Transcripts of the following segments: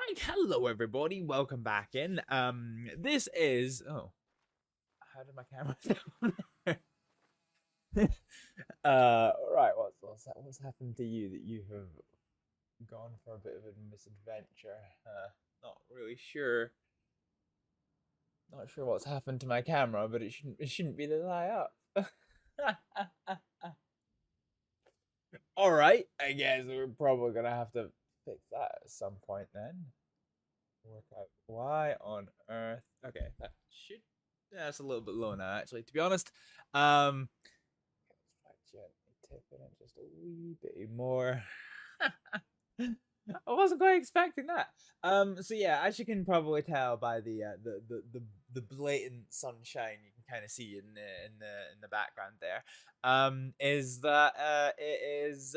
Right, hello everybody, welcome back in. This is how did my camera down? Right, what's happened to you that you have gone for a bit of a misadventure? Not really sure. Not sure what's happened to my camera, but it shouldn't be this high up. Alright, I guess we're probably gonna have to fix that at some point then. Work out why on earth. Okay, that's a little bit low now, actually, to be honest. Let's try gently tip it in just a wee bit more. I wasn't quite expecting that. So yeah, as you can probably tell by the blatant sunshine you can kind of see in the background there, is that it is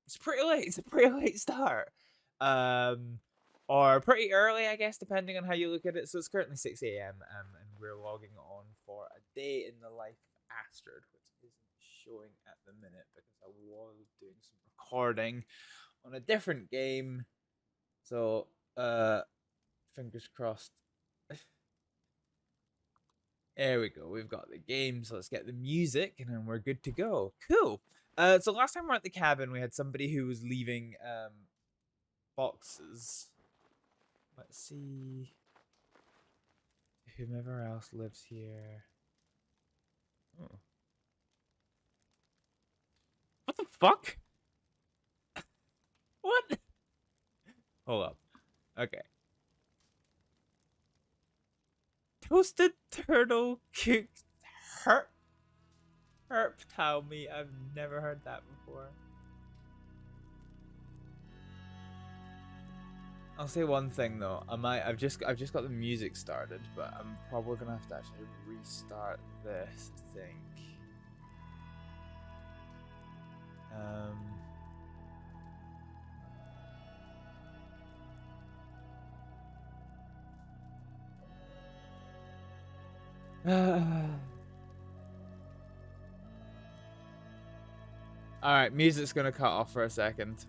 it's pretty late. It's a pretty late start. Or pretty early, I guess, depending on how you look at it. So it's currently 6 a.m. And we're logging on for a day in the life of Astrid, which isn't showing at the minute because I was doing some recording on a different game. So, fingers crossed. There we go. We've got the game, so let's get the music, and then we're good to go. Cool. So last time we were at the cabin, we had somebody who was leaving boxes. Let's see. Whomever else lives here. Oh. What the fuck? What? Hold up. Okay. Toasted turtle cooked herp meat. I've never heard that before. I'll say one thing though. I've just got the music started, but I'm probably gonna have to actually restart this, I think. Alright, music's gonna cut off for a second.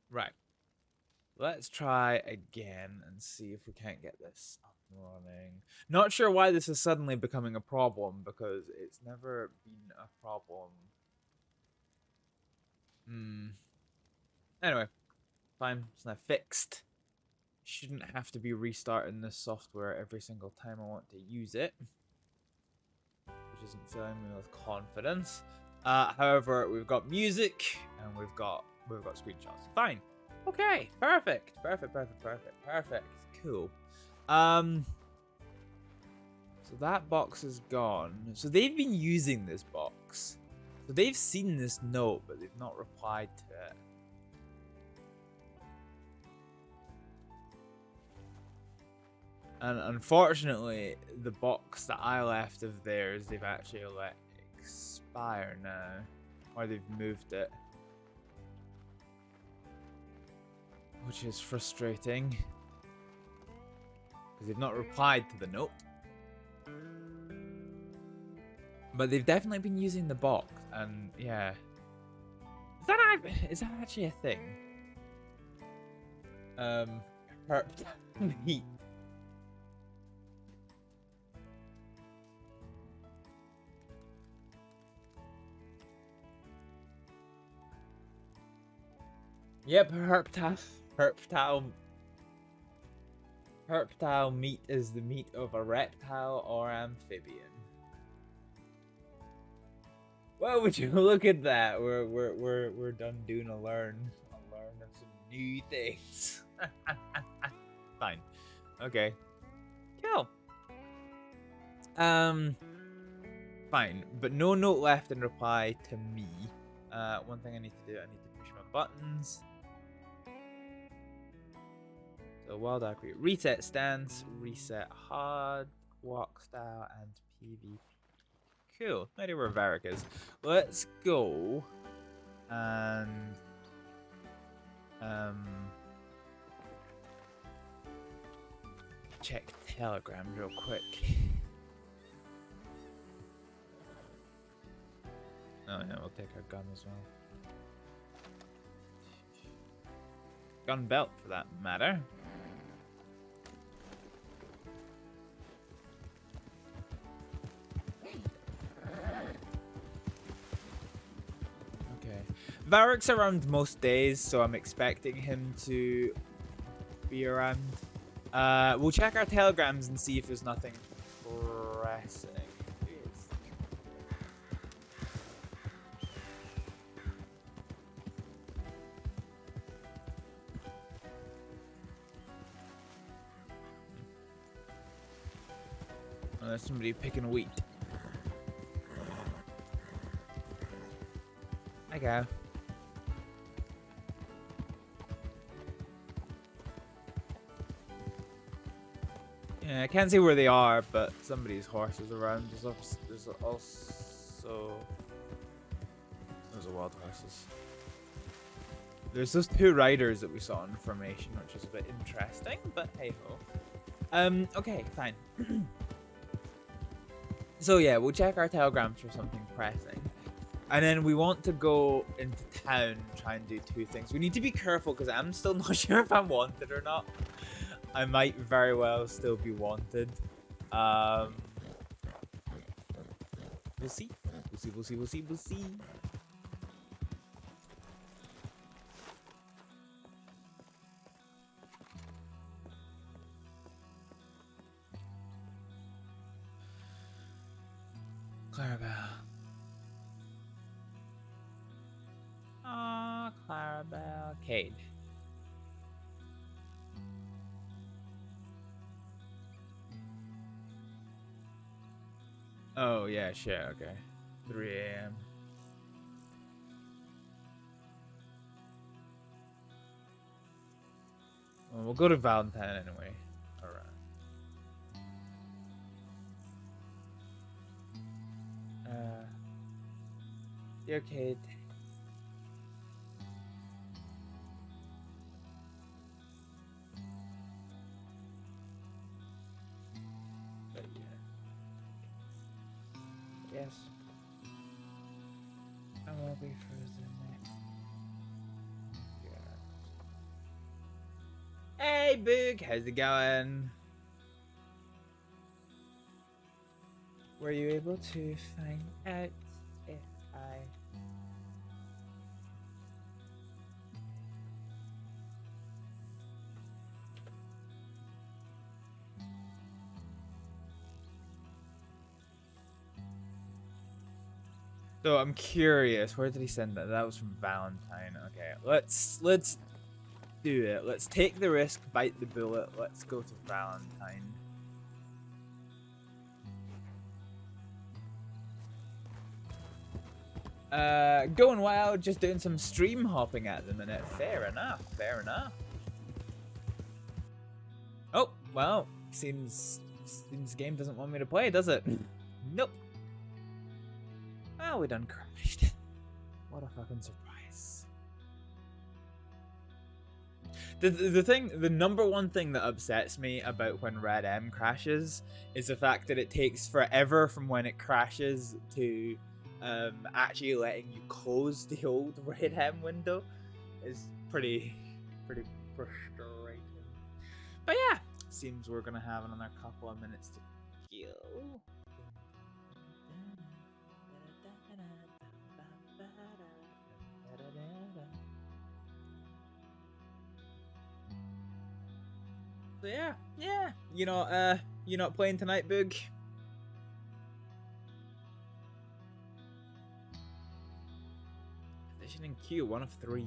Right. Let's try again and see if we can't get this up and running. Not sure why this is suddenly becoming a problem, because it's never been a problem. Anyway, fine. It's now fixed. Shouldn't have to be restarting this software every single time I want to use it, which isn't filling me with confidence. However, we've got music and we've got screenshots. Fine. Okay. Perfect. Cool. So that box is gone. So they've been using this box. So they've seen this note, but they've not replied to it. And unfortunately, the box that I left of theirs, they've actually let expire now. Or they've moved it. Which is frustrating. Because they've not replied to the note. But they've definitely been using the box. And yeah. Is that actually a thing? Herp meat. Yep, herptile meat is the meat of a reptile or amphibian. Well, would you look at that? We're done doing a learn of some new things. Fine. Okay. Cool. Fine, but no note left in reply to me. One thing I need to do, I need to push my buttons. So WildRP reset stance, reset hard, walk style, and PvP. Cool. No idea where Varek is. Let's go and Check Telegram real quick. Oh yeah, we'll take our gun as well. Gun belt for that matter. Okay. Varek's around most days, so I'm expecting him to be around. We'll check our telegrams and see if there's nothing pressing. Oh, there's somebody picking wheat. I go. Yeah, I can't see where they are, but somebody's horse is around. There's also... Those are wild horses. There's those two riders that we saw in formation, which is a bit interesting, but hey-ho. Okay, fine. So yeah, we'll check our telegrams for something pressing. And then we want to go into town, try and do two things. We need to be careful, because I'm still not sure if I'm wanted or not. I might very well still be wanted. We'll see. We'll see. Clarabelle. Ah, Clarabelle. Cade. Oh, yeah, shit, okay. 3 a.m. Well, we'll go to Valentine anyway. Alright. Dear Kate. But yeah. Yes. I won't be frozen next. Yeah. Hey, Boog, how's it going? Were you able to find out if I... So I'm curious, where did he send that? That was from Valentine. Okay, let's do it. Let's take the risk, bite the bullet. Let's go to Valentine. Going wild, just doing some stream hopping at the minute. Fair enough, fair enough. Oh, well, seems the game doesn't want me to play, does it? Nope. Well, we done crashed. What a fucking surprise. The number one thing that upsets me about when RedM crashes is the fact that it takes forever from when it crashes to actually letting you close the old RedM window. Is pretty frustrating. But yeah, seems we're gonna have another couple of minutes to kill. So yeah. You're not playing tonight, Boog? Position in queue, 1 of 3.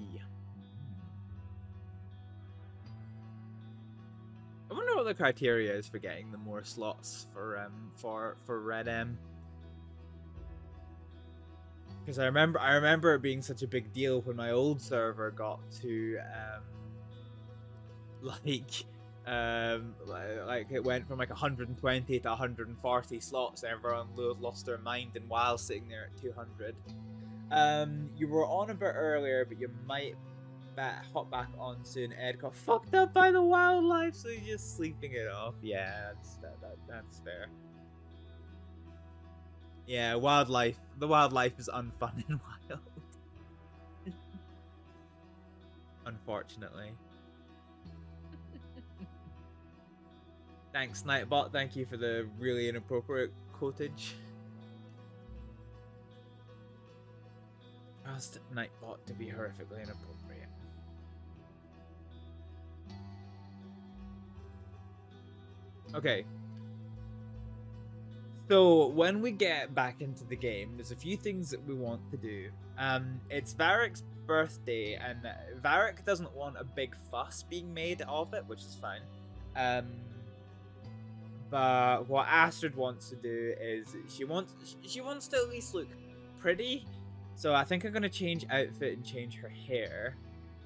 I wonder what the criteria is for getting the more slots for RedM. Because I remember it being such a big deal when my old server got to like it went from like 120 to 140 slots, and everyone lost their mind, and while sitting there at 200. You were on a bit earlier, but you might hop back on soon. Ed got fucked up by the wildlife, so he's just sleeping it off. Yeah, that's fair. Yeah, wildlife. The wildlife is unfun and wild. Unfortunately. Thanks, Nightbot. Thank you for the really inappropriate quotage. Trust Nightbot to be horrifically inappropriate. Okay. So when we get back into the game, there's a few things that we want to do. It's Varek's birthday, and Varek doesn't want a big fuss being made of it, which is fine. But what Astrид wants to do is she wants to at least look pretty. So I think I'm gonna change outfit and change her hair.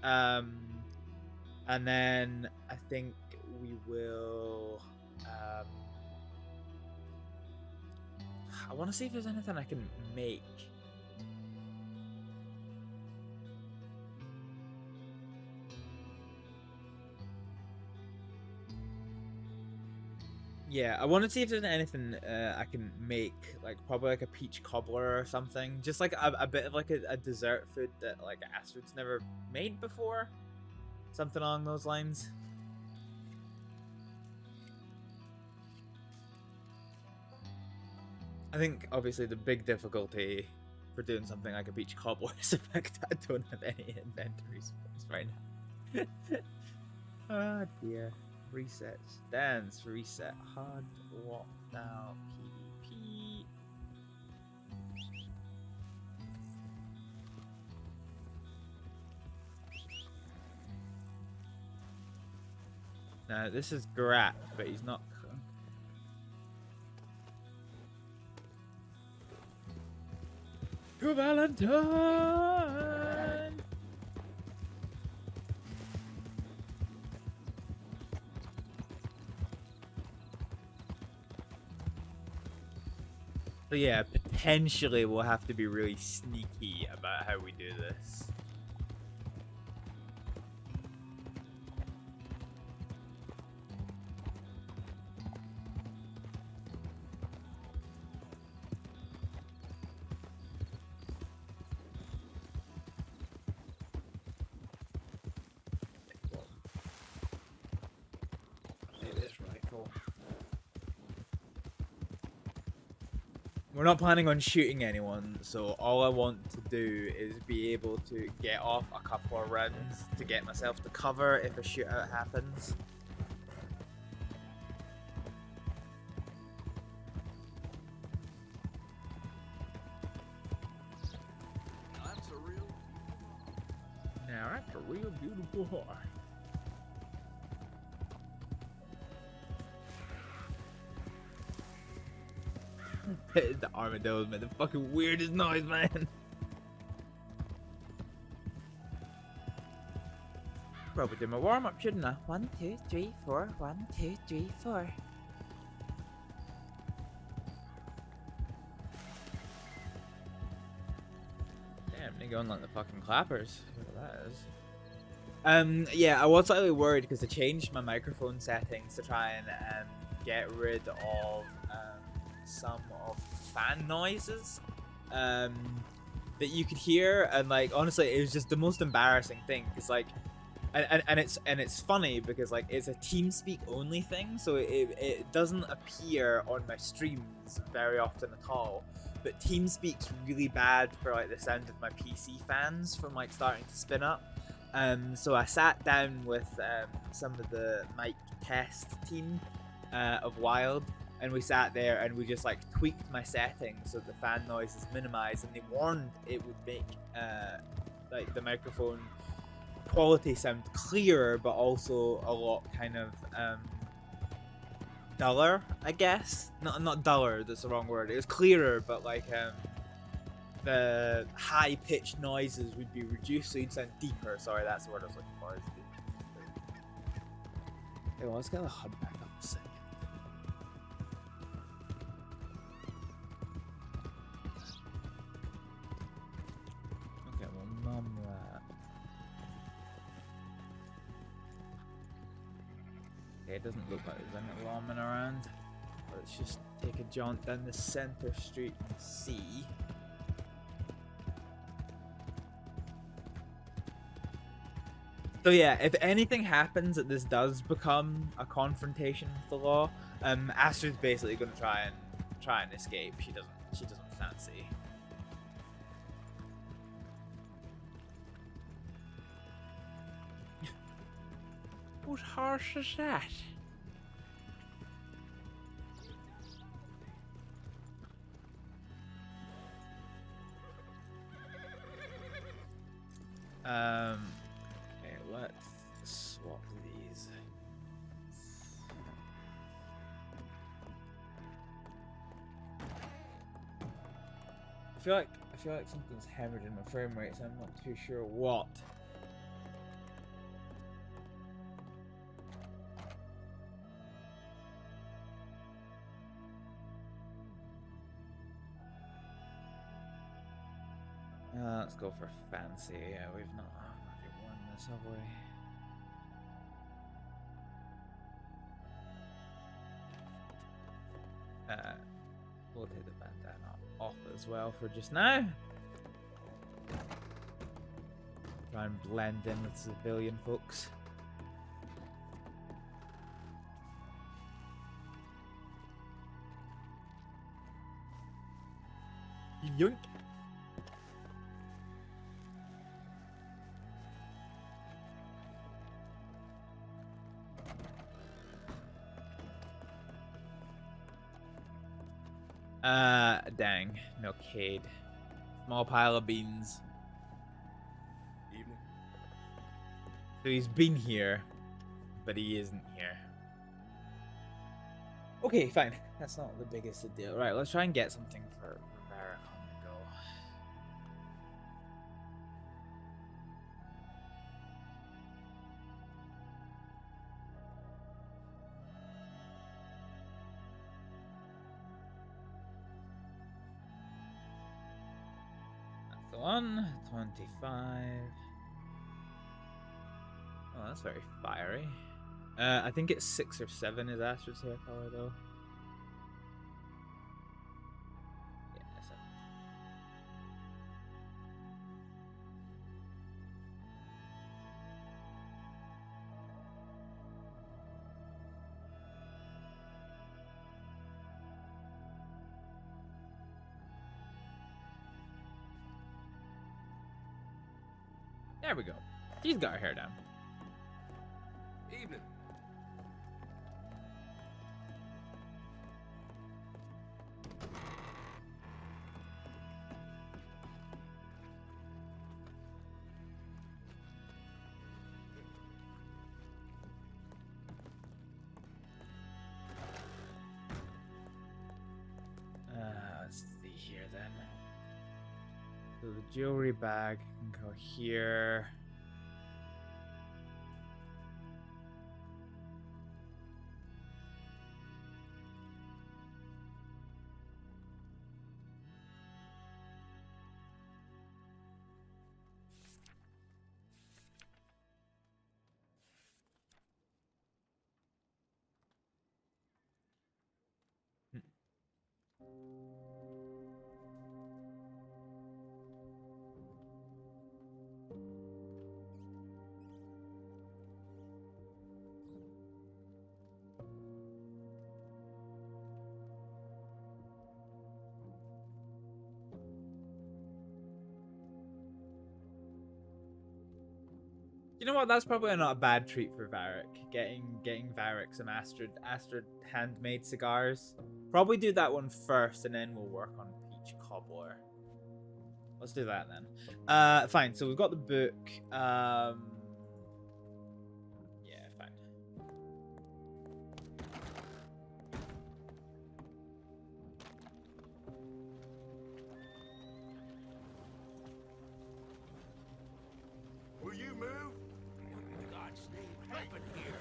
And then I think we will I want to see if there's anything I can make. Yeah, I want to see if there's anything I can make, like probably like a peach cobbler or something. Just like a bit of like a dessert food that like Astrid's never made before. Something along those lines. I think obviously the big difficulty for doing something like a peach cobbler is the fact that I don't have any inventory space right now. Oh dear. Reset stance, reset hard walk now PvP. Now this is Grat, but he's not. Good Valentine. So yeah, potentially we'll have to be really sneaky about how we do this. We're not planning on shooting anyone, so all I want to do is be able to get off a couple of runs to get myself to cover if a shootout happens. Now that's a real beautiful horse. The armadillos made the fucking weirdest noise, man. Probably do my warm up, shouldn't I? 1, 2, 3, 4. 1, 2, 3, 4. Damn, they going like the fucking clappers. Look at that is. Yeah, I was slightly worried because I changed my microphone settings to try and get rid of some of the fan noises that you could hear, and like honestly it was just the most embarrassing thing because like and it's funny because like it's a TeamSpeak only thing, so it doesn't appear on my streams very often at all, but TeamSpeak's really bad for like the sound of my PC fans from like starting to spin up. So I sat down with some of the mic test team of Wild, and we sat there and we just like tweaked my settings so the fan noise is minimized, and they warned it would make like the microphone quality sound clearer but also a lot kind of duller, I guess. Not duller, that's the wrong word. It was clearer, but like the high pitched noises would be reduced so you'd sound deeper. Sorry, that's the word I was looking for. Hey, well, let's get the HUD back up a second. Okay, we'll numb that. Okay, it doesn't look like there's any lawmen around. Let's just take a jaunt down the center street and see. So yeah, if anything happens that this does become a confrontation with the law, Astrid's basically going to try and escape. She doesn't fancy. What harsh is that? Okay, let's swap these. I feel like something's hemorrhaging my frame rate, so I'm not too sure what. Let's go for fancy. Yeah, we've not really won this, have we? We'll take the bandana off as well for just now. Try and blend in with civilian folks. Yoink. Dang. No Cade. Small pile of beans. Evening. So he's been here, but he isn't here. Okay, fine. That's not the biggest deal. Right, let's try and get something for Varek on the go. That's the one. 25. Oh, that's very fiery. I think it's 6 or 7 is Astrid's hair color though. Yeah, 7. There we go. She's got her hair down. Evening. Let's see here then. So the jewelry bag can go here. You know what? That's probably not a bad treat for Varek. Getting Varek some Astrid handmade cigars. Probably do that one first, and then we'll work on Peach Cobbler. Let's do that then. Fine. So we've got the book. Yeah, fine. Will you move? In God's name, happen here.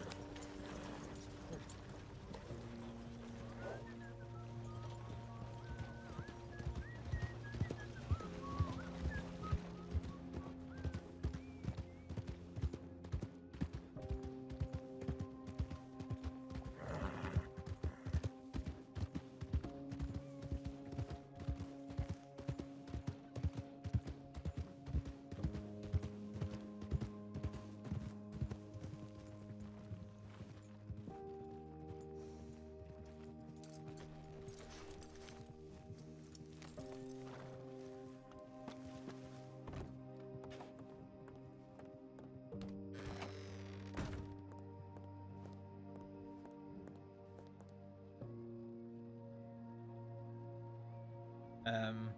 Around.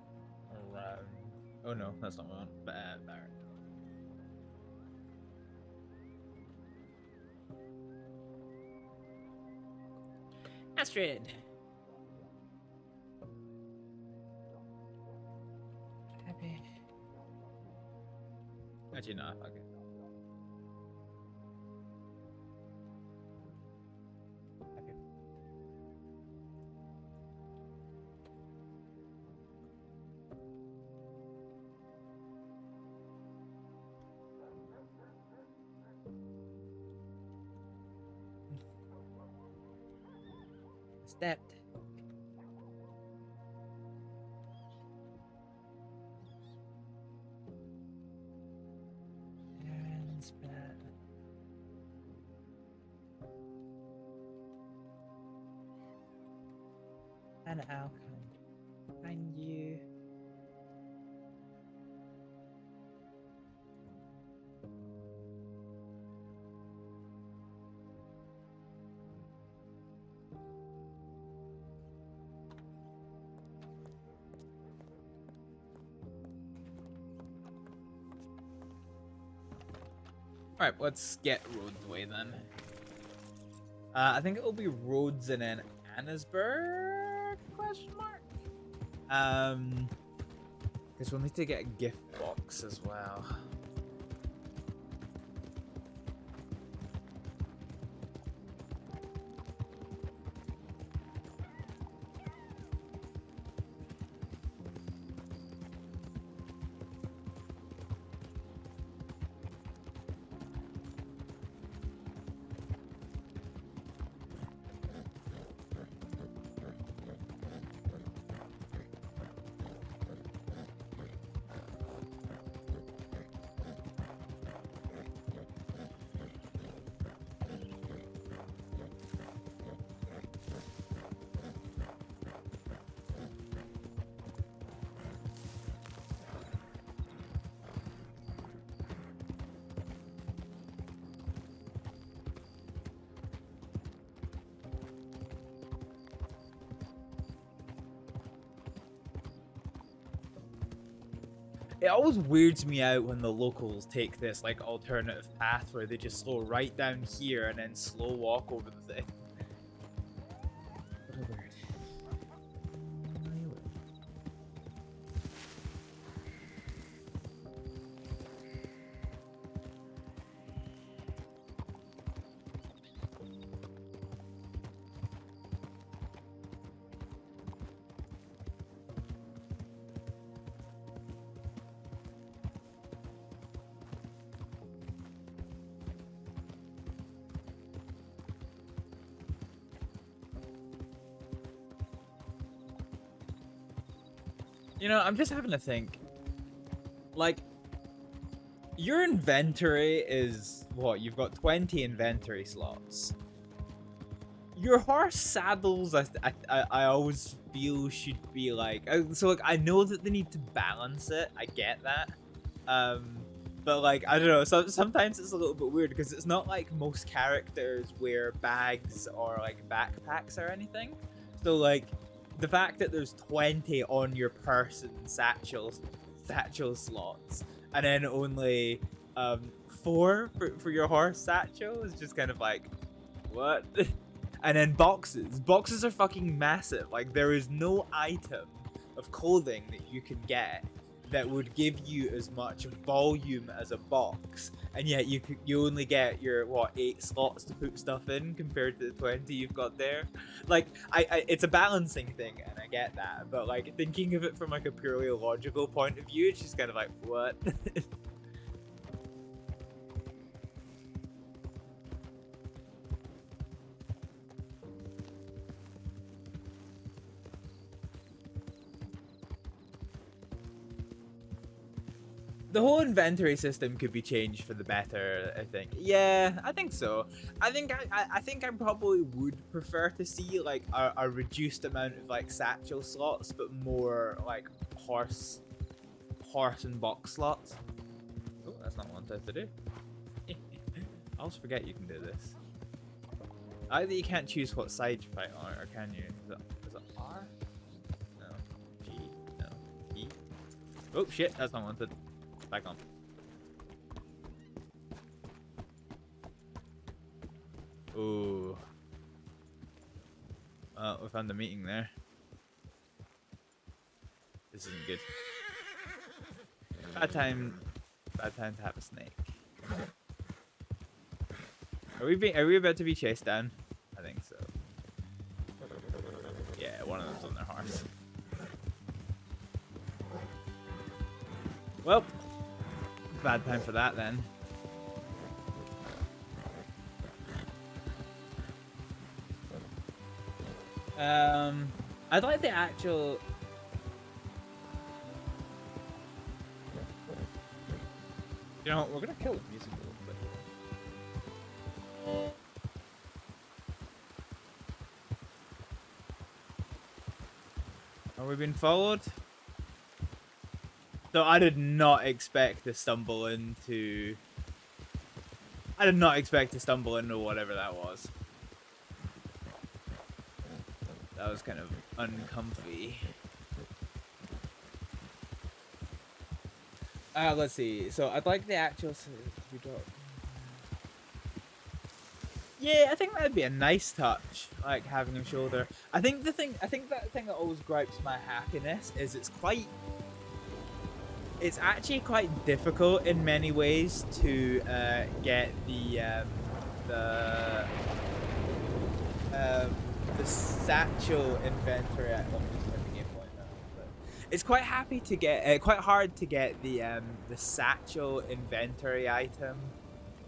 Oh no, that's not what I want. Barrett. Astrид. Happy. Actually, no. Okay. Happy. Stepped. And spread. An outcome. Find you. Alright, let's get Rhodes away then. I think it'll be Rhodes and then Annesburg? Question mark? Because we'll need to get a gift box as well. It always weirds me out when the locals take this like alternative path where they just slow right down here and then slow walk over the thing. What a weird. You know, I'm just having to think. Like, your inventory is what? You've got 20 inventory slots. Your horse saddles, I always feel should be like. So like, I know that they need to balance it. I get that. But like, I don't know. So sometimes it's a little bit weird because it's not like most characters wear bags or like backpacks or anything. So like, the fact that there's 20 on your person satchel slots and then only 4 for your horse satchel is just kind of like, what? And then boxes are fucking massive. Like, there is no item of clothing that you can get that would give you as much volume as a box, and yet you only get your 8 slots to put stuff in compared to the 20 you've got there. Like, it's a balancing thing, and I get that, but like, thinking of it from like a purely logical point of view, it's just kind of like, what? The whole inventory system could be changed for the better, I think. Yeah, I think so. I think I probably would prefer to see like a reduced amount of like satchel slots, but more like horse and box slots. Oh, that's not what I wanted to do. I always forget you can do this. Either you can't choose what side you fight on, or can you? Is it R? No. G? No. Oh shit, that's not wanted. Back on. Ooh. We found a meeting there. This isn't good. Bad time to have a snake. Are we about to be chased down? I think so. Yeah, one of them's on their horse. Well, bad time for that then. I'd like the actual. You know, we're gonna kill the music a little bit. Are we being followed? So I did not expect to stumble into. I did not expect to stumble into whatever that was. That was kind of uncomfy. Let's see. So I'd like the actual. Yeah, I think that'd be a nice touch, like having a shoulder. I think that thing that always gripes my happiness is it's actually quite difficult in many ways to get the satchel inventory. Let me just turn the game point now. But it's quite quite hard to get the satchel inventory item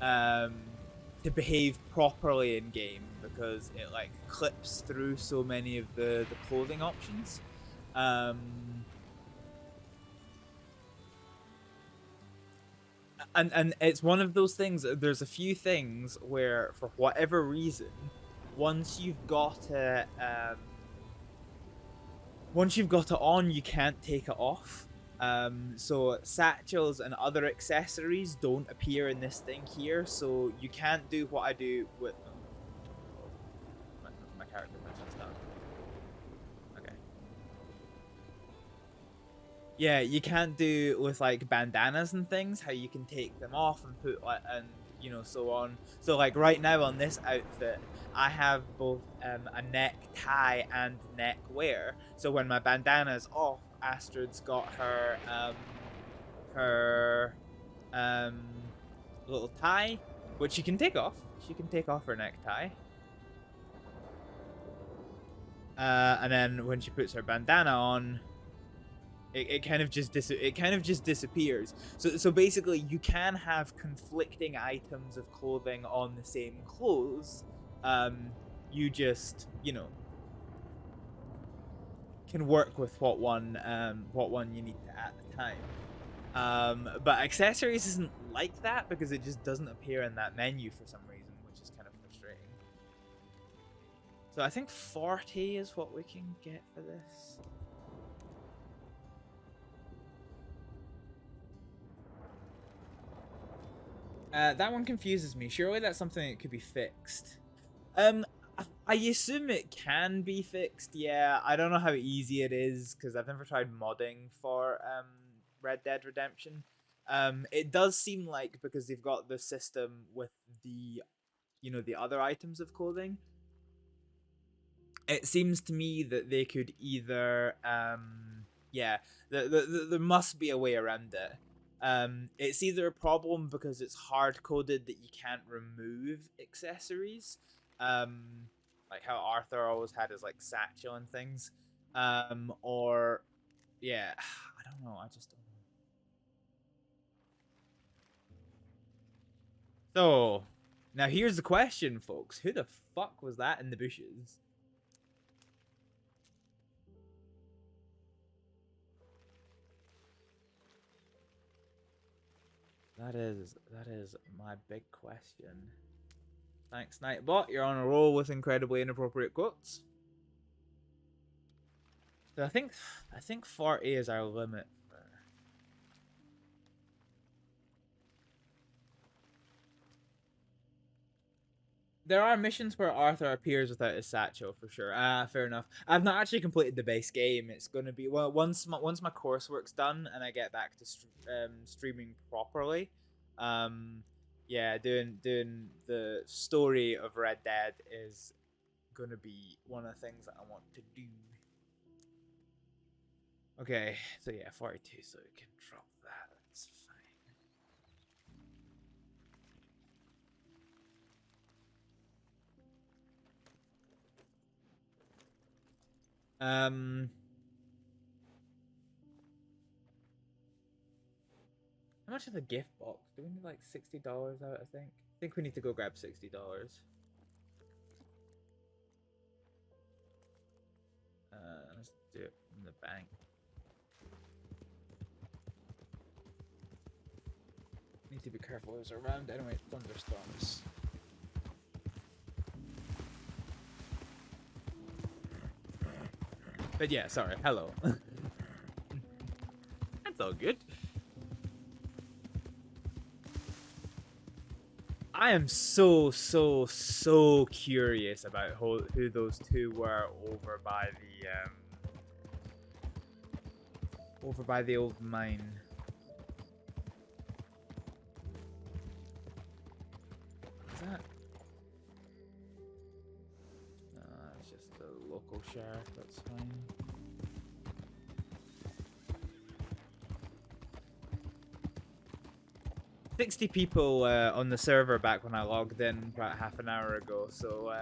to behave properly in game because it like clips through so many of the clothing options. And it's one of those things. There's a few things where, for whatever reason, once you've got it on, you can't take it off. So satchels and other accessories don't appear in this thing here, so you can't do what I do with them. My character mentions that. Okay. Yeah, you can't do with like bandanas and things, how you can take them off and put and you know, so on. So like right now on this outfit, I have both a neck tie and neck wear. So when my bandana is off, Astrid's got her little tie, which she can take off. She can take off her necktie. And then when she puts her bandana on, it kind of just disappears. So basically, you can have conflicting items of clothing on the same clothes. You just, you know, can work with what one you need to at the time. But accessories isn't like that because it just doesn't appear in that menu for some reason, which is kind of frustrating. So I think 40 is what we can get for this. That one confuses me. Surely that's something that could be fixed. I assume it can be fixed. Yeah, I don't know how easy it is because I've never tried modding for Red Dead Redemption. It does seem like because they've got the system with the, you know, the other items of clothing. It seems to me that they could either, yeah, there must be a way around it. It's either a problem because it's hard coded that you can't remove accessories, like how Arthur always had his like satchel and things, or yeah, I don't know. I just don't know. So now here's the question, folks: who the fuck was that in the bushes? That is my big question. Thanks, Nightbot. You're on a roll with incredibly inappropriate quotes. So I think 40 is our limit. There are missions where Arthur appears without his satchel for sure. Fair enough. I've not actually completed the base game. It's gonna be well once my coursework's done and I get back to streaming properly. Yeah, doing the story of Red Dead is gonna be one of the things that I want to do. Okay, so yeah, 42, so we can drop that. That's fine. How much is the gift box? Do we need like $60 out? I think we need to go grab $60. Let's do it from the bank. Need to be careful. There's around anyway thunderstorms. But yeah, sorry. Hello. That's all good. I am so curious about who those two were over by the old mine. Is that? It's just the local sheriff. That's fine. $60 people on the server back when I logged in about half an hour ago, so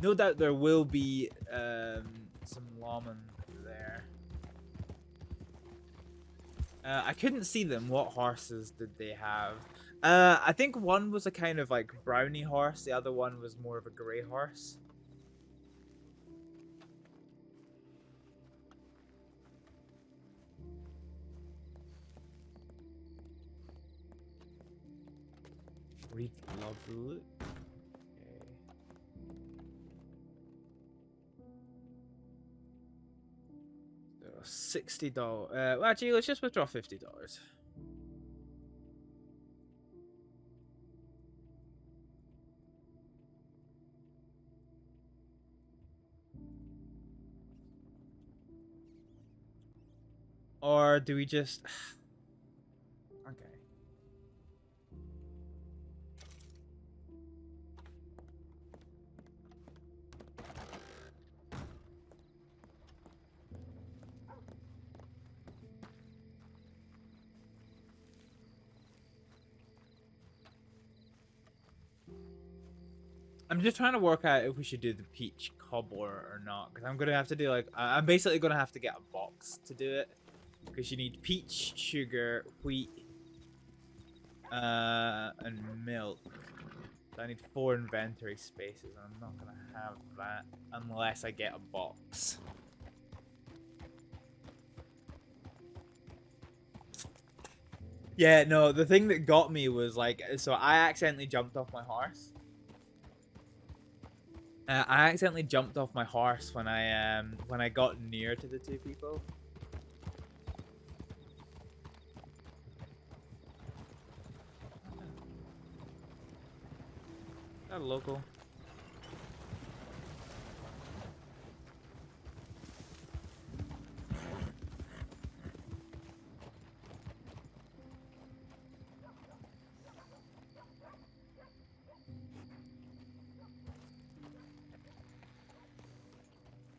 no doubt there will be some lawmen there. I couldn't see them. What horses did they have? I think one was a kind of like brownie horse, the other one was more of a grey horse. Love loot. Okay. $60. Well, actually, let's just withdraw $50. Or do we just? Okay. I'm just trying to work out if we should do the peach cobbler or not, because I'm gonna have to do like I'm basically gonna have to get a box to do it, because you need peach, sugar, wheat, and milk. So I need 4 inventory spaces, and I'm not gonna have that unless I get a box. Yeah, no, the thing that got me was like, so I accidentally jumped off my horse. I accidentally jumped off my horse when I got near to the two people. Is that a local?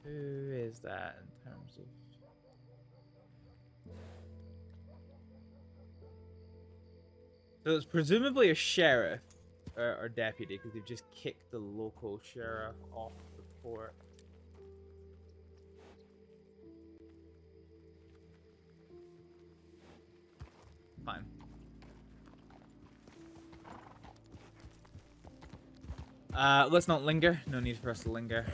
Who is that in terms of? So it's presumably a sheriff or deputy, because they've just kicked the local sheriff off the port. Fine. Let's not linger. No need for us to linger.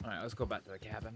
Alright, let's go back to the cabin.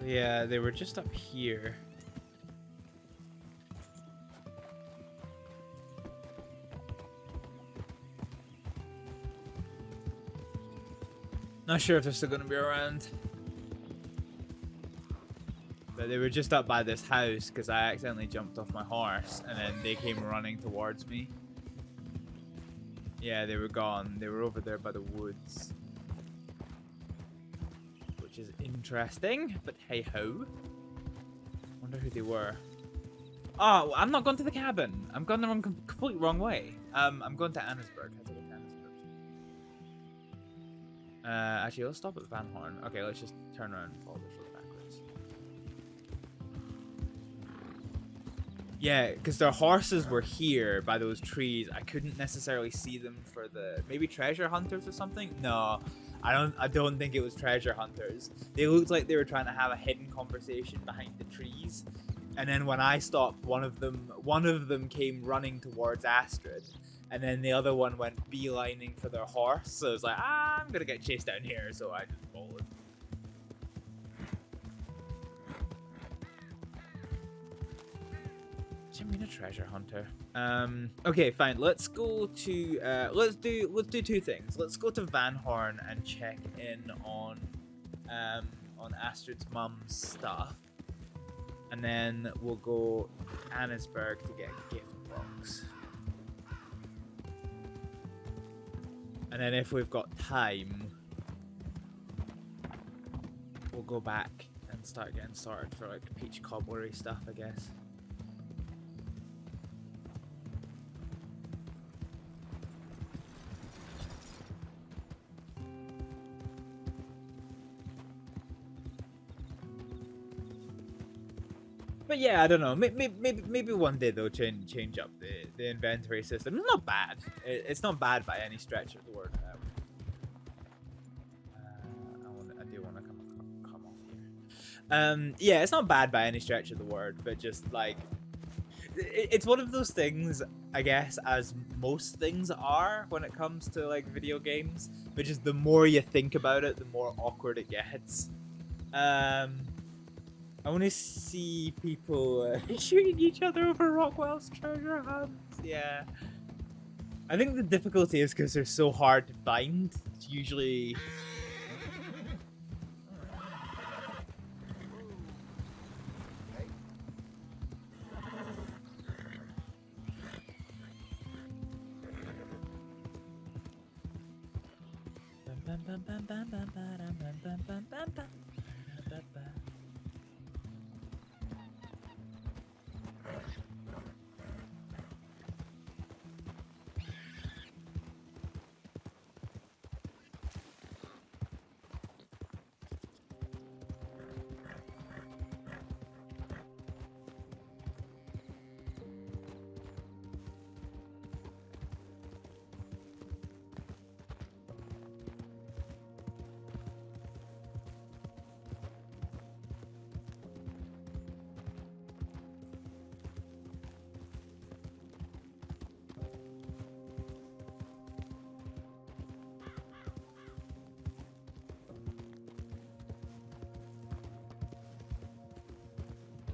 Yeah, they were just up here. Not sure if they're still gonna be around. But they were just up by this house because I accidentally jumped off my horse and then they came running towards me. Yeah, they were gone. They were over there by the woods. Which is interesting, but hey ho. Wonder who they were. Oh, I'm not going to the cabin. I'm going the completely wrong way. I'm going to Annesburg. How to get to Annesburg? Actually, let's stop at Van Horn. Okay, let's just turn around and follow this road backwards. Yeah, because their horses were here by those trees. I couldn't necessarily see them for the maybe treasure hunters or something. No, I don't think it was treasure hunters. They looked like they were trying to have a hidden conversation behind the trees. And then when I stopped, one of them came running towards Astrid, and then the other one went beelining for their horse. So it was like, I'm gonna get chased down here, so I just followed. I mean, a treasure hunter. Okay, fine. Let's go to let's do two things. Let's go to Van Horn and check in on Astrid's mum's stuff. And then we'll go to Annesburg to get a gift box. And then if we've got time, we'll go back and start getting started for like peach cobblery stuff, I guess. But yeah, I don't know. Maybe one day they'll change up the inventory system. It's not bad. It's not bad by any stretch of the word. I do want to come off here. Yeah, it's not bad by any stretch of the word, but just like it's one of those things, I guess, as most things are when it comes to like video games. But just the more you think about it, the more awkward it gets. I want to see people shooting each other over Rockwell's treasure hunts. Yeah. I think the difficulty is because they're so hard to find. It's usually...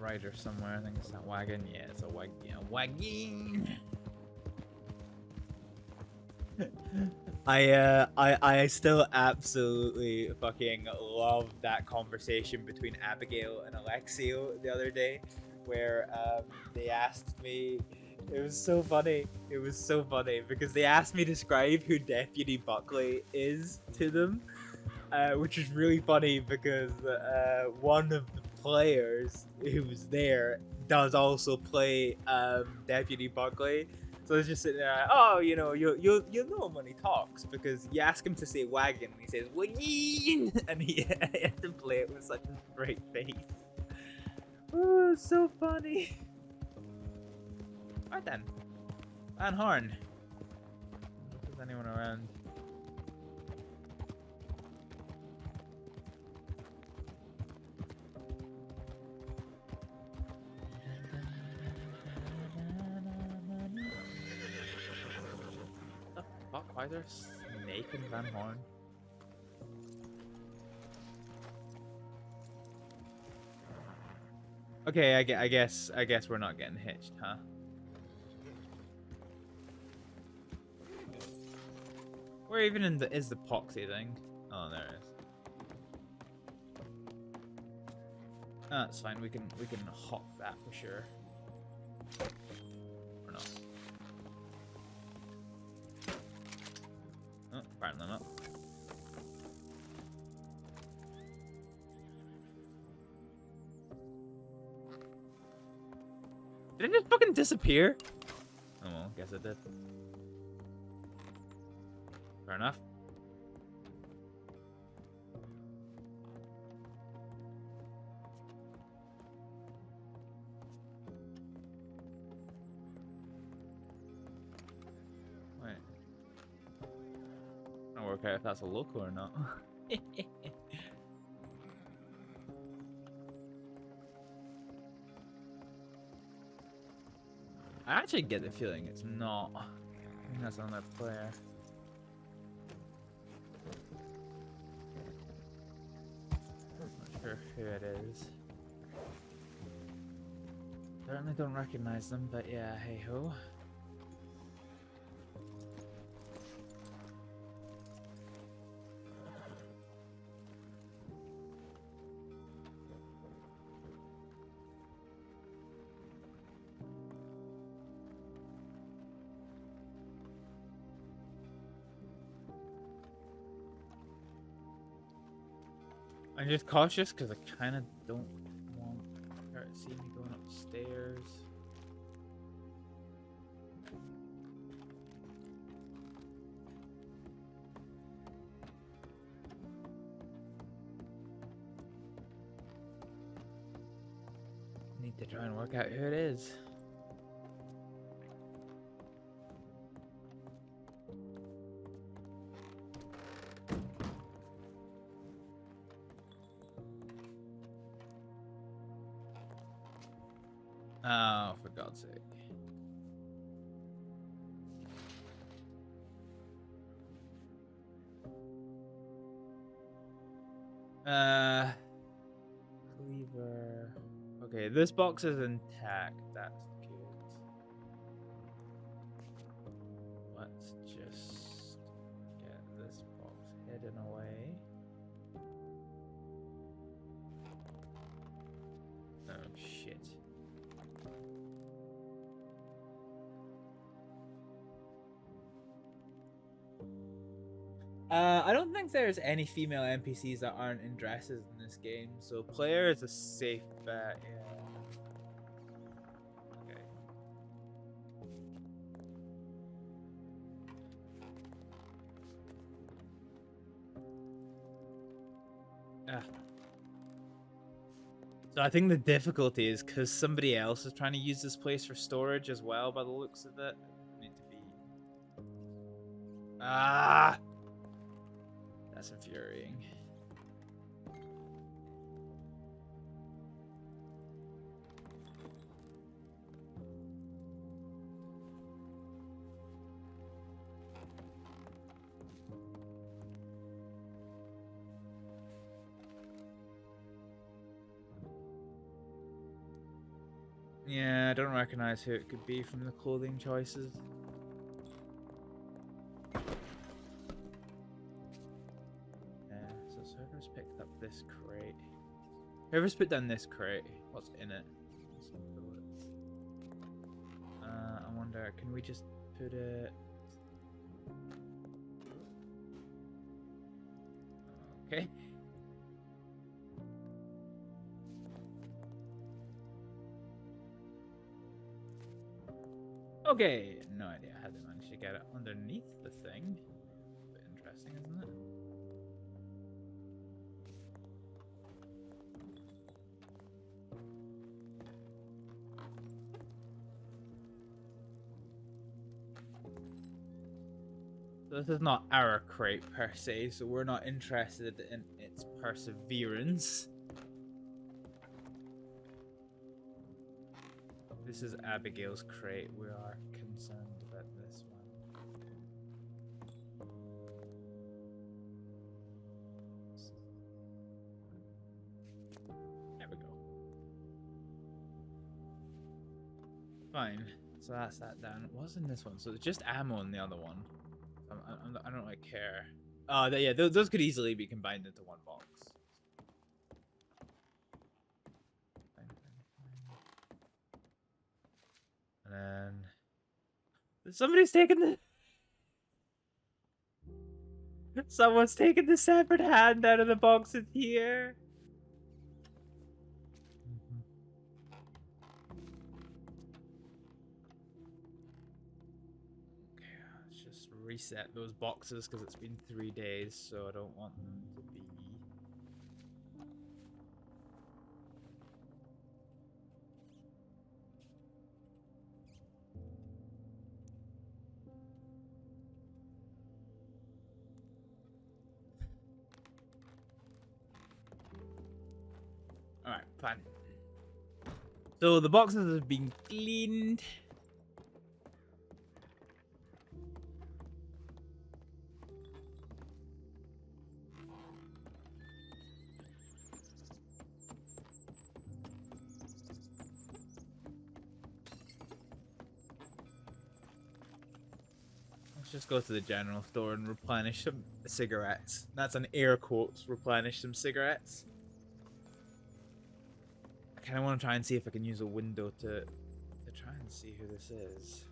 rider somewhere. I think it's that wagon. Yeah, it's a wagon. Yeah, wagon. I still absolutely fucking love that conversation between Abigail and Alexio the other day, where they asked me. It was so funny. It was so funny because they asked me to describe who Deputy Buckley is to them, which is really funny because one of the players who was there does also play Deputy Buckley. So I was just sitting there like, oh, you know, you'll know him when he talks because you ask him to say wagon and he says wagon, and he has to play it with such a straight face. Oh, it's so funny. Alright then, Van Horn. If there's anyone around. Why is there a snake in Van Horn? Okay, I guess we're not getting hitched, huh? Where even is the poxy thing? Oh, there it is. Oh, that's fine. We can hop that for sure. Or not. Oh, apparently not. Did it just fucking disappear? Oh well, guess it did. Fair enough. Wait. I'll work out if that's a local or not. I actually get the feeling it's not. I think that's another player. Not sure who it is. Certainly don't recognize them, but yeah, hey ho. I'm just cautious because I kind of don't want her to see me going upstairs. Need to try and work out who it is. Oh, for God's sake. Cleaver. Okay, this box is intact. That's good. Let's just get this box hidden away. Oh, shit. I don't think there's any female NPCs that aren't in dresses in this game, so player is a safe bet, yeah. Okay. Ah. So I think the difficulty is because somebody else is trying to use this place for storage as well, by the looks of it. Need to be... Ah! That's infuriating. Yeah, I don't recognize who it could be from the clothing choices. So whoever's picked up this crate. Whoever's put down this crate, what's in it? Some bullets. I wonder, can we just put it... Okay. Okay, no idea how they managed to get it underneath the thing. A bit interesting, isn't it? So this is not our crate per se, so we're not interested in its perseverance. This is Abigail's crate. We are concerned about this one. There we go. Fine. So that's that done. What's in this one? So it's just ammo in the other one. I don't really care. Oh, yeah, those could easily be combined into one box. And then somebody's taking the. Someone's taking the severed hand out of the box in here. Okay, let's just reset those boxes because it's been 3 days, so I don't want them to be. Alright, fine. So the boxes have been cleaned. Let's just go to the general store and replenish some cigarettes. That's an air quotes, replenish some cigarettes. I kind of want to try and see if I can use a window to try and see who this is.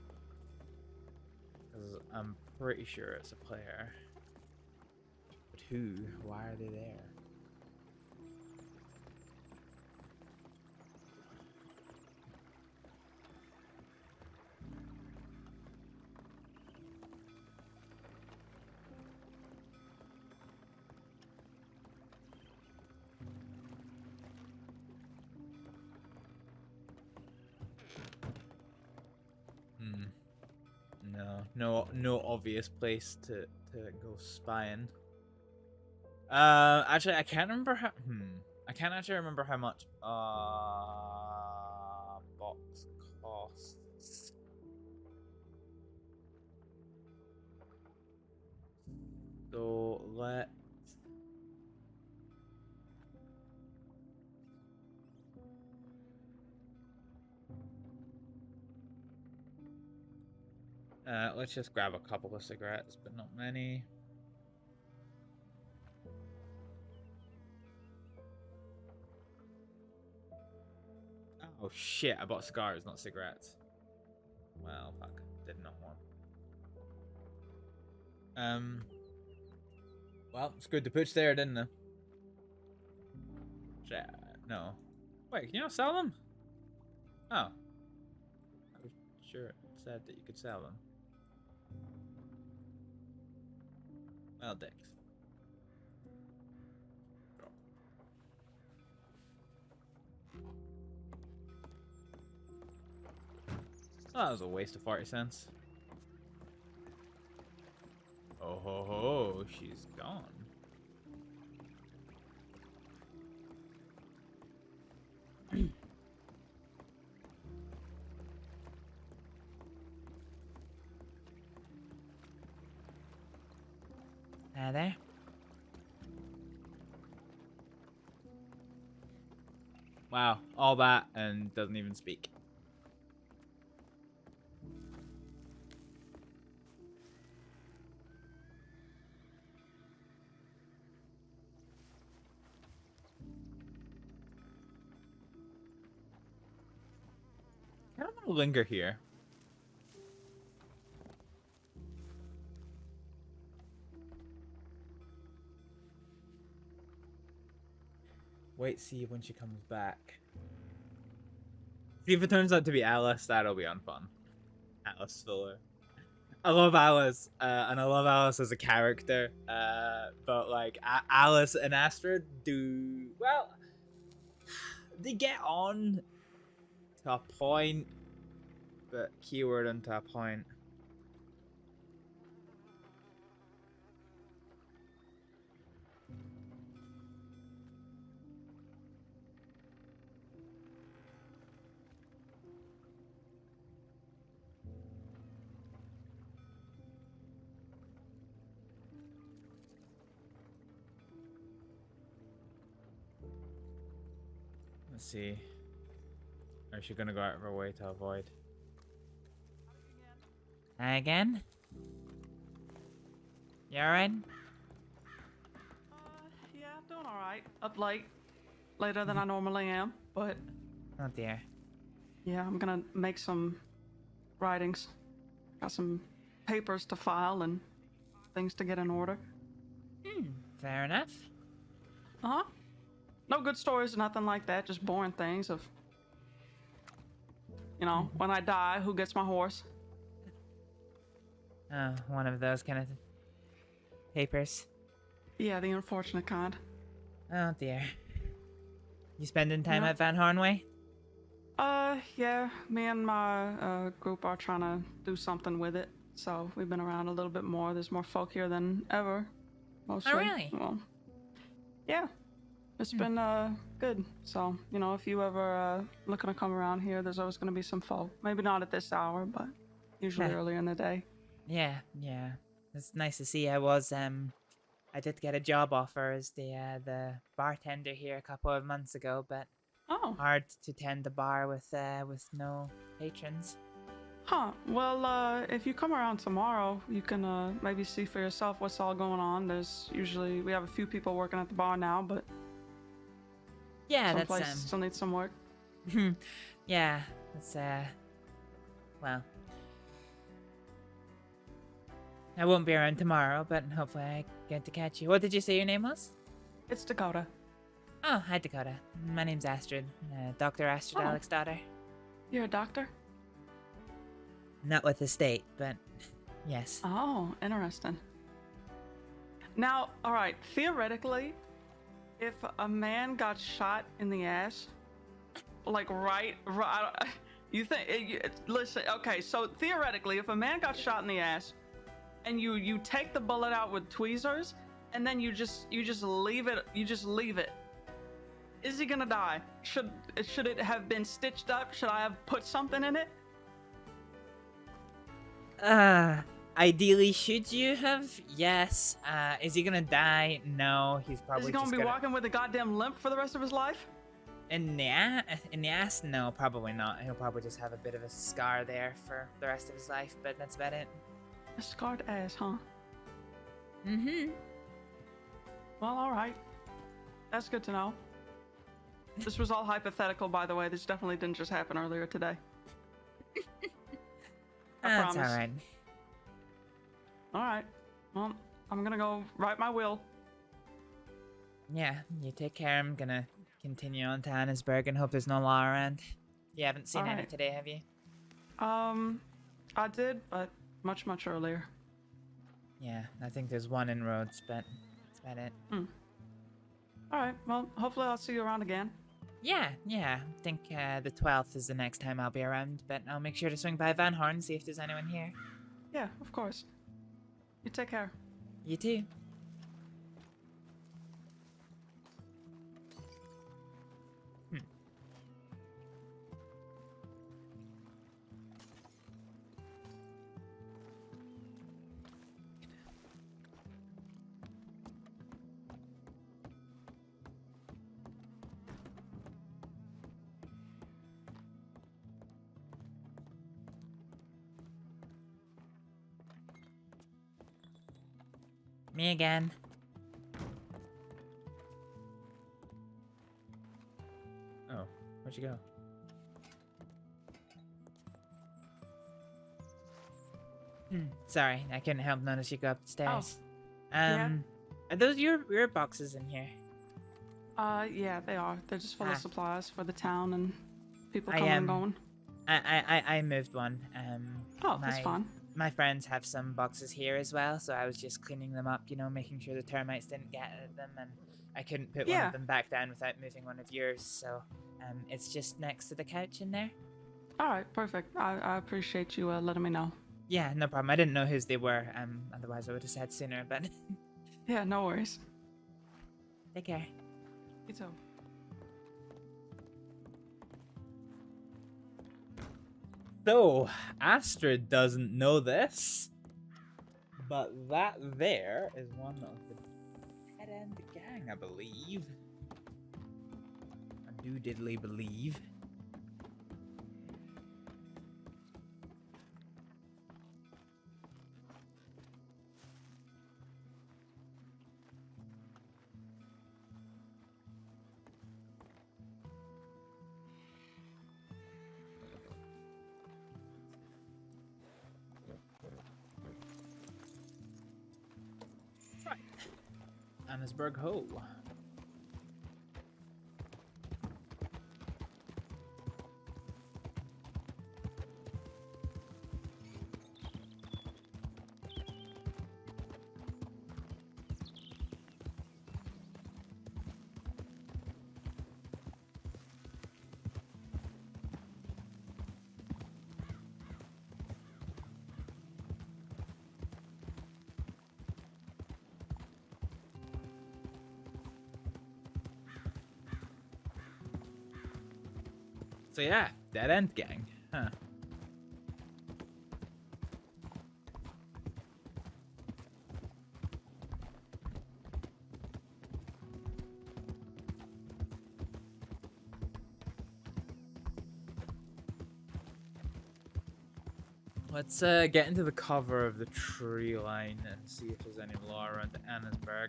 Because I'm pretty sure it's a player. But who? Why are they there? No obvious place to go spying. Actually, I can't remember how. I can't actually remember how much box costs. So let. Let's just grab a couple of cigarettes, but not many. Oh shit, I bought cigars, not cigarettes. Well, fuck. Did not want. Well, it's good to put there, didn't it? Shit, no. Wait, can you not sell them? Oh. I was sure it said that you could sell them. Well, dicks. Oh, that was a waste of 40 cents. Oh ho ho, she's gone. There. Wow, all that and doesn't even speak. I don't want to linger here. Wait, see when she comes back. See if it turns out to be Alice, that'll be unfun. Alice Fuller. I love Alice, and I love Alice as a character, but like Alice and Astrид do well. They get on to a point, but keyword onto a point. Let's see. Or is she gonna go out of her way to avoid? Again? You alright? Yeah, doing all right. Up late, later than I normally am, but Oh dear. yeah, I'm gonna make some writings. Got some papers to file and things to get in order. Fair enough. Uh huh. No good stories or nothing like that. Just boring things of, you know, when I die, who gets my horse? Oh, one of those kind of papers. Yeah, the unfortunate kind. Oh dear. You spending time Yeah. at Van Hornway? Yeah. Me and my group are trying to do something with it. So we've been around a little bit more. There's more folk here than ever. Mostly. Oh really? Well, yeah. It's been good. So, you know, if you ever looking to come around here, there's always going to be some folk. Maybe not at this hour, but usually earlier in the day. Yeah. It's nice to see. I did get a job offer as the bartender here a couple of months ago, but Oh. hard to tend the bar with no patrons. Huh. Well, if you come around tomorrow, you can maybe see for yourself what's all going on. We have a few people working at the bar now, but Yeah, some that's place still needs some work. yeah, that's well, I won't be around tomorrow, but hopefully I get to catch you. What did you say your name was? It's Dakota. Oh, hi Dakota. My name's Astrid. Dr. Astrid Oh. Aleksdóttir. You're a doctor? Not with the state, but yes. Oh, interesting. Now, all right, theoretically, if a man got shot in the ass, like right, you think? Listen, okay. So theoretically, if a man got shot in the ass, and you take the bullet out with tweezers, and then you just leave it, is he gonna die? Should it have been stitched up? Should I have put something in it? Ideally, should you have? Yes. Is he gonna die? No, he's probably Is he gonna just be walking with a goddamn limp for the rest of his life? In the ass? No, probably not. He'll probably just have a bit of a scar there for the rest of his life, but that's about it. A scarred ass, huh? Mm-hmm. Well, all right. That's good to know. This was all hypothetical, by the way. This definitely didn't just happen earlier today. I That's promise. alright. All right. Well, I'm gonna go write my will. Yeah, you take care. I'm gonna continue on to Annesburg and hope there's no law around. You haven't seen any Alright. today, have you? I did, but much earlier. Yeah, I think there's one in Rhodes, but that's about it. All right. Well, hopefully I'll see you around again. Yeah. I think the 12th is the next time I'll be around, but I'll make sure to swing by Van Horn, see if there's anyone here. Yeah, of course. You take care. You too. Me again. Oh, where'd you go? Sorry, I couldn't help notice you go up the stairs. yeah. Are those your boxes in here? Yeah, they are. They're just full of supplies for the town and people I coming and going. I moved one. Oh, that's fine. My friends have some boxes here as well, so I was just cleaning them up, you know, making sure the termites didn't get at them, and I couldn't put one of them back down without moving one of yours, so it's just next to the couch in there. All right, perfect. I appreciate you letting me know. Yeah, no problem. I didn't know whose they were, otherwise I would have said sooner, but Yeah, no worries. take care. You too. So, Astrid doesn't know this, but that there is one of the head end gang, I believe. I do diddly believe. Annesburg Ho. So yeah, Dead End Gang. Huh. Let's get into the cover of the tree line and see if there's any law around Annesburg.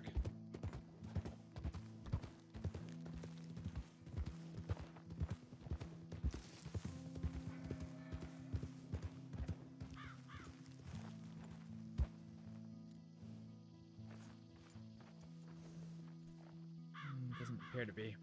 Doesn't appear to be.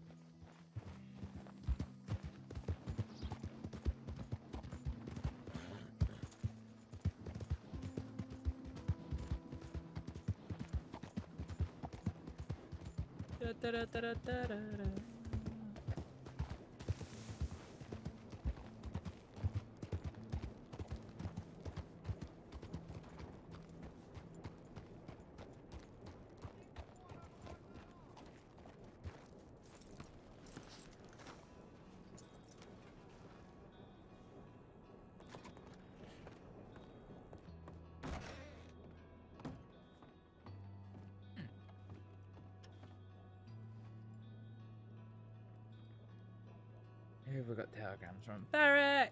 Who have we got telegrams from? Varek!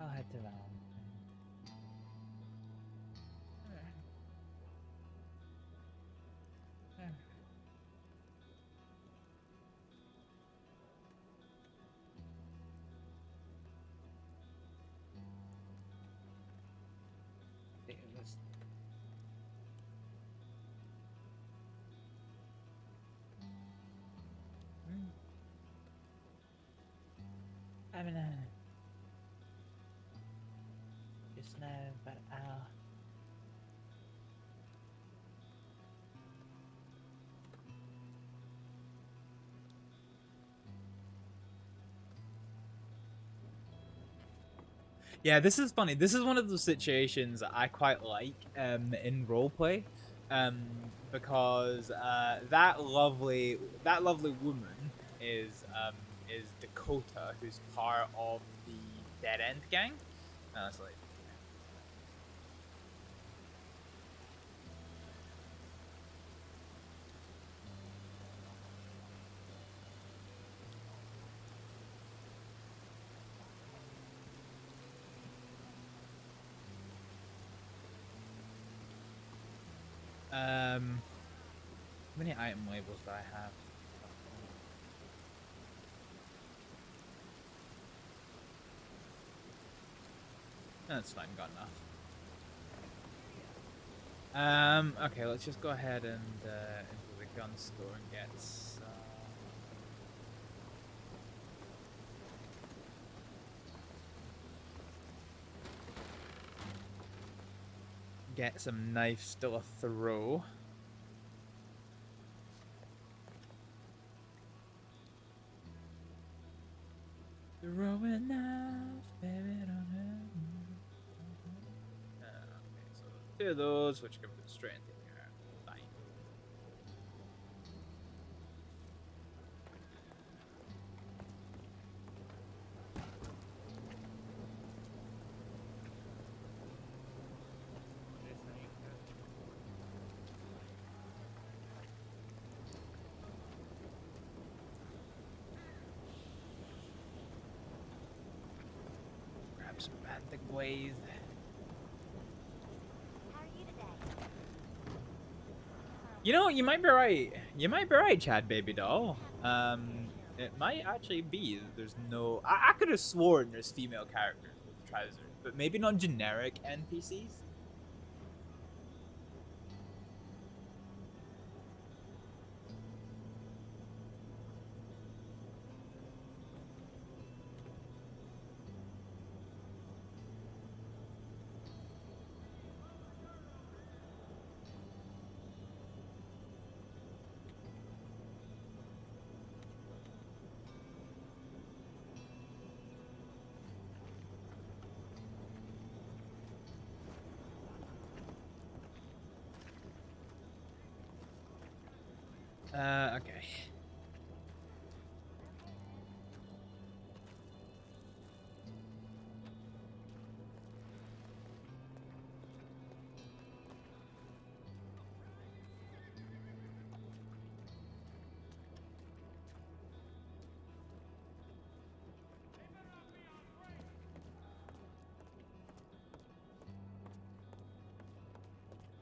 I'll head to that one. I mean, just now, but I'll. Yeah, this is funny. This is one of those situations that I quite like in roleplay, because that lovely woman is Dakota, who's part of the Dead End Gang. It's like. How many item labels do I have? That's fine, got enough. Okay, let's just go ahead and into the gun store and get some knife still a throw. Throwing knife, baby, don't hurt me. Okay, so 2 of those, which can put straight into here. Fine. Atlantic ways. How are you today? You know, you might be right. You might be right, Chad Baby Doll. It might actually be that there's no. I could have sworn there's female characters with trousers, but maybe not generic NPCs. Okay.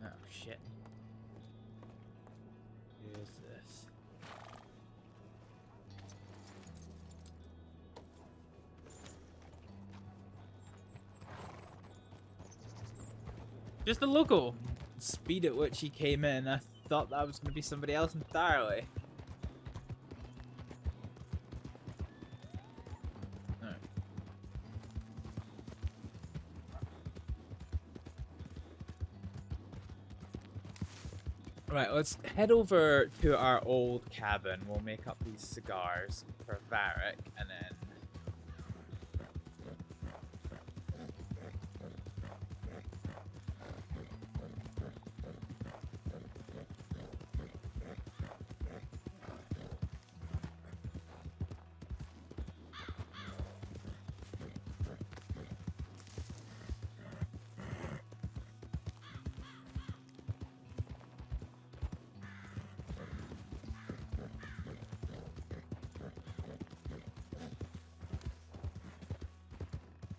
Oh shit. Here's this. Just the local speed at which he came in, I thought that was going to be somebody else entirely. Alright. Right, let's head over to our old cabin. We'll make up these cigars for Varek, and then...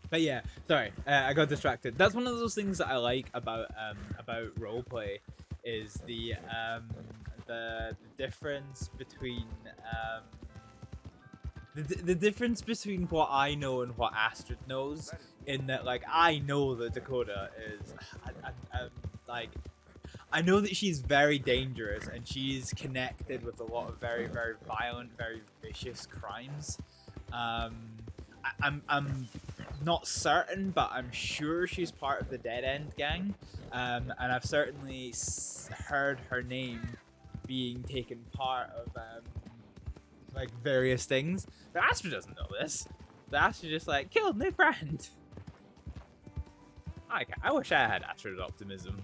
But yeah, sorry, I got distracted. That's one of those things that I like about roleplay, is the difference between the difference between what I know and what Astrид knows. In that, like, I know that Dakota is, like, I know that she's very dangerous and she's connected with a lot of very, very violent, very vicious crimes. I'm not certain, but I'm sure she's part of the Dead End gang, and I've certainly heard her name being taken part of like various things. But Astrid doesn't know this. The Astrid just like killed my friend. I wish I had Astrid optimism.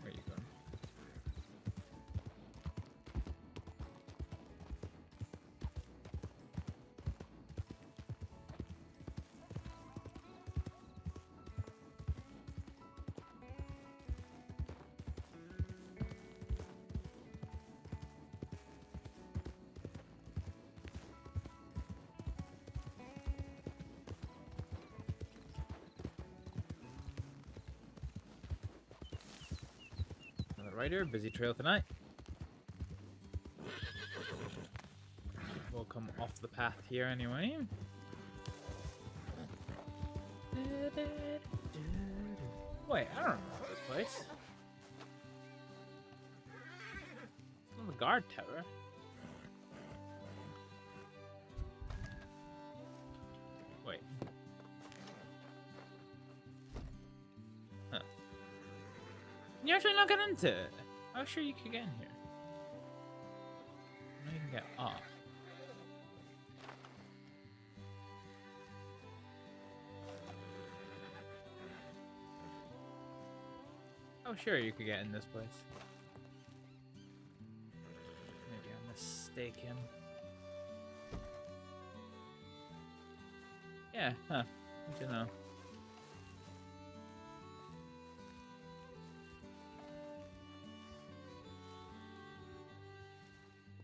Where are you going? Rider, busy trail tonight. We'll come off the path here anyway. Wait, I don't remember this place. It's on the guard tower. Wait. Huh. You actually not get into it. How sure you could get in here? No, you can get off. Oh, sure, you could get in this place. Maybe I'm mistaken. Yeah, huh. I don't know.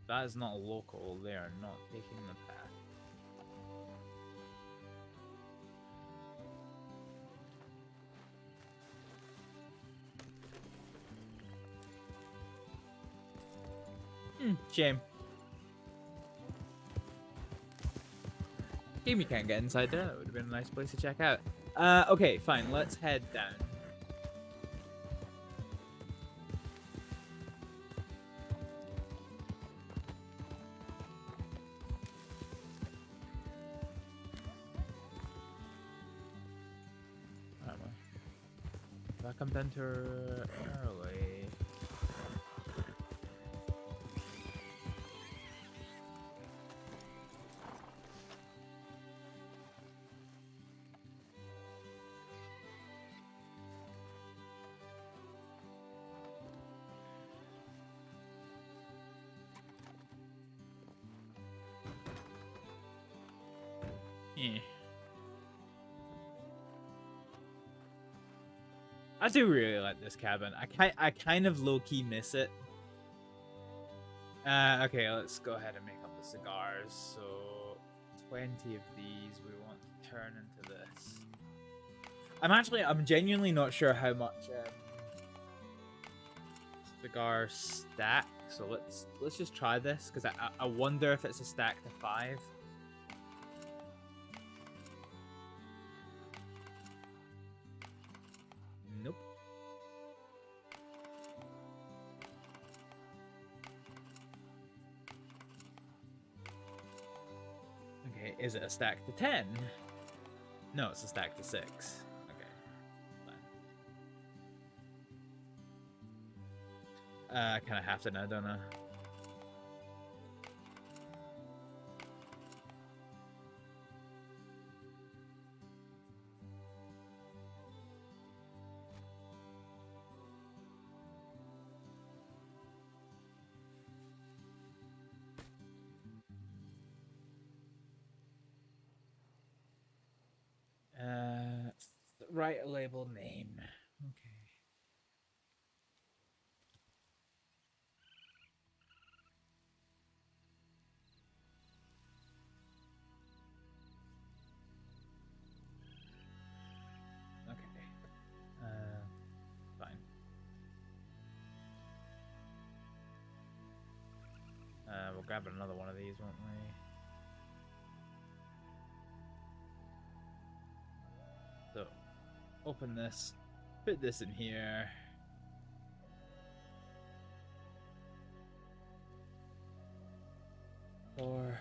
That is not local. They are not taking the path. Shame. Shame you can't get inside there. That would have been a nice place to check out. Okay, fine. Let's head down. If I come down to early. Yeah. I do really like this cabin. I kind of low-key miss it. Okay, let's go ahead and make up the cigars. So 20 of these we want to turn into this. I'm genuinely not sure how much cigar stack. So let's just try this because I wonder if it's a stack to 5. Nope. Okay, is it a stack to 10? No, it's a stack to 6. Okay, fine. I kind of have to now, don't I? Write a label name. Okay. Okay. Fine. We'll grab another one of these, won't we? So, open this, put this in here. Or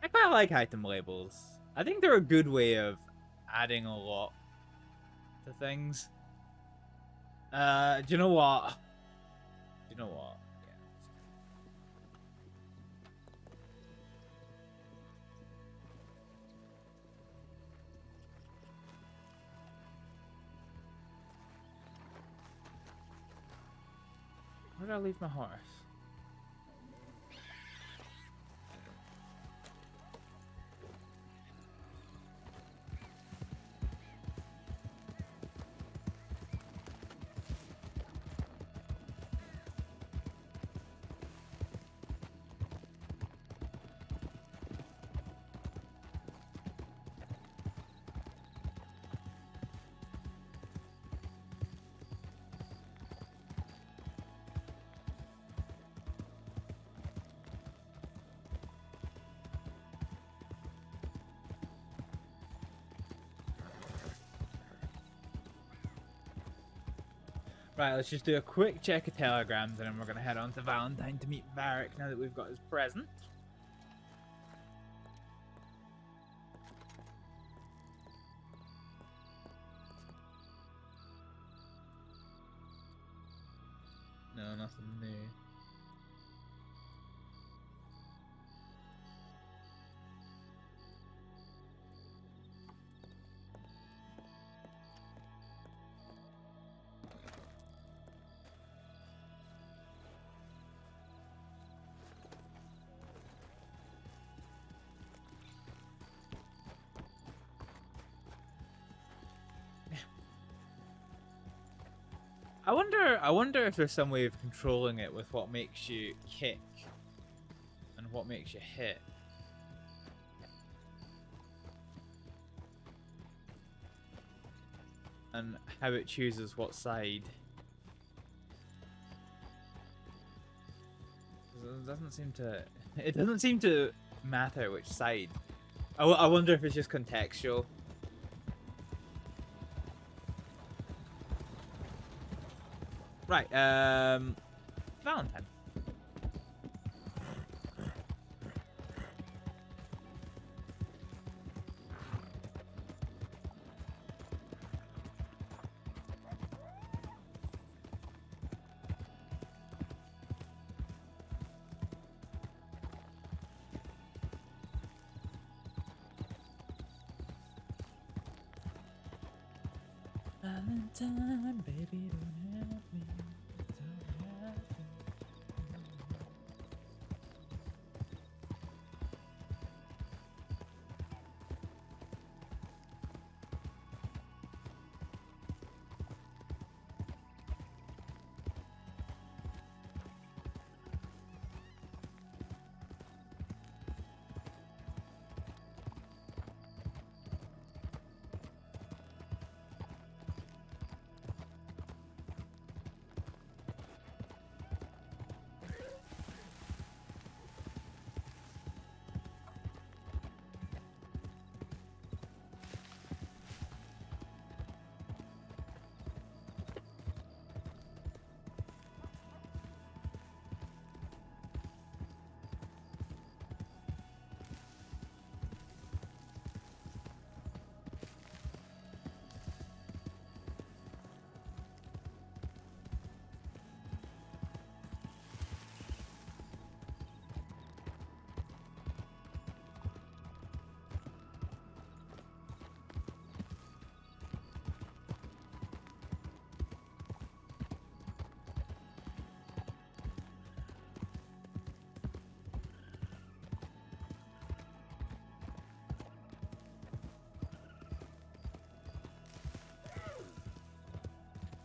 I quite like item labels. I think they're a good way of adding a lot to things. Do you know what? Do you know what? Where did I leave my horse? Right, let's just do a quick check of telegrams and then we're going to head on to Valentine to meet Varek now that we've got his present. No, nothing new. I wonder if there's some way of controlling it with what makes you kick and what makes you hit. And how it chooses what side. It doesn't seem to matter which side. I wonder if it's just contextual. Right, Valentine. Valentine, baby, don't have me. Don't have me.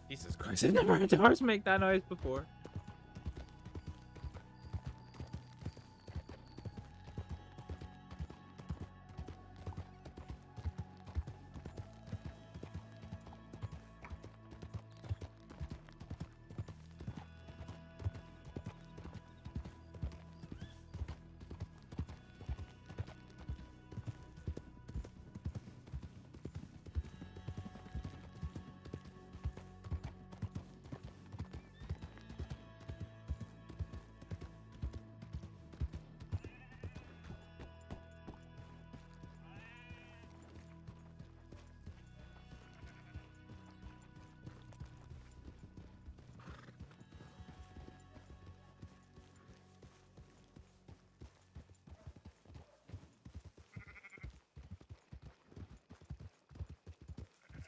Jesus Christ, I've never heard a horse make that noise before.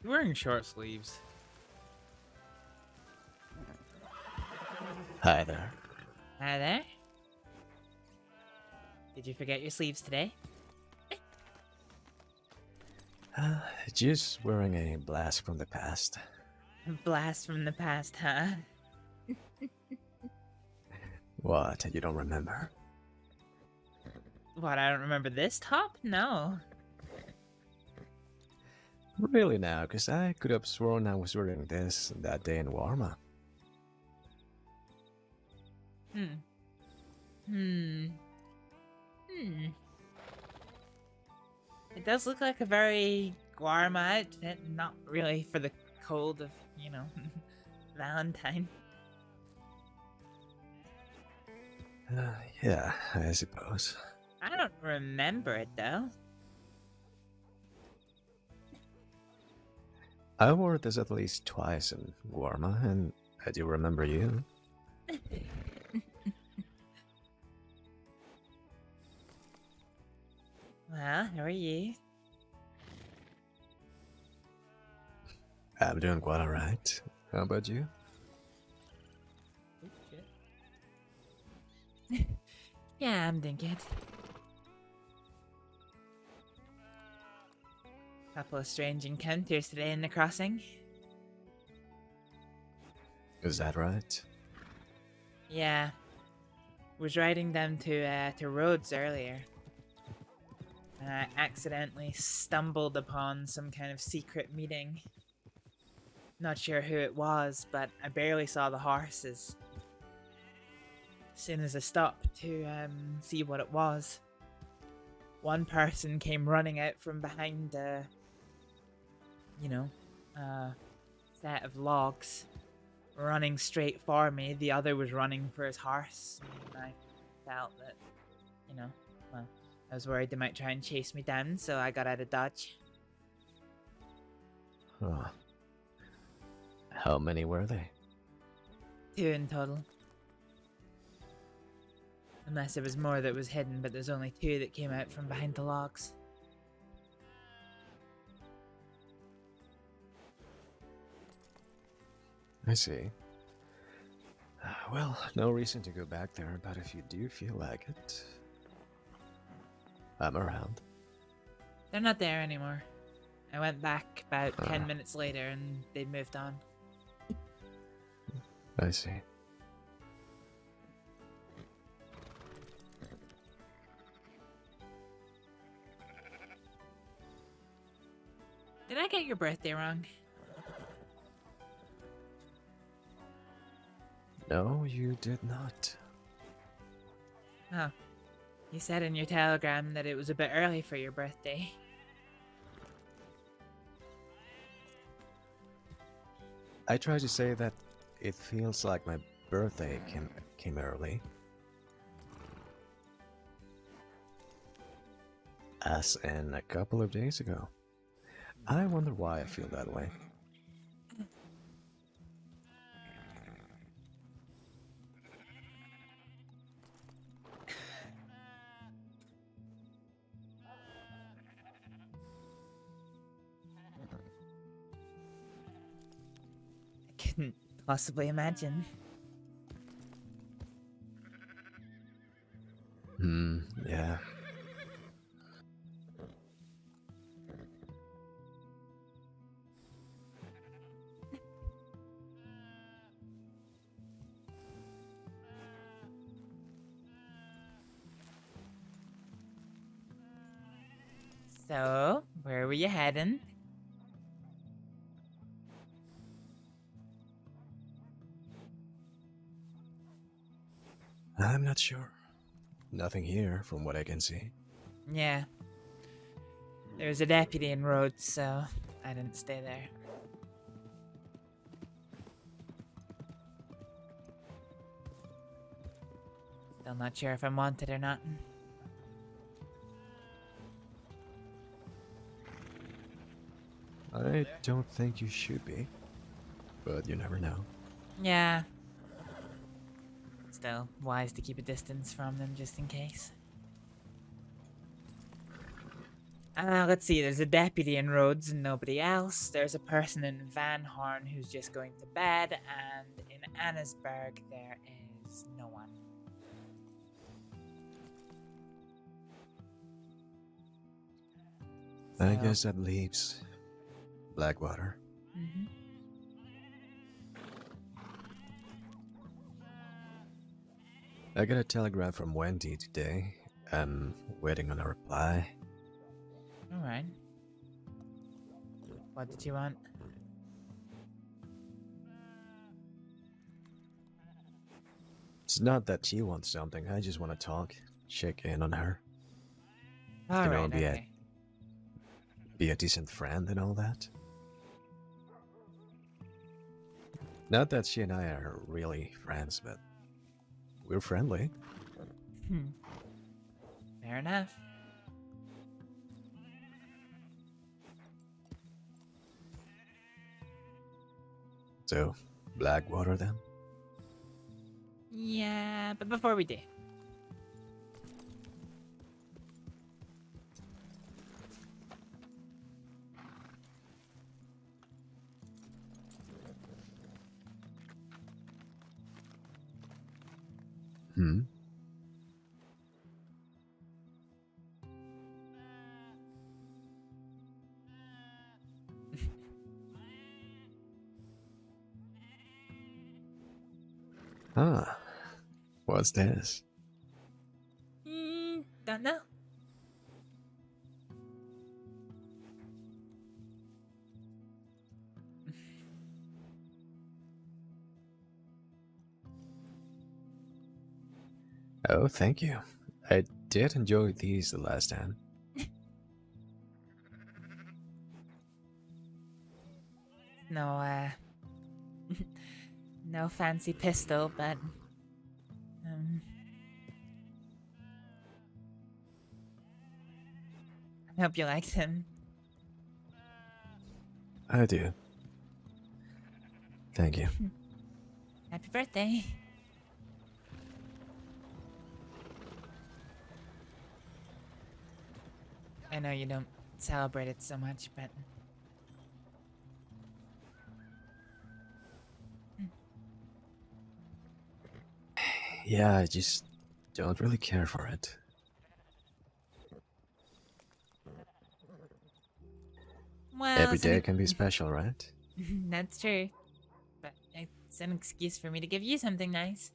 You're wearing short sleeves. Hi there. Hi there. Did you forget your sleeves today? Just wearing a blast from the past. Blast from the past, huh? What, you don't remember? What, I don't remember this top? No. Really now, because I could have sworn I was wearing this that day in Warma. It does look like a very Guarma outfit, not really for the cold of, you know, Valentine. Yeah, I suppose. I don't remember it, though. I wore this at least twice in Warma, and I do remember you. Well, how are you? I'm doing quite alright. How about you? Yeah, I'm doing good. Couple of strange encounters today in the crossing. Is that right? Yeah. Was riding down to Rhodes earlier. And I accidentally stumbled upon some kind of secret meeting. Not sure who it was, but I barely saw the horses. As soon as I stopped to see what it was, one person came running out from behind a set of logs, running straight for me. The other was running for his horse, and I felt that, I was worried they might try and chase me down, so I got out of dodge. Huh. How many were they? 2 in total. Unless there was more that was hidden, but there's only 2 that came out from behind the logs. I see. Well, no reason to go back there, but if you do feel like it, I'm around. They're not there anymore. I went back about 10 minutes later and they'd moved on. I see. Did I get your birthday wrong? No, you did not. Oh. You said in your telegram that it was a bit early for your birthday. I tried to say that it feels like my birthday came early. As in a couple of days ago. I wonder why I feel that way. I couldn't possibly imagine. Yeah. So, where were you heading? I'm not sure. Nothing here from what I can see. Yeah. There was a deputy in Rhodes, so I didn't stay there. Still not sure if I'm wanted or not. I don't think you should be. But you never know. Yeah. Still, wise to keep a distance from them just in case. Let's see, there's a deputy in Rhodes and nobody else. There's a person in Van Horn who's just going to bed, and in Annesburg there is no one. I So- guess that leaves Blackwater. Mm-hmm. I got a telegram from Wendy today. I'm waiting on a reply. Alright. What did you want? It's not that she wants something, I just want to talk, check in on her. Alright, be okay. Be a decent friend and all that. Not that she and I are really friends, but we're friendly. Fair enough. So, Blackwater then? Yeah, but before we do. Ah, what's this? Don't know. Oh, thank you. I did enjoy these the last time. No, no fancy pistol, but I hope you liked him. I do. Thank you. Happy birthday. I know you don't celebrate it so much, but Yeah, I just don't really care for it. well, Every it's an day can be special, right? that's true. But it's an excuse for me to give you something nice.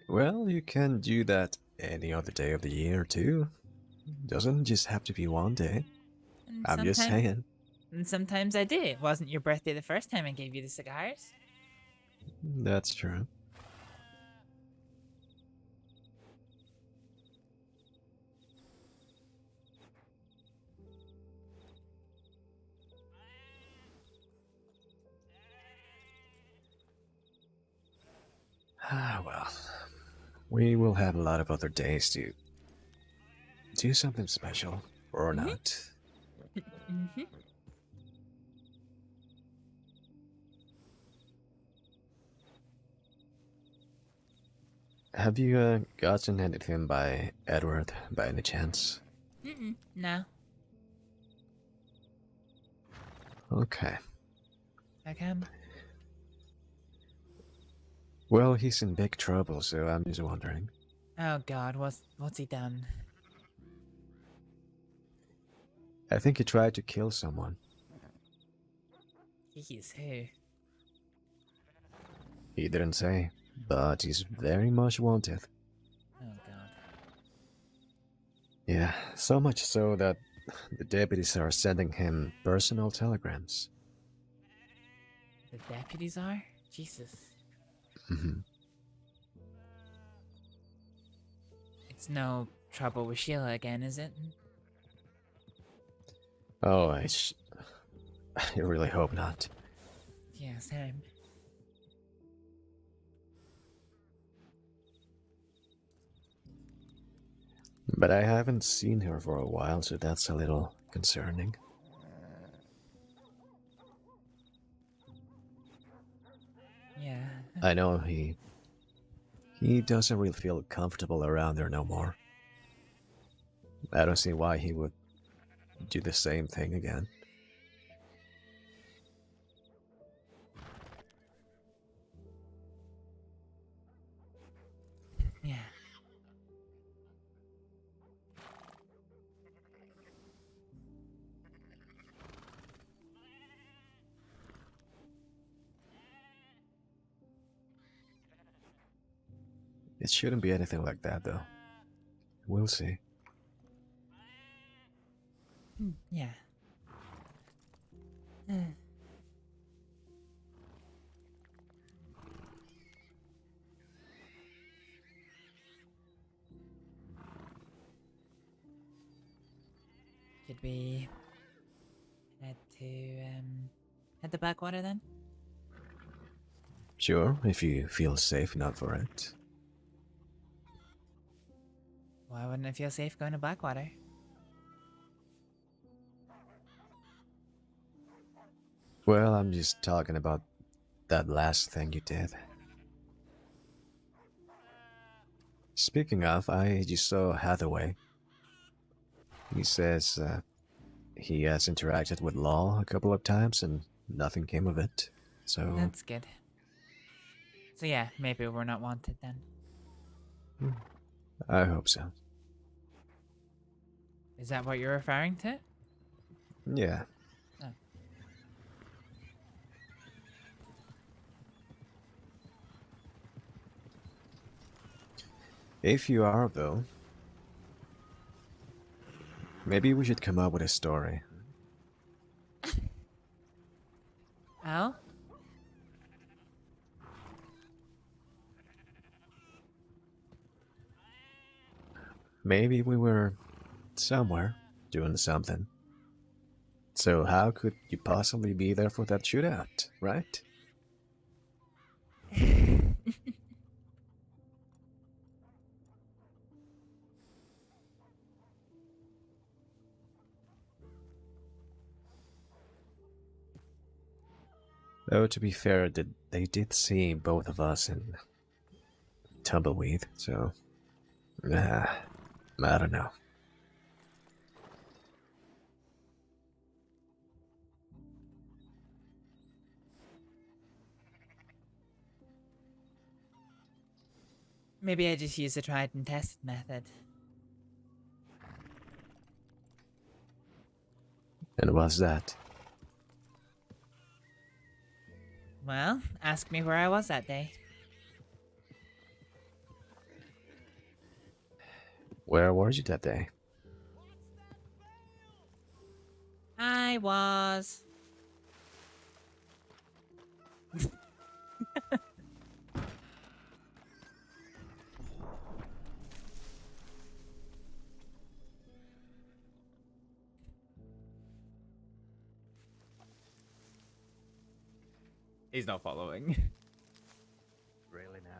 Well, you can do that any other day of the year, too. Doesn't just have to be one day. And I'm just sometime- saying. And sometimes I do. It wasn't your birthday the first time I gave you the cigars. That's true. Ah, well. We will have a lot of other days to do something special, or not. Mm-hmm. Have you gotten anything by Edward by any chance? No. Okay. How come? Well, he's in big trouble, so I'm just wondering. Oh God, what's he done? I think he tried to kill someone. Jeez, who? He didn't say, but he's very much wanted. Oh God. Yeah, so much so that the deputies are sending him personal telegrams. The deputies are? Jesus. Mhm. It's no trouble with Sheila again, is it? Oh, I really hope not. Yeah, same. But I haven't seen her for a while, so that's a little concerning. Yeah. I know he doesn't really feel comfortable around her no more. I don't see why he would do the same thing again. Yeah. It shouldn't be anything like that, though. We'll see. Yeah. Should we head to Backwater then? Sure, if you feel safe enough for it. Why wouldn't I feel safe going to Blackwater? Well, I'm just talking about that last thing you did. Speaking of, I just saw Hathaway. He says he has interacted with Law a couple of times and nothing came of it. So That's good. So yeah, maybe we're not wanted then. I hope so. Is that what you're referring to? Yeah. Oh. If you are, though, maybe we should come up with a story. Oh? Maybe we were somewhere doing something. So how could you possibly be there for that shootout, right? Though to be fair, they did see both of us in Tumbleweed, so I don't know. Maybe I just use a tried and tested method. And what's that? Well, ask me where I was that day. Where were you that day? I was... He's not following. Really now?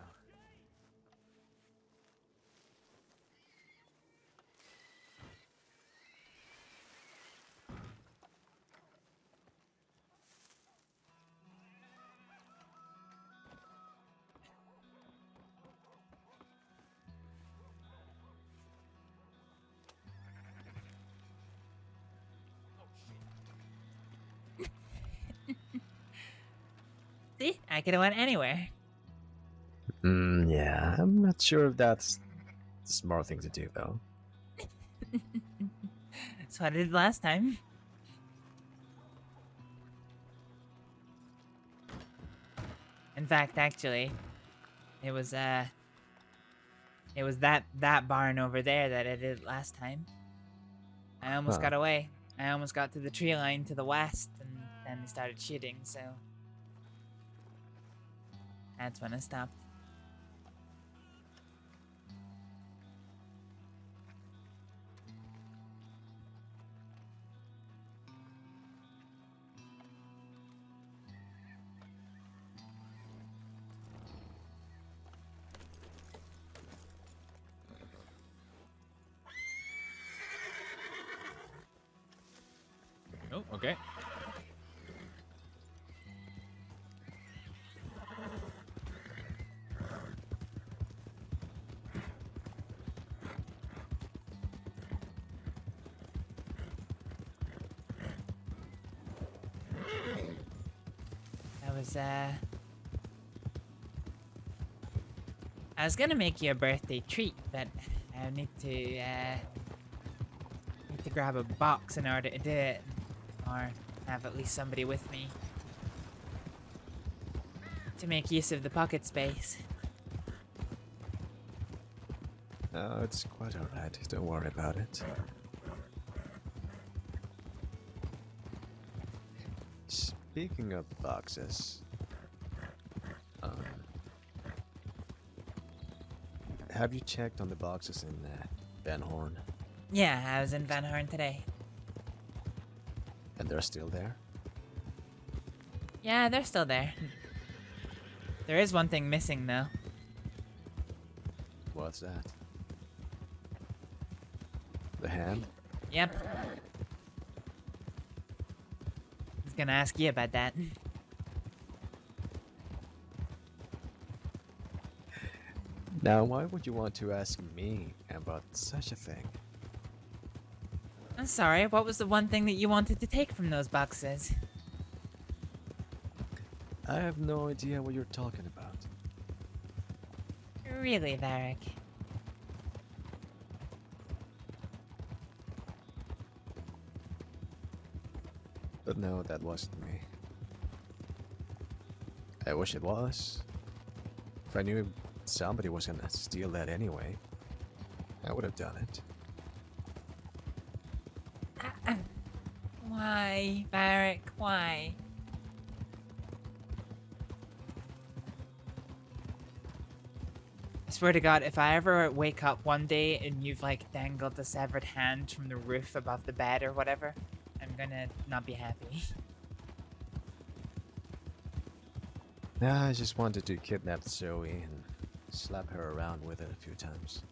See? I could've went anywhere. Yeah, I'm not sure if that's the smart thing to do, though. That's what I did last time. In fact, actually, it was that barn over there that I did last time. I almost Huh. got away. I almost got to the tree line to the west, and then they started shooting, so that's when I stopped. Oh, okay. I was gonna make you a birthday treat, but I need to grab a box in order to do it, or have at least somebody with me to make use of the pocket space. No, it's quite alright. Don't worry about it. Speaking of boxes, have you checked on the boxes in Van Horn? Yeah, I was in Van Horn today. And they're still there? Yeah, they're still there. There is one thing missing, though. What's that? The hand? Yep. I was gonna ask you about that. Now, why would you want to ask me about such a thing? I'm sorry, what was the one thing that you wanted to take from those boxes? I have no idea what you're talking about. Really, Varek? But no, that wasn't me. I wish it was. If I knew somebody was gonna steal that anyway, I would have done it. Why, Varek? Why? I swear to God, if I ever wake up one day and you've like dangled the severed hand from the roof above the bed or whatever, I'm gonna not be happy. Nah, I just wanted to kidnap Zoe and slap her around with it a few times.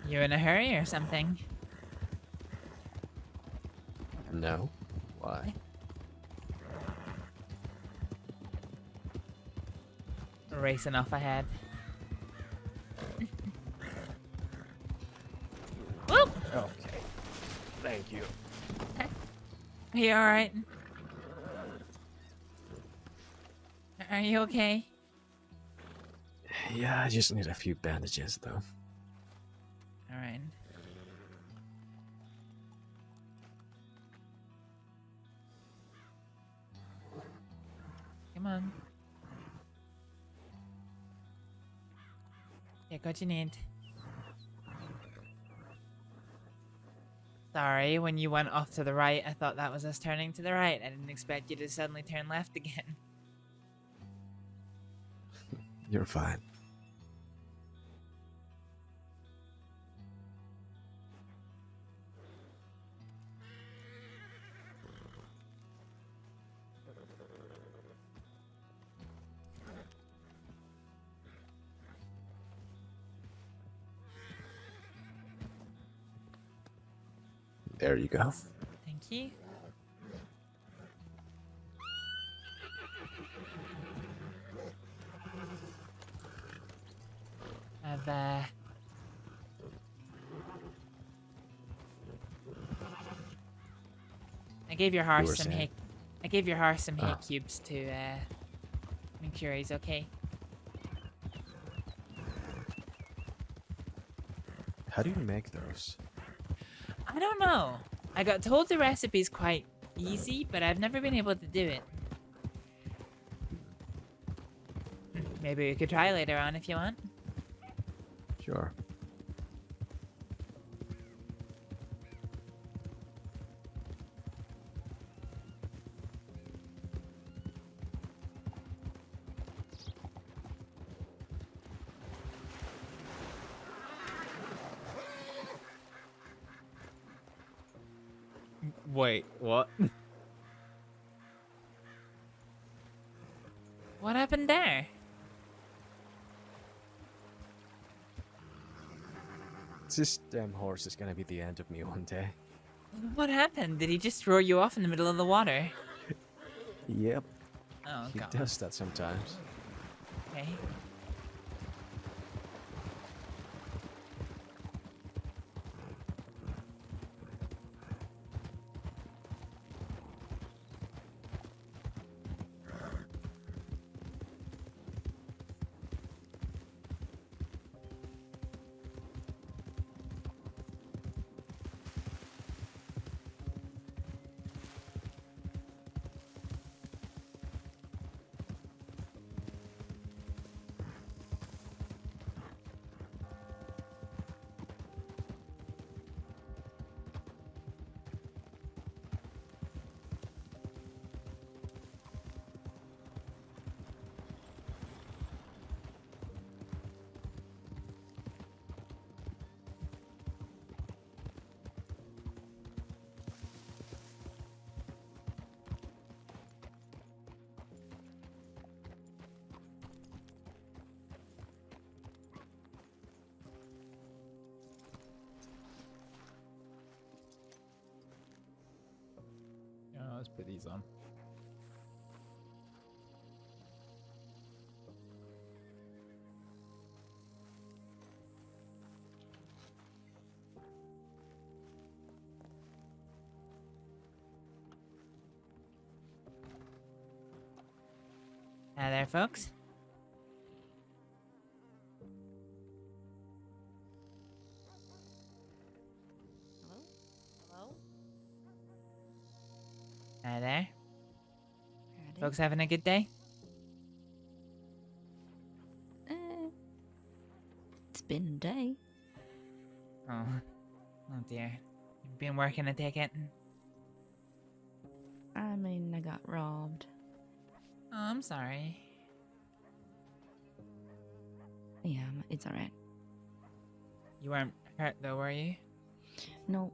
You in a hurry or something? No? Why? Racing off ahead. Whoop! Okay. Thank you. Are you alright? Are you okay? Yeah, I just need a few bandages though. Alright. Come on. Take what you need. Sorry, when you went off to the right, I thought that was us turning to the right. I didn't expect you to suddenly turn left again. You're fine. There you go. Thank you. I gave your horse some hay. I gave your horse some hay cubes to make sure he's okay. How do you make those? I don't know. I got told the recipe's quite easy, but I've never been able to do it. Maybe we could try later on if you want. Sure. Wait, what? What happened there? This damn horse is gonna be the end of me one day. What happened? Did he just throw you off in the middle of the water? Yep. Oh, He God. does that sometimes. Okay. put these on. Hi there, folks. Hello? Hello? Hi there. Howdy. Folks having a good day? It's been a day. Oh. Oh dear. You've been working a ticket? I mean, I got robbed. Oh, I'm sorry. Yeah, it's alright. You weren't hurt though, were you? No,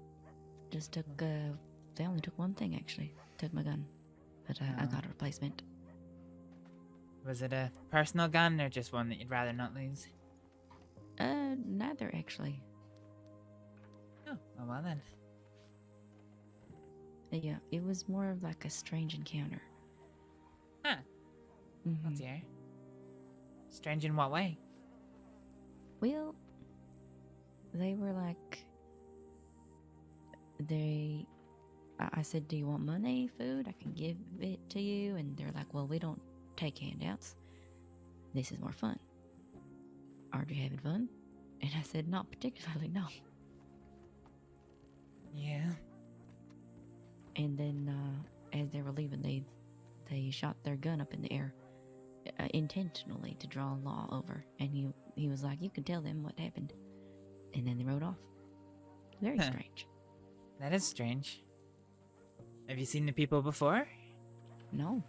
just took, they only took one thing actually. Took my gun. But I Oh. got a replacement. Was it a personal gun or just one that you'd rather not lose? Neither actually. Oh, well then. Yeah, it was more of like a strange encounter. Huh. Oh Mhm. dear. Strange in what way? Well, they were like, I said, do you want money, food? I can give it to you. And they're like, well, we don't take handouts. This is more fun. Are you having fun? And I said, not particularly, no. Yeah. And then as they were leaving, they shot their gun up in the air intentionally to draw Law over. And he was like, you can tell them what happened. And then they rode off. Very Huh. strange. That is strange. Have you seen the people before? No.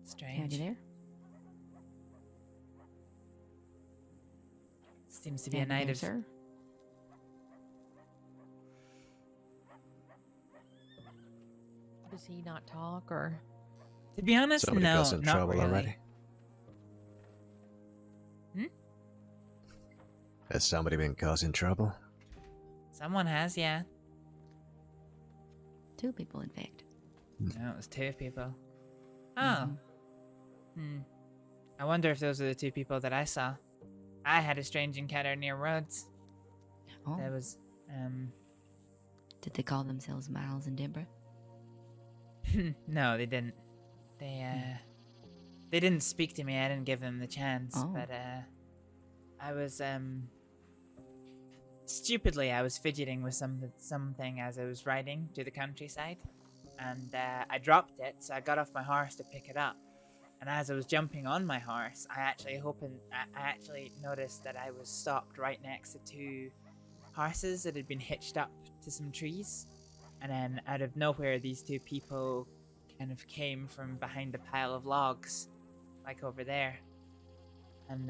Strange. Howdy there. Seems to be a Howdy night there, of... sir. Does he not talk or? To be honest, Somebody no, got in not trouble really. already. Hmm? Has somebody been causing trouble? Someone has, yeah. 2 people, in fact. No, it was 2 people. Oh. Mhm. Hmm. I wonder if those are the 2 people that I saw. I had a strange encounter near Rhodes. Oh, There was, did they call themselves Miles and Deborah? no, they didn't. They didn't speak to me. I didn't give them the chance. Oh. But I was stupidly I was fidgeting with something as I was riding to the countryside, and I dropped it. So I got off my horse to pick it up, and as I was jumping on my horse, I actually noticed that I was stopped right next to 2 horses that had been hitched up to some trees. And then out of nowhere, these 2 people kind of came from behind a pile of logs, like over there. And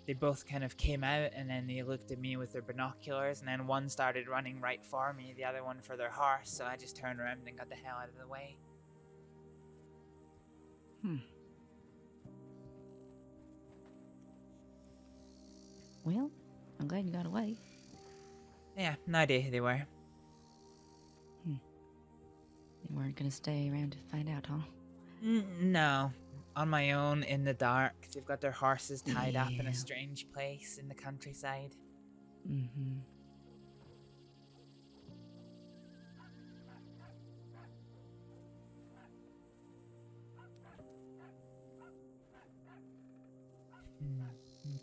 they both kind of came out, and then they looked at me with their binoculars, and then one started running right for me, the other one for their horse, so I just turned around and got the hell out of the way. Well, I'm glad you got away. Yeah, no idea who they were. You weren't gonna stay around to find out, huh? No. On my own, in the dark. They've got their horses tied up in Yeah. a strange place in the countryside. Mm-hmm.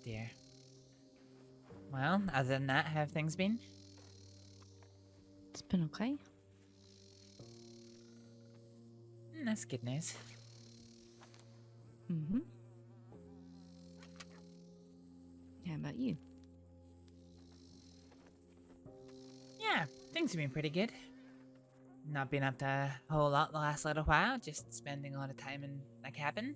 Dear. Well, other than that, how have things been? It's been okay. That's good news. Mm-hmm. How about you? Yeah, things have been pretty good. Not been up to a whole lot the last little while, just spending a lot of time in a cabin.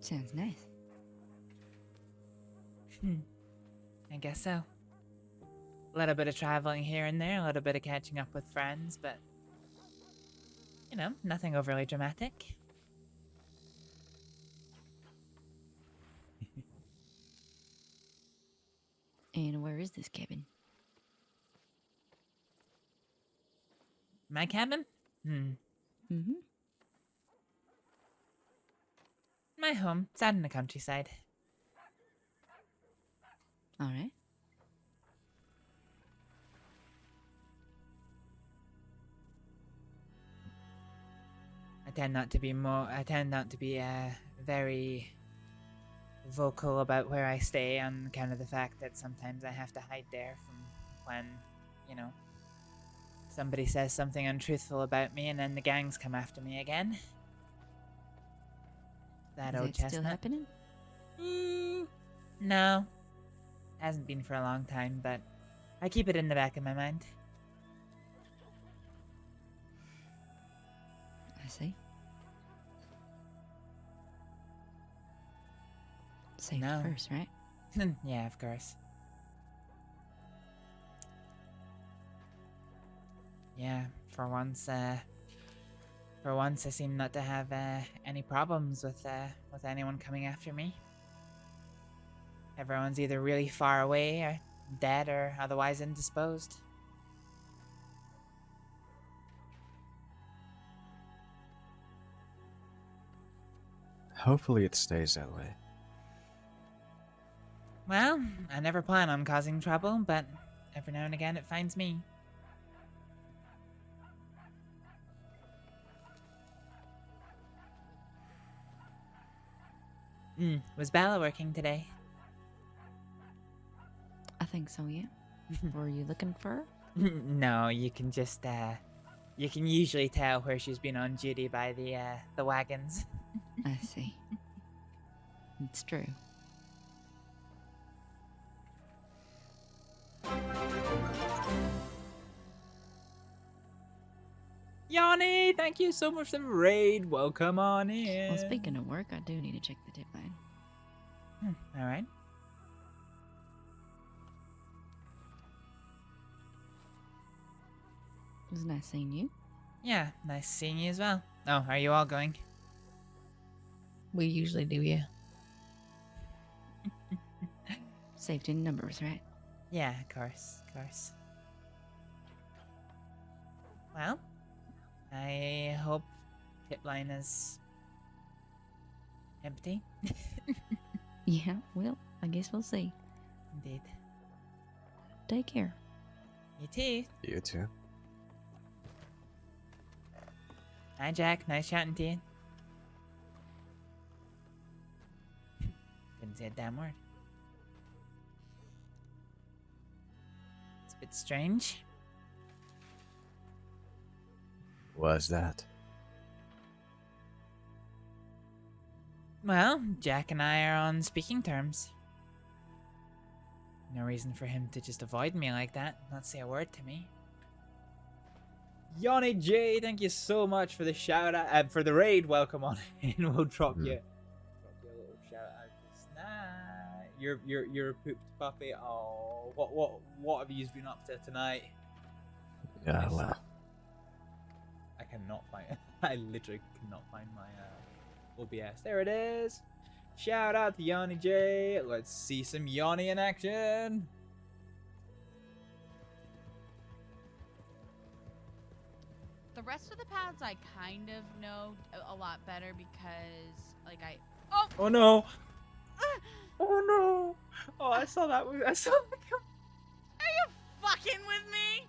Sounds nice. I guess so. A little bit of traveling here and there, a little bit of catching up with friends, but you know, nothing overly dramatic. And where is this cabin? My cabin? Mm-hmm. My home. It's out in the countryside. All right. I tend not to be very vocal about where I stay on account of the fact that sometimes I have to hide there from when, you know, somebody says something untruthful about me and then the gangs come after me again. That Is old that still chestnut. happening? No. Hasn't been for a long time, but I keep it in the back of my mind. I see. Safety No. first, right? Yeah, of course. Yeah, for once I seem not to have any problems with anyone coming after me. Everyone's either really far away, or dead, or otherwise indisposed. Hopefully it stays that way. Well, I never plan on causing trouble, but every now and again it finds me. Was Bella working today? I think so, yeah. Were you looking for her? No, you can just you can usually tell where she's been on duty by the wagons. I see. It's true. Yanni, thank you so much for the raid. Welcome on in. Well, speaking of work, I do need to check the tip line. All right. It was nice seeing you. Yeah, nice seeing you as well. Oh, are you all going? We usually do, yeah. Safety in numbers, right? Yeah, of course, of course. Well, I hope tip line is empty. Yeah, well, I guess we'll see. Indeed. Take care. You too. You too. Hi, Jack. Nice chatting to you. Didn't say a damn word. It's a bit strange. Was that? Well, Jack and I are on speaking terms. No reason for him to just avoid me like that, not say a word to me. Yanni J, thank you so much for the shout out, for the raid. Welcome on in. We'll drop you a little shout out just now. You're a pooped puppy. Oh, what have you been up to tonight? Yeah, well. I cannot find. I literally cannot find my OBS. There it is. Shout out to Yanni J. Let's see some Yanni in action. The rest of the paths I kind of know a lot better because, like, Oh no! Oh no! Oh, I saw that. I saw that. Are you fucking with me?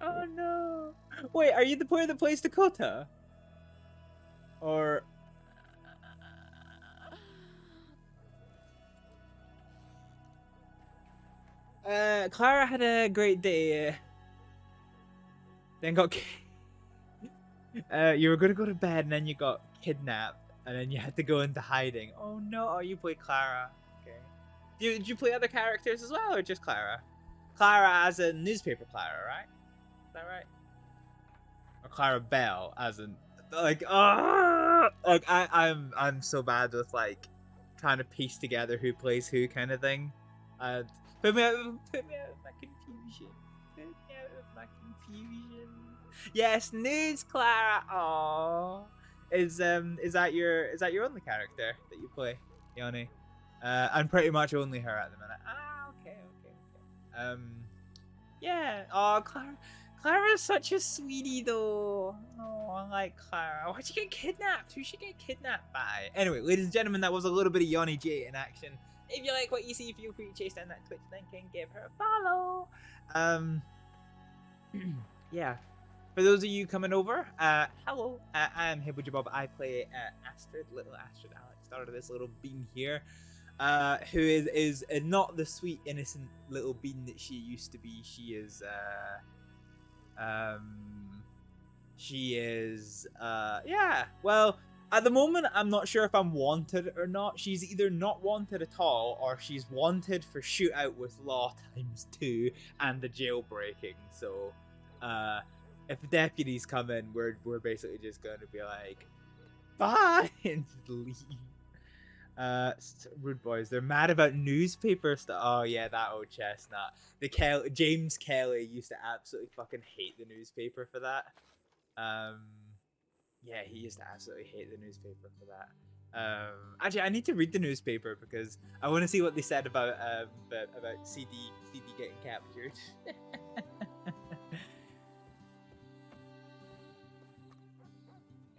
Oh no! Wait, are you the player that plays Dakota? Or Clara had a great day. Then got you were gonna go to bed and then you got kidnapped and then you had to go into hiding. Oh no! Oh, you played Clara. Okay. Did you play other characters as well, or just Clara? Clara as a newspaper Clara, right? Is that right? Or Clara Bell as in like I'm so bad with like trying to piece together who plays who kind of thing. Put me out of my confusion. Put me out of my confusion. Yes, nudes, Clara. Aww. Is that your only character that you play, Yanni? And pretty much only her at the minute. Ah, okay. Yeah. Oh, Clara's such a sweetie, though. Oh, I like Clara. Why'd she get kidnapped? Who should get kidnapped by? Anyway, ladies and gentlemen, that was a little bit of Yoni J in action. If you like what you see, feel free to chase down that Twitch link and give her a follow. Yeah. For those of you coming over, hello. I am Hibblejaybob. I play Astrид, little Astrid Aleksdóttir, this little bean here, who is not the sweet, innocent little bean that she used to be. She is, yeah. Well, at the moment, I'm not sure if I'm wanted or not. She's either not wanted at all, or she's wanted for shootout with law ×2 and the jailbreaking. So, if the deputies come in, we're basically just going to be like, bye, and leave. Rude boys, they're mad about newspaper stuff. Oh yeah, that old chestnut. James Kelly used to absolutely fucking hate the newspaper for that. Yeah, he used to absolutely hate the newspaper for that. Actually, I need to read the newspaper because I want to see what they said about CD getting captured.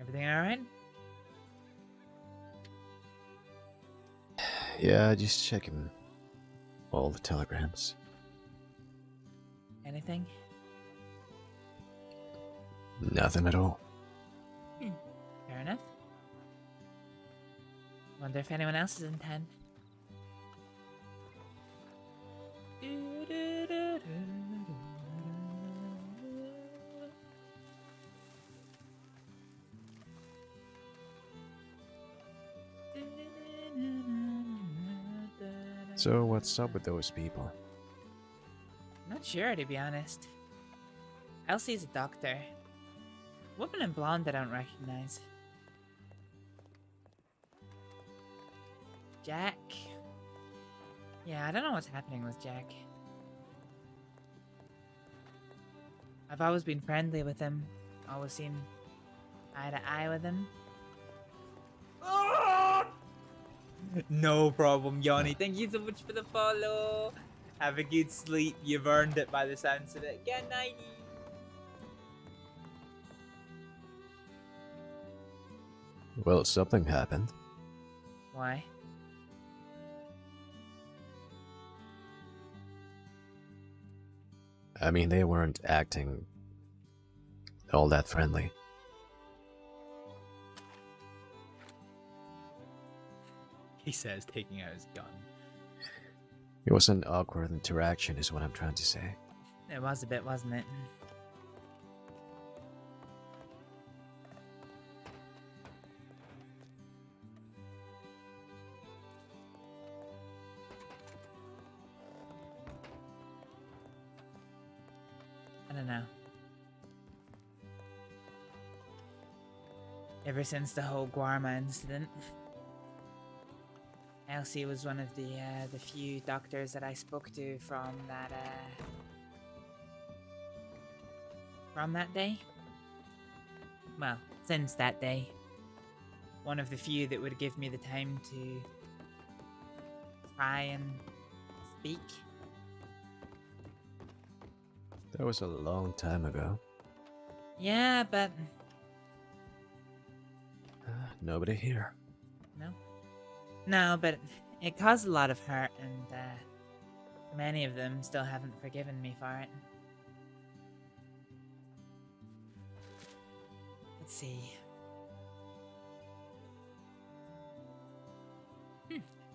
Everything all right? Yeah, just checking all the telegrams. Anything? Nothing at all. Fair enough. Wonder if anyone else is in town. So what's up with those people? Not sure, to be honest. Elsie's a doctor. Woman in blonde I don't recognize. Jack. Yeah, I don't know what's happening with Jack. I've always been friendly with him. Always seen eye to eye with him. No problem, Yoni. Thank you so much for the follow. Have a good sleep. You've earned it by the sounds of it. Good night. Well, something happened. Why? I mean, they weren't acting all that friendly. He says, taking out his gun. It was an awkward interaction, is what I'm trying to say. It was a bit, wasn't it? I don't know. Ever since the whole Guarma incident, Elsie was one of the few doctors that I spoke to from that day. Well, since that day. One of the few that would give me the time to try and speak. That was a long time ago. Yeah, but Nobody here. No, but it caused a lot of hurt, and many of them still haven't forgiven me for it. Let's see.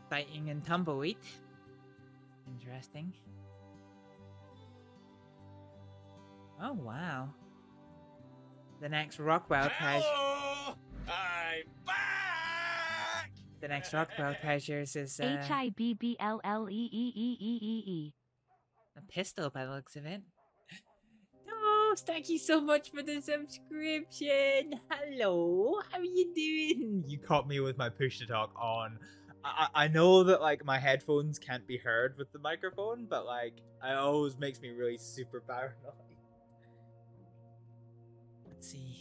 Fighting in tumbleweed. Interesting. Oh, wow. The next Rockwell treasure. I'm back! The next Rockwell treasures is Hibblejaybob. a pistol by the looks of it. Oh, thank you so much for the subscription. Hello, how are you doing? You caught me with my push to talk on. I know that like my headphones can't be heard with the microphone, but like it always makes me really super paranoid. Let's see.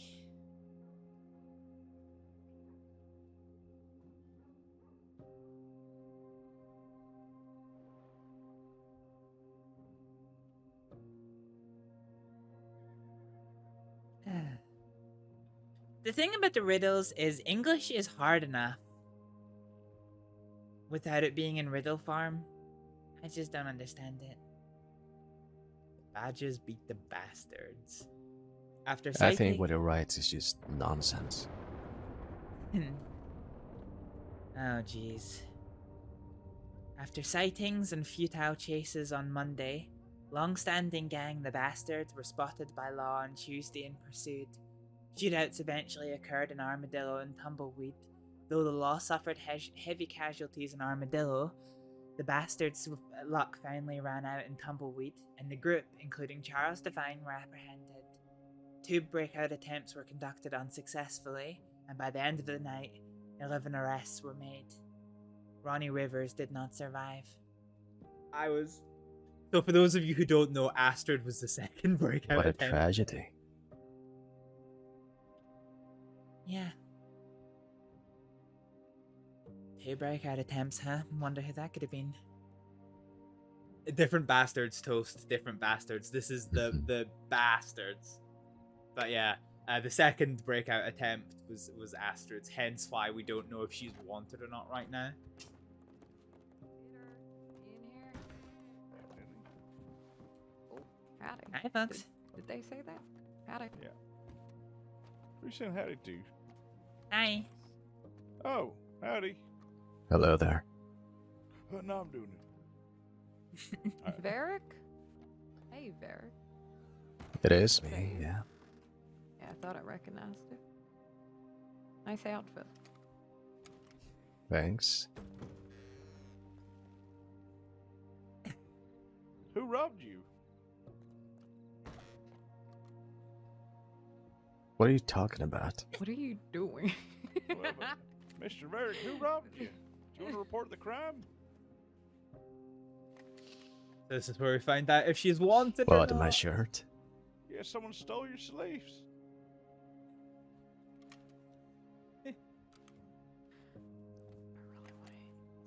The thing about the riddles is English is hard enough without it being in riddle form. I just don't understand it. The badges beat the bastards. After I citing... think what it writes is just nonsense. Oh, jeez. After sightings and futile chases on Monday, long-standing gang the Bastards were spotted by law on Tuesday and pursued. Shootouts eventually occurred in Armadillo and Tumbleweed. Though the law suffered heavy casualties in Armadillo, the Bastards' luck finally ran out in Tumbleweed, and the group, including Charles Devine, were apprehended. 2 breakout attempts were conducted unsuccessfully, and by the end of the night, 11 arrests were made. Ronnie Rivers did not survive. So for those of you who don't know, Astrид was the second breakout What a attempt. tragedy. Yeah. 2 breakout attempts, huh? Wonder who that could have been. Different bastards, Toast. Different bastards. This is the bastards. But yeah, the second breakout attempt was Astrid's. Hence why we don't know if she's wanted or not right now. Howdy. Hi, folks. Did they say that? Howdy. Yeah. Who said howdy to? Hi. Oh, howdy. Hello there. No, I'm doing it. Varek? Hey, Varek. It is me, yeah. Yeah, I thought I recognized it. Nice outfit. Thanks. Who robbed you? What are you talking about? What are you doing? Well, but Mr. Varek, who robbed you? Do you want to report the crime? This is where we find out if she's wanted or What, not. my shirt? Yeah, someone stole your sleeves.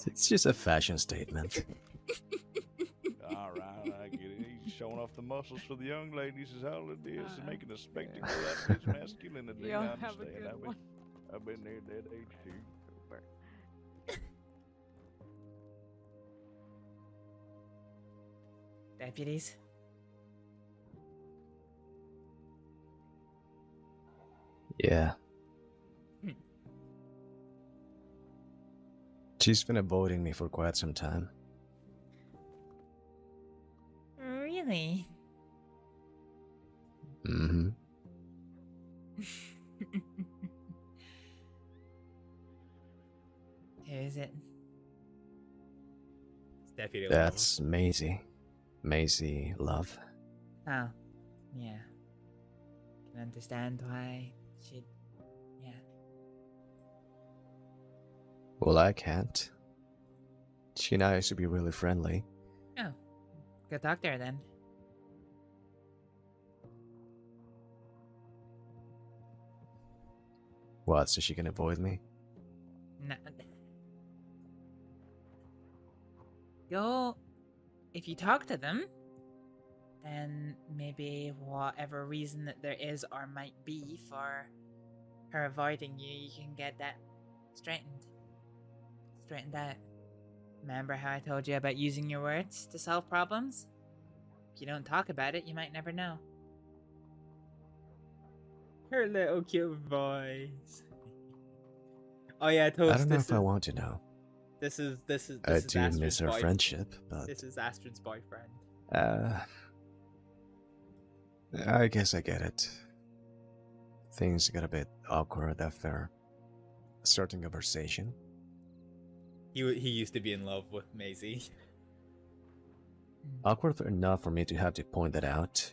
It's just a fashion statement. All right, I get it. He's showing off the muscles for the young ladies is all it is. He's making a spectacle out of his masculinity. Y'all I have a understand. good one. I've been there at that age too. Deputies? Yeah. She's been avoiding me for quite some time. Really? Mm-hmm. Who is it? It's Deputy That's Maisie. Maisie Love. Oh, yeah. Can understand why she'd... Yeah. Well, I can't. She and I used to be really friendly. Oh, go talk to her then. What, so she can avoid me? No. Go... If you talk to them, then maybe whatever reason that there is or might be for her avoiding you, you can get that straightened. Straightened out. Remember how I told you about using your words to solve problems? If you don't talk about it, you might never know. Her little cute voice. Oh yeah, Toast. I don't know if I want to know. This is I do Astrid's miss our friendship, but This is Astrid's boyfriend. I guess I get it. Things got a bit awkward after a certain conversation. He used to be in love with Maisie. Awkward enough for me to have to point that out.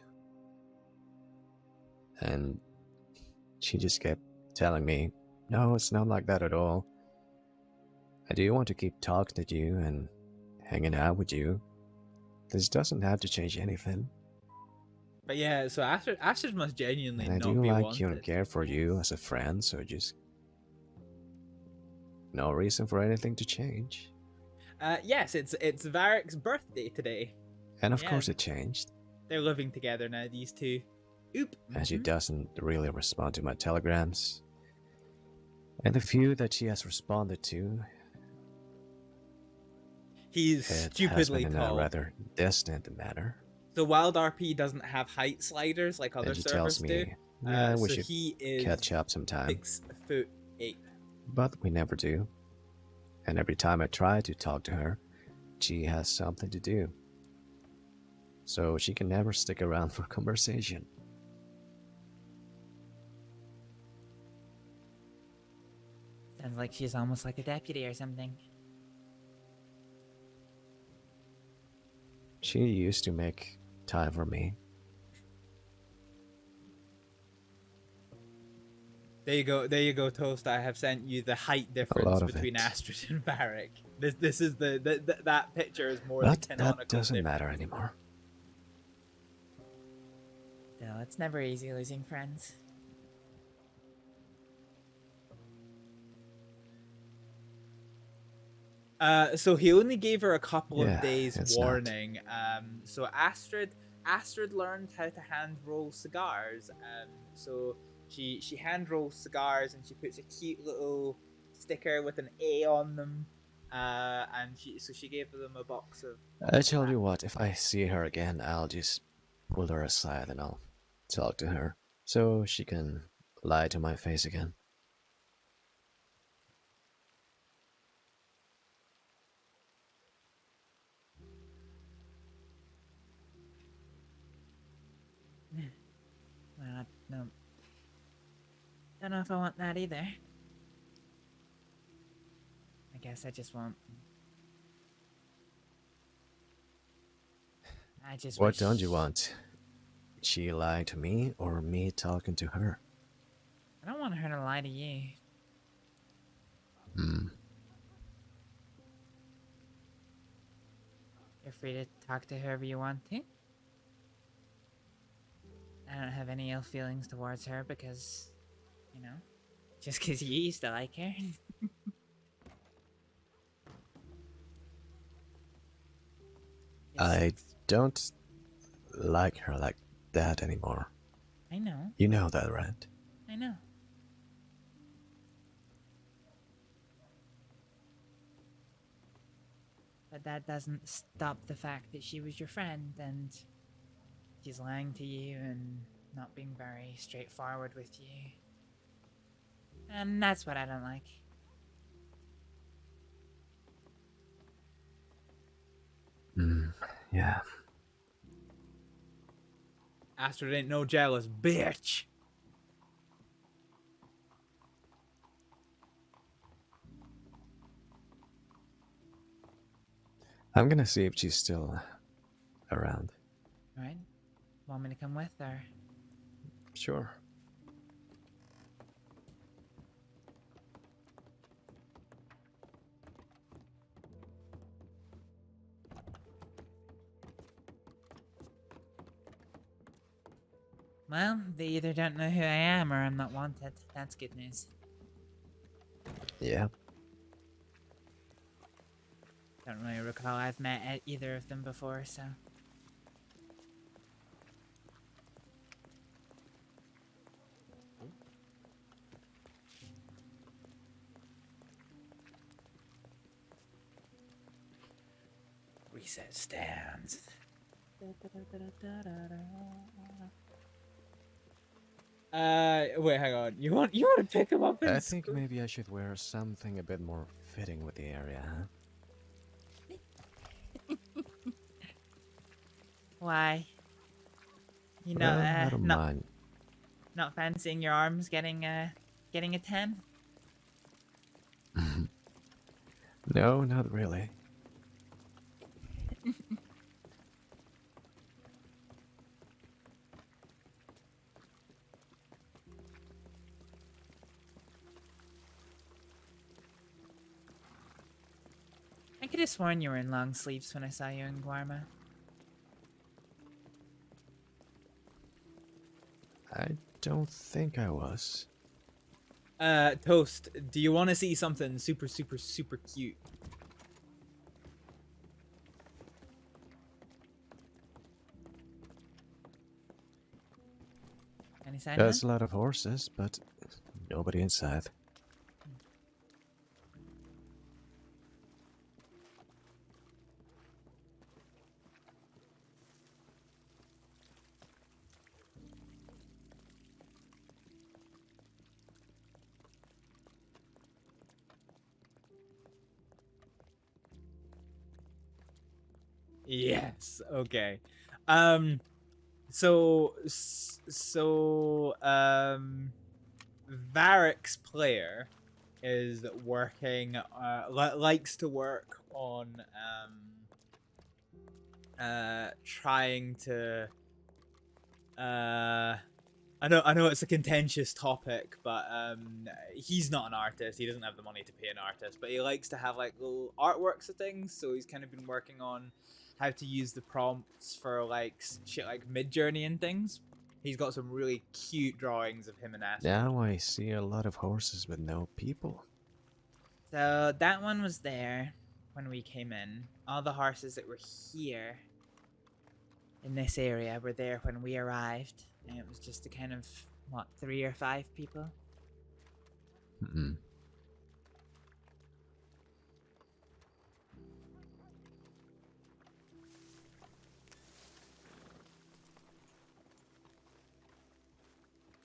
And she just kept telling me, no, it's not like that at all. I do want to keep talking to you and hanging out with you. This doesn't have to change anything. But yeah, so Astrid must genuinely And I not do be like wanted. you and care for you as a friend, so just no reason for anything to change. Yes, it's Varek's birthday today. And of Yeah. course it changed, They're living together now, these two. Oop. as she doesn't really respond to my telegrams. And the few that she has responded to, He's it has stupidly been in a tall. rather distant manner. So WildRP doesn't have height sliders like other And she servers tells me, do. yeah, we So should he is catch up sometime. 6'8". But we never do. And every time I try to talk to her, she has something to do. So she can never stick around for conversation. Sounds like she's almost like a deputy or something. She used to make time for me. There you go, Toast. I have sent you the height difference lot of between it. Astrид and Varek. This is that picture is more But the canonical that doesn't difference. matter anymore. Still, it's never easy losing friends. So he only gave her a couple Yeah, of days it's not. warning. So Astrid learned how to hand roll cigars. So she hand rolls cigars and she puts a cute little sticker with an A on them. And she gave them a box of. I tell you what, if I see her again, I'll just pull her aside and I'll talk to her. So she can lie to my face again. Well, no. Don't know if I want that either. I guess I just won't. I just What wish... don't you want? She lying to me or me talking to her? I don't want her to lie to you. You're free to talk to whoever you want to. I don't have any ill feelings towards her because, you know, just because you used to like her. I don't like her like that anymore. I know. You know that, right? I know. But that doesn't stop the fact that she was your friend and she's lying to you and not being very straightforward with you. And that's what I don't like. Yeah. Astrid ain't no jealous bitch. I'm gonna see if she's still around. Alright? Want me to come with or? Sure. Well, they either don't know who I am or I'm not wanted. That's good news. Yeah. Don't really recall I've met either of them before, so... Reset stands. Wait, hang on. You want to pick him up? I think maybe I should wear something a bit more fitting with the area, huh? Why? You Well, I don't mind. not fancying your arms getting a 10? No, not really. I could have sworn you were in long sleeves when I saw you in Guarma. I don't think I was. Toast, do you want to see something super, super, super cute? Any sign of There's that? a lot of horses, but nobody inside. Yes. Okay. Varek's player is working. Likes to work on trying to. I know it's a contentious topic, but he's not an artist. He doesn't have the money to pay an artist, but he likes to have like little artworks of things. So he's kind of been working on how to use the prompts for like shit like Midjourney and things. He's got some really cute drawings of him and Astrid. Now I see a lot of horses with no people. So that one was there when we came in. All the horses that were here in this area were there when we arrived. And it was just a kind of, 3 or 5 people? Mm-mm.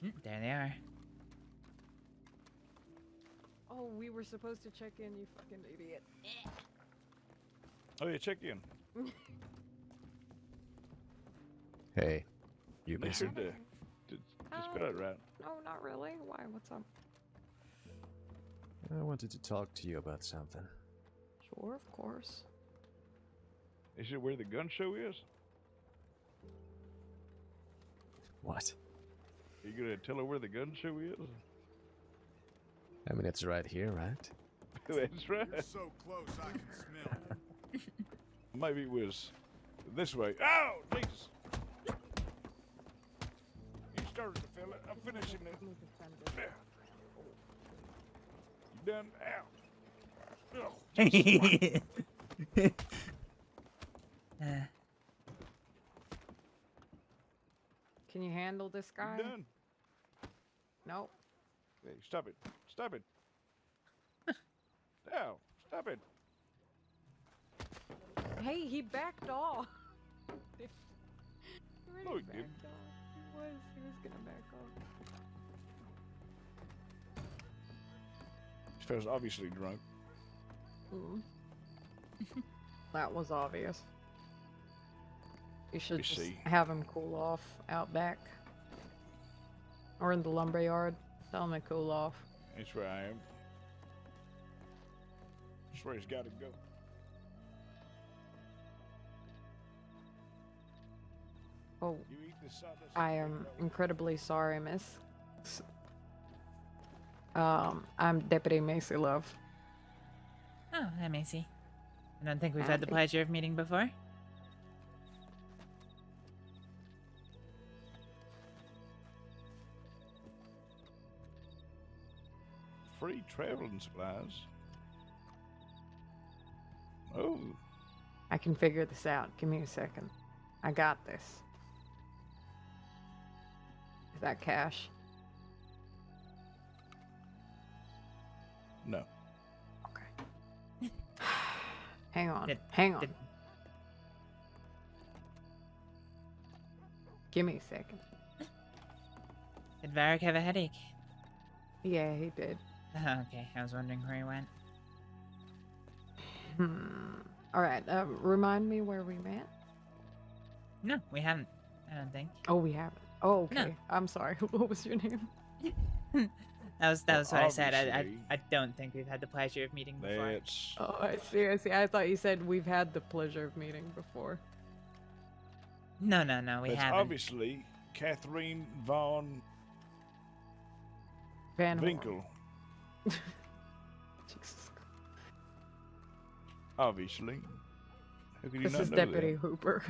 There they are. Oh, we were supposed to check in, you fucking idiot. Oh yeah, check in. Hey, you Make busy? sure to spell it right. No, not really. Why? What's up? I wanted to talk to you about something. Sure, of course. Is it where the gun show is? What? Are you gonna tell her where the gun show is? I mean, it's right here, right? That's right. You're so close, I can smell it. Maybe it was this way. Oh, Jesus! You started to feel it. I'm finishing it. You done? Ow. Can you handle this guy? You done? Nope. Hey, stop it. Stop it. Ow, stop it. Hey, he backed off. He already No, he backed didn't. off. He was gonna back off. This fella's obviously drunk. That was obvious. You should me just see. have him cool off out back. Or in the lumberyard. Tell him to cool off. That's where I am. That's where he's got to go. Oh, You eat this sawdust. I am incredibly sorry, miss. I'm Deputy Macy Love. Oh, hi, Macy. I don't think we've had the Howdy. pleasure of meeting before. Free traveling supplies. Oh, I can figure this out. Give me a second. I got this. Is that cash? no. Okay. Hang on. Hang on. Give me a second. Did Varek have a headache? Yeah, he did. Oh, okay, I was wondering where he went. All right. Remind me where we met. No, we haven't. I don't think. Oh, we haven't. Oh, okay. No. I'm sorry. What was your name? That was what I said. obviously- I don't think we've had the pleasure of meeting before. That's Oh, I see. I see. I thought you said we've had the pleasure of meeting before. No, we that's haven't. obviously Catherine von Van Horn. Winkle. Jesus. Obviously. How could you This not is know Deputy that? Hooper.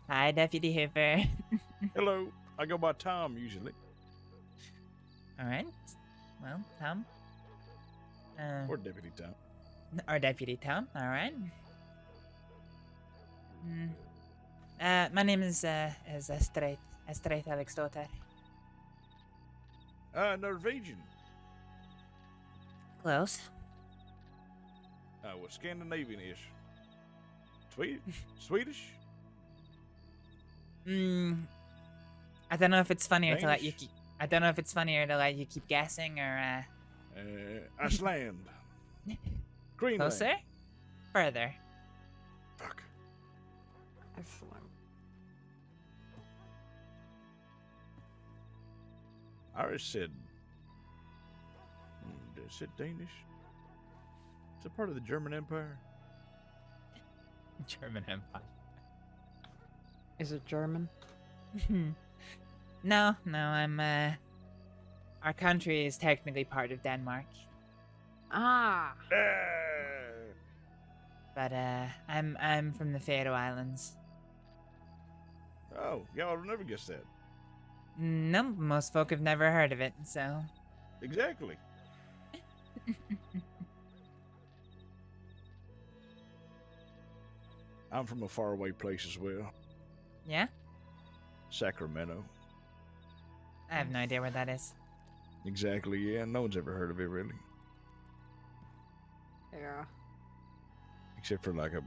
Hi, Deputy Hooper. Hello. I go by Tom usually. All right. Well, Tom. Or Deputy Tom. Or Deputy Tom. All right. My name is Astrið Aleksdóttir. Norwegian. Close. Well, Scandinavian-ish. Swedish? I don't know if it's funnier to let you Danish? keep. I don't know if it's funnier to let you keep guessing or Iceland. Greenland. closer, further. Fuck. Excellent. I already said. Did I say Danish? Is it part of the German Empire? German Empire. Is it German? No, I'm our country is technically part of Denmark. Ah. But I'm from the Faroe Islands. Oh, yeah, I'll never guess that. No, most folk have never heard of it, so Exactly. I'm from a faraway place as well. yeah? Sacramento. I have no idea where that is. Exactly, yeah. No one's ever heard of it, really. Yeah. Except for like a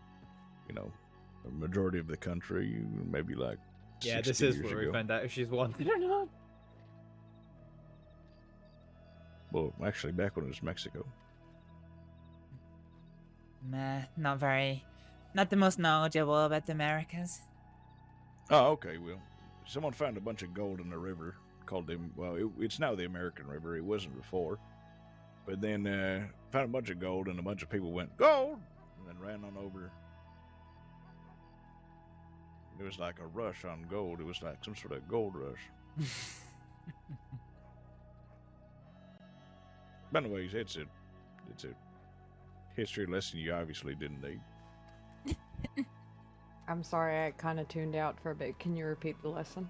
majority of the country, maybe like Yeah, 60 this is years where we ago. find out if she's wanted or not. Well, actually, back when it was Mexico. Not the most knowledgeable about the Americas. Oh, okay. Well, someone found a bunch of gold in the river called the it's now the American River. It wasn't before. But then found a bunch of gold, and a bunch of people went gold, and then ran on over. It was like a rush on gold. It was like some sort of gold rush. But anyways, it's a history lesson you obviously didn't need. I'm sorry, I kind of tuned out for a bit. Can you repeat the lesson?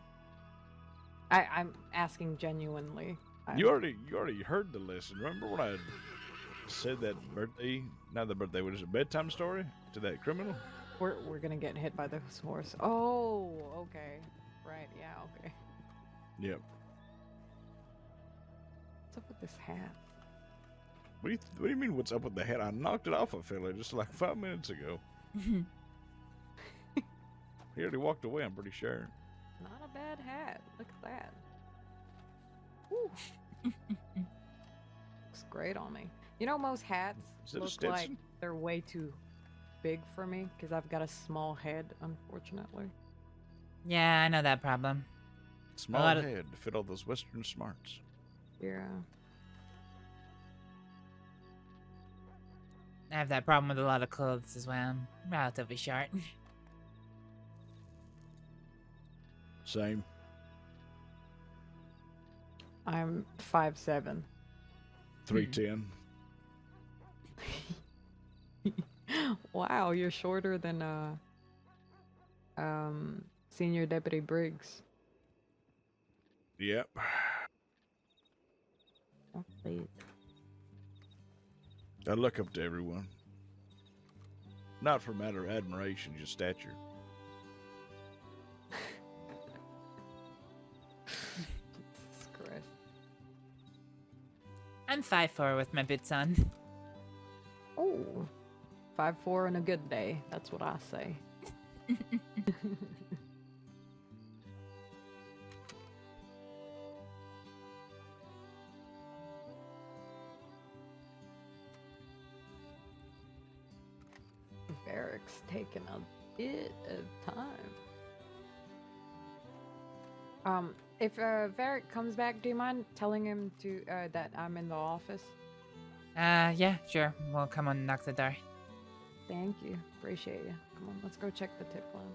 I'm asking genuinely. You already heard the lesson. Remember when I said that not the birthday, what is it, bedtime story to that criminal? We're gonna get hit by this horse. Oh, okay. Right, yeah, okay. Yep. What's up with this hat? What do you mean? What's up with the head? I knocked it off a fella just like 5 minutes ago. He already walked away. I'm pretty sure. Not a bad hat. Look at that. Woo. Looks great on me. You know, most hats Is it a look Stetson? like they're way too big for me because I've got a small head, unfortunately. Yeah, I know that problem. Small lot of- head to fit all those Western smarts. Yeah. I have that problem with a lot of clothes as well. I'm relatively short. Same. I'm 5'7". 310. Wow, you're shorter than Senior Deputy Briggs. Yep. Oh, please. I look up to everyone. Not for matter of admiration, just stature. Jesus Christ. I'm 5'4" with my boots on. Oh, 5'4" on a good day. That's what I say. Varek's taking a bit of time. If Varek comes back, do you mind telling him to that I'm in the office? Yeah, sure. We'll come on and knock the door. Thank you. Appreciate you. Come on, let's go check the tip line.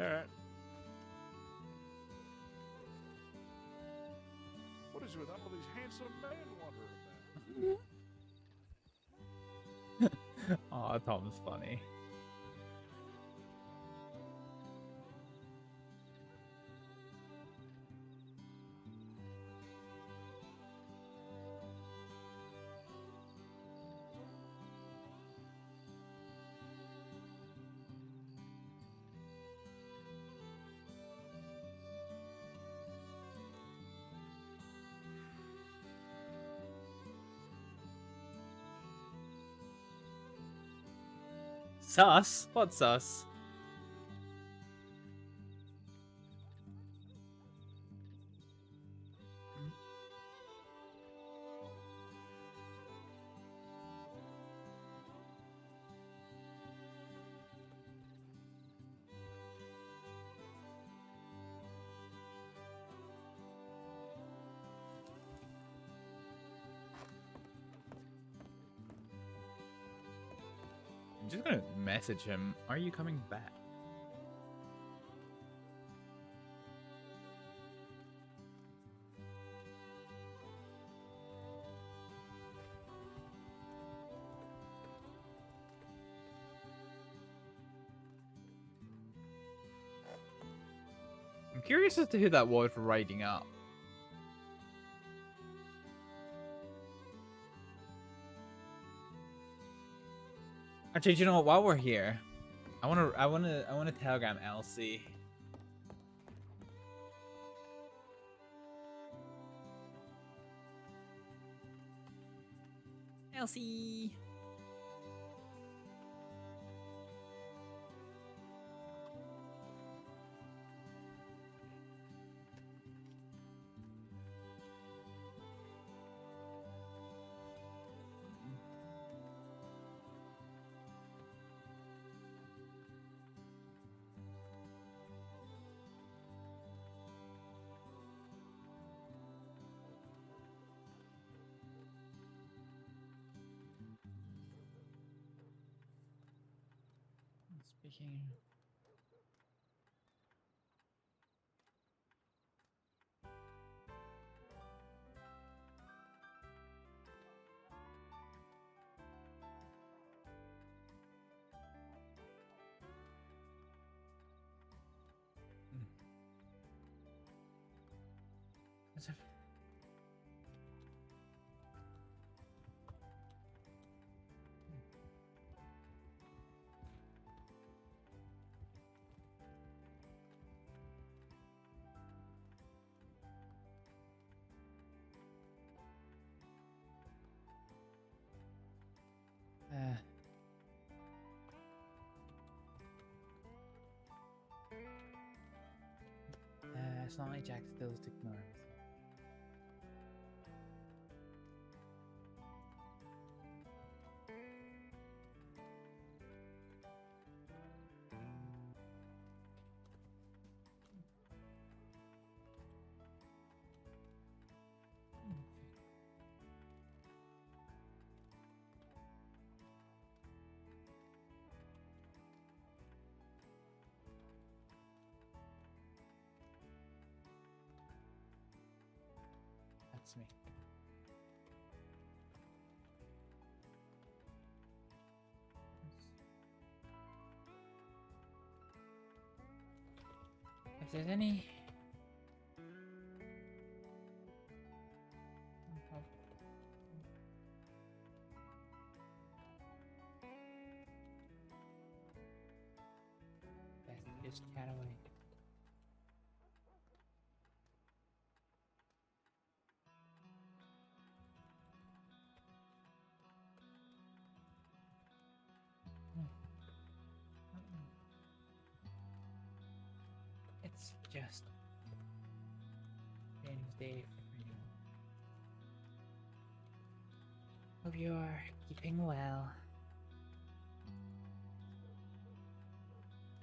All right. What is with all these handsome men wandering about? Oh, Tom's funny. Sus? What's sus? I'm just gonna message him. Are you coming back? I'm curious as to who that was riding up. Actually, do you know what? While we're here, I wanna telegram Elsie. Elsie. Speaking. What's up? It's not like Jack still ignores. That's me. If there's any... Best just chat away. It's just Wednesday for you. Hope you are keeping well.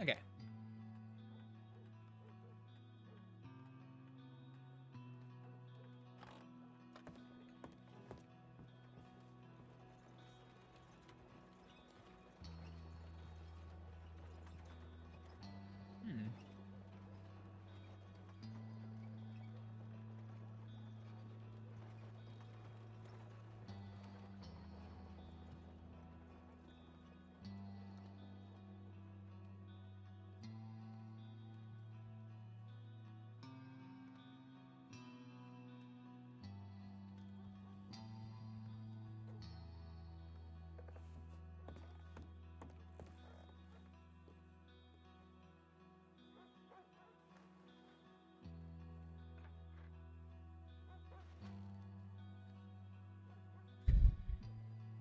Okay.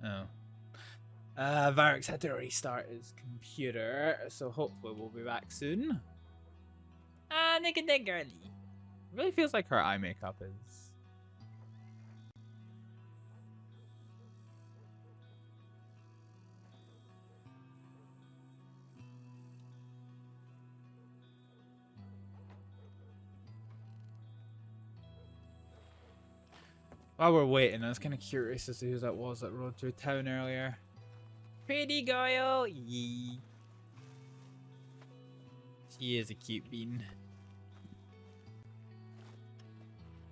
Oh. Varek's had to restart his computer, so hopefully we'll be back soon. Look at that girlie. It really feels like her eye makeup is... While we're waiting, I was kind of curious as to who that was that rode through town earlier. pretty girl. Yee. She is a cute bean.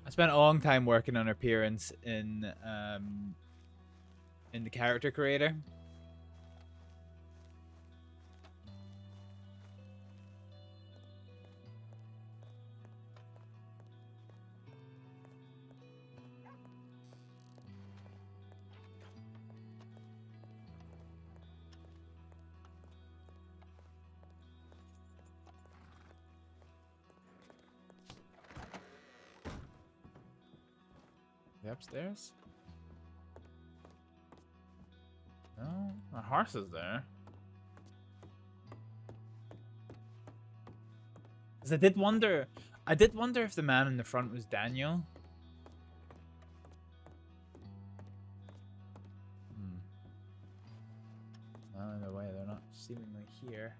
I spent a long time working on her appearance in the character creator. They upstairs? No, a horse is there. 'Cause I did wonder if the man in the front was Daniel. Oh, no way, they're not seemingly here.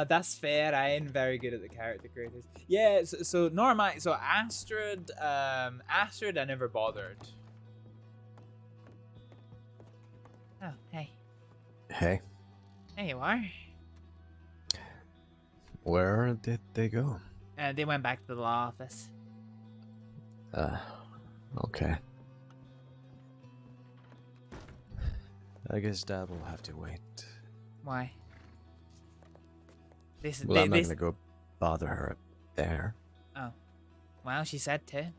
That's fair. I ain't very good at the character creators. Yeah, so Norma, so Astrid, Astrid, I never bothered. Oh, hey. Hey, There you are. where did they go? They went back to the law office. Okay. I guess that will have to wait. Why? This, Well, I'm not gonna go bother her up there. Oh. Well, she said to.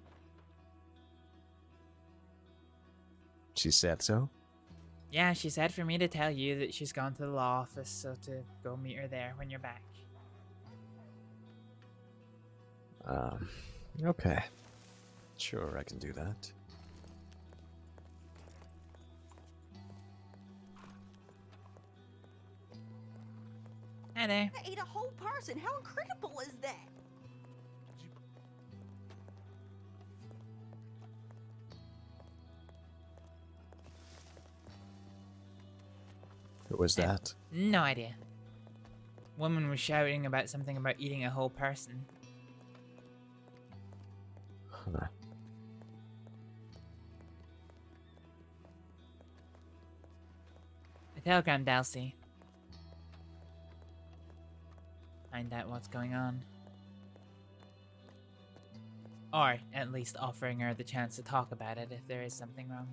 She said so? Yeah, she said for me to tell you that she's gone to the law office, so to go meet her there when you're back. Okay. Sure, I can do that. Hi there. I ate a whole person. How incredible is that? Who was that? No idea. Woman was shouting about something about eating a whole person. Huh. I telegram Dalsey. Find out what's going on. Or at least offering her the chance to talk about it if there is something wrong.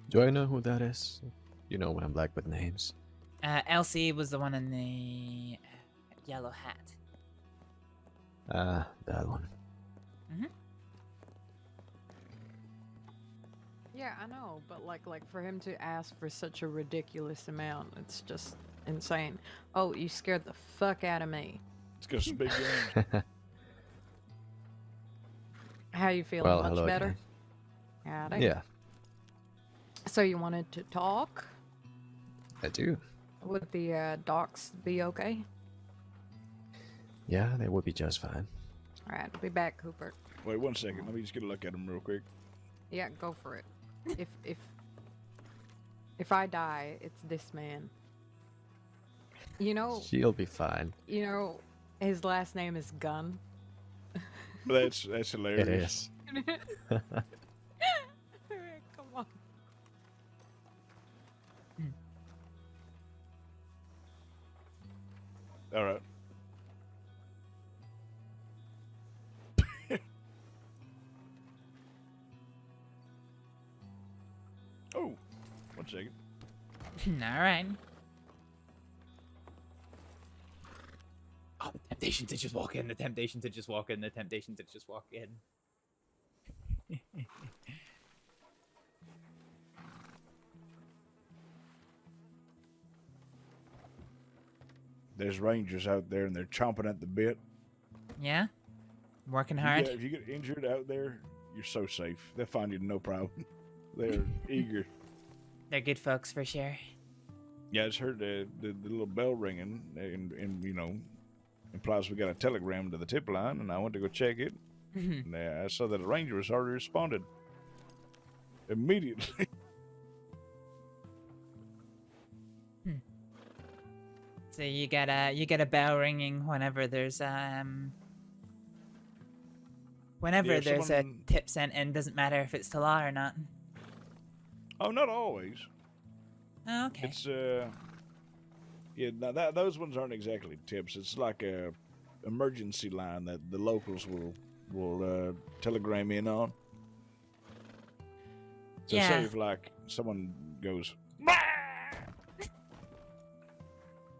Do I know who that is? You know when I'm black with names. Elsie was the one in the yellow hat. That one. Yeah, I know, but like for him to ask for such a ridiculous amount, it's just insane. Oh, you scared the fuck out of me. It's because it's a big game. How you feeling? Well, Much hello better? again. Howdy. Yeah, So you wanted to talk? I do. Would the docs be okay? Yeah, they would be just fine. All right, I'll be back, Cooper. Wait 1 second. Let me just get a look at him real quick. Yeah, go for it. If I die, it's this man. You know, She'll be fine. his last name is Gunn. That's hilarious. It is. Come on. All right. Oh, 1 second. Alright. Oh, the temptation to just walk in, the temptation to just walk in, the temptation to just walk in. There's rangers out there and they're chomping at the bit. Yeah? Working hard? If you get injured out there, you're so safe. They'll find you no problem. They're eager. They're good folks for sure. Yeah, I just heard the little bell ringing, and you know, implies we got a telegram to the tip line, and I went to go check it. And I saw that a ranger has already responded immediately. So you get a bell ringing whenever there's Whenever if there's someone- a tip sent in, doesn't matter if it's to law or not. Oh, not always. Oh, okay. It's yeah. Now those ones aren't exactly tips. It's like a emergency line that the locals will telegram in on. So Yeah. say if like someone goes, "Bah!"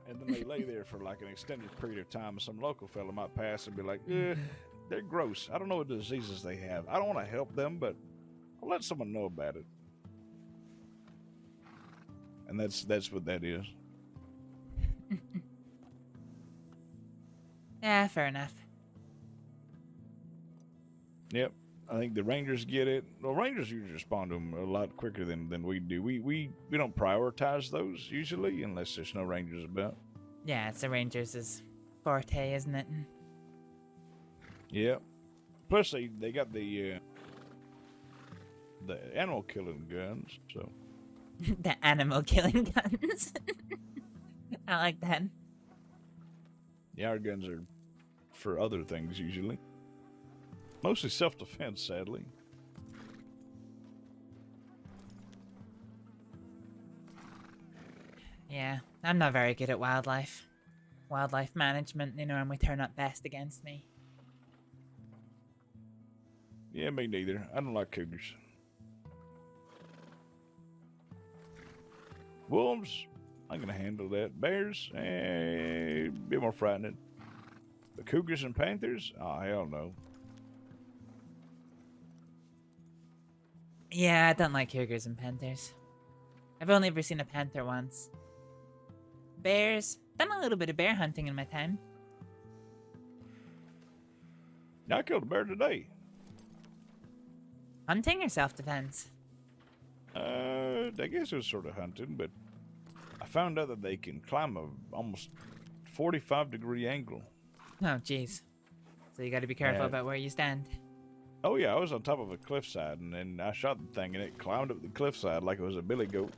and then they lay there for like an extended period of time, and some local fella might pass and be like, they're gross. I don't know what diseases they have. I don't want to help them, but I'll let someone know about it. And that's what that is. Yeah, fair enough. Yep. I think the Rangers get it. Well, Rangers usually respond to them a lot quicker than we do. We don't prioritize those usually unless there's no Rangers about. Yeah, it's the Rangers' forte, isn't it? Yep. Plus they got the animal killing guns, so The animal killing guns. I like that. the our guns are for other things usually. Mostly self-defense, sadly. Yeah, I'm not very good at wildlife. Wildlife management, they normally turn up best against me. Yeah, me neither. I don't like cougars. Wolves, I'm gonna handle that. Bears, a bit more frightening. The cougars and panthers? Oh, hell no. Yeah, I don't like cougars and panthers. I've only ever seen a panther once. Bears, done a little bit of bear hunting in my time. I killed a bear today. Hunting or self-defense? I guess it was sort of hunting, but I found out that they can climb a almost 45-degree angle. Oh, jeez. So you gotta be careful Yeah. about where you stand. Oh yeah, I was on top of a cliffside, and then I shot the thing, and it climbed up the cliffside like it was a billy goat.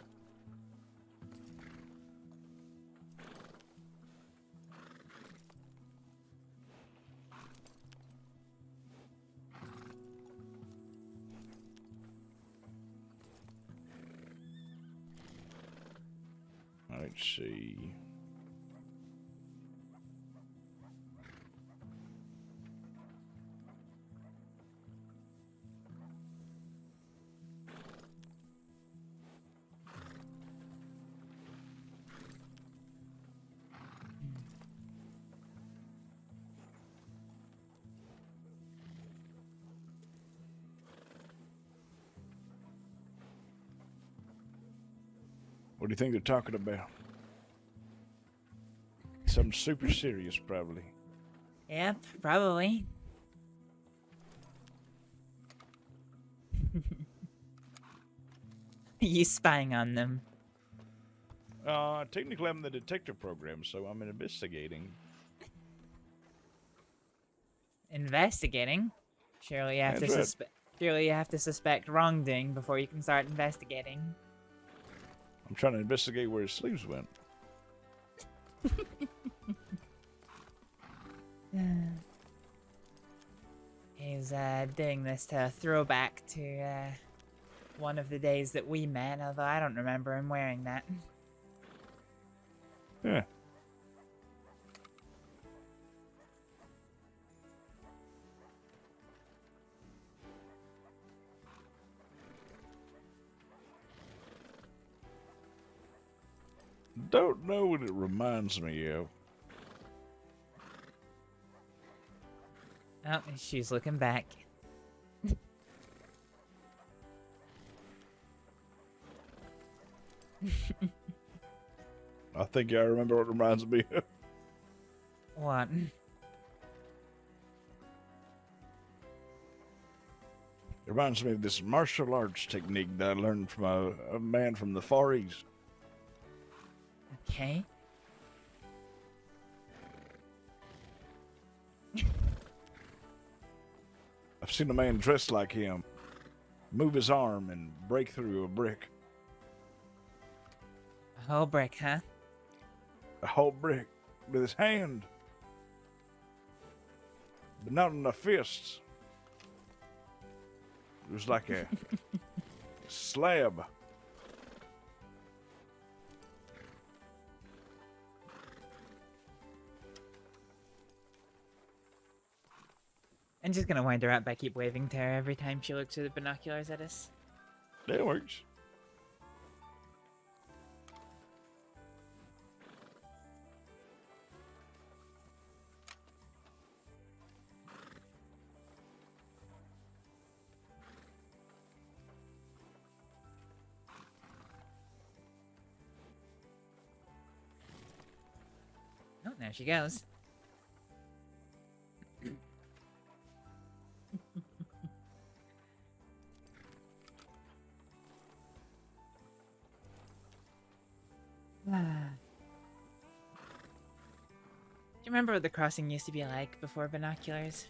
Let's see. What do you think they're talking about? Something super serious, probably. Yep, probably. You spying on them. Technically I'm in the detective program, so I'm investigating. Investigating? Surely you have That's to right. surely you have to suspect wrongdoing before you can start investigating. I'm trying to investigate where his sleeves went. He's doing this to throw back to one of the days that we met, although I don't remember him wearing that. Yeah. Don't know what it reminds me of. Oh, she's looking back. I think I remember what it reminds me of. What? It reminds me of this martial arts technique that I learned from a man from the Far East. Okay. I've seen a man dressed like him move his arm and break through a brick. A whole brick, huh? A whole brick with his hand. But not in the fists. It was like a slab. I'm just gonna wind her up by keep waving to her every time she looks through the binoculars at us. That works. Oh, there she goes. Do you remember what the crossing used to be like before binoculars?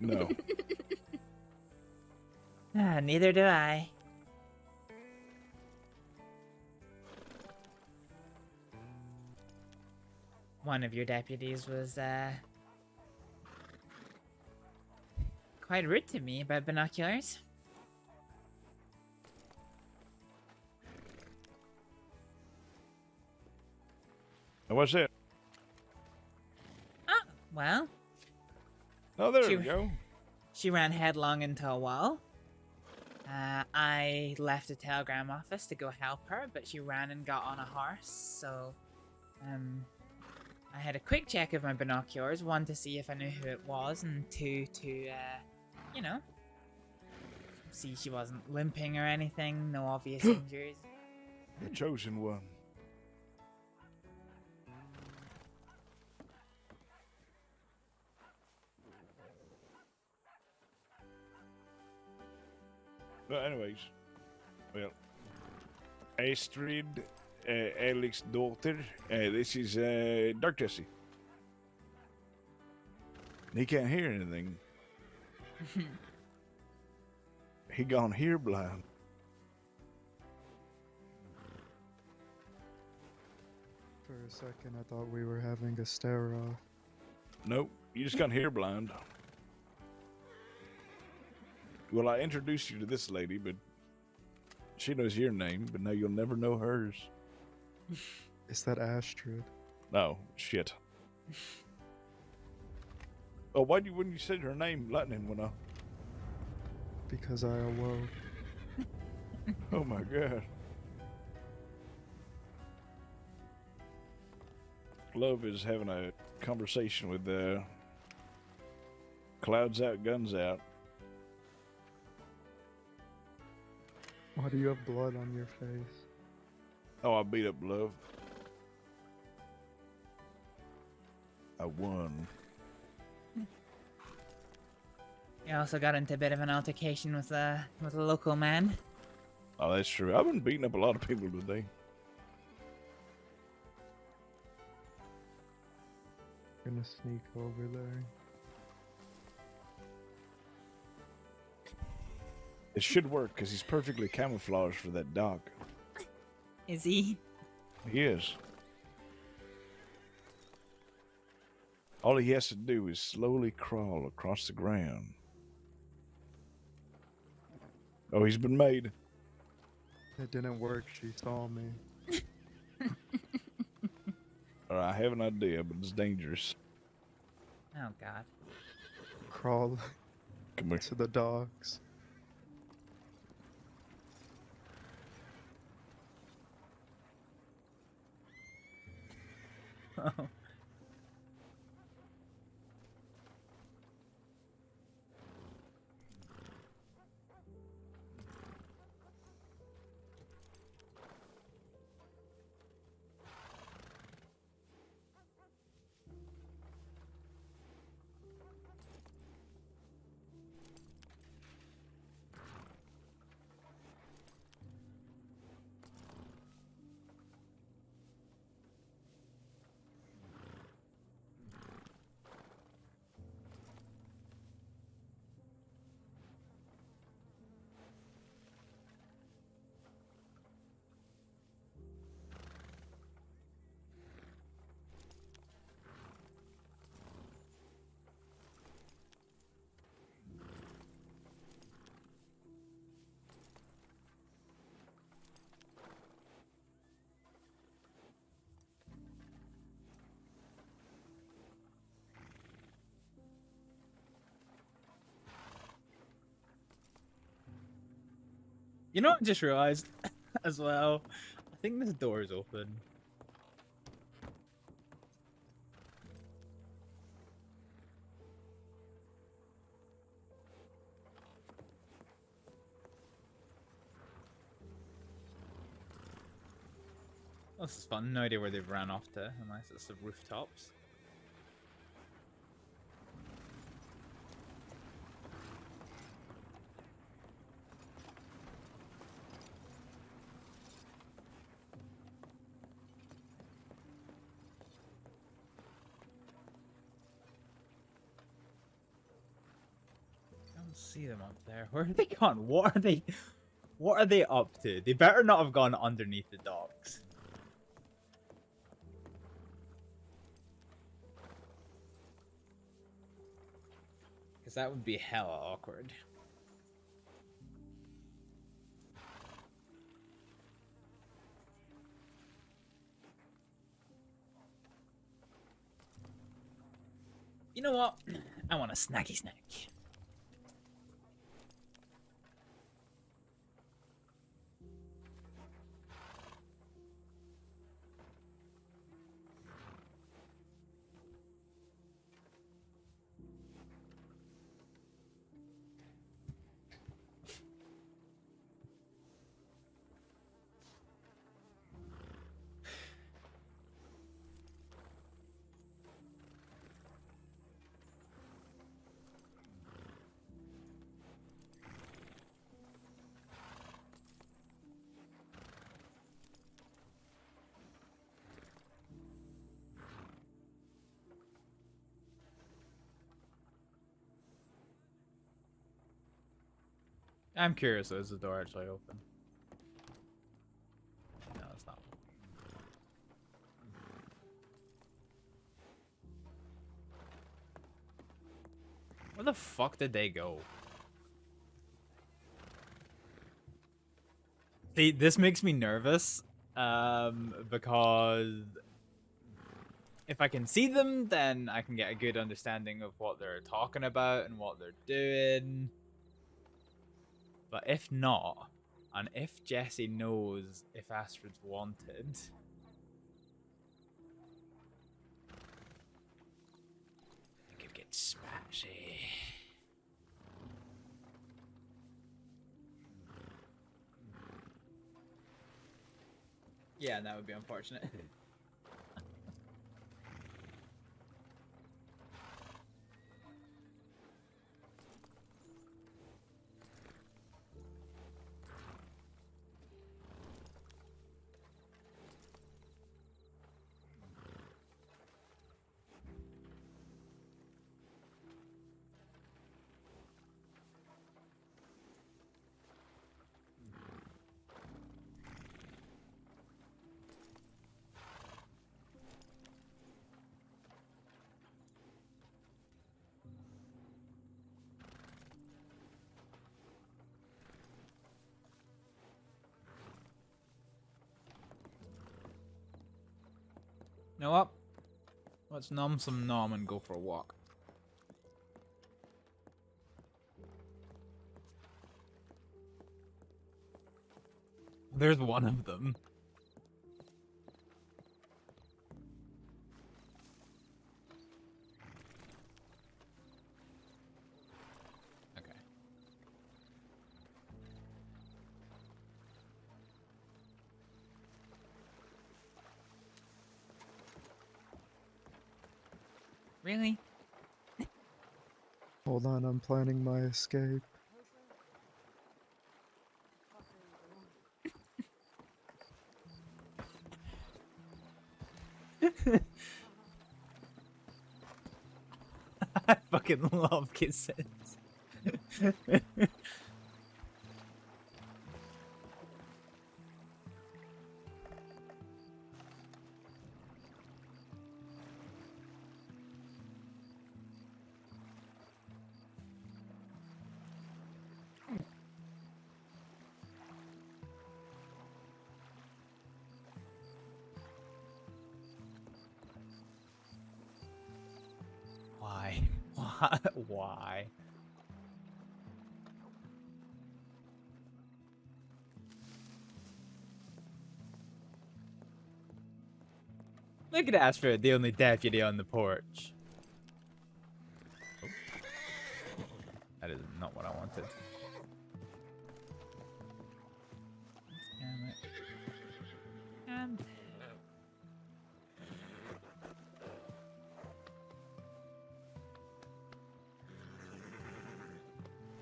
No. Neither do I. One of your deputies was, quite rude to me about binoculars. What's that? Oh, well, Oh, there She- we go. she ran headlong into a wall. I left the telegram office to go help her, but she ran and got on a horse, so, I had a quick check of my binoculars, one to see if I knew who it was, and two to, you know, see she wasn't limping or anything, no obvious injuries. The chosen one. But anyways, well, Astrið Aleksdóttir. This is Dark Jesse. He can't hear anything. He gone here blind. For a second, I thought we were having a stare-off. Nope, you just got here blind. Well, I introduced you to this lady, but she knows your name, but now you'll never know hers. Is that Astrид? No, shit. Oh, when you said her name, lightning went off. Because I awoke. Oh my god. Love is having a conversation with clouds out, guns out. Why do you have blood on your face? Oh, I beat up Love. I won. You also got into a bit of an altercation with a local man. Oh, that's true. I've been beating up a lot of people today. Gonna sneak over there. It should work because he's perfectly camouflaged for that dock. Is he? He is. All he has to do is slowly crawl across the ground. Oh, he's been made. It didn't work, she saw me. I have an idea, but it's dangerous. Oh god. Crawl Come here. to the docks. Oh. You know what I just realized as well? I think this door is open. Oh, this is fun. No idea where they've ran off to, unless it's the rooftops. I don't see them up there. Where are they gone? What are they? What are they up to? They better not have gone underneath the docks. Because that would be hella awkward. You know what? I want a snacky snack. I'm curious, is the door actually open? No, it's not. Where the fuck did they go? See, this makes me nervous, because if I can see them, then I can get a good understanding of what they're talking about and what they're doing. But if not, and if Jesse knows if Astrid's wanted, it could get spicy. Yeah, that would be unfortunate. You know what? Let's nom some nom and go for a walk. There's one of them. Okay. Really? Hold on, I'm planning my escape. I fucking love kisses. Why? Why? Why? Look at Astrид, the only deputy on the porch. Oh. That is not what I wanted. Damn it.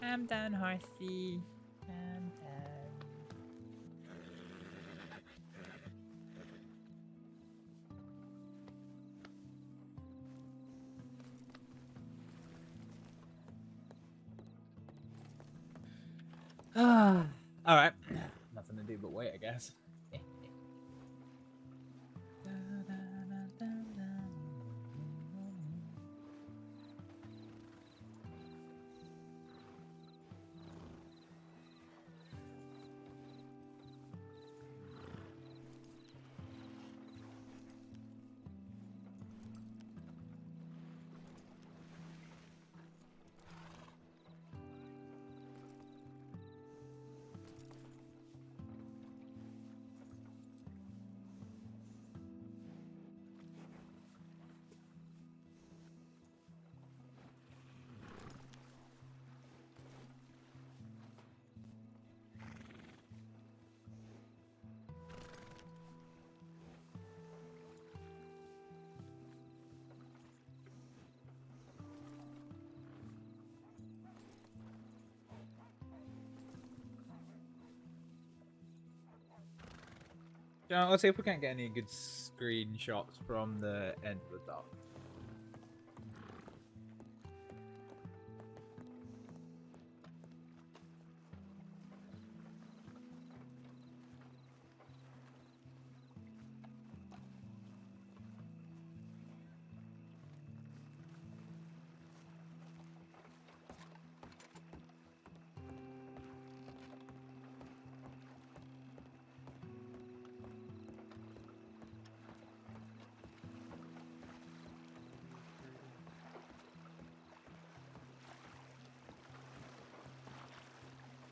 I'm done, horsey. I'm done. Alright. Nothing to do but wait, I guess. Let's see if we can't get any good screenshots from the end of the dock.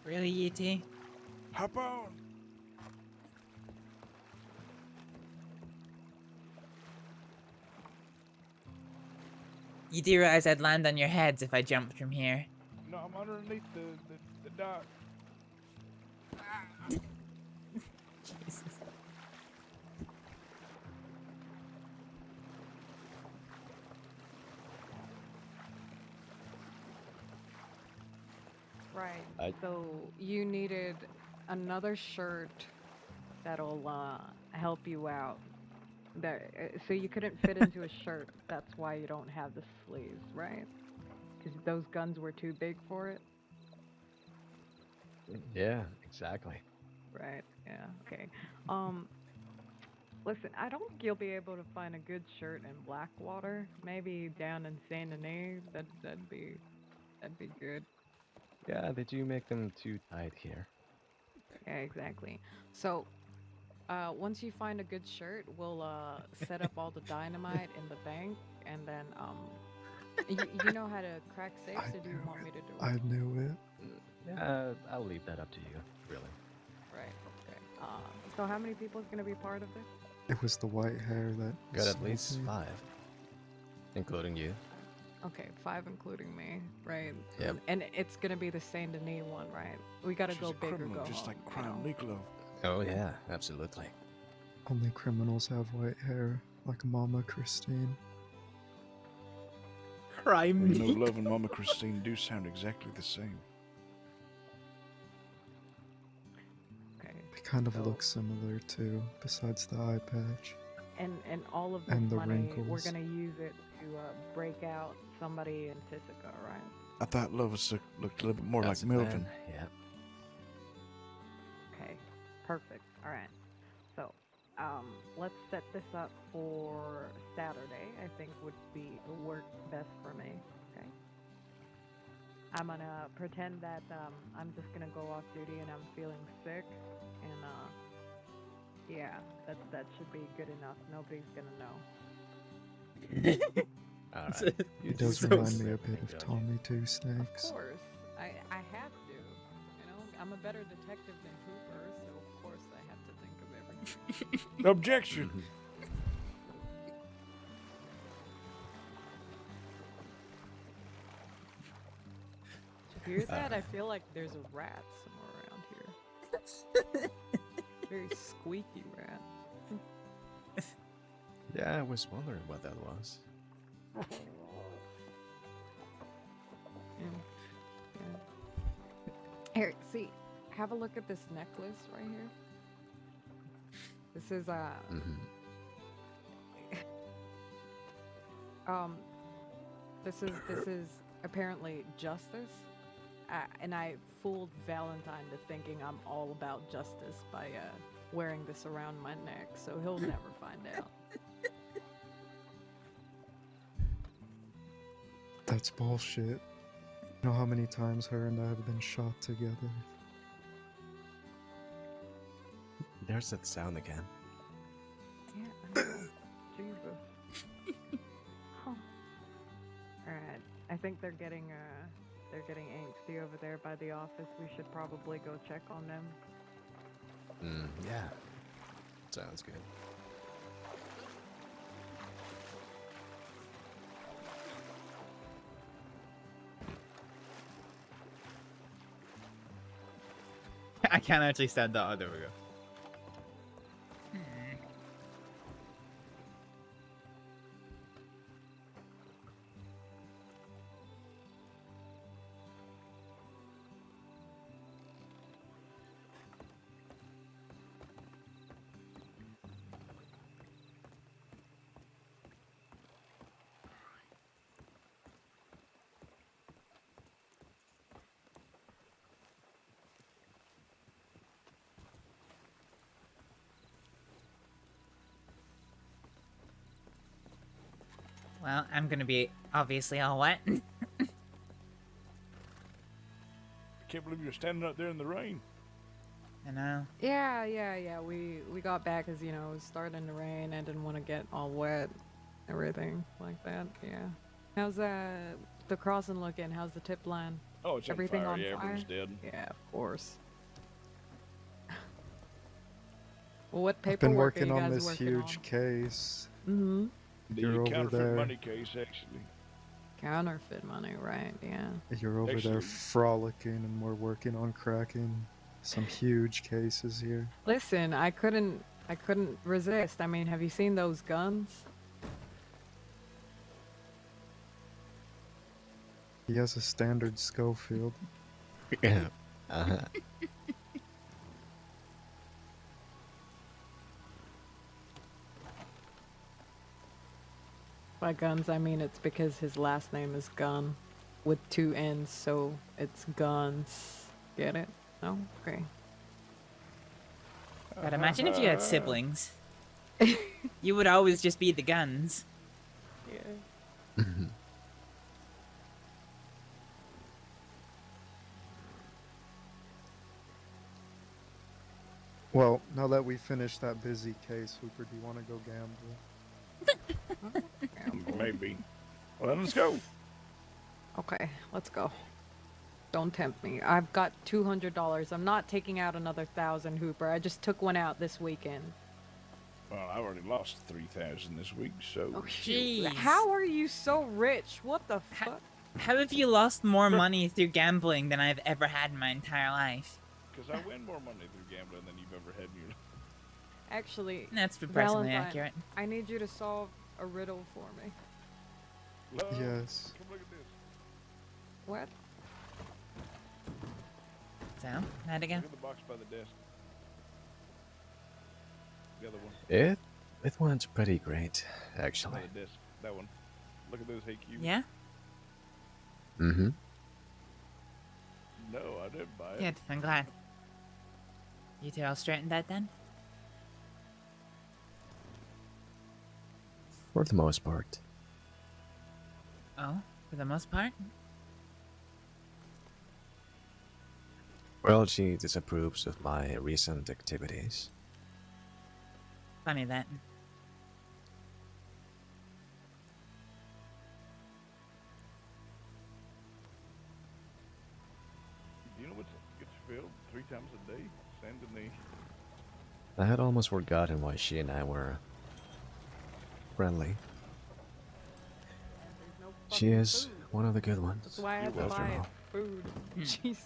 Really, E.T.? Hop on. You do realize I'd land on your heads if I jumped from here. No, I'm underneath the dock. Jesus. Right. So you needed another shirt that'll help you out. So you couldn't fit into a shirt. That's why you don't have the sleeves, right? Because those guns were too big for it. Yeah, exactly. Right. Yeah. Okay. Listen, I don't think you'll be able to find a good shirt in Blackwater. Maybe down in Saint Denis. That'd be good. Yeah, they do make them too tight here. Yeah, exactly. So, once you find a good shirt, we'll set up all the dynamite in the bank, and then you know how to crack safes, or do you want me to do it? I knew it. Yeah, I'll leave that up to you, really. Right. Okay. So how many people is gonna be part of this? It was the white hair that Got at sold least me. 5, including you. Okay, 5 including me, right? Yep. And it's gonna be the Saint Denis one, right? We gotta She's go a big or criminal, go just home, like you Crime know? Niccolo. Oh yeah, absolutely. Only criminals have white hair, like Mama Christine. Crime. You know, Love and Mama Christine do sound exactly the same. Okay. They kind of So- look similar too, besides the eye patch. And all of this And the money, we're wrinkles. gonna use it to break out somebody in Tisica, right? I thought Love looked a little bit more That's like the Milton. plan, yeah. Okay, perfect. All right. So, let's set this up for Saturday. I think would work best for me. Okay. I'm gonna pretend that I'm just gonna go off duty and I'm feeling sick, and yeah, that should be good enough. Nobody's gonna know. Alright. It does So remind me a sick, bit thank of God. Tommy Two Of Snakes. course, I have to. You know, I'm a better detective than Hooper, so of course I have to think of everything. Objection. hear that? I feel like there's a rat somewhere around here. Very squeaky rat. Yeah, I was wondering what that was. Yeah. Here, see, have a look at this necklace right here. This is this is apparently justice, and I fooled Valentine to thinking I'm all about justice by wearing this around my neck, so he'll never find out. That's bullshit. You know how many times her and I have been shot together? There's that sound again. Yeah, I know. Jesus. Huh. Alright, I think they're getting angsty over there by the office. We should probably go check on them. Yeah. Sounds good. I can't actually stand that. Oh, there we go. Well, I'm gonna be obviously all wet. I can't believe you're standing out there in the rain. I know. Yeah. We got back as it was starting to rain. I didn't want to get all wet, everything like that. Yeah. How's the crossing looking? How's the tip line? Oh, it's Everything on on fire. Yeah, fire? everyone's dead. Yeah, of course. Well, what I've paperwork been are working you on guys this working huge case. Mm-hmm. You're The over counterfeit there. money case, actually. Counterfeit money, right? Yeah. You're over there Actually- frolicking, and we're working on cracking some huge cases here. Listen, I couldn't resist. I mean, have you seen those guns? He has a standard Schofield. Yeah. Uh-huh. By guns, I mean it's because his last name is Gun, with 2 N's, so it's Guns. Get it? No? Okay. But imagine if you had siblings. You would always just be the guns. Yeah. Well, now that we finished that busy case, Hooper, do you want to go gamble? Maybe. Well, then let's go. Okay, let's go. Don't tempt me. I've got $200. I'm not taking out another 1,000, Hooper. I just took one out this weekend. Well, I've already lost 3,000 this week, so. Oh, Jeez. How are you so rich? What the fuck? How have you lost more money through gambling than I've ever had in my entire life? Because I win more money through gambling than you've ever had in your life. Actually, That's personally Valentine, accurate. I need you to solve a riddle for me. Love, Yes. Come look at this. What? So, that again? Look at the box by the desk. The other one. It went pretty great, actually. By the desk. That one. Look at those HQ. Yeah? Mm-hmm. No, I didn't buy it. Good, I'm glad. You two all straightened that then? For the most part. Oh, for the most part? Well, she disapproves of my recent activities. Funny that. Do you know what gets filled 3 times a day? Sand in the. I had almost forgotten why she and I were friendly. There's no She fucking is food. one of the good ones. That's why I You're have to welcome. buy food. Jesus.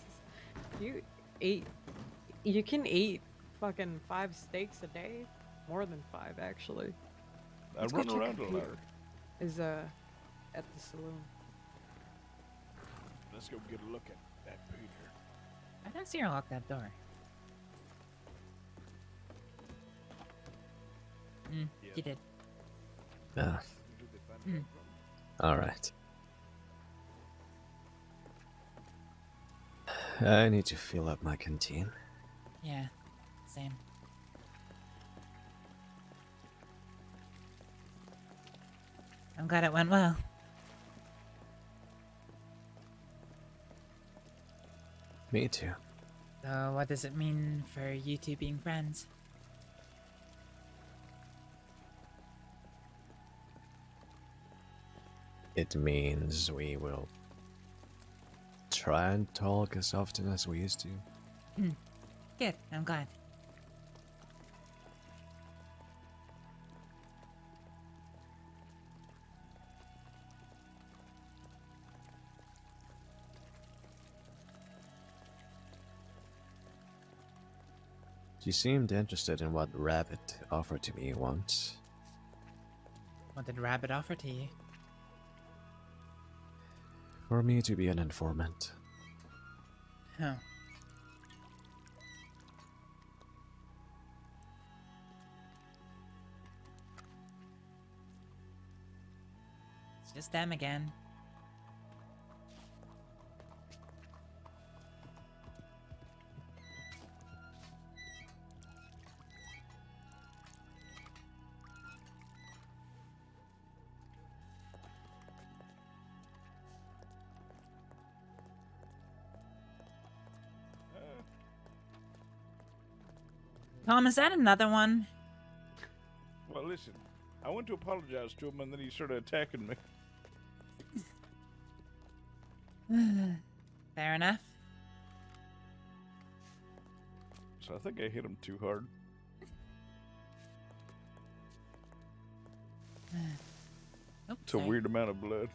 You can eat fucking 5 steaks a day. More than 5, actually. I Let's run go check around a lot. computer. Is at the saloon. Let's go get a look at that Peter. I don't see her lock that door. You did. Ah, Hmm. alright. I need to fill up my canteen. Yeah, same. I'm glad it went well. Me too. So what does it mean for you two being friends? It means we will try and talk as often as we used to. Good, I'm glad. She seemed interested in what Rabbit offered to me once. What did Rabbit offer to you? For me to be an informant. Oh. It's just them again. Tom, is that another one? Well, listen, I went to apologize to him, and then he started attacking me. Fair enough. So I think I hit him too hard. Oh, It's a sorry. weird amount of blood.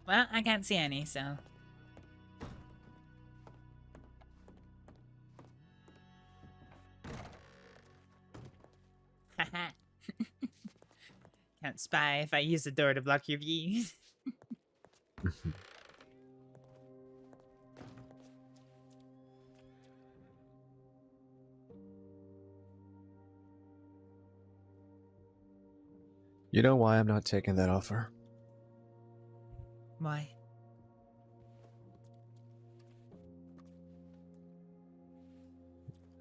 Well, I can't see any, so. Haha. Can't spy if I use the door to block your view. You know why I'm not taking that offer? Why?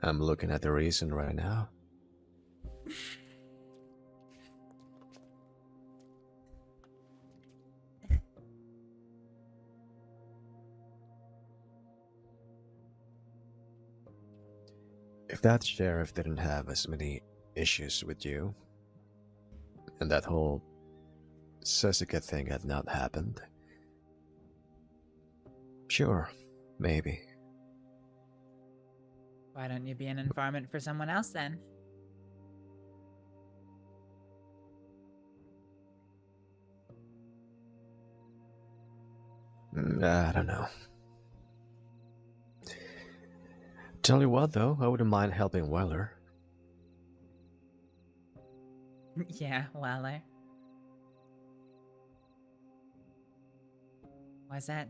I'm looking at the reason right now. If that sheriff didn't have as many issues with you, and that whole Sessica thing had not happened, sure, maybe. Why don't you be an informant for someone else then? I don't know. Tell you what, though, I wouldn't mind helping Weller. Yeah, Weller. Why's that?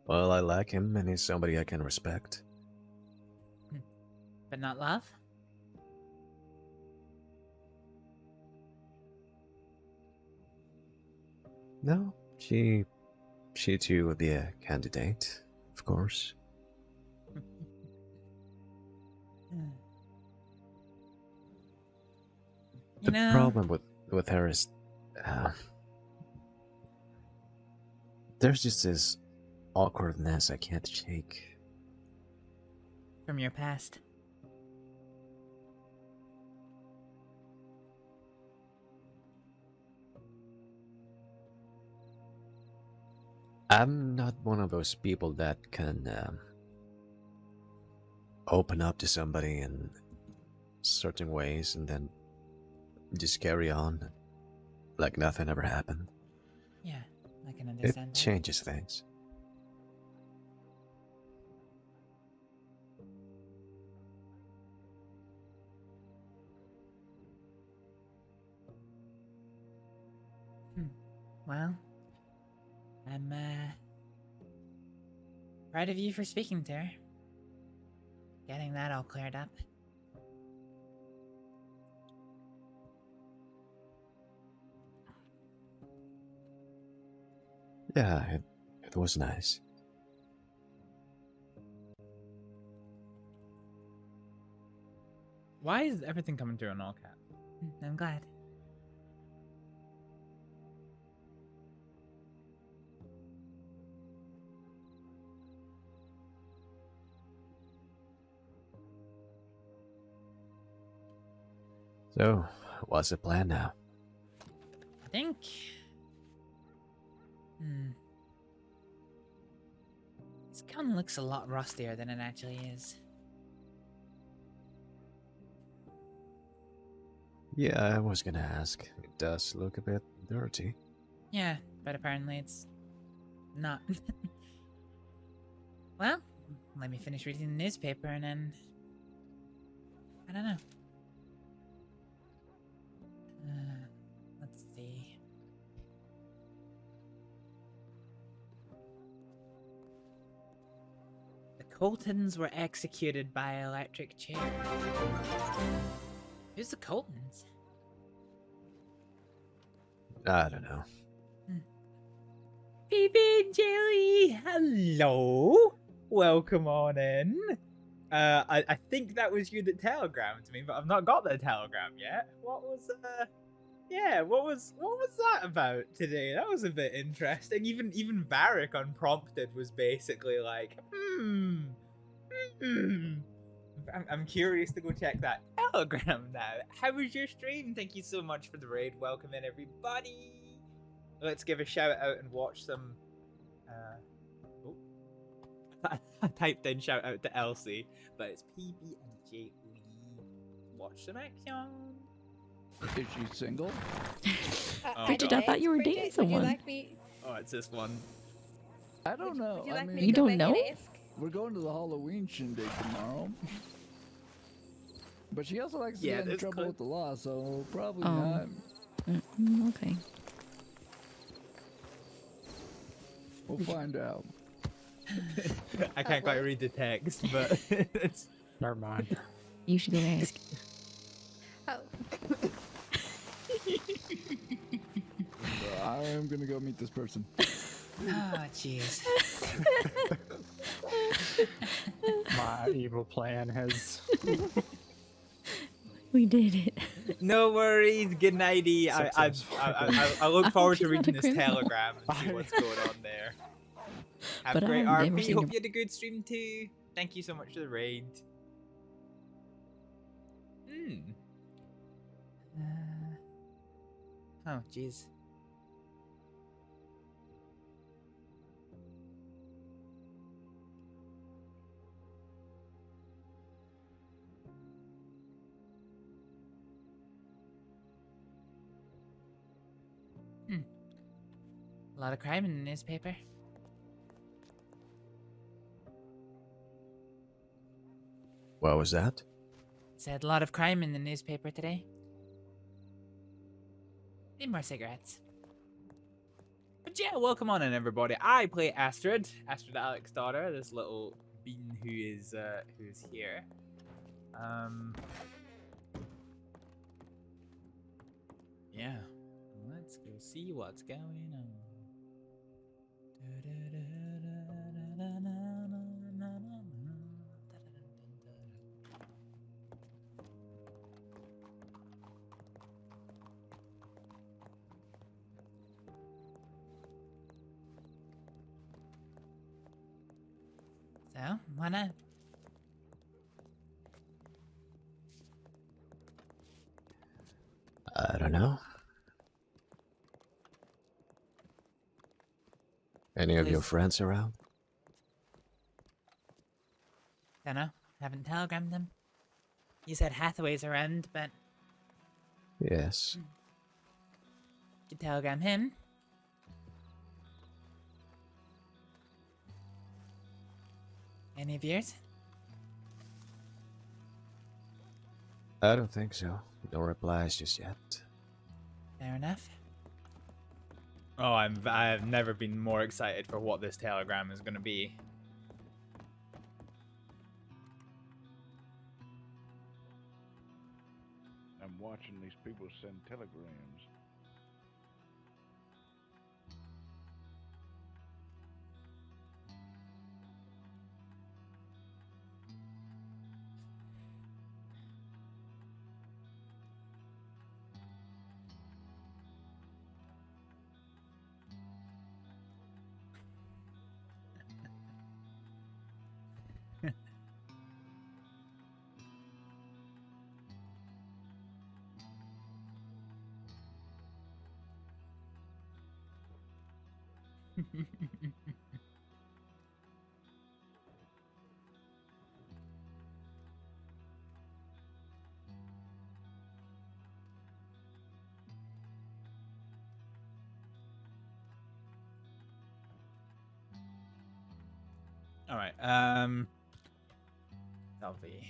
Well, I like him, and he's somebody I can respect. But not love? No, she too would be a candidate, of course. The problem with her is, there's just this awkwardness I can't shake. From your past. I'm not one of those people that can open up to somebody and certain ways and then just carry on like nothing ever happened. Yeah, I can It understand that. changes things. Well, I'm proud of you for speaking to her. Getting that all cleared up. Yeah, it was nice. Why is everything coming through in all caps? I'm glad. So, what's the plan now? I think. This gun looks a lot rustier than it actually is. Yeah, I was gonna ask. It does look a bit dirty. Yeah, but apparently it's not. Well, let me finish reading the newspaper and then. I don't know. Let's see. The Coltons were executed by electric chair. Who's the Coltons? I don't know. Baby Jelly, hello. Welcome on in. I think that was you that telegrammed me, but I've not got the telegram yet. What was what was that about today? That was a bit interesting. Even Varek unprompted was basically like, I'm curious to go check that telegram now. How was your stream? Thank you so much for the raid. Welcome in, everybody. Let's give a shout out and watch some. I typed in shout out to Elsie, but it's PB and J Lee. Watch some action. Is she single? Bridget, I thought you were dating someone. Oh, it's this one. I don't know. I mean, You don't know? we're going to the Halloween shindig tomorrow. But she also likes to Yeah, get in that's trouble cool. with the law, so probably not. Okay. We'll find out. I can't quite read the text, but it's. Never mind. You should go ask. Oh. I am gonna go meet this person. Oh, jeez. My evil plan has. We did it. No worries. Good nighty. I look forward to she's not reading a this criminal. telegram and see what's going on there. Have But a great I've never RP. seen Hope her- you had a good stream too. Thank you so much for the raid. Oh, jeez. A lot of crime in the newspaper. What was that? Said a lot of crime in the newspaper today. Need more cigarettes. But yeah, welcome on in, everybody. I play Astrid Aleksdóttir, this little bean who is here. Yeah, let's go see what's going on. So, why not? I don't know. Any of your Please. friends around? Dunno. Haven't telegrammed them. You said Hathaway's around, but Yes. you telegram him. Any of yours? I don't think so. No replies just yet. Fair enough. Oh, I've never been more excited for what this telegram is going to be. I'm watching these people send telegrams. All right. That'll be.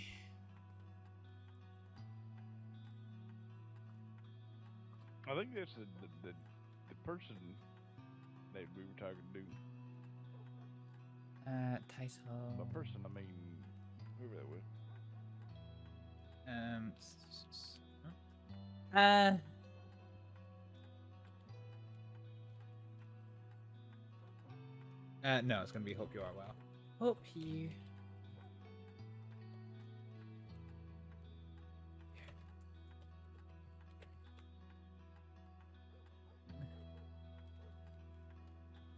I think that's the person that we were talking to. Title. By person, I mean whoever that was. No, it's gonna be hope you are well. Hope you.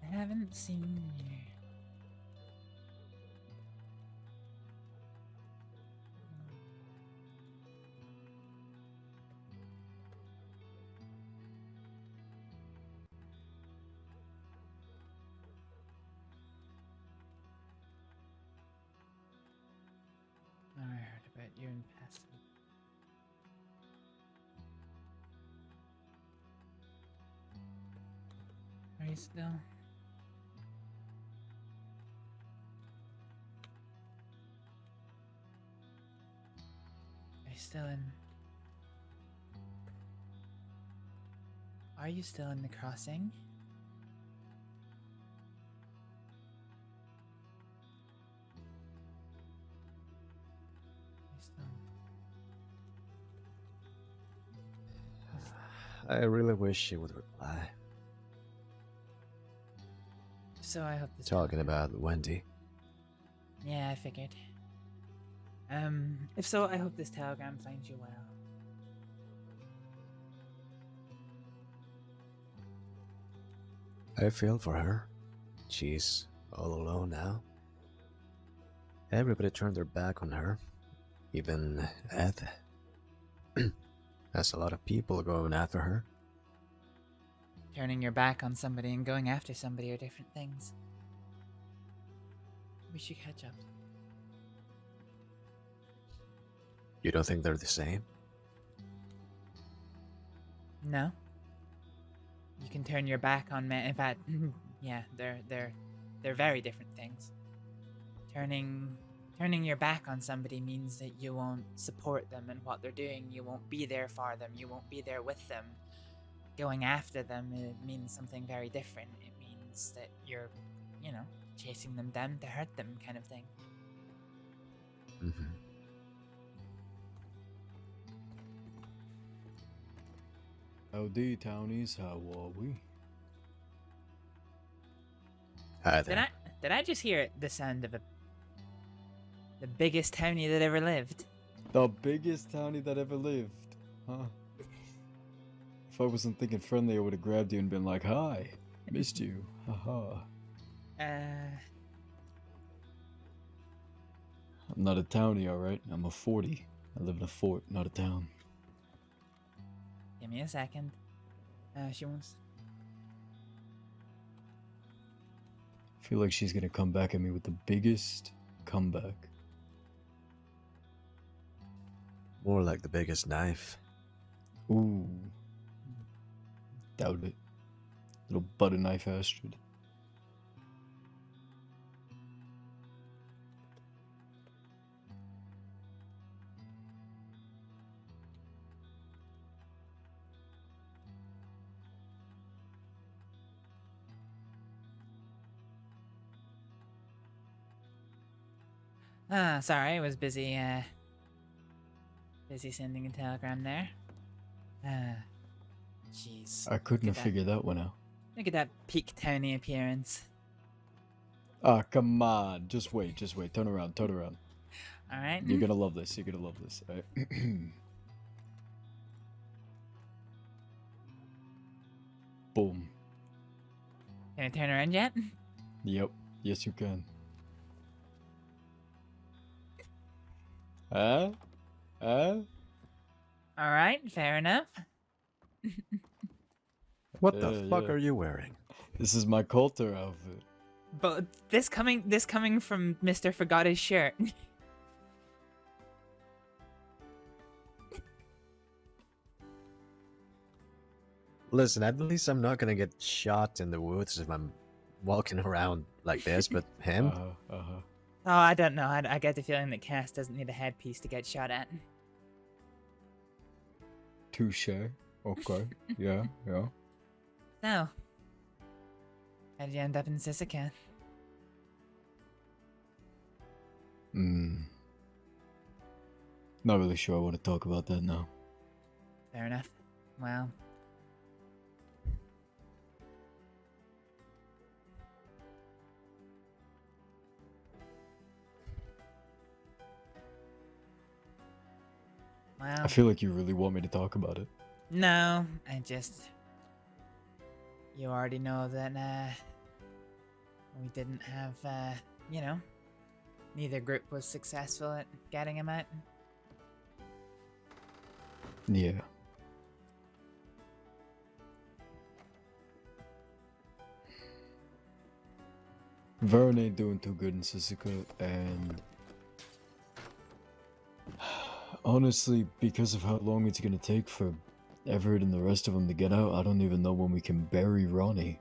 I haven't seen you. I heard about you in passing. Are you still? Are you still in? Are you still in the crossing? I really wish she would reply. So I hope this. Talking about Wendy. Yeah, I figured. If so, I hope this telegram finds you well. I feel for her. She's all alone now. Everybody turned their back on her. Even Ed. That's a lot of people going after her. Turning your back on somebody and going after somebody are different things. We should catch up. You don't think they're the same? No. You can turn your back on men. In fact, yeah, they're very different things. Turning your back on somebody means that you won't support them in what they're doing. You won't be there for them. You won't be there with them. Going after them, it means something very different. It means that you're, chasing them down to hurt them, kind of thing. Mm-hmm. Howdy, townies. How are we? Hi there. Did I just hear the sound of the biggest townie that ever lived? The biggest townie that ever lived, huh? If I wasn't thinking friendly, I would have grabbed you and been like, "Hi, missed you." Haha. I'm not a townie, alright? I'm a 40. I live in a fort, not a town. Give me a second. She wants. I feel like she's gonna come back at me with the biggest comeback. More like the biggest knife. Ooh. Doubt it. Little butter knife Astrid. Sorry, I was busy, busy sending a telegram there. Jeez. I couldn't have figured that one out. Look at that peak towny appearance. Ah, come on. Just wait. Turn around. Alright. You're gonna love this. Alright. Boom. Can I turn around yet? Yep. Yes, you can. Huh? Alright, fair enough. What the fuck are you wearing? This is my Coulter outfit. But this coming from Mr. Forgot His Shirt. Listen, at least I'm not gonna get shot in the woods if I'm walking around like this, but him? Oh, I don't know. I get the feeling that Cass doesn't need a headpiece to get shot at. Touche. Okay. Yeah. So, how did you end up in Sisika? Not really sure I want to talk about that now. Fair enough. Well. I feel like you really want me to talk about it. No, you already know that, we didn't have, neither group was successful at getting him out. Yeah. Vern ain't doing too good in Sisika, and honestly, because of how long it's gonna take for Everett and the rest of them to get out, I don't even know when we can bury Ronnie.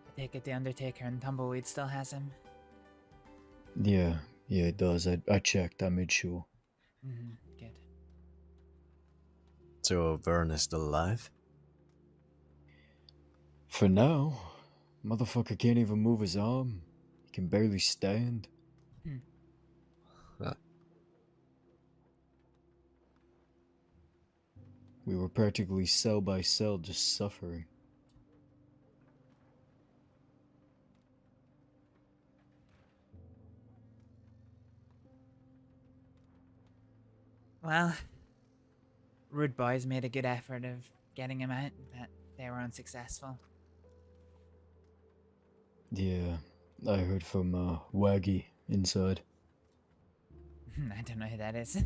I take it the Undertaker and Tumbleweed still has him. Yeah, it does. I checked. I made sure. Good. So Vern is still alive? For now, motherfucker can't even move his arm. He can barely stand. Huh. We were practically cell by cell just suffering. Well, Rude Boys made a good effort of getting him out, but they were unsuccessful. Yeah, I heard from Waggy inside. I don't know who that is.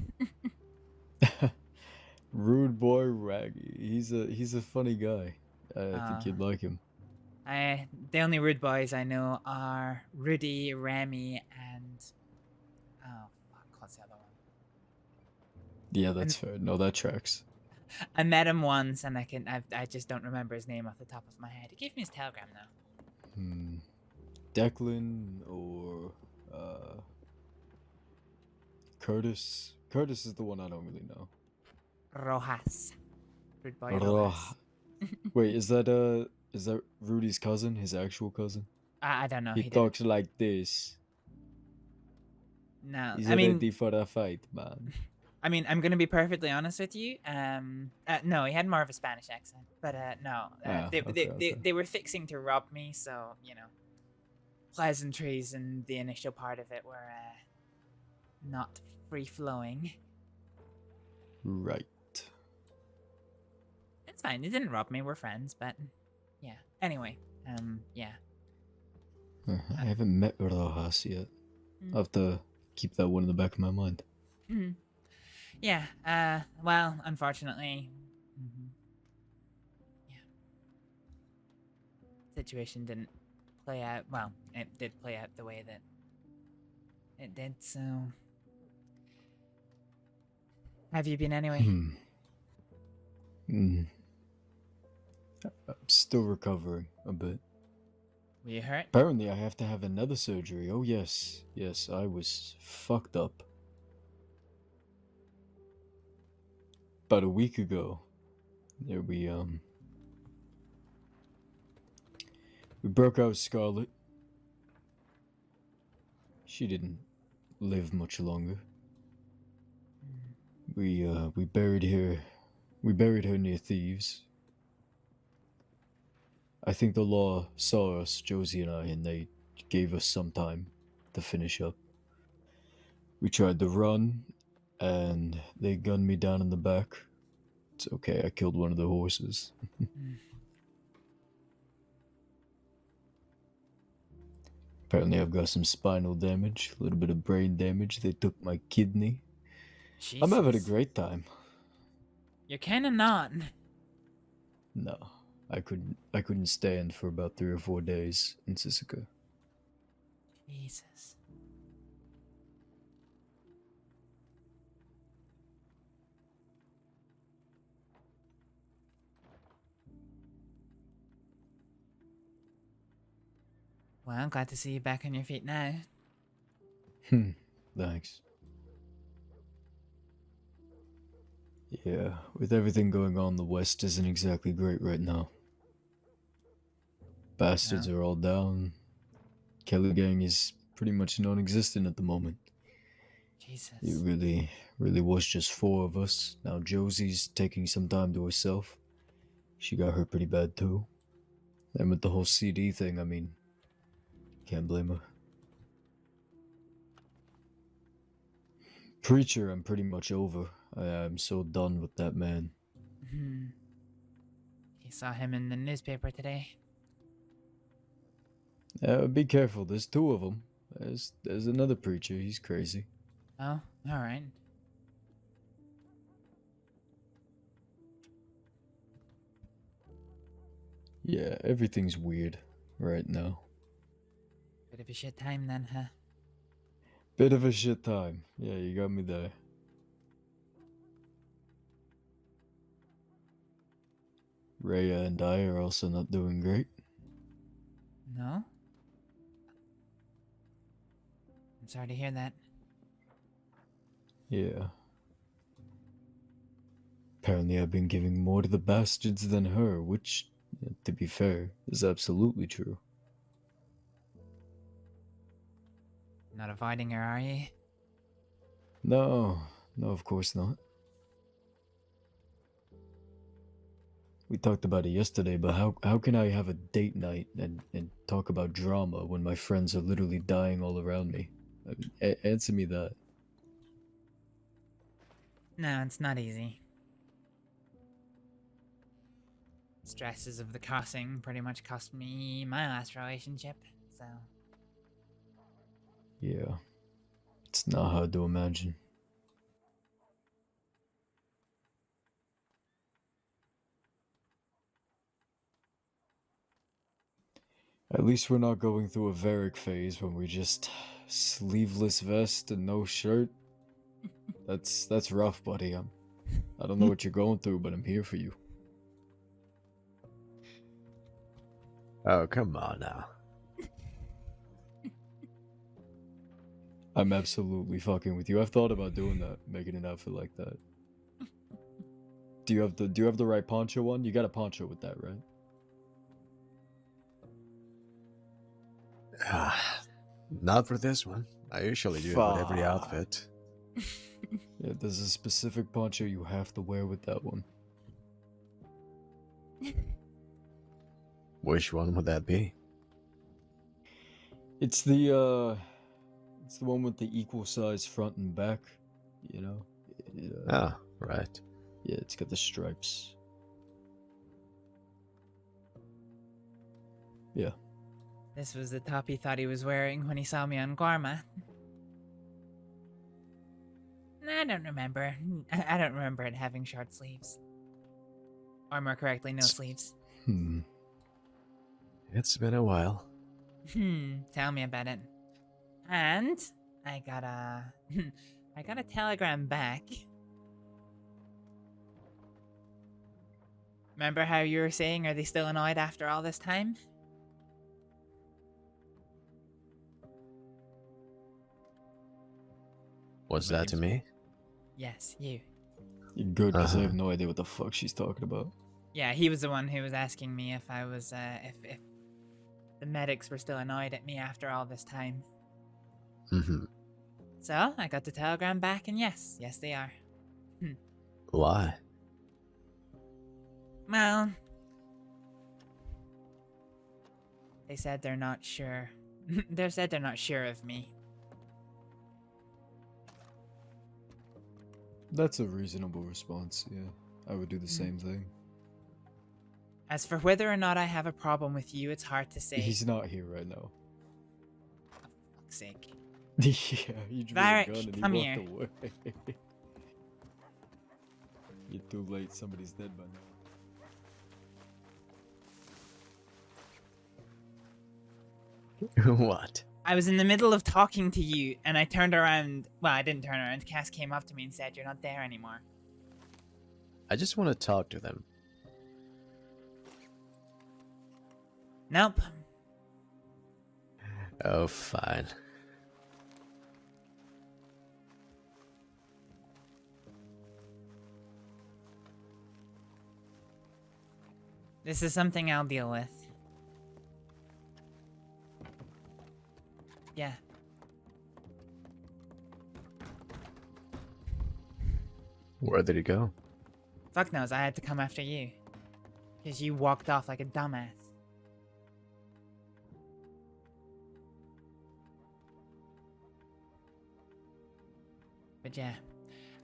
Rude boy Raggy. He's a funny guy. I think you'd like him. The only Rude Boys I know are Rudy, Remy, and what's the other one? Yeah, that's fair. No, that tracks. I met him once, and I just don't remember his name off the top of my head. He gave me his telegram though. Declan or Curtis. Curtis is the one I don't really know. Rojas. Rude Boy Rojas. Wait, is that Rudy's cousin? His actual cousin? I don't know. He talks like this. No, He's ready for a fight, man. I mean, I'm gonna be perfectly honest with you. No, he had more of a Spanish accent, but no, they were fixing to rob me, so you know, pleasantries and the initial part of it were not free flowing. Right. It's fine. They didn't rob me. We're friends, but yeah. Anyway, yeah. I haven't met Rojas yet. I'll have to keep that one in the back of my mind. Yeah, well, unfortunately, yeah. Situation didn't play out, well, it did play out the way that It did, so... Have you been anyway? I'm still recovering a bit. Were you hurt? Apparently I have to have another surgery. Oh yes. Yes, I was fucked up. About a week ago. There we broke out Scarlet. She didn't live much longer. We buried her near Thieves. I think the law saw us, Josie and I, and they gave us some time to finish up. We tried to run, and they gunned me down in the back. It's okay, I killed one of the horses. Apparently I've got some spinal damage, a little bit of brain damage. They took my kidney. Jesus. I'm having a great time. You're kinda not. No, I couldn't stand for about 3 or 4 days in Sisika. Jesus. Well, I'm glad to see you back on your feet now. Thanks. Yeah, with everything going on, the West isn't exactly great right now. Bastards are all down. Kelly Gang is pretty much non-existent at the moment. Jesus. It really was just 4 of us. Now Josie's taking some time to herself. She got hurt pretty bad too. And with the whole CD thing, I mean, can't blame her. Preacher, I'm pretty much over. I'm so done with that man. You saw him in the newspaper today. Be careful, there's 2 of them. There's another preacher, he's crazy. Oh, alright. Yeah, everything's weird right now. Bit of a shit time then, huh? Bit of a shit time. Yeah, you got me there. Rhea and I are also not doing great. No? I'm sorry to hear that. Yeah. Apparently I've been giving more to the bastards than her, which, to be fair, is absolutely true. Not avoiding her, are you? No, of course not. We talked about it yesterday, but how can I have a date night and talk about drama when my friends are literally dying all around me? I mean, answer me that. No, it's not easy. Stresses of the crossing pretty much cost me my last relationship, so... Yeah. It's not hard to imagine. At least we're not going through a Varek phase when we just sleeveless vest and no shirt. That's rough, buddy. I don't know what you're going through, but I'm here for you. Oh, come on now. I'm absolutely fucking with you. I've thought about doing that, making an outfit like that. Do you have the right poncho one? You got a poncho with that, right? Not for this one. I usually do it with every outfit. Yeah, there's a specific poncho you have to wear with that one. Which one would that be? It's the one with the equal size front and back, you know? Ah, right. Yeah, it's got the stripes. Yeah. This was the top he thought he was wearing when he saw me on Guarma. I don't remember. I don't remember it having short sleeves. Or more correctly, no sleeves. It's been a while. Tell me about it. And I got a I got a telegram back. Remember how you were saying, are they still annoyed after all this time? Was that to me? Yes, you. You're good, because I have Uh-huh. no idea what the fuck she's talking about. Yeah, he was the one who was asking me if I was, if the medics were still annoyed at me after all this time. Mm-hmm. So, I got the telegram back, and yes, they are. Why? Well, they said they're not sure. They said they're not sure of me. That's a reasonable response, yeah. I would do the same thing. As for whether or not I have a problem with you, it's hard to say. He's not here right now. For fuck's sake. Yeah, you drew Varek, a gun and he come walked here. away. You're too late, somebody's dead by now. What? I was in the middle of talking to you, and I turned around. Well, I didn't turn around. Cass came up to me and said, "You're not there anymore." I just want to talk to them. Nope. Oh, fine. This is something I'll deal with. Yeah. Where did he go? Fuck knows, I had to come after you. Because you walked off like a dumbass. But yeah.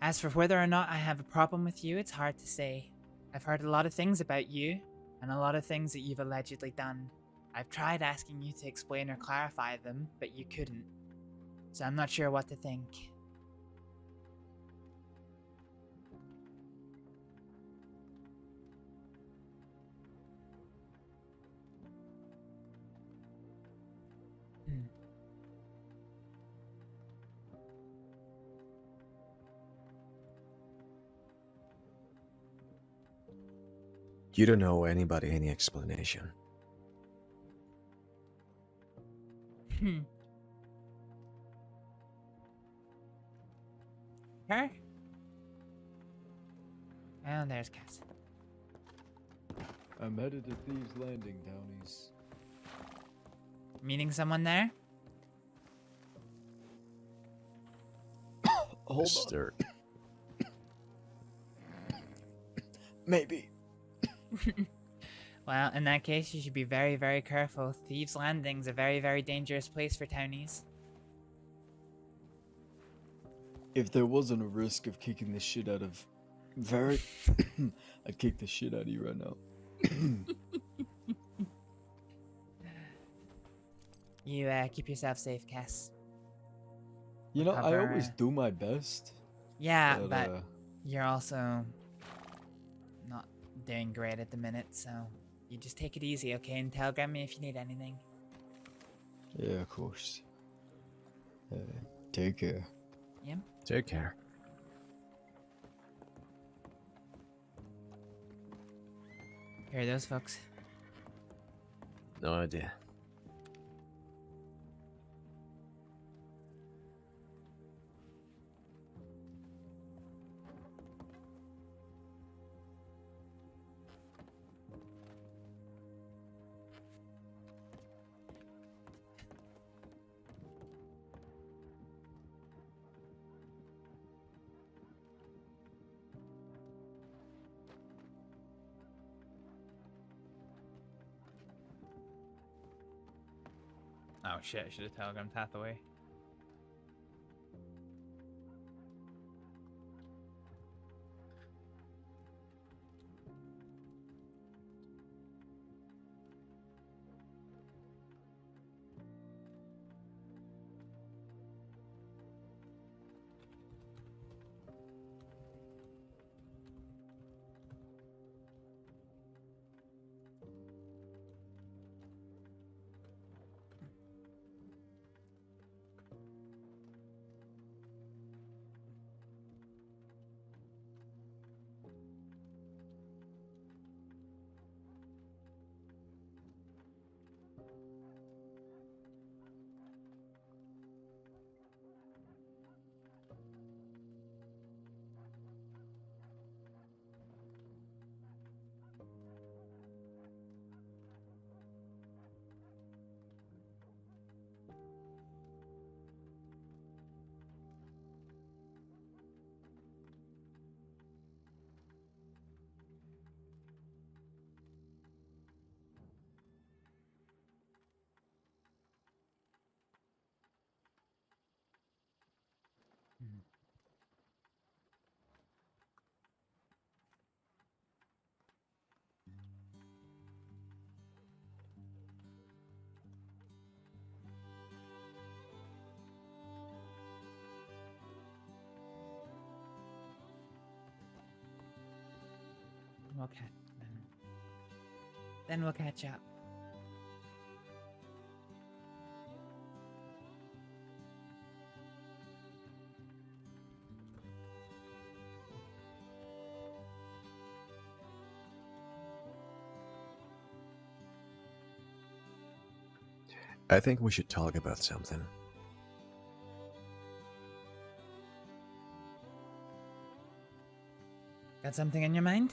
As for whether or not I have a problem with you, it's hard to say. I've heard a lot of things about you, and a lot of things that you've allegedly done. I've tried asking you to explain or clarify them, but you couldn't. So I'm not sure what to think. You don't owe anybody any explanation. Her? Oh, there's Cass. I'm headed to Thieves Landing, Townies. Meeting someone there? Hold Mr. Maybe. Well, in that case, you should be very, very careful. Thieves' Landing's a very, very dangerous place for townies. If there wasn't a risk of kicking the shit out of Varek, I'd kick the shit out of you right now. You keep yourself safe, Cass. You know, I Cover- always do my best. Yeah, but uh, you're also not doing great at the minute, so you just take it easy, okay? And telegram me if you need anything. yeah, of course. Take care. Yeah. Take care. Hear those folks? No idea. Oh shit, I should have telegrammed Hathaway. then we'll catch up. I think we should talk about something. Got something in your mind?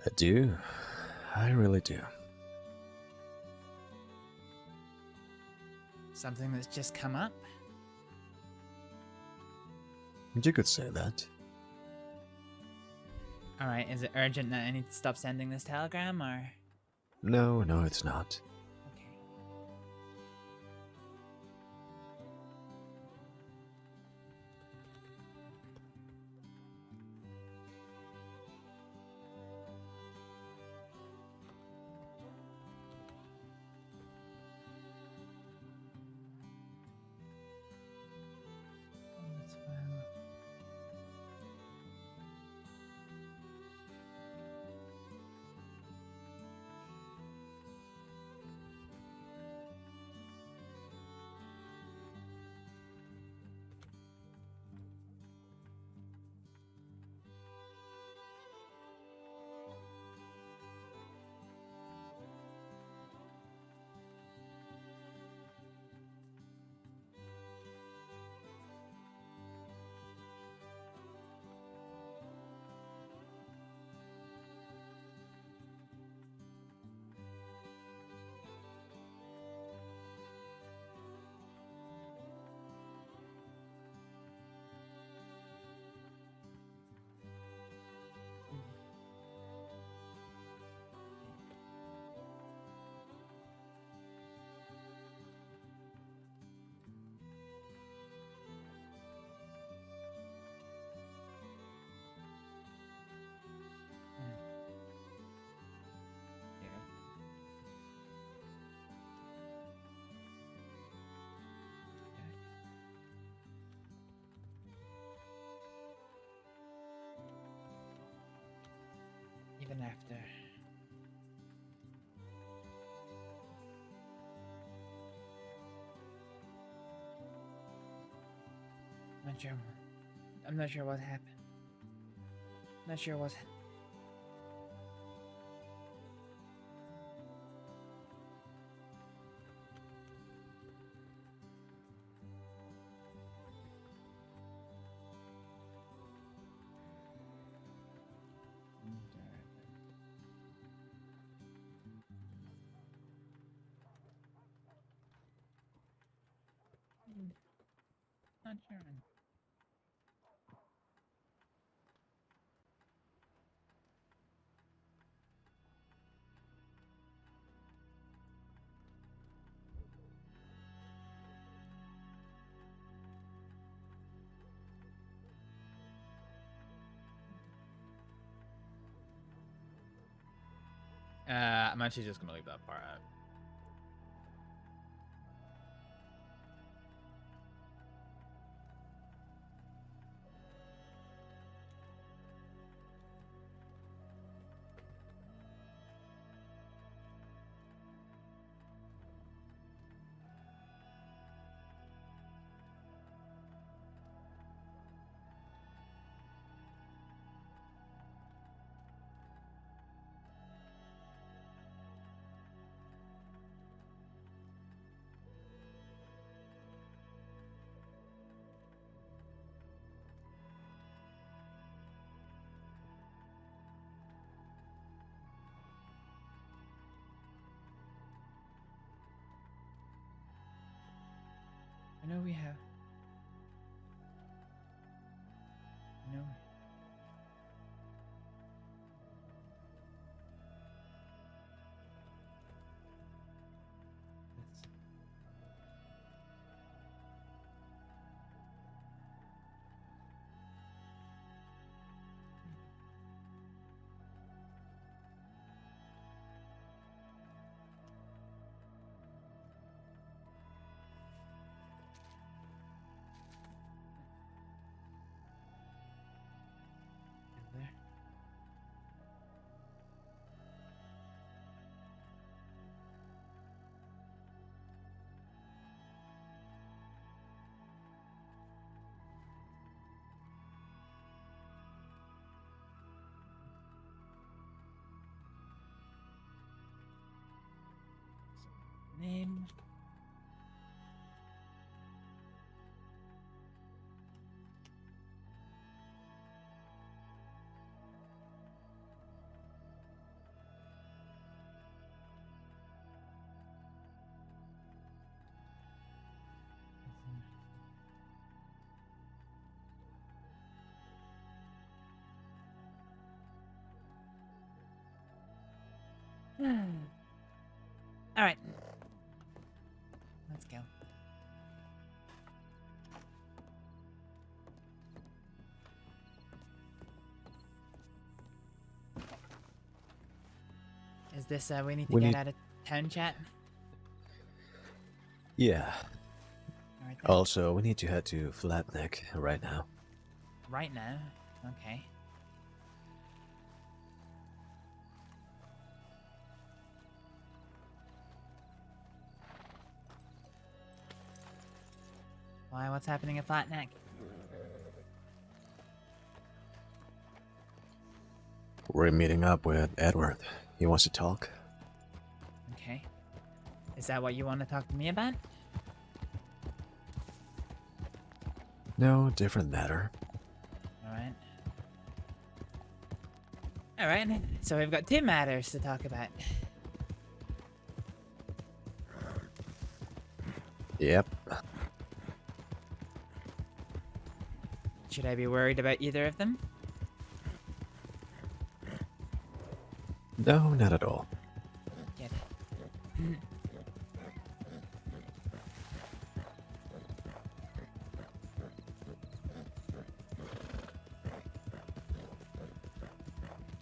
I do. I really do. Something that's just come up? You could say that. Alright, is it urgent that I need to stop sending this telegram, or...? No, it's not. Even after... I'm not sure what happened. Not sure what... Not sure. I'm actually just gonna leave that part out. I know we have. I know. name. All right. Let's go. Is this we need to get out of town chat? Yeah. All right, then. Also, we need to head to Flatneck right now. Right now? Okay. Why? What's happening at Flatneck? We're meeting up with Edward. He wants to talk. Okay. Is that what you want to talk to me about? No, different matter. Alright. Alright, so we've got two matters to talk about. Yep. Should I be worried about either of them? No, not at all. Good.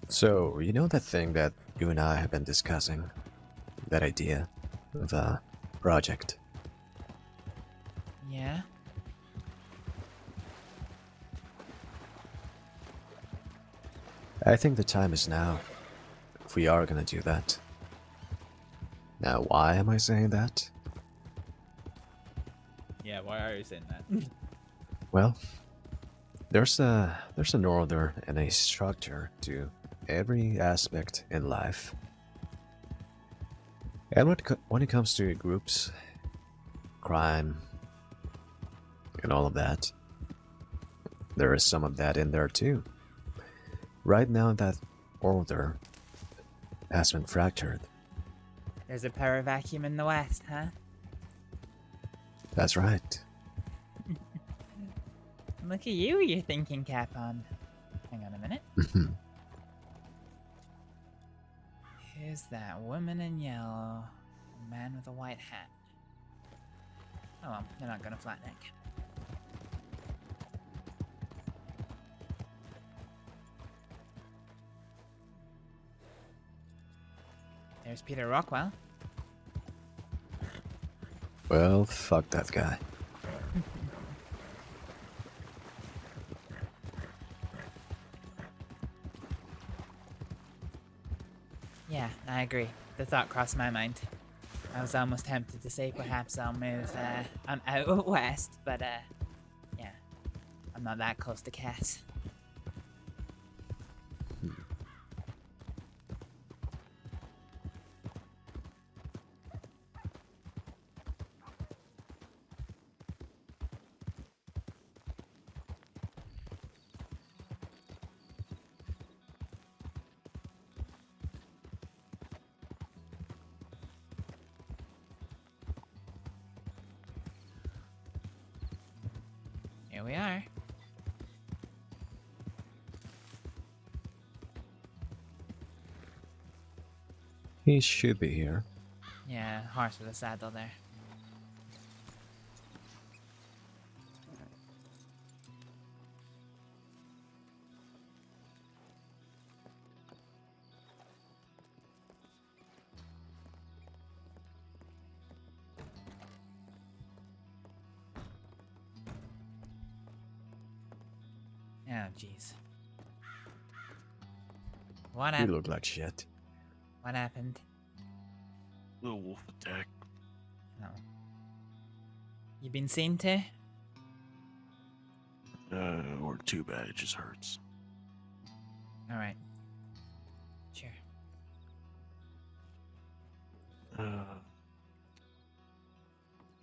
So, you know that thing that you and I have been discussing? That idea of a project? Yeah? I think the time is now. If we are gonna do that. Now, why am I saying that? Yeah, why are you saying that? Well, there's an order and a structure to every aspect in life. And when it comes to groups, crime, and all of that, there is some of that in there too. Right now, that order has been fractured. There's a power vacuum in the West, huh? That's right. Look at you with your thinking cap on. Hang on a minute. Who's that woman in yellow? A man with a white hat. Oh well, they're not gonna Flatneck. There's Peter Rockwell. Well, fuck that guy. Yeah, I agree. The thought crossed my mind. I was almost tempted to say perhaps I'll move I'm out west, but yeah, I'm not that close to Cass. Here we are. He should be here. Yeah, horse with a saddle there. Oh, jeez. What You happened? look like shit. What happened? Little wolf attack. Oh. You been seen to? Or too bad, it just hurts. Alright. Sure.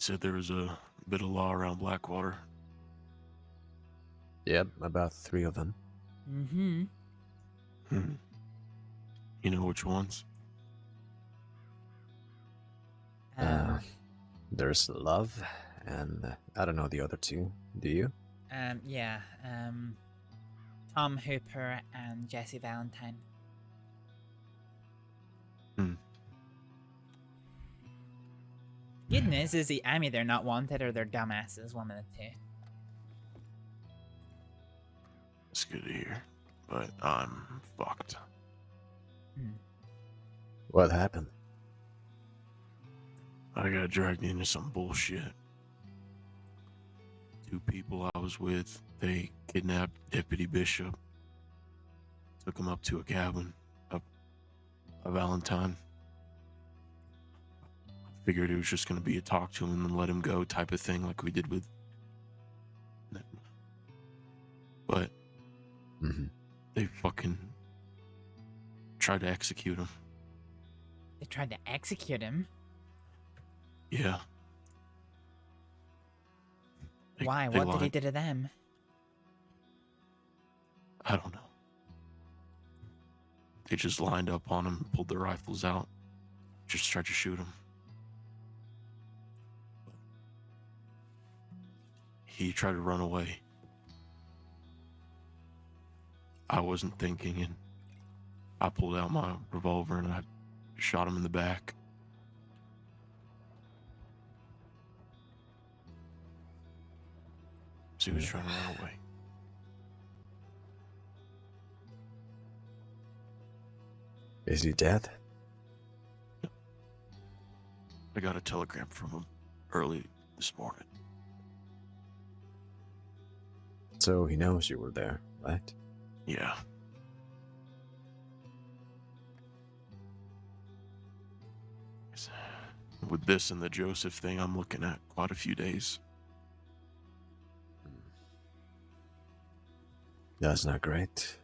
said there was a bit of law around Blackwater. Yep, about 3 of them. Mm-hmm. You know which ones? There's Love, and I don't know the other 2. Do you? Yeah. Tom Hooper and Jesse Valentine. Good news is they're not wanted or they're dumbasses, one of the 2. It's good to hear, but I'm fucked. What happened? I got dragged into some bullshit. 2 people I was with, they kidnapped Deputy Bishop. Took him up to a cabin, a Valentine. Figured it was just gonna be a talk to him and then let him go type of thing like we did with... But they fucking tried to execute him. They tried to execute him? Yeah. Why? What did he do to them? I don't know. They just lined up on him, pulled their rifles out, just tried to shoot him. He tried to run away. I wasn't thinking, and I pulled out my revolver and I shot him in the back. So he was trying to run away. Is he dead? I got a telegram from him early this morning. So he knows you were there, right? Yeah. With this and the Joseph thing, I'm looking at quite a few days. That's not great.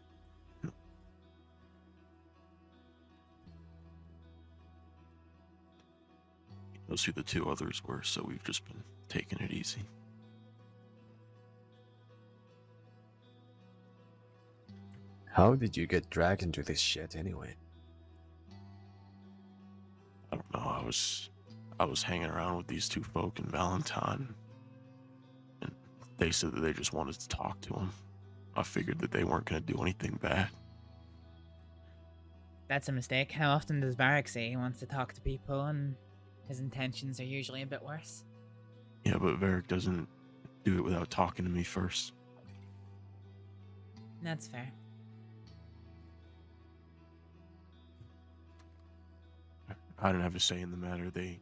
Those who the 2 others were, so we've just been taking it easy. How did you get dragged into this shit anyway? I don't know, I was hanging around with these 2 folk in Valentine, and they said that they just wanted to talk to him. I figured that they weren't going to do anything bad. That's a mistake. How often does Varek say he wants to talk to people and his intentions are usually a bit worse? Yeah, but Varek doesn't do it without talking to me first. That's fair. I didn't have a say in the matter. They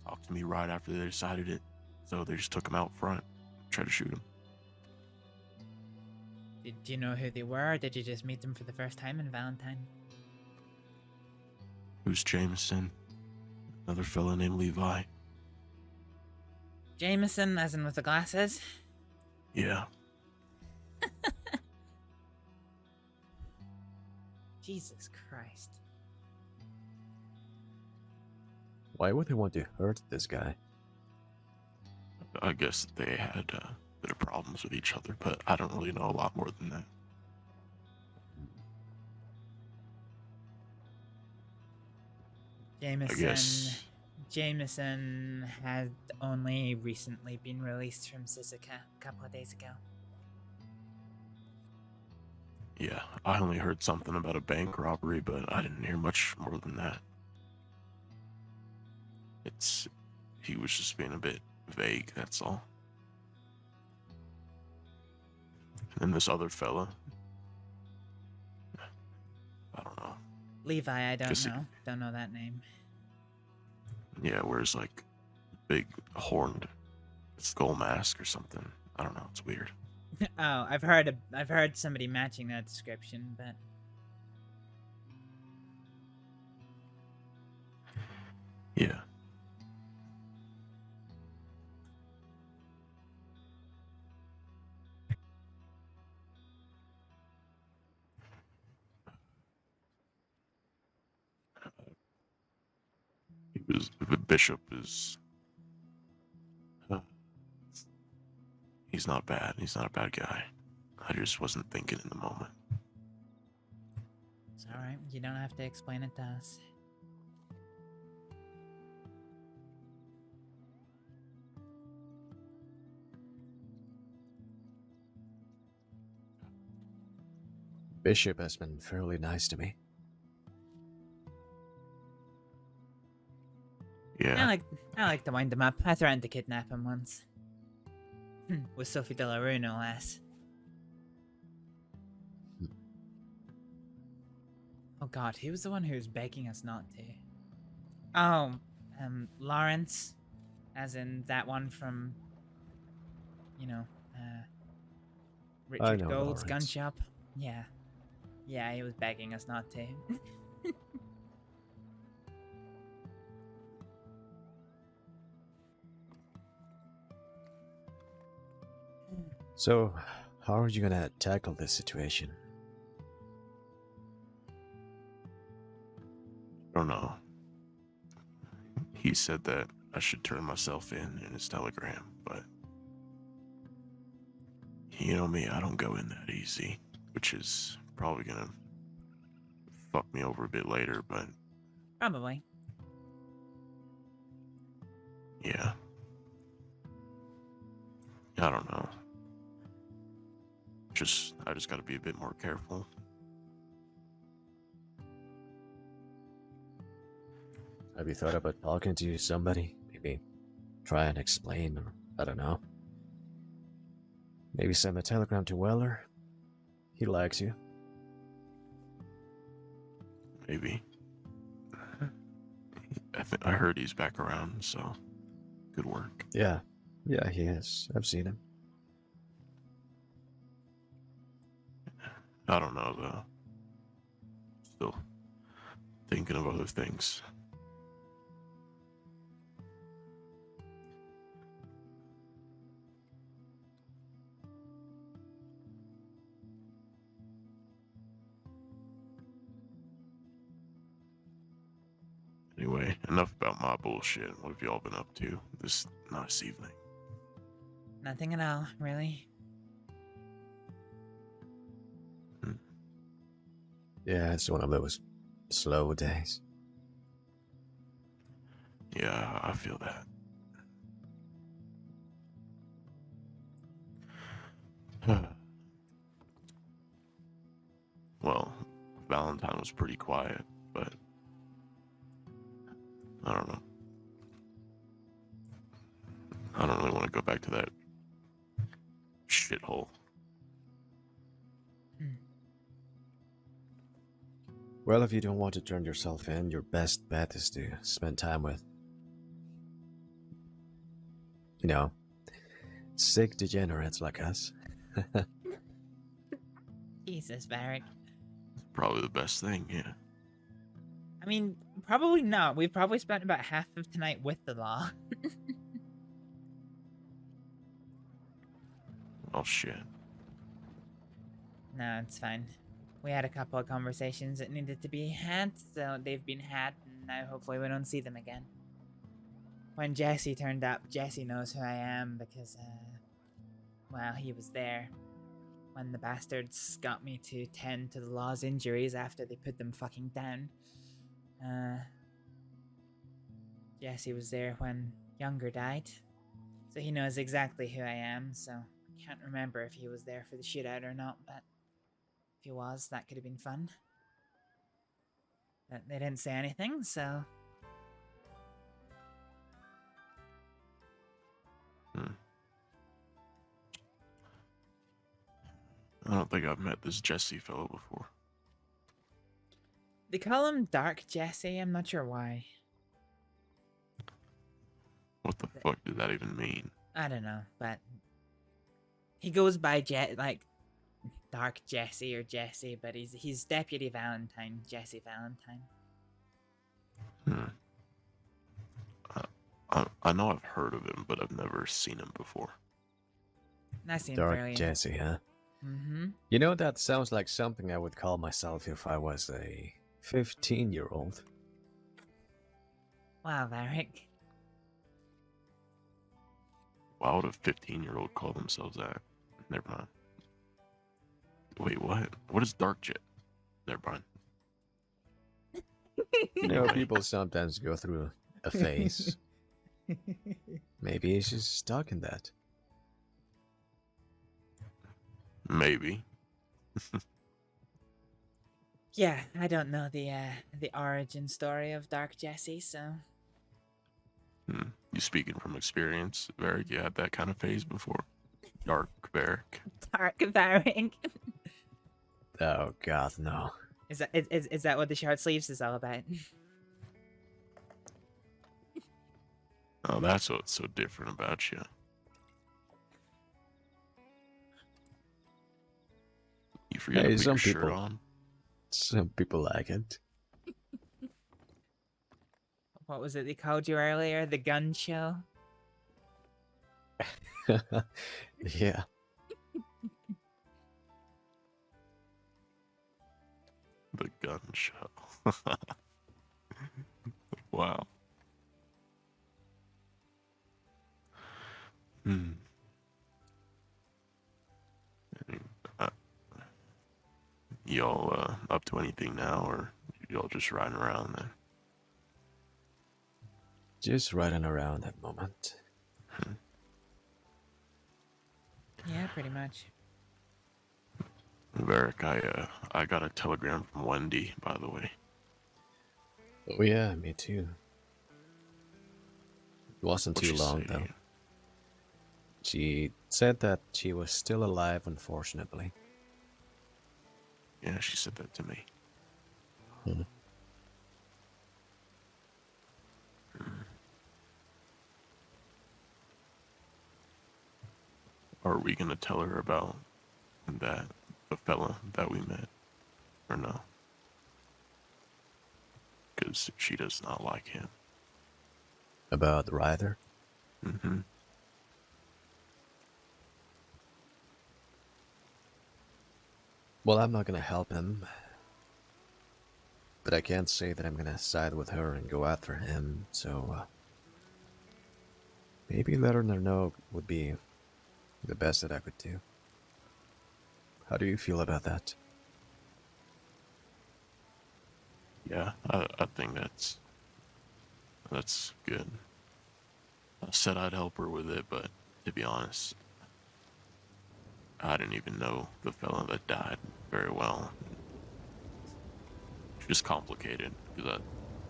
talked to me right after they decided it, so they just took him out front, tried to shoot him. Did you know who they were, or did you just meet them for the first time in Valentine? Who's Jameson? Another fella named Levi. Jameson, as in with the glasses? Yeah. Jesus Christ. Why would they want to hurt this guy? I guess they had a bit of problems with each other, but I don't really know a lot more than that. Jameson had only recently been released from Sisika a couple of days ago. Yeah, I only heard something about a bank robbery, but I didn't hear much more than that. He was just being a bit vague, that's all. And then this other fella, I don't know. Levi, I don't know. Don't know that name. Yeah, wears like big horned skull mask or something. I don't know, it's weird. Oh, I've heard somebody matching that description, but yeah. The bishop is he's not bad. He's not a bad guy. I just wasn't thinking in the moment. It's alright, you don't have to explain it to us. Bishop has been fairly nice to me. Yeah. I like to wind him up. I threatened to kidnap him once. With Sophie de la Rue, no less. Oh god, who was the one who was begging us not to? Oh, Lawrence. As in that one from, Richard know Gold's gun Lawrence. shop. Yeah. Yeah, he was begging us not to. So, how are you gonna tackle this situation? I don't know. He said that I should turn myself in his telegram, but you know me, I don't go in that easy, which is probably gonna fuck me over a bit later, but Probably. yeah. I don't know. I just gotta be a bit more careful. Have you thought about talking to somebody? Maybe try and explain, or I don't know. Maybe send a telegram to Weller. He likes you. Maybe. I heard he's back around, so good work. Yeah, he is. I've seen him. I don't know though. Still thinking of other things. Anyway, enough about my bullshit. What have y'all been up to this nice evening? Nothing at all, really. Yeah, it's one of those slow days. Yeah, I feel that. Well, Valentine was pretty quiet, but I don't know. I don't really want to go back to that shithole. Well, if you don't want to turn yourself in, your best bet is to spend time with, sick degenerates like us. Jesus, Varek. Probably the best thing, yeah. I mean, probably not. We've probably spent about half of tonight with the law. Oh, shit. No, it's fine. We had a couple of conversations that needed to be had, so they've been had, and now hopefully we don't see them again. When Jesse turned up, Jesse knows who I am because, well, he was there when the bastards got me to tend to the law's injuries after they put them fucking down. Jesse was there when Younger died, so he knows exactly who I am, so I can't remember if he was there for the shootout or not, but if he was, that could have been fun. But they didn't say anything, so... I don't think I've met this Jesse fellow before. They call him Dark Jesse, I'm not sure why. What the fuck did that even mean? I don't know, but... He goes by Dark Jesse or Jesse, but he's Deputy Valentine, Jesse Valentine. I know I've heard of him, but I've never seen him before. That seems Dark brilliant. Jesse, huh? Mm-hmm. You know, that sounds like something I would call myself if I was a 15-year-old. Wow, Varek. Why would a 15-year-old call themselves that? Never mind. Wait, what? What is dark jet? Never mind. You know, people sometimes go through a phase. Maybe he's just stuck in that. Maybe. Yeah, I don't know the origin story of Dark Jesse, so. You speaking from experience, Varek? You had that kind of phase before. Dark Varek. Dark Varek. Oh God, no. Is that what the short sleeves is all about? Oh, that's what's so different about you. You forgot to put your shirt on. Some people like it. What was it they called you earlier? The gun show? Yeah. The gun show. Wow. Y'all up to anything now, or y'all just riding around then? Just riding around at the moment. Yeah, pretty much. Varek, I got a telegram from Wendy, by the way. Oh yeah, me too. It wasn't What'd too she long say? though. She said that she was still alive, unfortunately. Yeah, she said that to me. Are we gonna tell her about that, the fella that we met, or no? Because she does not like him. About the Ryder? Mm-hmm. Well, I'm not gonna help him. But I can't say that I'm gonna side with her and go after him, so... maybe letting her know would be the best that I could do. How do you feel about that? Yeah, I think that's good. I said I'd help her with it, but to be honest, I didn't even know the fella that died very well. It's just complicated, because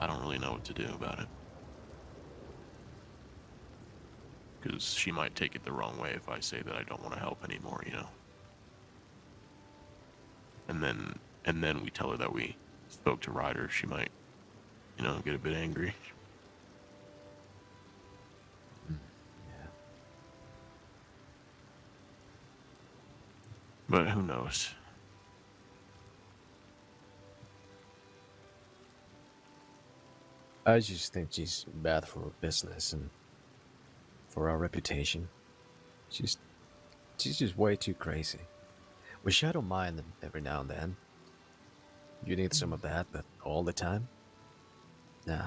I don't really know what to do about it. Because she might take it the wrong way if I say that I don't want to help anymore, you know? And then we tell her that we spoke to Ryder, she might, you know, get a bit angry. But who knows? I just think she's bad for business and for our reputation. She's just way too crazy. Which I don't mind every now and then. You need some of that, but all the time? Nah.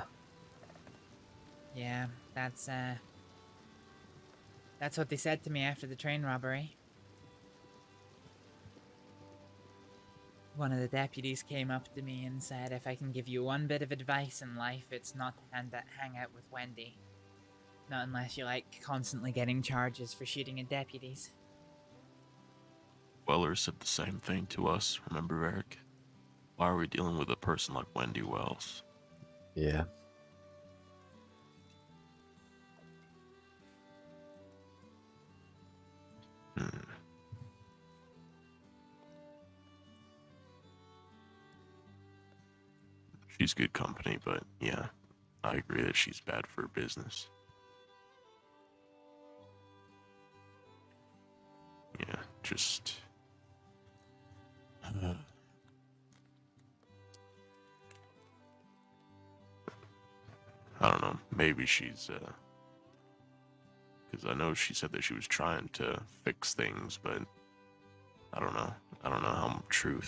Yeah, that's what they said to me after the train robbery. One of the deputies came up to me and said, if I can give you one bit of advice in life, it's not to hang out with Wendy. Not unless you like constantly getting charges for shooting at deputies. Weller said the same thing to us, remember, Eric? Why are we dealing with a person like Wendy Wells? Yeah. She's good company, but yeah, I agree that she's bad for business. Yeah, just... I don't know, maybe she's, because I know she said that she was trying to fix things, but I don't know how true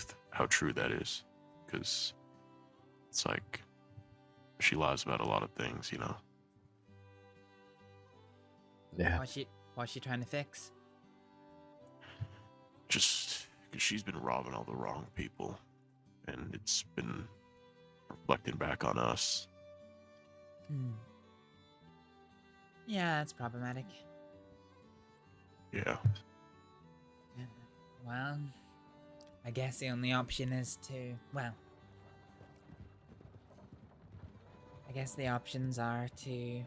that is, because it's like, she lies about a lot of things, you know? Yeah. What's she trying to fix? Just because she's been robbing all the wrong people, and it's been reflecting back on us. Yeah, that's problematic. Yeah. Well, I guess the only option is to, well, I guess the options are to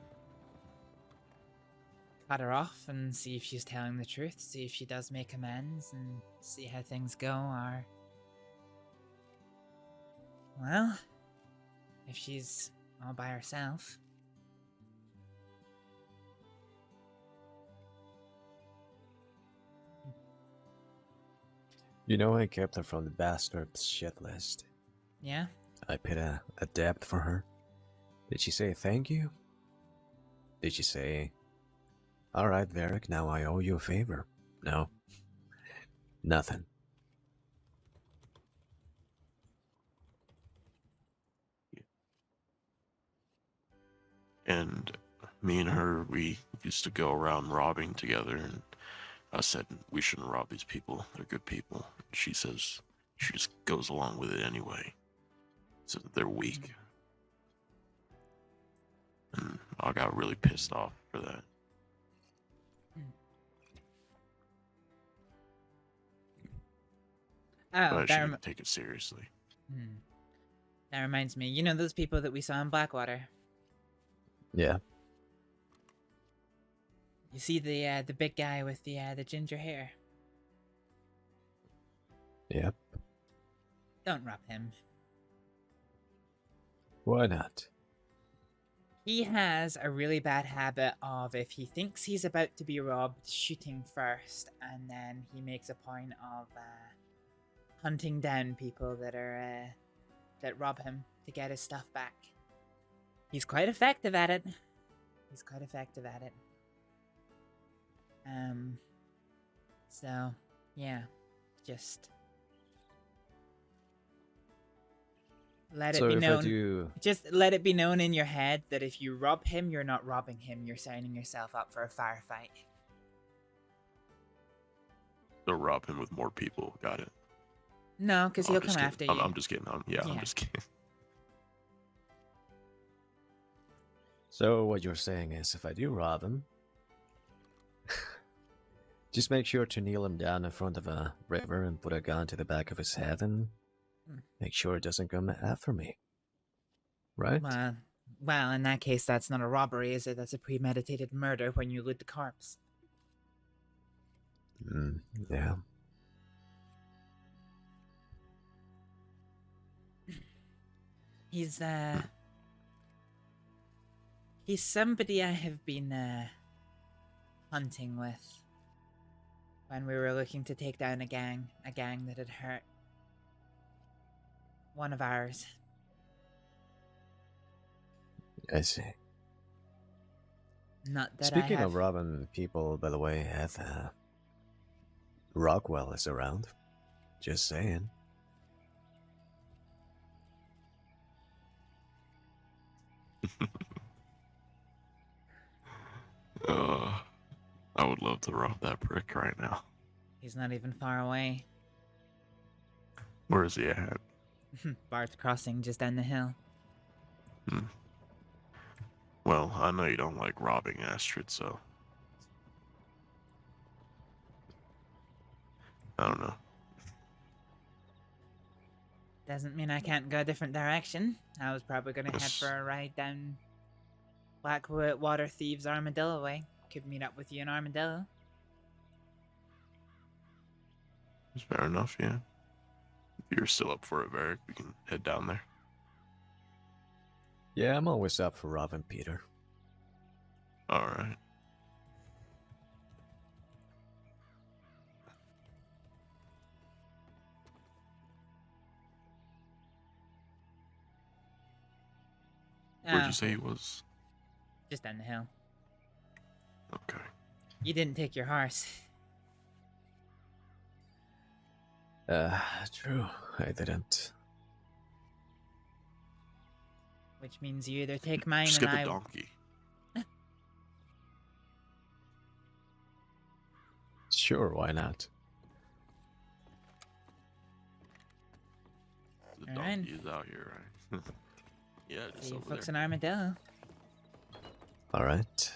cut her off and see if she's telling the truth, see if she does make amends, and see how things go, or, well, if she's all by herself. You know, I kept her from the bastard's shit list. Yeah? I paid a debt for her. Did she say thank you? Did she say, alright, Varek, now I owe you a favor? No. Nothing. And me and her, we used to go around robbing together, and I said, we shouldn't rob these people. They're good people. She says she just goes along with it anyway. So they're weak. And I got really pissed off for that. Oh, But she didn't take it seriously. That reminds me. You know those people that we saw in Blackwater? Yeah. You see the big guy with the ginger hair? Yep. Don't rob him. Why not? He has a really bad habit of, if he thinks he's about to be robbed, shooting first, and then he makes a point of hunting down people that are that rob him to get his stuff back. He's quite effective at it. So yeah, just let it be known. Just let it be known in your head that if you rob him, you're not robbing him. You're signing yourself up for a firefight. So rob him with more people. Got it. No, because he'll come after you. I'm just kidding. I'm just kidding. So what you're saying is, if I do rob him, just make sure to kneel him down in front of a river and put a gun to the back of his head and make sure it doesn't come after me. Right? Well, in that case, that's not a robbery, is it? That's a premeditated murder when you loot the corpse. Yeah. He's somebody I have been hunting with when we were looking to take down a gang that had hurt one of ours. I see. Not that Speaking of robbing people, by the way, Rockwell is around. Just saying. I would love to rob that prick right now. He's not even far away. Where is he at? Barth Crossing, just down the hill. Well, I know you don't like robbing, Astrid, so I don't know. Doesn't mean I can't go a different direction. I was probably gonna head for a ride down Blackwater Thieves Armadillo way. Could meet up with you in Armadillo. It's fair enough, yeah. If you're still up for it, Varek, we can head down there. Yeah, I'm always up for robbing Peter. Alright. Where'd you say he was? Just down the hill. Okay. You didn't take your horse. True. I didn't. Which means you either take mine Just and get the donkey. Sure, why not? The All right. donkey is out here, right? Yeah, it's See you over folks there. an armadillo. Alright.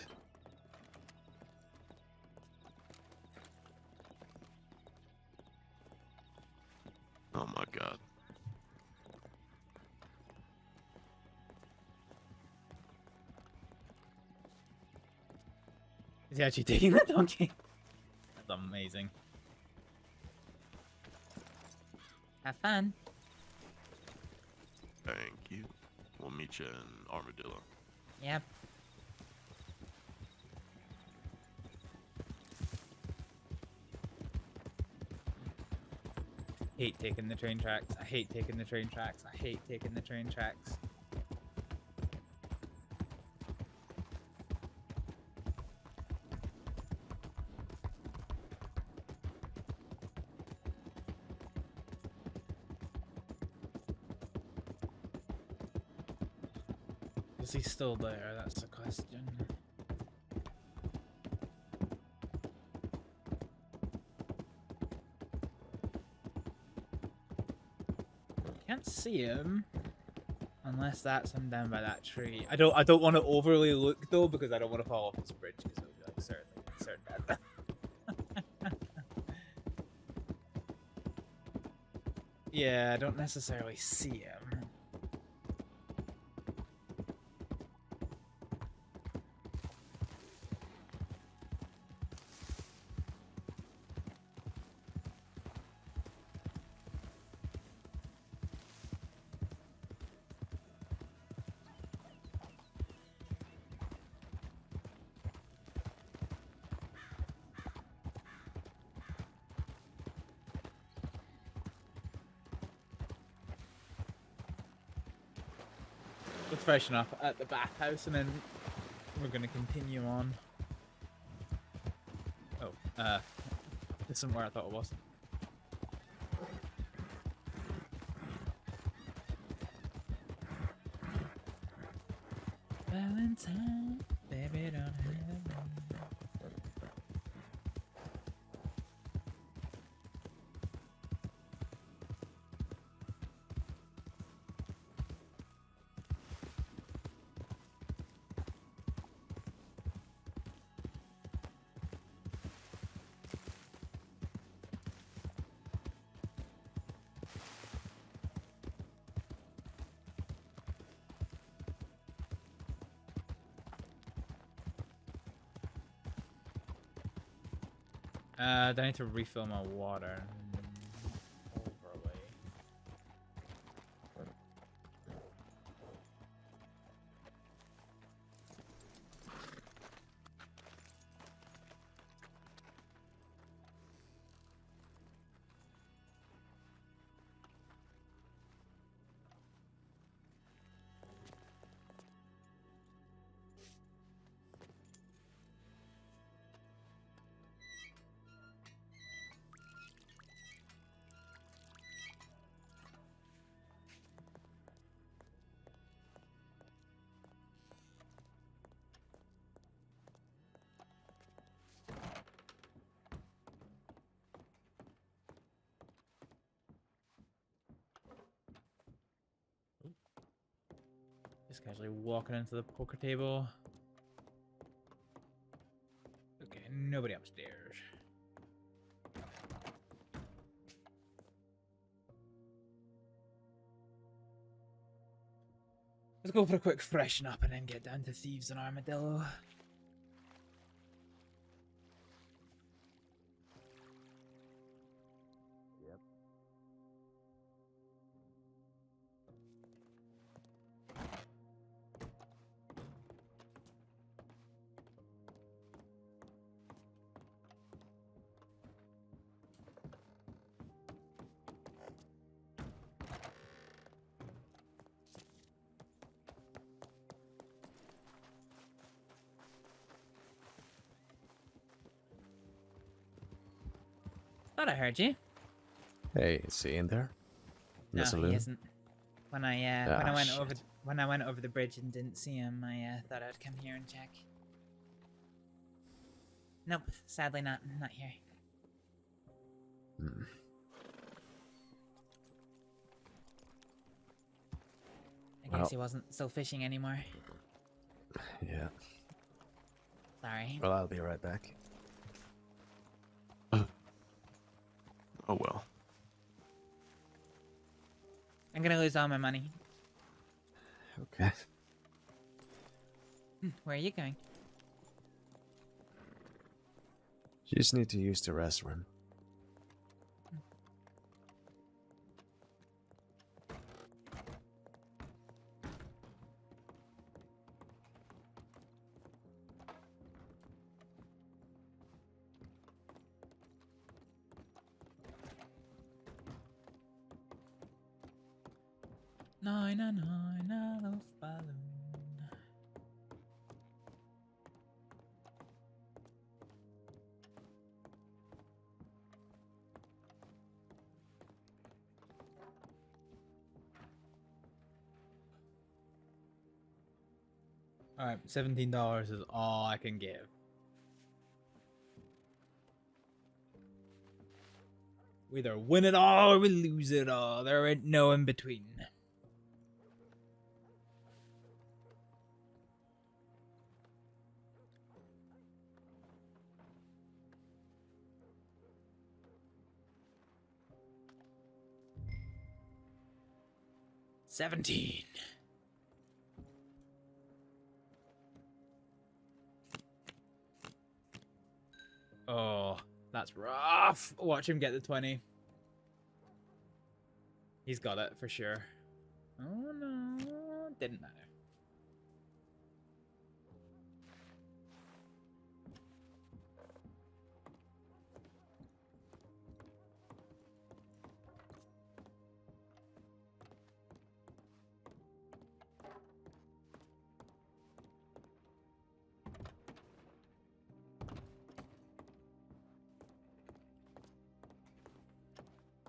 Oh my god. Is he actually taking the donkey? That's amazing. Have fun. Thank you. We'll meet you in Armadillo. Yep. Hate taking the train tracks. I hate taking the train tracks. I hate taking the train tracks. Is he still there? That's the question. Can't see him unless that's him down by that tree. I don't want to overly look though because I don't want to fall off this bridge because it'll be like certain death. Yeah, I don't necessarily see him. Let's freshen up at the bathhouse and then we're gonna continue on. Oh, this isn't where I thought it was. Valentine, baby, don't have me. Do I need to refill my water? Overlay. Just casually walking into the poker table. Okay, nobody upstairs. Let's go for a quick freshen up and then get down to Thieves and Armadillo. Thought I heard you. Hey, is he in there? In No, the saloon? he isn't. When I Ah, went over the bridge and didn't see him, I thought I'd come here and check. Nope, sadly not here. Hmm. I Well. guess he wasn't still fishing anymore. Yeah. Sorry. Well, I'll be right back. Oh well. I'm gonna lose all my money. Okay. Where are you going? You just need to use the restroom. Nine, love balloon. Alright, $17 is all I can give. We either win it all or we lose it all. There ain't no in between. $17. Oh, that's rough. Watch him get the 20. He's got it for sure. Oh no, didn't matter.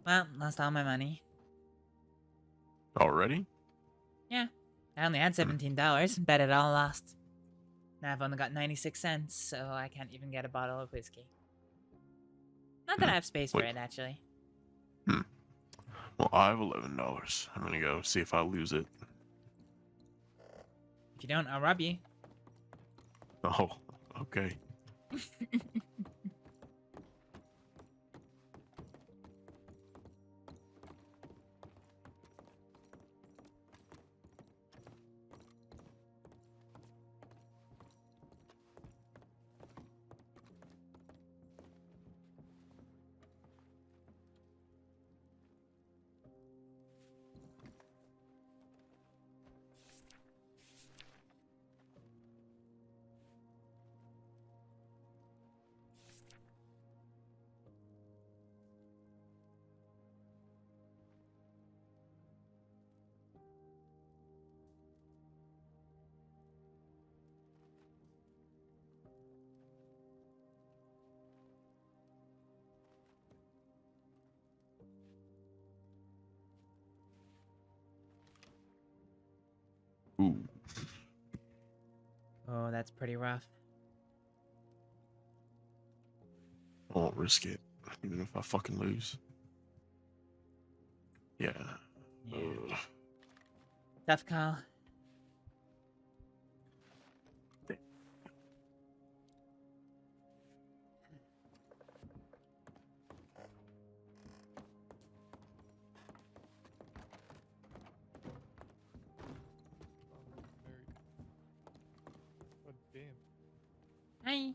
Well, lost all my money. Already? Yeah, I only had $17. Bet it all lost. Now I've only got 96 cents, so I can't even get a bottle of whiskey. Not that I have space for it, actually. Well, I have $11. I'm gonna go see if I lose it. If you don't, I'll rob you. Oh, okay. Ooh. Oh, that's pretty rough. I won't risk it, even if I fucking lose. Yeah. Ugh. Tough call. God damn. Hi.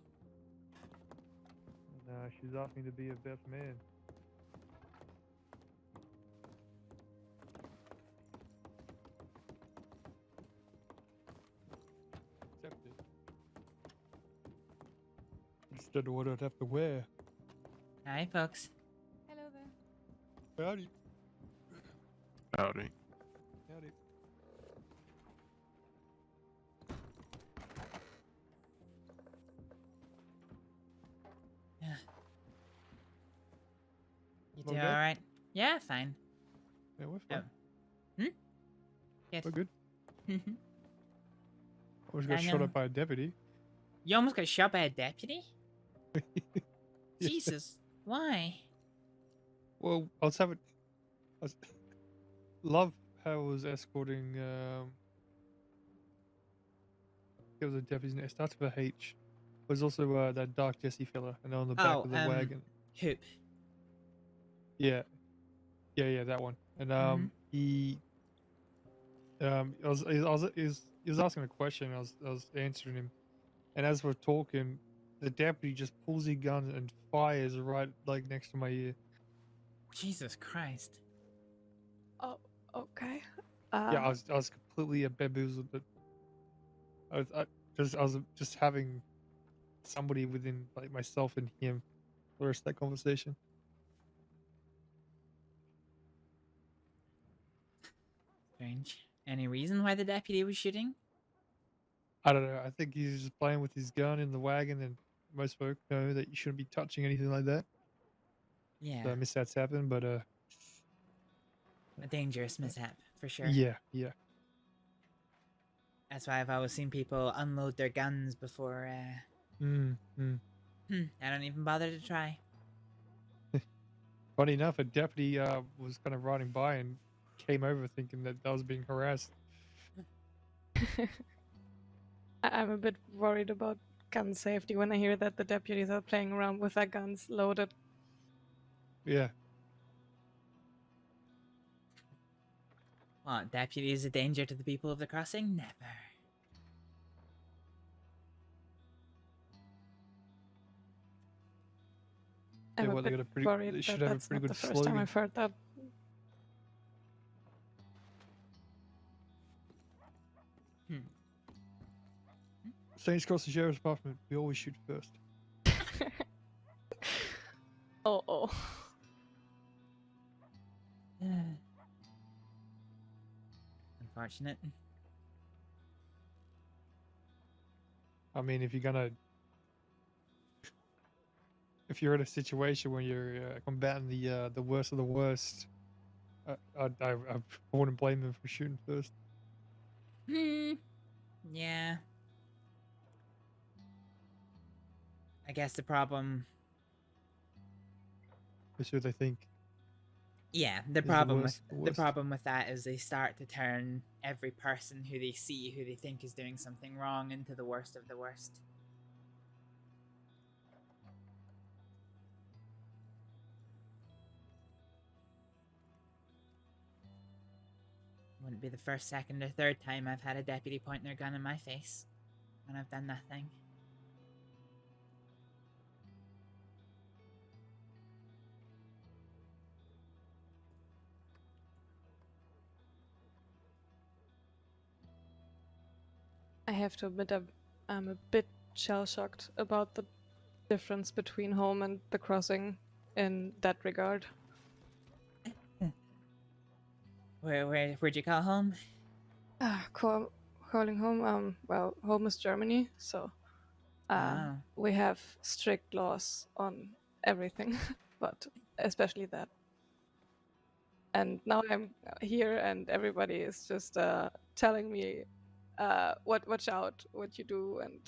Nah, she's asked me to be her best man. Accepted. Instead of what I'd have to wear. Hi, folks. Hello there. Howdy. Howdy. Howdy. Yeah. You All do good? alright? Yeah, fine. Yeah, we're fine. Good. We're good. I was got shot Daniel. up by a deputy. You almost got shot by a deputy? Yeah. Jesus. Why? Well, I was having. Love how I was escorting. It was a deputy's name. It starts with a H. There's also that Dark Jesse fella, and on the back of the wagon. Hoop. Yeah, that one. And he he was asking a question. I was answering him, and as we're talking, the deputy just pulls his gun and fires right like next to my ear. Jesus Christ. Oh, okay. Yeah, I was completely bamboozled, but I was just having somebody within like myself and him for the rest of that conversation. Strange. Any reason why the deputy was shooting? I don't know. I think he's just playing with his gun in the wagon, and most folk know that you shouldn't be touching anything like that. Yeah. So mishaps happen, but A dangerous mishap, for sure. yeah. That's why I've always seen people unload their guns before, I don't even bother to try. Funny enough, a deputy was kind of riding by and came over thinking that I was being harassed. I'm a bit worried about gun safety when I hear that the deputies are playing around with their guns loaded. Yeah. What, deputy is a danger to the people of the crossing? Never. I'm well, a bit worried they should that have a that's pretty not good the first time slogan. I've heard that. Saints Cross the Sheriff's Department, we always shoot first. Oh. Unfortunate. I mean, if you're in a situation where you're combating the worst of the worst, I wouldn't blame them for shooting first. Yeah. I guess the problem... That's what they think. Yeah, the is problem worst- with the the worst. problem with that is they start to turn every person who they see who they think is doing something wrong into the worst of the worst. Wouldn't be the first, second, or third time I've had a deputy point their gun in my face when I've done nothing. I have to admit I'm a bit shell-shocked about the difference between home and the crossing in that regard. Where'd you call home? Calling home, well, home is Germany, so we have strict laws on everything, but especially that. And now I'm here and everybody is just telling me watch out what you do and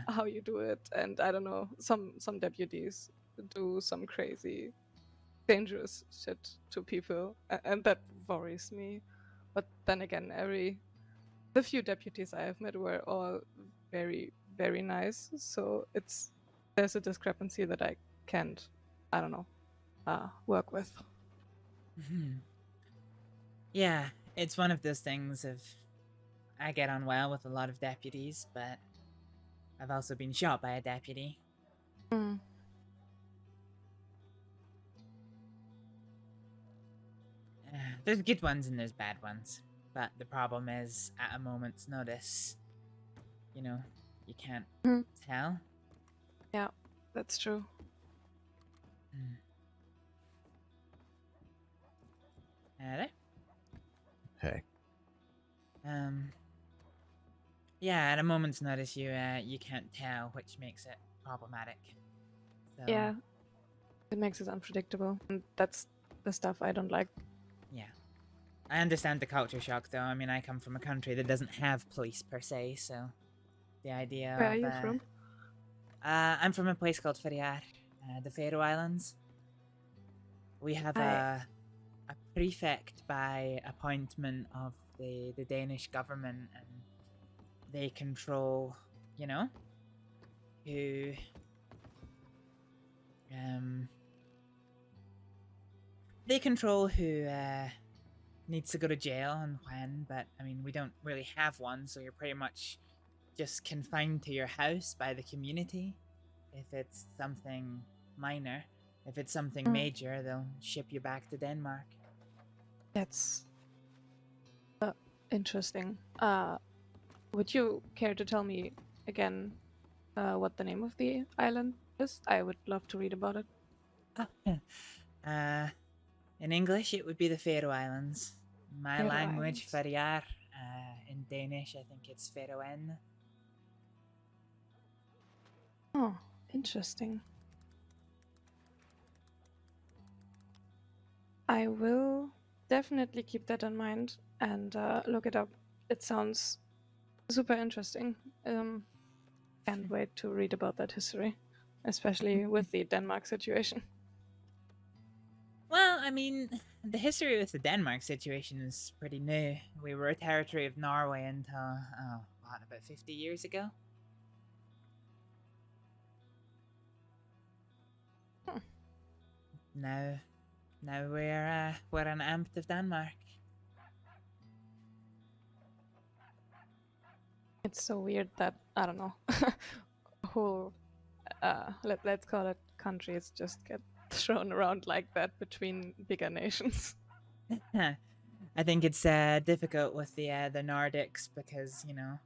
how you do it, and I don't know, some deputies do some crazy dangerous shit to people, and that worries me. But then again, the few deputies I have met were all very, very nice, so there's a discrepancy that I can't, I don't know, work with. Yeah, it's one of those things of I get on well with a lot of deputies, but I've also been shot by a deputy. There's good ones and there's bad ones, but the problem is at a moment's notice, you can't tell. Yeah, that's true. Hello? Hey. Yeah, at a moment's notice, you can't tell, which makes it problematic. So, Yeah, it makes it unpredictable, and that's the stuff I don't like. Yeah. I understand the culture shock, though. I mean, I come from a country that doesn't have police per se, so the idea Where of... are you from? I'm from a place called Ferriar, the Faroe Islands. We have a prefect by appointment of the Danish government, and they control, you know, who they control who needs to go to jail and when, but I mean, we don't really have one, so you're pretty much just confined to your house by the community. If it's something minor, if it's something major, they'll ship you back to Denmark. That's interesting. Would you care to tell me again what the name of the island is? I would love to read about it. In English, it would be the Faroe Islands. My Faroe language, Islands. Ferjar. In Danish, I think it's Faroen. Oh, interesting. I will definitely keep that in mind and look it up. It sounds super interesting. Can't wait to read about that history, especially with the Denmark situation. Well, I mean, the history with the Denmark situation is pretty new. We were a territory of Norway until, about 50 years ago? Now we're an amt of Denmark. It's so weird that, I don't know, whole, let's call it countries just get thrown around like that between bigger nations. I think it's difficult with the Nordics because, you know,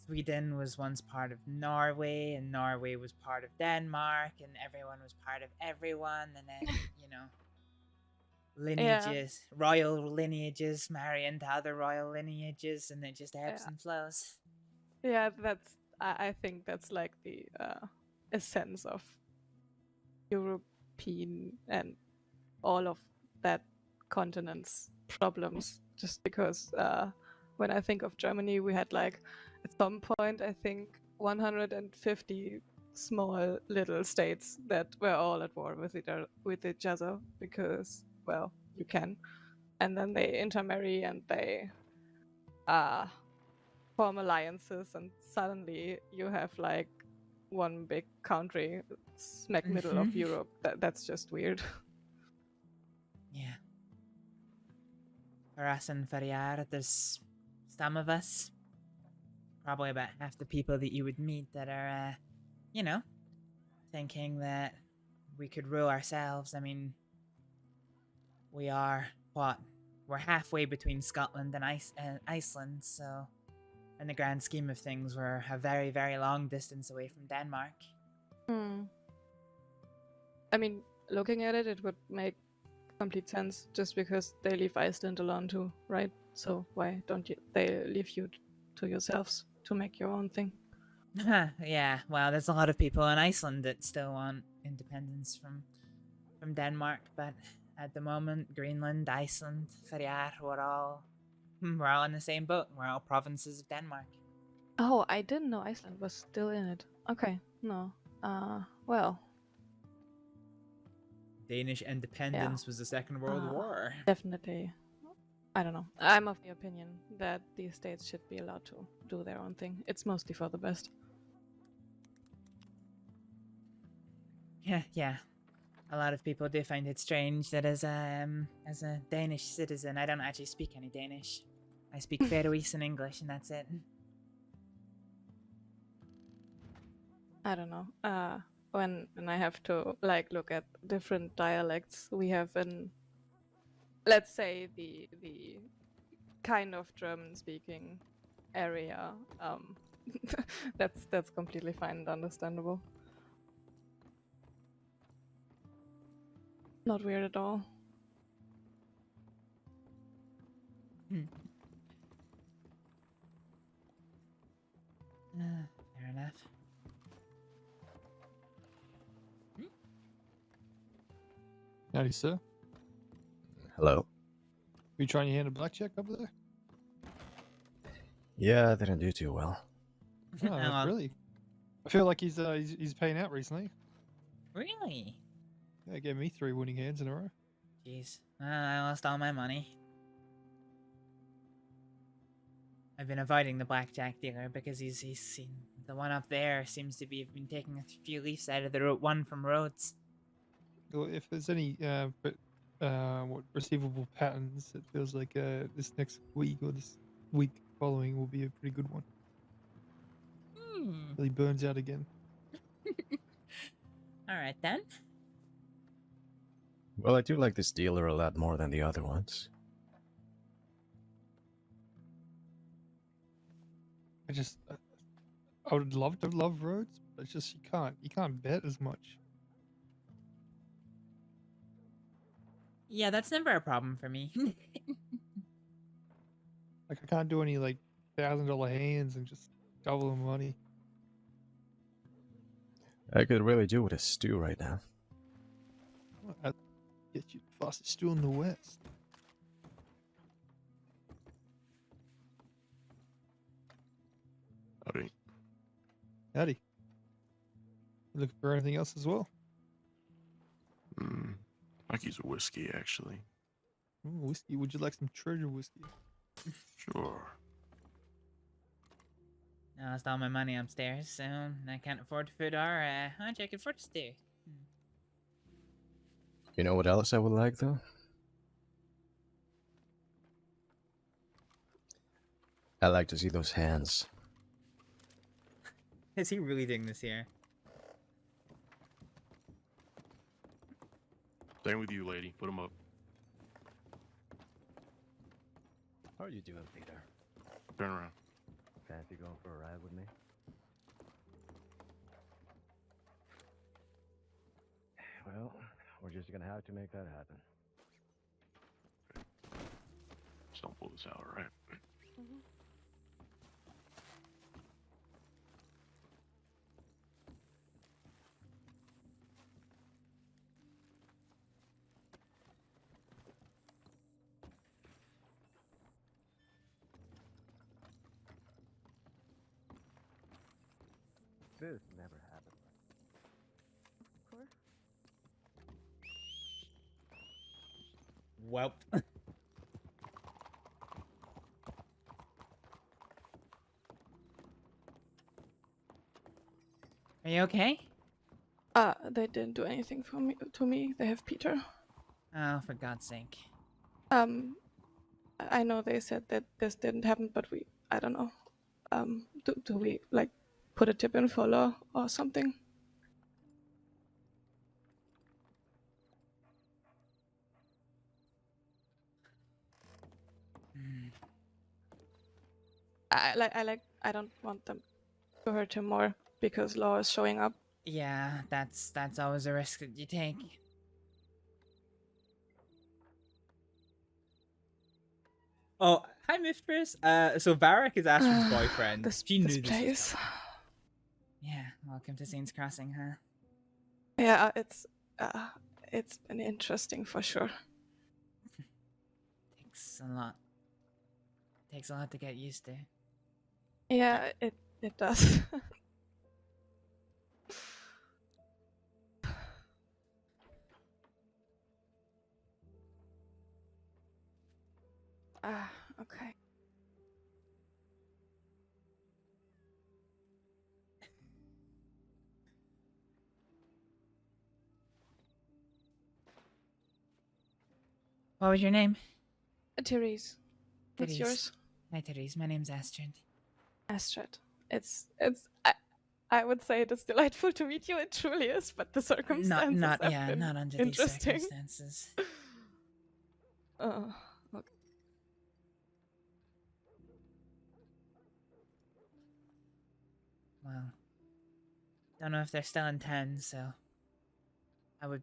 Sweden was once part of Norway, and Norway was part of Denmark, and everyone was part of everyone, and then, you know, lineages, royal lineages marry into other royal lineages, and it just ebbs and flows. Yeah, I think that's like the essence of European and all of that continent's problems. Just because when I think of Germany, we had like at some point I think 150 small little states that were all at war with each other because, well, you can, and then they intermarry and they form alliances, and suddenly you have like one big country smack middle of Europe. That's just weird. Yeah. For us in Ferjar, there's some of us, probably about half the people that you would meet, that are, you know, thinking that we could rule ourselves. I mean, we are, we're halfway between Scotland and Iceland, so in the grand scheme of things, we're a very, very long distance away from Denmark. I mean, looking at it, it would make complete sense just because they leave Iceland alone too, right? So why don't they leave you to yourselves to make your own thing? Yeah, well, there's a lot of people in Iceland that still want independence from Denmark, but at the moment, Greenland, Iceland, Ferjar, we're all in the same boat. We're all provinces of Denmark. Oh, I didn't know Iceland was still in it. Okay, no. Well. Danish independence was the Second World War. Definitely. I don't know. I'm of the opinion that these states should be allowed to do their own thing. It's mostly for the best. Yeah. A lot of people do find it strange that as a Danish citizen, I don't actually speak any Danish. I speak Faroese and English, and that's it. I don't know. When I have to like look at different dialects, we have let's say the kind of German-speaking area. That's completely fine and understandable. Not weird at all. Fair enough. Howdy, sir. Hello. You trying your hand at blackjack over there? Yeah, I didn't do too well. Oh, really? I feel like he's paying out recently. Really? That gave me 3 winning hands in a row. Jeez. I lost all my money. I've been avoiding the blackjack dealer because he's seen the one up there seems to be been taking a few leaves out of the one from Rhodes. Well, if there's any receivable patterns, it feels like this next week or this week following will be a pretty good one. Really burns out again. All right then. Well, I do like this dealer a lot more than the other ones. I would love to love Rhodes, but it's just you can't bet as much. Yeah, that's never a problem for me. Like I can't do any like $1,000 hands and just double the money. I could really do with a stew right now. Well, I'd get you the fastest stew in the West. Howdy. Howdy. You looking for anything else as well? I could use a whiskey, actually. Ooh, whiskey. Would you like some treasure whiskey? Sure. I lost all my money upstairs, so I can't afford food or I can afford to stay. You know what else I would like, though? I like to see those hands. Is he really doing this here? Same with you, lady. Put them up. How are you doing, Peter? Turn around. Fancy going for a ride with me? Well, we're just gonna have to make that happen. Just don't pull this out, right? This never happened. Welp. Are you okay? They didn't do anything to me. They have Peter. Oh, for God's sake. I know they said that this didn't happen, but I don't know. Do we like put a tip in for law or something? I don't want them to hurt him more because law is showing up. Yeah, that's always a risk that you take. Oh, hi, Mistress. So Varek is Astrid's boyfriend. She knew this was coming. Yeah, welcome to Saints Crossing, huh? Yeah, it's been interesting for sure. Takes a lot. Takes a lot to get used to. Yeah, it does. Okay. What was your name? Therese. What's Therese. yours? Hi, Therese. My name's Astrid. Astrid. I would say it is delightful to meet you. It truly is, but the circumstances Not have been under these interesting. circumstances. Okay. Well, don't know if they're still in town, so I would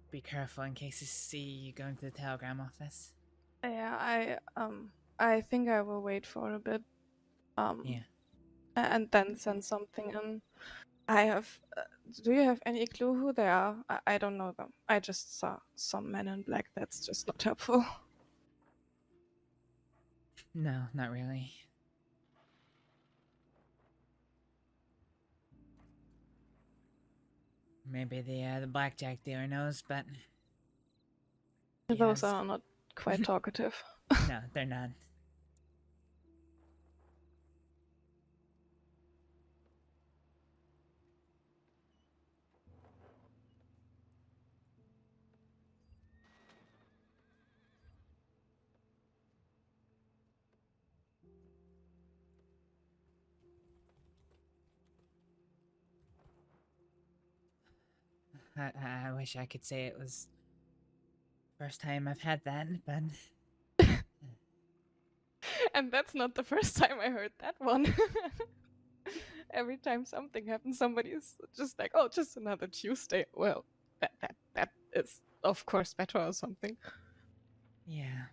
be careful in case you see you going to the telegram office. Yeah, I think I will wait for a bit. Yeah. And then send something in. I have. Do you have any clue who they are? I don't know them. I just saw some men in black. That's just not helpful. No, not really. Maybe the blackjack dealer knows, but Those are not quite talkative. no, they're not. I wish I could say it was first time I've had that, but And that's not the first time I heard that one. Every time something happens, somebody's just like, "Oh, just another Tuesday." Well, that is of course better or something. yeah.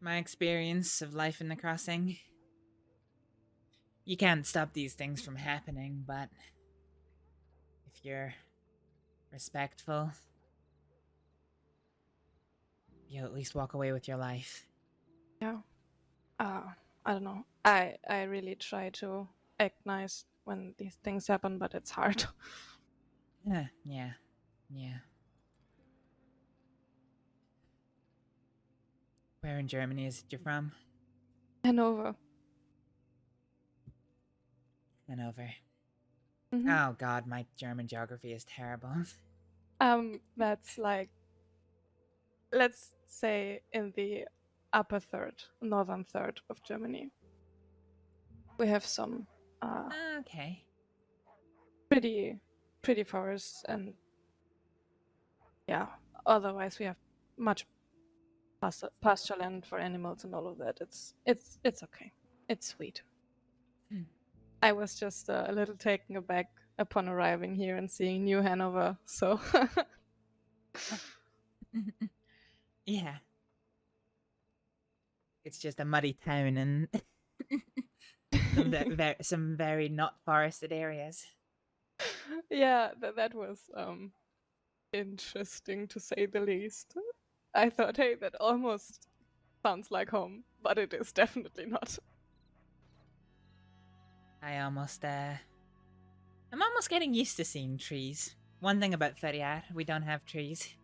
My experience of life in the crossing. You can't stop these things from happening, but if you're respectful, you'll at least walk away with your life. Yeah. I don't know. I really try to act nice when these things happen, but it's hard. Yeah. Where in Germany is it you're from? Hanover. Hanover. Mhm. Oh god, my German geography is terrible. That's like, let's say in the upper third, northern third of Germany. We have some Okay. pretty forests, and yeah, otherwise we have much pasture land for animals and all of that. It's okay. It's sweet. I was just a little taken aback upon arriving here and seeing New Hanover, so Yeah. It's just a muddy town and some very not forested areas. yeah, that was interesting to say the least. I thought, hey, that almost sounds like home, but it is definitely not. I'm almost getting used to seeing trees. One thing about Ferrier, we don't have trees.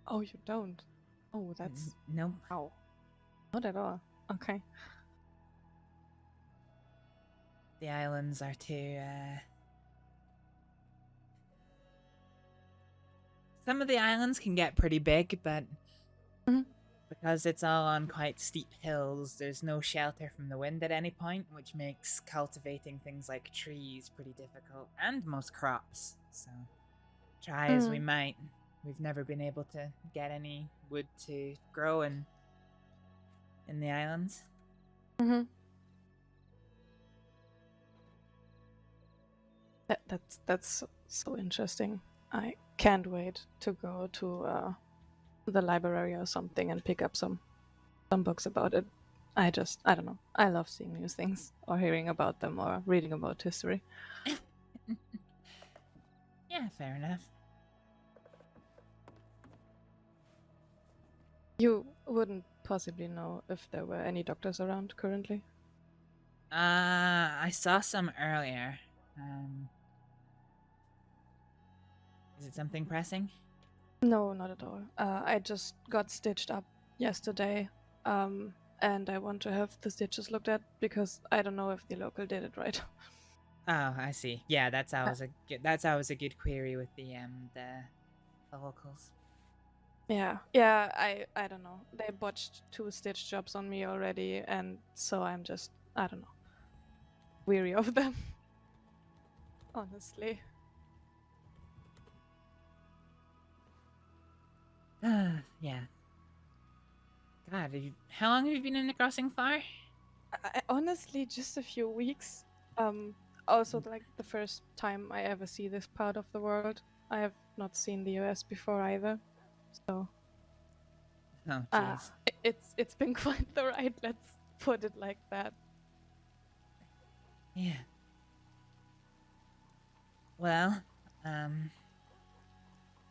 Oh, you don't? Oh, that's... No. How? Not at all. Okay. The islands are too, Some of the islands can get pretty big, but because it's all on quite steep hills, there's no shelter from the wind at any point, which makes cultivating things like trees pretty difficult, and most crops. So, try as we might, we've never been able to get any wood to grow in the islands. Mm-hmm. That's so interesting. I can't wait to go to the library or something and pick up some books about it. I don't know. I love seeing new things or hearing about them or reading about history. Yeah, fair enough. You wouldn't possibly know if there were any doctors around currently? I saw some earlier. Is it something pressing? No, not at all. I just got stitched up yesterday, and I want to have the stitches looked at because I don't know if the local did it right. Oh, I see. Yeah, that's always a good query with the locals. Yeah, I don't know. They botched 2 stitch jobs on me already, and so I'm just, I don't know, weary of them. Honestly. Yeah. God, how long have you been in the crossing for? Honestly, just a few weeks. Also, like the first time I ever see this part of the world. I have not seen the US before either, so. Oh, jeez. It's been quite the ride. Let's put it like that. Yeah. Well,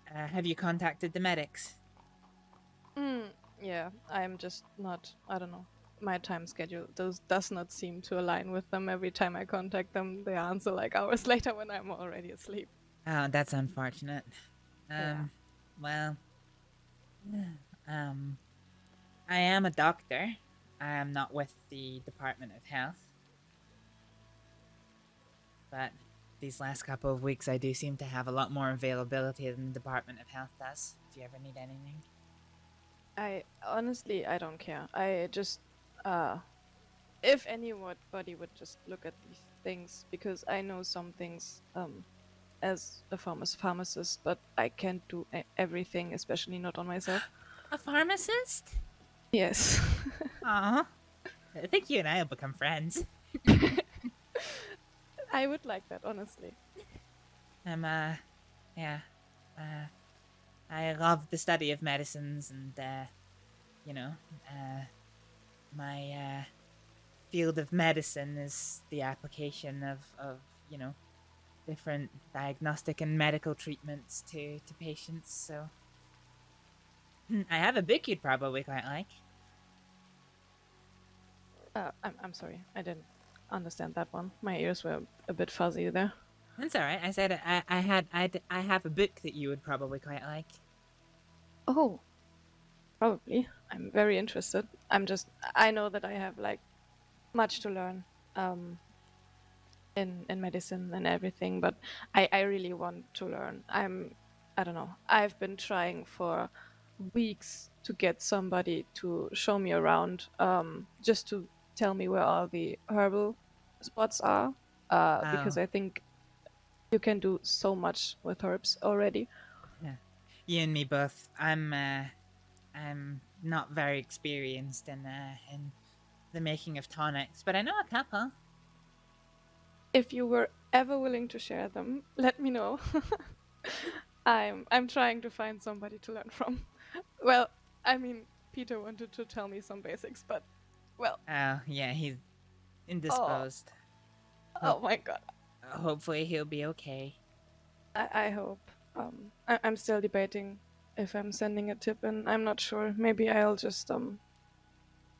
have you contacted the medics? Yeah, I'm just not, I don't know, my time schedule does not seem to align with them. Every time I contact them, they answer like hours later when I'm already asleep. Oh, that's unfortunate. Yeah. Well, I am a doctor. I am not with the Department of Health. But these last couple of weeks, I do seem to have a lot more availability than the Department of Health does. If you ever need anything. I honestly, I don't care. I just, if anybody would just look at these things, because I know some things, as a pharmacist, but I can't do everything, especially not on myself. A pharmacist? Yes. Aw. I think you and I will become friends. I would like that, honestly. Yeah. I love the study of medicines and, my, field of medicine is the application of different diagnostic and medical treatments to patients, so... I have a book you'd probably quite like. I'm sorry, I didn't understand that one. My ears were a bit fuzzy there. That's alright, I said I have a book that you would probably quite like. Oh, probably. I'm very interested. I know that I have, like, much to learn, in medicine and everything, but I really want to learn. I don't know. I've been trying for weeks to get somebody to show me around, just to tell me where all the herbal spots are, because I think you can do so much with herbs already. Yeah. You and me both. I'm not very experienced in the making of tonics, but I know a couple. If you were ever willing to share them, let me know. I'm trying to find somebody to learn from. Well, I mean, Peter wanted to tell me some basics, but, well... Oh, yeah, he's indisposed. Oh my god. Hopefully he'll be okay. I hope. I'm still debating if I'm sending a tip, and I'm not sure. Maybe I'll just,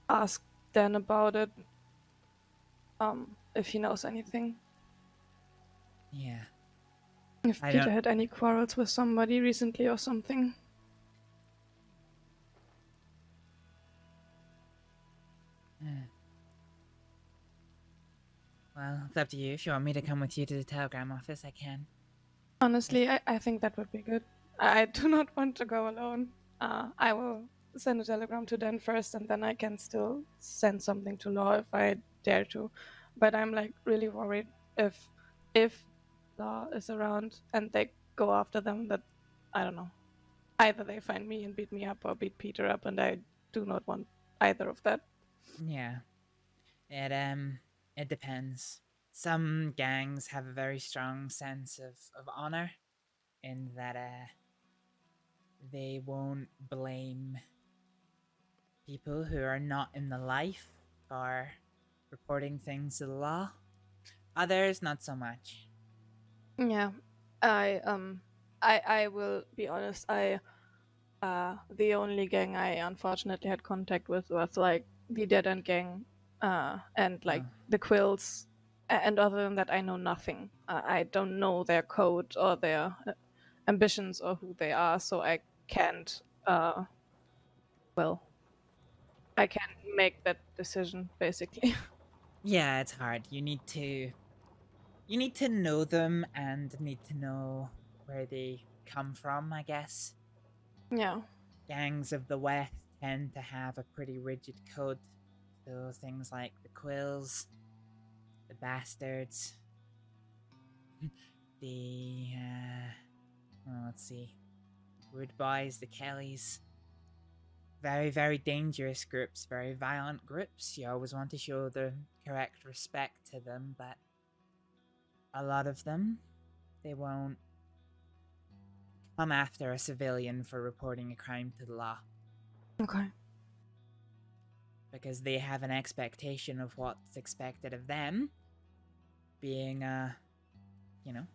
ask Dan about it, if he knows anything. Yeah. If Peter had any quarrels with somebody recently or something. Well, it's up to you. If you want me to come with you to the telegram office, I can. Honestly, I think that would be good. I do not want to go alone. I will send a telegram to Dan first, and then I can still send something to Law if I dare to. But I'm, like, really worried if Law is around and they go after them, that, I don't know. Either they find me and beat me up or beat Peter up, and I do not want either of that. Yeah. It depends. Some gangs have a very strong sense of honor in that, they won't blame people who are not in the life for reporting things to the law. Others, not so much. Yeah. I will be honest, the only gang I unfortunately had contact with was, like, the Dead End gang, and, like, the Quills, and other than that I know nothing. I don't know their code or their ambitions or who they are, so I can't, I can't make that decision, basically. Yeah, it's hard. You need to know them and need to know where they come from, I guess. Yeah. Gangs of the West tend to have a pretty rigid code. So things like the Quills, the Bastards, the, let's see, Rude Boys, the Kellys. Very, very dangerous groups, very violent groups. You always want to show the correct respect to them, but a lot of them, they won't come after a civilian for reporting a crime to the law. Okay. Because they have an expectation of what's expected of them, being a,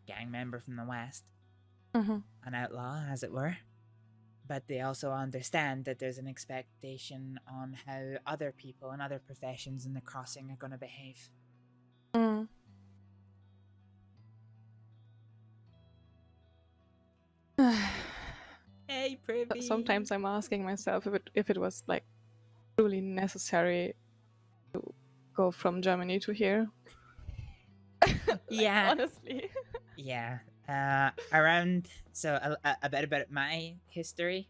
gang member from the West. Mm-hmm. An outlaw, as it were. but they also understand that there's an expectation on how other people and other professions in the crossing are going to behave. Mm. Hey, Privy. Sometimes I'm asking myself if it was like truly necessary to go from Germany to here. Yeah. Honestly. Yeah. Around a bit about my history.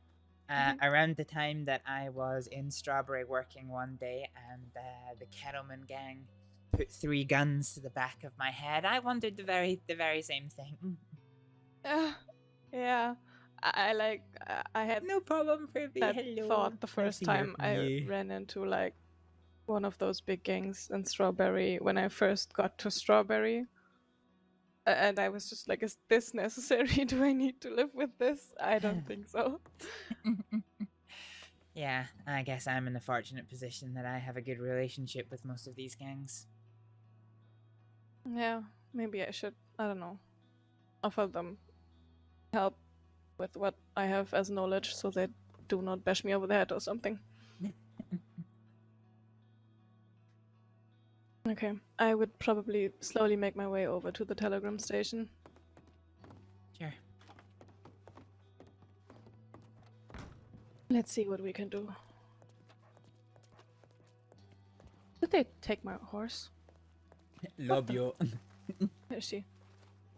Around the time that I was in Strawberry working one day, and the Kettleman gang put 3 guns to the back of my head, I wondered the very same thing. Yeah. I had no problem, Privy. that Hello. thought the Nice first to hear time from I you. ran into like one of those big gangs in Strawberry when I first got to Strawberry. And I was just like, is this necessary? Do I need to live with this? I don't think so. Yeah, I guess I'm in the fortunate position that I have a good relationship with most of these gangs. Yeah, maybe I should, I don't know, offer them help with what I have as knowledge so they do not bash me over the head or something. Okay, I would probably slowly make my way over to the telegram station. Sure. Let's see what we can do. Did they take my horse? Love you. Where is she?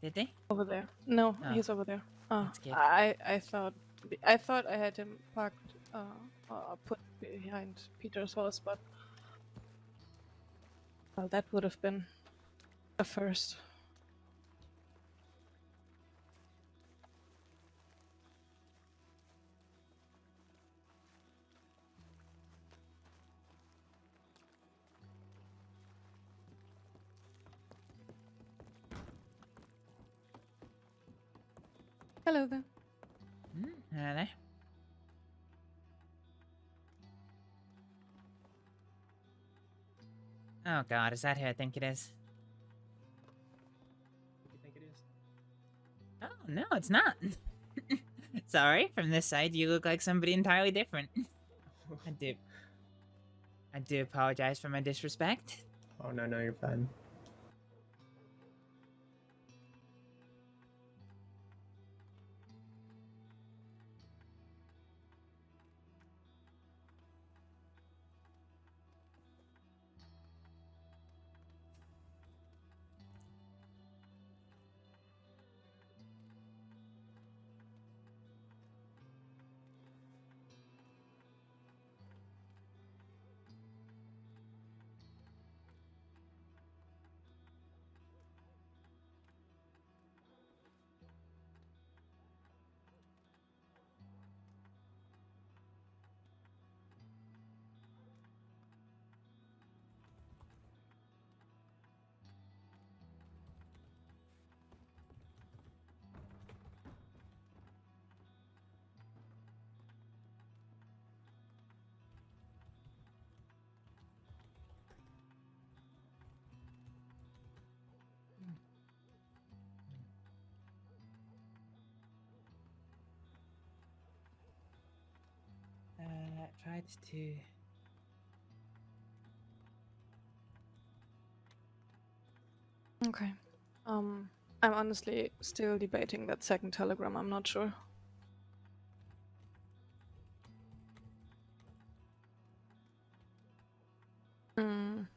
Did they? Over there. No, Oh, he's over there. Oh, that's good. I thought I had him parked, put behind Peter's horse, but well, that would have been a first. Hello there. Hello there. Oh god, is that who I think it is? You think it is? Oh, no, it's not. Sorry, from this side you look like somebody entirely different. I do apologize for my disrespect. Oh no, you're fine. Tried to... Okay. I'm honestly still debating that second telegram. I'm not sure. Mm.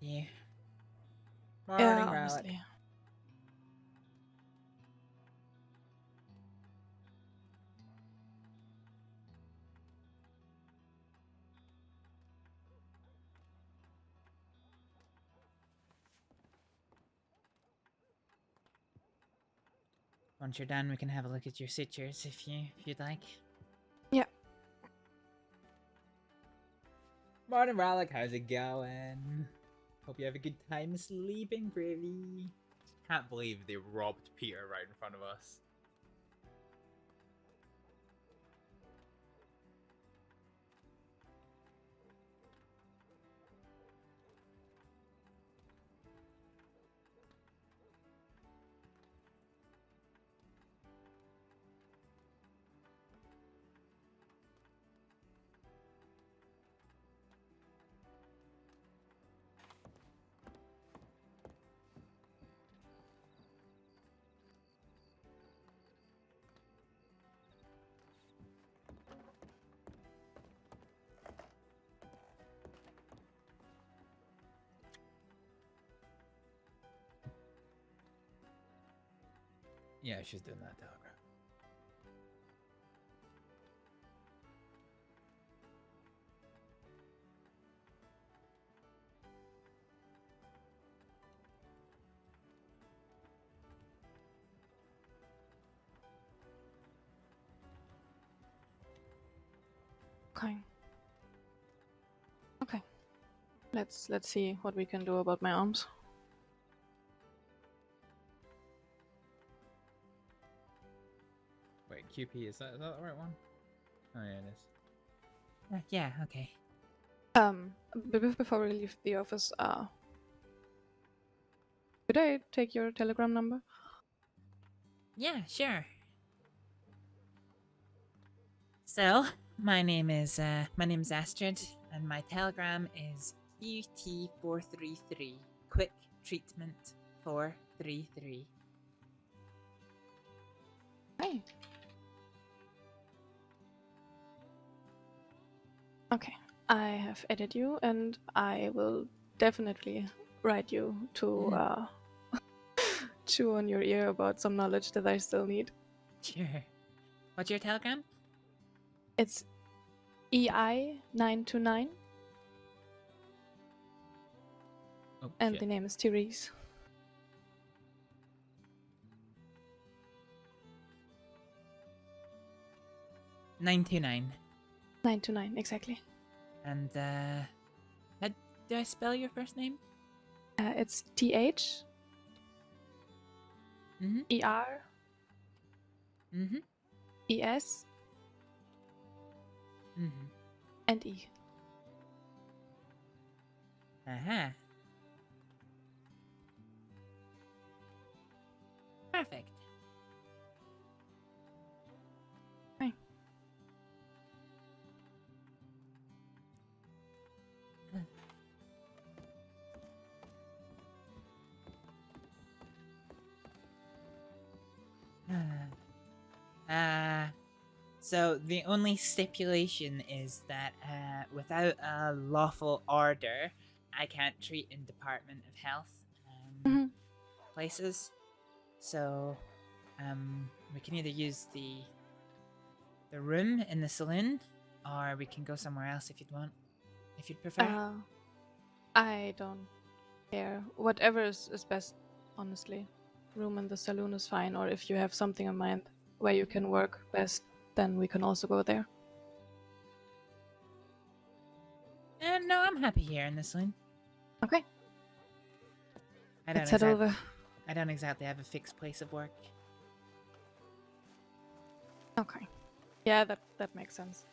Yeah. Yeah, honestly. Once you're done, we can have a look at your sutures if you'd like. Yeah. Morning, Rallick. How's it going? Hope you have a good time sleeping, Privy. Can't believe they robbed Peter right in front of us. Yeah, she's doing that telegram. Okay. Okay. Let's see what we can do about my arms. Wait, QP, is that the right one? Oh yeah, it is. Yeah, okay. Before we leave the office, could I take your telegram number? Yeah, sure. So, my name's Astrid, and my telegram is QT433. Quick treatment 433. Hey. Okay, I have added you, and I will definitely write you to chew on your ear about some knowledge that I still need. Sure. What's your telegram? It's EI929. Oh, and shit. the name is Therese. $929. 929, exactly. And, how do I spell your first name? It's TH ER ES and E. Uh-huh. Perfect. Hi. So the only stipulation is that without a lawful order, I can't treat in Department of Health places. So we can either use the room in the saloon, or we can go somewhere else if you'd want, if you'd prefer. I don't care. Whatever is best, honestly. Room in the saloon is fine, or if you have something in mind where you can work best, then we can also go there. No, I'm happy here in the saloon. Okay. I Let's head over. I don't exactly have a fixed place of work. Okay. Yeah, that makes sense.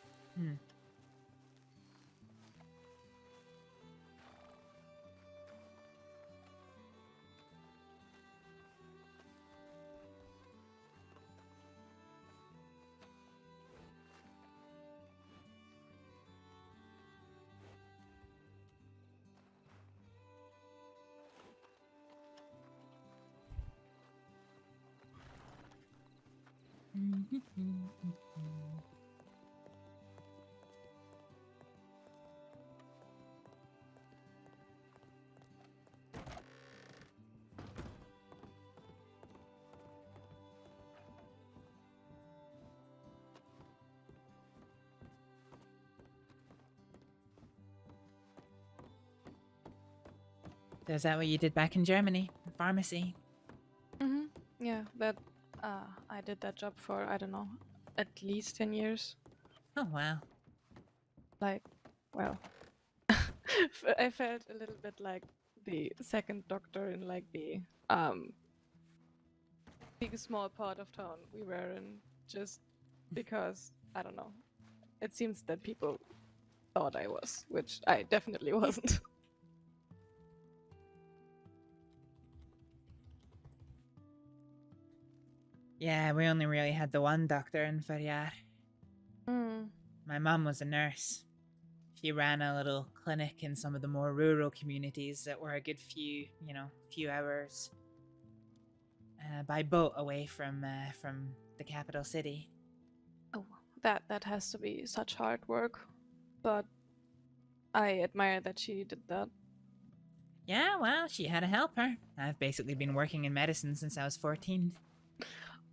So is that what you did back in Germany? Pharmacy? Yeah, that I did that job for, I don't know, at least 10 years. Oh, wow. Like, well, I felt a little bit like the second doctor in like the big small part of town we were in, just because, I don't know, it seems that people thought I was, which I definitely wasn't. Yeah, we only really had the one doctor in Ferriar. My mom was a nurse. She ran a little clinic in some of the more rural communities that were a good few hours by boat away from the capital city. Oh, that has to be such hard work, but I admire that she did that. Yeah, well, she had a helper. I've basically been working in medicine since I was 14.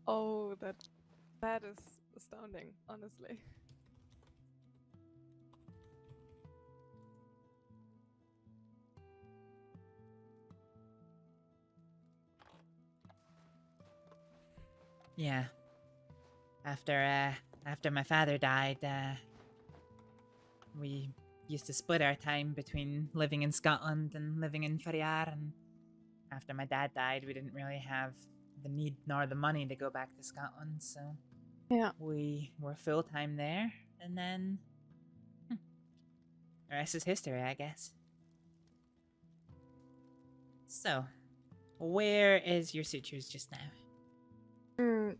Oh, that is astounding, honestly. Yeah. After my father died, we used to split our time between living in Scotland and living in Ferriar, and after my dad died, we didn't really have the need nor the money to go back to Scotland, so Yeah. we were full-time there, and then the rest is history, I guess. So, where is your sutures just now?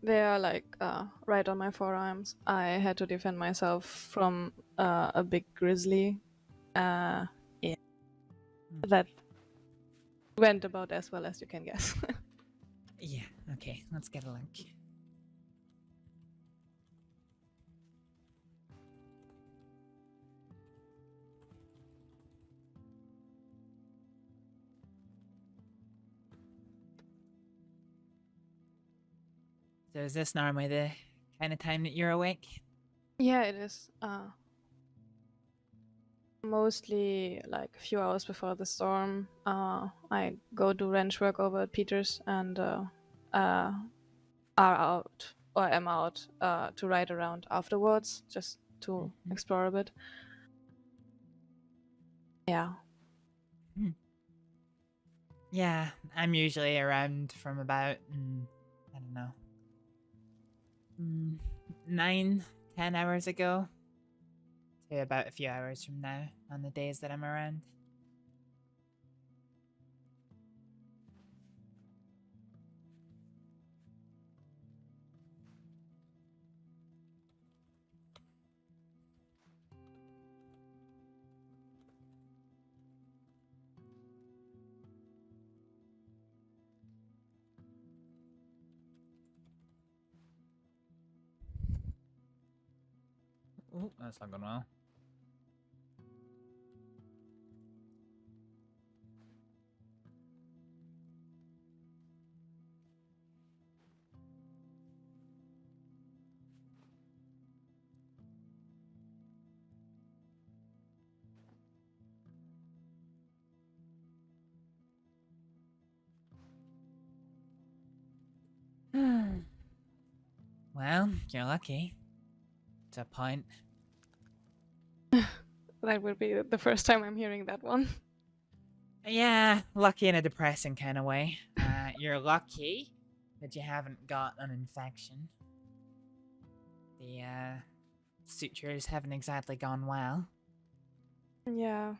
They are like right on my forearms. I had to defend myself from a big grizzly. Yeah. That went about as well as you can guess. Yeah, okay, let's get a look. So is this normally the kind of time that you're awake? Yeah, it is. Mostly like a few hours before the storm. I go do wrench work over at Peter's and am out to ride around afterwards, just to explore a bit. Yeah. Yeah, I'm usually around from about, I don't know, 9-10 hours ago to about a few hours from now on the days that I'm around. Oh, that's not going well. Well, you're lucky. To a point. That would be the first time I'm hearing that one. Yeah, lucky in a depressing kind of way. You're lucky that you haven't got an infection. The sutures haven't exactly gone well. Yeah.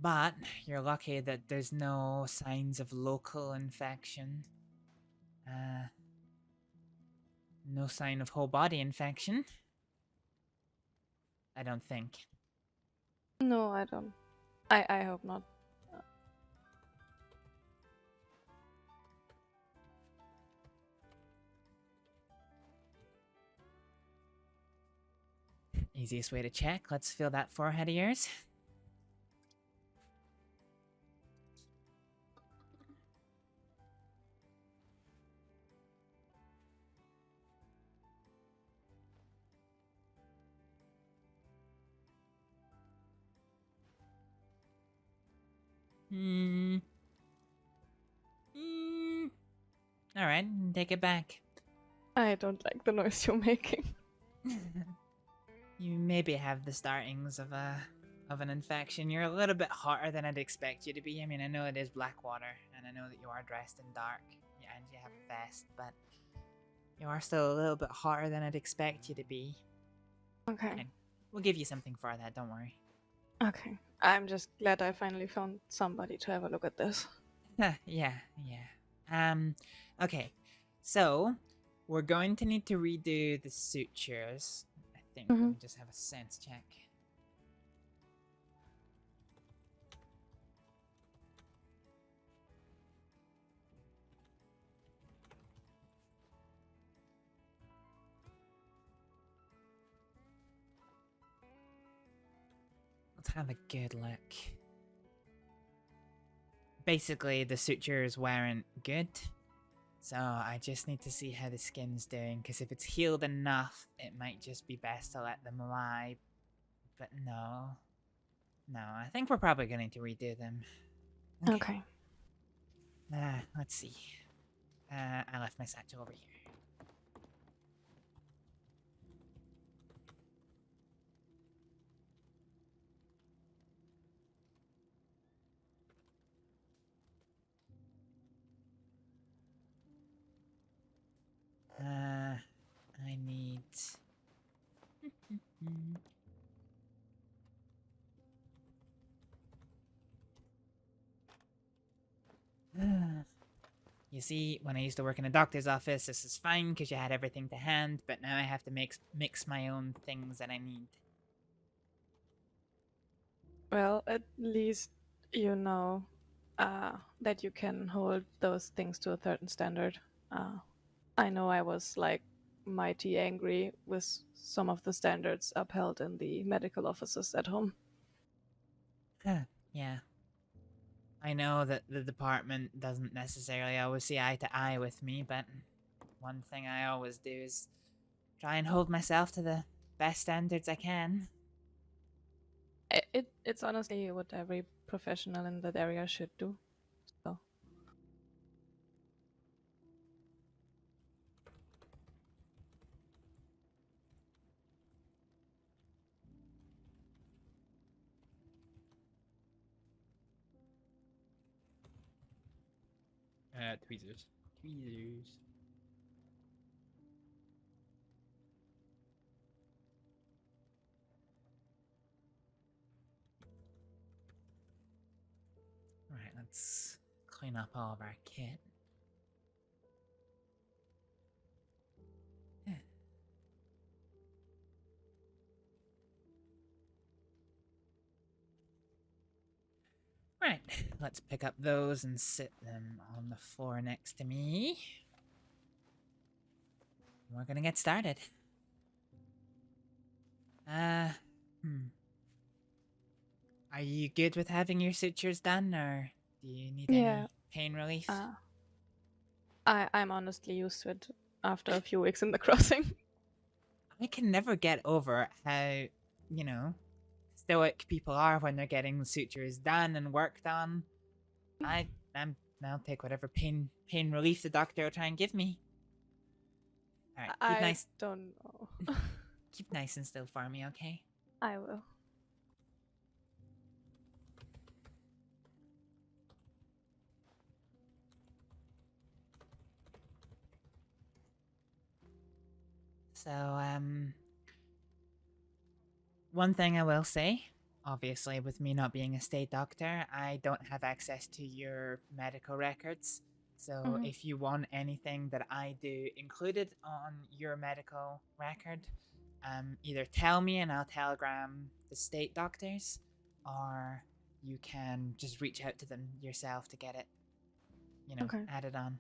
But you're lucky that there's no signs of local infection. No sign of whole body infection. I don't think. No, I don't. I hope not. Easiest way to check. Let's feel that forehead of yours. Alright, take it back. I don't like the noise you're making. You maybe have the startings of an infection. You're a little bit hotter than I'd expect you to be. I mean, I know it is Blackwater, and I know that you are dressed in dark, and you have a vest, but you are still a little bit hotter than I'd expect you to be. Okay. And we'll give you something for that, don't worry. Okay. I'm just glad I finally found somebody to have a look at this. Yeah. Okay. So, we're going to need to redo the sutures. I think. Let me just have a sense check. Let's have a good look. Basically, the sutures weren't good, So I just need to see how the skin's doing, because if it's healed enough, it might just be best to let them lie. But no. No, I think we're probably going to redo them. Okay. Let's see. I left my satchel over here. I need... You see, when I used to work in a doctor's office, this is fine because you had everything to hand, but now I have to mix my own things that I need. Well, at least you know that you can hold those things to a certain standard. I know I was like mighty angry with some of the standards upheld in the medical offices at home. Yeah. I know that the department doesn't necessarily always see eye to eye with me, but one thing I always do is try and hold myself to the best standards I can. It's honestly what every professional in that area should do. So. Tweezers. Tweezers. Alright, let's clean up all of our kit. Right, let's pick up those and sit them on the floor next to me. We're gonna get started. Are you good with having your sutures done, or do you need any pain relief? I'm honestly used to it after a few weeks in the crossing. I can never get over how, you know, stoic people are when they're getting sutures done and worked on. I'll take whatever pain relief the doctor will try and give me. Alright, keep nice. Don't know. Keep nice and still for me, okay? I will. So, one thing I will say, obviously with me not being a state doctor, I don't have access to your medical records. So if you want anything that I do included on your medical record, either tell me and I'll telegram the state doctors, or you can just reach out to them yourself to get it, you know, added on.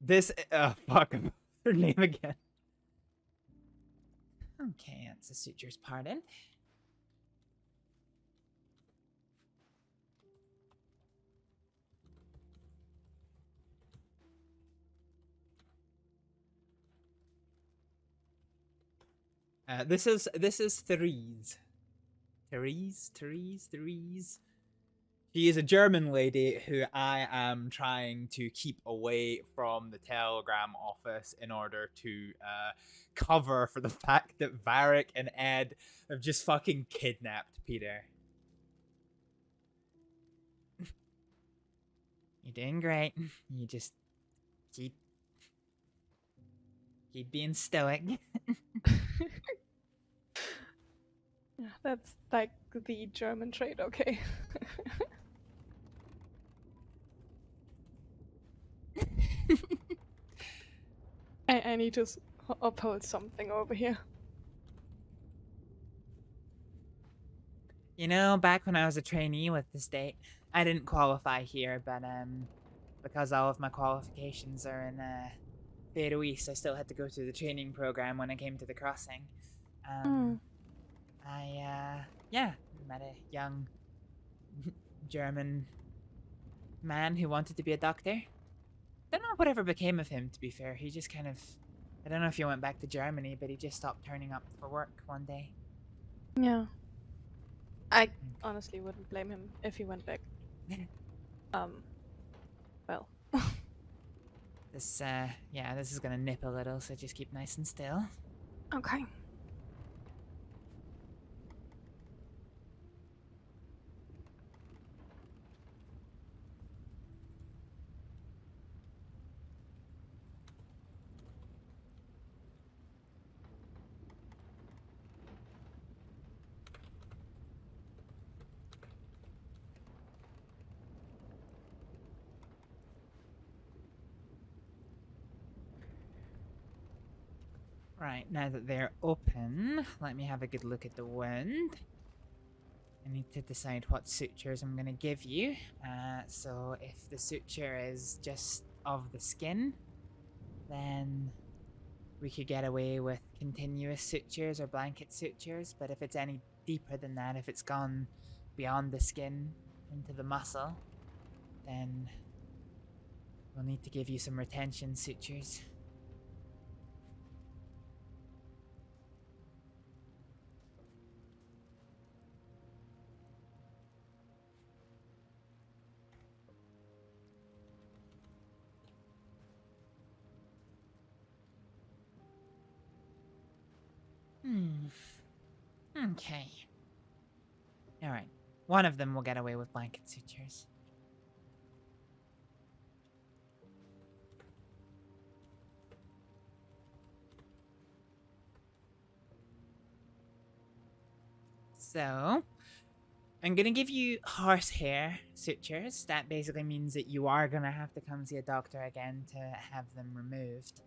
This, fuck, her name again. Okay, that's the sutures part in. This is Therese. Therese. She is a German lady who I am trying to keep away from the telegram office in order to cover for the fact that Varek and Ed have just fucking kidnapped Peter. You're doing great. You just keep being stoic. Yeah, that's like the German trait, okay? I need to uphold something over here. You know, back when I was a trainee with the state, I didn't qualify here, but because all of my qualifications are in Ep.96, I still had to go through the training program when I came to the crossing. I met a young German man who wanted to be a doctor. Don't know whatever became of him, to be fair. He just kind of, I don't know if he went back to Germany, but he just stopped turning up for work one day. Yeah. I honestly wouldn't blame him if he went back. Well. This is gonna nip a little, so just keep nice and still. Okay. Right, now that they're open, let me have a good look at the wound. I need to decide what sutures I'm going to give you. So if the suture is just of the skin, then we could get away with continuous sutures or blanket sutures, but if it's any deeper than that, if it's gone beyond the skin into the muscle, then we'll need to give you some retention sutures. Okay. Alright. One of them will get away with blanket sutures. So, I'm gonna give you horsehair sutures. That basically means that you are gonna have to come see a doctor again to have them removed.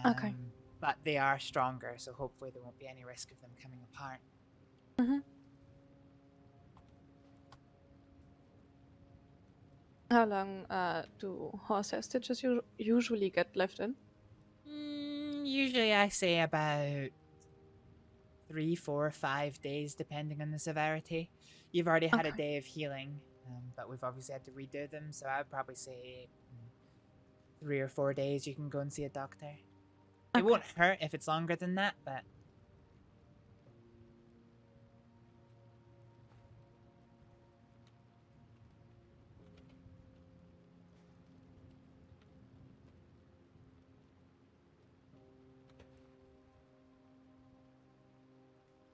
Okay. But they are stronger, so hopefully there won't be any risk of them coming apart. How long do horsehair stitches usually get left in? Usually I say about 3, 4, 5 days, depending on the severity. You've already had a day of healing, but we've obviously had to redo them, so I'd probably say 3 or 4 days you can go and see a doctor. It won't hurt if it's longer than that, but...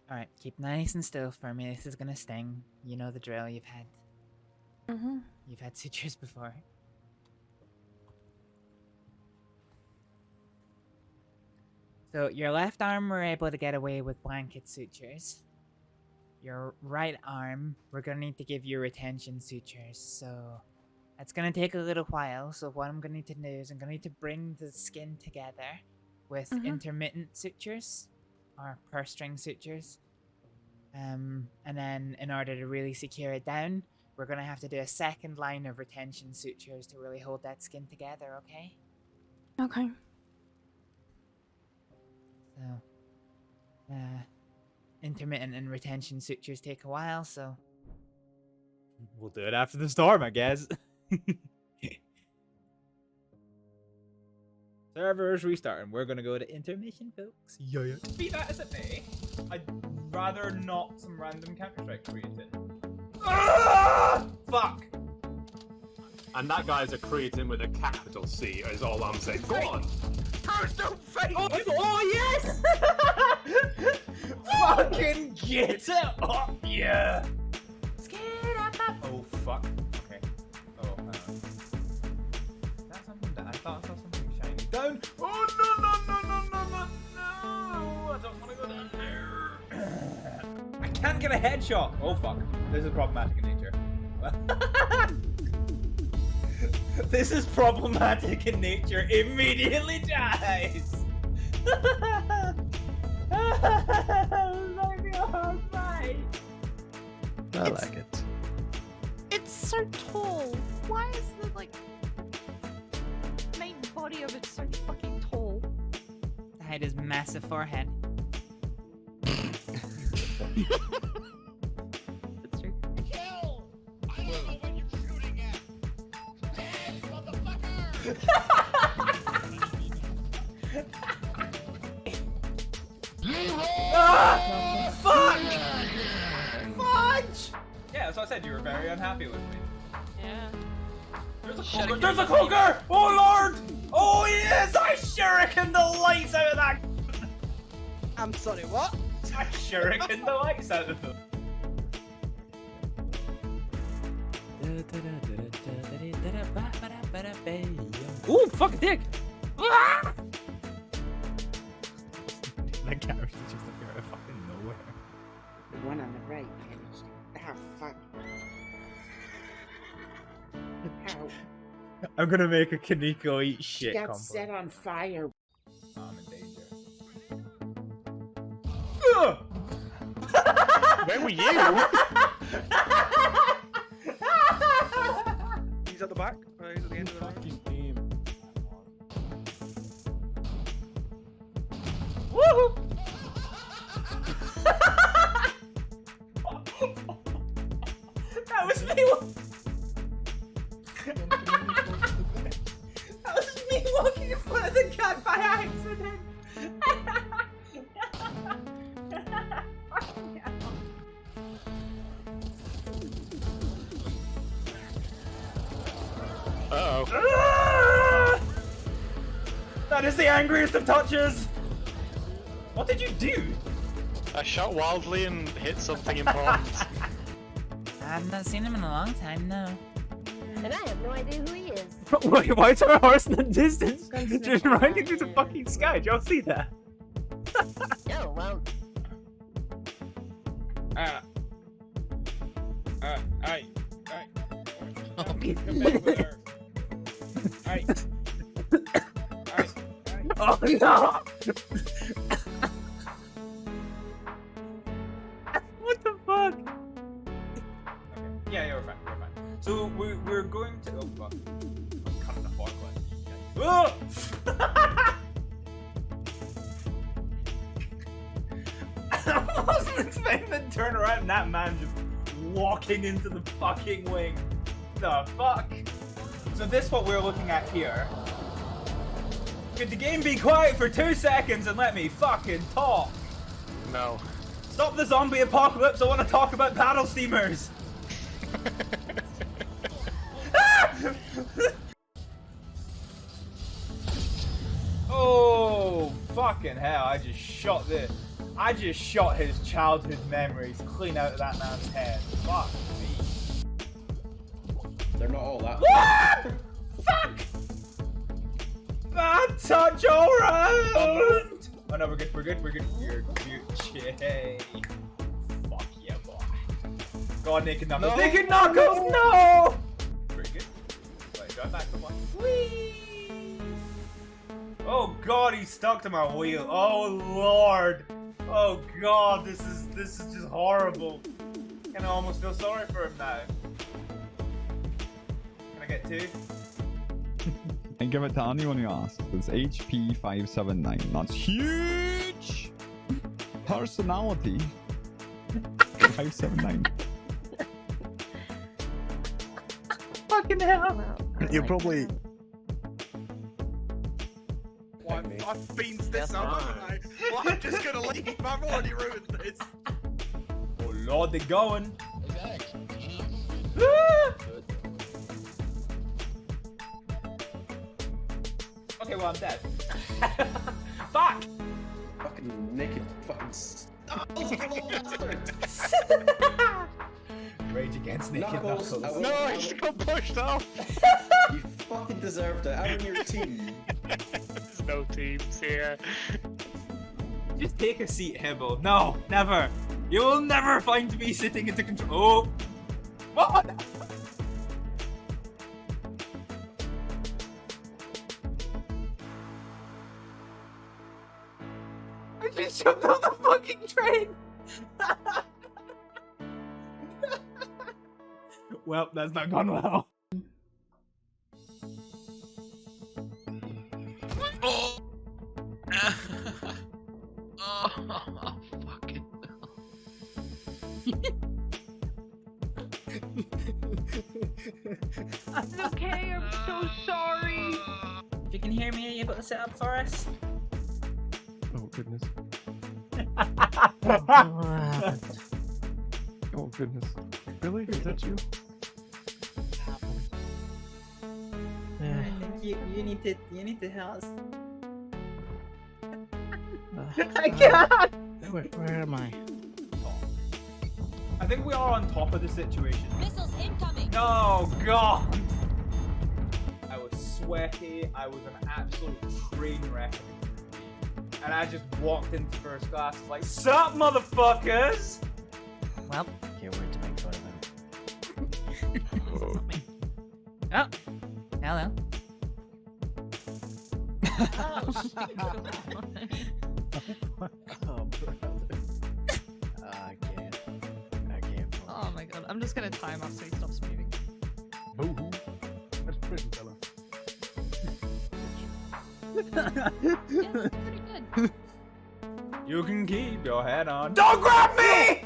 Alright, keep nice and still for me. This is gonna sting. You know the drill. You've had sutures before. So your left arm we're able to get away with blanket sutures. Your right arm, we're gonna need to give you retention sutures. So that's gonna take a little while. So what I'm gonna need to do is I'm gonna need to bring the skin together with intermittent sutures or purse string sutures. And then in order to really secure it down, we're gonna have to do a second line of retention sutures to really hold that skin together, okay? Okay. So, intermittent and retention sutures take a while, so we'll do it after the storm, I guess. Servers restarting. We're gonna go to intermission, folks. Yeah. Be that as it may, I'd rather not some random Counter-Strike creating. Fuck! And that guy's a creating with a capital C, is all I'm saying. Go on! First don't fight! Oh yes! Fucking get it up, yeah! Oh fuck. Okay. Oh, that's something that I thought I saw something shiny down. Oh no! I don't want to go down there. I can't get a headshot. Oh fuck. This is problematic in nature. This is problematic in nature. Immediately dies. I like it. It's so tall. Why is the main body of it so fucking tall? hide his massive forehead. That's true. Kill! I don't know what you're shooting at. Dance, motherfucker! Ah! Fuck! Fudge! Yeah, that's what I said. You were very unhappy with me. Yeah. There's a cloaker! There's a cloaker! Oh lord! Oh yes! I shuriken the lights out of that! I'm sorry, what? I shuriken the lights out of them. Ooh, fuck dick! Ah! That character's just appear out of fucking nowhere. The one on the right vanished. Ah, fuck. How? I'm gonna make a Kaneko eat She shit got combo. set on fire. I'm in danger. Where were you? He's at the back. He's at the end of the room. Woohoo! That was me. That was me walking in front of the cat by accident. Uh-oh. That is the angriest of touches. What did you do? I shot wildly and hit something important. I've not seen him in a long time, no. And I have no idea who he is. Wait, why is there a horse in the distance? Just riding through the fucking sky. Did y'all see that? Oh, well. Aye. Oh no! What the fuck? Okay. Yeah, we're fine. So we're going to. Oh fuck! I'm cutting the fog line. Oh! I wasn't expecting to turn around and that man just walking into the fucking wing. The fuck? So this is what we're looking at here. Could the game be quiet for 2 seconds and let me fucking talk? No. Stop the zombie apocalypse, I want to talk about paddle steamers! Oh, fucking hell, I just shot his childhood memories clean out of that man's head. Fuck me. They're not all that. What? Fuck! Bad touch all round! Oh no, we're good. You're Gucci. Fuck yeah, boy. Go on, Naked Knuckles. No. Naked Knuckles, no! Very good. Wait, drive back the one. Whee! Oh god, he's stuck to my wheel. Oh lord. Oh god, this is just horrible. I almost feel sorry for him now. Can I get 2? And give it to anyone who asks. It's HP579. That's huge! Personality. 579. Fucking hell! You're probably... Well, I've beans this up, haven't I? Well, I'm just gonna leave. I've already ruined this. Oh lord, they're going. Okay, well, I'm dead. Fuck! Fucking naked fucking Rage against Naked Knuckles. Knuckles. No, I just got pushed off. You fucking deserved it. I'm in your team. There's no teams here. Just take a seat, Hibble. No, never. You will never find me sitting into control. Oh! What? I just jumped on the fucking train. Well, that's not gone well. Oh, fucking It's okay, I'm so sorry. If you can hear me, are you able to set up for us? Oh goodness. Oh goodness. Really? Is that you? I think you need to help us. I can't! Where am I? I think we are on top of the situation. Missiles incoming! Oh god! I was sweaty, I was an absolute train wreck. And I just walked into first class like, sup motherfuckers! Well, Can't wait to make fun of him. oh, hello. Oh, brother. I can't. Oh my god, I'm just gonna time off so he stops moving. Boo-hoo. That's pretty, fella. Pretty good. You can keep your head on. Don't grab me!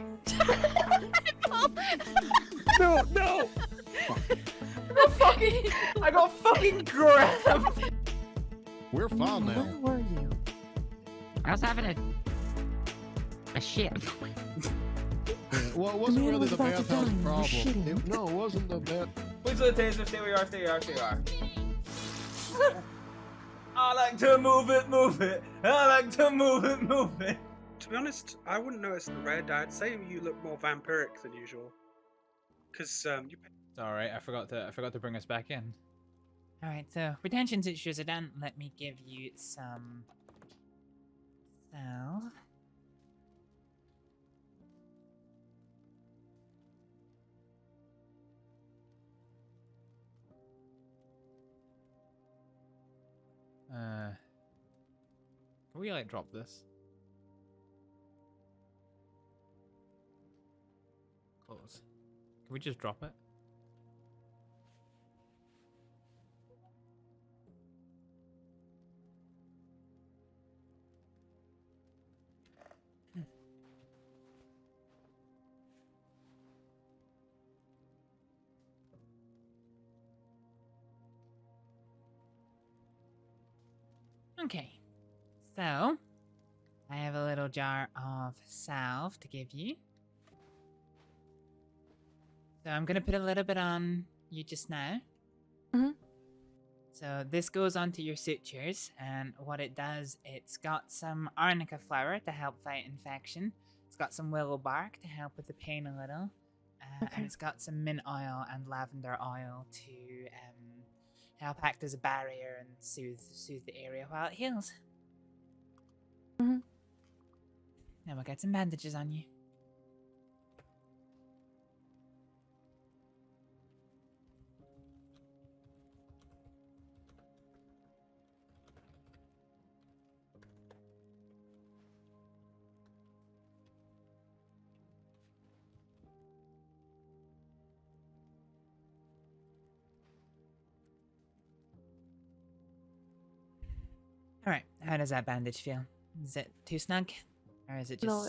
No, no! I got fucking grabbed! We're fine now. Where were you? I was having a shit. Well, it wasn't really the bathhouse problem. No, it wasn't the bath. Please let the taser, stay where you are, stay where you are. I like to move it. I like to move it. To be honest, I wouldn't notice the red. I'd say you look more vampiric than usual. Because you. It's alright, I forgot to bring us back in. Alright, so retention issues are done. Let me give you some salve. Can we like drop this? Close. Can we just drop it? Okay, so I have a little jar of salve to give you. So I'm gonna put a little bit on you just now. Mhm. So this goes onto your sutures, and what it does, it's got some arnica flower to help fight infection. It's got some willow bark to help with the pain a little, and it's got some mint oil and lavender oil to help act as a barrier and soothe the area while it heals. Mhm. Now we'll get some bandages on you. Alright, how does that bandage feel? Is it too snug? Or is it just... No,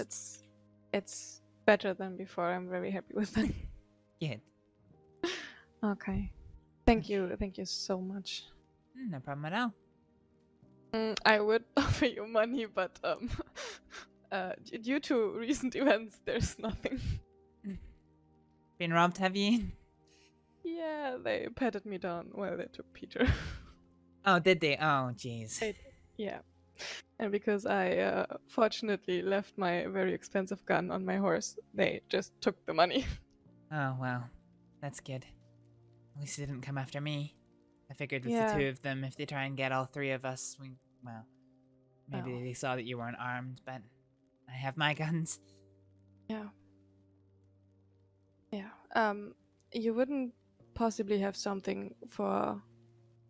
it's better than before. I'm very happy with that. Good. Okay. Thank you so much. No problem at all. I would offer you money, but due to recent events, there's nothing. Been robbed, have you? Yeah, they patted me down while they took Peter. Oh, did they? Oh, jeez. Yeah. And because I fortunately left my very expensive gun on my horse, they just took the money. Oh, well. That's good. At least they didn't come after me. I figured with Yeah. the two of them, if they try and get all three of us, well, maybe Oh. they saw that you weren't armed, but I have my guns. Yeah. Yeah. You wouldn't possibly have something for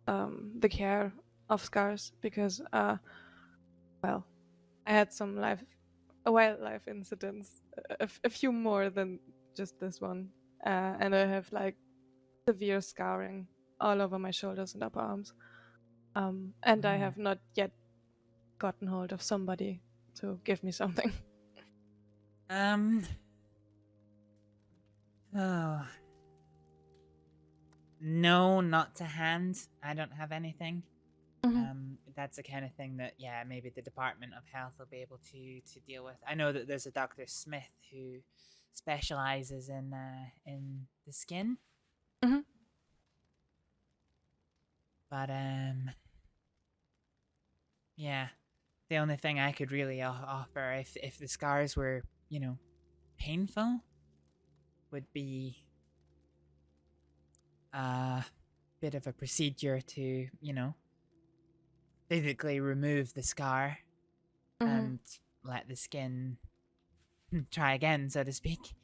the care of scars because well, I had some wildlife incidents, a few more than just this one, and I have like severe scarring all over my shoulders and upper arms, and I have not yet gotten hold of somebody to give me something. Oh. No, not to hand. I don't have anything. That's the kind of thing that, yeah, maybe the Department of Health will be able to deal with. I know that there's a Dr. Smith who specializes in the skin. But yeah, the only thing I could really offer if the scars were, you know, painful, would be a bit of a procedure to, you know, physically remove the scar and let the skin try again, so to speak.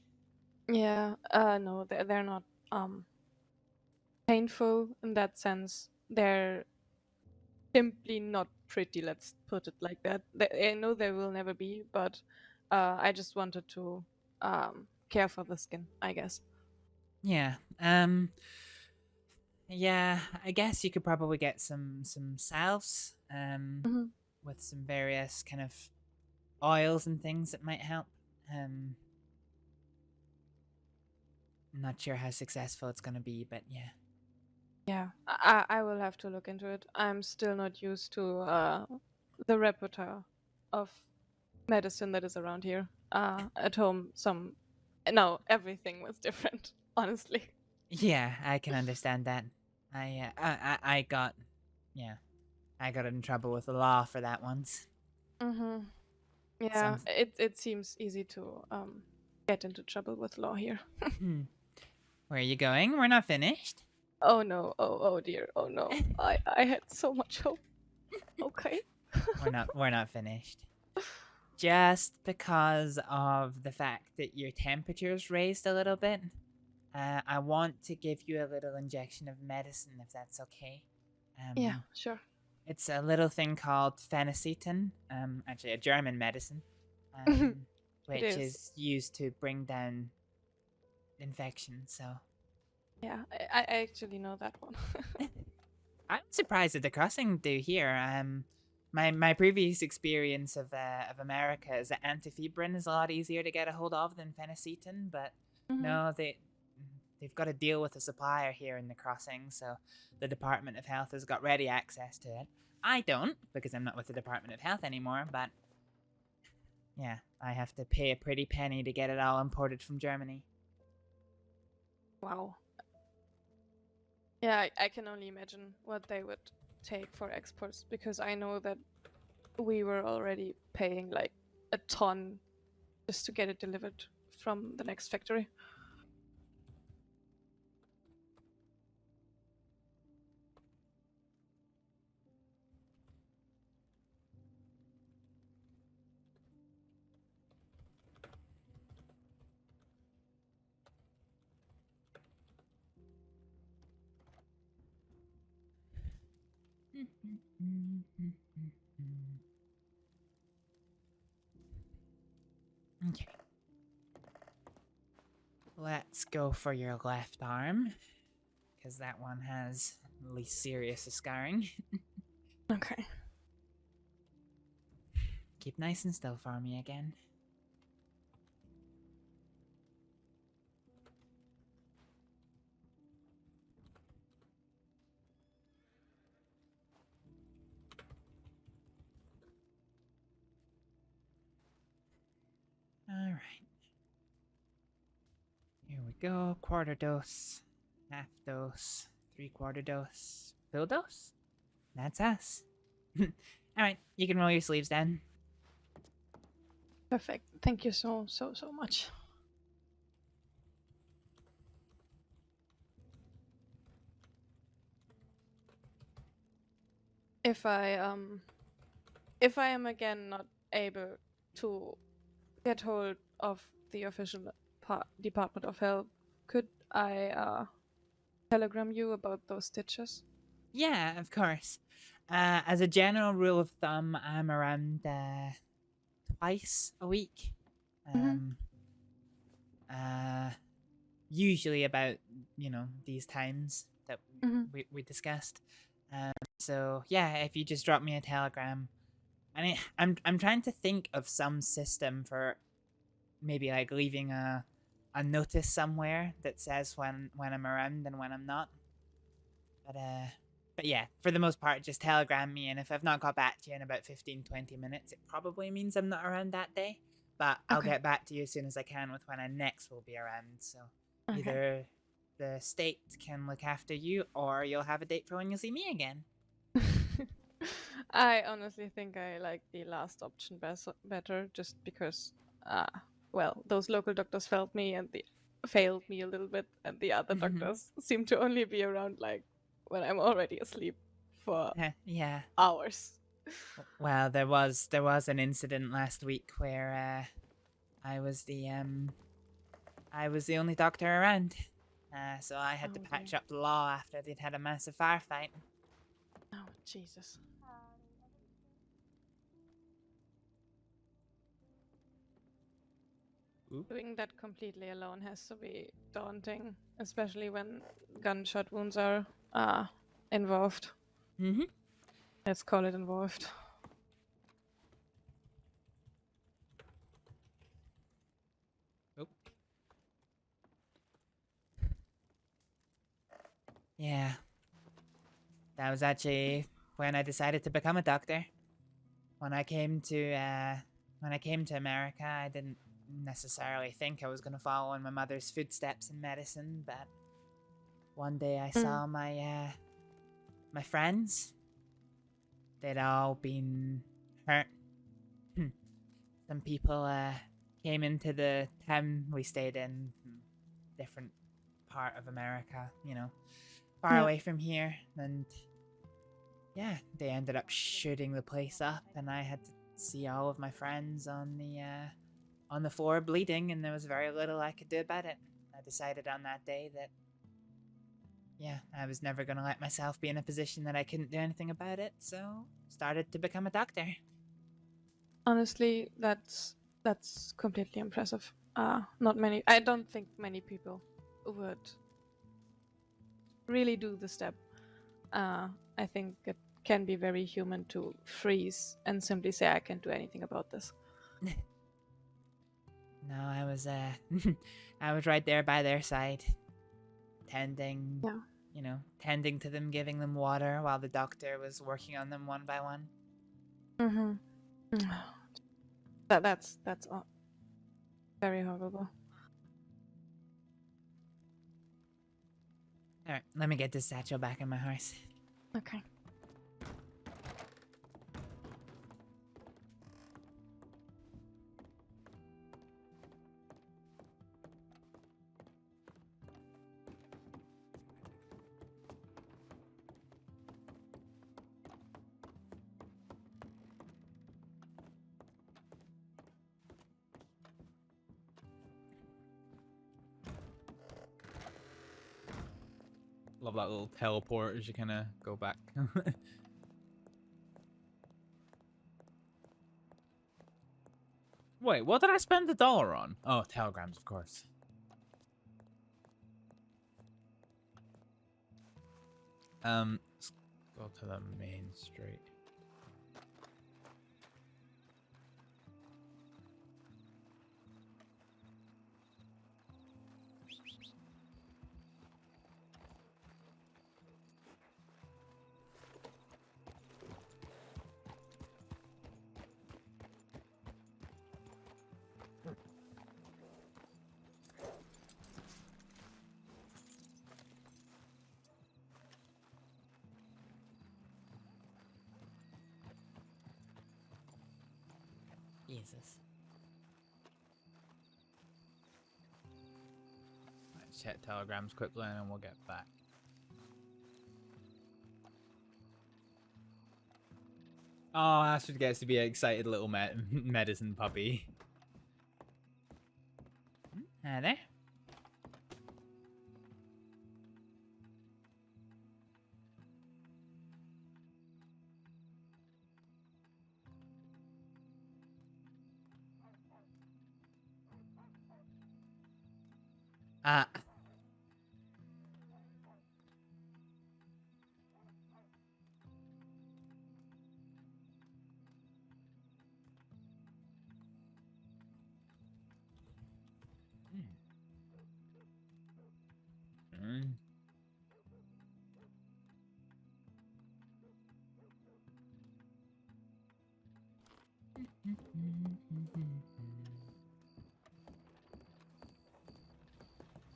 Yeah, no, they're not painful in that sense. They're simply not pretty, let's put it like that. I know they will never be, but I just wanted to care for the skin, I guess. Yeah. Yeah, I guess you could probably get some salves with some various kind of oils and things that might help. I'm not sure how successful it's going to be, but yeah. Yeah, I will have to look into it. I'm still not used to the repertoire of medicine that is around here. At home, everything was different, honestly. Yeah, I can understand that. I got in trouble with the law for that once. Yeah, it seems easy to get into trouble with law here. Where are you going? We're not finished. Oh no! Oh dear! Oh no! I had so much hope. Okay. We're not finished. Just because of the fact that your temperature's raised a little bit, I want to give you a little injection of medicine, if that's okay. Yeah, sure. It's a little thing called phenacetin, actually a German medicine, which is used to bring down infection. So. Yeah, I actually know that one. I'm surprised at the crossing do here. My previous experience of America is that antifibrin is a lot easier to get a hold of than phenacetin, but no, they've got to deal with a supplier here in the crossing, so the Department of Health has got ready access to it. I don't, because I'm not with the Department of Health anymore, but yeah, I have to pay a pretty penny to get it all imported from Germany. Wow. Yeah, I can only imagine what they would take for exports, because I know that we were already paying like a ton just to get it delivered from the next factory. Okay. Let's go for your left arm, because that one has the least serious of scarring. Okay. Keep nice and still for me again. Alright. Here we go. Quarter dose, half dose, 3/4 dose, full dose. That's us. Alright, you can roll your sleeves down. Perfect. Thank you so much. If I am again not able to get hold of the official Department of Health, could I telegram you about those stitches? Yeah, of course. As a general rule of thumb, I'm around twice a week. Usually about, you know, these times that we discussed. So yeah, if you just drop me a telegram, I mean, I'm trying to think of some system for maybe like leaving a notice somewhere that says when I'm around and when I'm not. But yeah, for the most part, just telegram me, and if I've not got back to you in about 15-20 minutes, it probably means I'm not around that day. But I'll get back to you as soon as I can with when I next will be around. So either the state can look after you, or you'll have a date for when you'll see me again. I honestly think I like the last option better, just because, well, those local doctors failed me a little bit, and the other doctors seem to only be around like when I'm already asleep for yeah hours. Well, there was an incident last week where I was the only doctor around, so I had to patch up the law after they'd had a massive firefight. Oh Jesus! Doing that completely alone has to be daunting, especially when gunshot wounds are involved. Let's call it involved. Yeah. That was actually when I decided to become a doctor. When I came to America, I didn't necessarily think I was going to follow in my mother's footsteps in medicine, but one day I saw my friends. They'd all been hurt. Some people came into the town we stayed in, different part of America, you know, far away from here, and yeah, they ended up shooting the place up, and I had to see all of my friends on the floor bleeding, and there was very little I could do about it. I decided on that day that, yeah, I was never going to let myself be in a position that I couldn't do anything about it, so started to become a doctor. Honestly, that's completely impressive. I don't think many people would really do the step. I think it can be very human to freeze and simply say, I can't do anything about this. No, I was I was right there by their side, tending to them, giving them water while the doctor was working on them one by one. That's very horrible. Alright, let me get this satchel back in my horse. Okay. Love that little teleport as you kind of go back. Wait, what did I spend the $1 on? Oh, telegrams, of course. Let's go to the main street. Jesus. Let's check telegrams quickly and then we'll get back. Oh, Astrид gets to be an excited little medicine puppy. Hi there.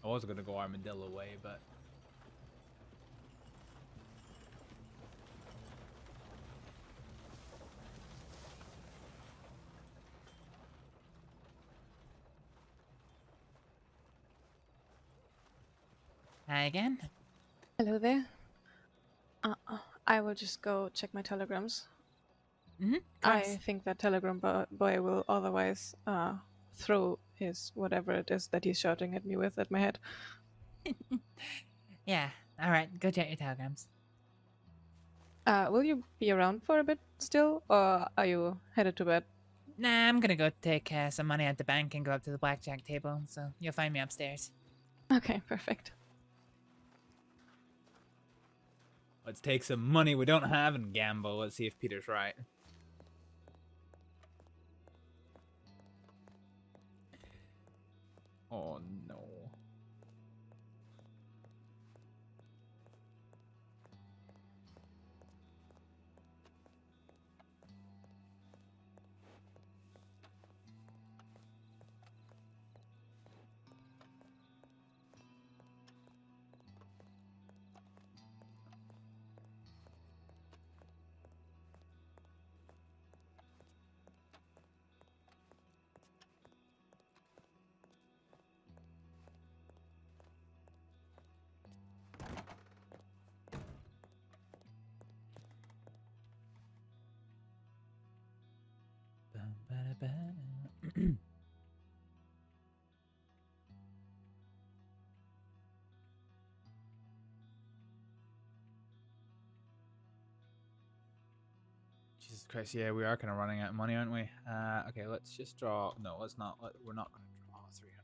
I was gonna go Armadillo way, but Hi again. Hello there. I will just go check my telegrams. I think that telegram boy will otherwise throw his whatever it is that he's shouting at me with at my head. Yeah. All right. Go check your telegrams. Will you be around for a bit still, or are you headed to bed? Nah, I'm gonna go take some money at the bank and go up to the blackjack table. So you'll find me upstairs. Okay, perfect. let's take some money we don't have and gamble. Let's see if Peter's right. Oh no. Jesus Christ, yeah, we are kind of running out of money, aren't we? Okay, let's just draw. No, let's not. We're not going to draw 300.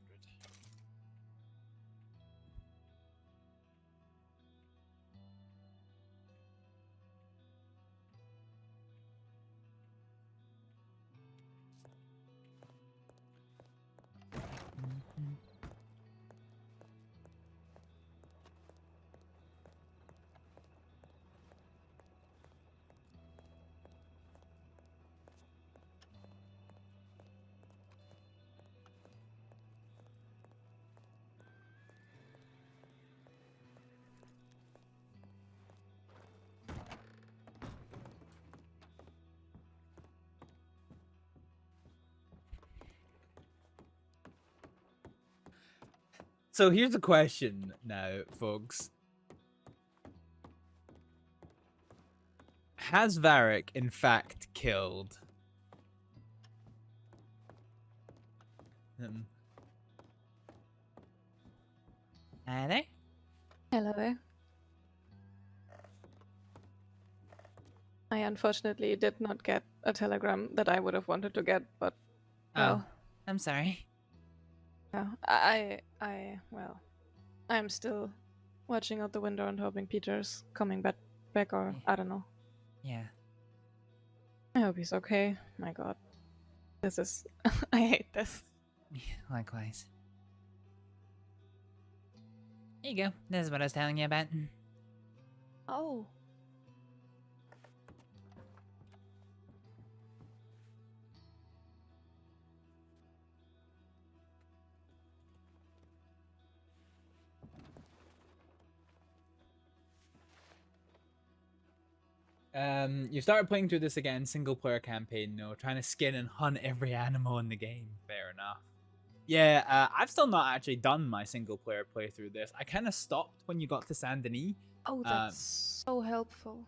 So here's a question now, folks. Has Varek, in fact, killed him? Hi there. Hello there. I unfortunately did not get a telegram that I would have wanted to get, but well, I'm sorry. yeah, well, I'm still watching out the window and hoping Peter's coming back, or I don't know. Yeah. I hope he's okay. My God, this is I hate this. Likewise. Here you go. This is what I was telling you about. Oh. You started playing through this again, single player campaign, no, trying to skin and hunt every animal in the game. Fair enough. Yeah, I've still not actually done my single player playthrough this. I kind of stopped when you got to Saint Denis. Oh, that's so helpful.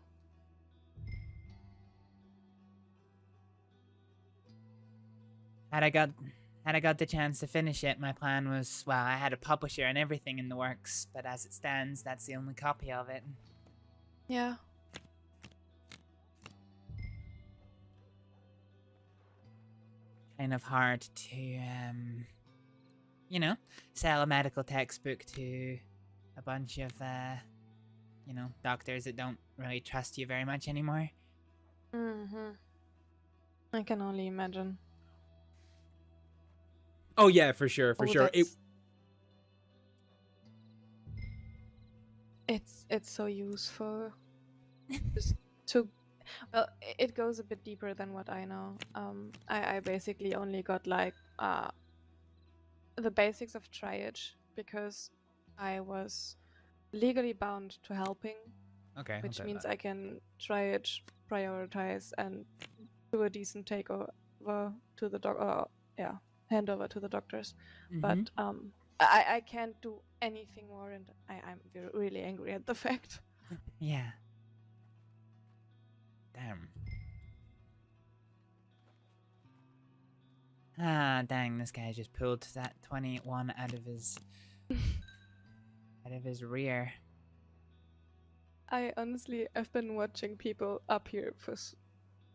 Had I got the chance to finish it, my plan was, well, I had a publisher and everything in the works, but as it stands, that's the only copy of it. Yeah. Kind of hard to, you know, sell a medical textbook to a bunch of, you know, doctors that don't really trust you very much anymore. I can only imagine. Oh yeah, for sure, for sure. It's so useful just to Well, it goes a bit deeper than what I know. I basically only got like the basics of triage because I was legally bound to helping. Okay, Which okay, means that. I can triage, prioritize, and do a decent takeover to the handover to the doctors. But I can't do anything more, and I'm really angry at the fact. Yeah. Damn. Ah, dang! This guy just pulled that 21 out of his rear. I honestly have been watching people up here for,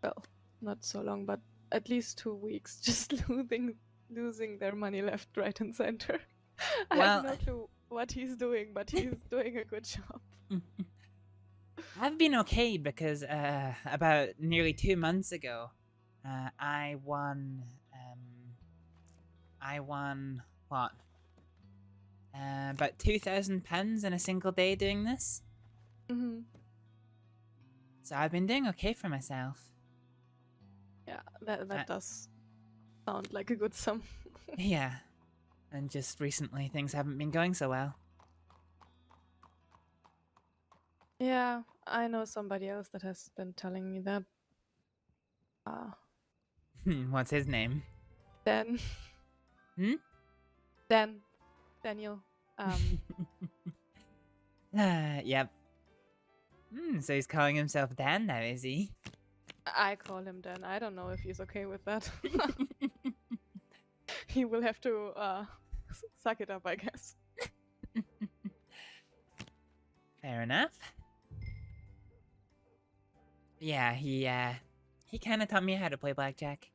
well, not so long, but at least 2 weeks, just losing their money left, right, and center. I Well, have no clue what he's doing, but he's doing a good job. I've been okay because about nearly 2 months ago, I won what? About £2,000 in a single day doing this. Mm-hmm. So I've been doing okay for myself. Yeah, that does sound like a good sum. Yeah, and just recently things haven't been going so well. Yeah, I know somebody else that has been telling me that. What's his name? Dan. Daniel. Yep. So he's calling himself Dan now, is he? I call him Dan. I don't know if he's okay with that. He will have to suck it up, I guess. Fair enough. Yeah, he kind of taught me how to play blackjack.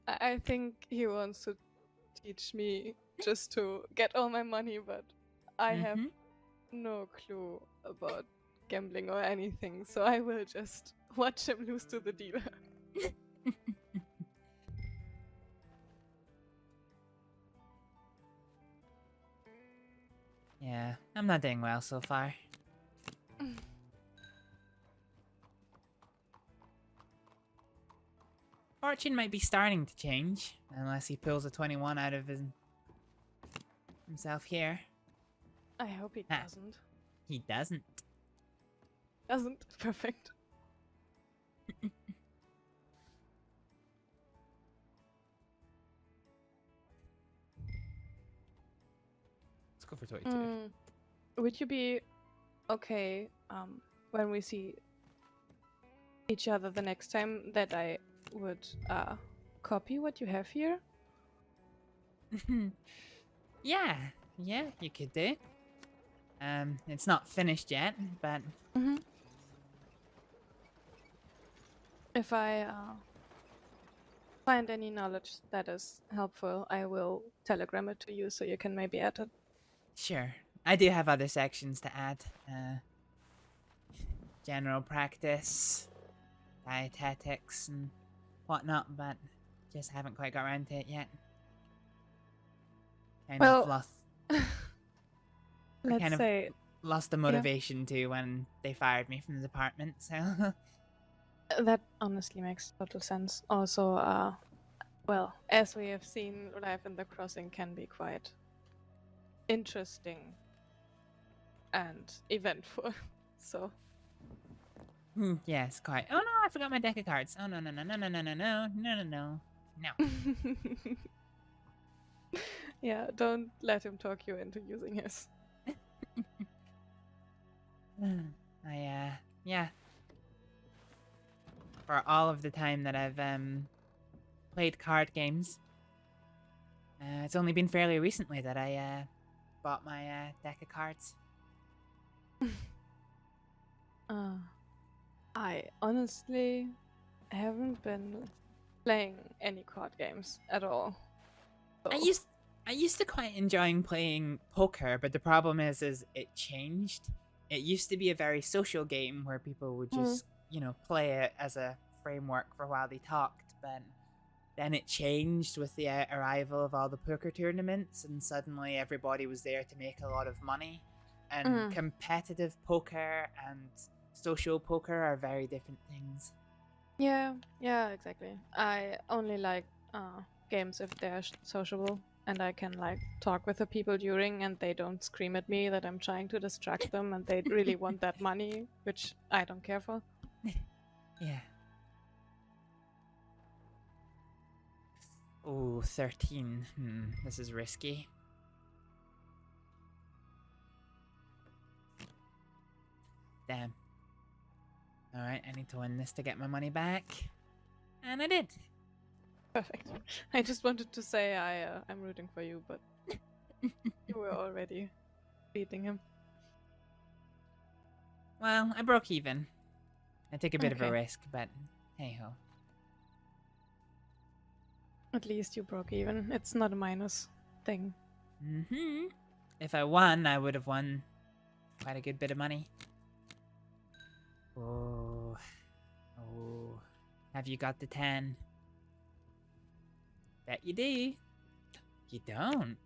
I think he wants to teach me just to get all my money, but I have no clue about gambling or anything, so I will just watch him lose to the dealer. Yeah, I'm not doing well so far. Fortune might be starting to change, unless he pulls a 21 out of himself here. I hope he doesn't. He doesn't. Doesn't? Perfect. Let's go for 22. Would you be okay when we see each other the next time that I would copy what you have here? Yeah, you could do. It's not finished yet, but if I find any knowledge that is helpful, I will telegram it to you so you can maybe add it. sure. I do have other sections to add. General practice, dietetics, and whatnot, but just haven't quite got around to it yet. Kind Well, of lost. let's kind say- of lost the motivation to when they fired me from the department. So That honestly makes total sense. Also, well, as we have seen, life in the crossing can be quite interesting and eventful. So yes, quite. Oh no, I forgot my deck of cards. Oh no. yeah, don't let him talk you into using his. Yeah. For all of the time that I've played card games, it's only been fairly recently that I bought my deck of cards. I honestly haven't been playing any card games at all. I used to quite enjoying playing poker, but the problem is it changed. It used to be a very social game where people would just, play it as a framework for while they talked, but then it changed with the arrival of all the poker tournaments, and suddenly everybody was there to make a lot of money, and competitive poker and social poker are very different things. Yeah, exactly. I only like games if they're sociable and I can like talk with the people during and they don't scream at me that I'm trying to distract them and they really want that money, which I don't care for. Yeah. Oh, 13. This is risky. Damn. Alright, I need to win this to get my money back. And I did. Perfect. I just wanted to say I'm rooting for you, but you were already beating him. Well, I broke even. I took a bit of a Okay. risk, but hey ho. At least you broke even. It's not a minus thing. If I won, I would have won quite a good bit of money. Oh. Have you got the 10? Bet you do. You don't.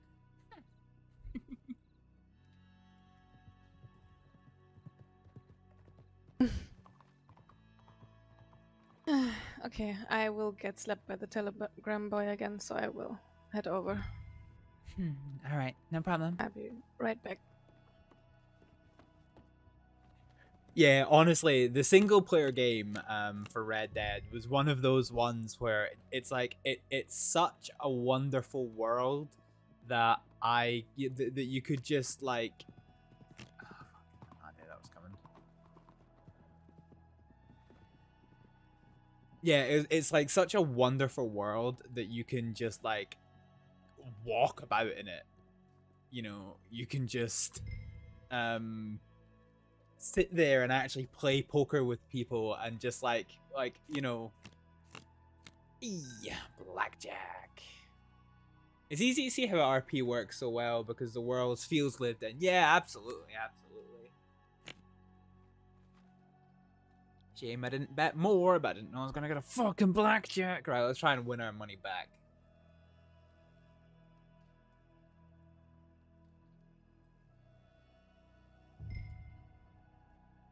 Okay, I will get slapped by the telegram boy again, so I will head over. Alright, no problem. I'll be right back. Yeah, honestly, the single player game for Red Dead was one of those ones where it's like it's such a wonderful world that that you could just like I knew that was coming. Yeah, it's like such a wonderful world that you can just like walk about in it. You know, you can just sit there and actually play poker with people and just like you know, blackjack. It's easy to see how RP works so well because the world feels lived in. Yeah, absolutely. Shame I didn't bet more, but I didn't know I was gonna get a fucking blackjack. Right, let's try and win our money back.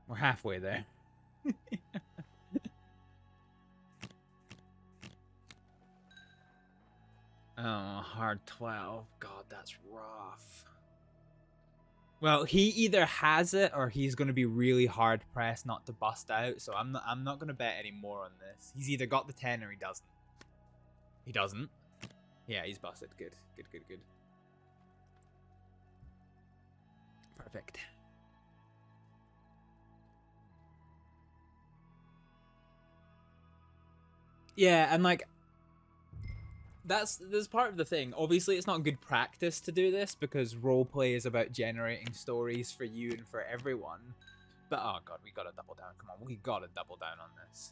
We're halfway there. Oh, hard 12. God, that's rough. Well, he either has it or he's going to be really hard pressed not to bust out. So I'm not going to bet any more on this. He's either got the 10 or he doesn't. He doesn't. Yeah, he's busted. Good. Perfect. Yeah, and like that's part of the thing. Obviously, it's not good practice to do this because roleplay is about generating stories for you and for everyone. But oh god, we gotta double down. Come on, we gotta double down on this.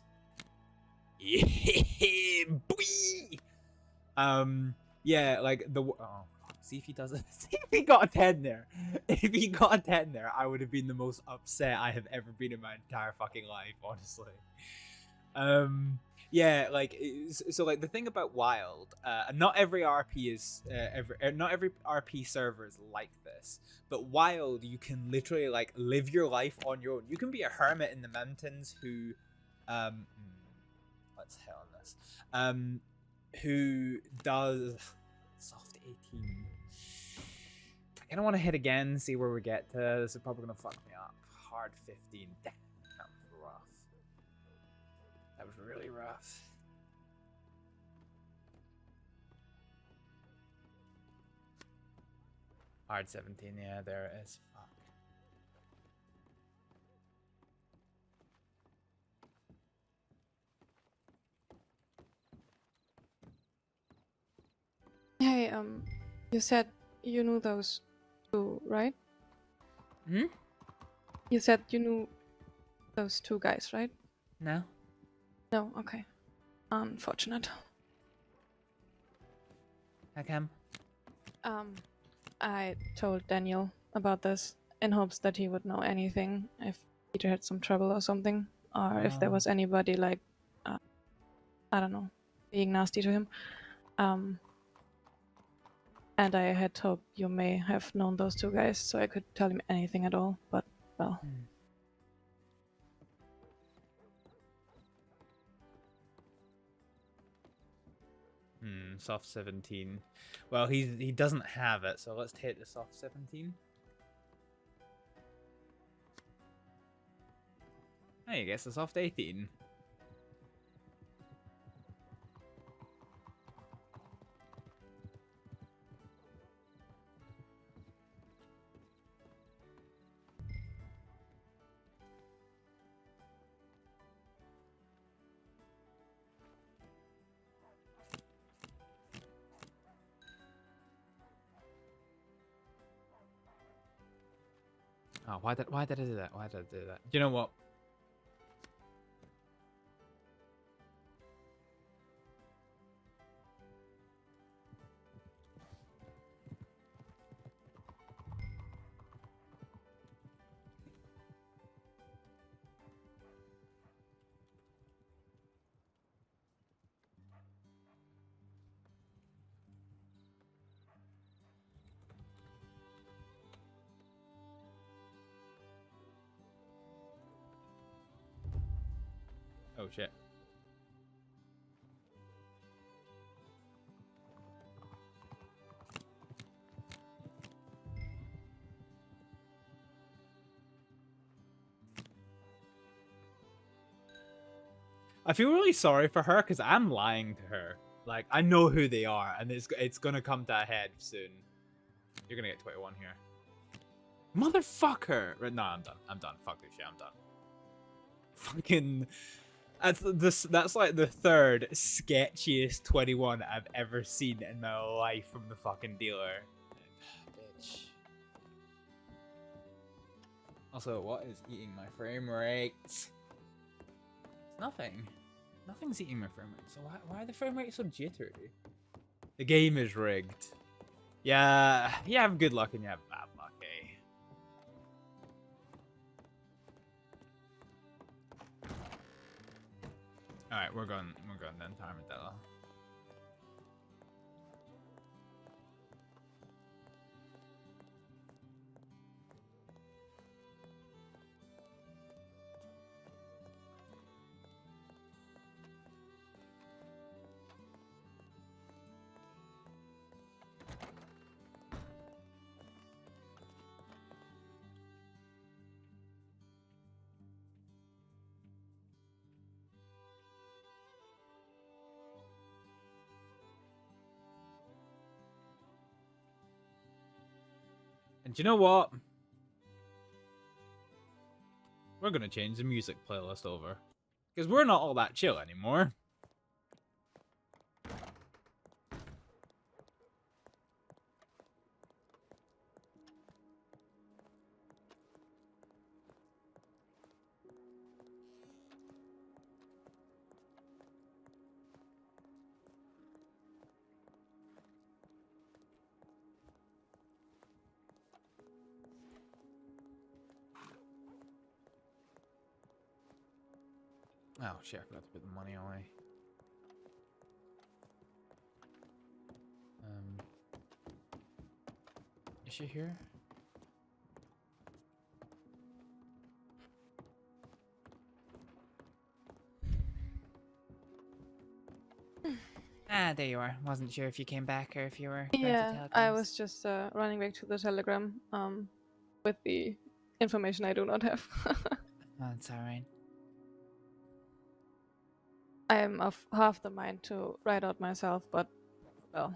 Yeah, boy. Yeah, like the see if he does it. See if he got a 10 there. If he got a 10 there, I would have been the most upset I have ever been in my entire fucking life, honestly. Yeah, like so like the thing about Wild, not every RP is not every RP server is like this, but Wild you can literally like live your life on your own. You can be a hermit in the mountains who let's hit on this. Who does soft 18. I kinda wanna hit again, see where we get to. This is probably gonna fuck me up. Hard 15. Damn, that was rough. That was really rough. Hard 17, yeah, there it is. Fuck. Hey, you said you knew those two, right? You said you knew those two guys, right? No. No, okay. Unfortunate. How come? I told Daniel about this in hopes that he would know anything if Peter had some trouble or something, or if there was anybody like, I don't know, being nasty to him. And I had hoped you may have known those two guys, so I could tell him anything at all, but, well. Soft 17. Well, he doesn't have it, so let's take the soft 17. Hey, I guess the soft 18. Oh, why did I do that? Why did I do that? You know what? Oh shit. I feel really sorry for her because I'm lying to her. Like, I know who they are, and it's gonna come to a head soon. You're gonna get 21 here. Motherfucker! Right, no, I'm done. I'm done. Fuck this shit. I'm done. Fucking... That's like the third sketchiest 21 I've ever seen in my life from the fucking dealer. Bitch. Also, what is eating my frame rate? It's nothing. Nothing's eating my frame rate. So why are the frame rates so jittery? The game is rigged. Yeah, you have good luck and you have bad luck, eh? Alright, we're going then, Armadillo. And you know what? We're gonna change the music playlist over. Because we're not all that chill anymore. Oh shit, I forgot to put the money away. Is she here? Ah, there you are. Wasn't sure if you came back or if you were going to Yeah, I telegrams. was just running back to the telegram with the information I do not have. That's alright. I am of half the mind to write out myself, but well,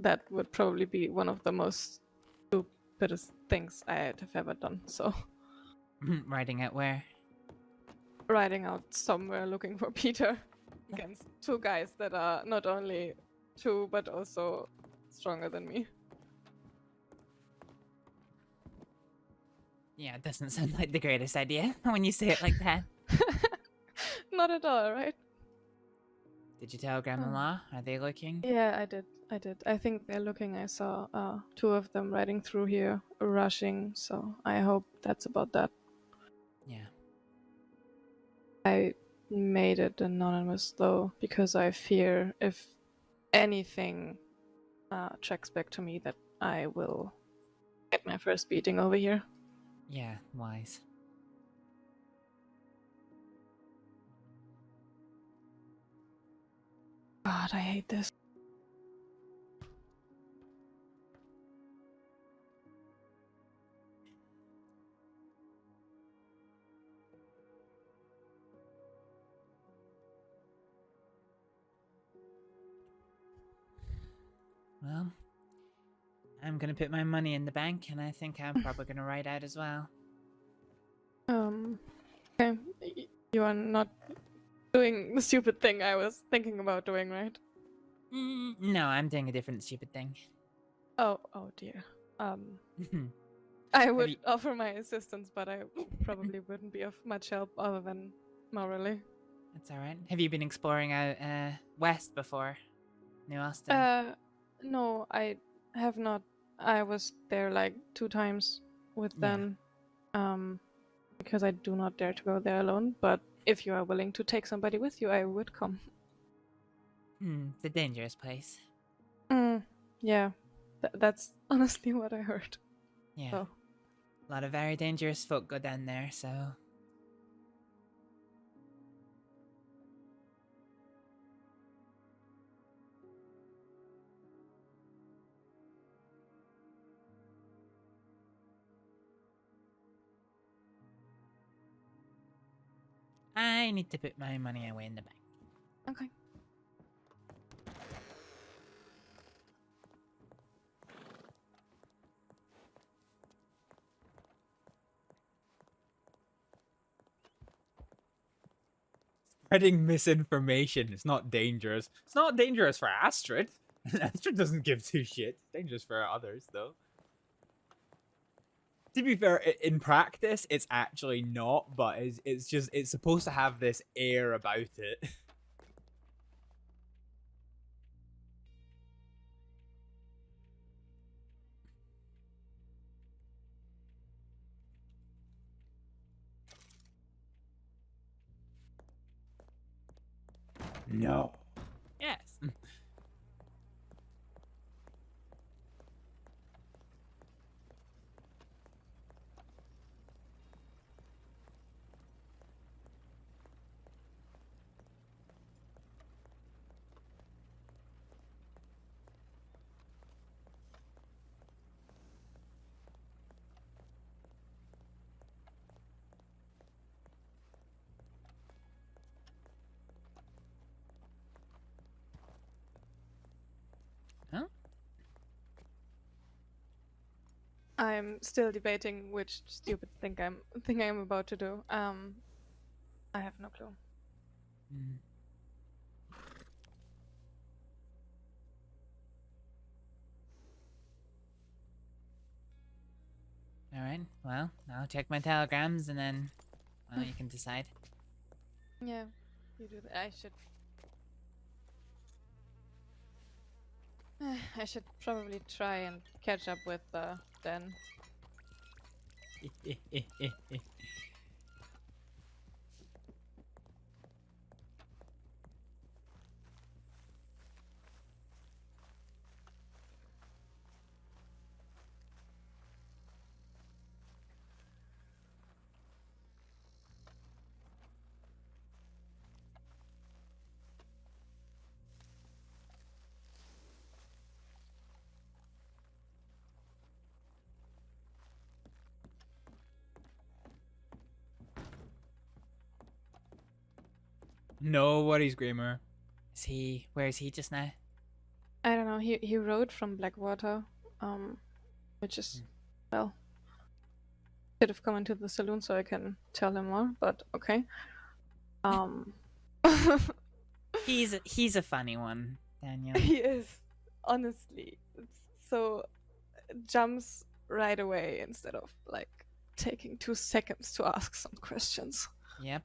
that would probably be one of the most stupidest things I have ever done. So, Writing out where? writing out somewhere looking for Peter against two guys that are not only two but also stronger than me. Yeah, it doesn't sound like the greatest idea when you say it like that. Not at all, right? Did you tell Grandma? Are they looking? Yeah, I did. I think they're looking. I saw two of them riding through here, rushing, so I hope that's about that. Yeah. I made it anonymous, though, because I fear if anything tracks back to me that I will get my first beating over here. Yeah, wise. God, I hate this. Well, I'm gonna put my money in the bank, and I think I'm probably gonna ride out as well. Okay. You are not doing the stupid thing I was thinking about doing, right? No, I'm doing a different stupid thing. Oh dear. I would you- offer my assistance, but I probably wouldn't be of much help other than morally. That's alright. Have you been exploring out west before? New Austin? No, I have not. I was there like 2 times with them. Because I do not dare to go there alone, but if you are willing to take somebody with you, I would come. It's a dangerous place. Yeah. That's honestly what I heard. Yeah. So. A lot of very dangerous folk go down there, so... I need to put my money away in the bank. Okay. Spreading misinformation. It's not dangerous. It's not dangerous for Astrид. Astrid doesn't give 2 shits. It's dangerous for others, though. To be fair, in practice, it's actually not, but it's supposed to have this air about it. No. Yes. Huh? I'm still debating which stupid thing I'm about to do. I have no clue. Alright, well, I'll check my telegrams and then, well, you can decide. Yeah, you do that. I should probably try and catch up with Dan. No worries, Grammar. Where is he just now? I don't know. He rode from Blackwater, which is well. Should have come into the saloon so I can tell him more, but okay. He's a funny one, Daniel. He is, honestly. So jumps right away instead of like taking 2 seconds to ask some questions. Yep.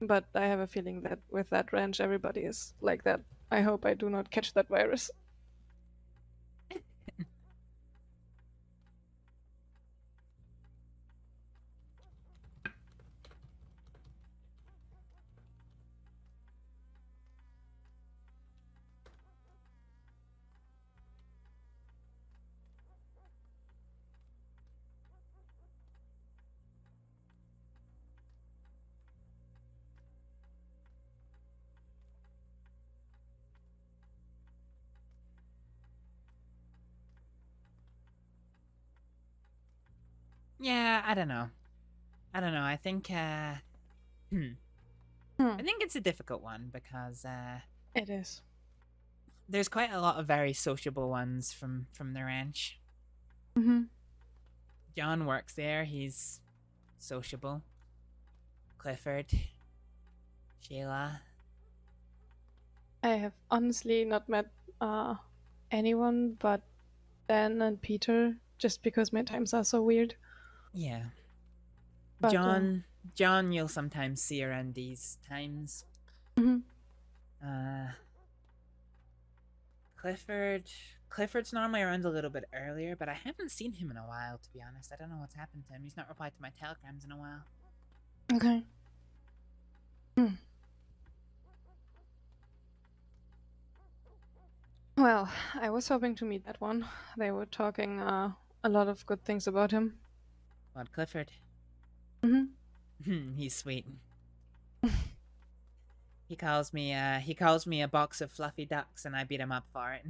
But I have a feeling that with that ranch, everybody is like that. I hope I do not catch that virus. Yeah, I don't know. I think I think it's a difficult one because It is. there's quite a lot of very sociable ones from the ranch. Mhm. John works there. He's sociable. Clifford, Sheila. I have honestly not met anyone but Dan and Peter, just because my times are so weird. Yeah. But, John, you'll sometimes see around these times. Mhm. Clifford's normally around a little bit earlier, but I haven't seen him in a while, to be honest. I don't know what's happened to him. He's not replied to my telegrams in a while. Okay. Well, I was hoping to meet that one. They were talking a lot of good things about him. What, Clifford? Mm-hmm. He's sweet. He calls me a box of fluffy ducks, and I beat him up for it.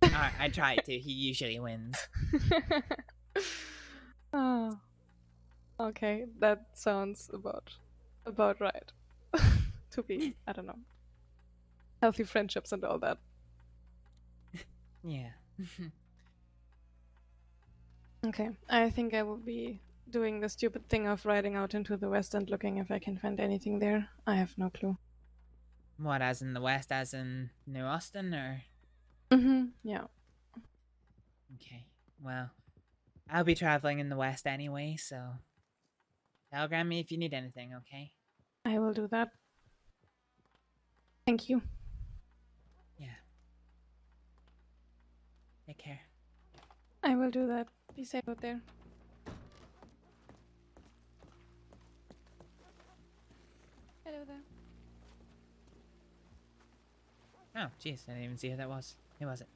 I try to. He usually wins. Oh. Okay, that sounds about right. To be, I don't know, healthy friendships and all that. Yeah. Okay, I think I will be doing the stupid thing of riding out into the west and looking if I can find anything there. I have no clue. What, as in the west, as in New Austin, or? Yeah. Okay, well, I'll be traveling in the west anyway, so telegram me if you need anything, okay? I will do that. Thank you. Yeah. Take care. I will do that. Be safe out there. Hello there. Oh, jeez, I didn't even see who that was. Who was it?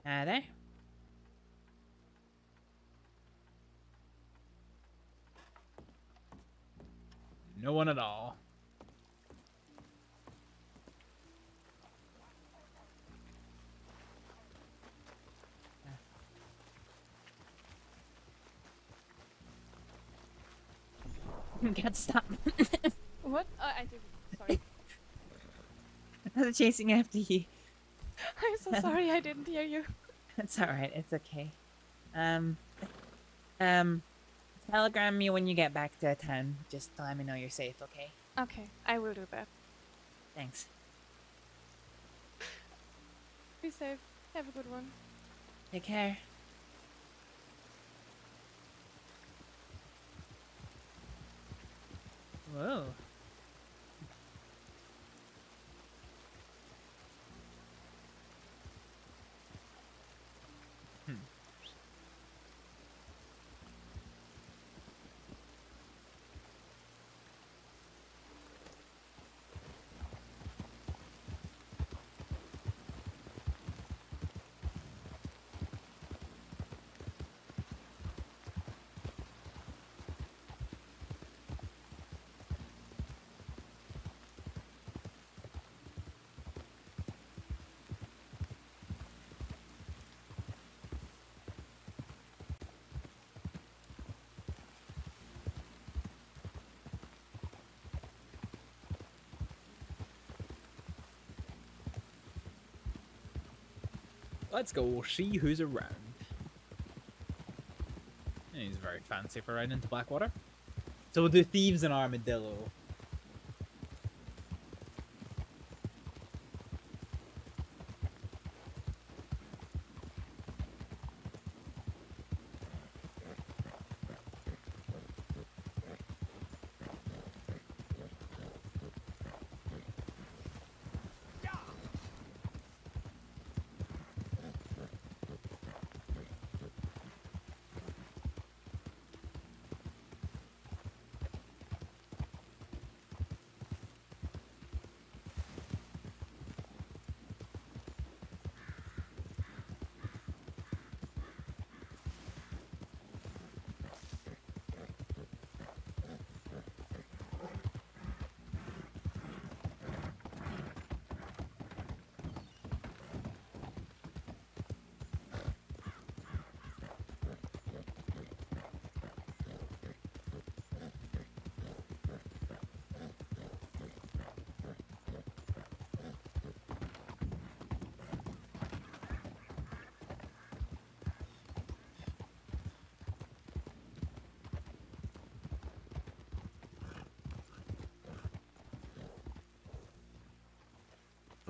There? No one at all. God, stop. What? I didn't. Sorry. I was chasing after you. I'm so sorry I didn't hear you. It's alright, it's okay. Telegram me when you get back to town. Just let me know you're safe, okay? Okay, I will do that. Thanks. Be safe. Have a good one. Take care. Whoa. Let's go see who's around. He's very fancy for riding into Blackwater. So do thieves and armadillo.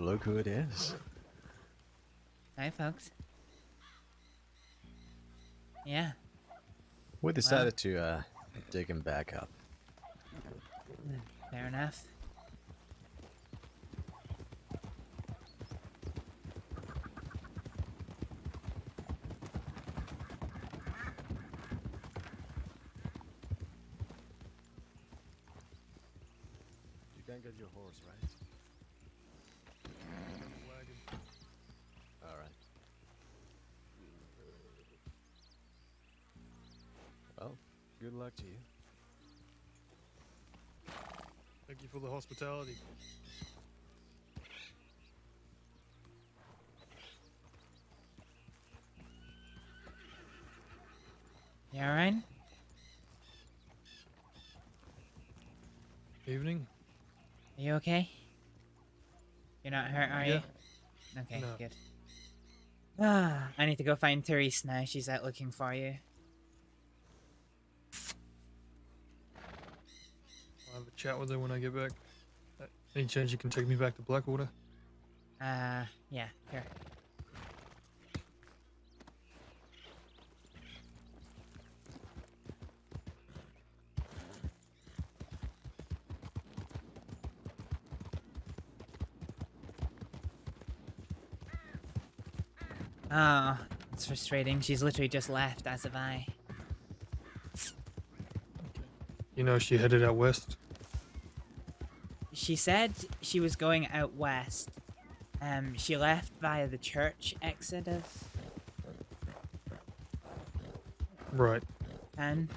look who it is. Hi, folks. Yeah. We decided to dig him back up. Fair enough. You can't get your horse, right? Alright. Well, good luck to you. Thank you for the hospitality. You alright? Evening. Are you okay? You're not hurt, are you? Okay, No. good. Ah, I need to go find Therese now. She's out looking for you. I'll have a chat with her when I get back. Any chance you can take me back to Blackwater? Yeah, sure. Oh, it's frustrating. She's literally just left, as have I. You know she headed out west. She said she was going out west. She left via the church exit of Right. town.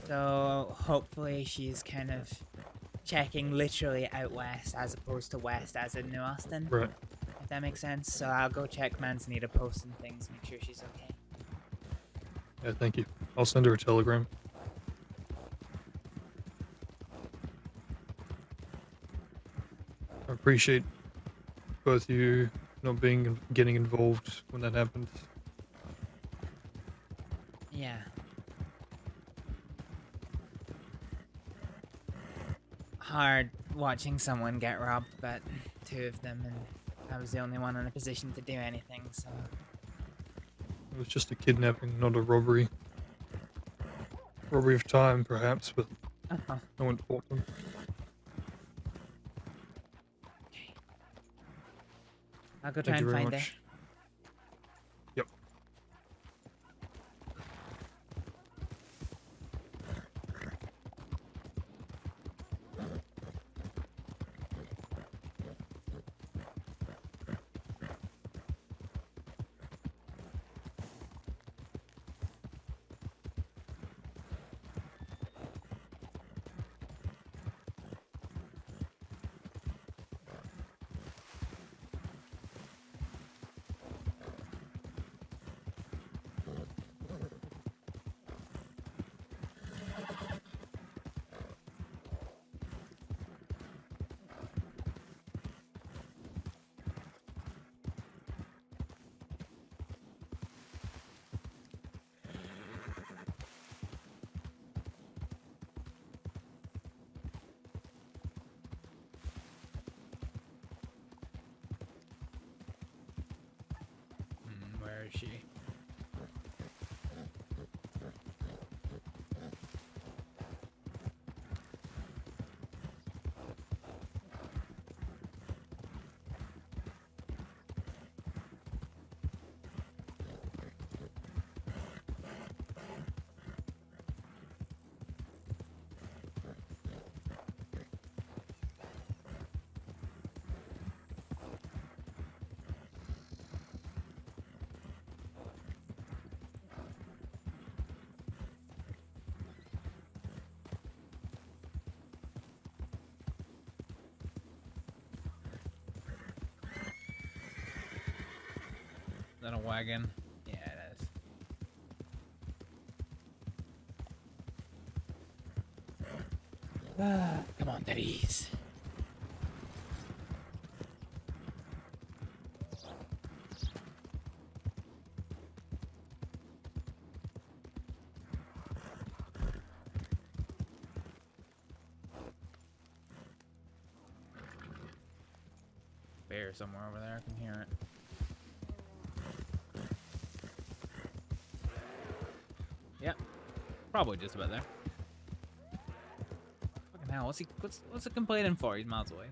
So hopefully she's kind of checking literally out west as opposed to west as in New Austin. Right. If that makes sense. So I'll go check Manzanita Post and things, make sure she's okay. Yeah, thank you. I'll send her a telegram. I appreciate both you not getting involved when that happens. Yeah. Hard watching someone get robbed, but two of them, and I was the only one in a position to do anything, so... It was just a kidnapping, not a robbery. Robbery of time, perhaps, but no one fought them. I'll go try Thank you and very find her. much. Yep. Where is she? Is that a wagon? Yeah, it is. Come on, Therese. bear somewhere over there. I can hear it. Yep. Probably just about there. Fucking hell, what's he complaining for? He's miles away.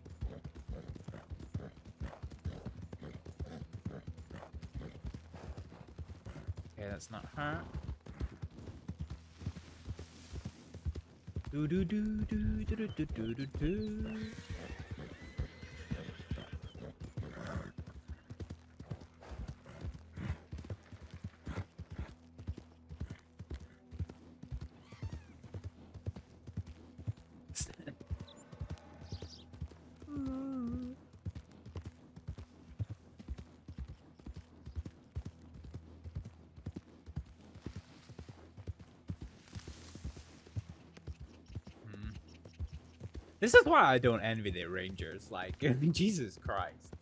Okay, that's not her. Do do do do do do do do do. This is why I don't envy the Rangers. Like, Jesus Christ.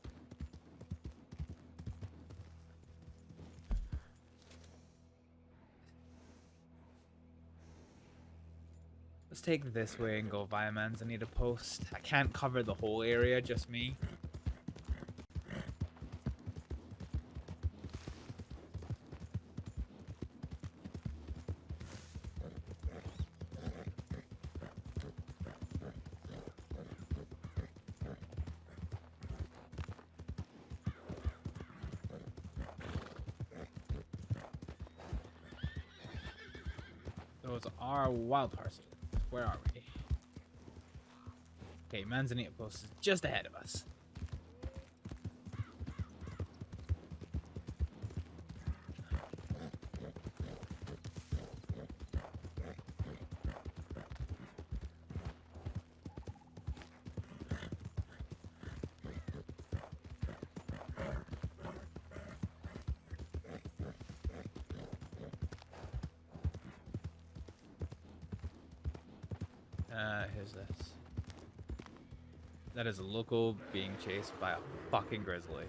Let's take this way and go via Manzanita Post. I can't cover the whole area, just me. Those are wild parcels. Where are we? Okay, Manzanita Post is just ahead of us. Who's this? That is a local being chased by a fucking grizzly.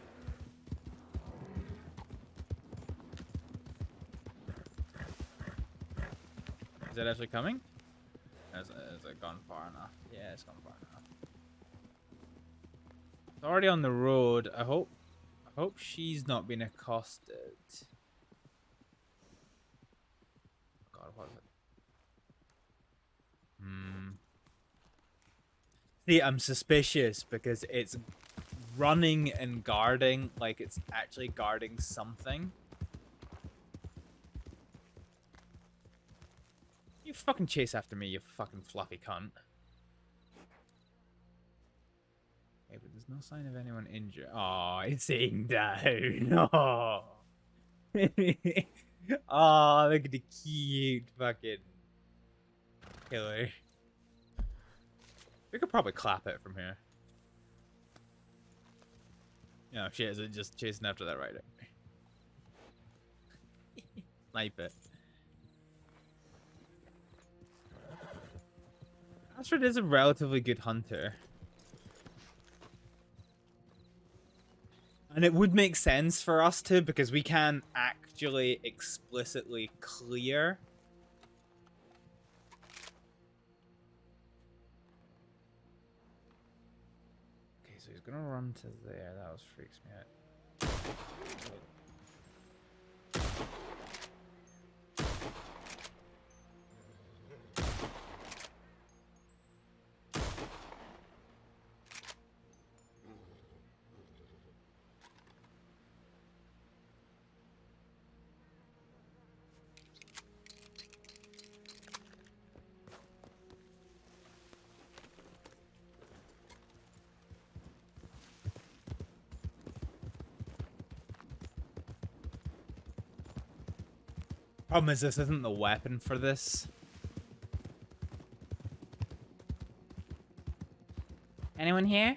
Is it actually coming? Has it gone far enough? Yeah, it's gone far enough. It's already on the road. I hope she's not been accosted. God, what is it? See, I'm suspicious because it's running and guarding like it's actually guarding something. You fucking chase after me, you fucking fluffy cunt. Okay, but there's no sign of anyone injured. Oh, it's sitting down. Oh. Oh, look at the cute fucking killer. We could probably clap it from here. No, shit, is it just chasing after that rider? Snipe it. Astrид is a relatively good hunter. And it would make sense for us to, because we can actually explicitly clear. Okay, so he's gonna run to there. That was freaks me out. Problem is, this isn't the weapon for this. Anyone here?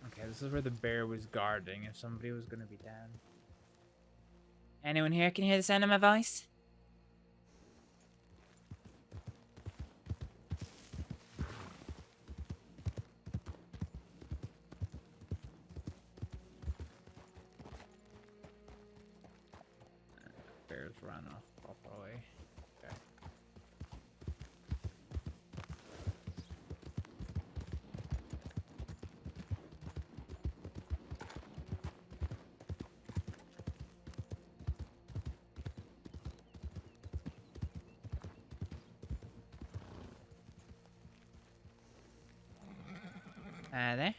Okay, this is where the bear was guarding if somebody was gonna be down. Anyone here can hear the sound of my voice? Ran off properly. Okay. There.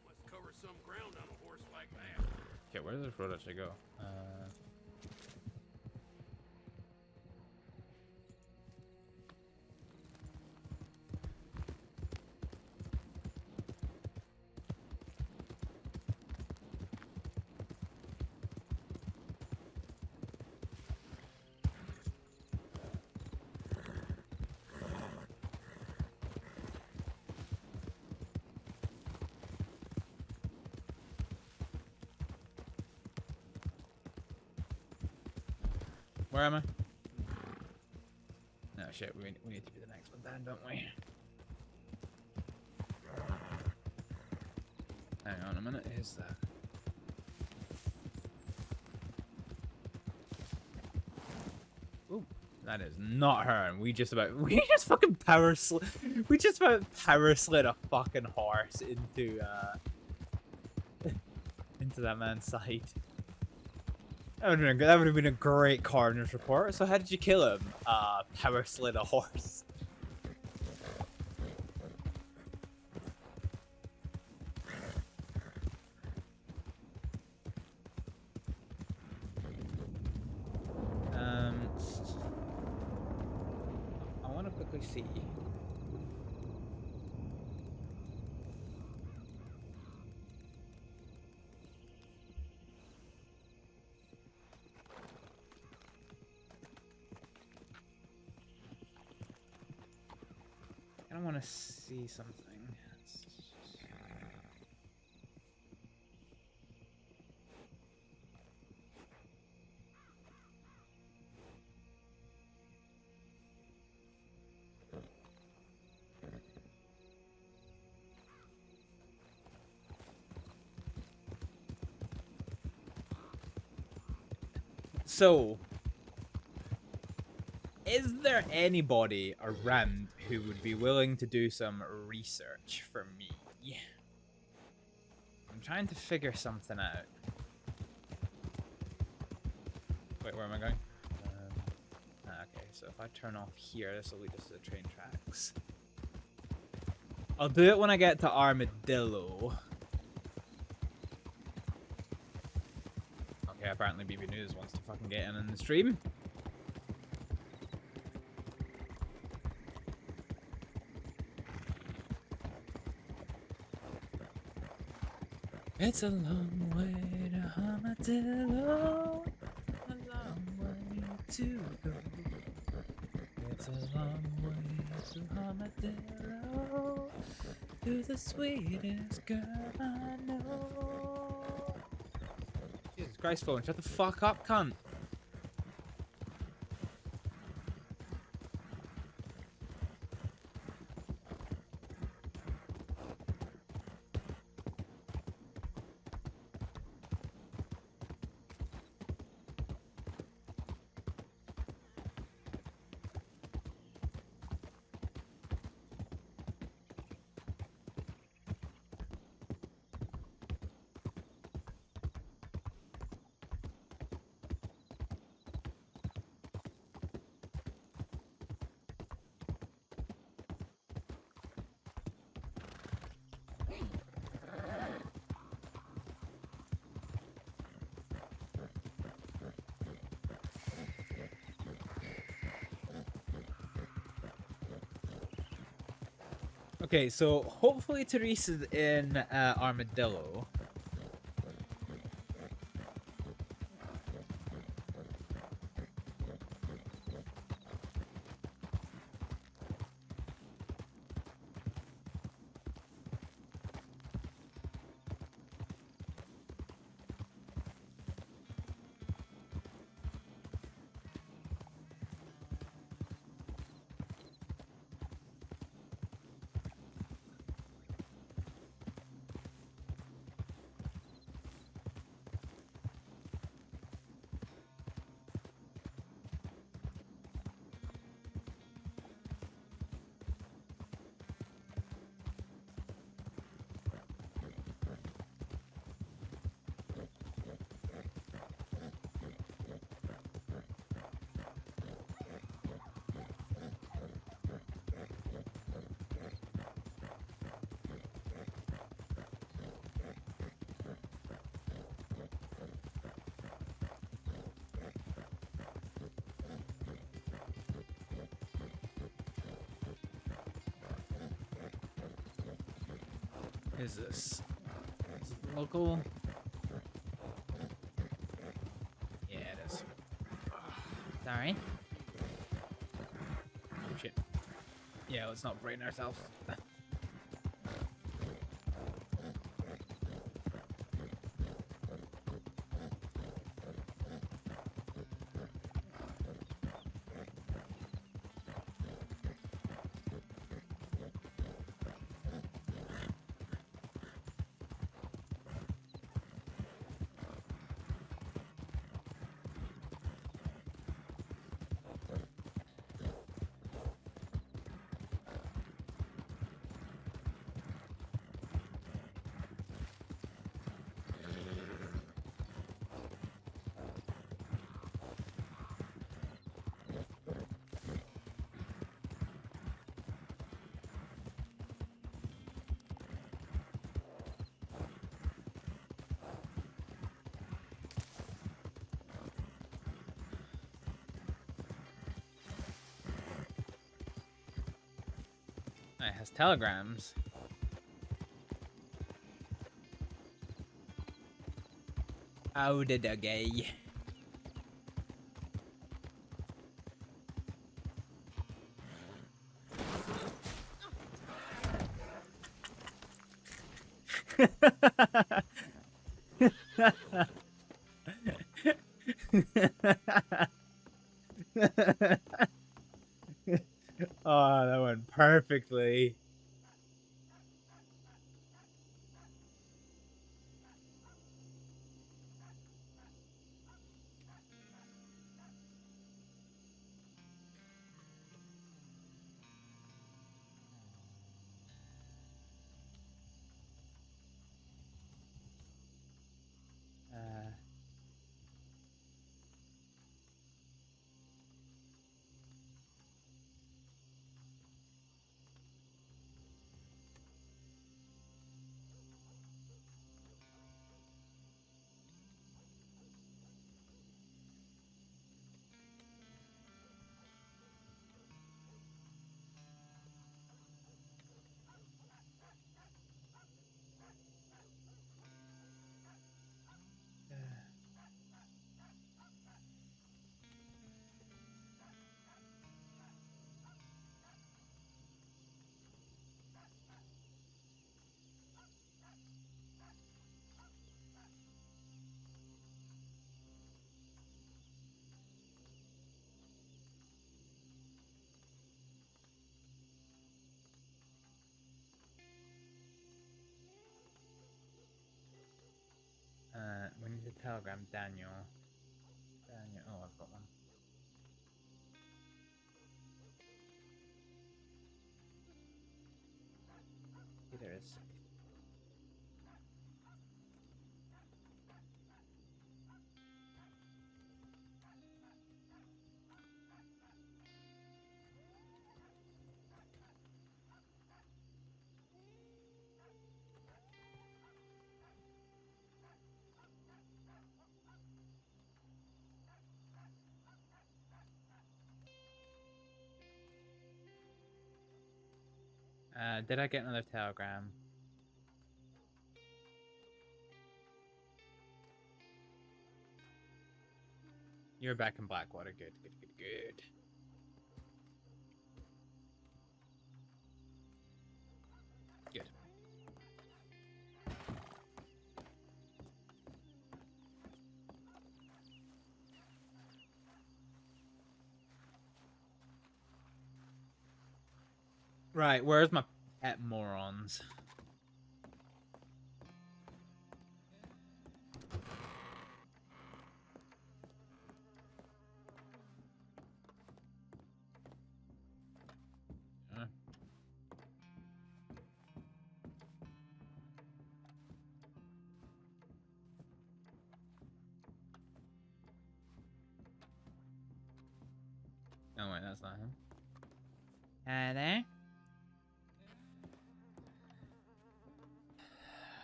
Let's cover some ground on a horse like that. Okay, where does this road actually go? Where am I? No shit, we need to do the next one then, don't we? Hang on a minute, here's that. Ooh, that is not her, and we just about fucking power slid a fucking horse into into that man's sight. That would have been a great coroner's report. So how did you kill him? Power slid a horse. I want to quickly see. I want to see something. So, is there anybody around who would be willing to do some research for me? I'm trying to figure something out. Wait, where am I going? Okay, so if I turn off here, this will lead us to the train tracks. I'll do it when I get to Armadillo. Okay, apparently BB News wants to fucking get in the stream. It's a long way to Armadillo, a long way to go. It's a long way to Armadillo, to the sweetest girl I know. Jesus Christ, phone, shut the fuck up, cunt. Okay, so hopefully Teresa's in Armadillo. Is this? Is it local? Yeah, it is. Sorry. Oh shit. Yeah, let's not brain ourselves. It has telegrams. Oh, the doggy. Oh, that went perfectly. We need to telegram Daniel. Daniel, oh, I've got one. Here there is. Did I get another telegram? You're back in Blackwater. Good, good, good, good. Good. Right, where's my pet morons? Oh wait, that's not him. Hi there.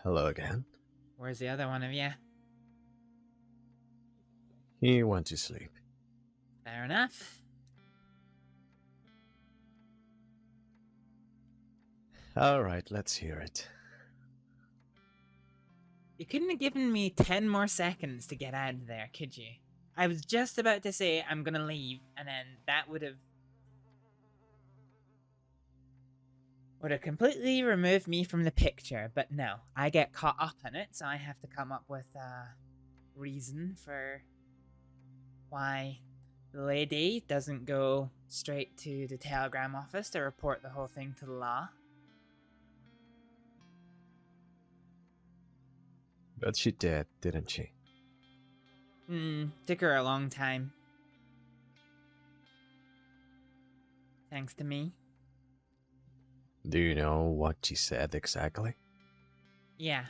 Hello again. Where's the other one of you? He went to sleep. Fair enough. All right, let's hear it. You couldn't have given me 10 more seconds to get out of there, could you? I was just about to say I'm gonna leave, and then that would have completely removed me from the picture. But no, I get caught up in it, so I have to come up with a reason for why the lady doesn't go straight to the telegram office to report the whole thing to the law. But she did, didn't she? Took her a long time. Thanks to me. Do you know what she said exactly? Yeah.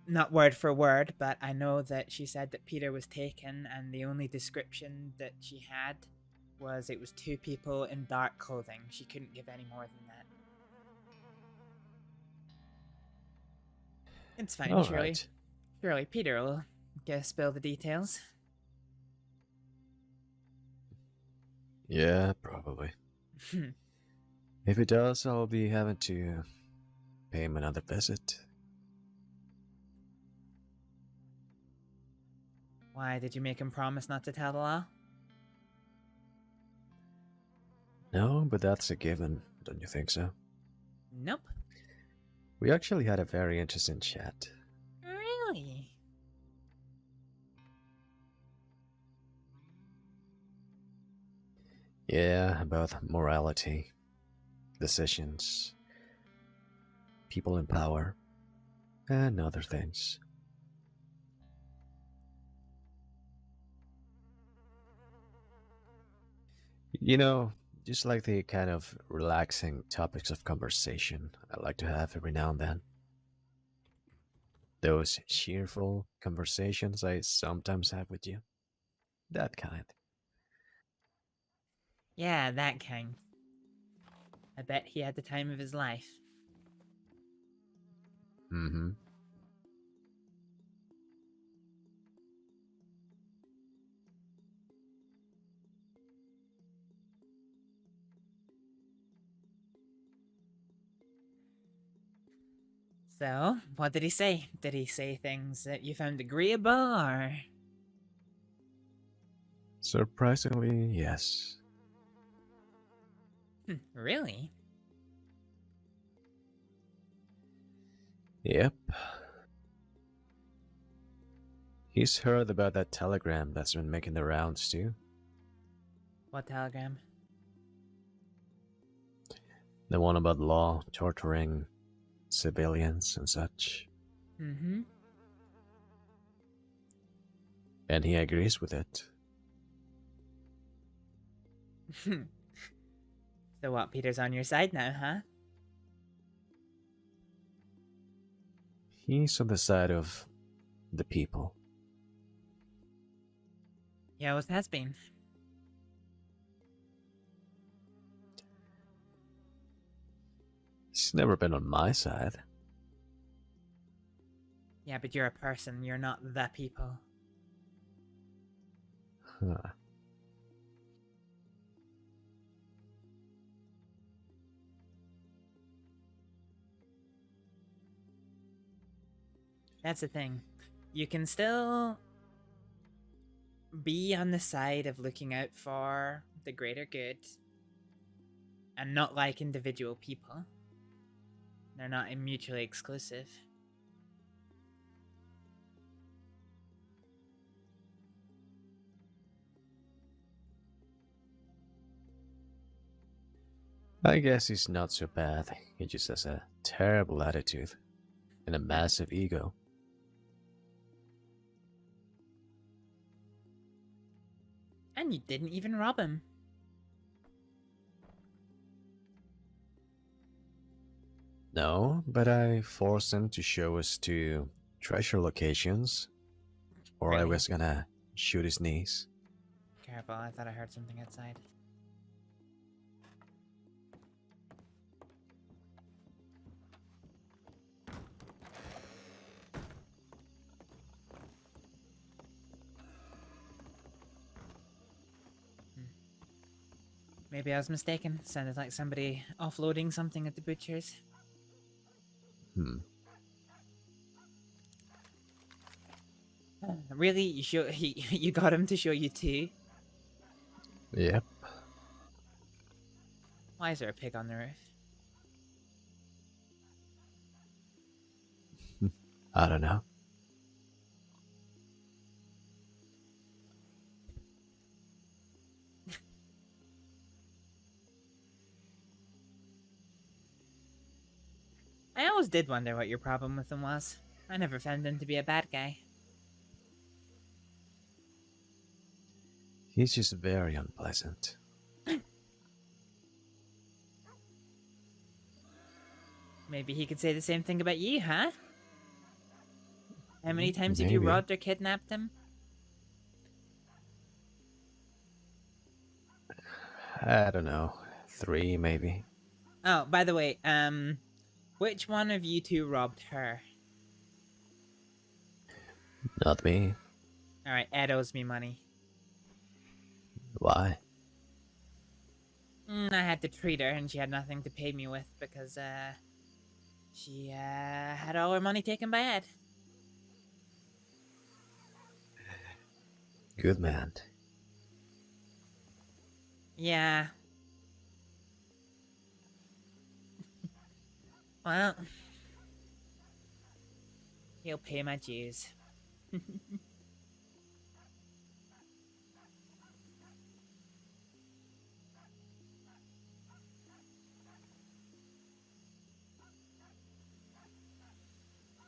Not word for word, but I know that she said that Peter was taken, and the only description that she had was it was 2 people in dark clothing. She couldn't give any more than that. It's fine, All surely. right. Surely Peter will spill the details. Yeah, probably. If he does, I'll be having to pay him another visit. Why, did you make him promise not to tell the law? No, but that's a given, don't you think so? Nope. We actually had a very interesting chat. Really? Yeah, about morality, decisions, people in power, and other things. You know, just like the kind of relaxing topics of conversation I like to have every now and then. Those cheerful conversations I sometimes have with you. That kind. Yeah, that kind. I bet he had the time of his life. Mm-hmm. So, what did he say? Did he say things that you found agreeable, or...? Surprisingly, yes. Really? Yep. He's heard about that telegram that's been making the rounds too. What telegram? The one about law torturing civilians and such. Mm-hmm. And he agrees with it. So what, Peter's on your side now, huh? He's on the side of the people. He always has been. He's never been on my side. Yeah, but you're a person, you're not the people. Huh. That's the thing. You can still be on the side of looking out for the greater good and not like individual people. They're not mutually exclusive. I guess he's not so bad. He just has a terrible attitude and a massive ego. And you didn't even rob him. No, but I forced him to show us 2 treasure locations, or I Really? was gonna shoot his knees. Careful, I thought I heard something outside. Maybe I was mistaken. Sounded like somebody offloading something at the butcher's. Really? You got him to show you too? Yep. Why is there a pig on the roof? I don't know. I always did wonder what your problem with him was. I never found him to be a bad guy. He's just very unpleasant. Maybe he could say the same thing about you, huh? How many times have you Maybe. robbed or kidnapped him? I don't know. 3 maybe. Oh, by the way, which one of you two robbed her? Not me. Alright, Ed owes me money. Why? I had to treat her and she had nothing to pay me with because, she, had all her money taken by Ed. Good man. Yeah. Well, he'll pay my dues.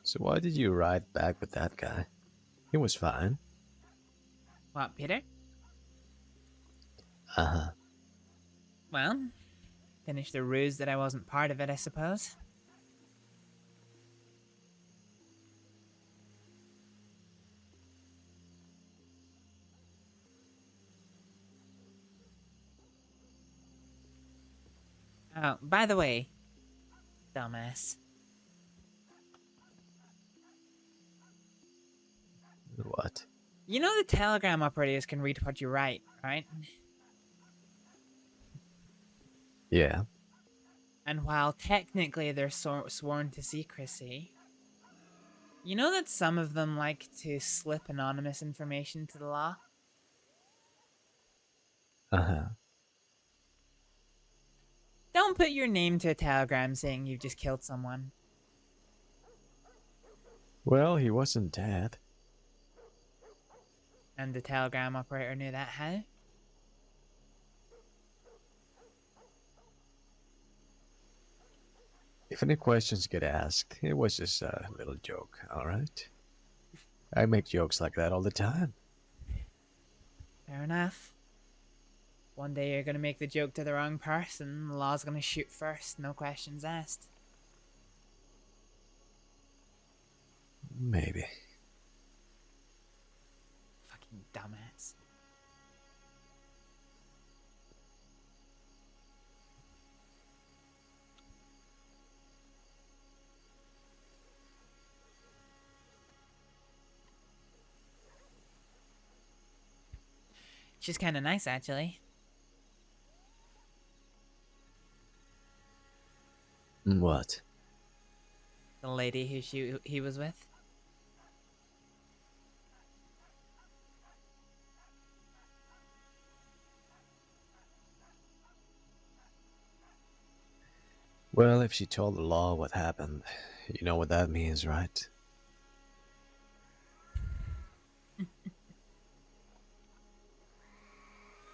So why did you ride back with that guy? He was fine. What, Peter? Uh-huh. Well, finished the ruse that I wasn't part of it, I suppose. Oh, by the way, dumbass. What? You know the telegram operators can read what you write, right? Yeah. And while technically they're sworn to secrecy, you know that some of them like to slip anonymous information to the law? Uh-huh. Don't put your name to a telegram saying you've just killed someone. Well, he wasn't dead. And the telegram operator knew that, how? If any questions get asked, it was just a little joke, alright? I make jokes like that all the time. Fair enough. One day you're gonna make the joke to the wrong person, the law's gonna shoot first, no questions asked. Maybe. Fucking dumbass. She's kinda nice, actually. What? The lady who he was with. Well, if she told the law what happened, you know what that means, right?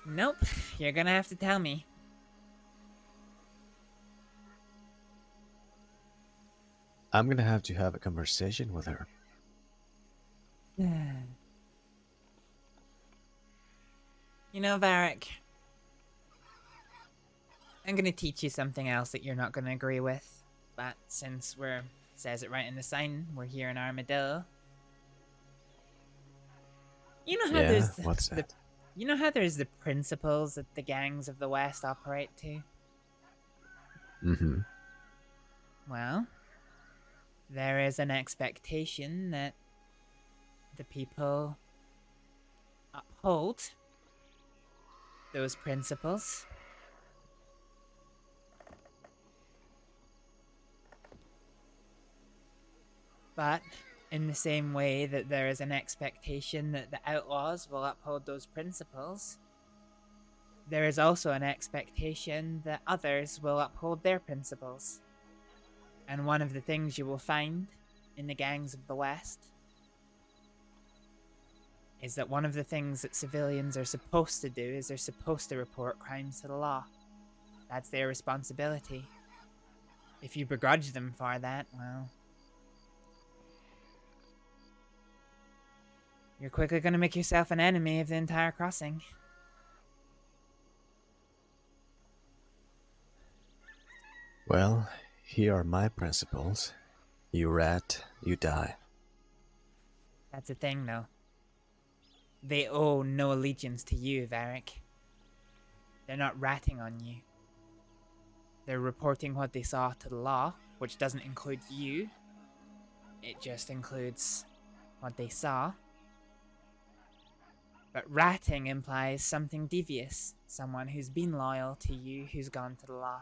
Nope, you're gonna have to tell me. I'm gonna have to have a conversation with her. You know, Varek, I'm gonna teach you something else that you're not gonna agree with. But since says it right in the sign, we're here in Armadillo. You know how Yeah, there's what's that? You know how there's the principles that the gangs of the West operate to? Mm-hmm. Well, there is an expectation that the people uphold those principles. But In the same way that there is an expectation that the outlaws will uphold those principles, there is also an expectation that others will uphold their principles. And one of the things you will find in the gangs of the West is that one of the things that civilians are supposed to do is they're supposed to report crimes to the law. That's their responsibility. If you begrudge them for that, well, you're quickly going to make yourself an enemy of the entire crossing. Well, here are my principles. You rat, you die. That's the thing, though. They owe no allegiance to you, Varek. They're not ratting on you. They're reporting what they saw to the law, which doesn't include you. It just includes what they saw. But ratting implies something devious. Someone who's been loyal to you, who's gone to the law.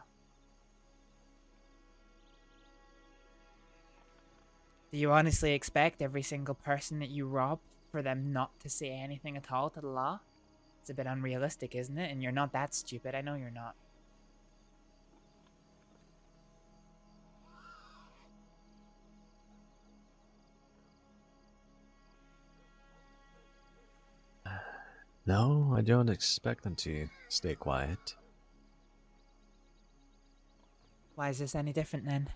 Do you honestly expect every single person that you rob for them not to say anything at all to the law? It's a bit unrealistic, isn't it? And you're not that stupid. I know you're not. No, I don't expect them to stay quiet. Why is this any different then?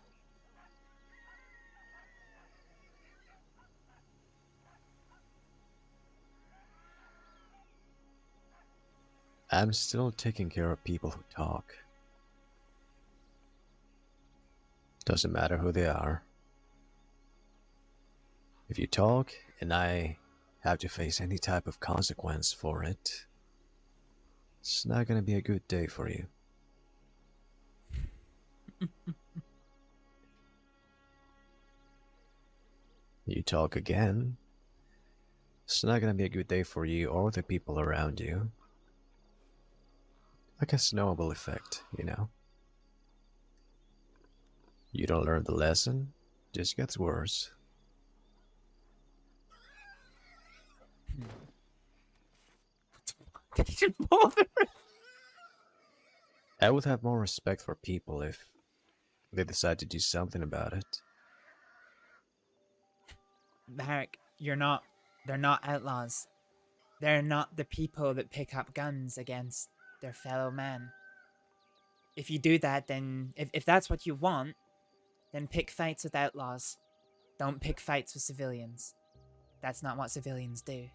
I'm still taking care of people who talk. Doesn't matter who they are. If you talk and I have to face any type of consequence for it, it's not gonna be a good day for you. You talk again, it's not gonna be a good day for you or the people around you. Like a snowball effect, you know? You don't learn the lesson, just gets worse. Did you bother? I would have more respect for people if they decide to do something about it. Varek, they're not outlaws. They're not the people that pick up guns against their fellow man. If you do that, then if that's what you want, then pick fights with outlaws. Don't pick fights with civilians. That's not what civilians do.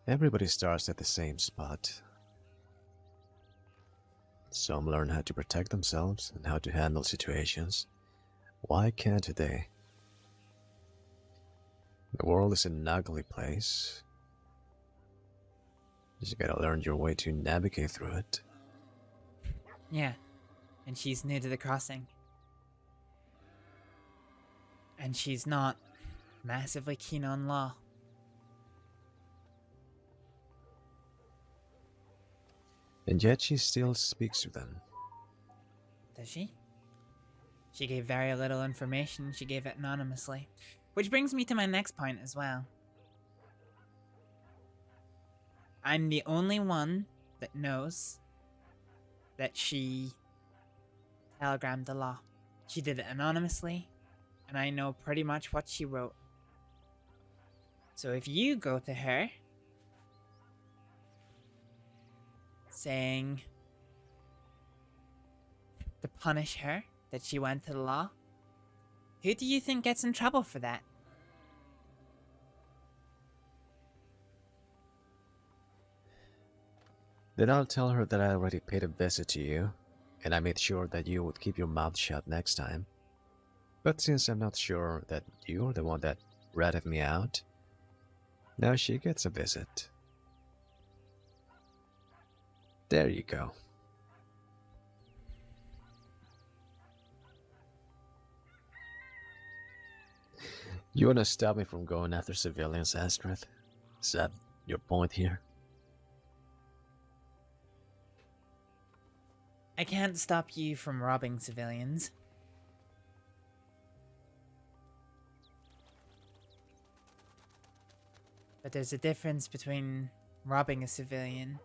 Everybody starts at the same spot. Some learn how to protect themselves and how to handle situations. Why can't they? The world is an ugly place. You just gotta learn your way to navigate through it. Yeah, and she's new to the crossing. And she's not massively keen on law. And yet she still speaks to them. Does she? She gave very little information. She gave it anonymously. Which brings me to my next point as well. I'm the only one that knows that she telegrammed the law. She did it anonymously, and I know pretty much what she wrote. So if you go to her saying to punish her that she went to the law, who do you think gets in trouble for that? Then I'll tell her that I already paid a visit to you, and I made sure that you would keep your mouth shut next time. But since I'm not sure that you're the one that ratted me out, now she gets a visit. There you go. You wanna stop me from going after civilians, Astrið? Is that your point here? I can't stop you from robbing civilians. But there's a difference between robbing a civilian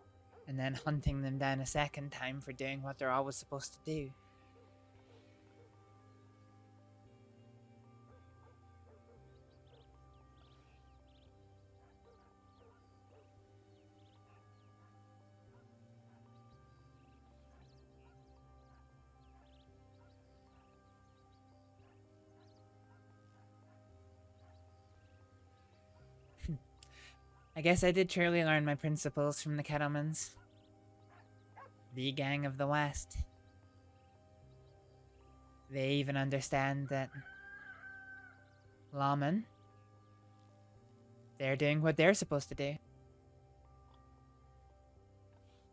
and then hunting them down a second time for doing what they're always supposed to do. I guess I did truly learn my principles from the Kettlemans. The gang of the West. They even understand that lawmen, they're doing what they're supposed to do.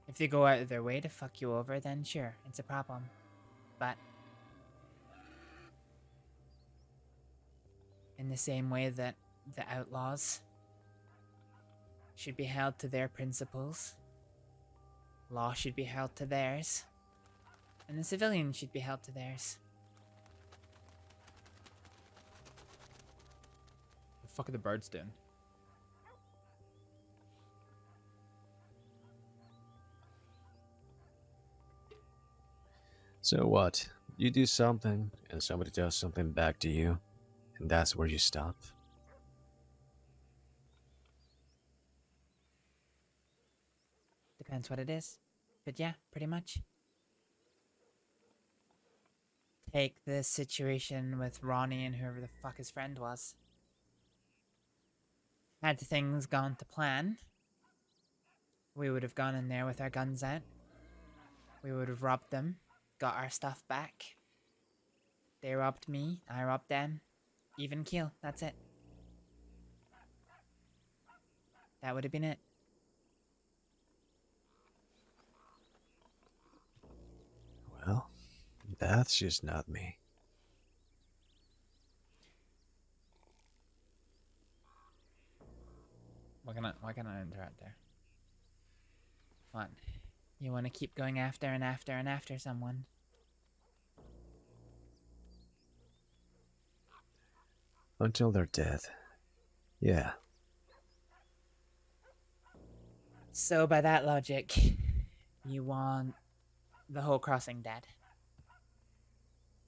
If they go out of their way to fuck you over, then sure, it's a problem. But in the same way that the outlaws should be held to their principles, law should be held to theirs, and the civilians should be held to theirs. The fuck are the birds doing? So what? You do something, and somebody does something back to you, and that's where you stop? Depends what it is. But yeah, pretty much. Take the situation with Ronnie and whoever the fuck his friend was. Had things gone to plan, we would have gone in there with our guns out. We would have robbed them, got our stuff back. They robbed me, I robbed them. Even keel, that's it. That would have been it. Well, that's just not me. Why can I interrupt there? What? You want to keep going after and after and after someone? Until they're dead. Yeah. So by that logic, you want the whole crossing dead.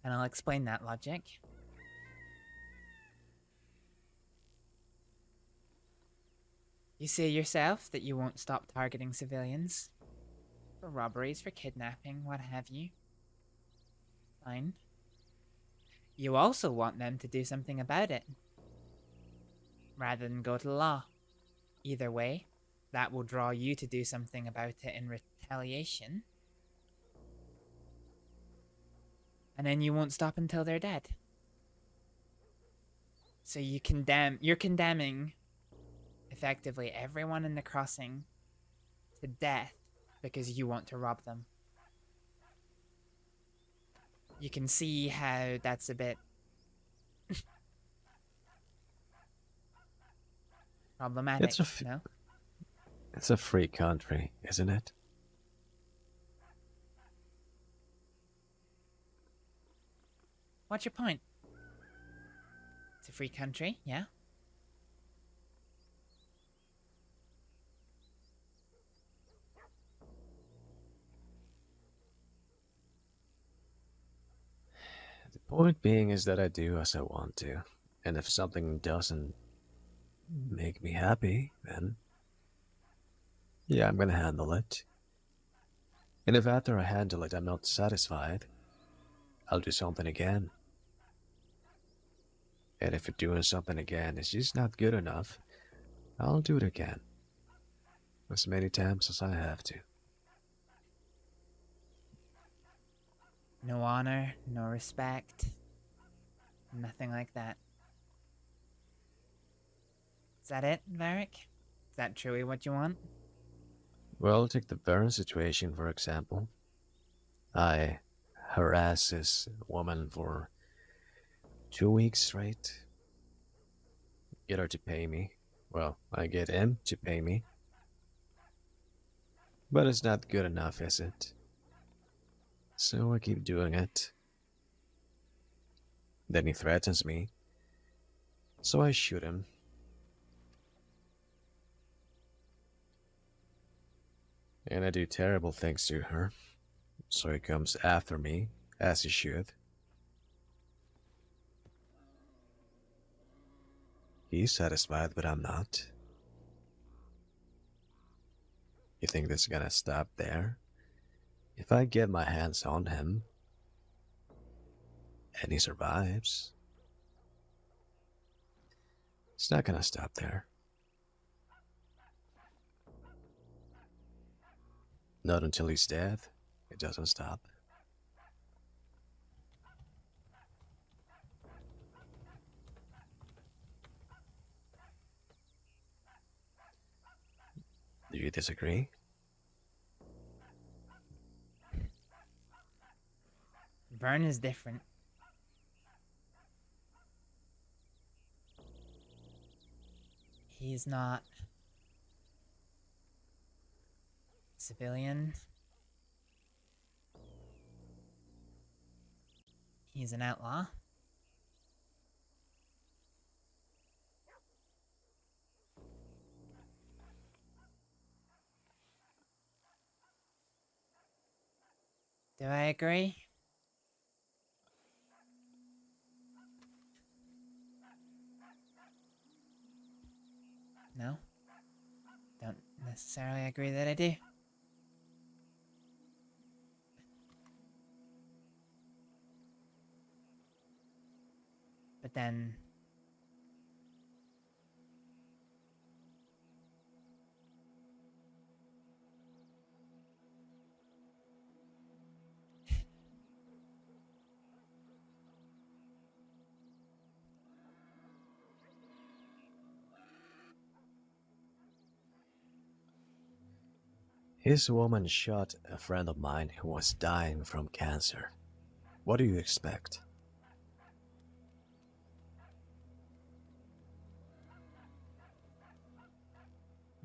And I'll explain that logic. You say yourself that you won't stop targeting civilians. For robberies, for kidnapping, what have you. Fine. You also want them to do something about it. Rather than go to the law. Either way, that will draw you to do something about it in retaliation. And then you won't stop until they're dead. So you're condemning effectively everyone in the crossing to death because you want to rob them. You can see how that's a bit problematic, no? It's a free country, isn't it? What's your point? It's a free country, yeah? The point being is that I do as I want to. And if something doesn't make me happy, then yeah, I'm gonna handle it. And if after I handle it I'm not satisfied, I'll do something again. And if doing something again is just not good enough, I'll do it again. As many times as I have to. No honor, no respect, nothing like that. Is that it, Varek? Is that truly what you want? Well, take the Baron situation for example. I harass this woman for 2 weeks straight. Get her to pay me. Well, I get him to pay me. But it's not good enough, is it? So I keep doing it. Then he threatens me, so I shoot him. And I do terrible things to her, so he comes after me, as he should. He's satisfied, but I'm not. You think this is gonna stop there? If I get my hands on him, and he survives, it's not gonna stop there. Not until he's dead, it doesn't stop. Do you disagree? Vern is different. He's not civilian. He's an outlaw. Do I agree? No? Don't necessarily agree that I do. But then... His woman shot a friend of mine who was dying from cancer. What do you expect?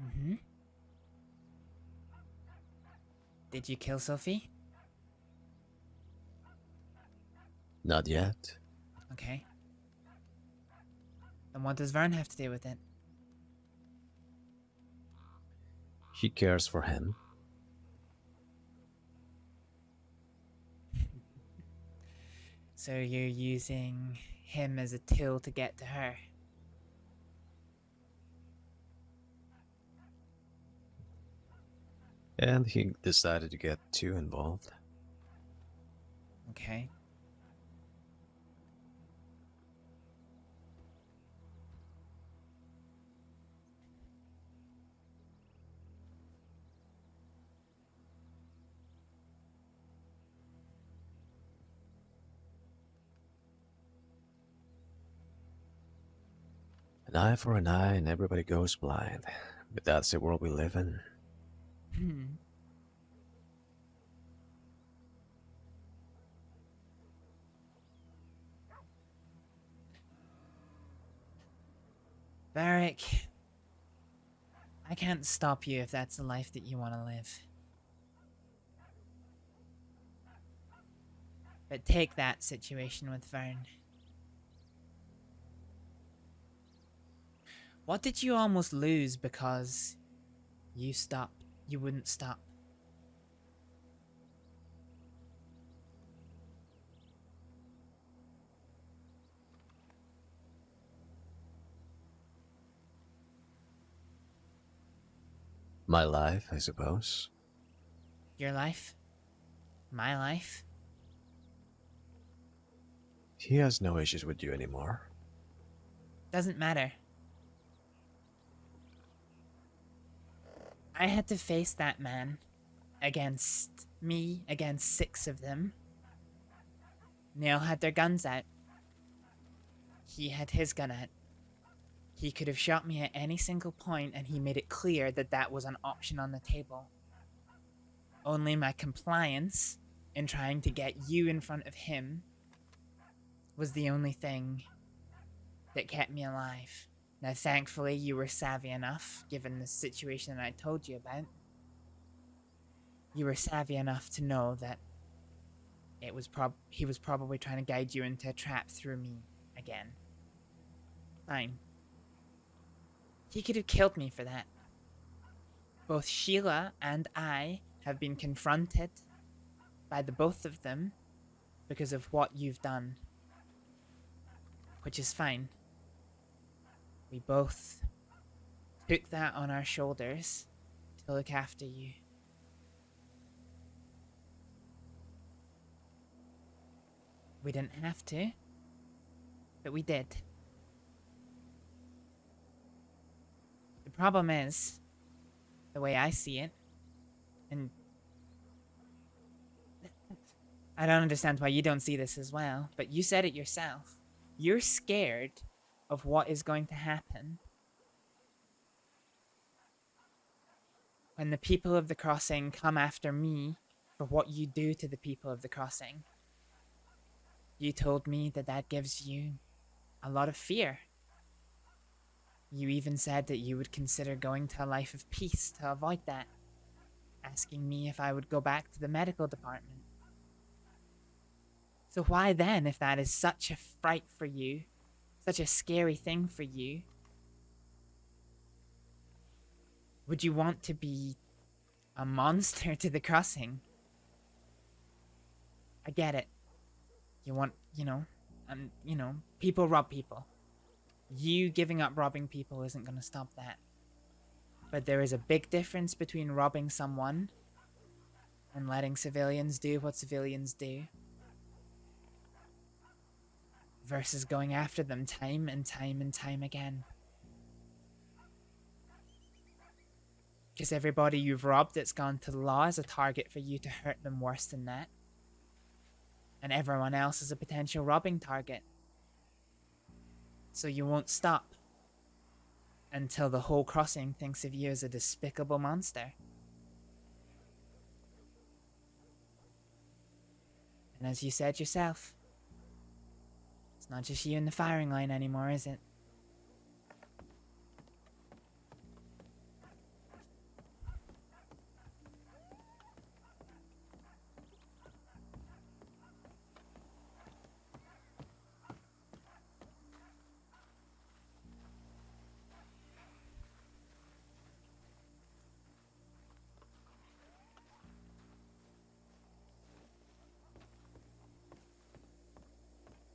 Mm-hmm. Did you kill Sophie? Not yet. Okay. Then what does Vern have to do with it? She cares for him. So you're using him as a tool to get to her? And he decided to get too involved. Okay. An eye for an eye and everybody goes blind. But that's the world we live in. Hmm. Varek, I can't stop you if that's the life that you want to live. But take that situation with Vern. What did you almost lose because you stopped? You wouldn't stop. My life, I suppose. Your life? My life? He has no issues with you anymore. Doesn't matter. I had to face that man against me, against 6 of them. They all had their guns out. He had his gun out. He could have shot me at any single point, and he made it clear that that was an option on the table. Only my compliance in trying to get you in front of him was the only thing that kept me alive. Now, thankfully, you were savvy enough, given the situation that I told you about. You were savvy enough to know that he was probably trying to guide you into a trap through me again. Fine. He could have killed me for that. Both Sheila and I have been confronted by the both of them because of what you've done. Which is fine. We both took that on our shoulders to look after you. We didn't have to, but we did. The problem is, the way I see it, and I don't understand why you don't see this as well, but you said it yourself. You're scared of what is going to happen when the people of the crossing come after me for what you do to the people of the crossing. You told me that that gives you a lot of fear. You even said that you would consider going to a life of peace to avoid that, asking me if I would go back to the medical department. So why then, if that is such a fright for you, such a scary thing for you, would you want to be a monster to the crossing? I get it. You want, people rob people. You giving up robbing people isn't going to stop that. But there is a big difference between robbing someone and letting civilians do what civilians do versus going after them time and time and time again. Because everybody you've robbed that's gone to the law is a target for you to hurt them worse than that. And everyone else is a potential robbing target. So you won't stop until the whole crossing thinks of you as a despicable monster. And as you said yourself, it's not just you in the firing line anymore, is it?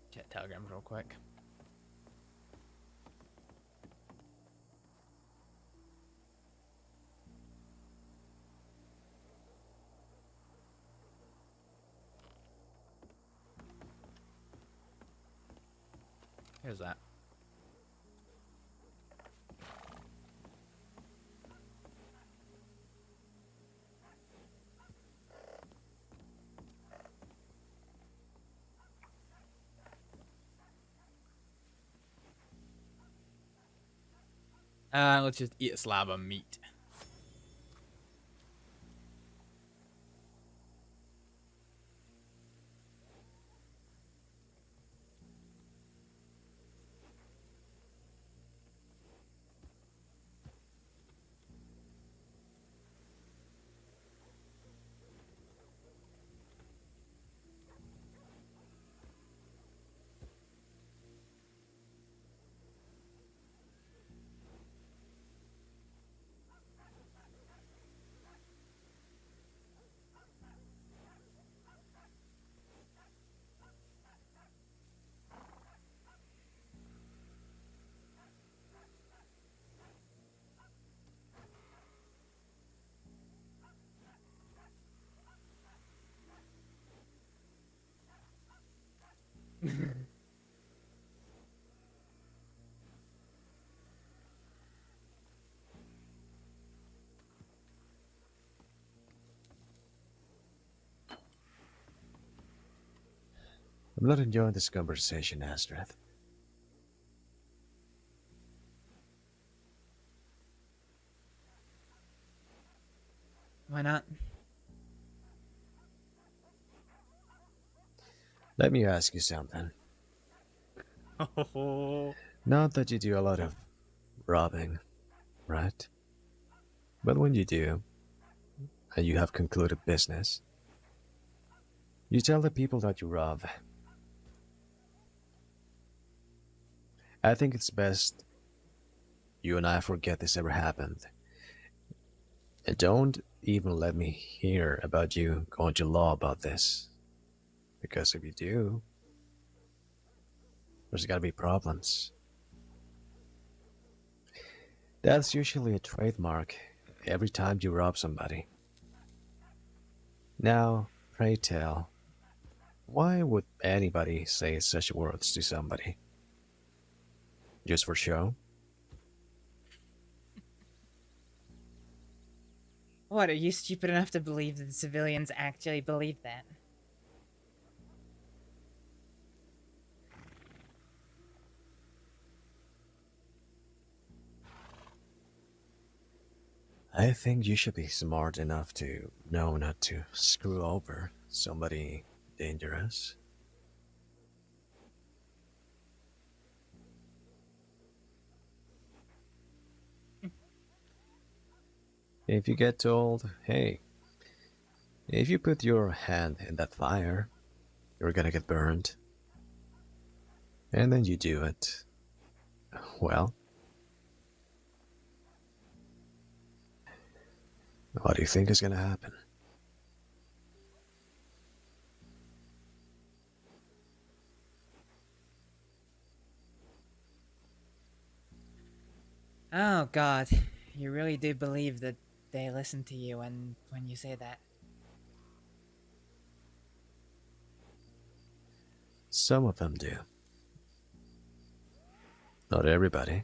Check telegrams real quick. Here's that. Let's just eat a slab of meat. I'm not enjoying this conversation, Astrид. Why not? Let me ask you something. Not that you do a lot of robbing, right? But when you do, and you have concluded business, You tell the people that you rob. I think it's best you and I forget this ever happened. And don't even let me hear about you going to law about this. Because if you do, there's gotta be problems. That's usually a trademark every time you rob somebody. Now, pray tell, why would anybody say such words to somebody? Just for show? What, are you stupid enough to believe that the civilians actually believe that? I think you should be smart enough to know not to screw over somebody dangerous. If you get told, hey, if you put your hand in that fire, you're gonna get burned, and then you do it, well, what do you think is gonna happen? Oh god, you really do believe that they listen to you when you say that? Some of them do. Not everybody.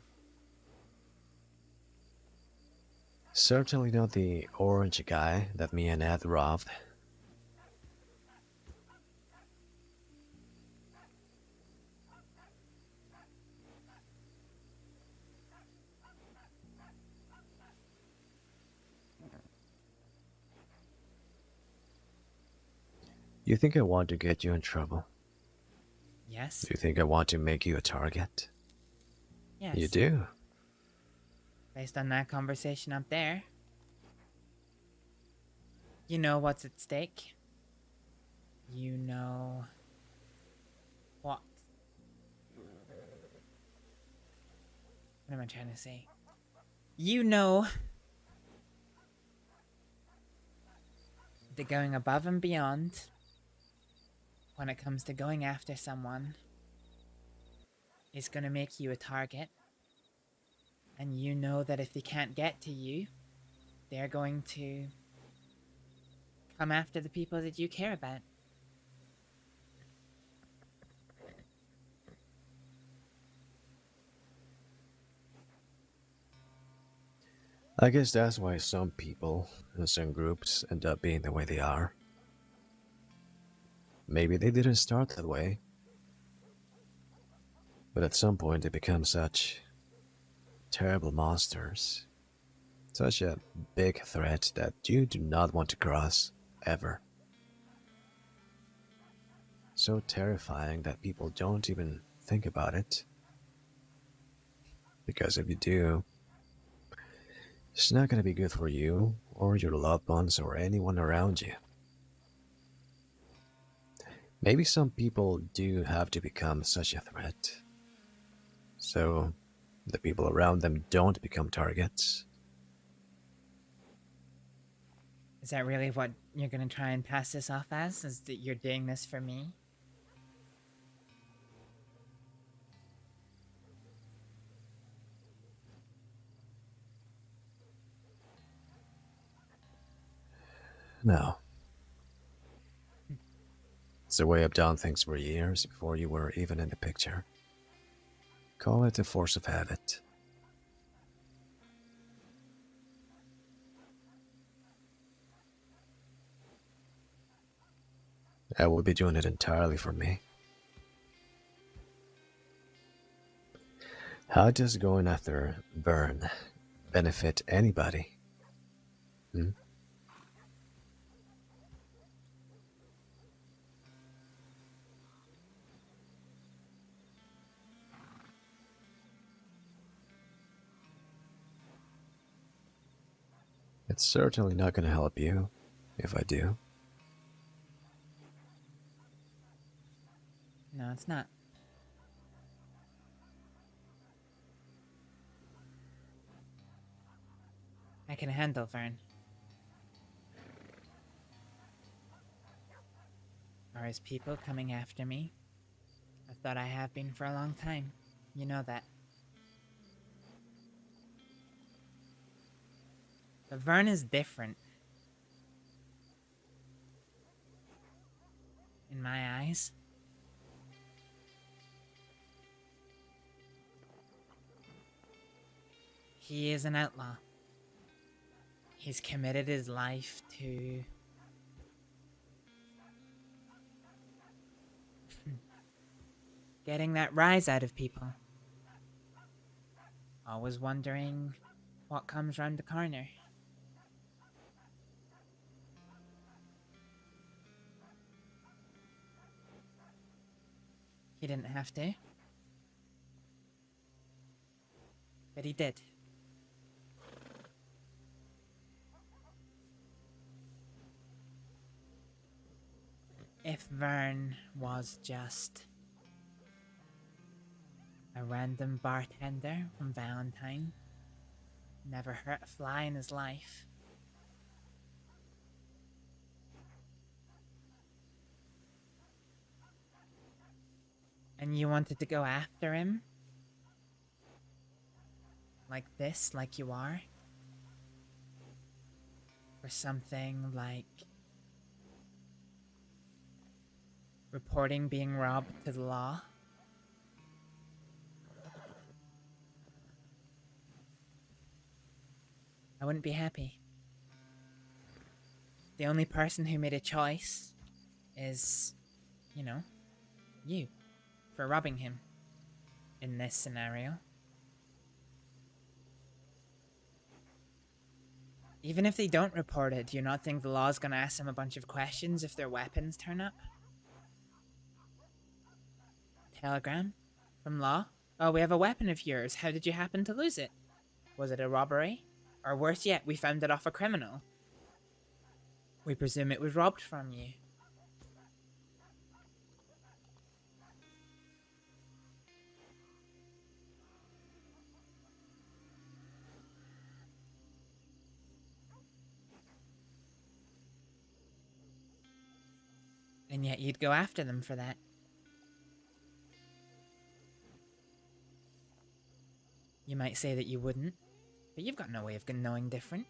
Certainly not the orange guy that me and Ed robbed. You think I want to get you in trouble? Yes. Do you think I want to make you a target? Yes. You do. Based on that conversation up there. You know what's at stake. You know... what? What am I trying to say? You know... that going above and beyond... when it comes to going after someone... is gonna make you a target. And you know that if they can't get to you, they're going to come after the people that you care about. I guess that's why some people and some groups end up being the way they are. Maybe they didn't start that way, but at some point they become such terrible monsters, such a big threat that you do not want to cross, ever. So terrifying that people don't even think about it. Because if you do, it's not going to be good for you, or your loved ones, or anyone around you. Maybe some people do have to become such a threat, so the people around them don't become targets. Is that really what you're gonna try and pass this off as? Is that you're doing this for me? No. It's the way I've done things for years before you were even in the picture. Call it a force of habit. I would be doing it entirely for me. How does going after Vern benefit anybody? Hmm? It's certainly not going to help you, if I do. No, it's not. I can handle Vern. Are his people coming after me? I thought I have been for a long time. You know that. But Vern is different. In my eyes. He is an outlaw. He's committed his life to... getting that rise out of people. Always wondering what comes round the corner. He didn't have to. But he did. If Vern was just a random bartender from Valentine, never hurt a fly in his life, and you wanted to go after him like this, like you are, for something like reporting being robbed to the law, I wouldn't be happy. The only person who made a choice is, you know, you, for robbing him in this scenario. Even if they don't report it, do you not think the law's gonna ask them a bunch of questions if their weapons turn up? Telegram? From law? Oh, we have a weapon of yours. How did you happen to lose it? Was it a robbery? Or worse yet, we found it off a criminal. We presume it was robbed from you. And yet you'd go after them for that. You might say that you wouldn't, but you've got no way of knowing different.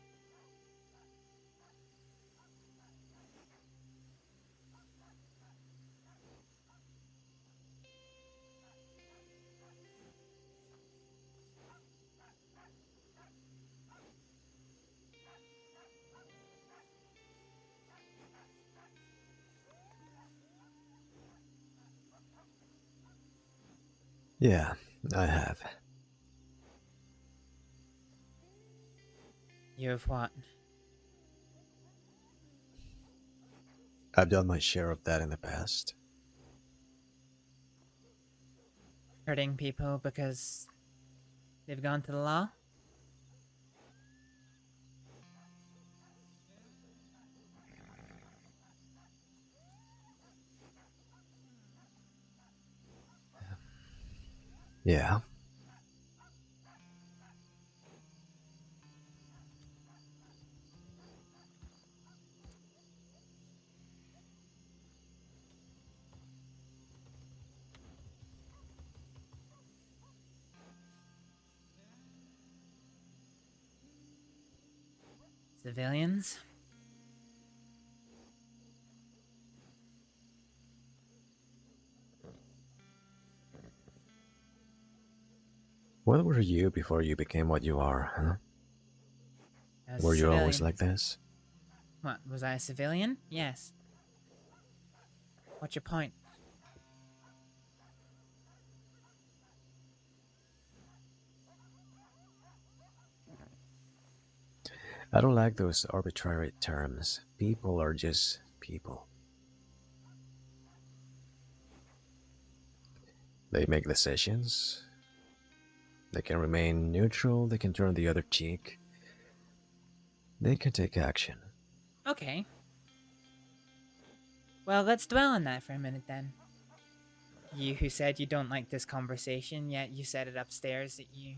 Yeah, I have. You have what? I've done my share of that in the past. Hurting people because they've gone to the law? Yeah. Civilians? What were you before you became what you are, huh? I was a Were you always civilian. like this? What, was I a civilian? Yes. What's your point? I don't like those arbitrary terms. People are just people. They make decisions. They can remain neutral. They can turn the other cheek. They can take action. Okay. Well, let's dwell on that for a minute then. You who said you don't like this conversation, yet you said it upstairs that you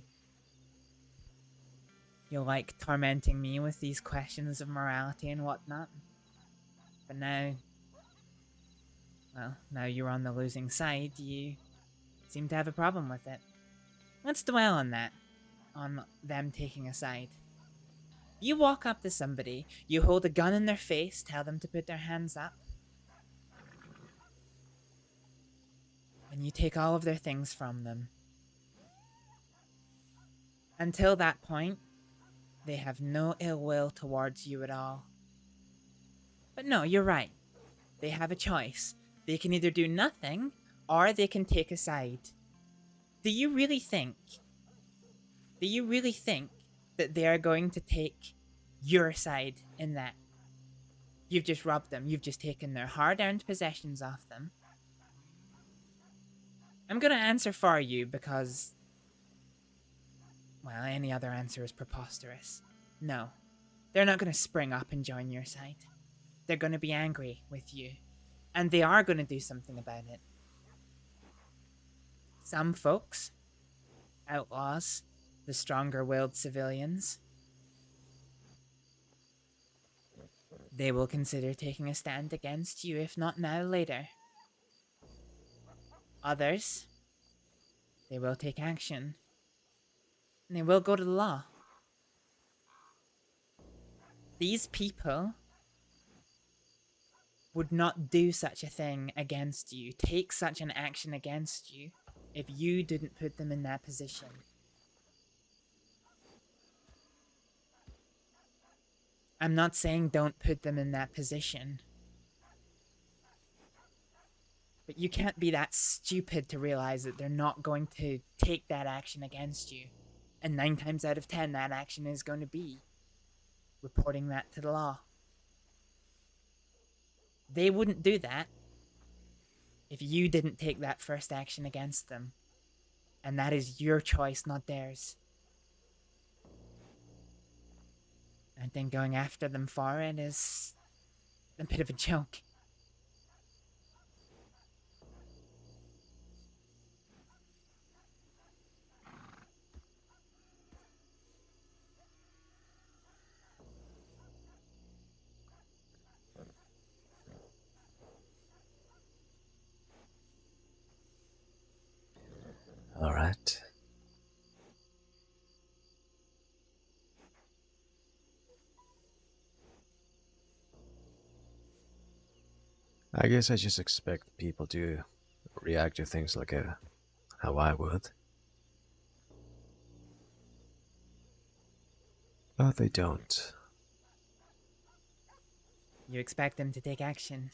like tormenting me with these questions of morality and whatnot. But now, well, now you're on the losing side, you seem to have a problem with it. Let's dwell on that, on them taking a side. You walk up to somebody, you hold a gun in their face, tell them to put their hands up, and you take all of their things from them. Until that point, they have no ill will towards you at all. But no, you're right. They have a choice. They can either do nothing, or they can take a side. Do you really think that they are going to take your side in that? You've just robbed them. You've just taken their hard-earned possessions off them. I'm gonna answer for you because, well, any other answer is preposterous. No. They're not gonna spring up and join your side. They're gonna be angry with you. And they are gonna do something about it. Some folks, outlaws, the stronger-willed civilians, they will consider taking a stand against you, if not now, later. Others, they will take action. And they will go to the law. These people would not do such a thing against you, take such an action against you, if you didn't put them in that position. I'm not saying don't put them in that position. But you can't be that stupid to realize that they're not going to take that action against you. And 9 times out of 10, that action is going to be reporting that to the law. They wouldn't do that if you didn't take that first action against them. And that is your choice, not theirs. I think going after them for it is a bit of a joke. All right. I guess I just expect people to react to things like how I would. But they don't. You expect them to take action.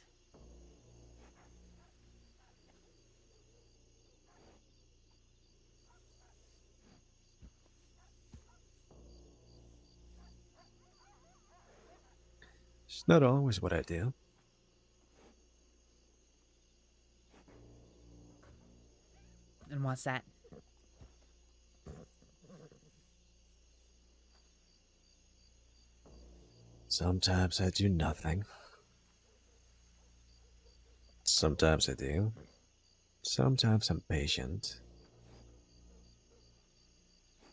It's not always what I do. And what's that? Sometimes I do nothing. Sometimes I do. Sometimes I'm patient.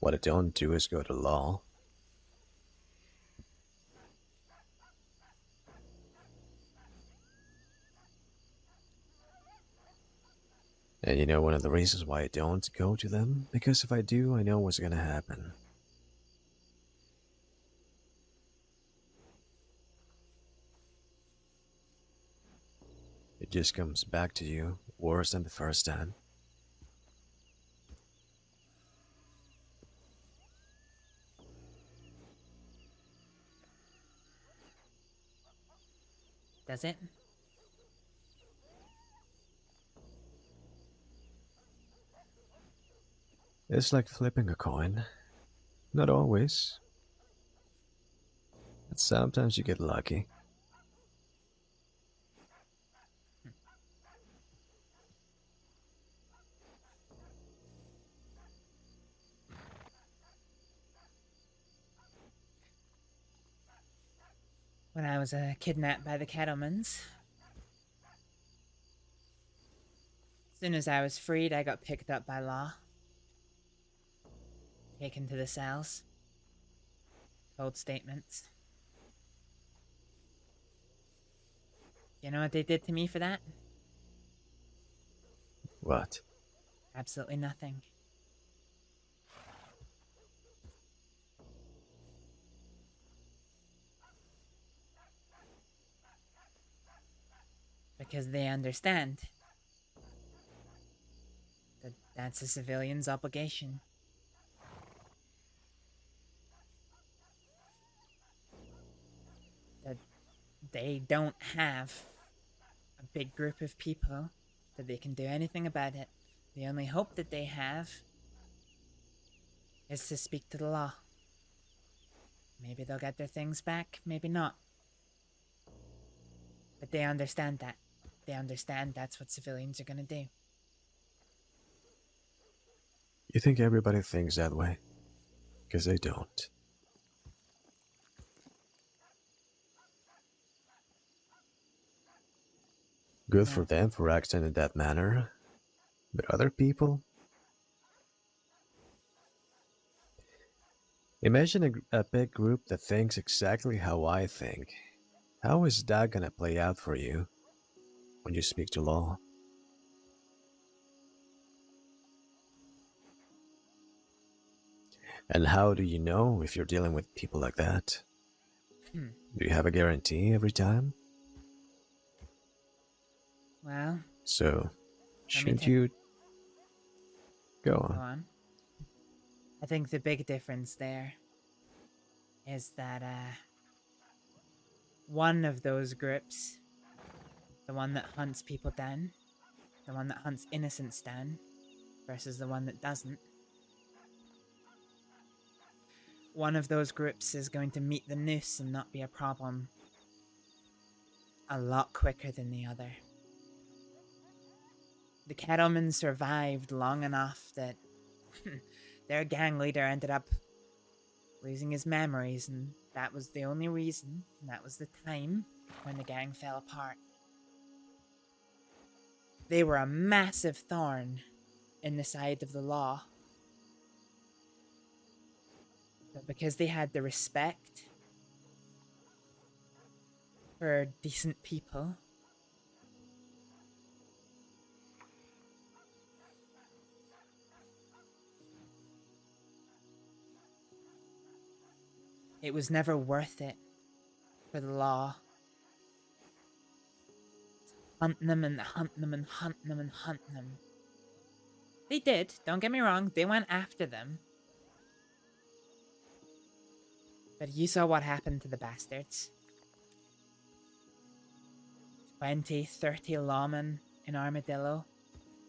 What I don't do is go to law. And you know one of the reasons why I don't go to them? Because if I do, I know what's gonna happen. It just comes back to you worse than the first time. Does it? It's like flipping a coin. Not always. But sometimes you get lucky. When I was kidnapped by the Cattlemans, As soon as I was freed, I got picked up by law. Taken to the cells. Told statements. You know what they did to me for that? What? Absolutely nothing. Because they understand that that's a civilian's obligation. That they don't have a big group of people that they can do anything about it. The only hope that they have is to speak to the law. Maybe they'll get their things back, maybe not. But they understand that. They understand that's what civilians are gonna do. You think everybody thinks that way? Because they don't. Good for them for acting in that manner. But other people? Imagine a big group that thinks exactly how I think. How is that gonna play out for you when you speak to law? And how do you know if you're dealing with people like that? Do you have a guarantee every time? Well, So, should ta- you go go on? on. I think the big difference there is that one of those groups, the one that hunts people down, the one that hunts innocents down, versus the one that doesn't, one of those groups is going to meet the noose and not be a problem a lot quicker than the other. The cattlemen survived long enough that their gang leader ended up losing his memories, and that was the only reason, and that was the time when the gang fell apart. They were a massive thorn in the side of the law. But because they had the respect for decent people, it was never worth it for the law to hunt them and hunt them and hunt them and hunt them. They did, don't get me wrong, they went after them. But you saw what happened to the bastards. 20, 30 lawmen in Armadillo,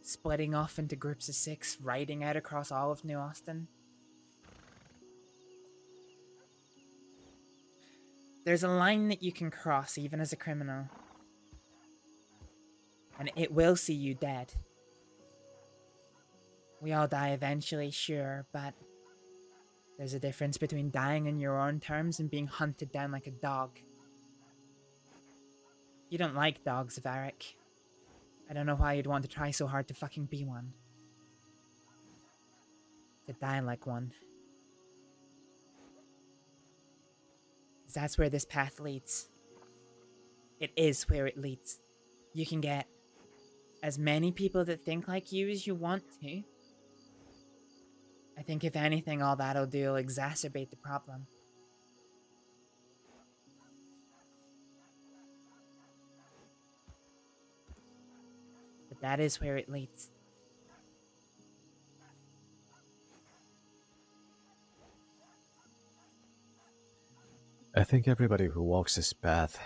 splitting off into groups of 6, riding out across all of New Austin. There's a line that you can cross even as a criminal, and it will see you dead. We all die eventually, sure, but there's a difference between dying on your own terms and being hunted down like a dog. You don't like dogs, Varek. I don't know why you'd want to try so hard to fucking be one. To die like one. 'Cause that's where this path leads. It is where it leads. You can get as many people that think like you as you want to. I think if anything, all that'll do will exacerbate the problem. But that is where it leads. I think everybody who walks this path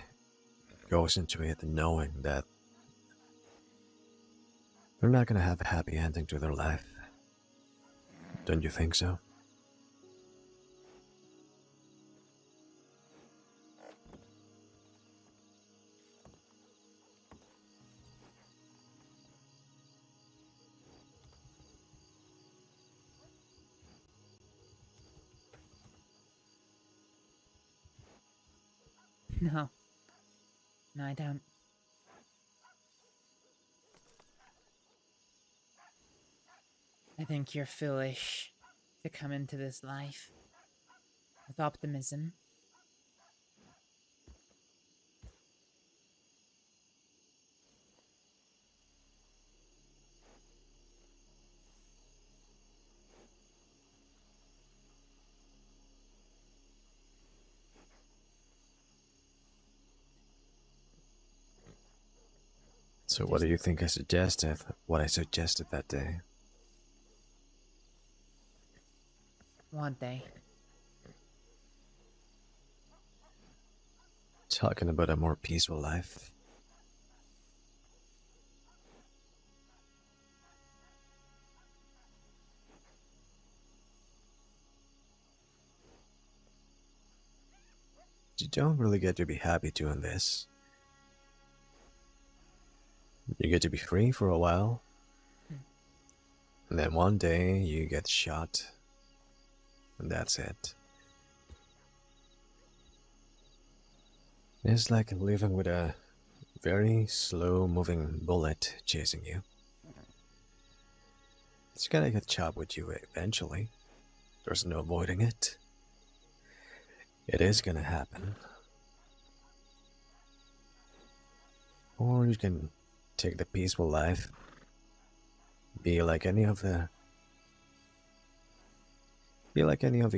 goes into it knowing that they're not gonna have a happy ending to their life. Don't you think so? No. No, I don't. I think you're foolish to come into this life with optimism. So what do you think I suggested? What I suggested that day? One day. Talking about a more peaceful life. You don't really get to be happy doing this. You get to be free for a while. And then one day you get shot. And that's it. It's like living with a very slow-moving bullet chasing you. It's gonna get chopped with you eventually. There's no avoiding it. It is gonna happen. Or you can take the peaceful life. Be like any of the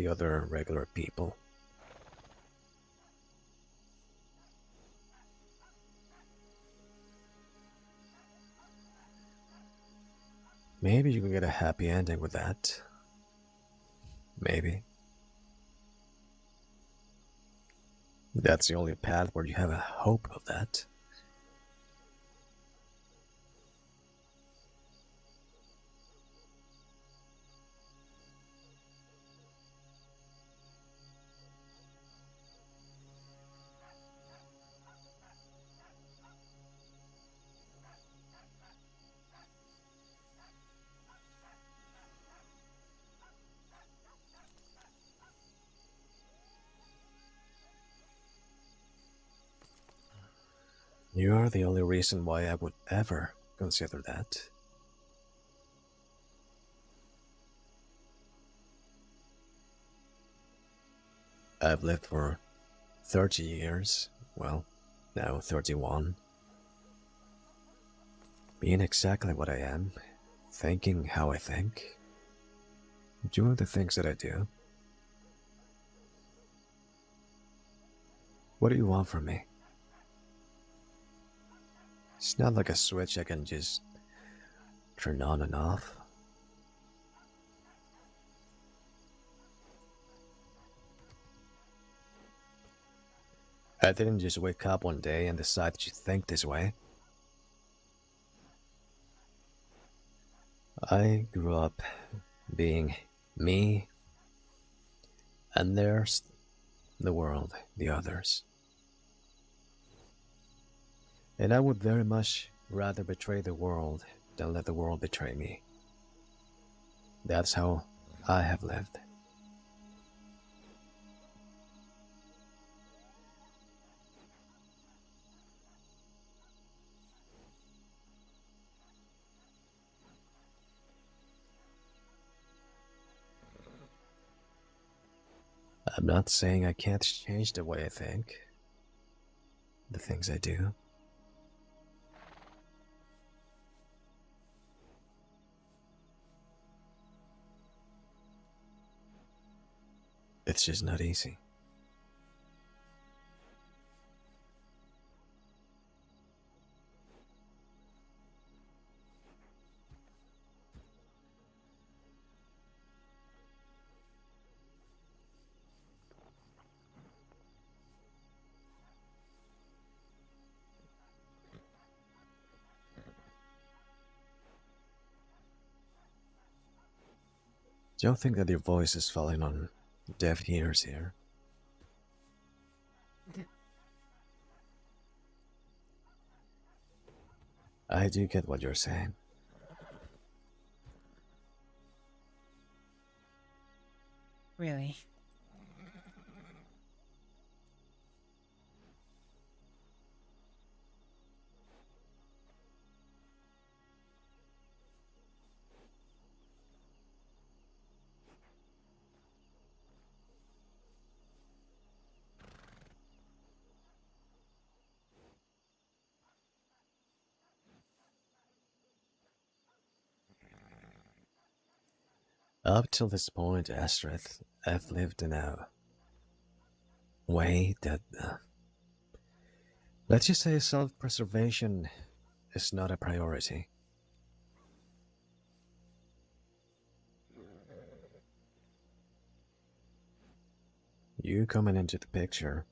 other regular people. Maybe you can get a happy ending with that. Maybe. That's the only path where you have a hope of that. You're the only reason why I would ever consider that. I've lived for 30 years, well, now 31. Being exactly what I am, thinking how I think, doing the things that I do. What do you want from me? It's not like a switch I can just turn on and off. I didn't just wake up one day and decide to think this way. I grew up being me, and there's the world, the others. And I would very much rather betray the world than let the world betray me. That's how I have lived. I'm not saying I can't change the way I think, the things I do. It's just not easy. Don't think that your voice is falling on deaf ears here. I do get what you're saying. Really? Up till this point, Astrид, I've lived in a way that, let's just say self-preservation is not a priority. You coming into the picture,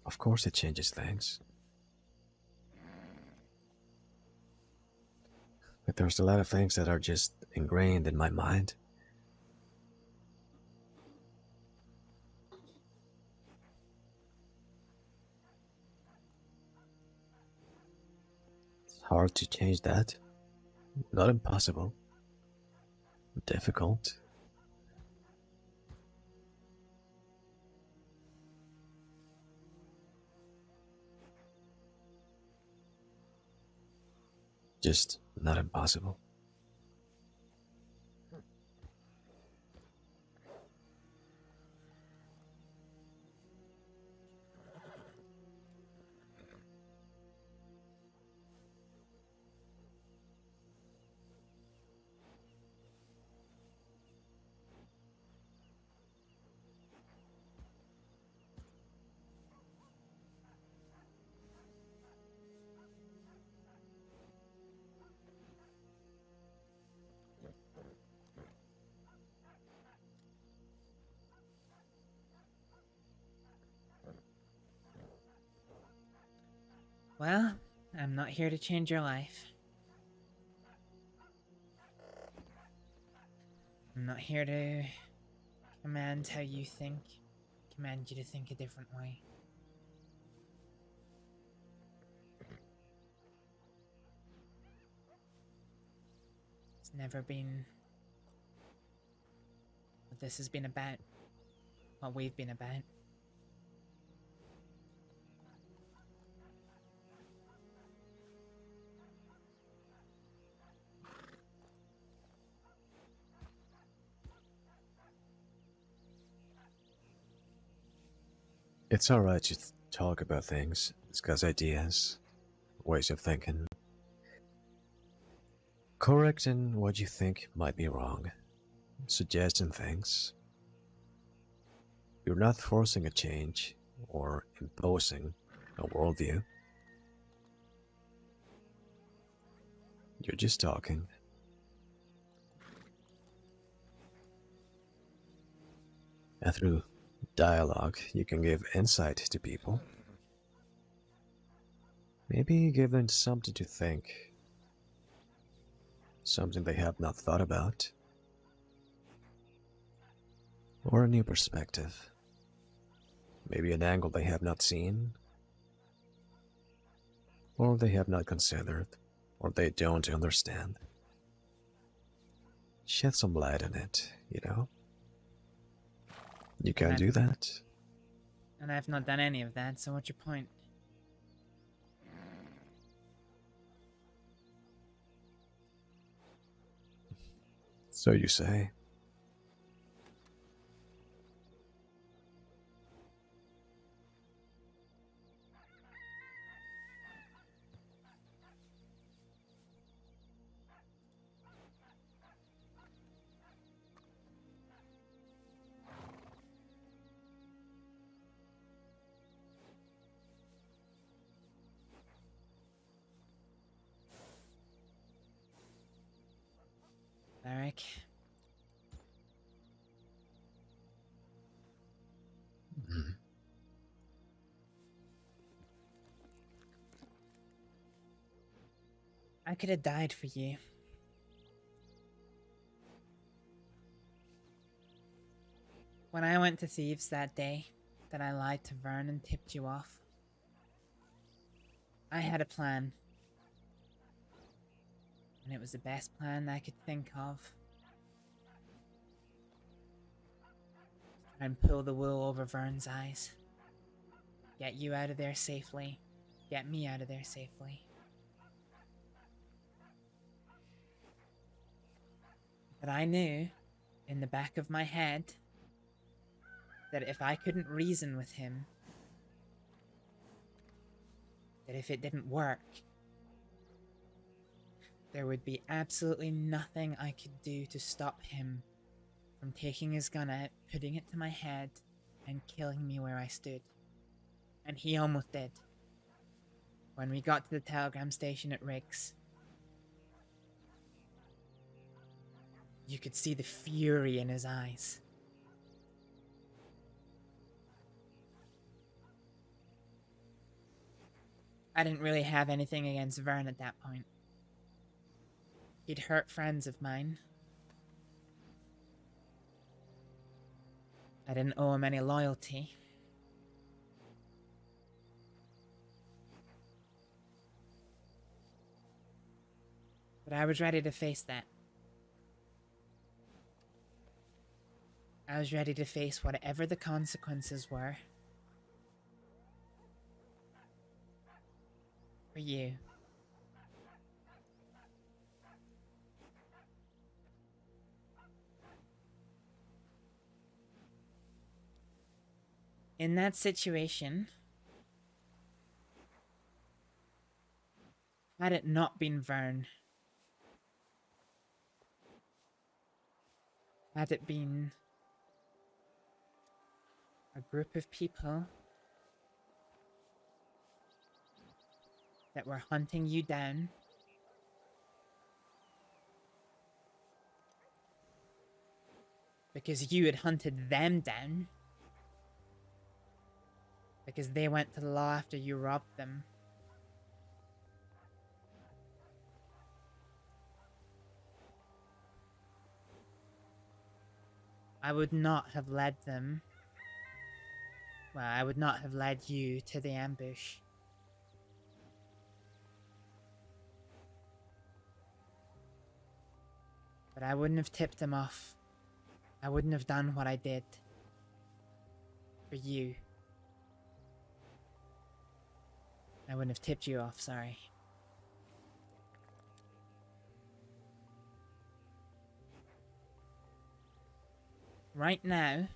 of course it changes things. But there's a lot of things that are just ingrained in my mind. It's hard to change that. Not impossible. Difficult. Just not impossible. Well, I'm not here to change your life. I'm not here to command how you think, command you to think a different way. It's never been what this has been about, what we've been about. It's alright to talk about things, discuss ideas, ways of thinking. Correcting what you think might be wrong, suggesting things. You're not forcing a change or imposing a worldview. You're just talking. And through dialogue, you can give insight to people. Maybe give them something to think. Something they have not thought about. Or a new perspective. Maybe an angle they have not seen. Or they have not considered. Or they don't understand. Shed some light on it, you know? You can do that. And I've not done any of that, so what's your point? So you say. Varek. I could have died for you. When I went to Thieves that day, that I lied to Vern and tipped you off, I had a plan. And it was the best plan I could think of. Try and pull the wool over Vern's eyes. Get you out of there safely. Get me out of there safely. But I knew, in the back of my head, that if I couldn't reason with him, that if it didn't work, there would be absolutely nothing I could do to stop him from taking his gun out, putting it to my head, and killing me where I stood. And he almost did. When we got to the telegram station at Riggs, you could see the fury in his eyes. I didn't really have anything against Vern at that point. He'd hurt friends of mine. I didn't owe him any loyalty. But I was ready to face that. I was ready to face whatever the consequences were. For you. In that situation, had it not been Vern, had it been a group of people that were hunting you down, because you had hunted them down, because they went to the law after you robbed them, I would not have led them. Well, I would not have led you to the ambush. But I wouldn't have tipped them off. I wouldn't have done what I did. For you. I wouldn't have tipped you off, sorry. Right now,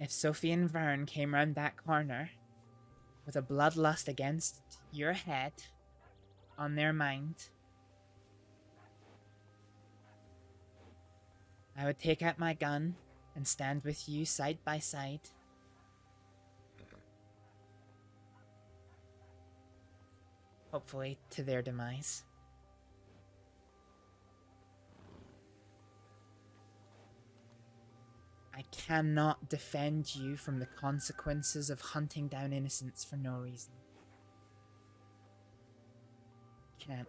if Sophie and Vern came round that corner with a bloodlust against your head on their mind, I would take out my gun and stand with you side by side. Hopefully to their demise. I cannot defend you from the consequences of hunting down innocents for no reason. Can't.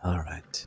All right.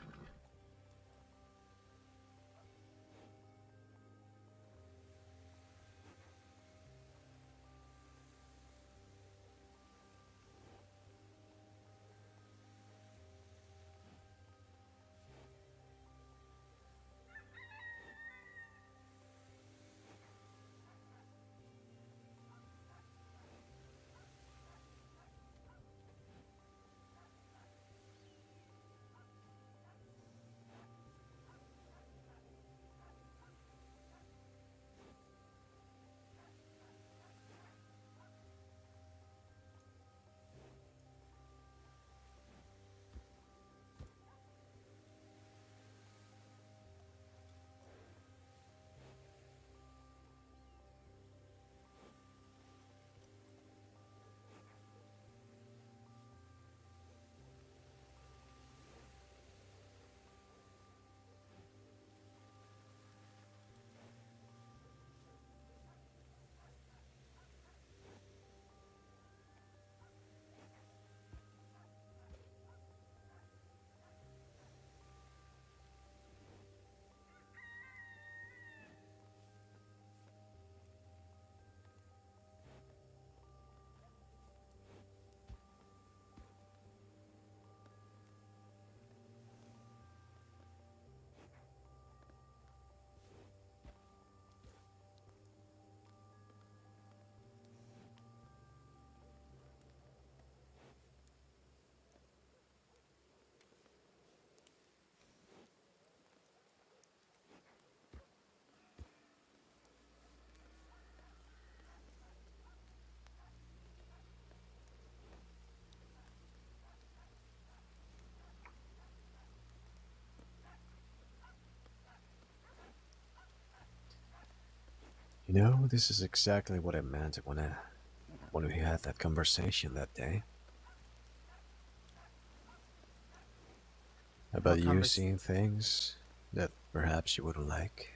You know, this is exactly what I meant when we had that conversation that day. About What you seeing things that perhaps you wouldn't like.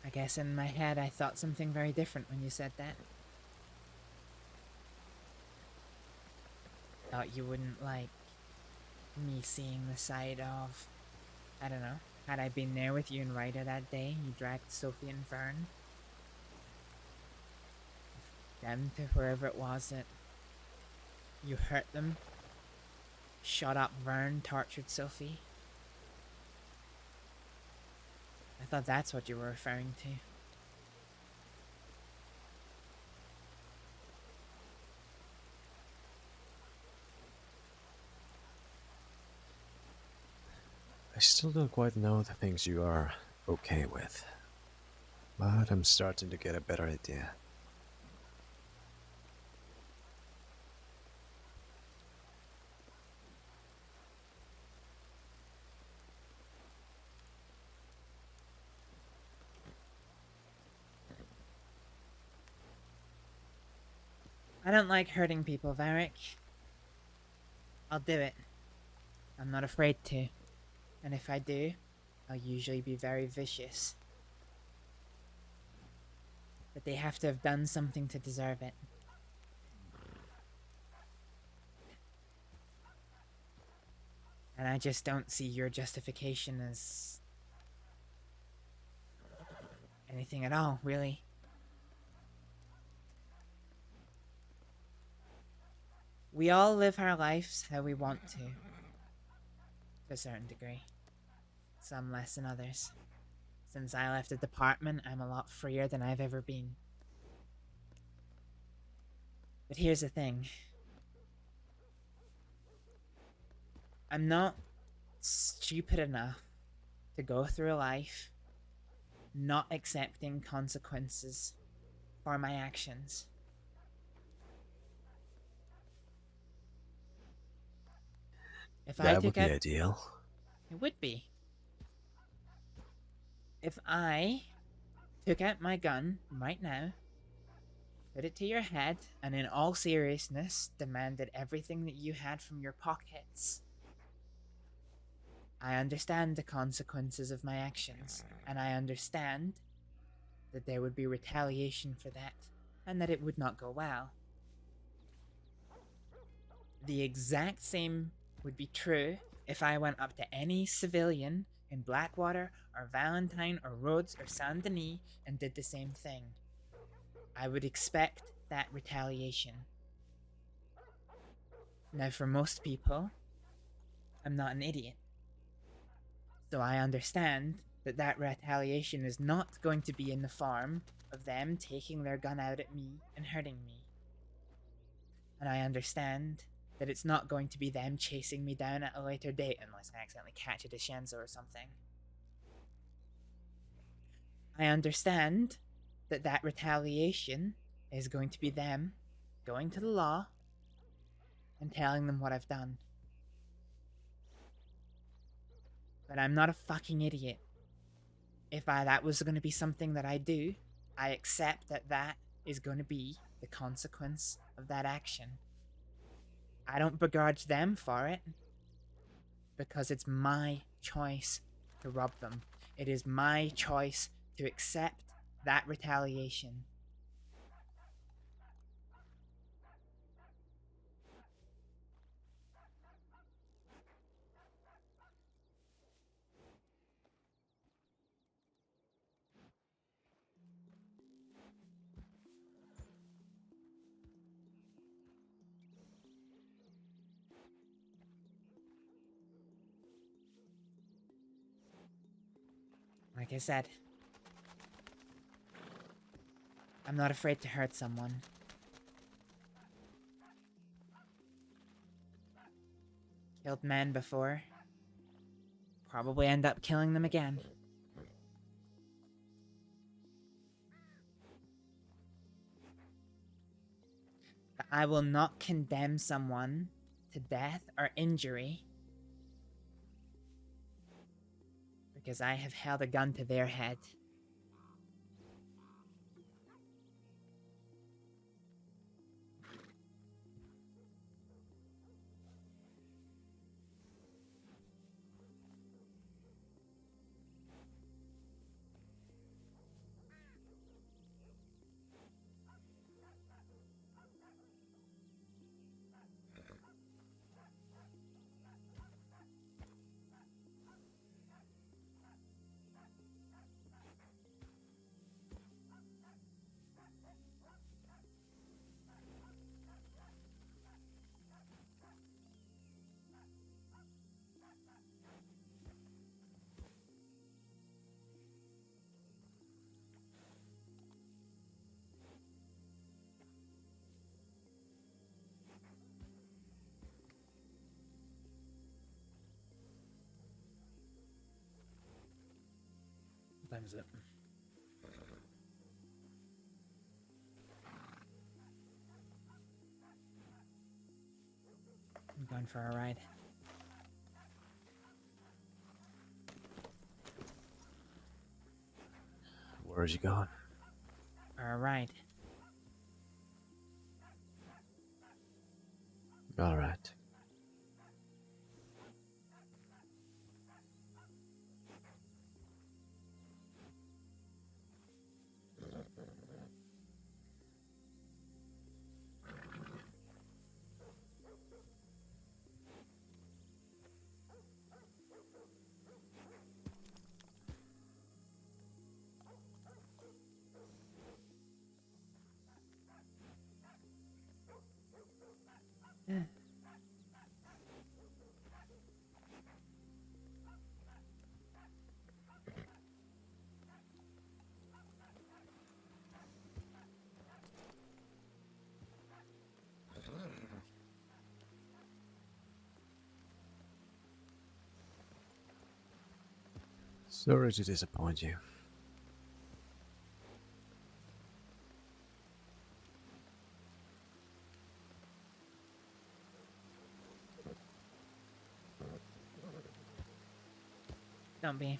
I guess in my head I thought something very different when you said that. Thought you wouldn't like me seeing the side of, I don't know, had I been there with you and Ryder that day, you dragged Sophie and Vern them to wherever it was that you hurt them, shot up Vern, tortured Sophie. I thought that's what you were referring to. I still don't quite know the things you are okay with, but I'm starting to get a better idea. I don't like hurting people, Varek. I'll do it. I'm not afraid to. And if I do, I'll usually be very vicious. But they have to have done something to deserve it. And I just don't see your justification as anything at all, really. We all live our lives how we want to a certain degree. Some less than others. Since I left the department, I'm a lot freer than I've ever been. But here's the thing. I'm not stupid enough to go through life not accepting consequences for my actions. If That would be ideal. It would be. If I took out my gun right now, put it to your head, and in all seriousness demanded everything that you had from your pockets, I understand the consequences of my actions, and I understand that there would be retaliation for that, and that it would not go well. The exact same would be true if I went up to any civilian in Blackwater or Valentine or Rhodes or Saint Denis and did the same thing. I would expect that retaliation. Now, for most people, I'm not an idiot. So I understand that that retaliation is not going to be in the form of them taking their gun out at me and hurting me. And I understand that it's not going to be them chasing me down at a later date unless I accidentally catch a Descenzo or something. I understand that that retaliation is going to be them going to the law and telling them what I've done. But I'm not a fucking idiot. If that was going to be something that I do, I accept that that is going to be the consequence of that action. I don't begrudge them for it, because it's my choice to rob them. It is my choice to accept that retaliation. Like I said, I'm not afraid to hurt someone. Killed men before. Probably end up killing them again. But I will not condemn someone to death or injury because I have held a gun to their head. What time is it? I'm going for a ride. Where's you going? For a ride. All right. Sorry to disappoint you. Don't be.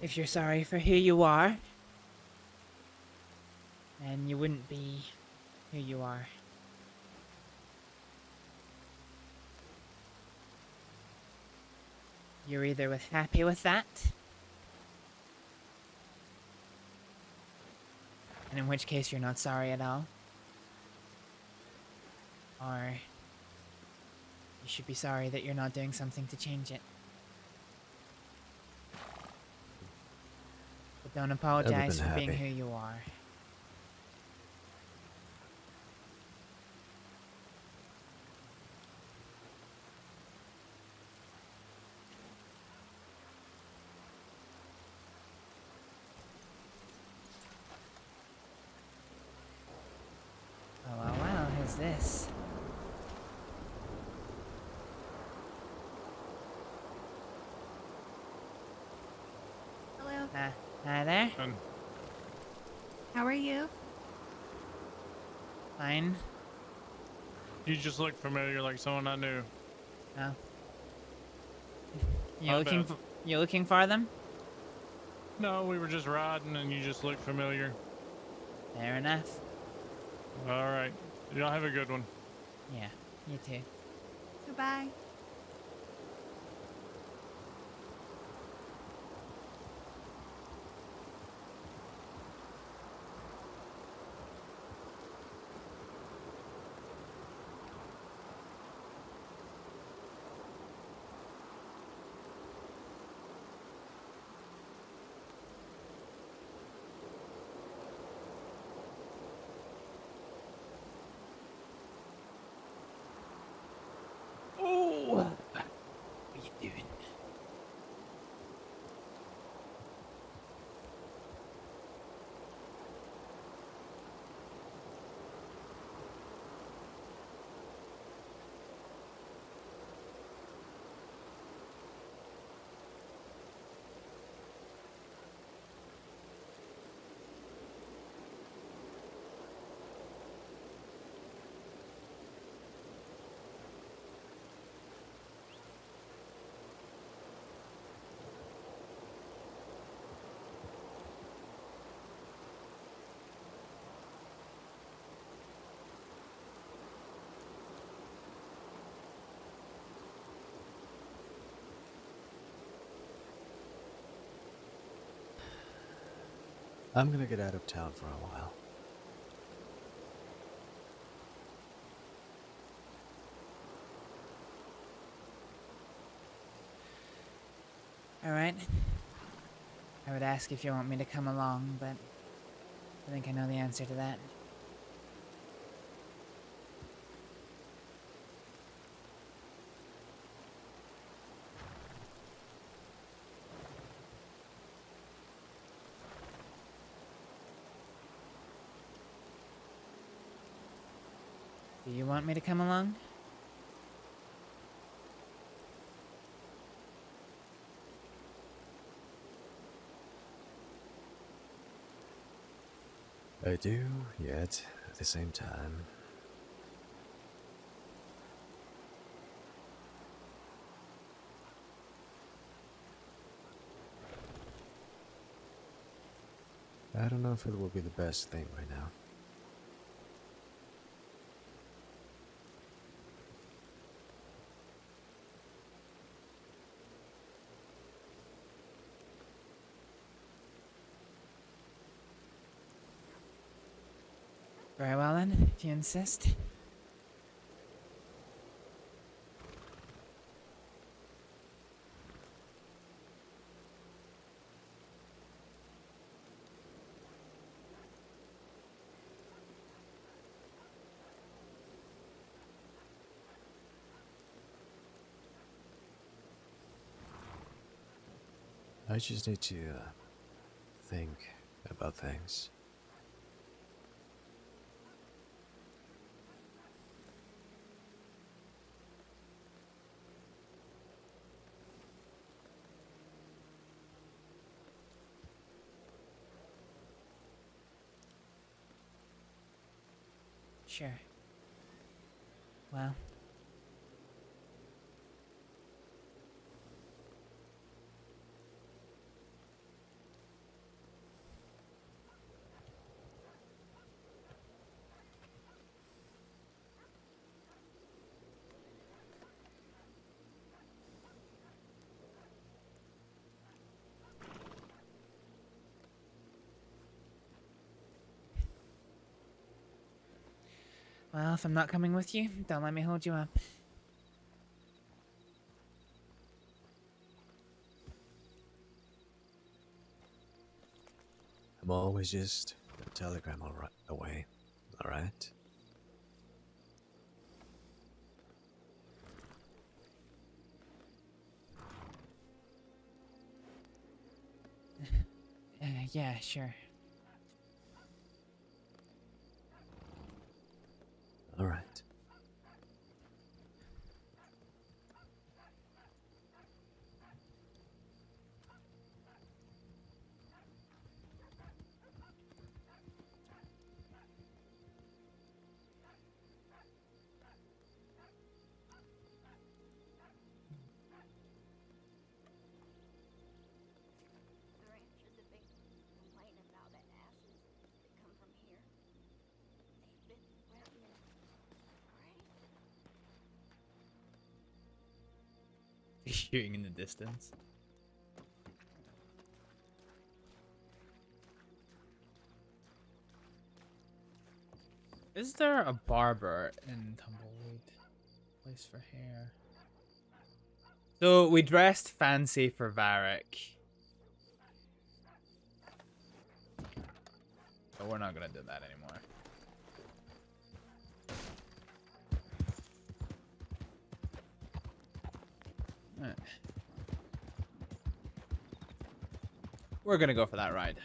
If you're sorry for who you are, then you wouldn't be who you are. You're either happy with that, and in which case you're not sorry at all, or you should be sorry that you're not doing something to change it. But don't apologize for being who you are. Well, who's this? Hello. Hi there. How are you? Fine. You just look familiar, like someone I knew. Oh. I You looking for them? No, we were just riding and you just look familiar. Fair enough. All right. Y'all have a good one. Yeah, you too. Goodbye. I'm gonna get out of town for a while. Alright. I would ask if you want me to come along, but I think I know the answer to that. Do you want me to come along? I do, yet at the same time. I don't know if it will be the best thing right now. Very well then, if you insist. I just need to think about things. Sure. Well. Well, if I'm not coming with you, don't let me hold you up. I'm always just a telegram away, alright? Yeah, sure. Alright. Shooting in the distance. Is there a barber in Tumbleweed? Place for hair. So we dressed fancy for Varek. But we're not gonna do that anymore. Alright. We're gonna go for that ride.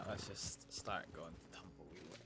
Let's just start going to Tumbleweed Way.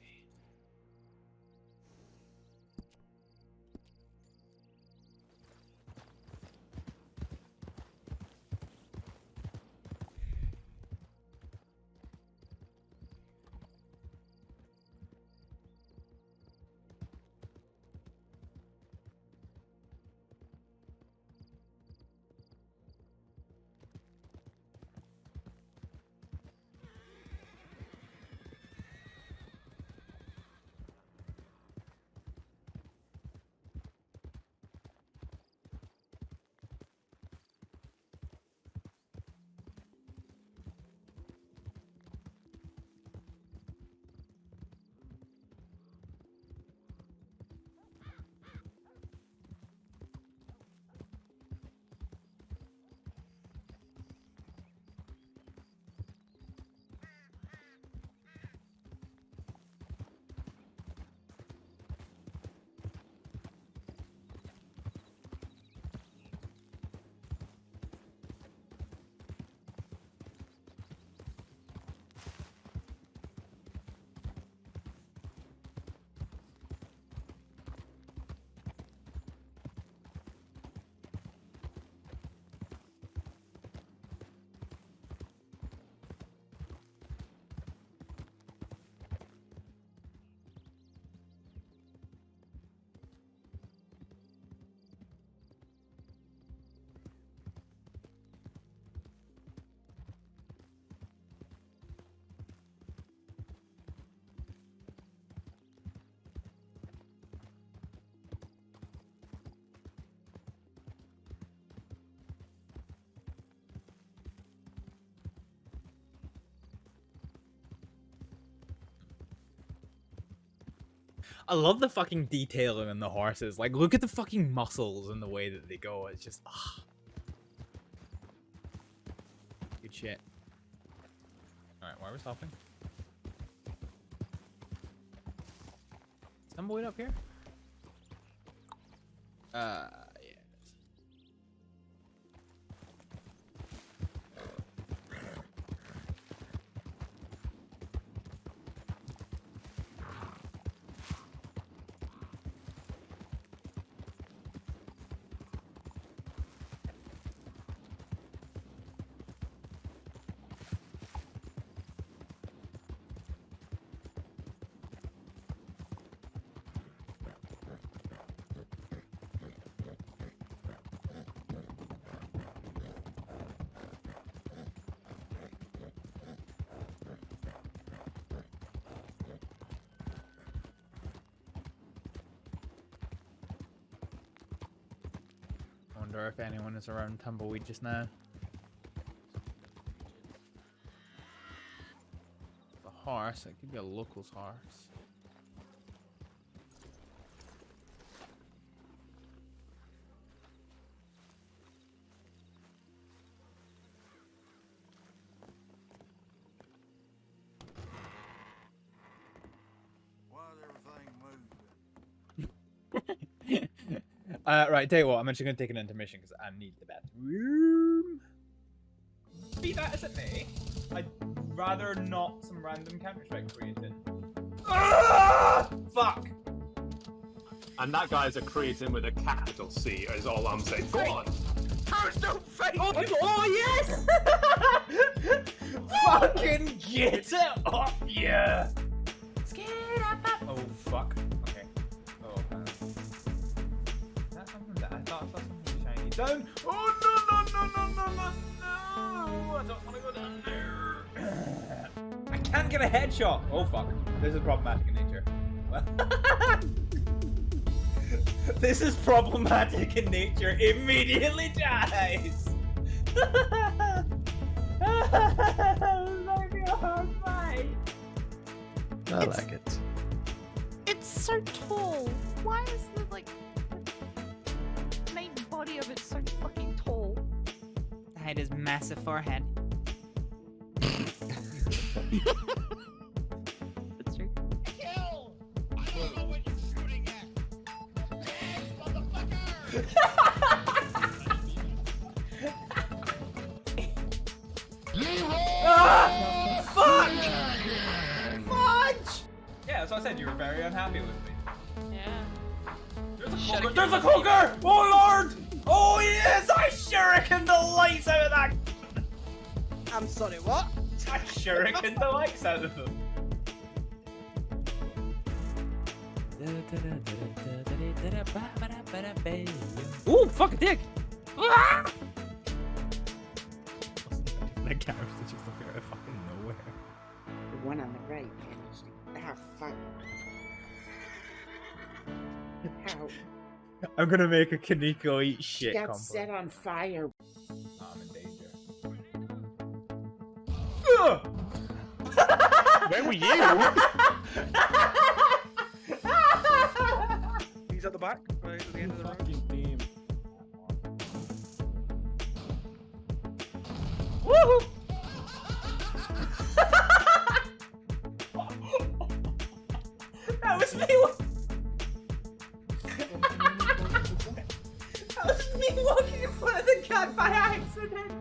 I love the fucking detailing on the horses. Like, look at the fucking muscles and the way that they go. It's just, good shit. Alright, why are we stopping? Is Tumbleweed up here? Yeah. I wonder if anyone is around Tumbleweed just now. The horse, it could be a local's horse. Right, tell you what, I'm actually going to take an intermission because I need the bathroom. Be that as it may, I'd rather not some random Counter-Strike creating. Ah! Fuck! And that guy's a creatine with a capital C, is all I'm saying. Go on! Curse don't fake! Oh yes! Fucking get it up, yeah! Oh, fuck. Okay. Oh, that's something that I thought I saw something shiny. Down! Oh, no! I don't want to go down there. I can't get a headshot! Oh, fuck. This is problematic in nature. This is problematic in nature. Immediately dies! Might be a hard fight. I like it. It's so tall. Why is the main body of it so fucking tall? The height is massive forehead. That's true. Kill! I don't know what you're shooting at. Dance, motherfucker! Fuck! Fudge! Yeah, that's what I said. You were very unhappy with me. Yeah. There's a cloaker! There's a cloaker! Oh lord! Oh yes! I shuriken the lights out of that! I'm sorry, what? I shuriken the lights out of them. Ooh, fuck a dick! Ah! That carriage that just appear out of fucking nowhere. The one on the right finished. Oh, fuck. How? I'm gonna make a Kaneko eat She shit got combo. set on fire. I'm in danger. Where were you? He's at the back, right at the end of the room. Woohoo! That was me. That was me walking in front of the cat by accident.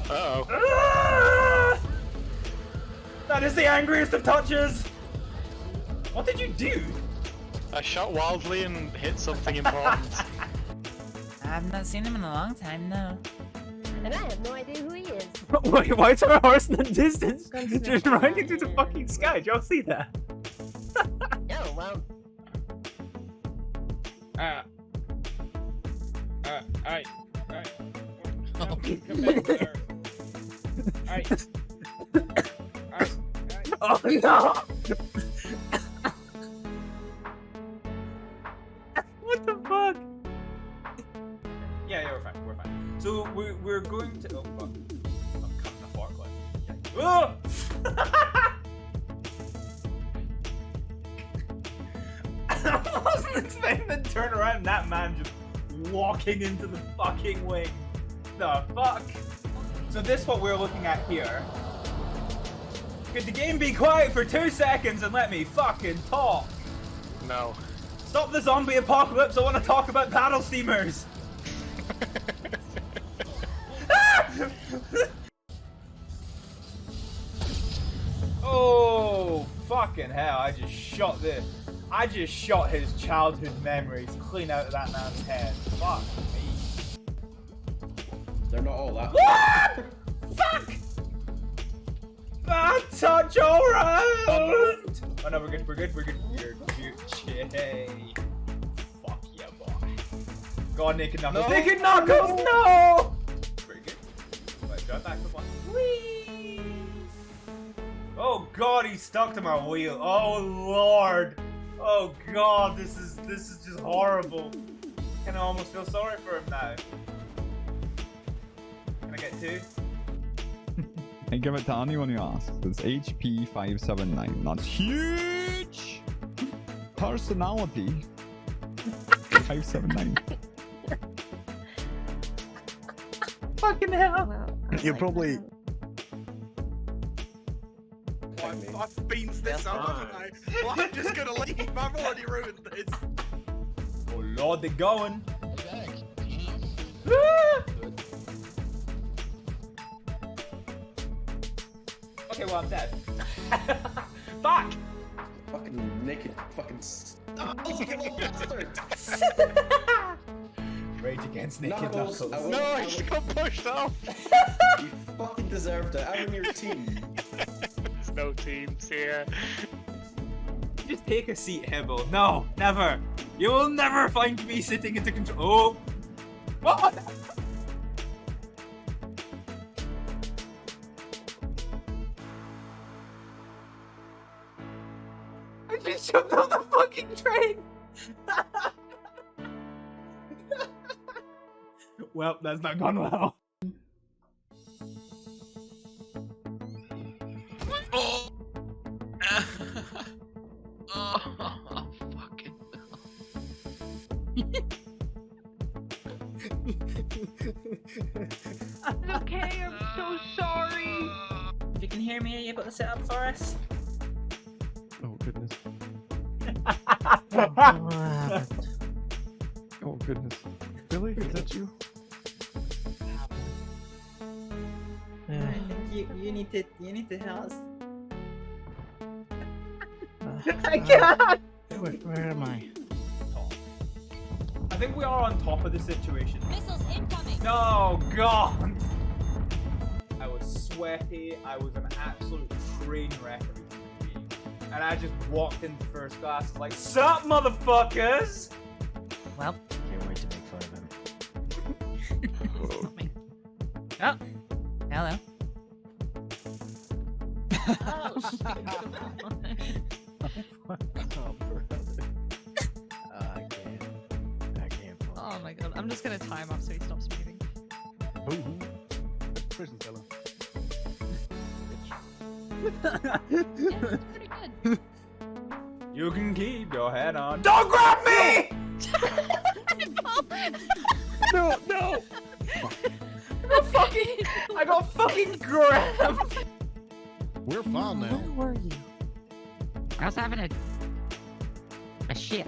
Uh-oh. That is the angriest of touches. What did you do? I shot wildly and hit something important. I've not seen him in a long time, no. And I have no idea who he is. Wait, why is there a horse in the distance? Just riding through the fucking sky. Did y'all see that? Oh, well. Alright. Oh. Come back there. Alright. Oh no! What the fuck? Yeah, we're fine. I wasn't expecting to turn around and that man just walking into the fucking wing. The fuck? So this is what we're looking at here. Could the game be quiet for 2 seconds and let me fucking talk? No. Stop the zombie apocalypse, I want to talk about paddle steamers! Oh, fucking hell, I just shot his childhood memories clean out of that man's head. Fuck me. They're not all that. What? Fuck! Bad touch all round! Oh no, we're good. Hey. Fuck yeah, boy. Go on, Naked Knuckles. No. Naked Knuckles, no! Very good. Right, drive back the one. Whee! Oh god, he's stuck to my wheel. Oh lord. Oh god, this is just horrible. I can almost feel sorry for him now. Can I get 2? I give it to anyone who asks. It's HP579. That's huge! Personality. 579. Fucking hell. You're probably. I've beans this up, haven't I? Well, I'm just gonna leave. I've already ruined this. Oh lord, they're going. Okay, well I'm dead. Fuck! Fucking naked, fucking. Oh, you little bastard! Rage against Naked Knuckles, Knuckles. No, I just got pushed off. You fucking deserved it. I'm in your team. There's no teams here. Just take a seat, Hibble. No, never. You will never find me sitting into control. Oh! What? I just jumped on the fucking train! Well, that's not gone well. Oh! Oh, fucking I'm okay, I'm so sorry. If you can hear me, are you able to sit up for us? Oh goodness. Oh goodness. Billy, is that you? I think you need to help us. I can't! Where am I? I think we are on top of the situation. Missiles incoming. No, God! I was sweaty, I was an absolute train wreck of a human being. And I just walked into first class like, sup, motherfuckers! Well, Can't wait to make fun of him. Oh, hello. I can't. Oh my god, I'm just gonna time up so he stops moving. Prison fella. Pretty good. You can keep your head on. Don't grab me! No, no! I got fucking grabbed! We're fine now. Where were you? I was having a shit.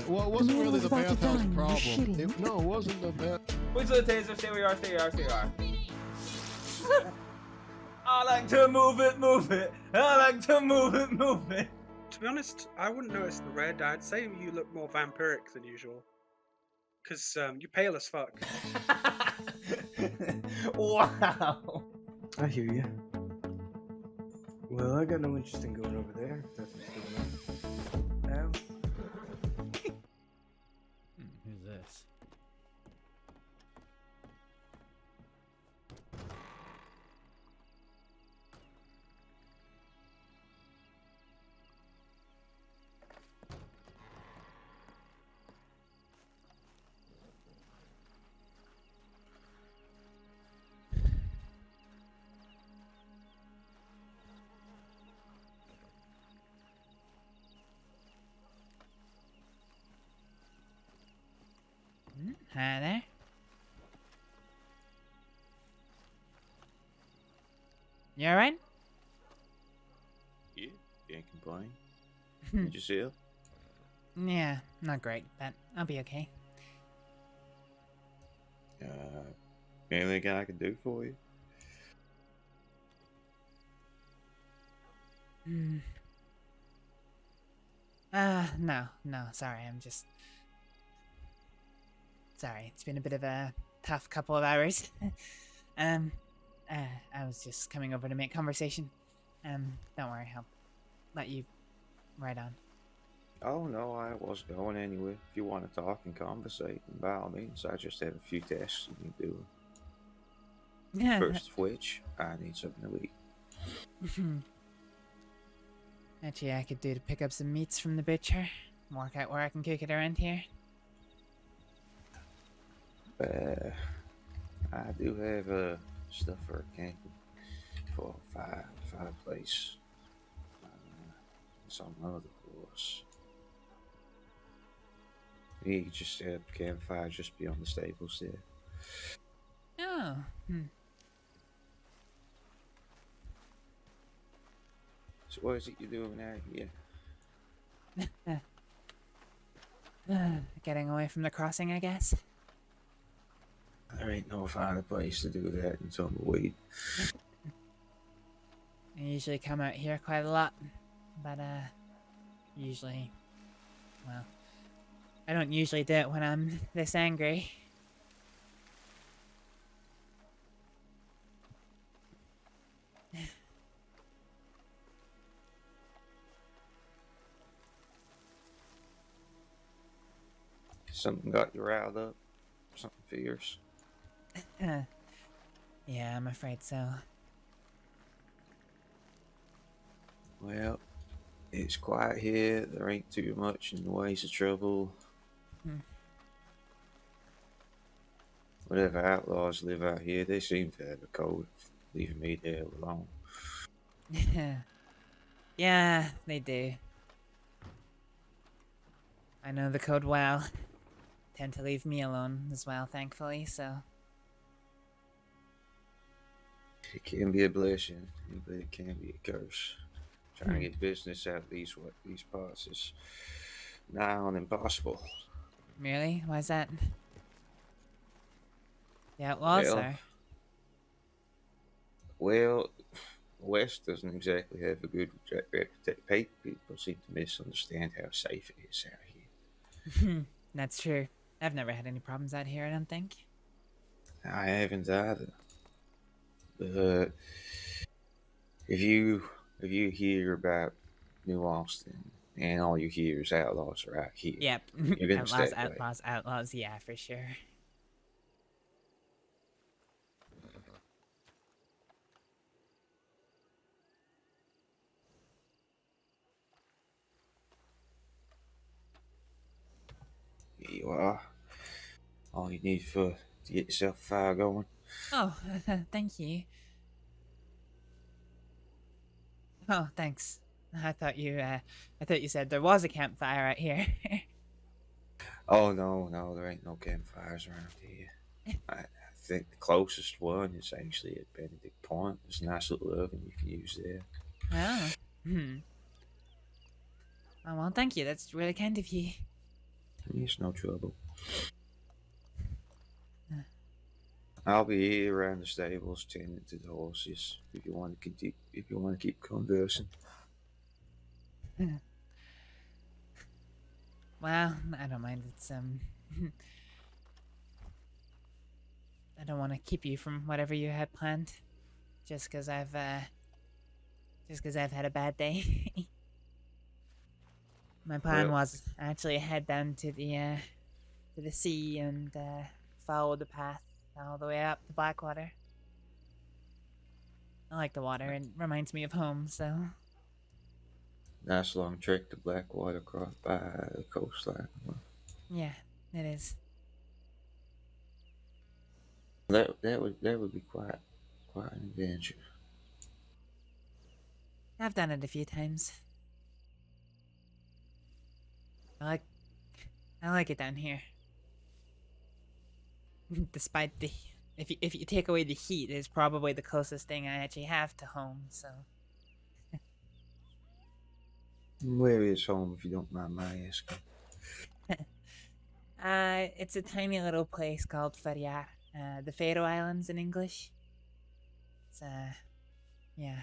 Well, it wasn't really the about to bathhouse die, you're problem. shitting. No, it wasn't the bath. Wait till the taser, stay where you are, stay where you are. I like to move it, move it. I like to move it, move it. To be honest, I wouldn't notice the red. I'd say you look more vampiric than usual. Because you're pale as fuck. Wow. I hear you. Well, I got no interest in going over there. If that's what's going on. Ow. Who's this? Hi there. You alright? Yeah, can't complain. And yourself? Yeah, not great, but I'll be okay. Anything I can do for you? No, sorry, I'm just... Sorry, it's been a bit of a tough couple of hours. I was just coming over to make conversation. Don't worry, I'll let you right on. Oh no, I wasn't going anywhere. If you want to talk and conversate, by all means, I just have a few tasks you need doing. Yeah. First of which, I need something to eat. Actually, I could do to pick up some meats from the butcher. Work out where I can cook it around here. I do have stuff for camping for fireplace. Some other course. You can just set up a campfire just beyond the stables there. Oh. So what is it you're doing out here? Getting away from the crossing, I guess. There ain't no finer place to do that than tumbleweed. I usually come out here quite a lot, but usually, well, I don't usually do it when I'm this angry. Something got you riled up? Something fierce? Yeah, I'm afraid so. Well, it's quiet here. There ain't too much in the ways of trouble. Whatever outlaws live out here, they seem to have a code of leaving me the hell alone. Yeah, they do. I know the code well. Tend to leave me alone as well, thankfully, so... It can be a blessing, but it can be a curse. Trying to get business out of these parts is nigh on impossible. Really? Why's that? The outlaws, or? Well, West doesn't exactly have a good reputation. People seem to misunderstand how safe it is out here. That's true. I've never had any problems out here, I don't think. I haven't either. But if you hear about New Austin and all you hear is outlaws are out here, Yep. you're gonna stay away. Outlaws, yeah, for sure. Here you are. All you need to get yourself a fire going. Oh, thank you. Oh, thanks. I thought you said there was a campfire out here. Oh no, there ain't no campfires around here. I think the closest one is actually at Benedict Point. There's a nice little oven you can use there. Oh. Oh, well, thank you. That's really kind of you. It's no trouble. I'll be here around the stables tending to the horses if you want to keep conversing. Well, I don't mind. It's I don't want to keep you from whatever you had planned, just because I've had a bad day. My plan was actually head down to the sea and follow the path all the way up to Blackwater. I like the water. It reminds me of home, so. Nice long trek to Blackwater across by the coastline. Yeah, it is. That would be quite an adventure. I've done it a few times. I like it down here. despite the if you take away the heat, it's probably the closest thing I actually have to home. So Where is home, if you don't mind my asking? it's a tiny little place called Ferriar, the Faroe Islands in English. It's yeah,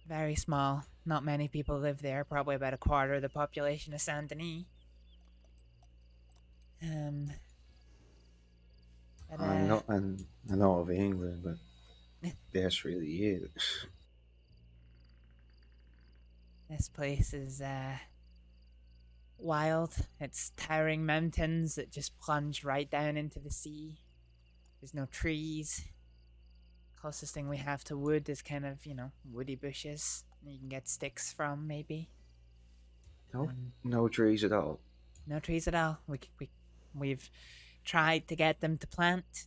very small. Not many people live there. Probably about a quarter of the population of Saint Denis. But, I know of England, but that's really it. this place is wild. It's towering mountains that just plunge right down into the sea. There's no trees. Closest thing we have to wood is kind of, woody bushes you can get sticks from, maybe. No trees at all. No trees at all. We've tried to get them to plant.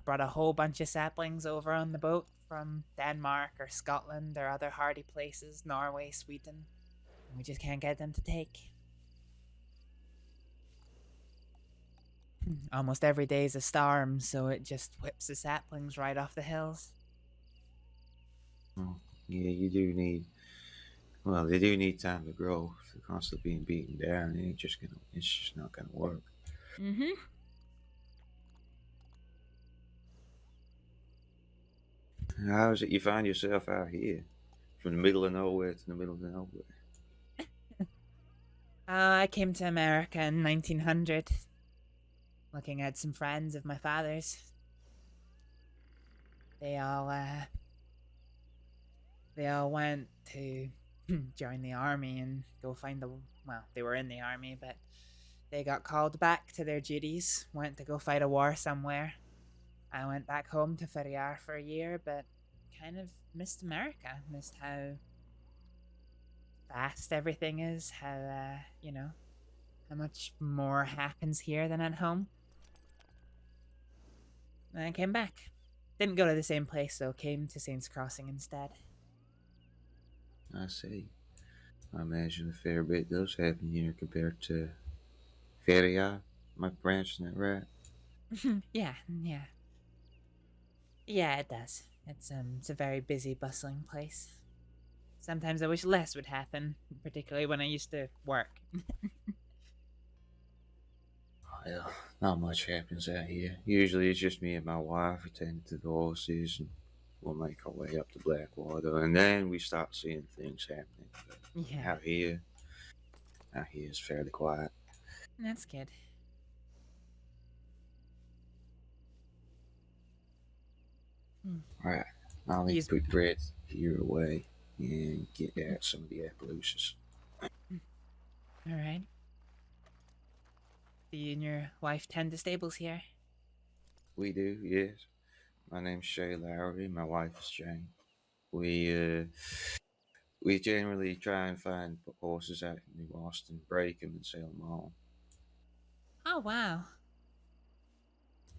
Brought a whole bunch of saplings over on the boat from Denmark or Scotland or other hardy places, Norway, Sweden. And we just can't get them to take. Almost every day is a storm, so it just whips the saplings right off the hills. Oh, yeah, you do need. Well, they do need time to grow. If they're constantly being beaten down, it's just not gonna work. Mm-hmm. How is it you find yourself out here, from the middle of nowhere to the middle of nowhere? I came to America in 1900. Looking at some friends of my father's. They all went to join the army and go find they were in the army, but they got called back to their duties, went to go fight a war somewhere. I went back home to Ferriar for a year, but kind of missed America, missed how fast everything is, how how much more happens here than at home. And I came back. Didn't go to the same place, though. Came to Saints Crossing instead. I see. I imagine a fair bit does happen here compared to Feria. Am I pronouncing that right? Yeah. Yeah, it does. It's a very busy, bustling place. Sometimes I wish less would happen, particularly when I used to work. Well, not much happens out here. Usually it's just me and my wife attending to the horses, and we'll make our way up to Blackwater, and then we start seeing things happening. But Yeah. Out here is fairly quiet. That's good. Alright, I'll need to put Brett here away and get at some of the Appaloosas. Alright. Do you and your wife tend to stables here? We do, yes. My name's Shay Lowry. My wife is Jane. We generally try and find horses out in New Austin, break them, and sell them on. Oh, wow.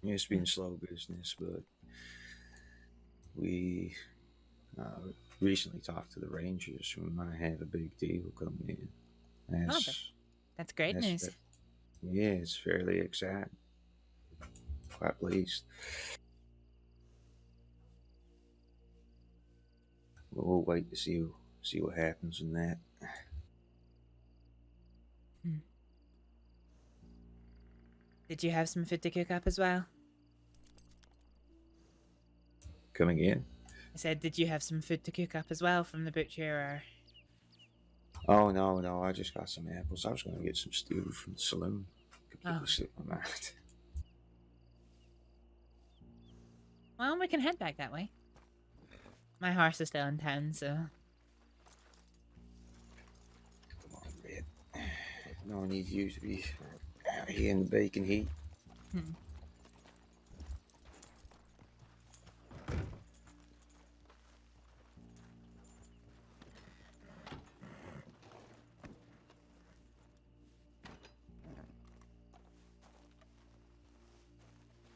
It's been slow business, but we recently talked to the Rangers. We might have a big deal coming in. That's great news. Yeah, it's fairly exciting. Quite pleased. We'll wait to see what happens in that. Did you have some food to cook up as well? Coming in? I said, did you have some food to cook up as well from the butcher, or? Oh, no, I just got some apples. I was going to get some stew from the saloon. Completely slipped my mind. Well, we can head back that way. My horse is still in town, so. Come on, Red. No need you to be out here in the baking heat.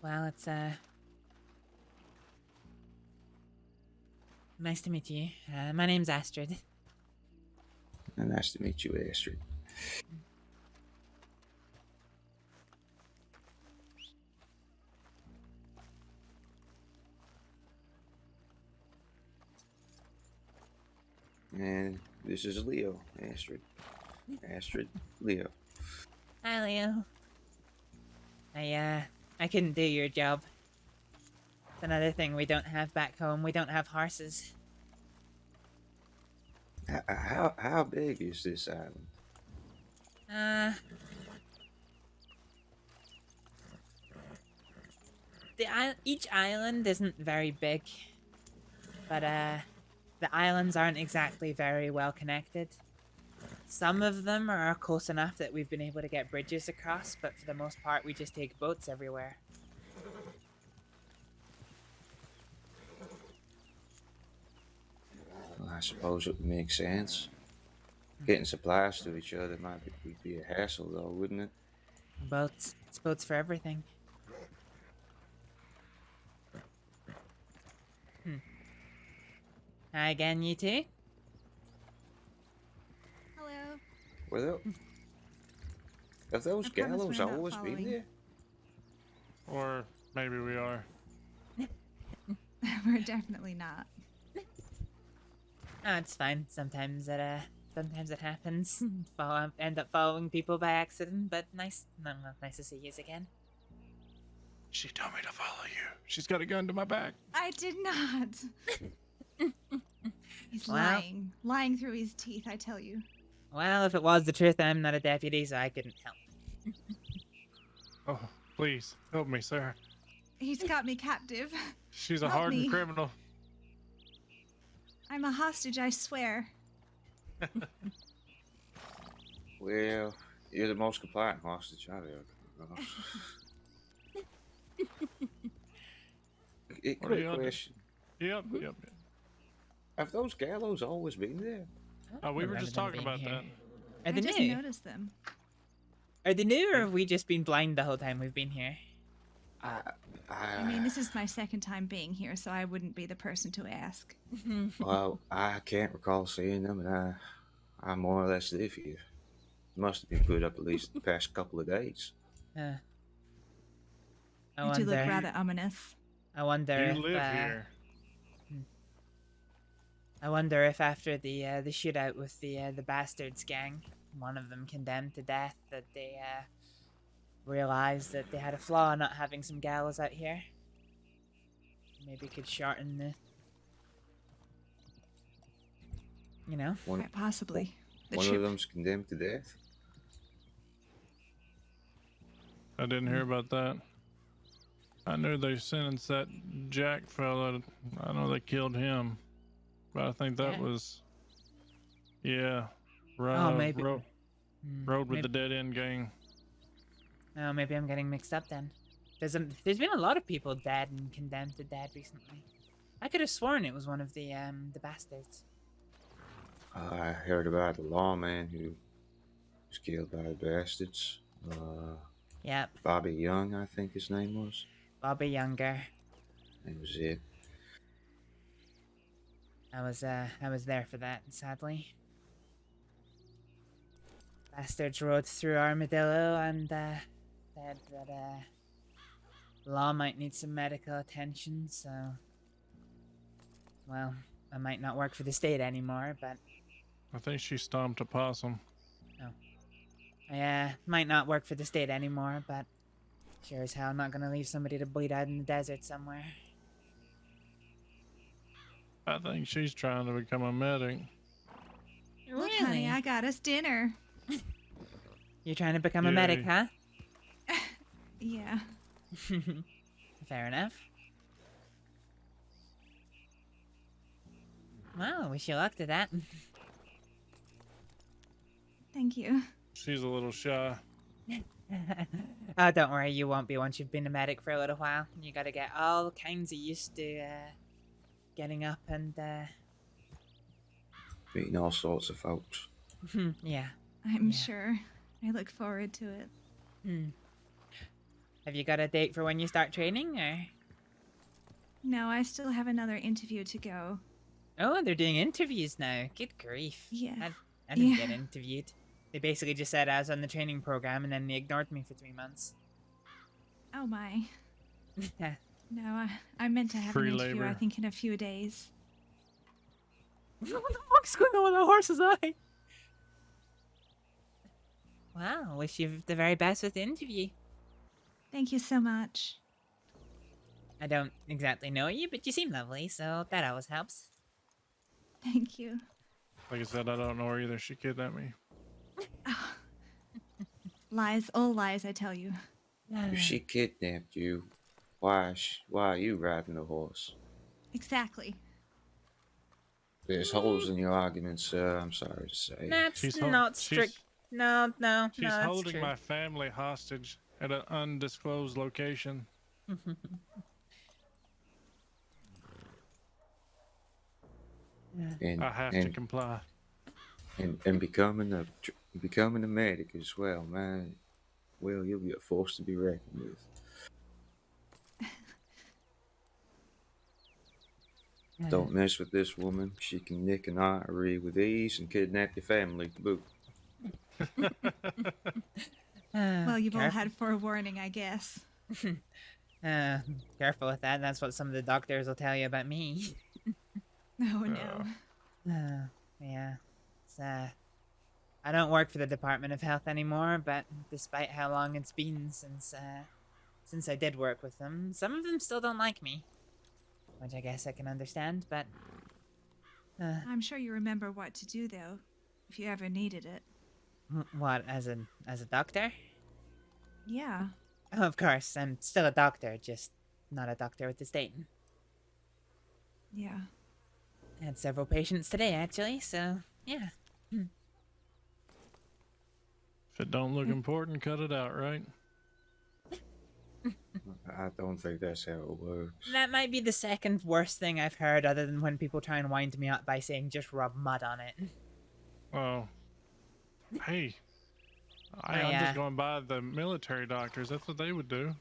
Well, it's nice to meet you. My name's Astrid. Nice to meet you, Astrid. And this is Leo, Astrid. Astrid, Leo. Hi, Leo. I couldn't do your job. It's another thing we don't have back home. We don't have horses. How big is this island? Each island isn't very big, but the islands aren't exactly very well connected. Some of them are close enough that we've been able to get bridges across, but for the most part we just take boats everywhere. Well, I suppose it would make sense. Getting supplies to each other might be a hassle, though, wouldn't it? Boats. It's boats for everything. Hi again, you two. Hello. Well, have those I promise gallows we're not always been following. there? Or maybe we are. We're definitely not. Oh, it's fine. Sometimes it happens. End up following people by accident, but nice to see you again. She told me to follow you. She's got a gun to my back. I did not. He's Well. lying through his teeth, I tell you. Well, if it was the truth, I'm not a deputy, so I couldn't help. Oh, please help me, sir. He's got me captive. She's a Help hardened me. criminal. I'm a hostage, I swear. Well, you're the most compliant hostage I've ever come across. What are you Quick under? question. Yep. Have those gallows always been there? Oh, we were Remember just them talking being about here. that. Are I they just new? noticed them. Are they new, or have we just been blind the whole time we've been here? I mean, this is my second time being here, so I wouldn't be the person to ask. Well, I can't recall seeing them, and I more or less live here. Must have been put up at least the past couple of days. I You do look wonder. rather ominous. I wonder You if live here. I wonder if after the shootout with the bastards gang, one of them condemned to death, that they realized that they had a flaw in not having some gallows out here. Maybe could shorten the, you know. One, Quite possibly. The one trip. of them's condemned to death. I didn't hear about that. I knew they sentenced that Jack fella. I know they killed him. But I think that Yeah. was... Yeah. Oh, maybe. Road with Maybe- the dead end gang. Oh, maybe I'm getting mixed up then. There's been a lot of people dead and condemned to death recently. I could have sworn it was one of the bastards. I heard about a lawman who was killed by the bastards. Yep, Bobby Young, I think his name was. Bobby Younger. That was it. I was there for that, sadly. Bastards rode through Armadillo and said that Law might need some medical attention, so well, I might not work for the state anymore, but I think she stomped a possum. I might not work for the state anymore, but sure as hell not gonna leave somebody to bleed out in the desert somewhere. I think she's trying to become a medic. Look, honey, I got us dinner. You're trying to become a medic, huh? Yeah. Fair enough. Well, wish you luck to that. Thank you. She's a little shy. Oh, don't worry, you won't be once you've been a medic for a little while. You gotta get all kinds of used to getting up and Meeting all sorts of folks. yeah. I'm sure. I look forward to it. Have you got a date for when you start training, or? No, I still have another interview to go. Oh, they're doing interviews now. Good grief. Yeah. I didn't Yeah. get interviewed. They basically just said I was on the training program and then they ignored me for 3 months. Oh my. No, I meant to have Free an interview, I labor. think, in a few days. What the fuck's going on with that horse's eye? Wow, wish you the very best with the interview. Thank you so much. I don't exactly know you, but you seem lovely, so that always helps. Thank you. Like I said, I don't know her either. She kidnapped me. Lies, all lies, I tell you. If she kidnapped you, why are you riding the horse? Exactly. There's holes in your argument, sir. I'm sorry to say. That's not strict. No, She's that's holding true. my family hostage at an undisclosed location. And, I have to comply. And becoming a medic as well, man. Well, you'll be a force to be reckoned with. Don't mess with this woman. She can nick an artery with ease and kidnap your family to boot. Well, you've all had forewarning, I guess. Careful with that. That's what some of the doctors will tell you about me. Oh, no. Yeah. It's, I don't work for the Department of Health anymore, but despite how long it's been since I did work with them, some of them still don't like me. Which I guess I can understand, but... I'm sure you remember what to do, though, if you ever needed it. What, as a doctor? Yeah. Oh, of course, I'm still a doctor, just not a doctor with the state. Yeah. I had several patients today, actually, so, yeah. If it don't look important, cut it out, right? I don't think that's how it works. That might be the second worst thing I've heard, other than when people try and wind me up by saying just rub mud on it. Oh. Hey. I'm just going by the military doctors. That's what they would do.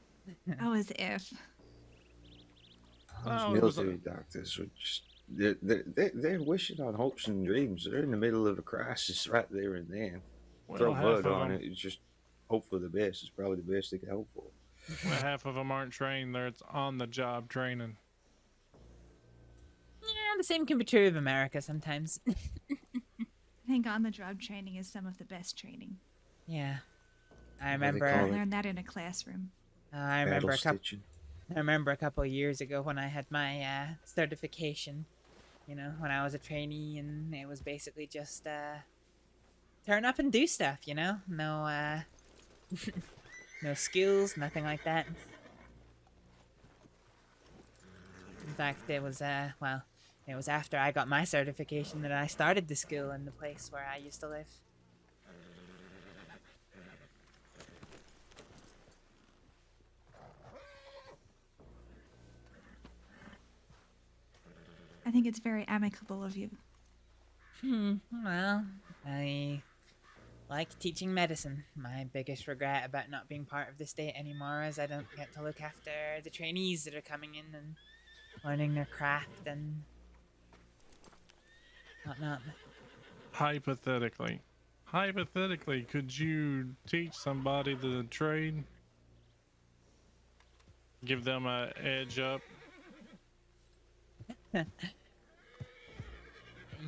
Oh, as if. Those military doctors are just... They're wishing on hopes and dreams. They're in the middle of a crisis right there and then. Throw mud on it. It's just hope for the best. It's probably the best they can hope for. Well, half of them aren't trained. It's on-the-job training. Yeah, the same can be true of America sometimes. I think on-the-job training is some of the best training. Yeah. I remember... I learned that in a classroom. I remember a couple of years ago when I had my certification, you know, when I was a trainee, and it was basically just turn up and do stuff, you know? No, no skills, nothing like that. In fact, it was, well, it was after I got my certification that I started the school in the place where I used to live. I think it's very amicable of you. Well, I like teaching medicine. My biggest regret about not being part of the state anymore is I don't get to look after the trainees that are coming in and learning their craft and whatnot. Hypothetically, could you teach somebody the trade? Give them an edge up?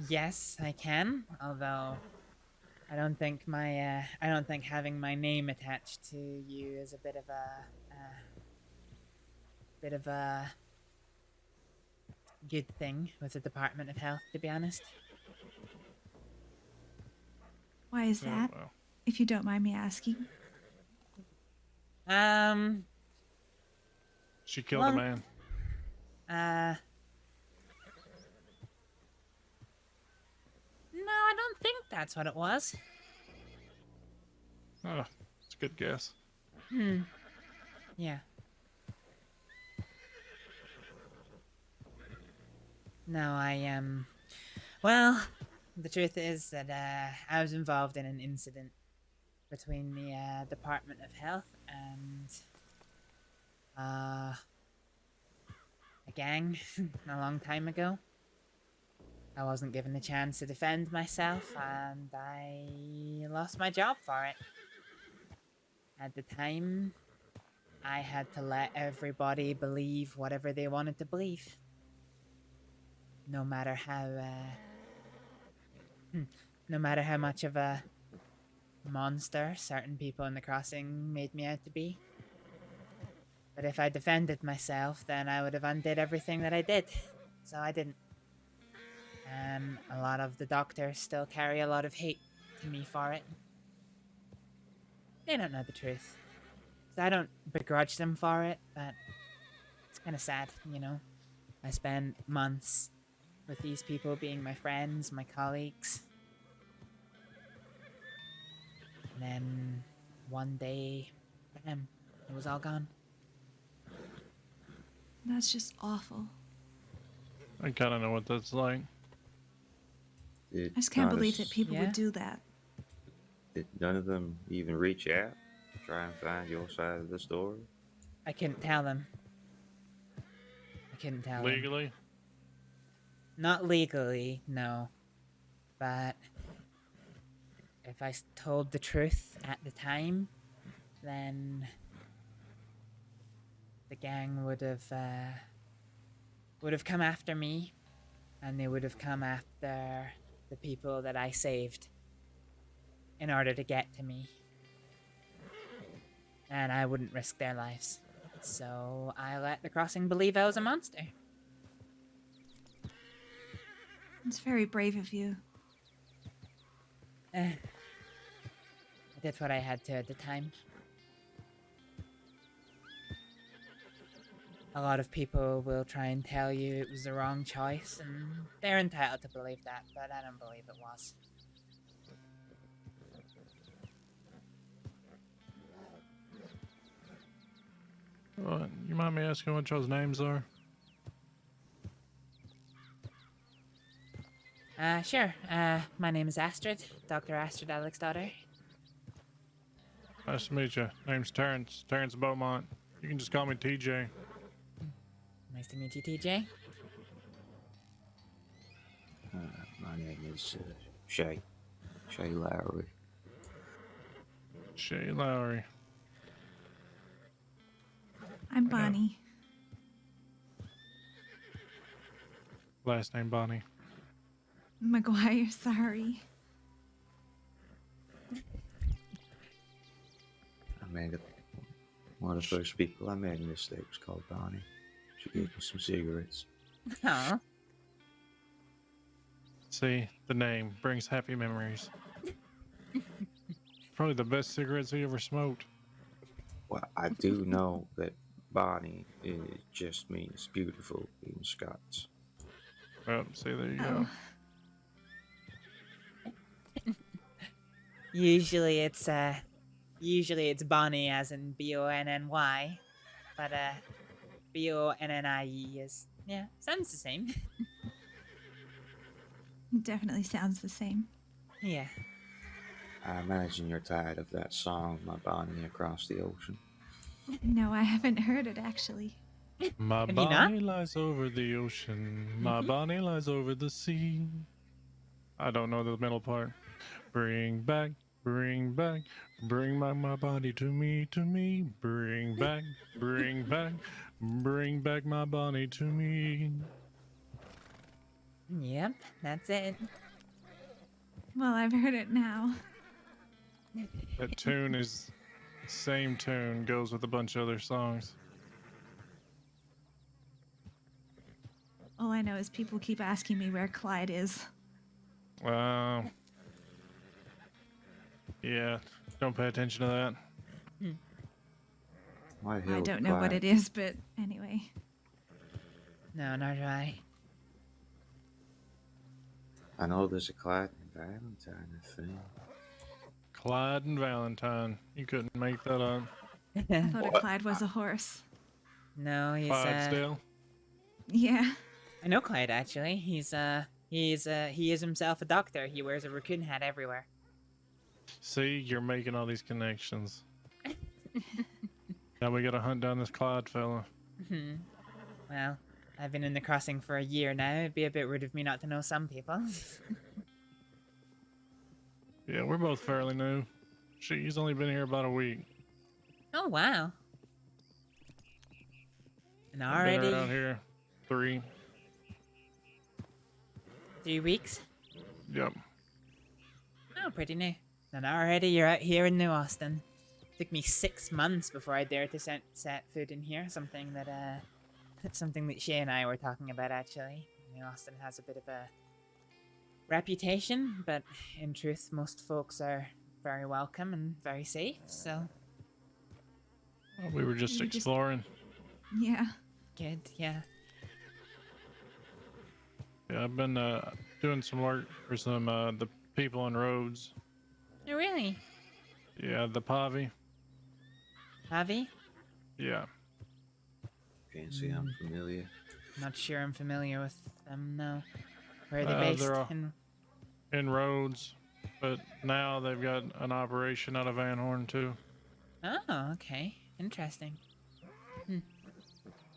Yes, I can. Although I don't think having my name attached to you is a bit of a good thing with the Department of Health, to be honest. Why is that? well. If you don't mind me asking. She killed a man. No, I don't think that's what it was. Oh, it's a good guess. Yeah. No, well, the truth is that I was involved in an incident between the Department of Health and a gang a long time ago. I wasn't given a chance to defend myself, and I lost my job for it. At the time, I had to let everybody believe whatever they wanted to believe. No matter how No matter how much of a monster certain people in the crossing made me out to be. But if I defended myself, then I would have undid everything that I did. So I didn't. And a lot of the doctors still carry a lot of hate to me for it. They don't know the truth. So I don't begrudge them for it, but it's kind of sad, you know? I spent months with these people being my friends, my colleagues. And then one day, bam, it was all gone. That's just awful. I kind of know what that's like. I just can't believe that people would do that. Did none of them even reach out, try and find your side of the story? I couldn't tell them. I couldn't tell them. Legally? Not legally, no. But if I told the truth at the time, then the gang would have come after me, and they would have come after the people that I saved in order to get to me. And I wouldn't risk their lives. So I let the crossing believe I was a monster. It's very brave of you. I did what I had to at the time. A lot of people will try and tell you it was the wrong choice, and they're entitled to believe that, but I don't believe it was. You mind me asking what y'all's names are? Sure. My name is Astrид, Dr. Astrид Aleksdóttir. Nice to meet you. Name's Terrence. Terrence Beaumont. You can just call me TJ. Nice to meet you, TJ. My name is Shay. Shay Lowry. Shay Lowry. I'm Bonnie. Last name Bonnie. McGuire, sorry. I made one of the first people I met in this state was called Bonnie. She gave me some cigarettes. Huh? See, the name brings happy memories. Probably the best cigarettes he ever smoked. Well, I do know that Bonnie just means beautiful in Scots. Oh, see, there you go. Usually it's Bonnie as in B-O-N-N-Y, but B-O-N-N-I-E is, yeah, sounds the same. It definitely sounds the same. Yeah. I imagine you're tired of that song, My Bonnie Across the Ocean. No, I haven't heard it actually. My Bonnie lies over the ocean. My Bonnie lies over the sea. I don't know the middle part. Bring back, bring back, bring back my body to me, to me. Bring back, bring back, bring back my Bonnie to me. Yep, that's it. Well, I've heard it now. That tune is same tune, goes with a bunch of other songs. All I know is people keep asking me where Clyde is. Yeah, don't pay attention to that. I don't know what it is, but anyway. No, nor do I. I know there's a Clyde and Valentine, I think. Clyde and Valentine. You couldn't make that up. I thought a Clyde was a horse. No, he's Clydesdale? Yeah. I know Clyde actually. He is himself a doctor. He wears a raccoon hat everywhere. See, you're making all these connections. Now we gotta hunt down this Clyde fella. Well, I've been in the crossing for a year now. It'd be a bit rude of me not to know some people. Yeah, we're both fairly new. She's only been here about a week. Oh, wow. And Been already... around here 3 3 weeks? Yep. Oh, pretty new. And already you're out here in New Austin. Took me 6 months before I dared to set foot in here. Something that Shay and I were talking about actually. New Austin has a bit of a reputation, but in truth, most folks are very welcome and very safe. So We were just exploring. Yeah. good, yeah. Yeah, I've been doing some work for some the people on roads. Oh, really? Yeah, the Pavi. Javi? Yeah. Can't say I'm familiar. Not sure I'm familiar with them, no. Where are they based? They're all in Rhodes, but now they've got an operation out of Van Horn too. Oh, okay. Interesting.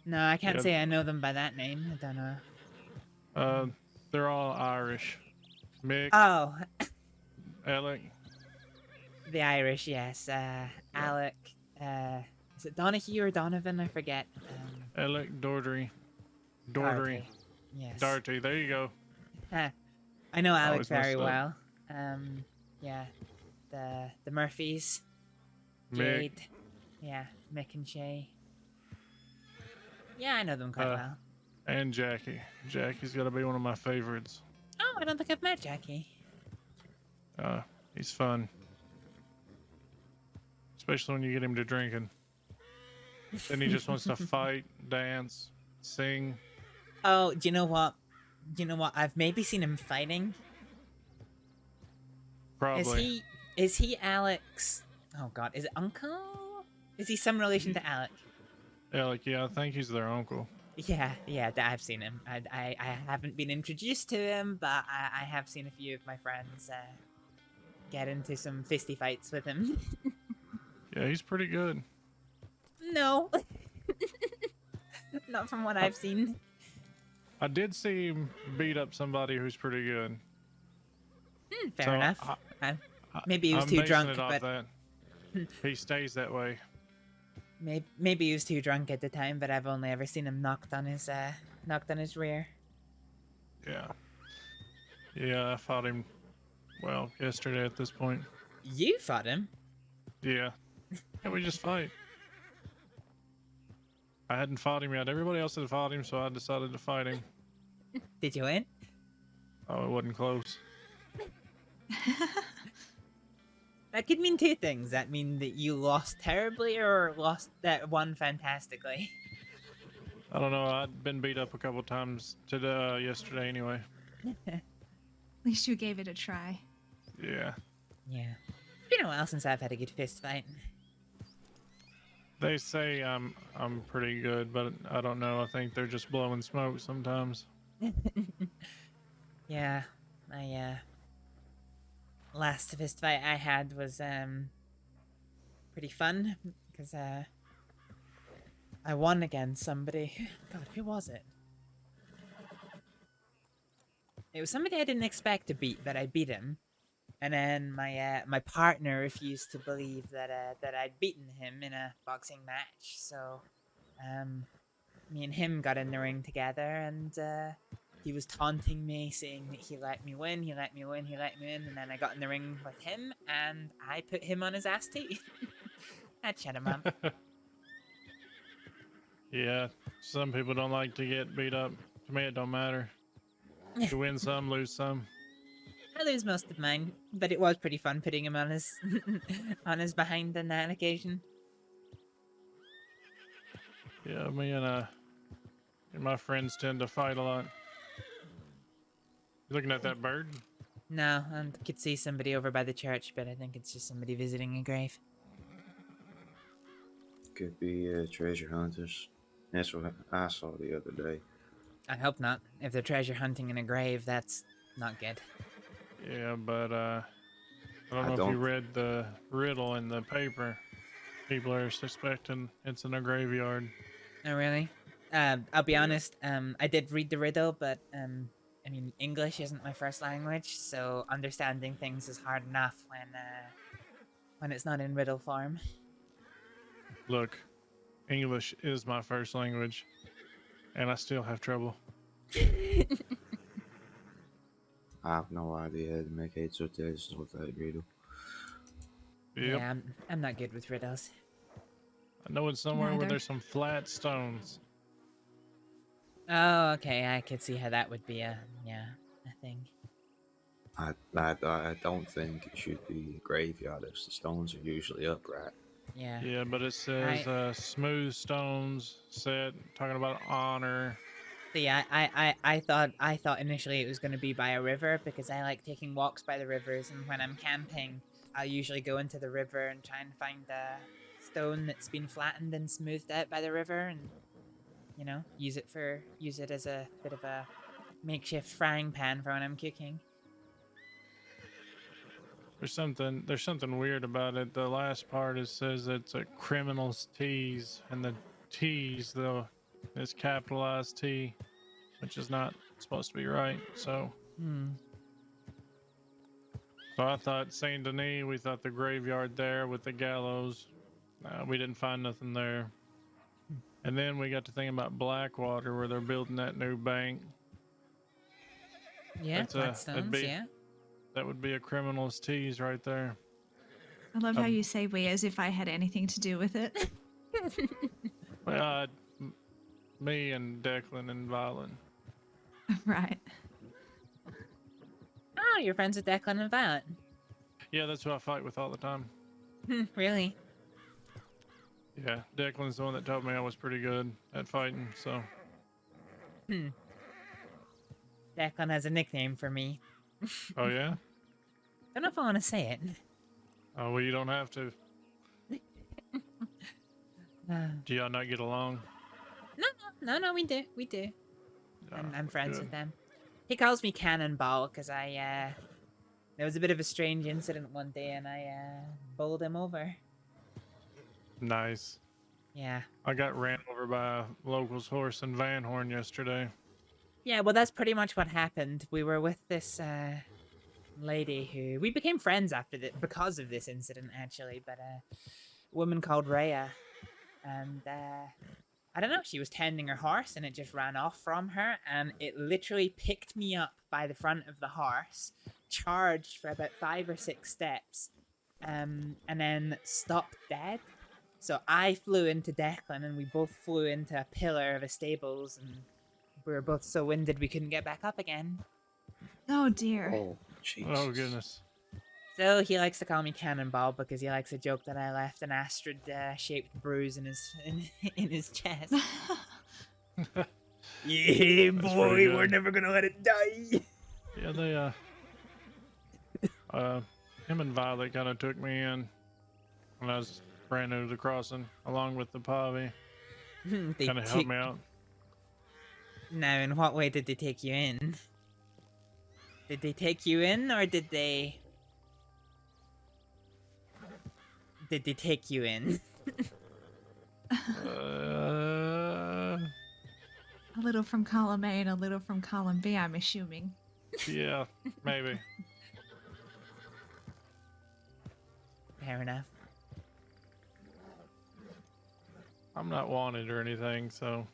No, I can't say I know them by that name. I don't know. They're all Irish. Mick. Oh. Alec. The Irish, yes. Alec. Is it Donahue or Donovan? I forget. Alec Daugherty. Yes. Darty, there you go. I know Alec Always very messed up. well. Yeah. The Murphys. Mick. Jade. Yeah, Mick and Shay. Yeah, I know them quite well. And Jackie. Jackie's got to be one of my favorites. Oh, I don't think I've met Jackie. He's fun. Especially when you get him to drinking. Then he just wants to fight, dance, sing. Oh, do you know what? I've maybe seen him fighting. Probably. Is he Alex? Oh God, is it uncle? Is he some relation to Alec? Alec, yeah, I think he's their uncle. Yeah, I've seen him. I haven't been introduced to him, but I have seen a few of my friends get into some fisty fights with him. Yeah, he's pretty good. No. Not from what I've seen. I did see him beat up somebody who's pretty good. Fair enough. Maybe he was too drunk, it off but that. He stays that way. maybe he was too drunk at the time. But I've only ever seen him knocked on his rear. Yeah. Yeah, I fought him. Well, yesterday at this point. You fought him? Yeah. Yeah, we just fight. I hadn't fought him yet. Everybody else had fought him, so I decided to fight him. Did you win? Oh, it wasn't close. That could mean two things. That mean that you lost terribly or lost that one fantastically. I don't know. I'd been beat up a couple times yesterday anyway. At least you gave it a try. Yeah. Yeah. It's been a while since I've had a good fist fight. They say I'm pretty good, but I don't know. I think they're just blowing smoke sometimes. Yeah. My last fist fight I had was pretty fun because I won against somebody. God, who was it? It was somebody I didn't expect to beat, but I beat him. And then my partner refused to believe that I'd beaten him in a boxing match. So, me and him got in the ring together, and he was taunting me, saying that he let me win, he let me win, he let me win. And then I got in the ring with him, and I put him on his ass too. I'd shut him up. Yeah, some people don't like to get beat up. To me, it don't matter. You win some, lose some. I lose most of mine, but it was pretty fun putting him on his on his behind on that occasion. Yeah, me and my friends tend to fight a lot. You looking at that bird? No, I could see somebody over by the church, but I think it's just somebody visiting a grave. Could be treasure hunters. That's what I saw the other day. I hope not. If they're treasure hunting in a grave, that's not good. Yeah, but I don't know if you read the riddle in the paper. People are suspecting it's in a graveyard. Oh, really? I'll be honest, I did read the riddle, but I mean, English isn't my first language, so understanding things is hard enough when it's not in riddle form. Look, English is my first language, and I still have trouble. I have no idea how to make heads or tails of that riddle. Yeah, I'm not good with riddles. I know it's somewhere where Neither. there's some flat stones. Oh, okay. I could see how that would be a thing. I don't think it should be a graveyard, as the stones are usually upright. Yeah. Yeah, but it says smooth stones set, talking about honor. See, I thought initially it was going to be by a river because I like taking walks by the rivers, and when I'm camping, I'll usually go into the river and try and find a stone that's been flattened and smoothed out by the river, and you know, use it as a bit of a makeshift frying pan for when I'm cooking. There's something weird about it. The last part it says it's a criminal's tease, and the tease though is capitalized T, which is not supposed to be right. So, so I thought Saint Denis. We thought the graveyard there with the gallows. We didn't find nothing there. And then we got to thinking about Blackwater, where they're building that new bank. Yeah, Blackstones, yeah. That would be a criminal's tease right there. I love how you say we as if I had anything to do with it. Well, me and Declan and Violet. Right. Oh, you're friends with Declan and Violet. Yeah, that's who I fight with all the time. Really? Yeah, Declan's the one that told me I was pretty good at fighting, so. Declan has a nickname for me. Oh, yeah? Don't know if I want to say it. Oh, well, you don't have to. Do y'all not get along? No, we do. I'm friends with them. He calls me Cannonball because there was a bit of a strange incident one day and I bowled him over. Nice. Yeah. I got ran over by a local's horse in Van Horn yesterday. Yeah, well, that's pretty much what happened. We were with this lady who we became friends after because of this incident, actually. But a woman called Rhea, and I don't know, she was tending her horse, and it just ran off from her, and it literally picked me up by the front of the horse, charged for about 5 or 6 steps, and then stopped dead. So I flew into Declan, and we both flew into a pillar of a stables, and we were both so winded we couldn't get back up again. Oh dear. Oh, jeez. Oh, goodness. So he likes to call me Cannonball because he likes a joke that I left an Astrid-shaped bruise in his chest. Yeah, boy, we're never gonna let it die. Yeah, they him and Violet kind of took me in when I was brand new to the crossing, along with the Pavi. Kind of helped me out. Now, in what way did they take you in? Did they take you in, or did they... Did they take you in? A little from column A and a little from column B, I'm assuming. Yeah, maybe. Fair enough. I'm not wanted or anything, so.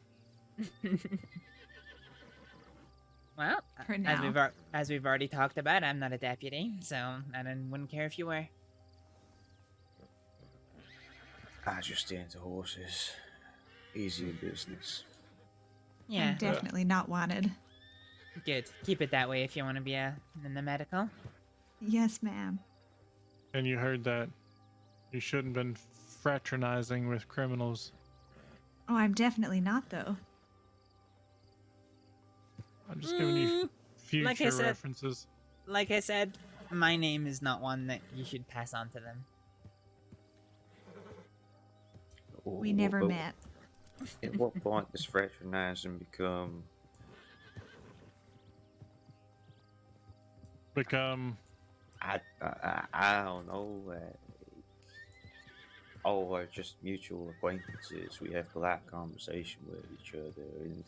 Well, For now. as we've already talked about, I'm not a deputy, so I wouldn't care if you were. I just stand to horses. Easy business. Yeah. I'm definitely not wanted. Good. Keep it that way if you want to be in the medical. Yes, ma'am. And you heard that. You shouldn't have been fraternizing with criminals. Oh, I'm definitely not, though. I'm just giving you future references. Like I said, my name is not one that you should pass on to them. We never met. At what point does fraternizing become... I don't know. We're just mutual acquaintances. We have polite conversation with each other, and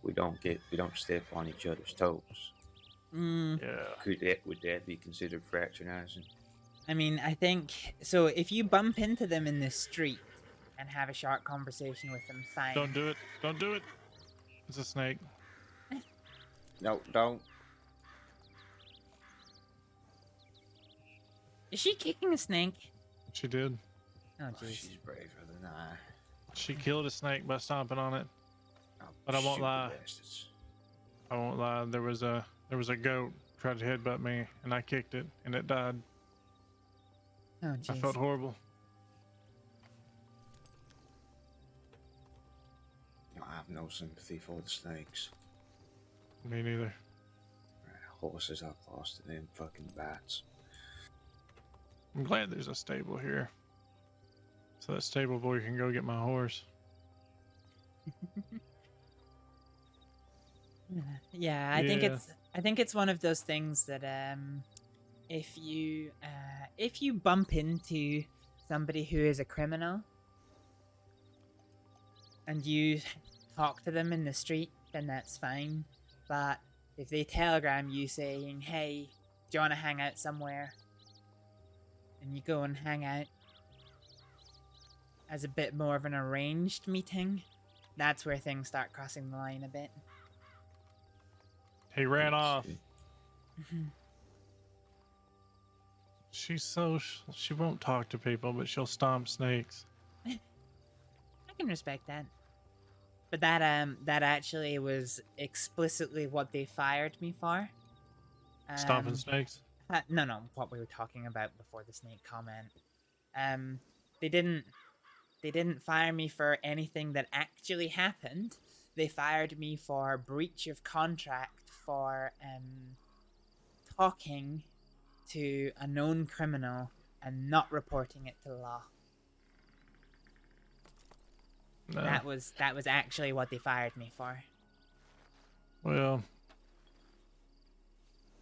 we don't step on each other's toes. Yeah. Would that be considered fraternizing? I mean, I think so. If you bump into them in the street and have a short conversation with them, fine. Don't do it. Don't do it. It's a snake. No, don't. Is she kicking a snake? She did. Oh, Oh, jeez. she's braver than I. She killed a snake by stomping on it. Oh, But I won't shoot the lie. bastards. I won't lie. There was a goat tried to headbutt me, and I kicked it, and it died. Oh, I jeez. felt horrible. I have no sympathy for the snakes. Me neither. Horses I've lost to them fucking bats. I'm glad there's a stable here, so that stable boy can go get my horse. Yeah, I think it's one of those things that if you bump into somebody who is a criminal and you talk to them in the street, then that's fine. But if they telegram you saying, "Hey, do you want to hang out somewhere?" and you go and hang out as a bit more of an arranged meeting, that's where things start crossing the line a bit. He ran off. She won't talk to people, but she'll stomp snakes. I can respect that. But that actually was explicitly what they fired me for. Stomping snakes? No, what we were talking about before the snake comment. They didn't fire me for anything that actually happened. They fired me for breach of contract for talking to a known criminal and not reporting it to the law. No. That was actually what they fired me for. Well,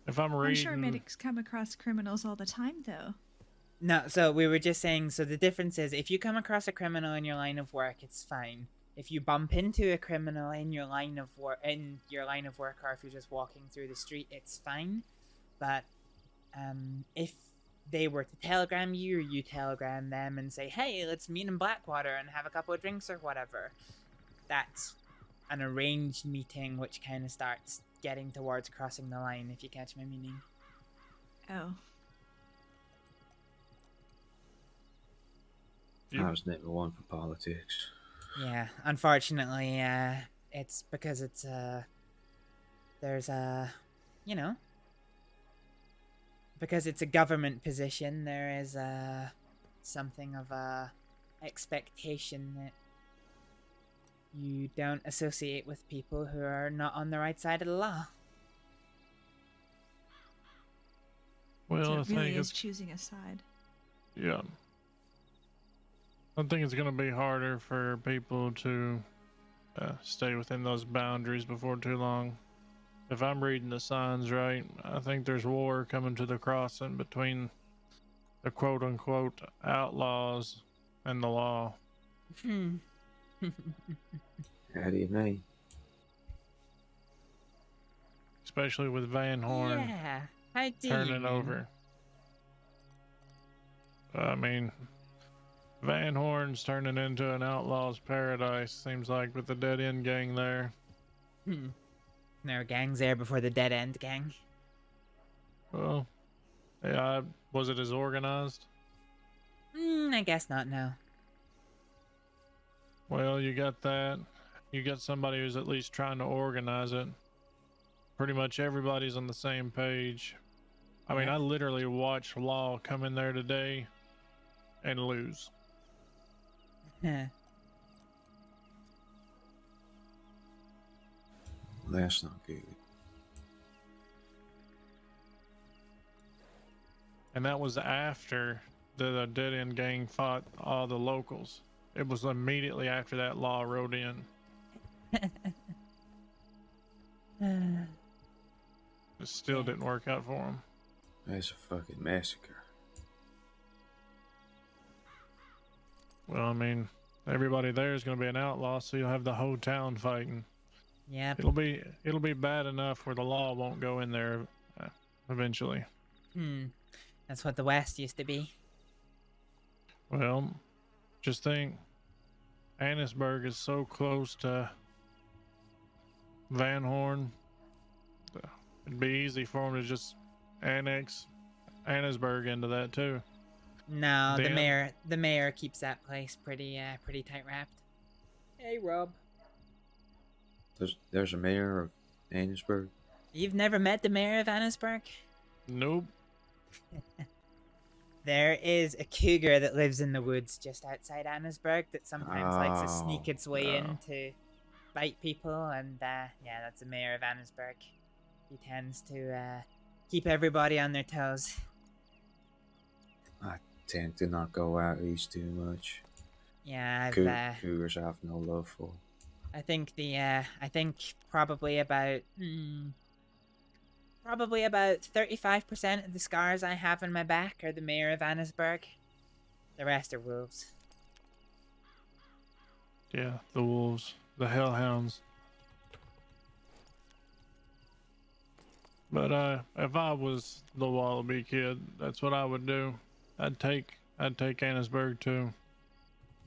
if I'm reading... I'm sure medics come across criminals all the time, though. No, so we were just saying, so the difference is, if you come across a criminal in your line of work, it's fine. If you bump into a criminal in your line of work, or if you're just walking through the street, it's fine. But if they were to telegram you, or you telegram them and say, "Hey, let's meet in Blackwater and have a couple of drinks or whatever," that's an arranged meeting, which kind of starts getting towards crossing the line, if you catch my meaning. Oh. I was never one for politics. Yeah, unfortunately, it's because it's there's because it's a government position, there is something of a expectation that you don't associate with people who are not on the right side of the law. Well, So I it really think is it's... choosing a side. Yeah. I think it's going to be harder for people to stay within those boundaries before too long. If I'm reading the signs right, I think there's war coming to the crossing between the quote-unquote outlaws and the law. How do you mean? Especially with Van Horn Yeah, I do. turning over. I mean, Van Horn's turning into an outlaw's paradise, seems like, with the Dead End gang there. There were gangs there before the Dead End gang. Well, yeah, was it as organized? I guess not, no. Well, you got that. You got somebody who's at least trying to organize it. Pretty much everybody's on the same page. I mean, I literally watched Law come in there today and lose. That's not good. And that was after the Dead End gang fought all the locals. It was immediately after that Law rode in. It still didn't work out for him. That's a fucking massacre. Well, I mean, everybody there is going to be an outlaw, so you'll have the whole town fighting. Yep. It'll be bad enough where the law won't go in there eventually. That's what the West used to be. Well, just think, Annisburg is so close to Van Horn. It'd be easy for them to just annex Annesburg into that too. No, Damn. the mayor keeps that place pretty tight wrapped. Hey, Rob. There's a mayor of Annesburg. You've never met the mayor of Annesburg? Nope. There is a cougar that lives in the woods just outside Annesburg that sometimes likes to Oh, sneak its way in no. to bite people, and yeah, that's the mayor of Annesburg. He tends to keep everybody on their toes. I tend to not go out east too much. Yeah, Cougars I have no love for. I think probably about 35% of the scars I have on my back are the mayor of Annesburg. The rest are wolves. Yeah, the wolves, the hellhounds. But if I was the Wallaby Kid, that's what I would do. I'd take Annesburg too.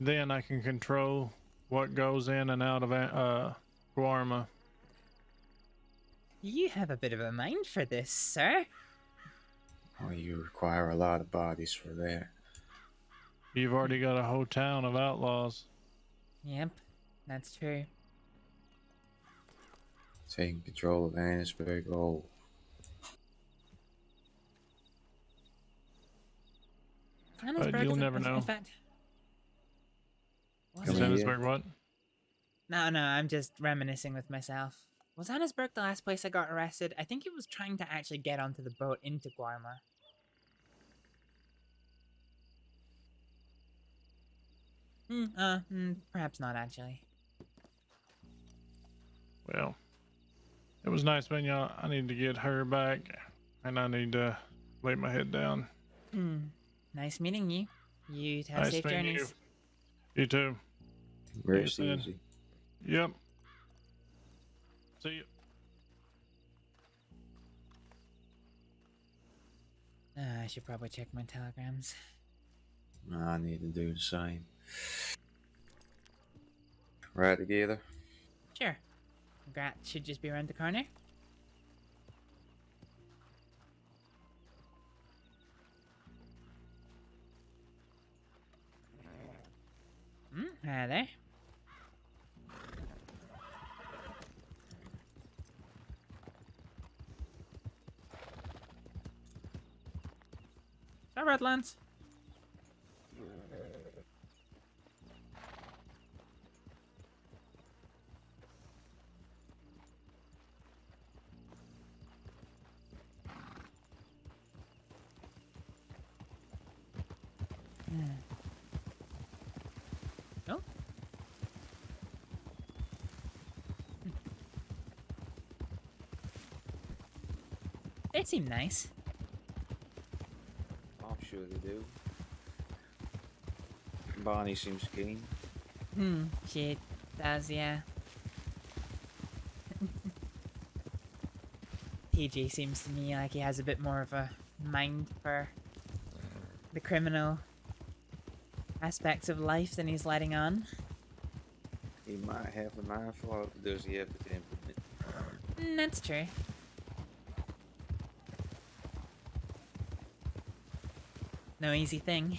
Then I can control what goes in and out of Guarma. You have a bit of a mind for this, sir. Oh, you require a lot of bodies for that. You've already got a whole town of outlaws. Yep, that's true. Taking control of Annesburg. Oh, Annesburg you'll is never know. In fact, was Is it? Annesburg what? No, I'm just reminiscing with myself. Was Annesburg the last place I got arrested? I think it was trying to actually get onto the boat into Guarma. Perhaps not actually. Well, it was nice meeting y'all. I need to get her back, and I need to lay my head down. Nice meeting you. You have Nice safe meeting journeys. You too. rest Yes, man. easy. Yep. See you. I should probably check my telegrams. I need to do the same. Right together. Sure. Grat should just be around the corner. Hi there. Is that Redlands? No? They seem nice. I'm sure they do. Bonnie seems keen. She does, yeah. TJ seems to me like he has a bit more of a mind for the criminal aspects of life than he's letting on. He might have the mind for it, but does he have the temperament? That's true. No easy thing.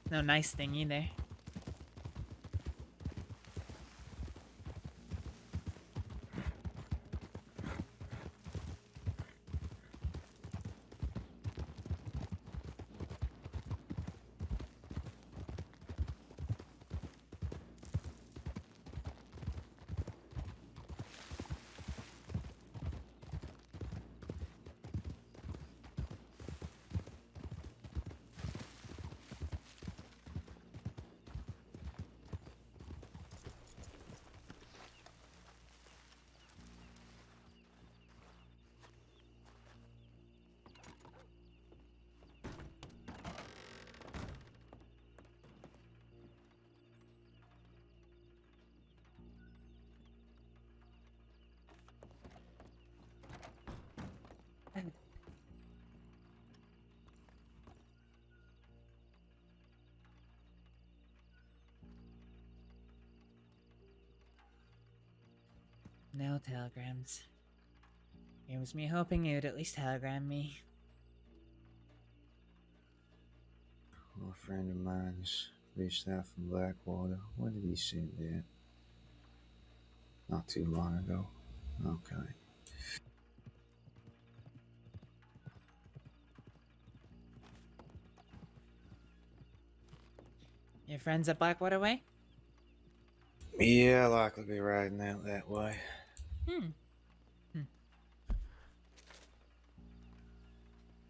No nice thing either. No telegrams. It was me hoping you'd at least telegram me. A friend of mine's reached out from Blackwater. When did he send that? Not too long ago. Okay. Your friends at Blackwater Way? Yeah, likely be riding out that way. Hmm.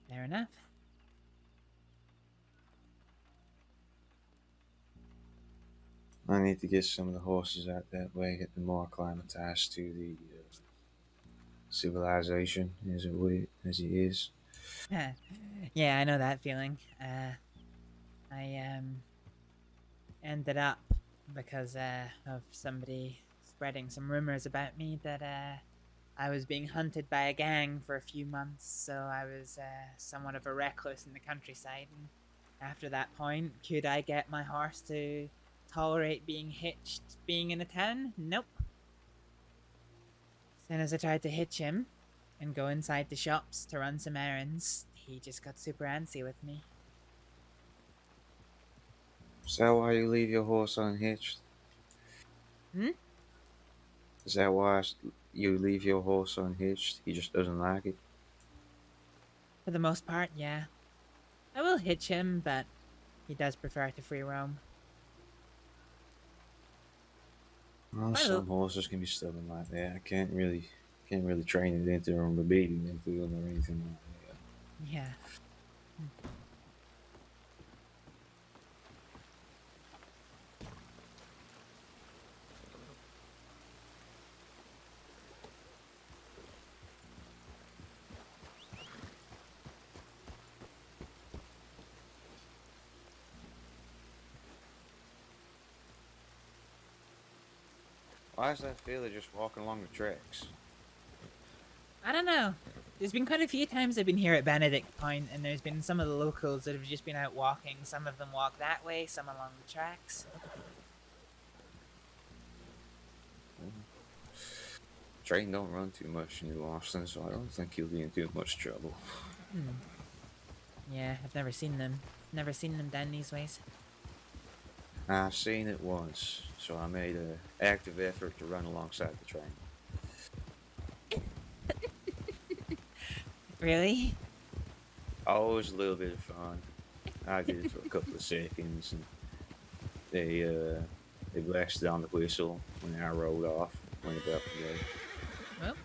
Fair enough. I need to get some of the horses out that way, get them more acclimatized to the civilization as it is. Yeah, I know that feeling. I ended up because of somebody spreading some rumors about me that I was being hunted by a gang for a few months, so I was somewhat of a recluse in the countryside. And after that point, could I get my horse to tolerate being hitched being in a town? Nope. As soon as I tried to hitch him and go inside the shops to run some errands, he just got super antsy with me. Is that why you leave your horse unhitched? Hmm? Is that why you leave your horse unhitched? He just doesn't like it? For the most part, yeah. I will hitch him, but he does prefer to free roam. Well, some horses can be stubborn like that. I can't really train it into them or beat it into them or anything like that. Yeah. Why is that fella just walking along the tracks? I don't know. There's been quite a few times I've been here at Benedict Point, and there's been some of the locals that have just been out walking. Some of them walk that way, some along the tracks. Train don't run too much in New Austin, so I don't think he'll be in too much trouble. Yeah, I've never seen them. Never seen them down these ways. I've seen it once, so I made an active effort to run alongside the train. Really? Oh, it was a little bit of fun. I did it for a couple of seconds, and they blasted on the whistle when I rolled off, went about the day. Well,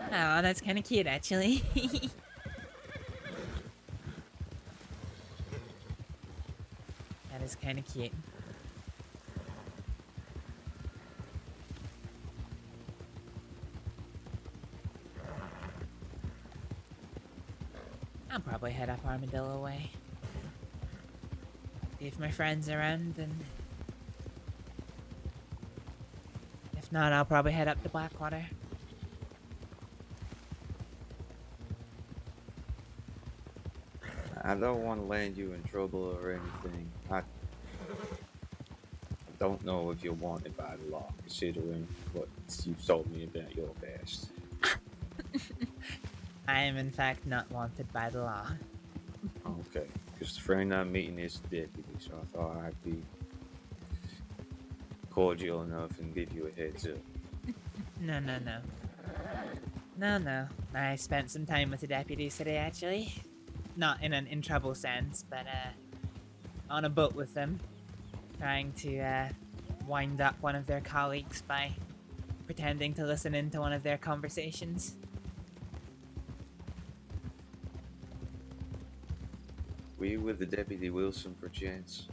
oh, that's kind of cute, actually. That is kind of cute. I'll probably head up Armadillo Way. See if my friend's around, and if not, I'll probably head up to Blackwater. I don't want to land you in trouble or anything. I don't know if you're wanted by the law, considering what you've told me about your past. I am in fact not wanted by the law. Okay, because the friend I'm meeting is a deputy, so I thought I'd be cordial enough and give you a heads up. No. No. I spent some time with the deputies today, actually. Not in an in trouble sense, but on a boat with them, trying to wind up one of their colleagues by pretending to listen into one of their conversations. Were you with the Deputy Wilson, perchance?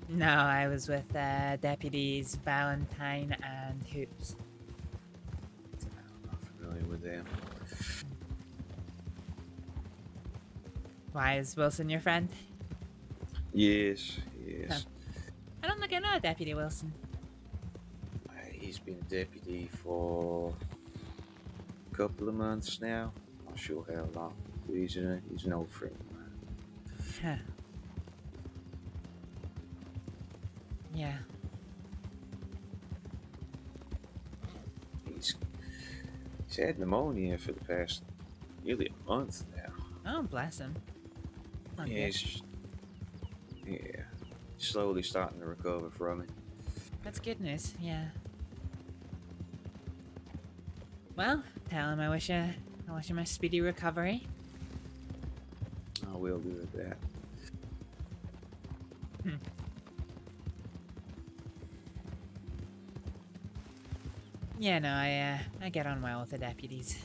No, I was with deputies Valentine and Hoops. I'm not familiar with them. Why, is Wilson your friend? Yes. Huh. I don't think I know Deputy Wilson. He's been a deputy for a couple of months now. Not sure how long. He's an old friend of mine. Huh. Yeah. He's had pneumonia for the past nearly a month now. Oh, bless him. Yeah, Yeah, slowly starting to recover from it. That's good news, yeah. Well, tell him I wish him a speedy recovery. I will do that. Yeah, no, I get on well with the deputies.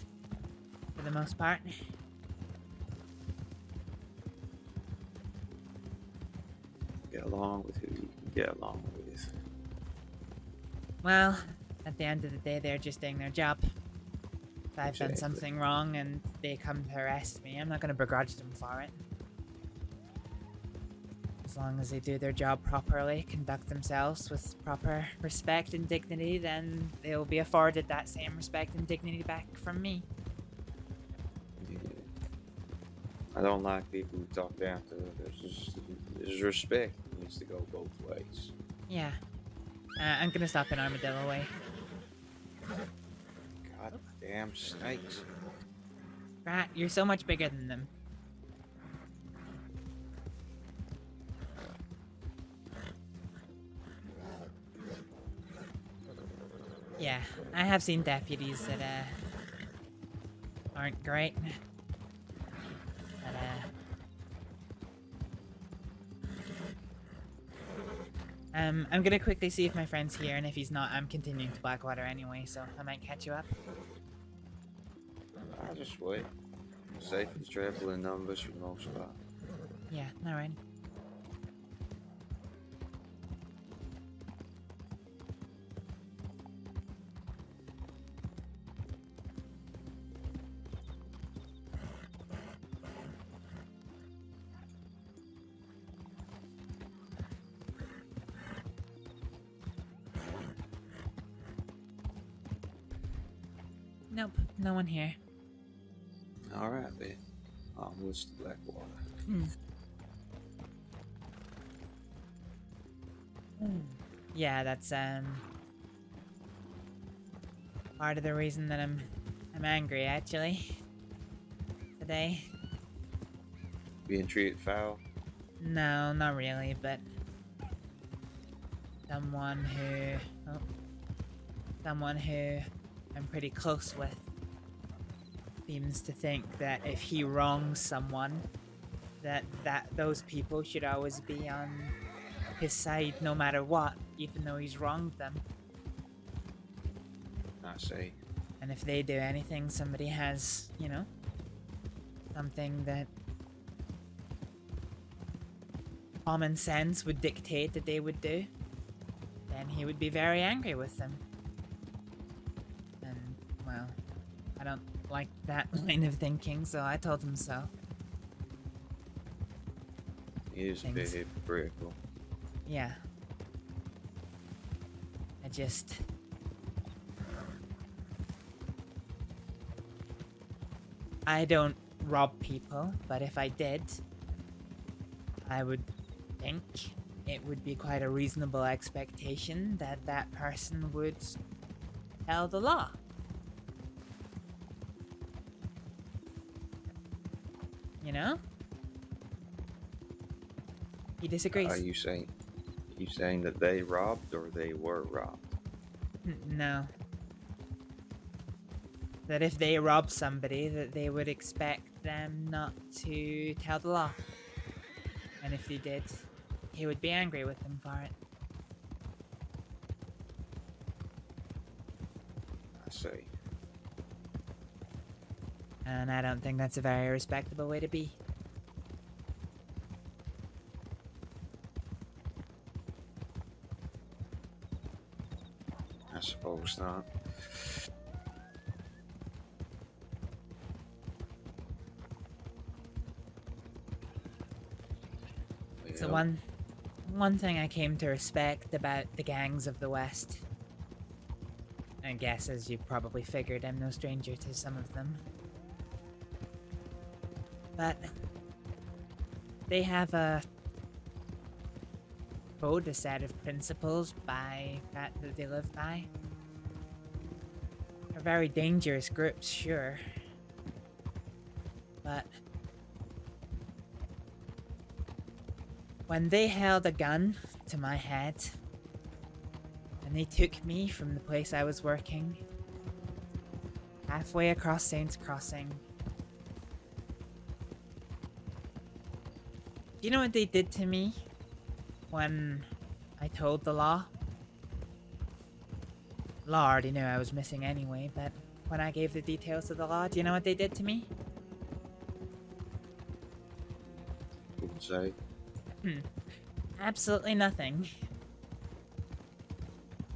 For the most part. Get along with who you can get along with. Well, at the end of the day, they're just doing their job. If I've done Exactly. something wrong and they come to arrest me, I'm not going to begrudge them for it. As long as they do their job properly, conduct themselves with proper respect and dignity, then they'll be afforded that same respect and dignity back from me. Yeah. I don't like people who talk down to others. There's respect. It needs to go both ways. Yeah. I'm gonna stop in Armadillo Way. God damn snakes. Rat, you're so much bigger than them. Yeah, I have seen deputies that, aren't great. But, I'm gonna quickly see if my friend's here, and if he's not, I'm continuing to Blackwater anyway, so I might catch you up. I'll just wait. Safe and travel in numbers for the most part. Yeah, alright. Nope, no one here. Alright then. Onwards to Blackwater. Yeah, that's part of the reason that I'm angry actually. Today. Being treated foul? No, not really, but someone who I'm pretty close with seems to think that if he wrongs someone, that those people should always be on his side no matter what, even though he's wronged them. I see. And if they do anything somebody has, you know, something that common sense would dictate that they would do, then he would be very angry with them. And, well, I don't like that line of thinking, so I told him so. He is a bit hypocritical. Yeah. I don't rob people, but if I did, I would think it would be quite a reasonable expectation that that person would tell the law. You know? He disagrees. Are you saying that they robbed or they were robbed? No. That if they rob somebody, that they would expect them not to tell the law. And if they did, he would be angry with them for it. I see. And I don't think that's a very respectable way to be. I suppose not. So one thing I came to respect about the gangs of the West, I guess as you've probably figured, I'm no stranger to some of them, but they have a code, a set of principles that they live by. They're very dangerous groups, sure, but when they held a gun to my head and they took me from the place I was working halfway across Saints Crossing. Do you know what they did to me when I told the law? Law already knew I was missing anyway, but when I gave the details to the law, do you know what they did to me? Wouldn't say. Absolutely nothing.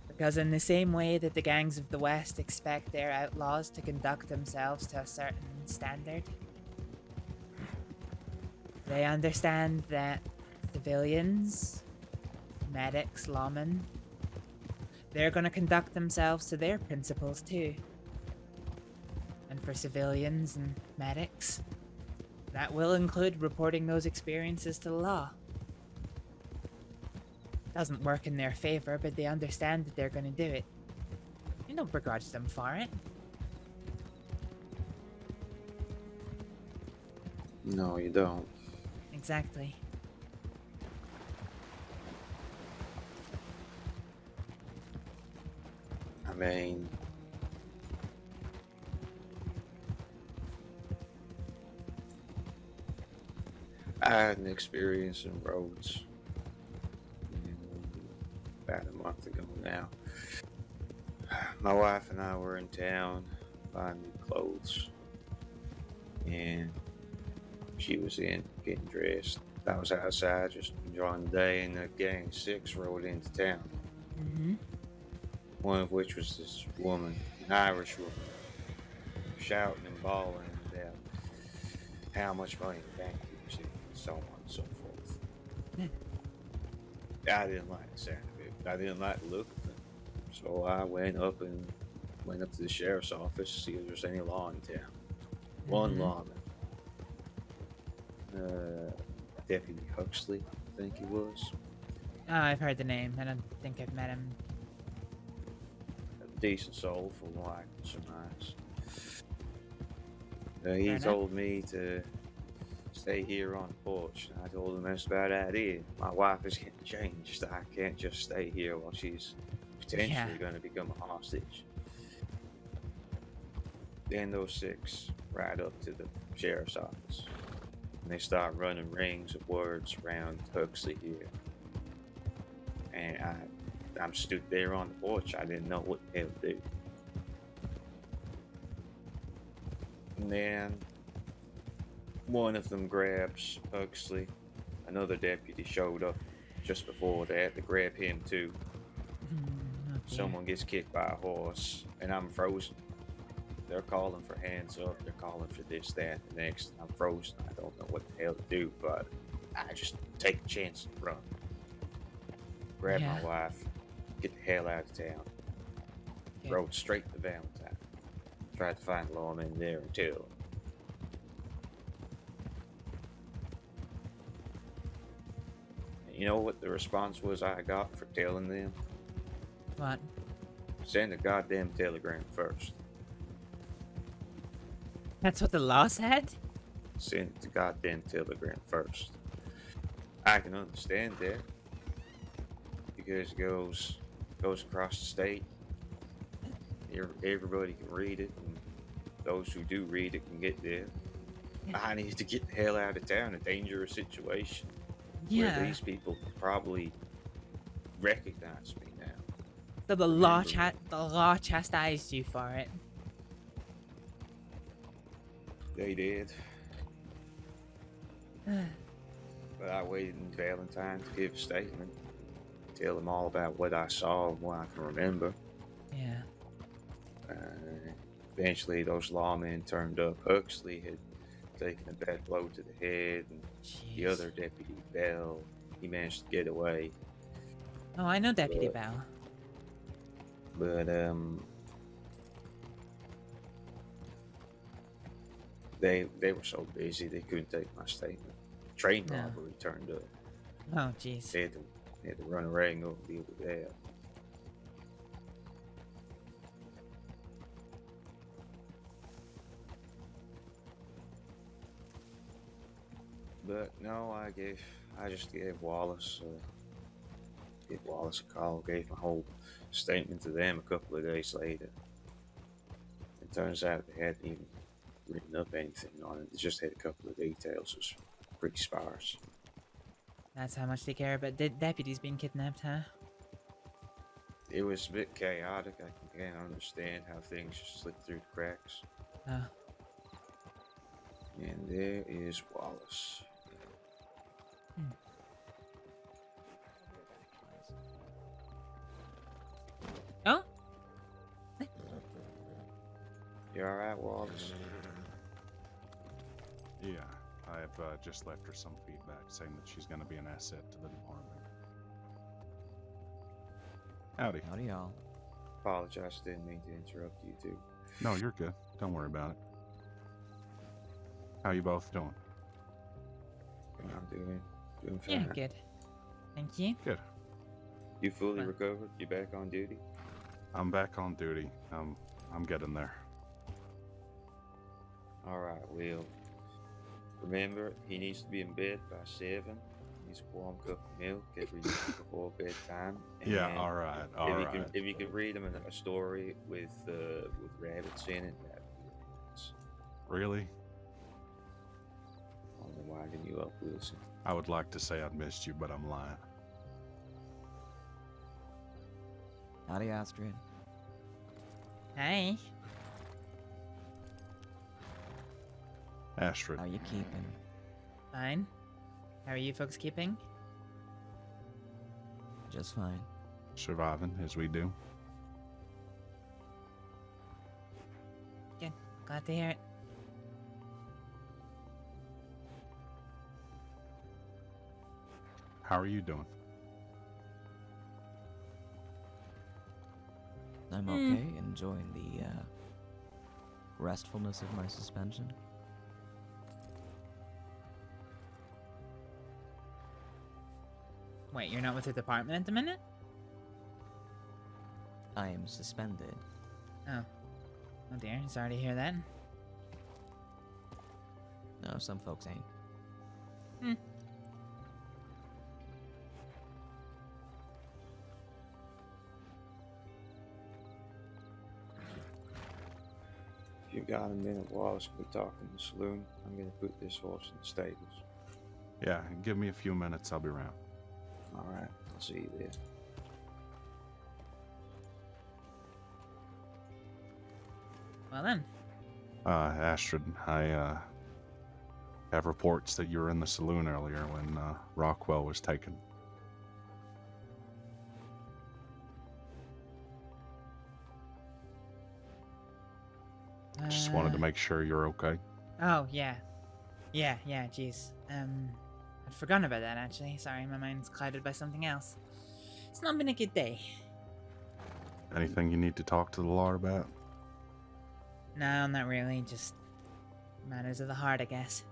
Because in the same way that the gangs of the West expect their outlaws to conduct themselves to a certain standard, they understand that civilians, medics, lawmen, they're gonna conduct themselves to their principles too. And for civilians and medics, that will include reporting those experiences to the law. Doesn't work in their favor, but they understand that they're gonna do it. You don't begrudge them for it. No, you don't. Exactly. I mean, I had an experience in roads about a month ago now. My wife and I were in town buying new clothes, and she was in getting dressed. I was outside just enjoying the day, and the gang of 6 rode into town. Mm-hmm. One of which was this woman, an Irish woman, shouting and bawling about how much money the bank keeps in, and so on and so forth. I didn't like the sound of it. I didn't like the look of it. So I went up to the sheriff's office to see if there's any law in town. One lawman, Deputy Huxley, I think he was. Oh, I've heard the name. I don't think I've met him. A decent soul, from what I can surmise. He enough. told me to stay here on the porch, and I told him that's a bad idea. My wife is getting changed. I can't just stay here while she's potentially going to become a hostage. Then those 6 ride up to the sheriff's office, and they start running rings of words around Huxley here. And I'm stood there on the porch. I didn't know what the hell to do. And then one of them grabs Huxley. Another deputy showed up just before that to grab him too. Someone gets kicked by a horse, and I'm frozen. They're calling for hands up. They're calling for this, that, the next. I'm frozen. I don't know what the hell to do, but I just take a chance and run. Grab my wife, get the hell out of town. Rode straight to Valentine. Tried to find the lawman there until. You know what the response was I got for telling them? What? Send a goddamn telegram first. That's what the law said? Send the goddamn telegram first. I can understand that. Because it goes across the state. Everybody can read it, and those who do read it can get there. I need to get the hell out of town. A dangerous situation. Yeah. Where these people can probably recognize me now. So the law chastised you for it. They did. But I waited in Valentine to give a statement. Tell them all about what I saw and what I can remember. Yeah. Eventually, those lawmen turned up. Huxley had taken a bad blow to the head, and the other deputy, Bell, he managed to get away. Oh, I know Deputy Bell. But they were so busy they couldn't take my statement. Train robbery turned up. Oh, jeez. They had to run a rag and go deal with that. But no, I just gave Wallace a call, gave my whole statement to them a couple of days later. It turns out they hadn't even written up anything on it. They just had a couple of details. It was pretty sparse. That's how much they care about deputies being kidnapped, huh? It was a bit chaotic. I can't understand how things just slipped through the cracks. Oh. And there is Wallace. Oh? You alright, Wallace? Yeah, I have just left her some feedback saying that she's going to be an asset to the department. Howdy. Howdy, y'all. Apologize, didn't mean to interrupt you two. No, you're good. Don't worry about it. How you both doing? I'm doing fine. Yeah, good. Thank you. Good. You fully recovered? You back on duty? I'm back on duty. I'm getting there. Alright, Will. Remember, he needs to be in bed by 7. He needs a warm cup of milk every night before bedtime. Yeah, alright, alright. If you could read him a story with rabbits in it, that'd be nice. Really? I'm winding you up, Wilson. I would like to say I'd missed you, but I'm lying. Howdy, Astrид. Hey. Astrид. How you keeping? Fine. How are you folks keeping? Just fine. Surviving, as we do. Good. Glad to hear it. How are you doing? I'm okay, enjoying the restfulness of my suspension. Wait, you're not with the department at the minute? I am suspended. Oh. Oh dear, sorry to hear that. No, some folks ain't. Hmm. If you got a minute, Wallace, we talk in the saloon. I'm gonna put this horse in the stables. Yeah, give me a few minutes, I'll be around. Alright, I'll see you there. Well then. Astrид, I have reports that you were in the saloon earlier when Rockwell was taken. Just wanted to make sure you're okay. Oh, yeah. Yeah, jeez. I'd forgotten about that, actually. Sorry, my mind's clouded by something else. It's not been a good day. Anything you need to talk to the Lord about? No, not really. Just matters of the heart, I guess.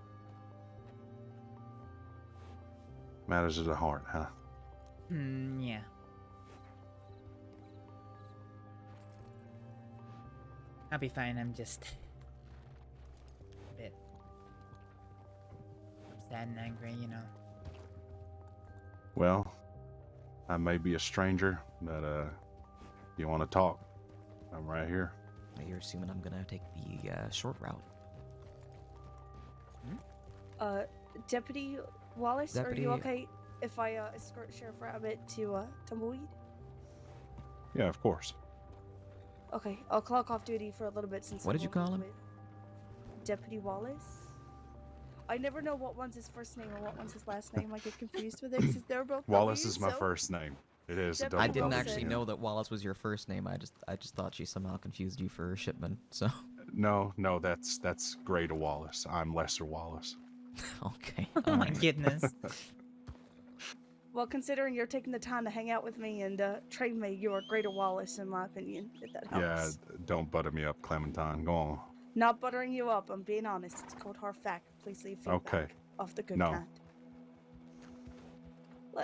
Matters of the heart, huh? Yeah. I'll be fine, I'm just a bit sad and angry, you know. Well, I may be a stranger, but if you want to talk, I'm right here. You're assuming I'm gonna take the short route. Deputy Wallace, Deputy- are you okay if I escort Sheriff Rabbit to Tumbleweed? Yeah, of course. Okay, I'll clock off duty for a little bit since. What did you call him? Deputy Wallace. I never know what one's his first name and what one's his last name. I get confused with it because they're both Wallace W's, is my so- first name. It is a Deputy double. I didn't Wilson. actually know that Wallace was your first name. I just thought she somehow confused you for Shipman. So. No, that's Greater Wallace. I'm Lesser Wallace. Okay. Oh my goodness. Well, considering you're taking the time to hang out with me and train me, you are Greater Wallace, in my opinion, if that helps. Yeah, don't butter me up, Clementine. Go on. Not buttering you up, I'm being honest. It's a cold hard fact. Please leave feedback Okay. of the good No. kind.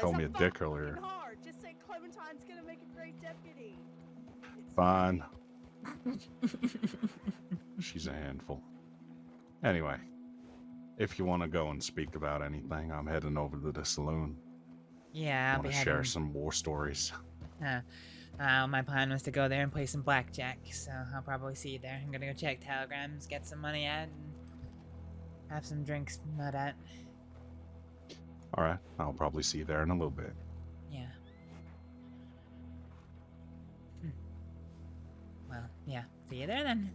Told me a It's not dick fucking earlier. hard. Just say Clementine's gonna make a great deputy. Fine. She's a handful. Anyway, if you want to go and speak about anything, I'm heading over to the saloon. Yeah, I'll Want be to heading. share some war stories. My plan was to go there and play some blackjack, so I'll probably see you there. I'm gonna go check telegrams, get some money out, and have some drinks mud at. All right, I'll probably see you there in a little bit. Yeah. Well, yeah. See you there then.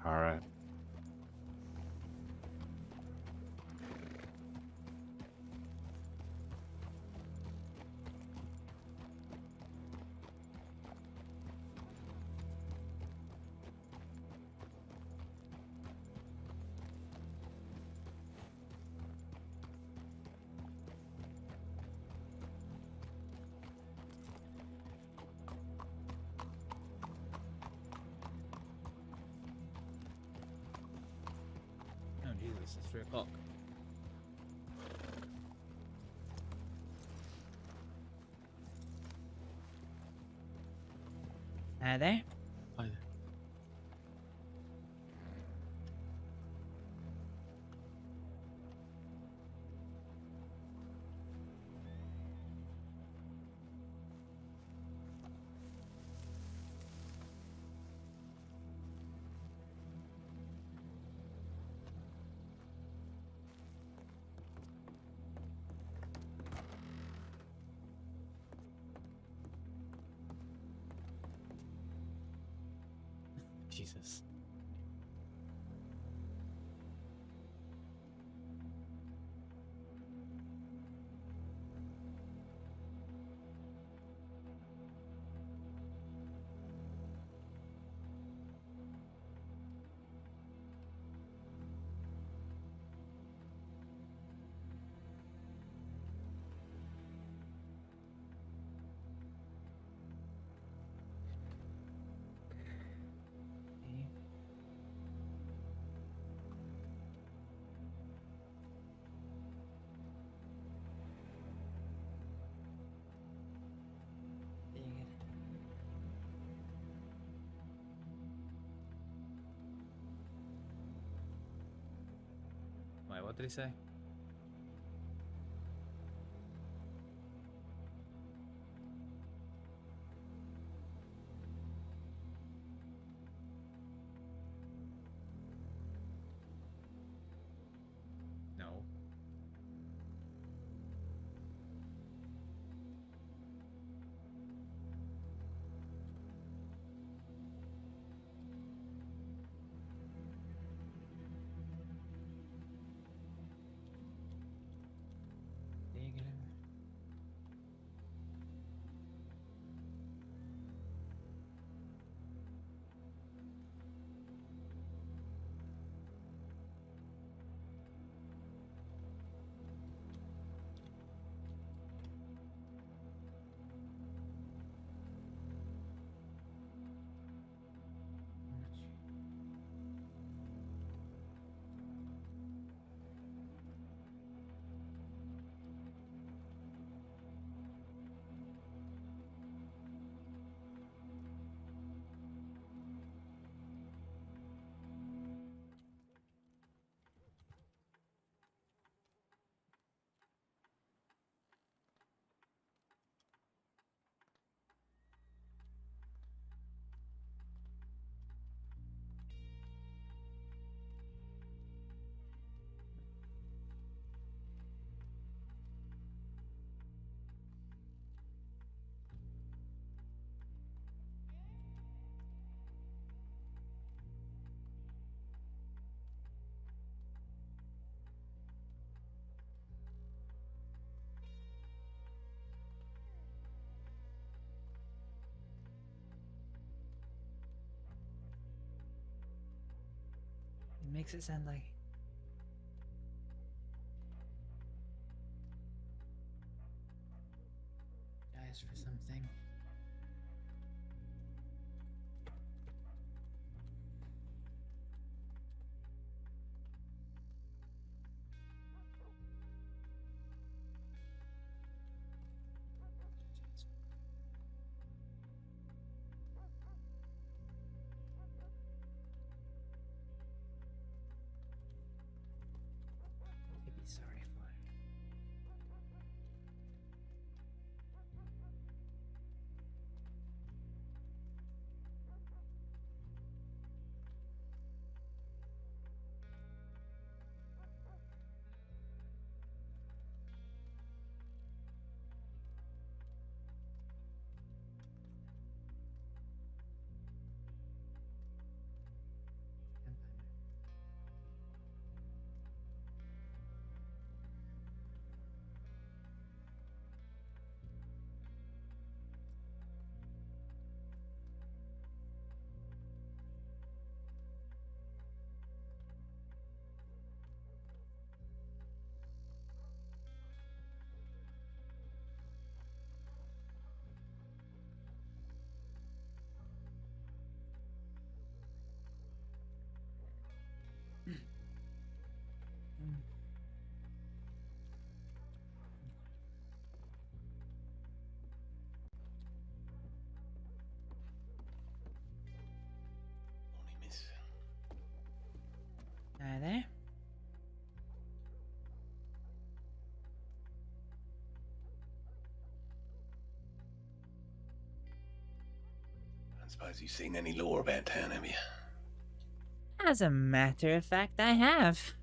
All right. Oh Jesus, it's 3 o'clock. Hi there. Hi there. Jesus. Wait, what did he say? No. It makes it sound like dies for something. there. I suppose you've seen any lore about town, have you? As a matter of fact, I have.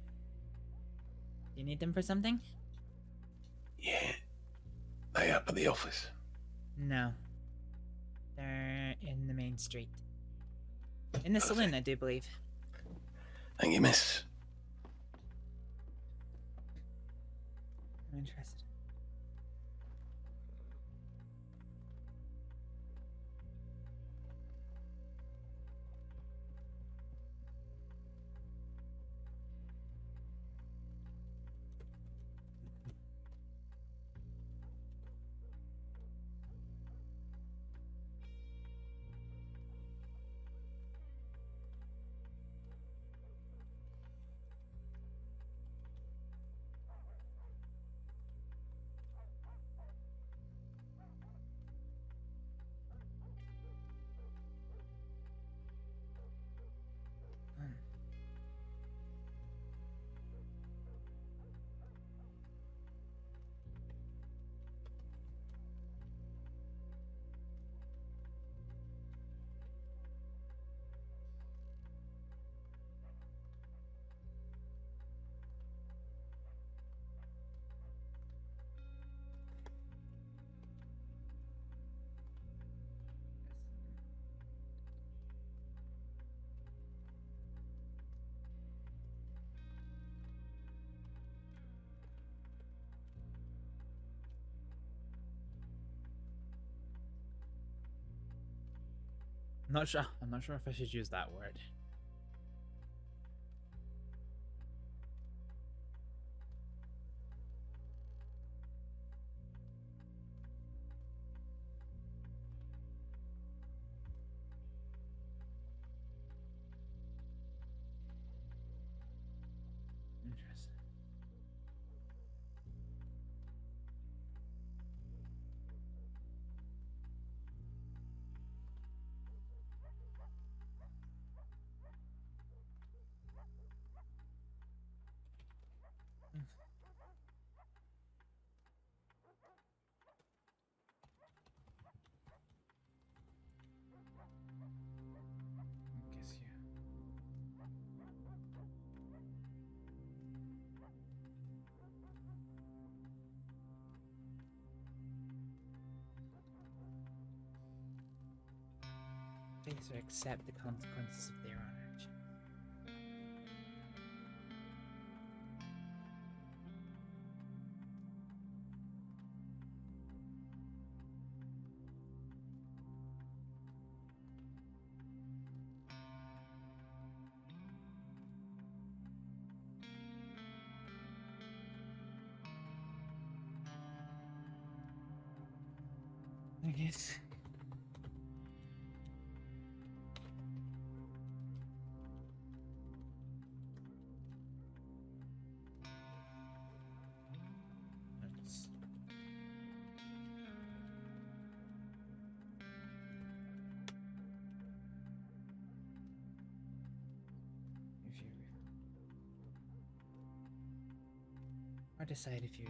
You need them for something? Yeah. They up at the office. No. They're in the main street. In the saloon, I do believe. Thank you, miss. I'm interested. I'm not sure if I should use that word. Interesting. Guess you. Face or accept the consequences of their own action. I guess. Nice. If you or decide if you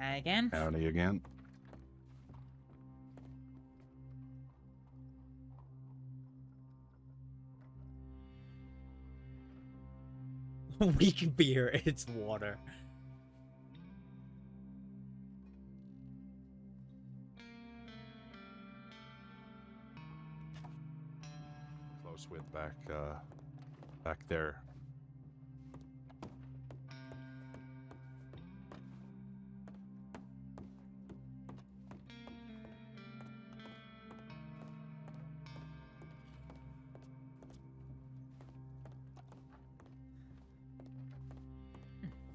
Hi again. Howdy again. Weak beer, it's water. Close with back there.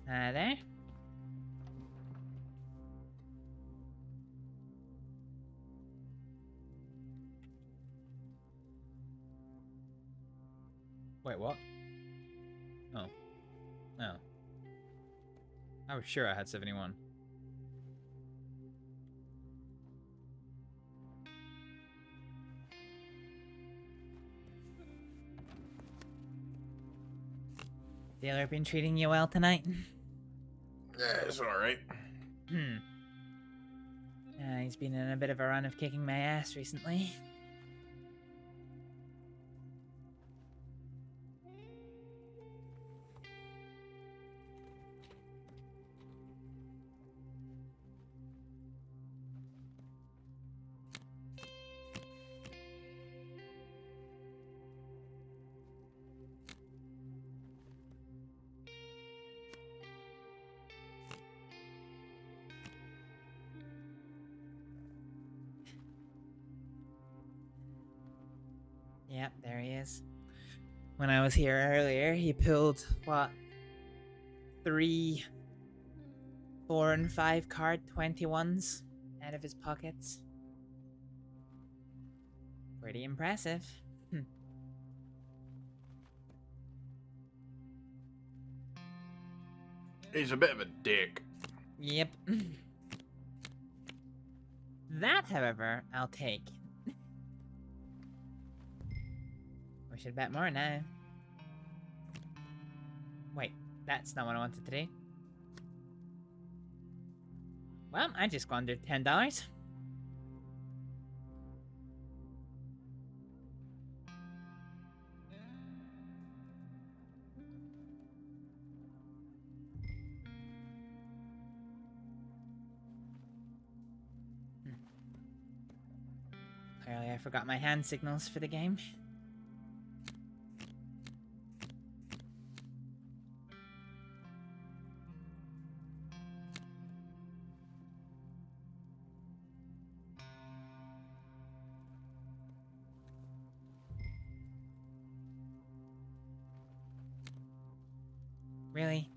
Hi there. Wait, what? Oh. Oh. I was sure I had 71. Dealer been treating you well tonight? Yeah, it's alright. He's been in a bit of a run of kicking my ass recently. Yep, there he is. When I was here earlier, he pulled, what, 3, 4, and 5 card 21s out of his pockets. Pretty impressive. He's a bit of a dick. Yep. That, however, I'll take. We should bet more now. Wait, that's not what I wanted to do. Well, I just squandered $10. Clearly, I forgot my hand signals for the game. Really?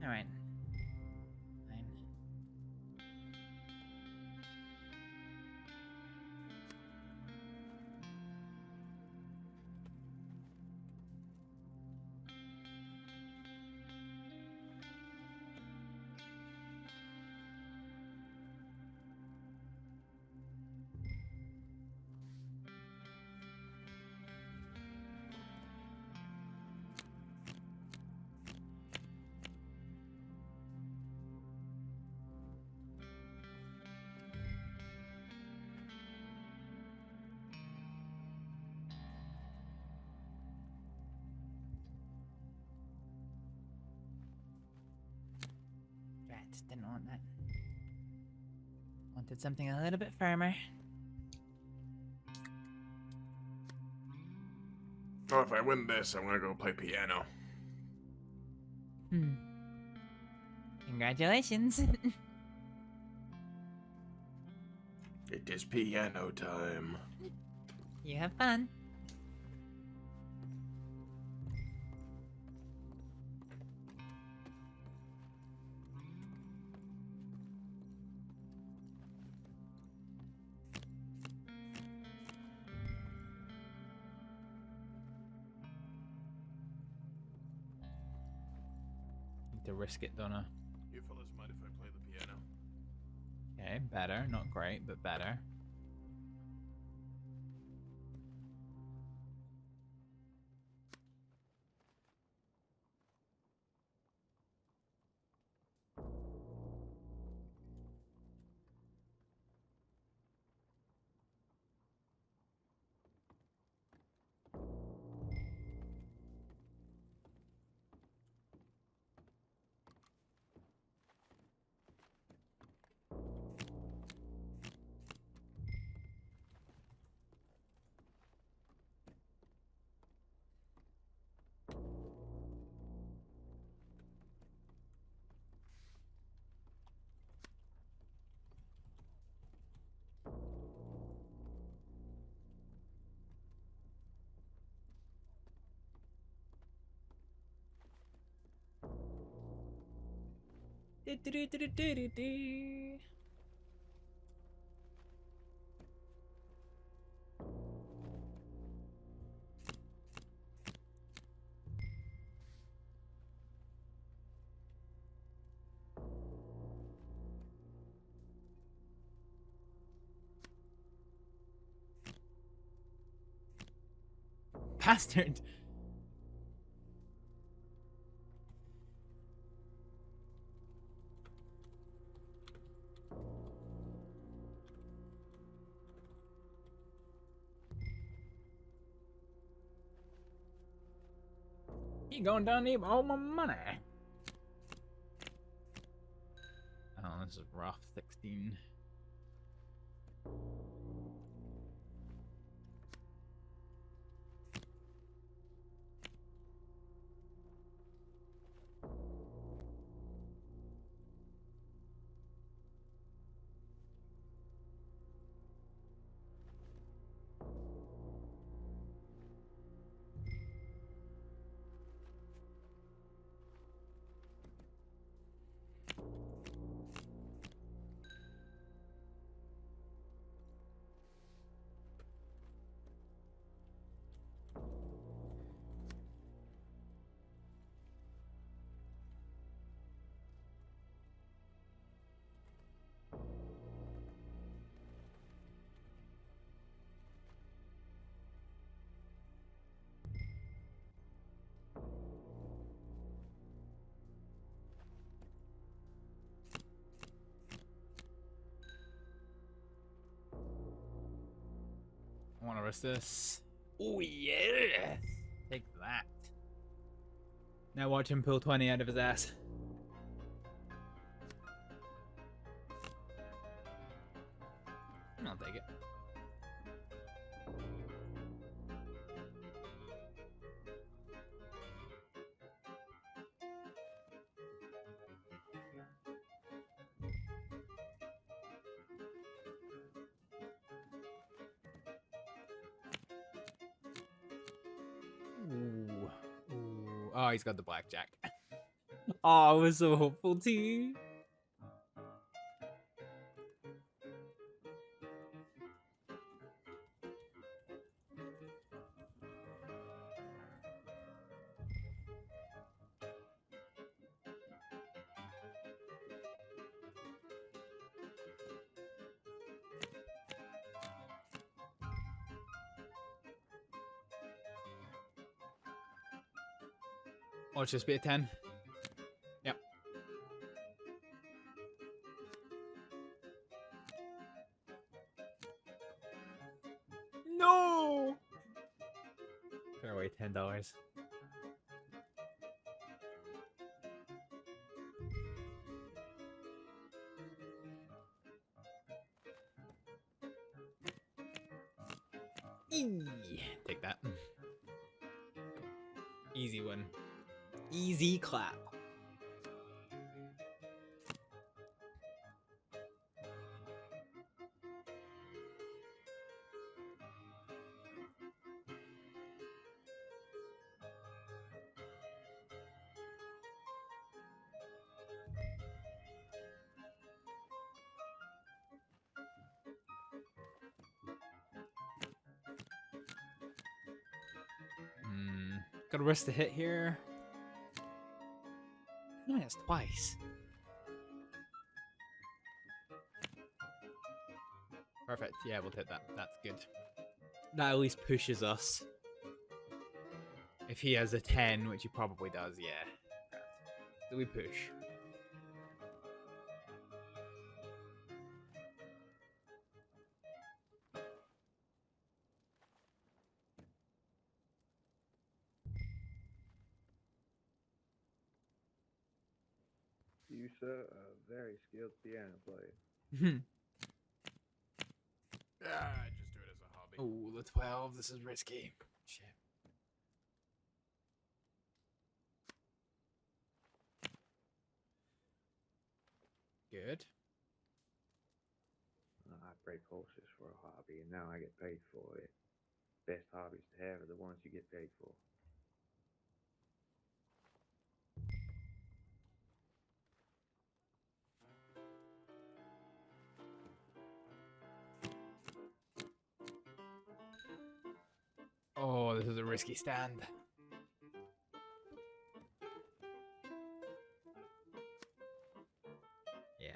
Alright. Fine. Didn't want that. Wanted something a little bit firmer. Oh, if I win this, I'm gonna go play piano. Congratulations. It is piano time. You have fun. Need to risk it, don't I? You fellas mind if I play the piano? Okay, better. Not great, but better. Bastard. You going down to all my money? Oh, this is rough. 16. I want to risk this. Oh yeah! Take that. Now watch him pull 20 out of his ass. I'll take it. Ooh. Ooh. Oh, he's got the blackjack. Oh, I was so hopeful too. Watch this be a 10. Yep. No! Throw away $10. Take that. Easy one. Easy clap. Gotta risk the hit here. No, it's twice. Perfect. Yeah, we'll hit that. That's good. That at least pushes us. If he has a 10, which he probably does, yeah. So we push. You, sir, are a very skilled piano player. I just do it as a hobby. Oh, the 12. This is risky. Shit. Good. I break horses for a hobby, and now I get paid for it. Best hobbies to have are the ones you get paid for. risky stand. Yeah.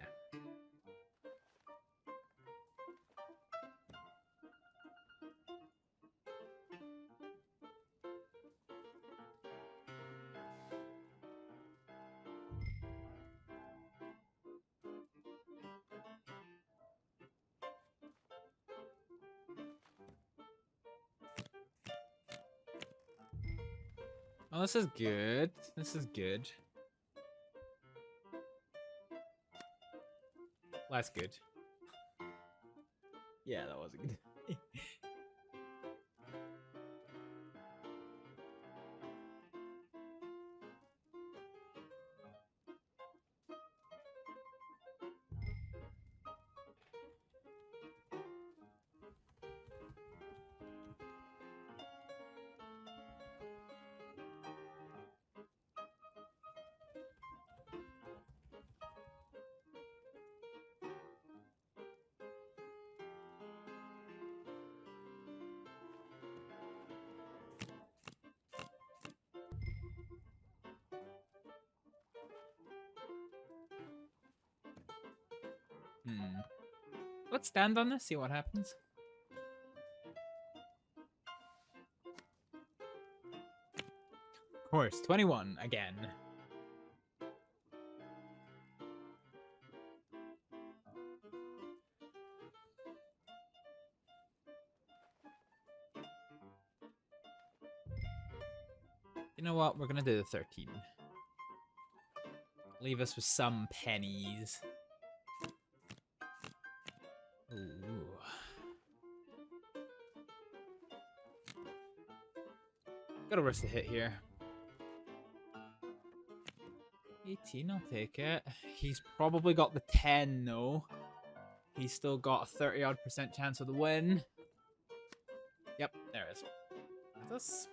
Oh, this is good. This is good. Less good. Yeah, that was good. Let's stand on this, see what happens. Of course, 21 again. You know what? We're gonna do the 13. Leave us with some pennies. Ooh. Gotta risk the hit here. 18, I'll take it. He's probably got the 10 though. He's still got a 30-odd% chance of the win. Yep, there it is. That's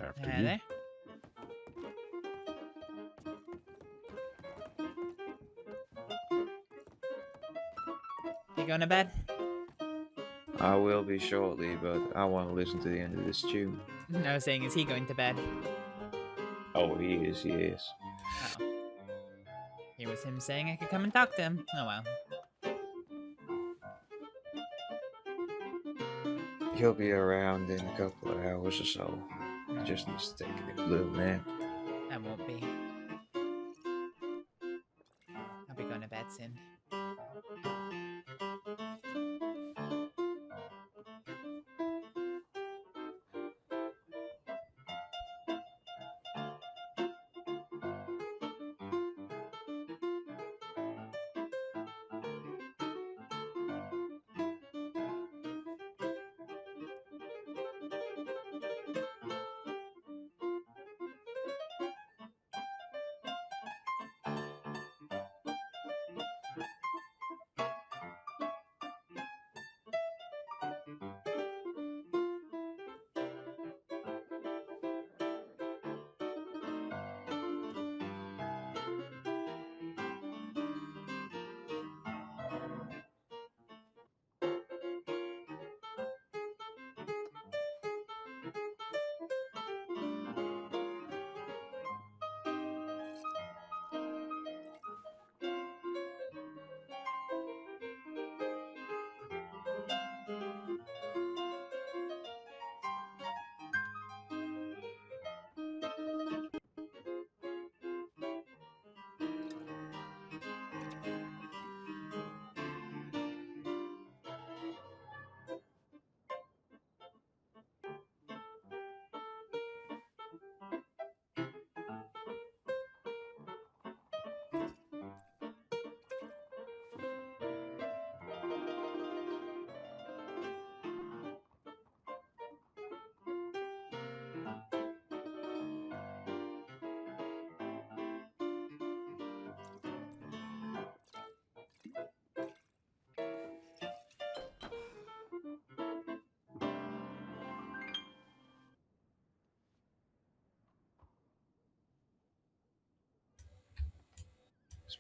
After Yeah, you. there. You going to bed? I will be shortly, but I want to listen to the end of this tune. I was saying, is he going to bed? Oh, he is, yes. Oh. Here was him saying I could come and talk to him. Oh well. He'll be around in a couple of hours or so. Just needs to take a little nap. I won't be. I'll be going to bed soon.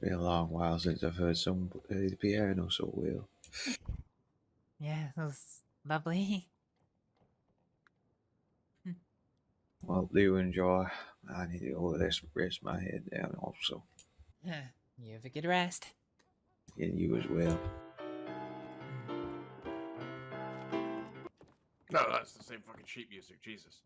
been a long while since I've heard someone play the piano so well. Yeah, that was lovely. Well, do enjoy. I need to go rest my head down also. You have a good rest. And you as well. No, that's the same fucking sheet music, Jesus.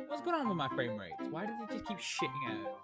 What's going on with my frame rates? Why did it just keep shitting out?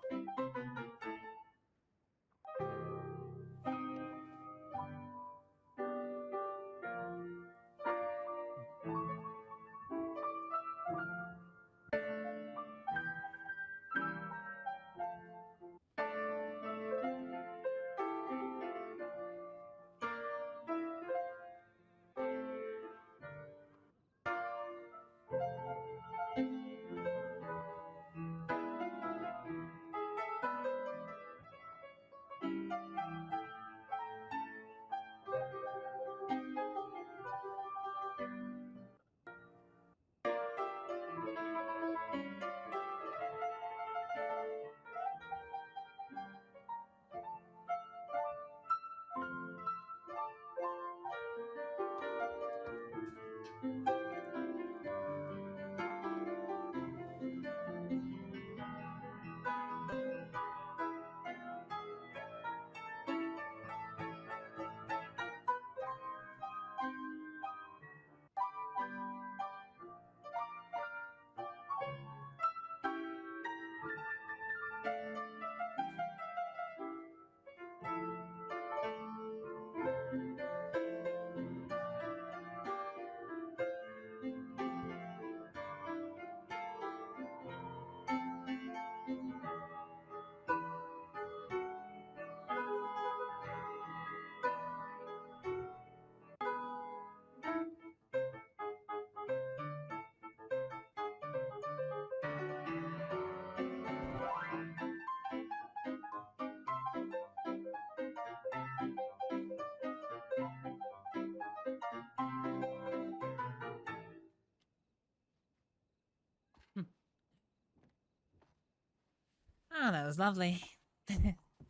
Oh, that was lovely.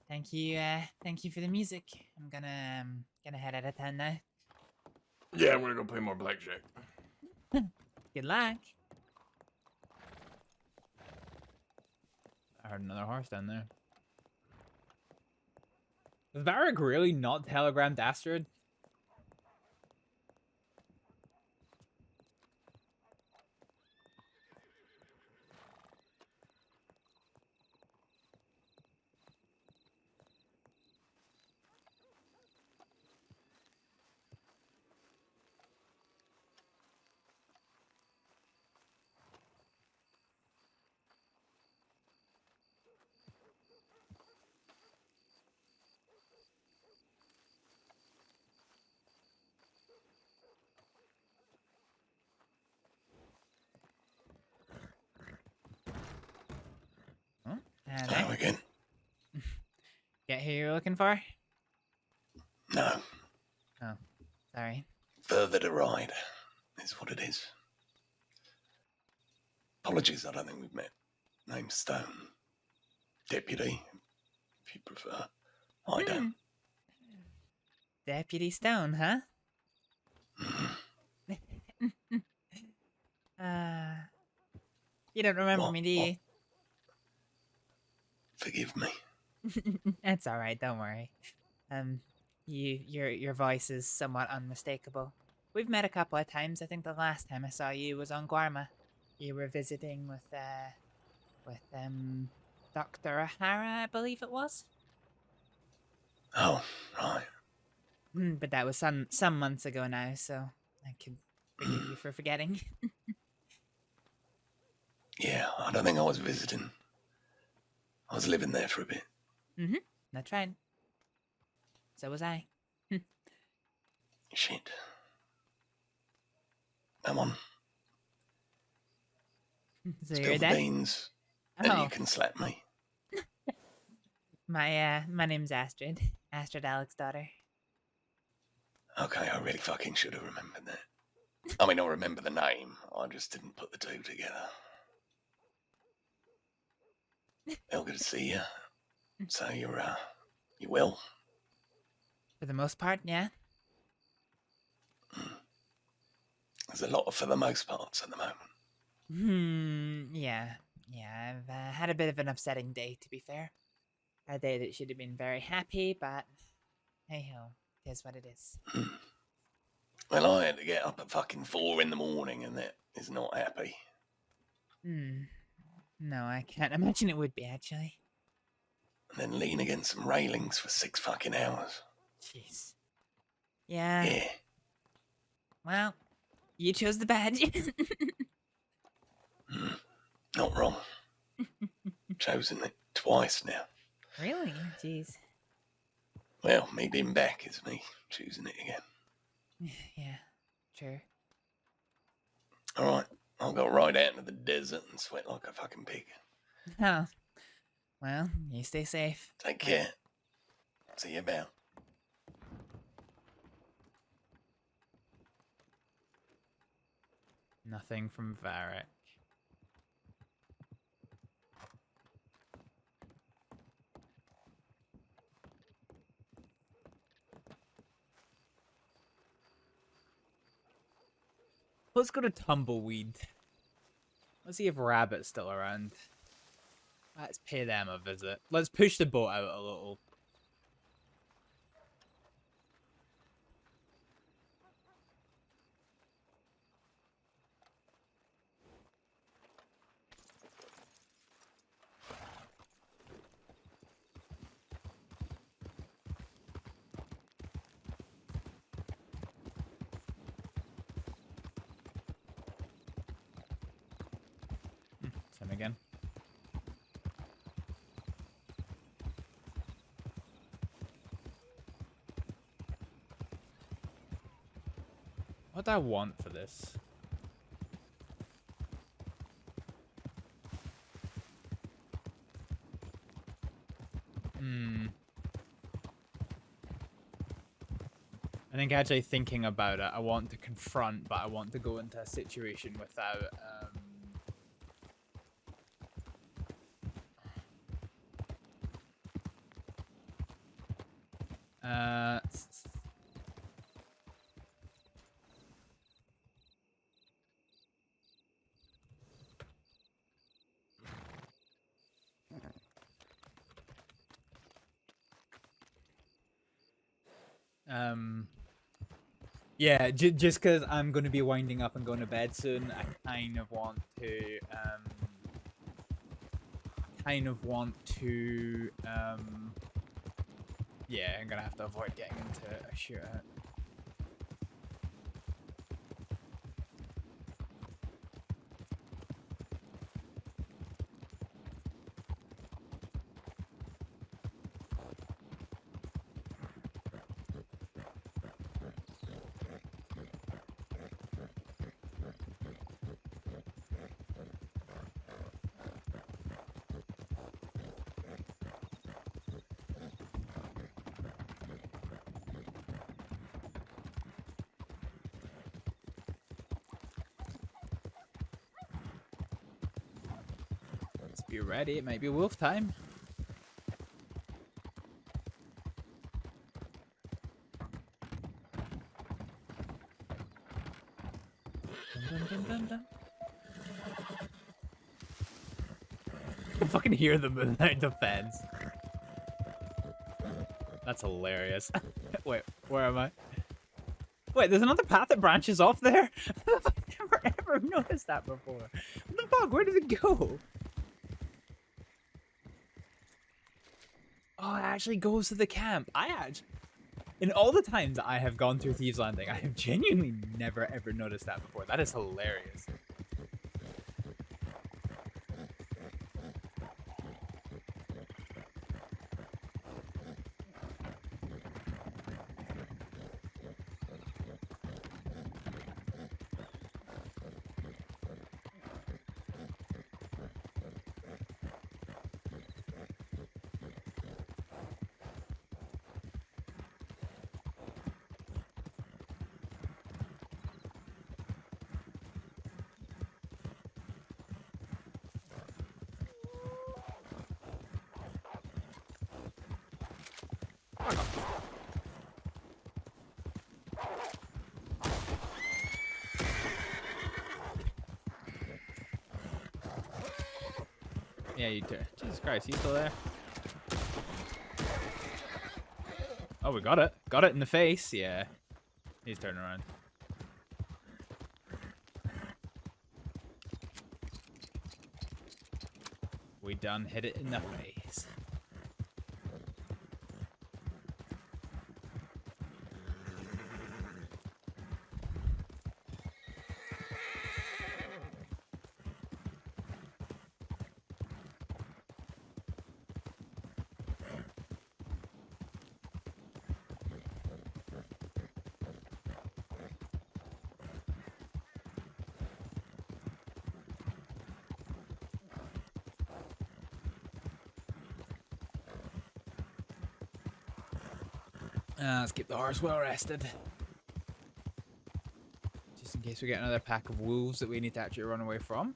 Thank you for the music. I'm gonna head out of town now. Yeah, I'm gonna go play more blackjack. Good luck. I heard another horse down there. Does Varek really not telegrammed Astrид? forget who you're looking for? No. Oh, sorry. Further to ride is what it is. Apologies, I don't think we've met. Name's Stone. Deputy, if you prefer. I don't. Deputy Stone, huh? You don't remember me, do you? Forgive me. That's all right. Don't worry. Your voice is somewhat unmistakable. We've met a couple of times. I think the last time I saw you was on Guarma. You were visiting with Dr. O'Hara, I believe it was. Oh, right. But that was some months ago now, so I can forgive you for forgetting. Yeah, I don't think I was visiting. I was living there for a bit. That's right. So was I. Shit. Come on. So Spill you're the dead? beans, then you can slap me. My name's Astrid. Astrid Aleksdóttir. Okay, I really fucking should have remembered that. I mean, I remember the name. I just didn't put the two together. Well, good to see you. So you're well? For the most part, yeah. There's a lot of for the most parts at the moment. Yeah. I've had a bit of an upsetting day, to be fair. A day that should have been very happy, but hey ho, it is what it is. Well, I had to get up at fucking 4 in the morning, and that is not happy. No, I can't imagine it would be, actually. And then lean against some railings for 6 fucking hours. Jeez. Yeah. Yeah. Well, you chose the badge. Not wrong. Chosen it twice now. Really? Jeez. Well, me being back is me choosing it again. Yeah, sure. Alright, I'll go right out into the desert and sweat like a fucking pig. Oh. Well, you stay safe. Take care. See you about. Nothing from Varek. Let's go to Tumbleweed. Let's see if Rabbit's still around. Let's pay them a visit. Let's push the boat out a little. Same again. What do I want for this? I think actually thinking about it, I want to confront, but I want to go into a situation without yeah, just because I'm going to be winding up and going to bed soon, I kind of want to, yeah, I'm going to have to avoid getting into a shootout. Hope you're ready. It might be wolf time. Dun, dun, dun, dun. I can fucking hear them behind the fence. That's hilarious. Wait, where am I? Wait, there's another path that branches off there? I've never ever noticed that before. What the fuck? Where did it go? Oh, it actually goes to the camp. In all the times that I have gone through Thieves Landing, I have genuinely never ever noticed that before. That is hilarious. Yeah, you do. Jesus Christ, you still there? Oh, we got it. Got it in the face. Yeah. He's turning around. We done hit it in the face. Let's keep the horse well rested. Just in case we get another pack of wolves that we need to actually run away from.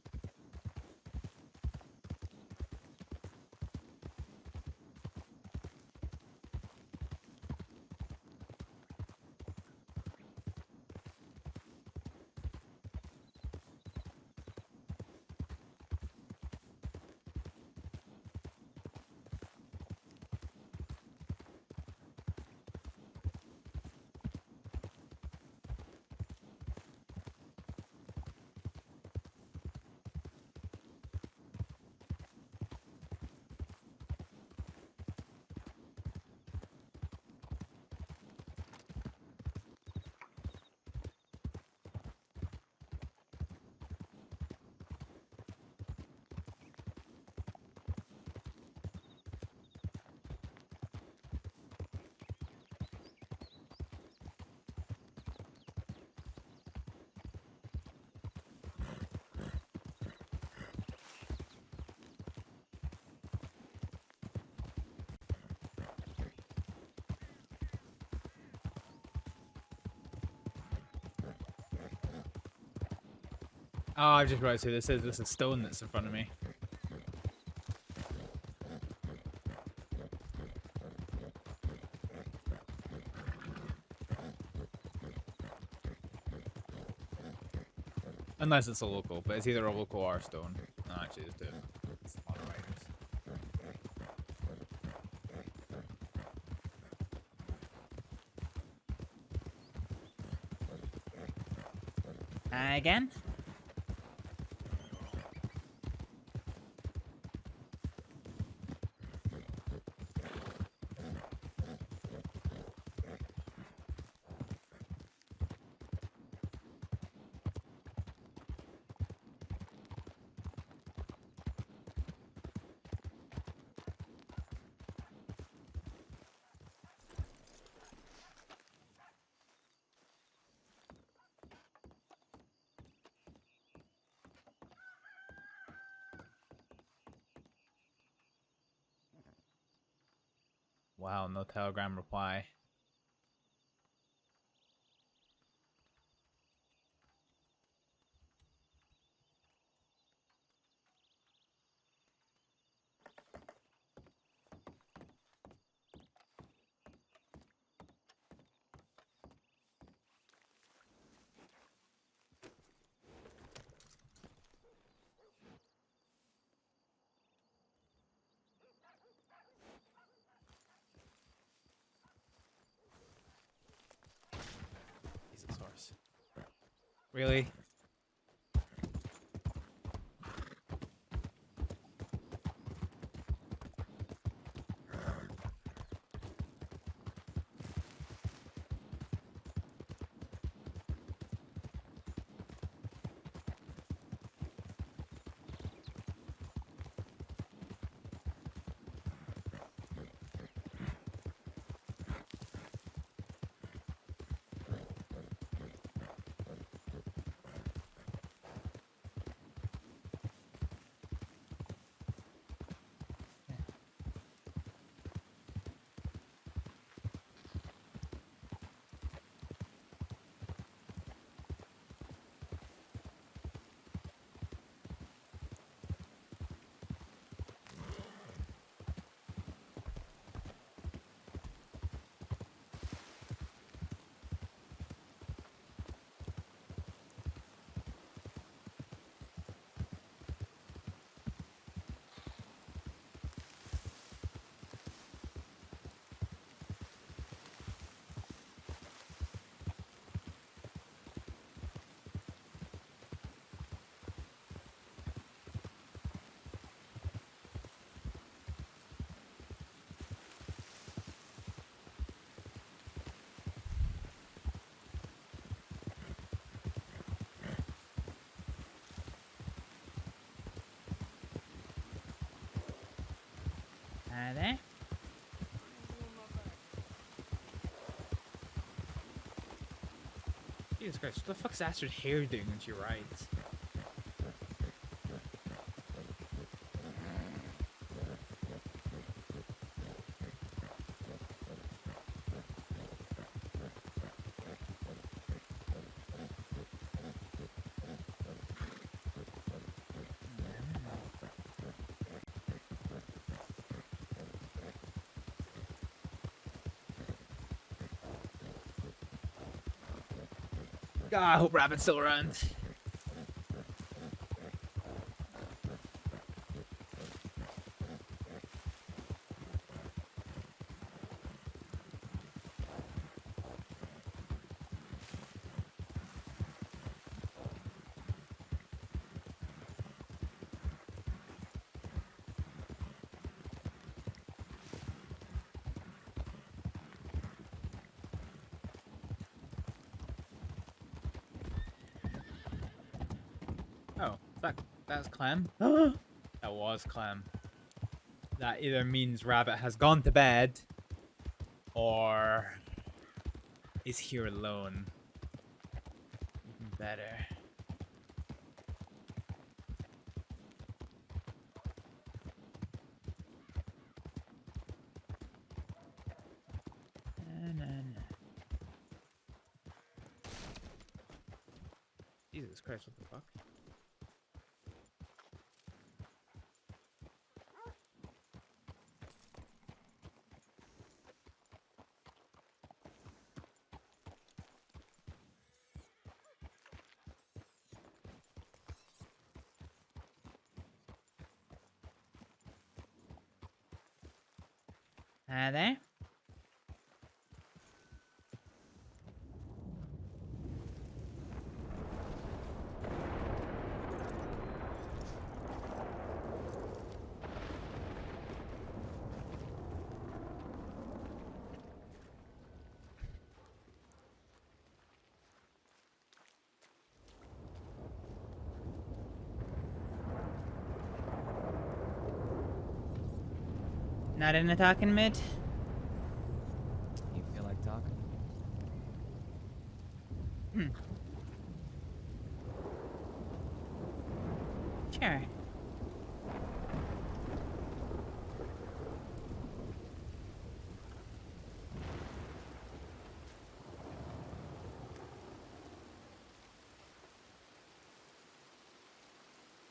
Oh, I've just realized who this is. This is Stone that's in front of me. Unless it's a local, but it's either a local or a Stone. No, actually, it's two. It's a lot of riders. Again? Wow, no telegram reply. Really? There. Jesus Christ, what the fuck's Astryd hair doing when she rides? God, I hope Rabbit's still around. Oh, that's Clem. That was Clem. That either means Rabbit has gone to bed, or is here alone. Even better. Jesus Christ, what the fuck? There. Not in a talking mood? You feel like talking? Sure.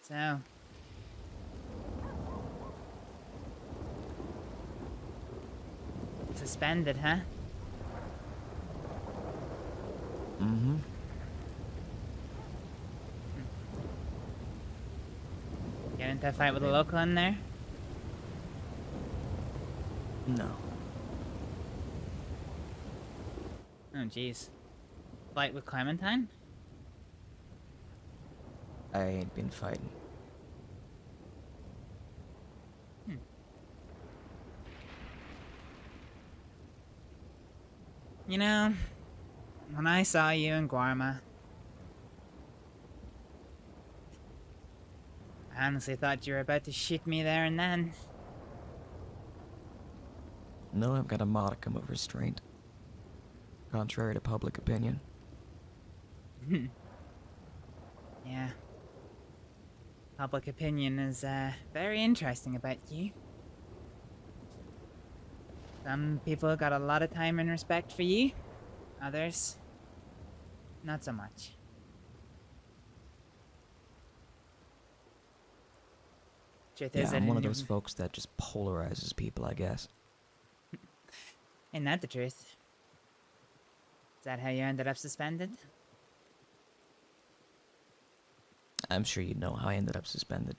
So. Suspended, huh? Mm-hmm. Get into a fight with a local in there? No. Oh, jeez. Fight with Clementine? I ain't been fighting. You know, when I saw you in Guarma, I honestly thought you were about to shoot me there and then. No, I've got a modicum of restraint. Contrary to public opinion. Yeah. Public opinion is, very interesting about you. Some people got a lot of time and respect for you. Others, not so much. Truth Yeah, is, I'm one of those folks that just polarizes people, I guess. Ain't that the truth? Is that how you ended up suspended? I'm sure you know how I ended up suspended.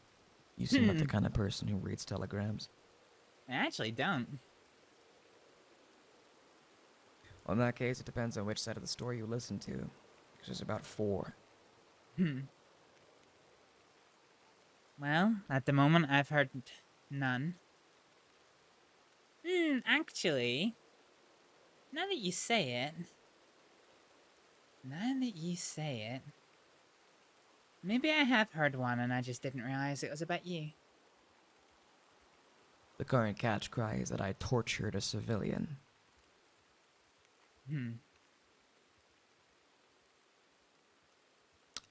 You seem like the kind of person who reads telegrams. I actually don't. Well, in that case, it depends on which side of the story you listen to. Because there's about 4. Well, at the moment, I've heard none. Actually, now that you say it, maybe I have heard one and I just didn't realize it was about you. The current catch cry is that I tortured a civilian.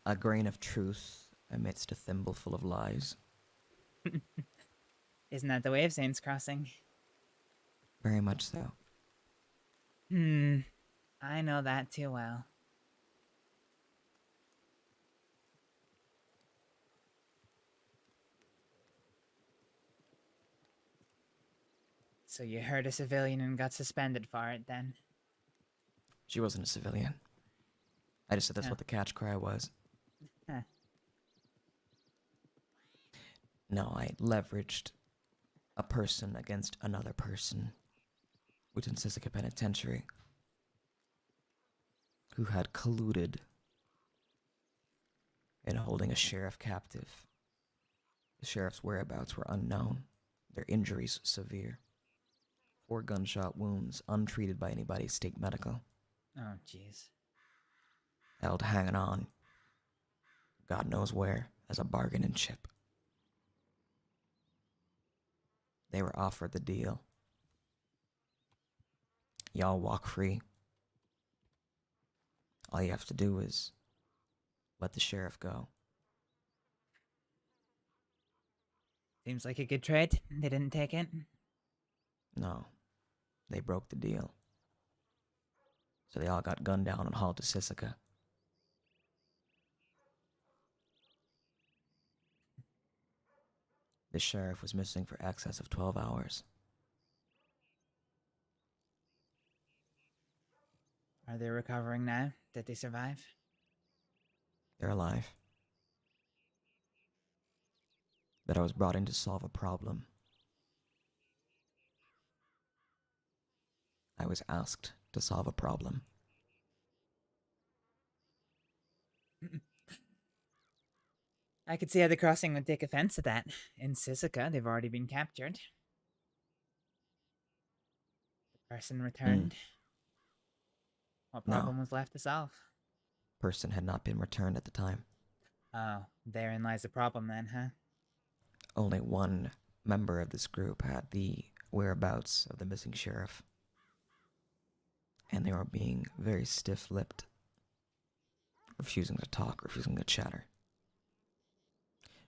A grain of truth amidst a thimbleful of lies. Isn't that the way of Saints Crossing? Very much so. I know that too well. So you hurt a civilian and got suspended for it, then? She wasn't a civilian. I just said that's Huh. what the catch cry was. Huh. No, I leveraged a person against another person within Sisika Penitentiary who had colluded in holding a sheriff captive. The sheriff's whereabouts were unknown, their injuries severe. 4 gunshot wounds, untreated by anybody state medical. Oh, jeez. Held hanging on, God knows where, as a bargaining chip. They were offered the deal. Y'all walk free. All you have to do is let the sheriff go. Seems like a good trade. They didn't take it. No, they broke the deal. So they all got gunned down and hauled to Sisika. The sheriff was missing for excess of 12 hours. Are they recovering now? Did they survive? They're alive. That I was brought in to solve a problem. I was asked to solve a problem. I could see how the crossing would take offense to that. In Sisika, they've already been captured. The person returned. What No. problem was left to solve? Person had not been returned at the time. Oh, therein lies the problem then, huh? Only one member of this group had the whereabouts of the missing sheriff. And they were being very stiff-lipped. Refusing to talk, refusing to chatter.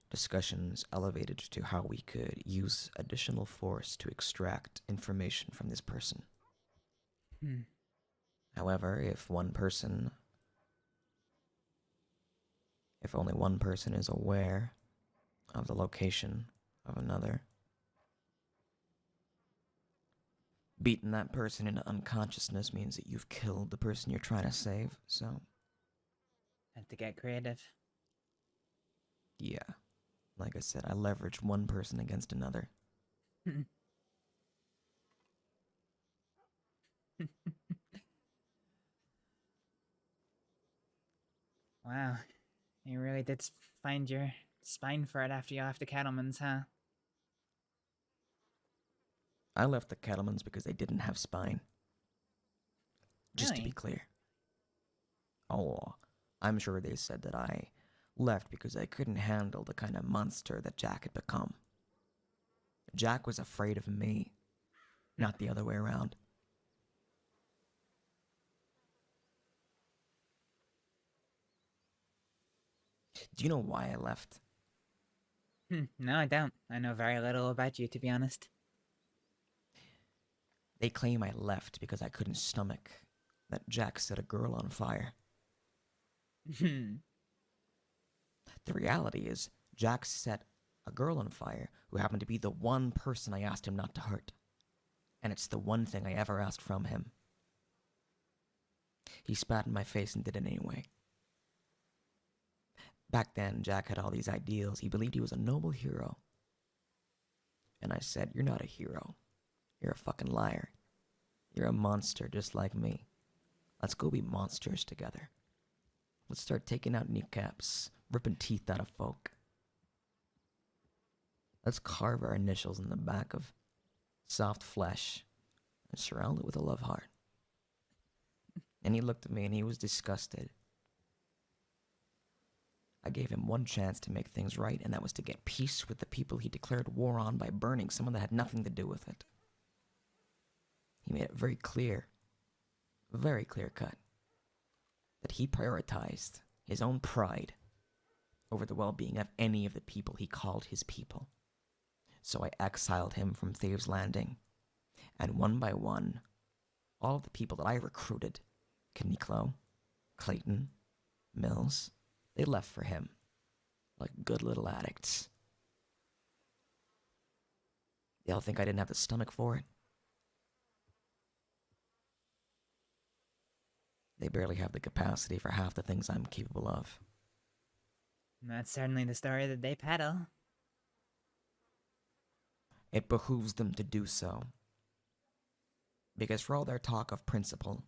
Discussions elevated to how we could use additional force to extract information from this person. However, if only one person is aware of the location of another, beating that person into unconsciousness means that you've killed the person you're trying to save, so... Had to get creative. Yeah. Like I said, I leveraged one person against another. Wow. You really did find your spine for it after you left the Cattleman's, huh? I left the Cattleman's because they didn't have spine. Just to be Really? clear. Oh, I'm sure they said that I left because I couldn't handle the kind of monster that Jack had become. Jack was afraid of me, not the other way around. Do you know why I left? No, I don't. I know very little about you, to be honest. They claim I left because I couldn't stomach that Jack set a girl on fire. The reality is, Jack set a girl on fire who happened to be the one person I asked him not to hurt. And it's the one thing I ever asked from him. He spat in my face and did it anyway. Back then, Jack had all these ideals. He believed he was a noble hero. And I said, you're not a hero. You're a fucking liar. You're a monster just like me. Let's go be monsters together. Let's start taking out kneecaps, ripping teeth out of folk. Let's carve our initials in the back of soft flesh and surround it with a love heart. And he looked at me and he was disgusted. I gave him one chance to make things right, and that was to get peace with the people he declared war on by burning someone that had nothing to do with it. He made it very clear cut, that he prioritized his own pride over the well-being of any of the people he called his people. So I exiled him from Thaves Landing, and one by one, all of the people that I recruited, Kaniklo, Clayton, Mills, they left for him, like good little addicts. They all think I didn't have the stomach for it. They barely have the capacity for half the things I'm capable of. That's certainly the story that they peddle. It behooves them to do so. Because for all their talk of principle,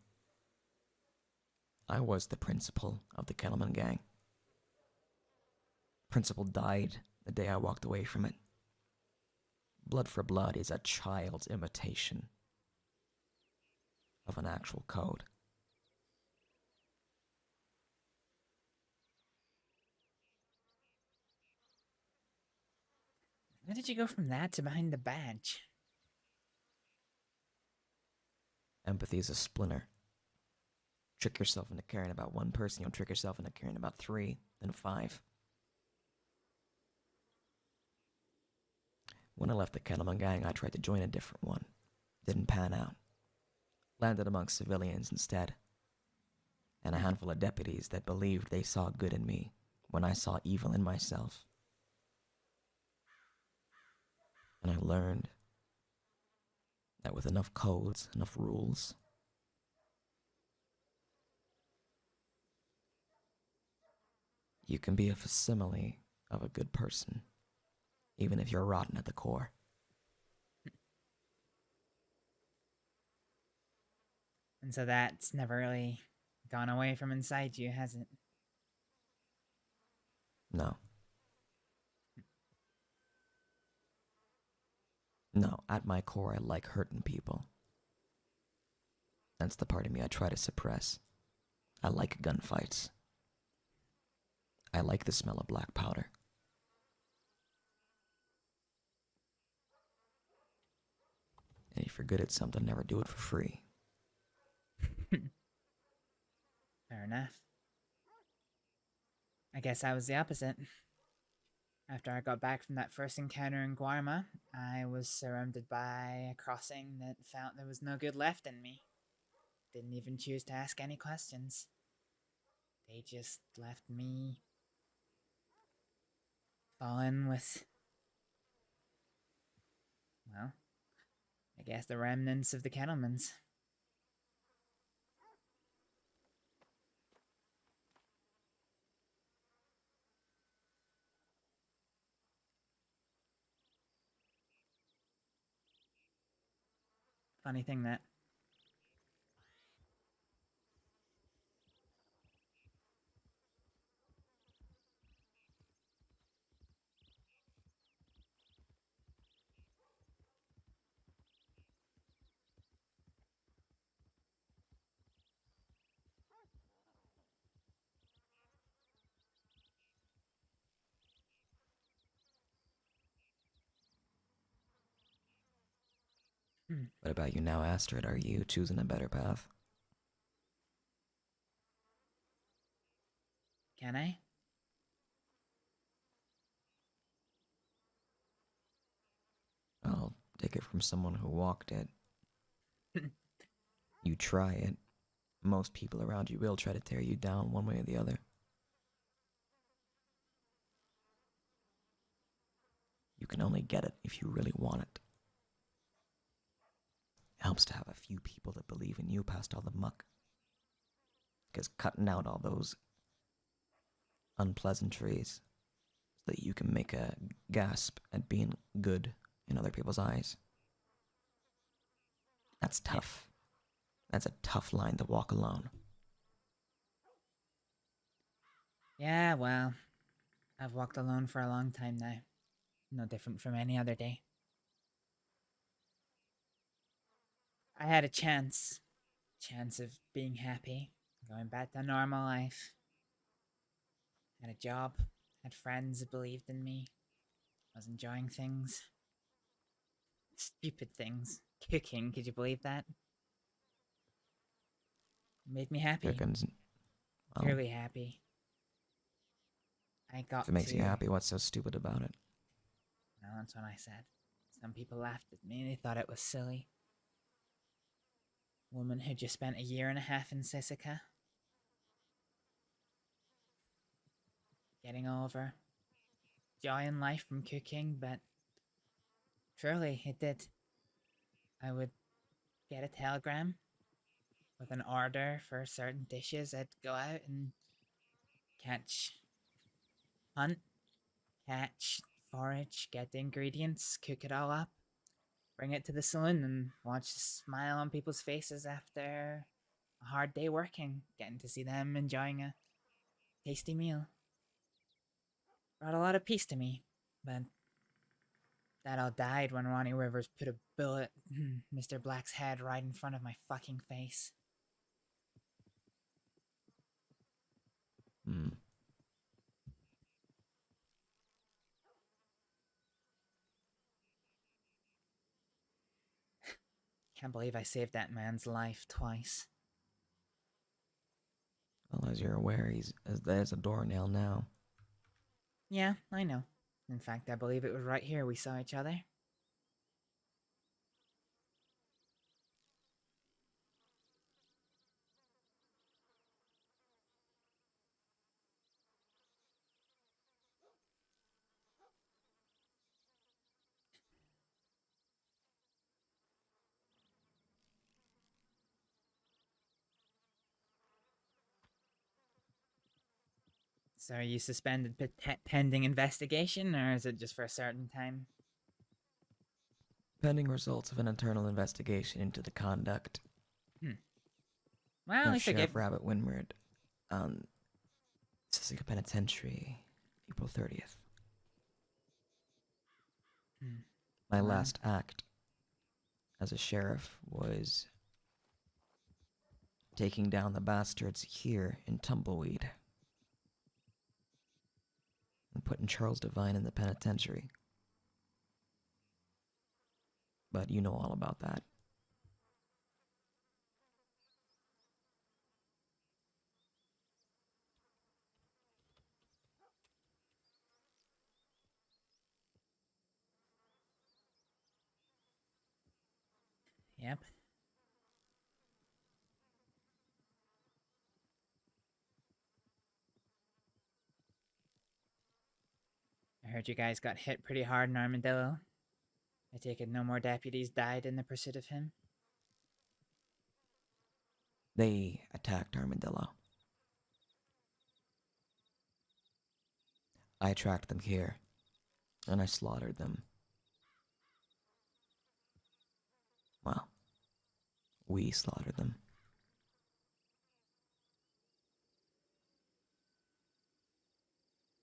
I was the principal of the Kettleman gang. Principal died the day I walked away from it. Blood for blood is a child's imitation of an actual code. How did you go from that to behind the badge? Empathy is a splinter. Trick yourself into caring about one person, you'll trick yourself into caring about 3, then 5. When I left the Kettleman gang, I tried to join a different one. Didn't pan out. Landed amongst civilians instead. And a handful of deputies that believed they saw good in me when I saw evil in myself. And I learned that with enough codes, enough rules, you can be a facsimile of a good person, even if you're rotten at the core. And so that's never really gone away from inside you, has it? No. No, at my core, I like hurting people. That's the part of me I try to suppress. I like gunfights. I like the smell of black powder. And if you're good at something, never do it for free. Fair enough. I guess I was the opposite. After I got back from that first encounter in Guarma, I was surrounded by a crossing that felt there was no good left in me. Didn't even choose to ask any questions. They just left me fallen with, well, I guess the remnants of the Kettlemans. Funny thing that. What about you now, Astrид? Are you choosing a better path? Can I? I'll take it from someone who walked it. You try it. Most people around you will try to tear you down one way or the other. You can only get it if you really want it. It helps to have a few people that believe in you past all the muck. Because cutting out all those unpleasantries so that you can make a gasp at being good in other people's eyes. That's tough. That's a tough line to walk alone. Yeah, well, I've walked alone for a long time now. No different from any other day. I had a chance of being happy, going back to normal life. Had a job, had friends who believed in me, was enjoying things. Stupid things. Cooking, could you believe that? Made me happy. Cooking's, well, Purely happy. I got if it makes to... you happy, what's so stupid about it? Well, that's what I said. Some people laughed at me, they thought it was silly. Woman who just spent 1.5 years in Sisika. Getting over joy in life from cooking, but truly it did. I would get a telegram with an order for certain dishes. I'd go out and hunt, catch, forage, get the ingredients, cook it all up, bring it to the saloon, and watch the smile on people's faces after a hard day working, getting to see them enjoying a tasty meal. Brought a lot of peace to me, but that all died when Ronnie Rivers put a bullet in Mr. Black's head right in front of my fucking face. Can't believe I saved that man's life twice. Well, as you're aware, there's a doornail now. Yeah, I know. In fact, I believe it was right here we saw each other. So are you suspended pending investigation, or is it just for a certain time? Pending results of an internal investigation into the conduct Well, at of least I Sheriff gave... Rabbit Windward on Sisika Penitentiary, April 30th. My Well. last act as a sheriff was taking down the bastards here in Tumbleweed and putting Charles Devine in the penitentiary. But you know all about that. Yep. I heard you guys got hit pretty hard in Armadillo. I take it no more deputies died in the pursuit of him? They attacked Armadillo. I tracked them here, and I slaughtered them. Well, we slaughtered them.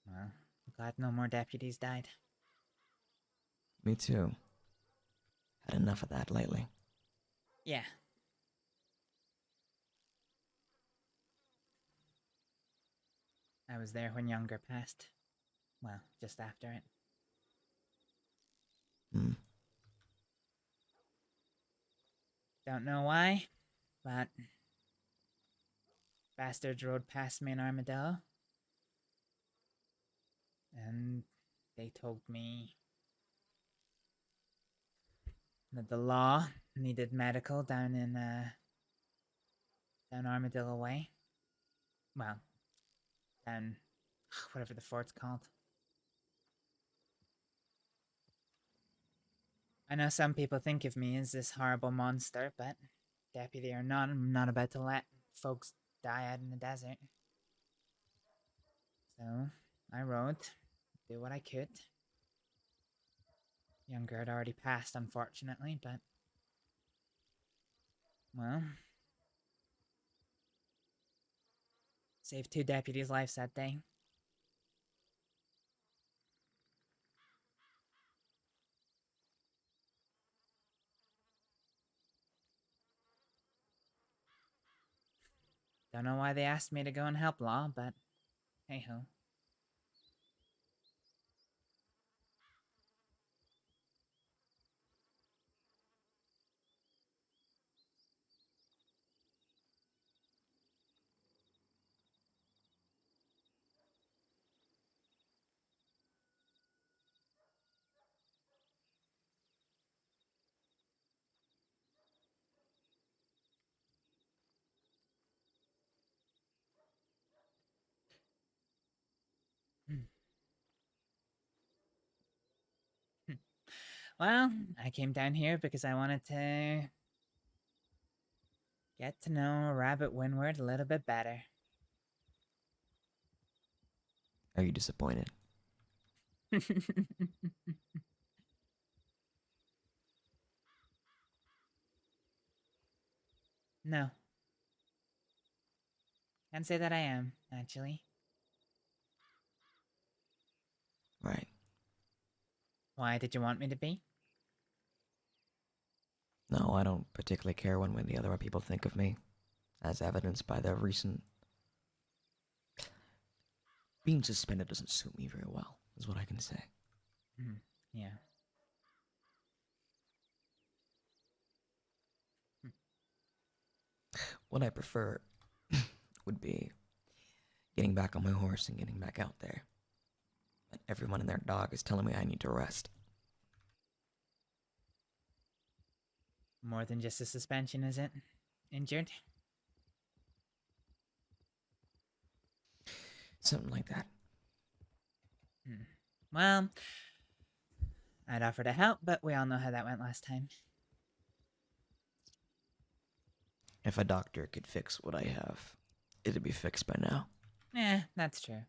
Well, I'm glad no more deputies died. Me too. Had enough of that lately. Yeah. I was there when Younger passed. Well, just after it. Don't know why, but bastards rode past me in Armadillo. And they told me that the law needed medical down in, down Armadillo Way. Well, down whatever the fort's called. I know some people think of me as this horrible monster, but deputy or not, I'm not about to let folks die out in the desert. So, I rode, did what I could. Younger had already passed, unfortunately, but... well... saved 2 deputies' lives that day. Don't know why they asked me to go and help Law, but hey-ho. Well, I came down here because I wanted to get to know Rabbit Windward a little bit better. Are you disappointed? No. Can't say that I am, actually. Right. Why did you want me to be? No, I don't particularly care one way or the other what people think of me, as evidenced by the recent... being suspended doesn't suit me very well, is what I can say. Yeah. What I prefer would be getting back on my horse and getting back out there. But everyone and their dog is telling me I need to rest. More than just a suspension, is it? Injured? Something like that. Well, I'd offer to help, but we all know how that went last time. If a doctor could fix what I have, it'd be fixed by now. That's true.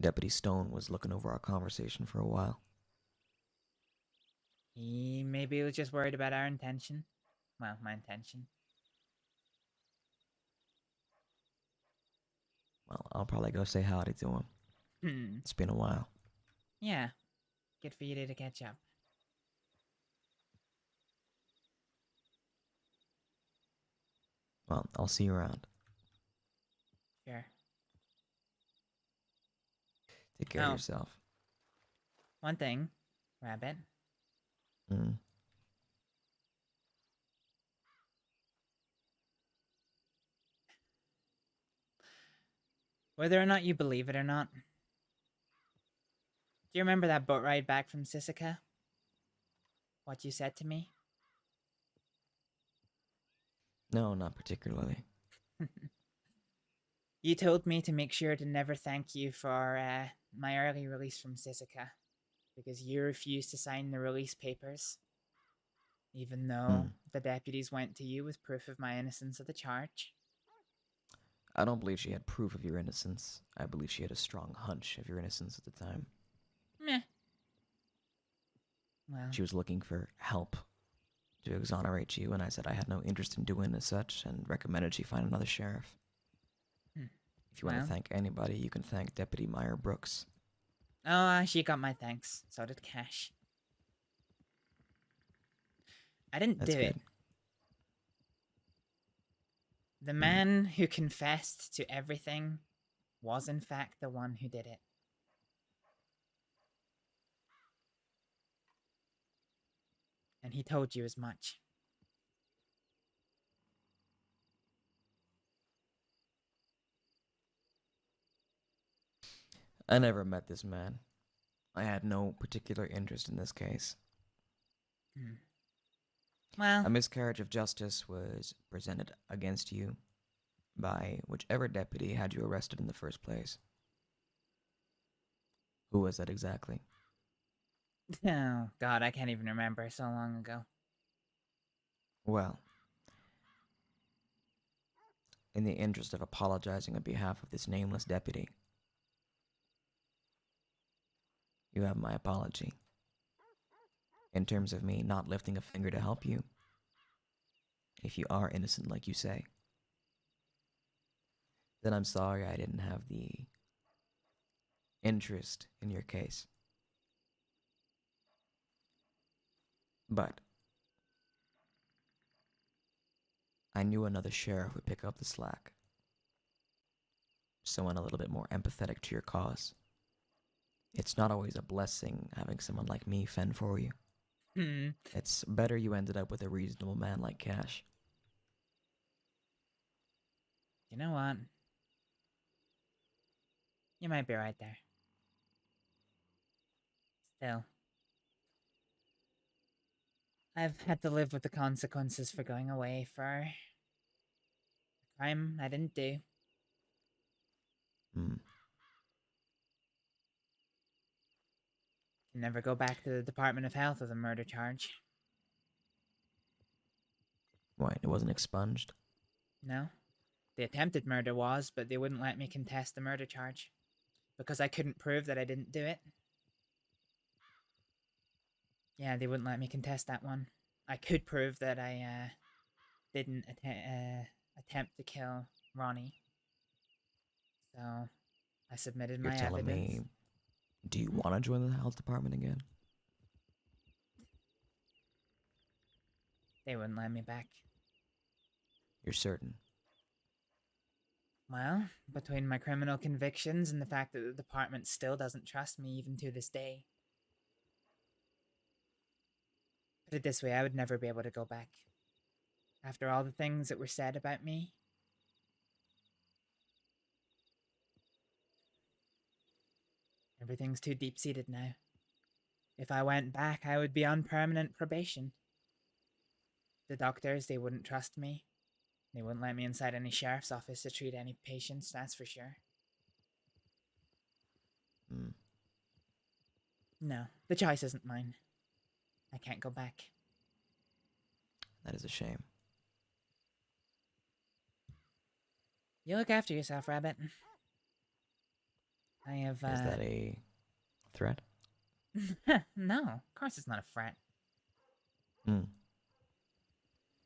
Deputy Stone was looking over our conversation for a while. He maybe was just worried about our intention. Well, my intention. Well, I'll probably go say howdy to him. It's been a while. Yeah. Good for you to catch up. Well, I'll see you around. Sure. Take care of yourself. One thing, Rabbit. Whether or not you believe it or not, do you remember that boat ride back from Sisika? What you said to me? No, not particularly. You told me to make sure to never thank you for my early release from Sisika, because you refused to sign the release papers, even though the deputies went to you with proof of my innocence of the charge. I don't believe she had proof of your innocence. I believe she had a strong hunch of your innocence at the time. Meh. Well, She was looking for help to exonerate you, and I said I had no interest in doing as such, and recommended she find another sheriff. If you want Well. to thank anybody, you can thank Deputy Meyer Brooks. oh, she got my thanks. So did Cash. I didn't That's do it. good. The man who confessed to everything was in fact the one who did it. And he told you as much. I never met this man. I had no particular interest in this case. Well, a miscarriage of justice was presented against you by whichever deputy had you arrested in the first place. Who was that exactly? Oh, God, I can't even remember, so long ago. Well, in the interest of apologizing on behalf of this nameless deputy, you have my apology. In terms of me not lifting a finger to help you, if you are innocent like you say, then I'm sorry I didn't have the interest in your case. But I knew another sheriff would pick up the slack. Someone a little bit more empathetic to your cause. It's not always a blessing having someone like me fend for you. It's better you ended up with a reasonable man like Cash. You know what? You might be right there. Still, I've had to live with the consequences for going away for a crime I didn't do. Can never go back to the Department of Health with a murder charge. Why, it wasn't expunged? No. The attempted murder was, but they wouldn't let me contest the murder charge. Because I couldn't prove that I didn't do it. Yeah, they wouldn't let me contest that one. I could prove that I didn't attempt to kill Ronnie. So, I submitted my You're telling evidence. me, do you want to join the health department again? They wouldn't let me back. You're certain? Well, between my criminal convictions and the fact that the department still doesn't trust me even to this day. Put it this way, I would never be able to go back. After all the things that were said about me. Everything's too deep-seated now. If I went back, I would be on permanent probation. The doctors, they wouldn't trust me. They wouldn't let me inside any sheriff's office to treat any patients, that's for sure. No, the choice isn't mine. I can't go back. That is a shame. You look after yourself, Rabbit. I have, Is that a threat? No, of course it's not a threat.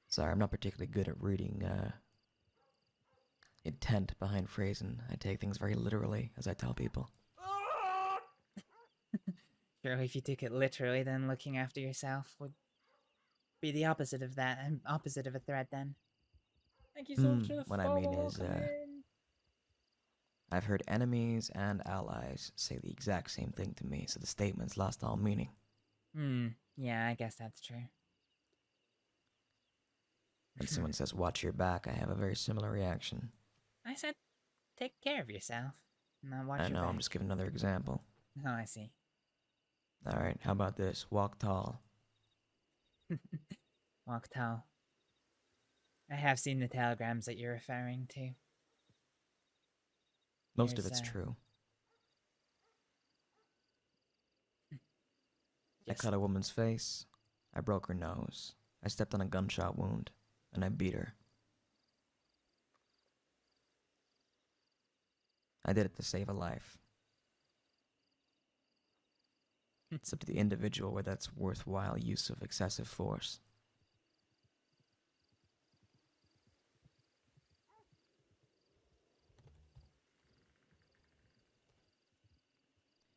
Sorry, I'm not particularly good at reading intent behind phrasing. I take things very literally, as I tell people. Surely if you took it literally, then looking after yourself would be the opposite of that, and opposite of a threat then. Thank you so much for the What I mean is, welcome in. I've heard enemies and allies say the exact same thing to me, so the statement's lost all meaning. Yeah, I guess that's true. When someone says, watch your back, I have a very similar reaction. I said, take care of yourself. Not watch I your know, back. I'm just giving another example. Oh, I see. Alright, how about this? Walk tall. Walk tall. I have seen the telegrams that you're referring to. Most of There's, it's true. I Just- cut a woman's face. I broke her nose. I stepped on a gunshot wound. And I beat her. I did it to save a life. It's up to the individual whether that's worthwhile use of excessive force.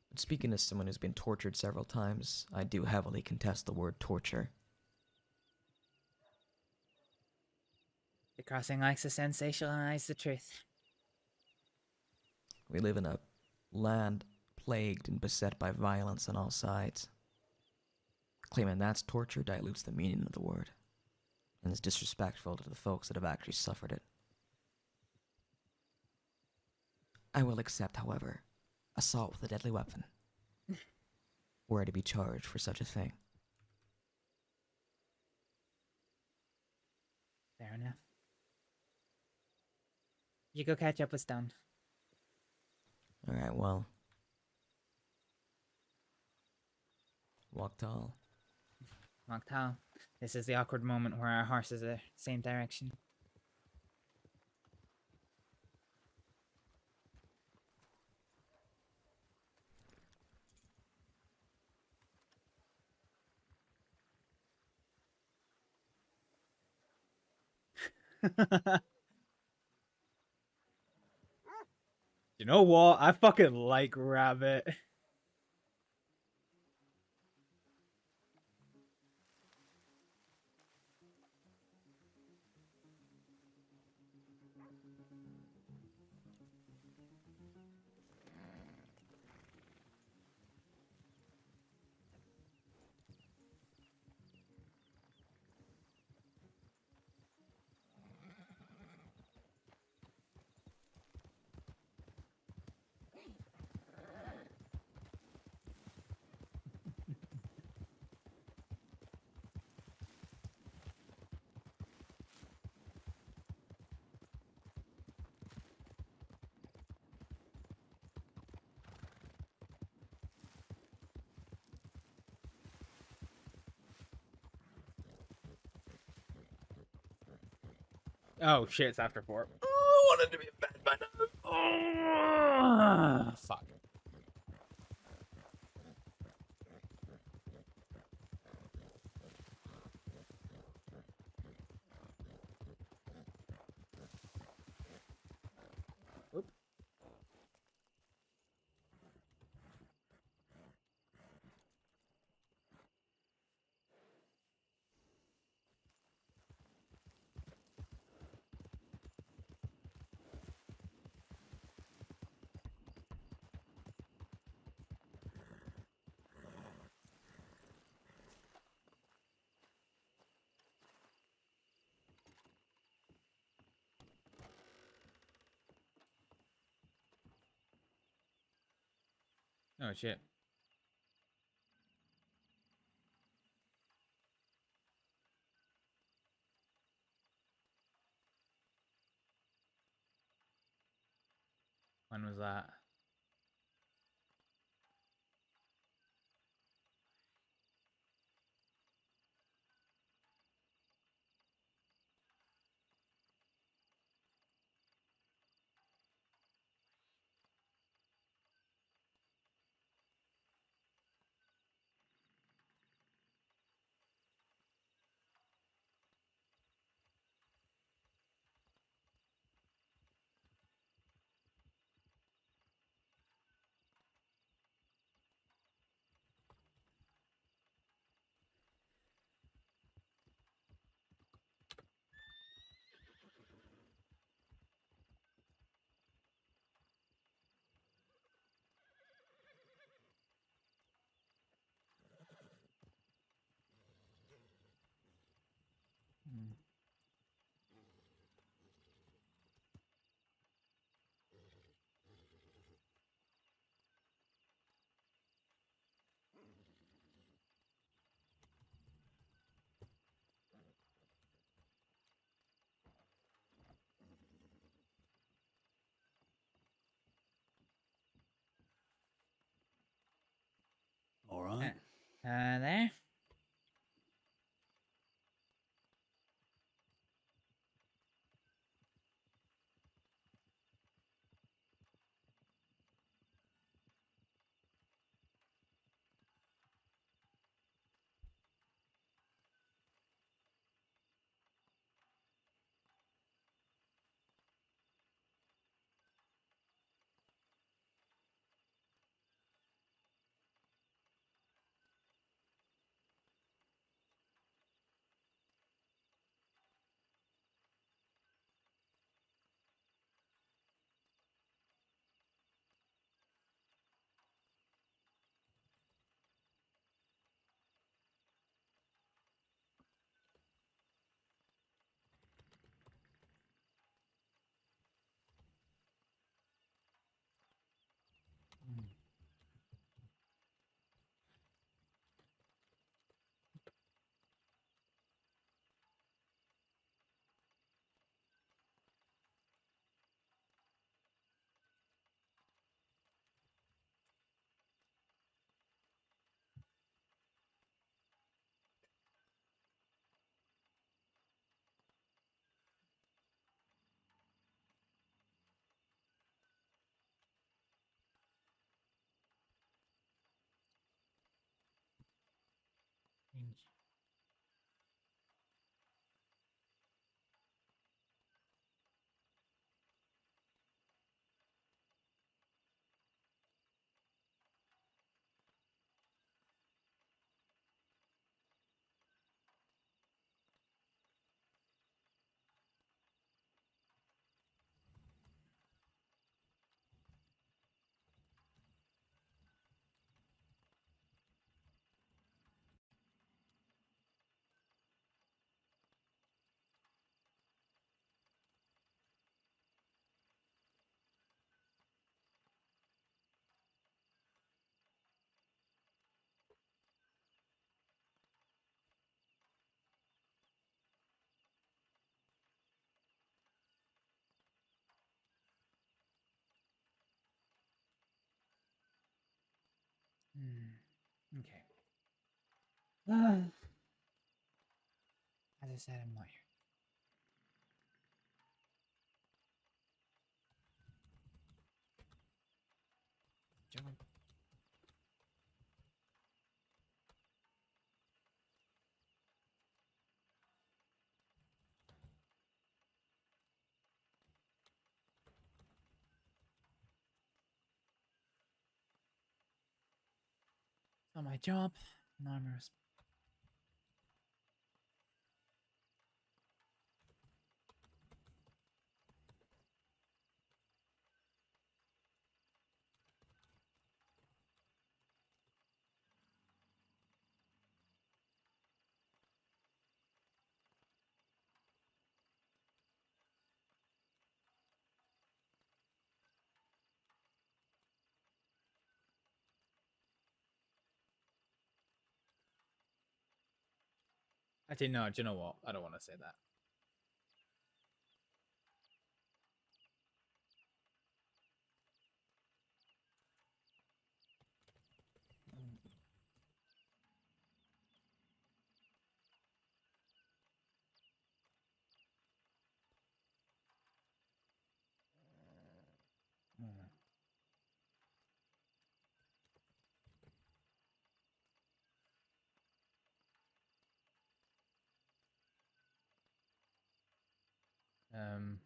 But speaking as someone who's been tortured several times, I do heavily contest the word torture. The crossing likes to sensationalize the truth. We live in a land plagued and beset by violence on all sides. Claiming that's torture dilutes the meaning of the word, and is disrespectful to the folks that have actually suffered it. I will accept, however, assault with a deadly weapon, were I to be charged for such a thing. Fair enough. You go catch up with Stone. Alright, well. Walk tall. Walk tall. This is the awkward moment where our horses are same direction. You know what? I fucking like Rabbit. Oh shit, it's after 4. I wanted to be in bed by now. Oh, fuck. Oop. Oh shit. When was that? Okay. As I said, I'm not here. Jump. It's not my job. Now I'm Actually, no, do you know what? I don't want to say that. Um.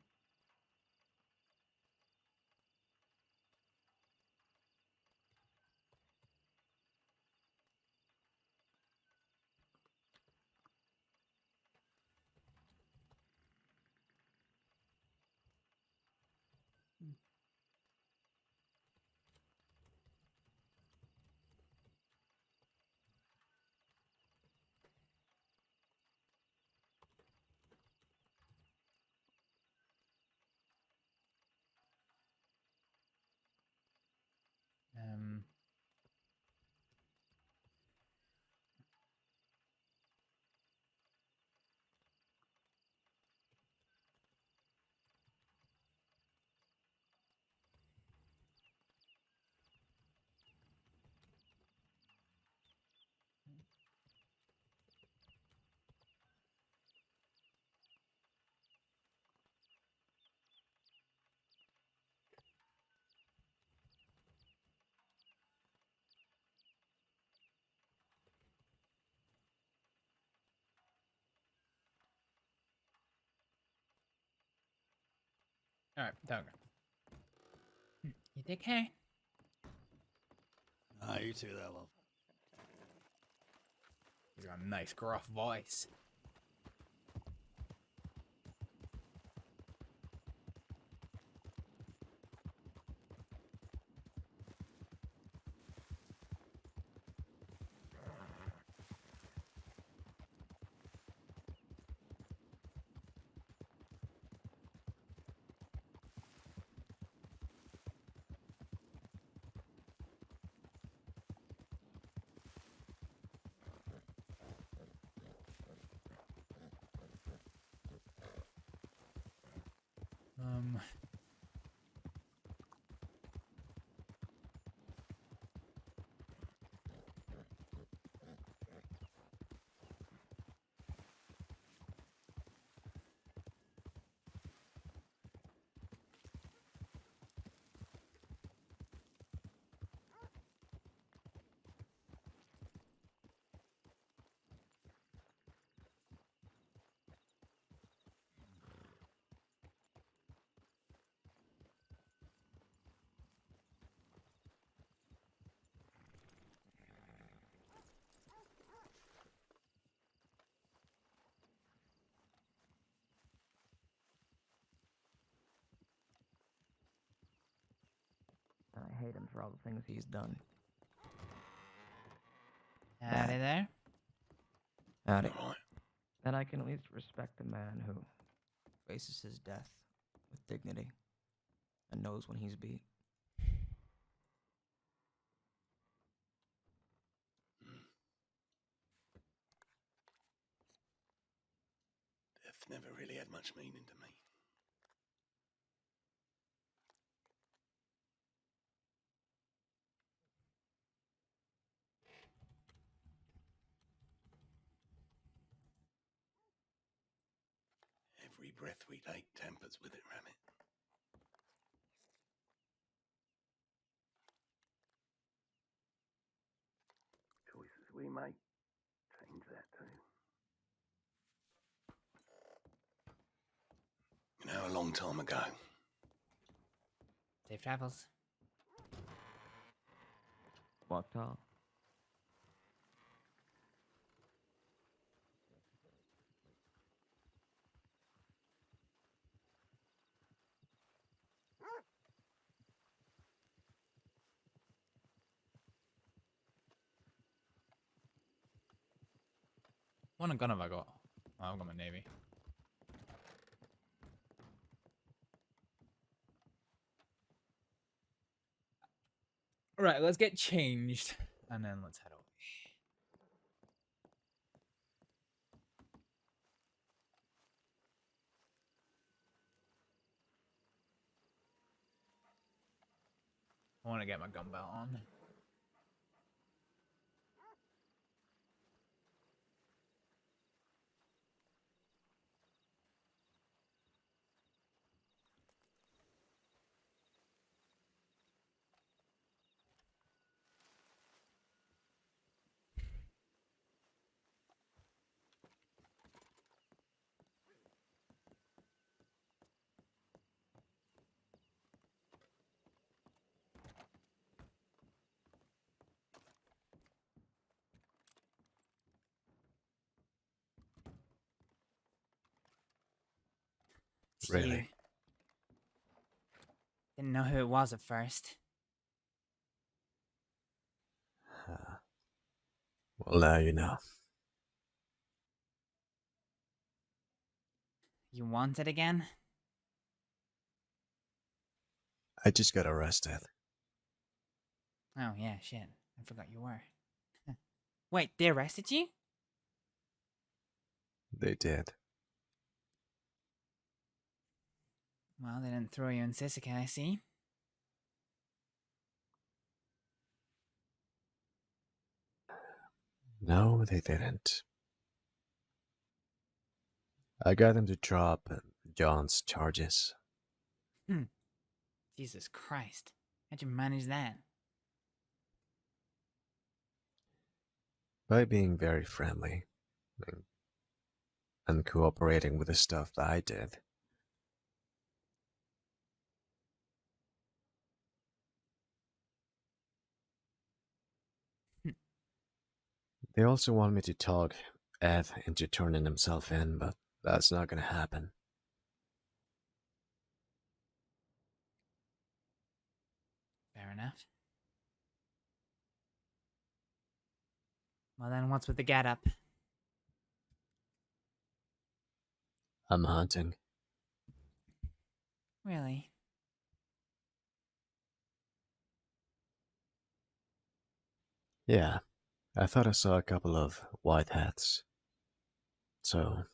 Um. All right, don't go. You take care. Ah, you too, that love. He's got a nice gruff voice. hate him for all the things he's done. Howdy there. Howdy. And I can at least respect a man who faces his death with dignity and knows when he's beat. Death never really had much meaning to me. Every breath we take tampers with it, Rabbit. Choices we make change that too. You know, a long time ago, Safe travels. Walk tall. What gun have I got? Oh, I've got my navy. Right, let's get changed and then let's head away. I want to get my gun belt on. Really? Didn't know who it was at first. Well, now you know. You want it again? I just got arrested. Oh, yeah, shit. I forgot you were. Wait, they arrested you? They did. Well, they didn't throw you in Sisika, I see. No, they didn't. I got them to drop John's charges. Jesus Christ. How'd you manage that? By being very friendly and cooperating with the stuff that I did. They also want me to talk Ed into turning himself in, but that's not gonna happen. Fair enough. Well then, what's with the get-up? I'm hunting. Really? Yeah, I thought I saw a couple of white hats. So,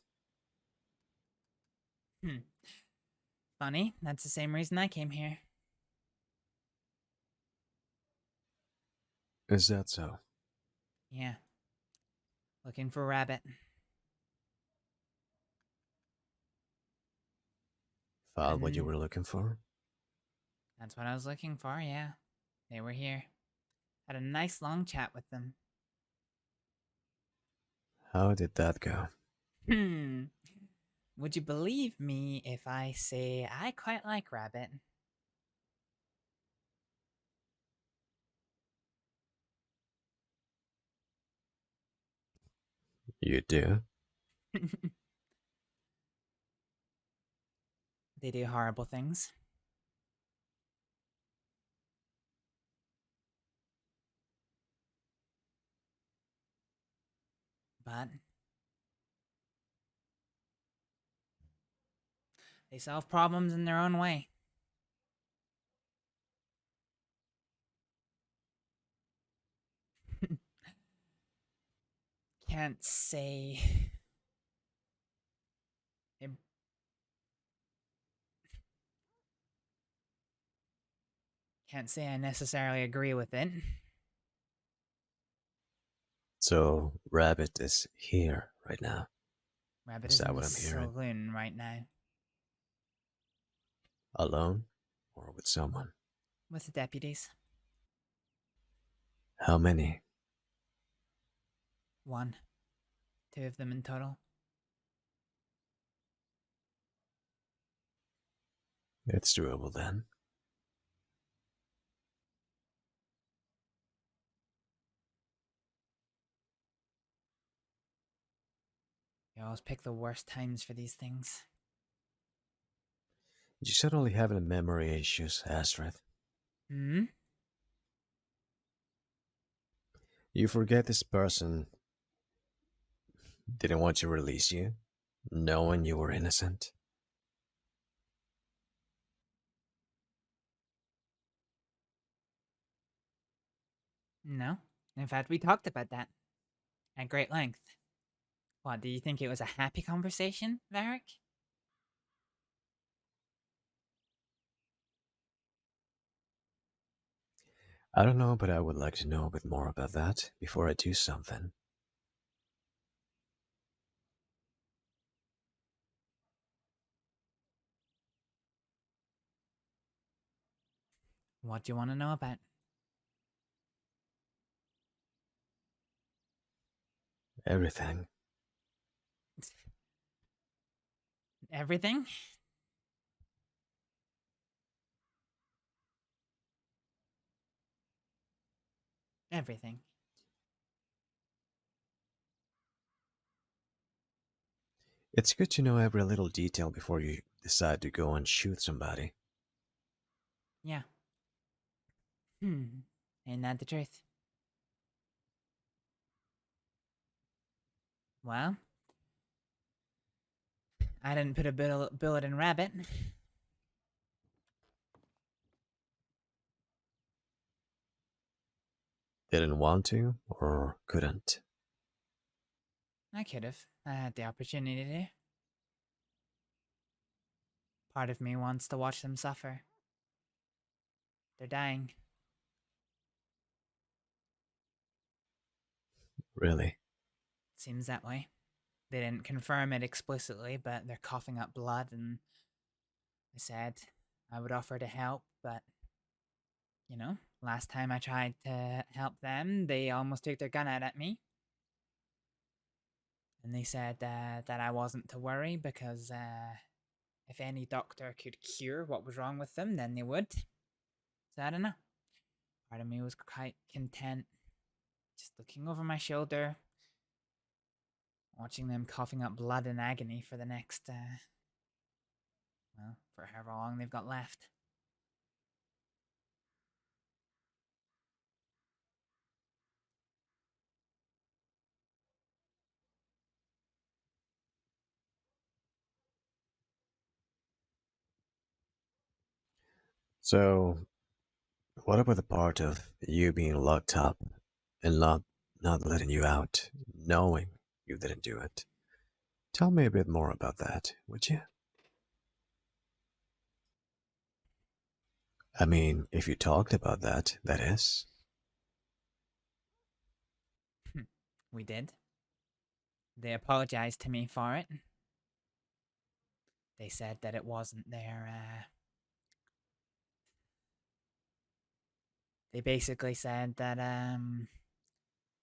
Funny, that's the same reason I came here. is that so? Yeah. Looking for a rabbit. Found what you were looking for? That's what I was looking for, yeah. They were here. Had a nice long chat with them. How did that go? Would you believe me if I say I quite like rabbit? You do? They do horrible things. but they solve problems in their own way. Can't say it, can't say I necessarily agree with it. So, Rabbit is here right now. Rabbit Is is that in what the I'm hearing? saloon right now Alone? Or with someone? with the deputies. How many? One. Two of them in total. It's doable then. You always pick the worst times for these things. You suddenly having memory issues, Astrид. Hmm? You forget this person didn't want to release you, knowing you were innocent. No. In fact, we talked about that at great length. What, do you think it was a happy conversation, Varek? I don't know, but I would like to know a bit more about that before I do something. What do you want to know about? Everything. Everything? Everything. It's good to know every little detail before you decide to go and shoot somebody. Yeah. Ain't that the truth? Well, I didn't put a bullet in Rabbit. Didn't want to, or couldn't? I could have. I had the opportunity to. Part of me wants to watch them suffer. They're dying. Really? Seems that way. They didn't confirm it explicitly, but they're coughing up blood, and I said I would offer to help, but, you know, last time I tried to help them, they almost took their gun out at me. And they said that I wasn't to worry because if any doctor could cure what was wrong with them, then they would. So I don't know. Part of me was quite content, just looking over my shoulder, watching them coughing up blood in agony for the next, well, for however long they've got left. So, what about the part of you being locked up and not letting you out, knowing you didn't do it? Tell me a bit more about that, would you? I mean, if you talked about that, that is. We did. They apologized to me for it. They said that it wasn't their, They basically said that,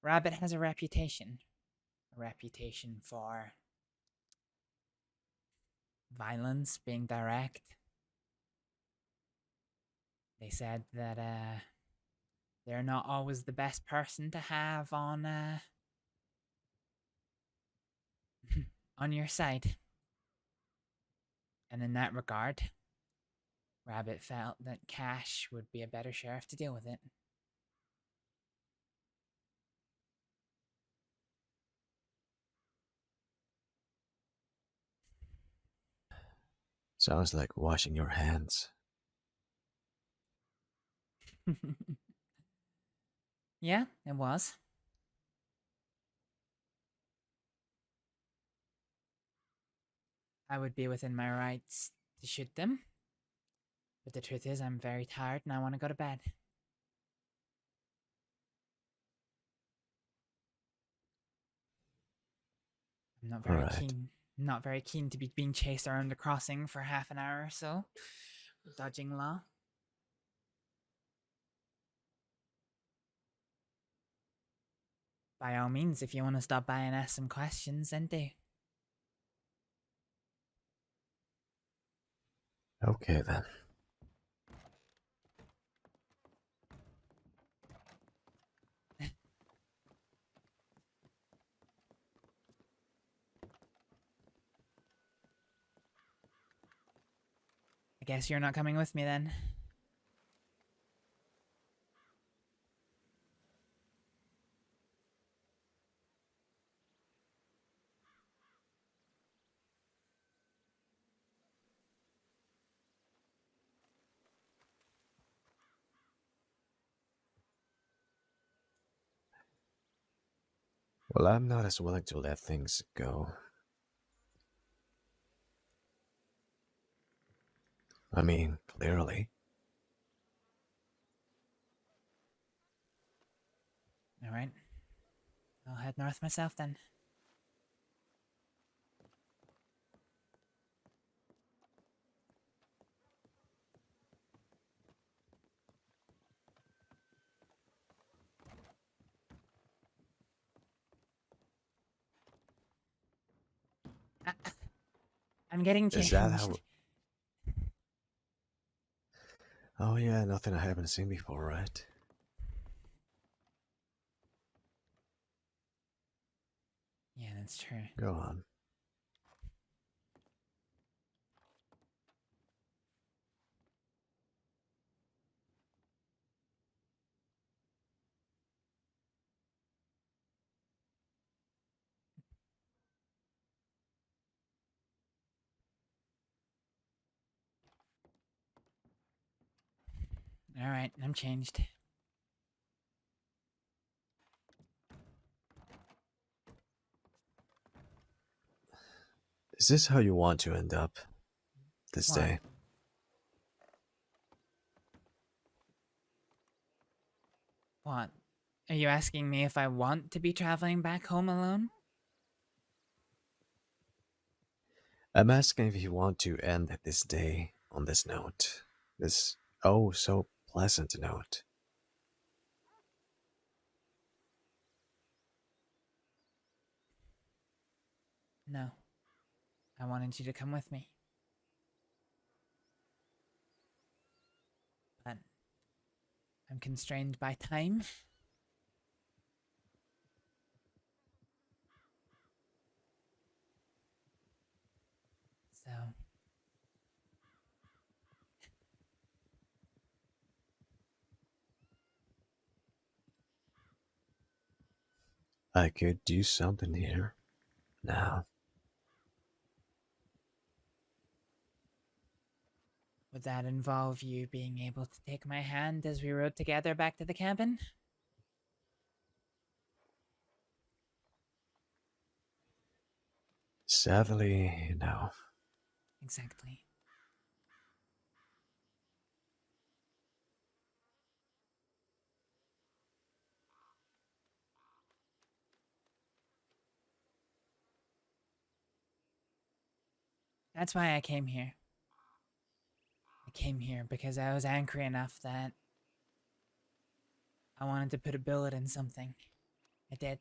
Rabbit has a reputation. A reputation for violence, being direct. They said that, they're not always the best person to have on, on your side. And in that regard, Rabbit felt that Cash would be a better sheriff to deal with it. Sounds like washing your hands. Yeah, it was. I would be within my rights to shoot them. But the truth is, I'm very tired and I want to go to bed. I'm not very Alright. keen. Not very keen to be being chased around the crossing for half an hour or so, dodging law. By all means, if you want to stop by and ask some questions, then do. Okay then. I guess you're not coming with me then. Well, I'm not as willing to let things go. I mean, clearly. Alright. I'll head north myself then. I'm getting Is changed. that how... Oh yeah, nothing I haven't seen before, right? Yeah, that's true. Go on. Alright, I'm changed. Is this how you want to end up this What? day? What? Are you asking me if I want to be traveling back home alone? I'm asking if you want to end this day on this note. This oh so pleasant note. No. I wanted you to come with me. But I'm constrained by time. So I could do something here. Now. would that involve you being able to take my hand as we rode together back to the cabin? Sadly, no. Exactly. That's why I came here. I came here because I was angry enough that I wanted to put a bullet in something. I did.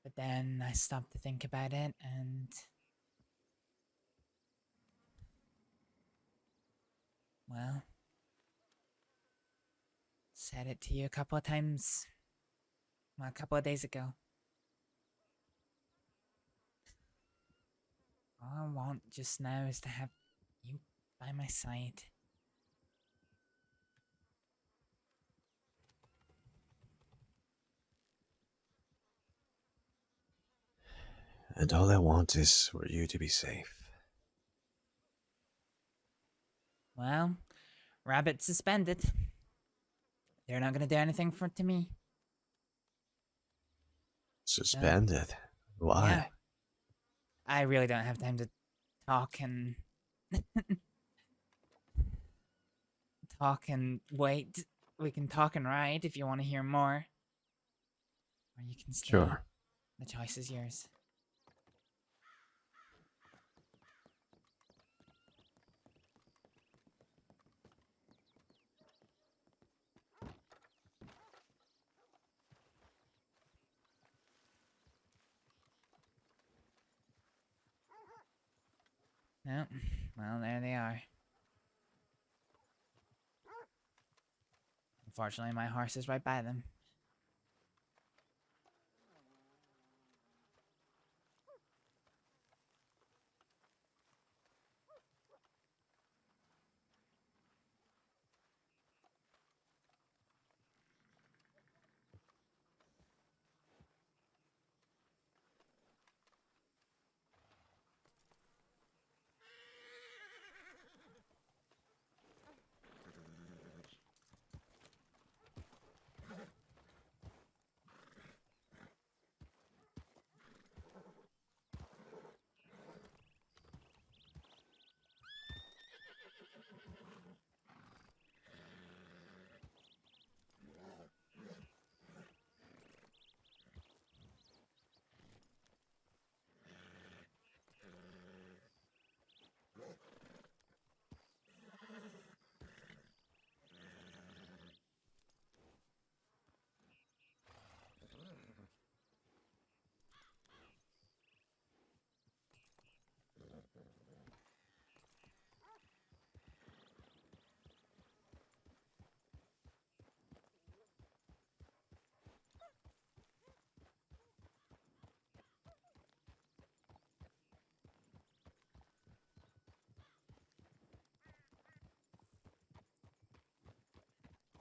But then I stopped to think about it and... well... said it to you a couple of times... well, a couple of days ago. All I want just now is to have you by my side. And all I want is for you to be safe. Well, Rabbit's suspended. They're not gonna do anything to me. Suspended? Why? Yeah. I really don't have time to talk and talk and wait. We can talk and ride if you want to hear more. Or you can stay. Sure. The choice is yours. No, well, there they are. Unfortunately, my horse is right by them.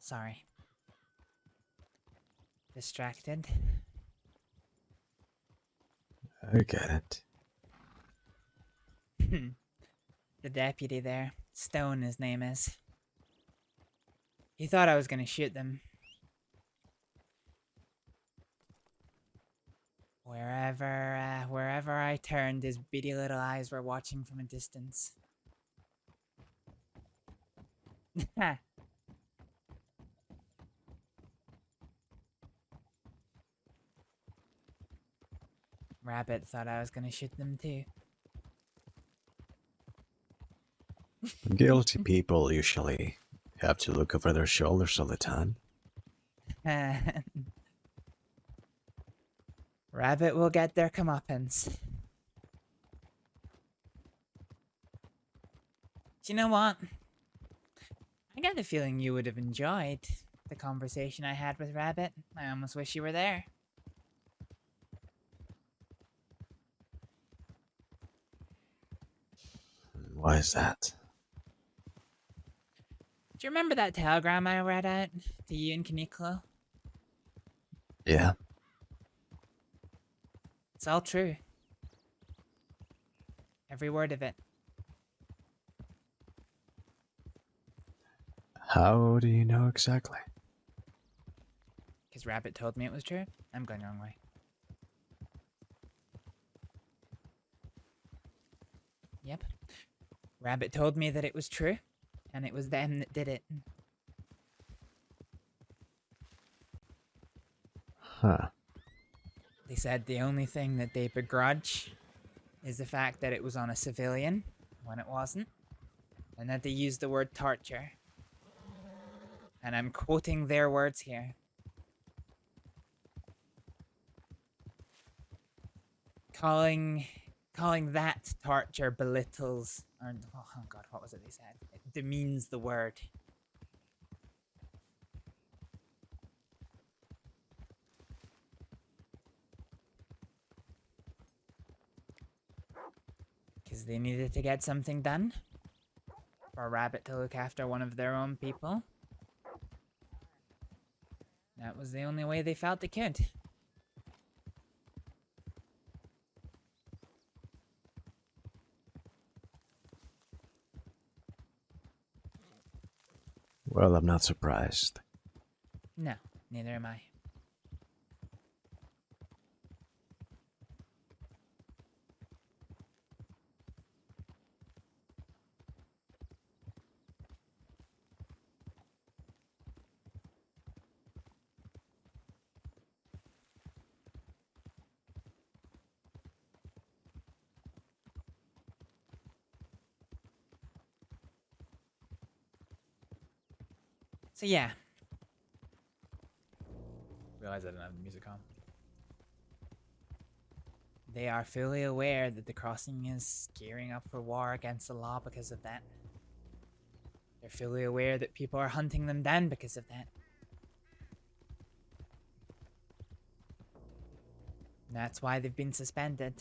Sorry. Distracted. I get it. The deputy there, Stone his name is. He thought I was gonna shoot them. Wherever I turned, his beady little eyes were watching from a distance. Rabbit thought I was gonna shoot them too. Guilty people usually have to look over their shoulders all the time. Rabbit will get their comeuppance. Do you know what? I got the feeling you would have enjoyed the conversation I had with Rabbit. I almost wish you were there. Why is that? Do you remember that telegram I read out to you and Kaniklo? Yeah. It's all true. Every word of it. How do you know exactly? Because Rabbit told me it was true. I'm going the wrong way. Yep. Rabbit told me that it was true, and it was them that did it. Huh. They said the only thing that they begrudge is the fact that it was on a civilian when it wasn't, and that they used the word torture. And I'm quoting their words here. Calling that torture belittles, or oh god, what was it they said? It demeans the word. Because they needed to get something done. For Rabbit to look after one of their own people. That was the only way they felt they could. Well, I'm not surprised. No, neither am I. So yeah. Realize I didn't have the music on. They are fully aware that the crossing is gearing up for war against the law because of that. They're fully aware that people are hunting them down because of that. And that's why they've been suspended.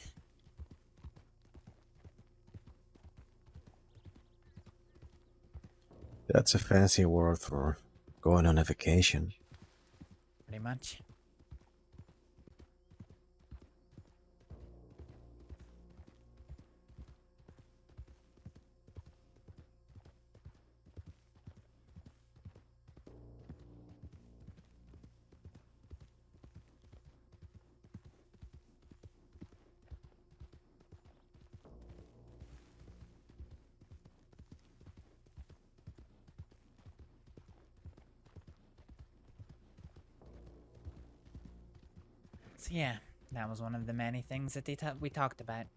That's a fancy word for going on a vacation. Pretty much. So yeah, that was one of the many things that we talked about.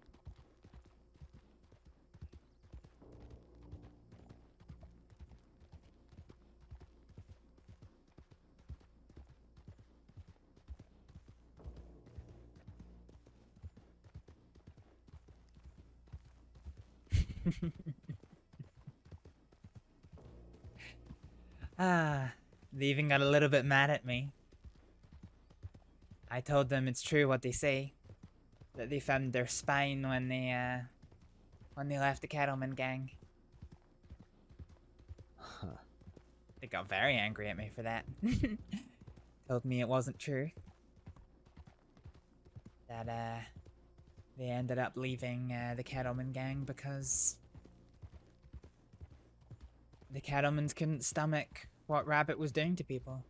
They even got a little bit mad at me. I told them it's true what they say, that they found their spine when they left the Cattleman gang. They got very angry at me for that. Told me it wasn't true. That they ended up leaving the Cattleman gang because the Cattlemans couldn't stomach what Rabbit was doing to people.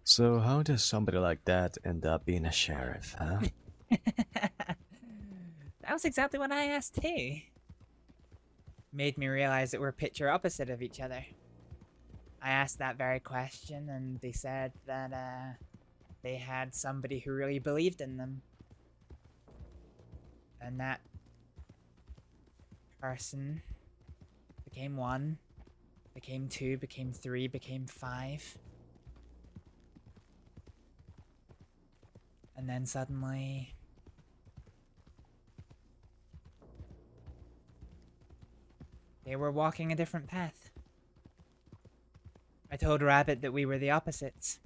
So how does somebody like that end up being a sheriff, huh? That was exactly what I asked too. Made me realize that we're picture opposite of each other. I asked that very question and they said that they had somebody who really believed in them. And that person became 1, became 2, became 3, became 5. And then suddenly they were walking a different path. I told Rabbit that we were the opposites.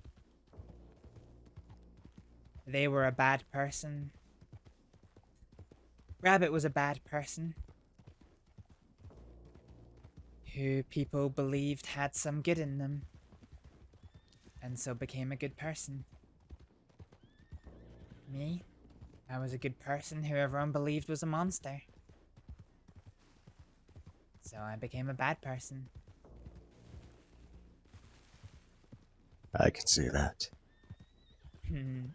They were a bad person. Rabbit was a bad person who people believed had some good in them and so became a good person. Me? I was a good person who everyone believed was a monster. So I became a bad person. I can see that. Then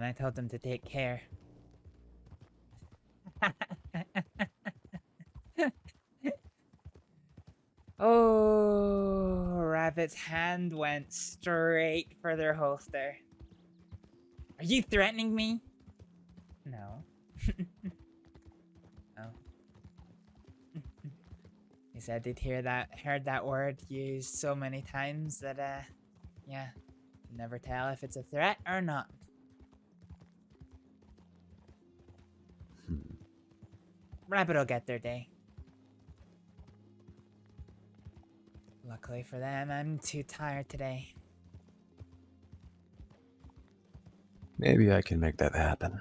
I told them to take care. Oh, Rabbit's hand went straight for their holster. Are you threatening me? No. Oh. He said they'd heard that word used so many times that, yeah, you never tell if it's a threat or not. Rabbit'll get their day. Luckily for them, I'm too tired today. Maybe I can make that happen.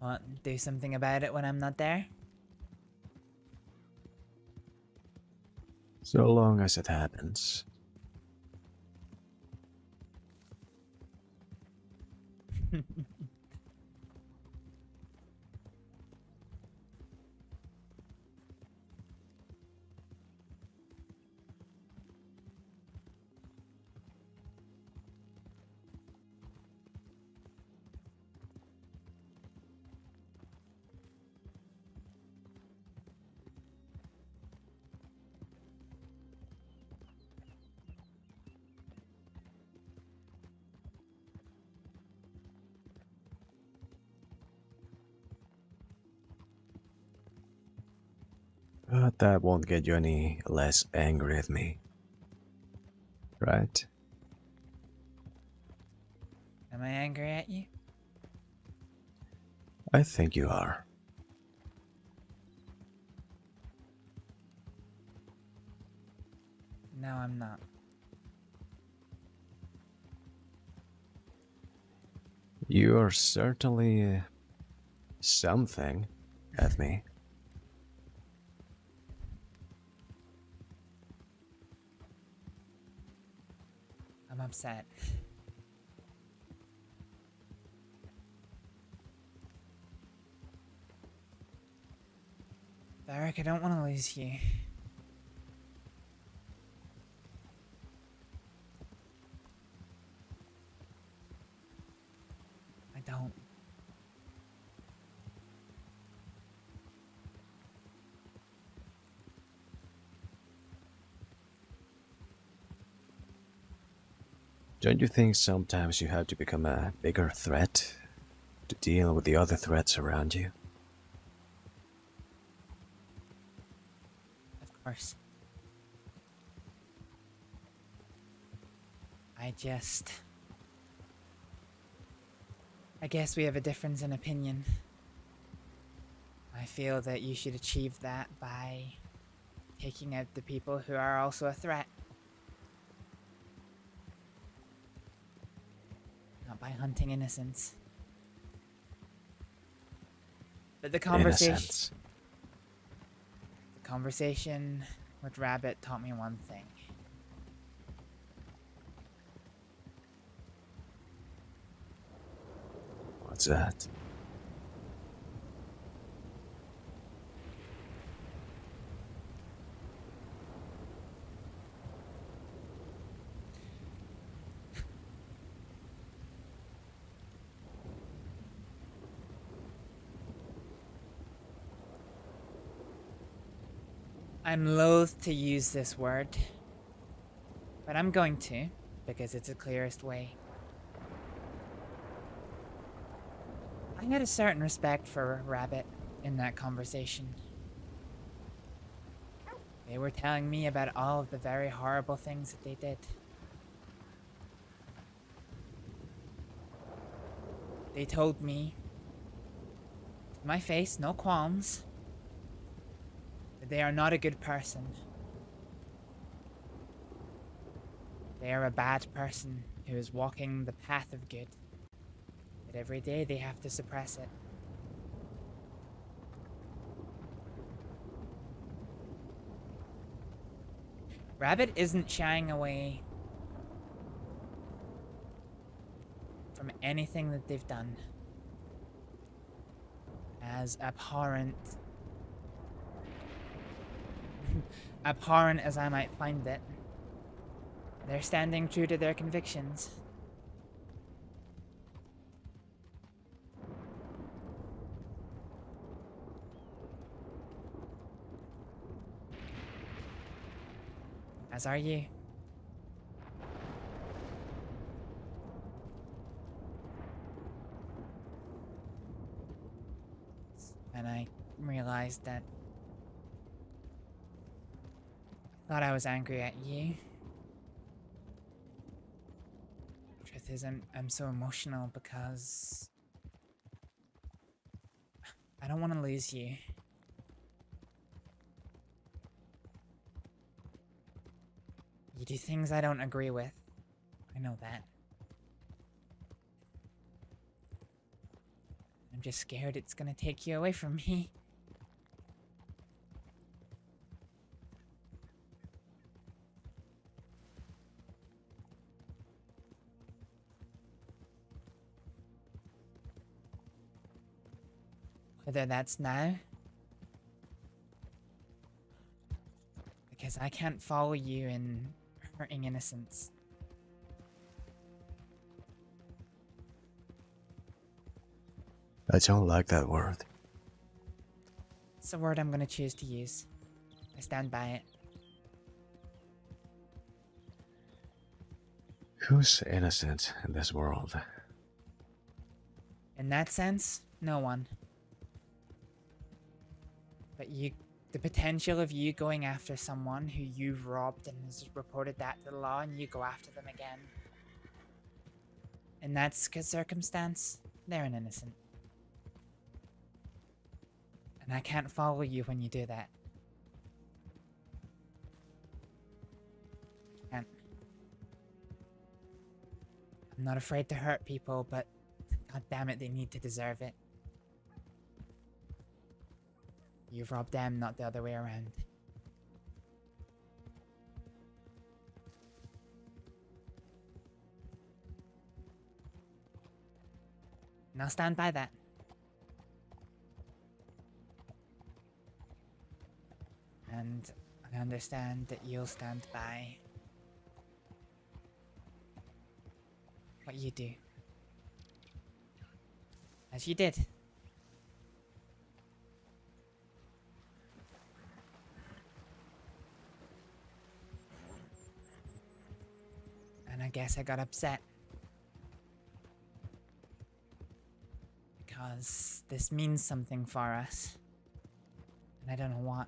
Want to do something about it when I'm not there? So long as it happens. But that won't get you any less angry at me. Right? Am I angry at you? I think you are. No, I'm not. You are certainly something at me. I'm upset. Varek, I don't want to lose you. I don't. Don't you think sometimes you have to become a bigger threat to deal with the other threats around you? Of course. I guess we have a difference in opinion. I feel that you should achieve that by taking out the people who are also a threat. Not by hunting innocents. But the conversation with Rabbit taught me one thing. What's that? I'm loath to use this word, but I'm going to, because it's the clearest way. I had a certain respect for Rabbit in that conversation. They were telling me about all of the very horrible things that they did. They told me, to my face, no qualms, that they are not a good person. They are a bad person who is walking the path of good. But every day they have to suppress it. Rabbit isn't shying away from anything that they've done. As abhorrent as I might find it, they're standing true to their convictions. As are you. And I realized that I thought I was angry at you. Truth is, I'm so emotional because I don't want to lose you. You do things I don't agree with. I know that. I'm just scared it's gonna take you away from me. Whether that's now, because I can't follow you in hurting innocents. I don't like that word. It's a word I'm gonna choose to use. I stand by it. Who's innocent in this world? In that sense, no one. But the potential of you going after someone who you've robbed and has reported that to the law, and you go after them again. In that circumstance, they're an innocent. And I can't follow you when you do that. Can't. I'm not afraid to hurt people, but god damn it, they need to deserve it. You've robbed them, not the other way around. And I'll stand by that. And I understand that you'll stand by what you do. As you did. And I guess I got upset. Because this means something for us. And I don't know what.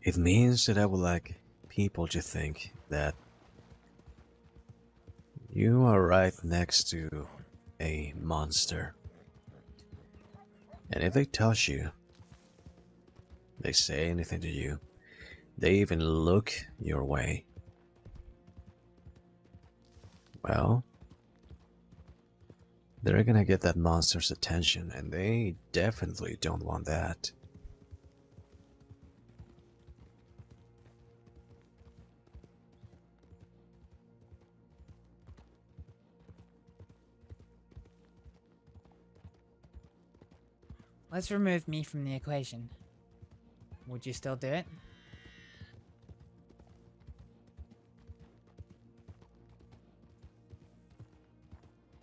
It means that I would like people to think that you are right next to a monster. And if they touch you, they say anything to you, they even look your way, well, they're gonna get that monster's attention, and they definitely don't want that. Let's remove me from the equation. Would you still do it?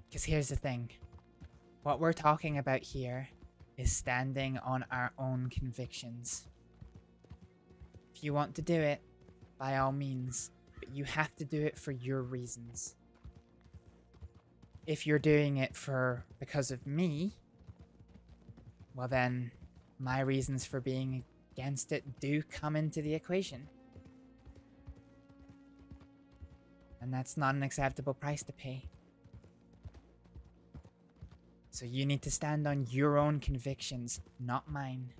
Because here's the thing. What we're talking about here is standing on our own convictions. If you want to do it, by all means, but you have to do it for your reasons. If you're doing it because of me, well then, my reasons for being against it do come into the equation. And that's not an acceptable price to pay. So you need to stand on your own convictions, not mine.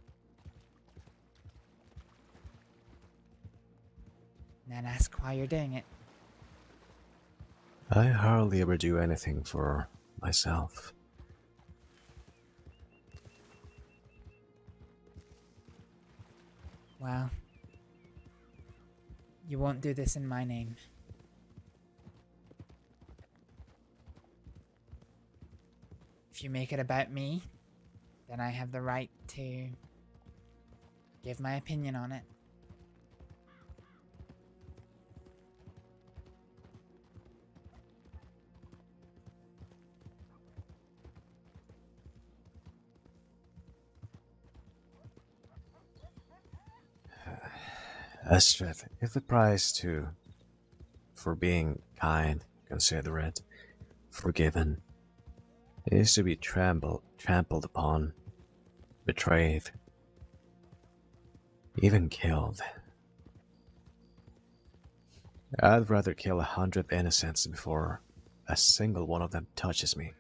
And then ask why you're doing it. I hardly ever do anything for myself. Well, you won't do this in my name. If you make it about me, then I have the right to give my opinion on it. Astrид, if the price for being kind, considerate, forgiven, is to be trampled upon, betrayed, even killed, I'd rather kill 100 innocents before a single one of them touches me.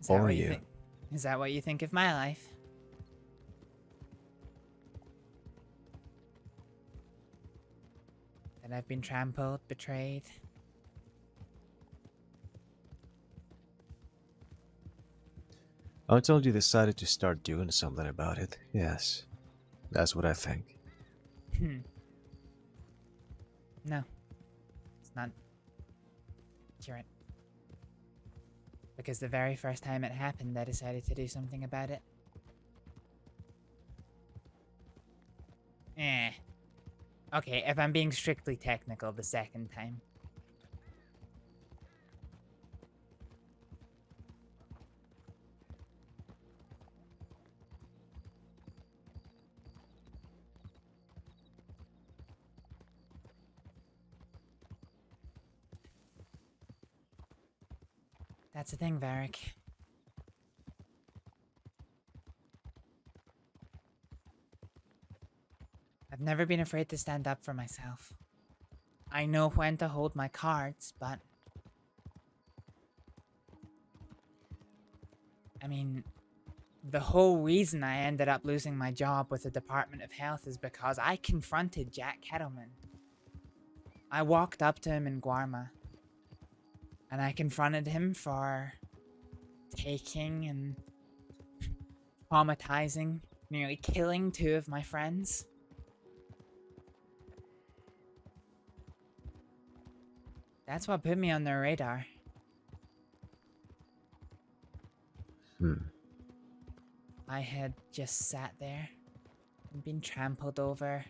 Is that Or what you. think? Is that what you think of my life? That I've been trampled, betrayed. Until you decided to start doing something about it. Yes. That's what I think. No. It's not accurate. Because the very first time it happened, I decided to do something about it. Okay, if I'm being strictly technical, the second time. That's the thing, Varek. I've never been afraid to stand up for myself. I know when to hold my cards, but... I mean, the whole reason I ended up losing my job with the Department of Health is because I confronted Jack Kettleman. I walked up to him in Guarma, and I confronted him for taking and traumatizing, nearly killing 2 of my friends. That's what put me on their radar. I had just sat there and been trampled over.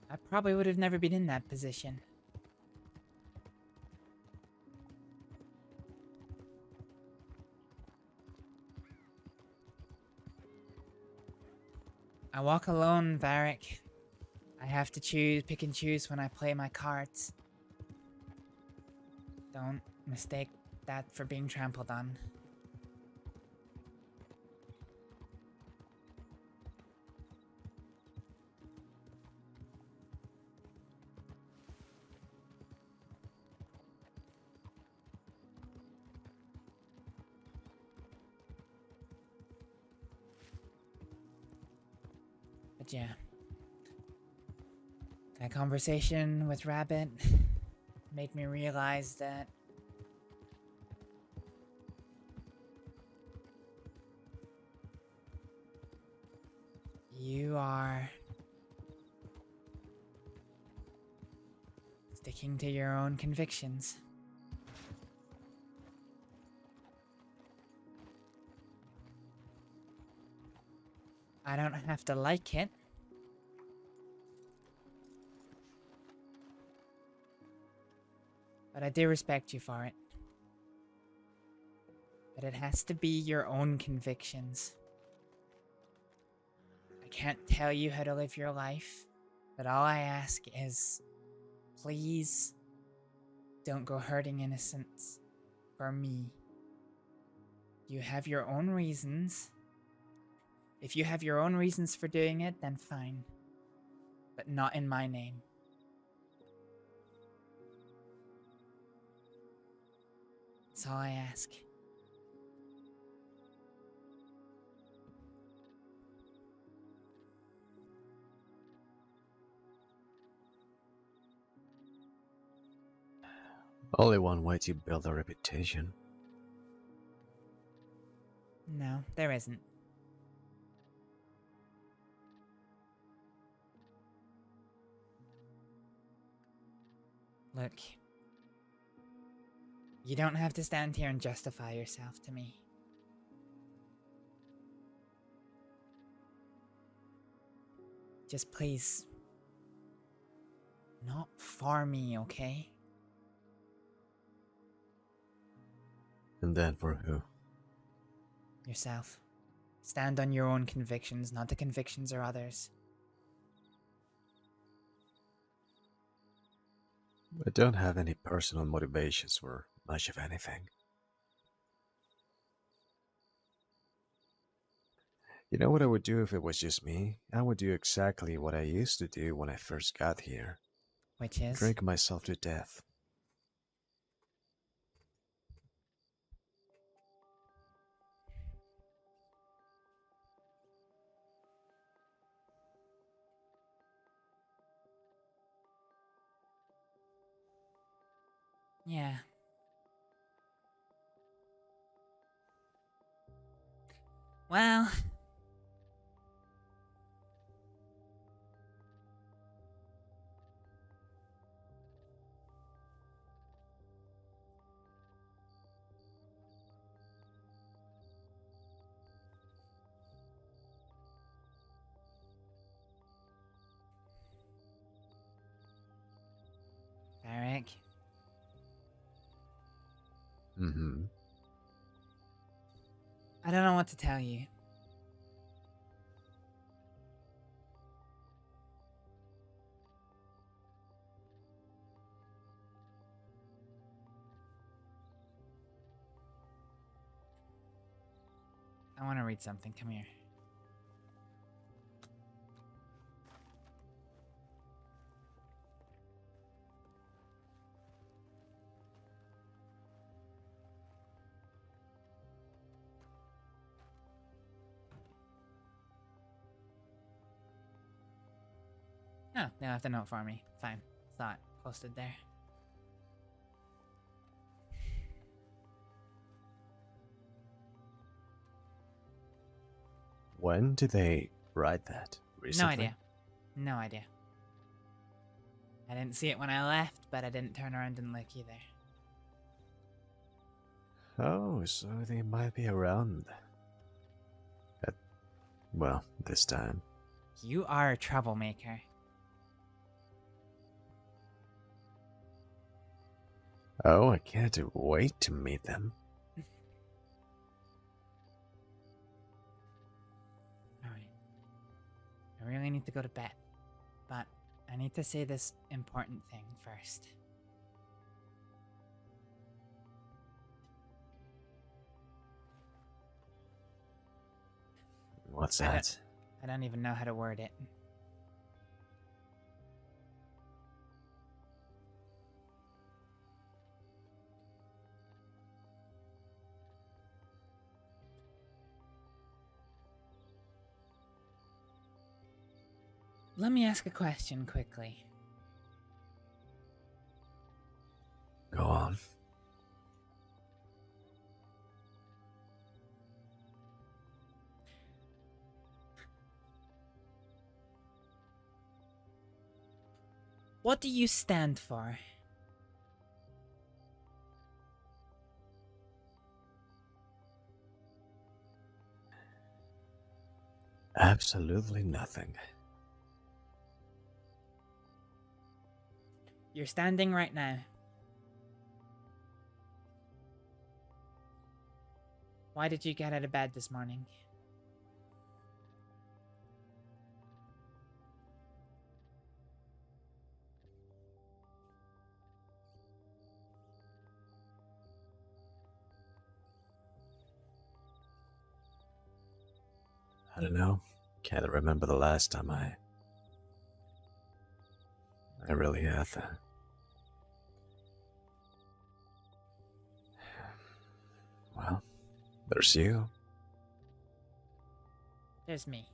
I probably would have never been in that position. I walk alone, Varek. I have to pick and choose when I play my cards. Don't mistake that for being trampled on. But yeah. That conversation with Rabbit made me realize that you are sticking to your own convictions. I don't have to like it. But I do respect you for it. But it has to be your own convictions. I can't tell you how to live your life, but all I ask is, please don't go hurting innocents for me. You have your own reasons. If you have your own reasons for doing it, then fine. But not in my name. That's all I ask. Only one way to build a reputation. No, there isn't. Look. You don't have to stand here and justify yourself to me. Just please. Not for me, okay? And then for who? Yourself. Stand on your own convictions, not the convictions of others. I don't have any personal motivations for much of anything. You know what I would do if it was just me? I would do exactly what I used to do when I first got here. Which is? Drink myself to death. Yeah. Well. Varek. Mm-hmm. I don't know what to tell you. I want to read something. Come here. Oh, they left a note for me. Fine. Saw it posted there. When did they write that? Recently? No idea. No idea. I didn't see it when I left, but I didn't turn around and look either. Oh, so they might be around. Well, this time. You are a troublemaker. Oh, I can't wait to meet them. Alright. I really need to go to bed. But I need to say this important thing first. What's that? I don't even know how to word it. Let me ask a question quickly. Go on. What do you stand for? Absolutely nothing. You're standing right now. Why did you get out of bed this morning? I don't know. Can't remember the last time I really had that. Well, there's you. There's me.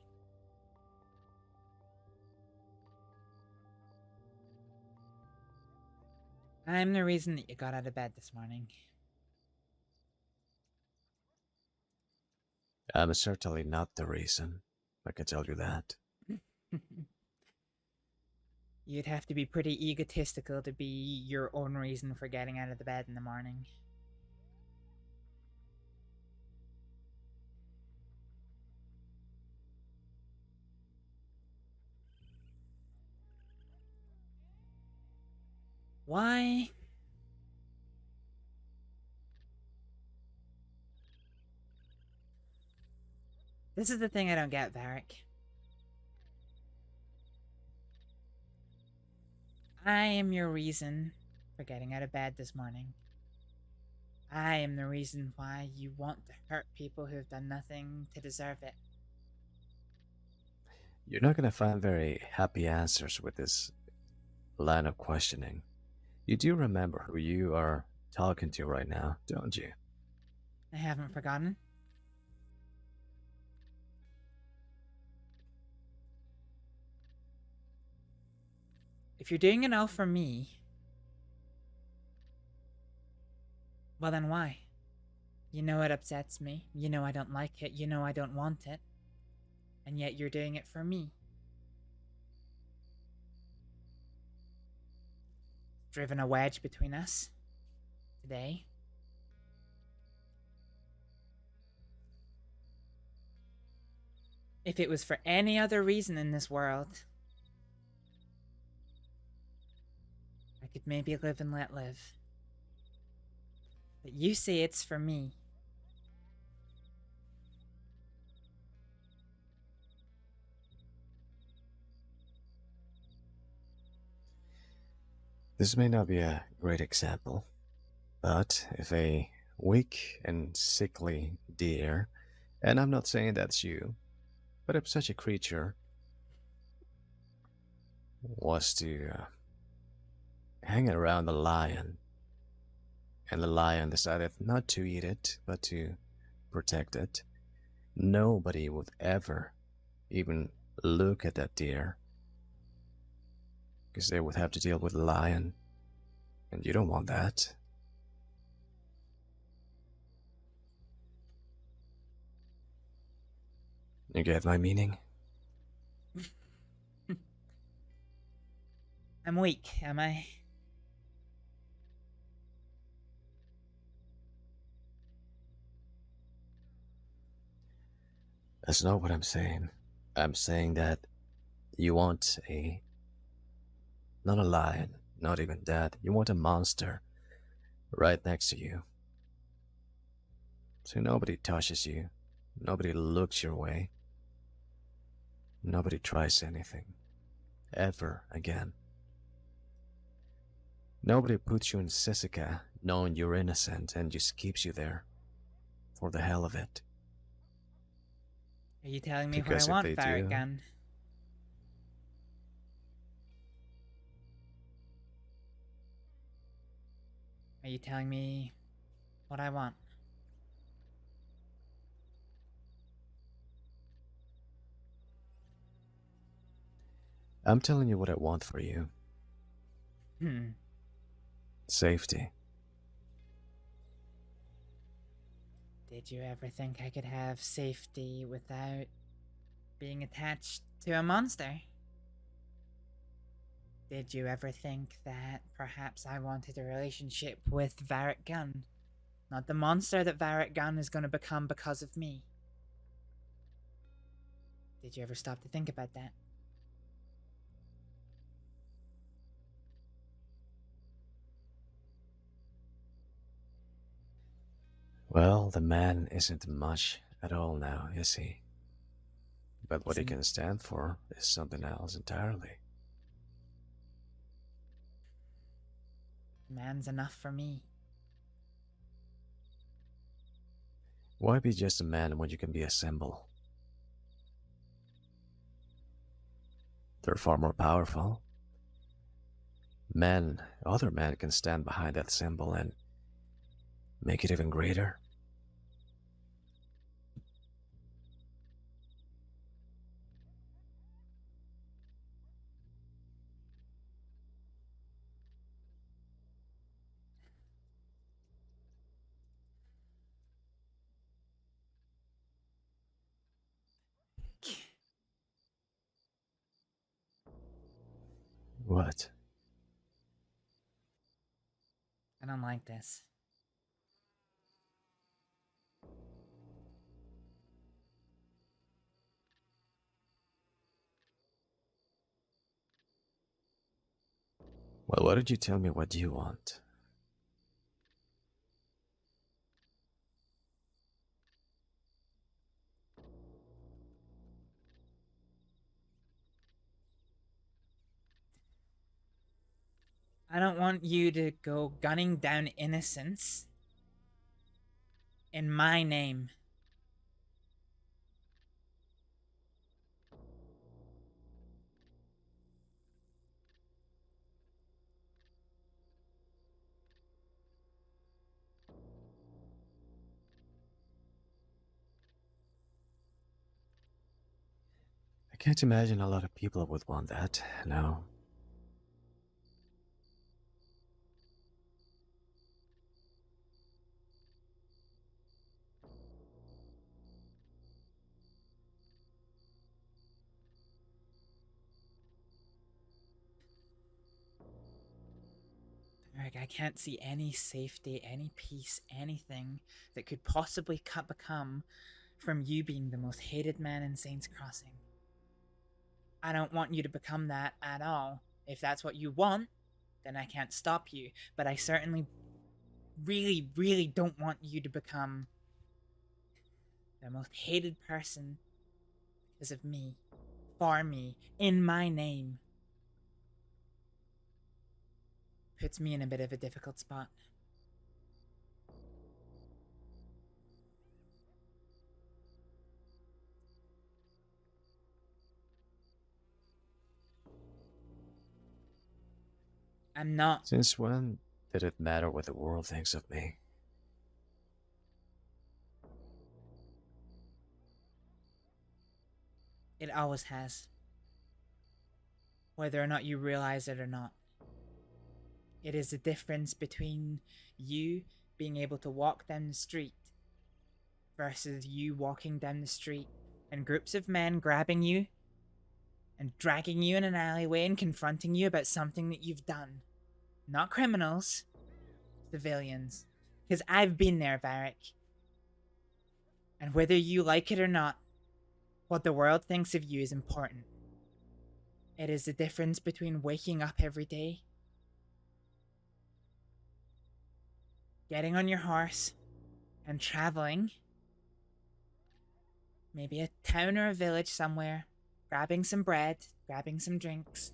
I'm the reason that you got out of bed this morning. I'm certainly not the reason. I can tell you that. You'd have to be pretty egotistical to be your own reason for getting out of the bed in the morning. Why? This is the thing I don't get, Varek. I am your reason for getting out of bed this morning. I am the reason why you want to hurt people who have done nothing to deserve it. You're not gonna find very happy answers with this line of questioning. You do remember who you are talking to right now, don't you? I haven't forgotten. If you're doing it all for me, well then why? You know it upsets me. You know I don't like it. You know I don't want it. And yet you're doing it for me. Driven a wedge between us today. If it was for any other reason in this world, I could maybe live and let live. But you say it's for me. This may not be a great example, but if a weak and sickly deer, and I'm not saying that's you, but if such a creature was to hang around the lion, and the lion decided not to eat it, but to protect it, nobody would ever even look at that deer, because they would have to deal with the lion, and you don't want that. You get my meaning? I'm weak, am I? That's not what I'm saying. I'm saying that you want not a lion, not even that. You want a monster right next to you. So nobody touches you, nobody looks your way, nobody tries anything, ever again. Nobody puts you in Sisika knowing you're innocent and just keeps you there for the hell of it. Are you telling me Because what I if want, they Varek do- Gun? Are you telling me what I want? I'm telling you what I want for you. Hmm. Safety. Did you ever think I could have safety without being attached to a monster? Did you ever think that perhaps I wanted a relationship with Varek Gun? Not the monster that Varek Gun is going to become because of me. Did you ever stop to think about that? Well, the man isn't much at all now, is he? But what he can stand for is something else entirely. Man's enough for me. Why be just a man when you can be a symbol? They're far more powerful. Other men can stand behind that symbol and make it even greater. What? I don't like this. Well, why don't you tell me what you want? I don't want you to go gunning down innocents in my name. Can't imagine a lot of people would want that, no. Like, I can't see any safety, any peace, anything that could possibly become from you being the most hated man in Saints Crossing. I don't want you to become that at all. If that's what you want, then I can't stop you. But I certainly really, really don't want you to become the most hated person because of me, for me, in my name. Puts me in a bit of a difficult spot. I'm not. Since when did it matter what the world thinks of me? It always has. Whether or not you realize it or not. It is the difference between you being able to walk down the street versus you walking down the street and groups of men grabbing you and dragging you in an alleyway and confronting you about something that you've done. Not criminals, civilians. Because I've been there, Varek. And whether you like it or not, what the world thinks of you is important. It is the difference between waking up every day, getting on your horse, and traveling, maybe a town or a village somewhere, grabbing some bread, grabbing some drinks,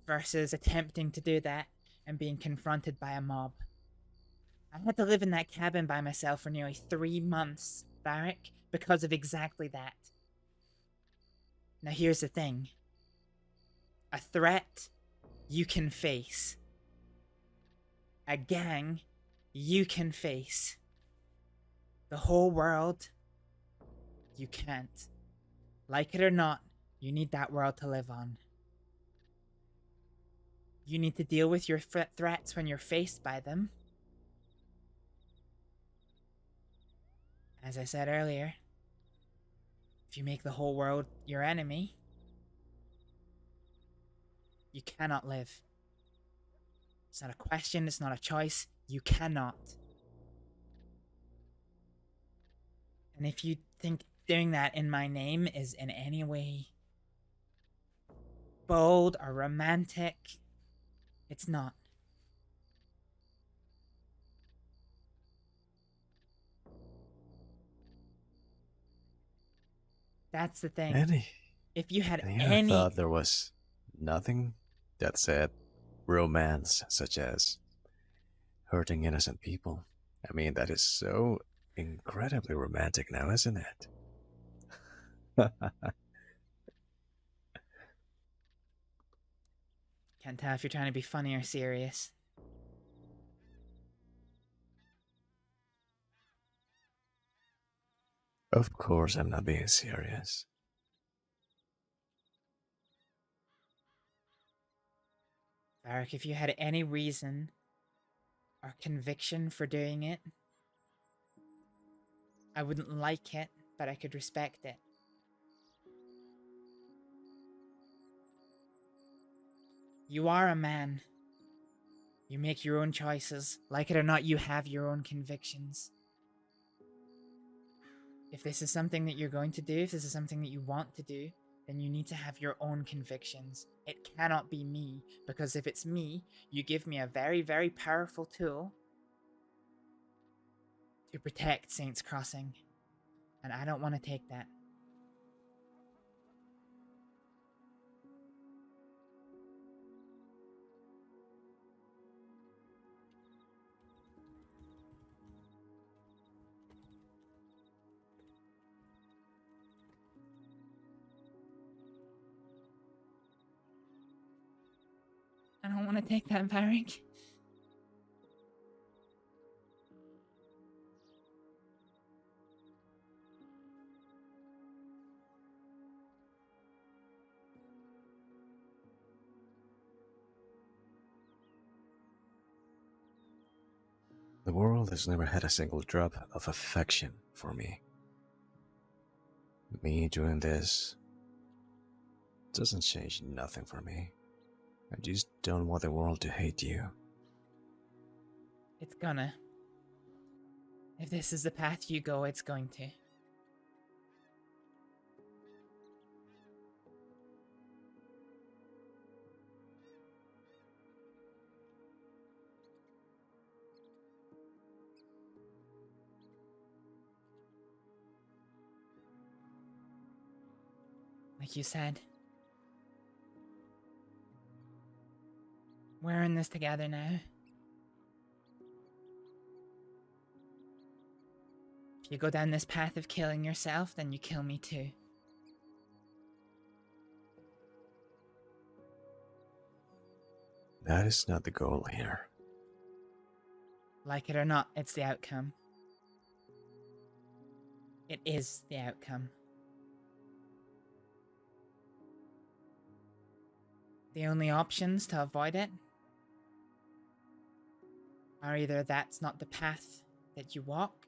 versus attempting to do that and being confronted by a mob. I had to live in that cabin by myself for nearly 3 months, Varek, because of exactly that. Now here's the thing. A threat you can face. A gang you can face. The whole world, you can't. Like it or not, you need that world to live on. You need to deal with your threats when you're faced by them. As I said earlier, if you make the whole world your enemy, you cannot live. It's not a question, it's not a choice. You cannot. And if you think doing that in my name is in any way bold or romantic, it's not. That's the thing. If you had I thought there was nothing that said romance, such as hurting innocent people. I mean, that is so incredibly romantic now, isn't it? Can't tell if you're trying to be funny or serious. Of course I'm not being serious. Varek, if you had any reason or conviction for doing it, I wouldn't like it, but I could respect it. You are a man. You make your own choices. Like it or not, you have your own convictions. If this is something that you're going to do, if this is something that you want to do, then you need to have your own convictions. It cannot be me, because if it's me, you give me a very, very powerful tool to protect Saints Crossing, and I don't want to take that. I don't want to take that, Varek. The world has never had a single drop of affection for me. Me doing this doesn't change nothing for me. I just don't want the world to hate you. It's gonna. If this is the path you go, it's going to. Like you said, we're in this together now. If you go down this path of killing yourself, then you kill me too. That is not the goal here. Like it or not, it's the outcome. It is the outcome. The only options to avoid it are either that's not the path that you walk,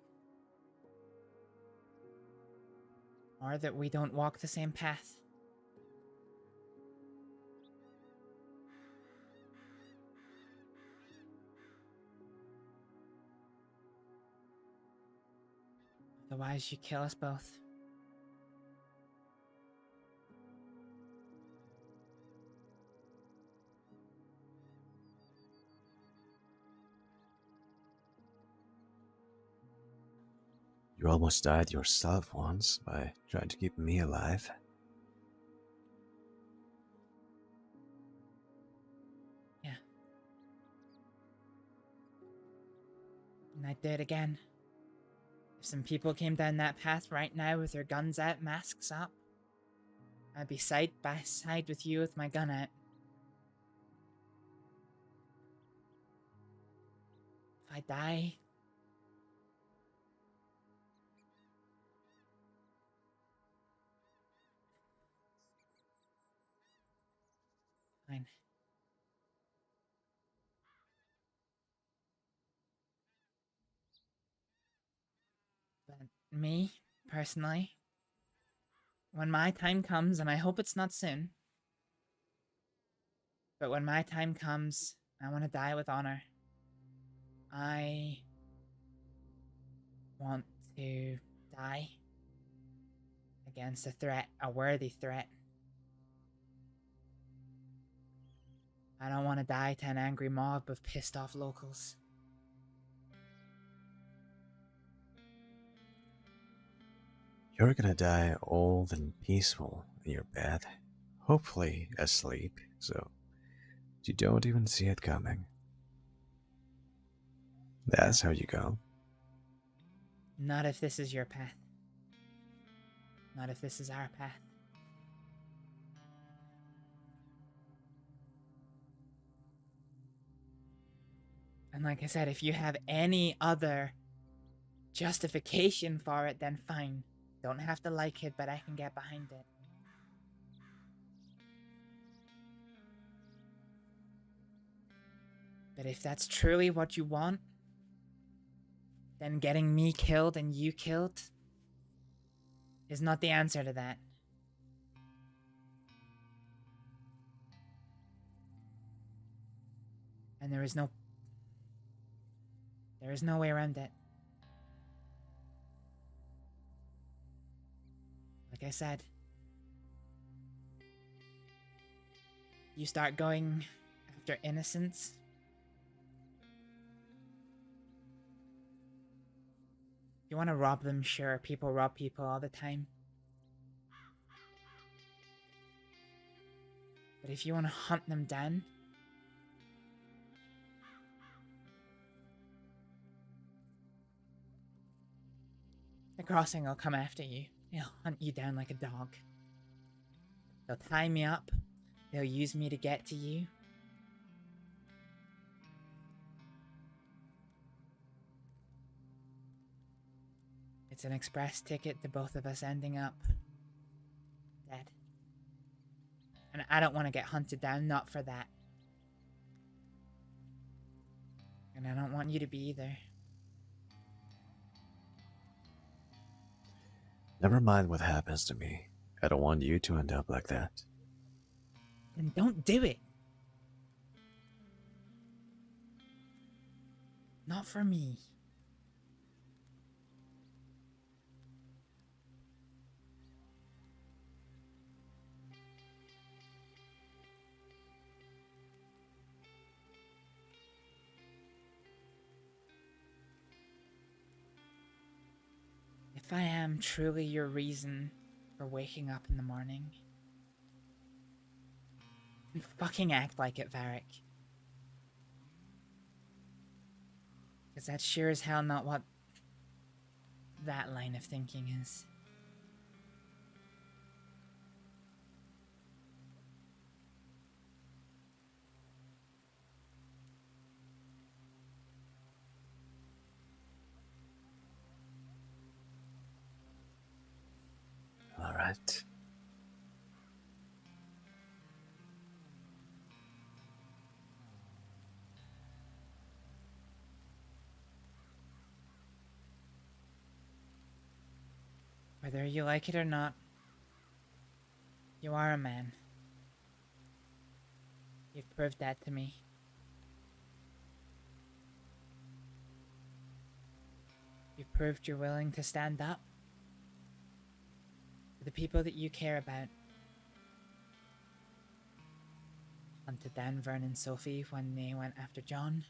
or that we don't walk the same path. Otherwise, you kill us both. You almost died yourself once by trying to keep me alive. Yeah. And I'd do it again. If some people came down that path right now with their guns out, masks up, I'd be side by side with you with my gun out. If I die, fine. But me, personally, when my time comes, and I hope it's not soon, but when my time comes, I want to die with honor. I want to die against a threat, a worthy threat. I don't want to die to an angry mob of pissed off locals. You're gonna die old and peaceful in your bed, hopefully asleep, so you don't even see it coming. That's how you go. Not if this is your path. Not if this is our path. And like I said, if you have any other justification for it, then fine. Don't have to like it, but I can get behind it. But if that's truly what you want, then getting me killed and you killed is not the answer to that. And there is no way around it. Like I said, you start going after innocence, you want to rob them, sure, people rob people all the time. But if you want to hunt them down, the crossing will come after you. They'll hunt you down like a dog. They'll tie me up. They'll use me to get to you. It's an express ticket to both of us ending up dead. And I don't want to get hunted down, not for that. And I don't want you to be either. Never mind what happens to me. I don't want you to end up like that. Then don't do it. Not for me. If I am truly your reason for waking up in the morning, then fucking act like it, Varek. Because that's sure as hell not what that line of thinking is. All right. Whether you like it or not, you are a man. You've proved that to me. You've proved you're willing to stand up for the people that you care about. Hunted down Vern and Sophie when they went after John.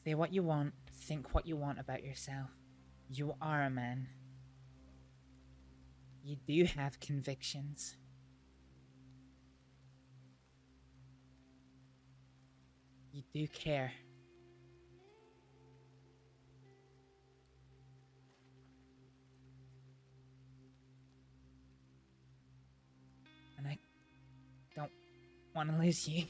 Say what you want, think what you want about yourself. You are a man. You do have convictions. You do care. And I don't want to lose you.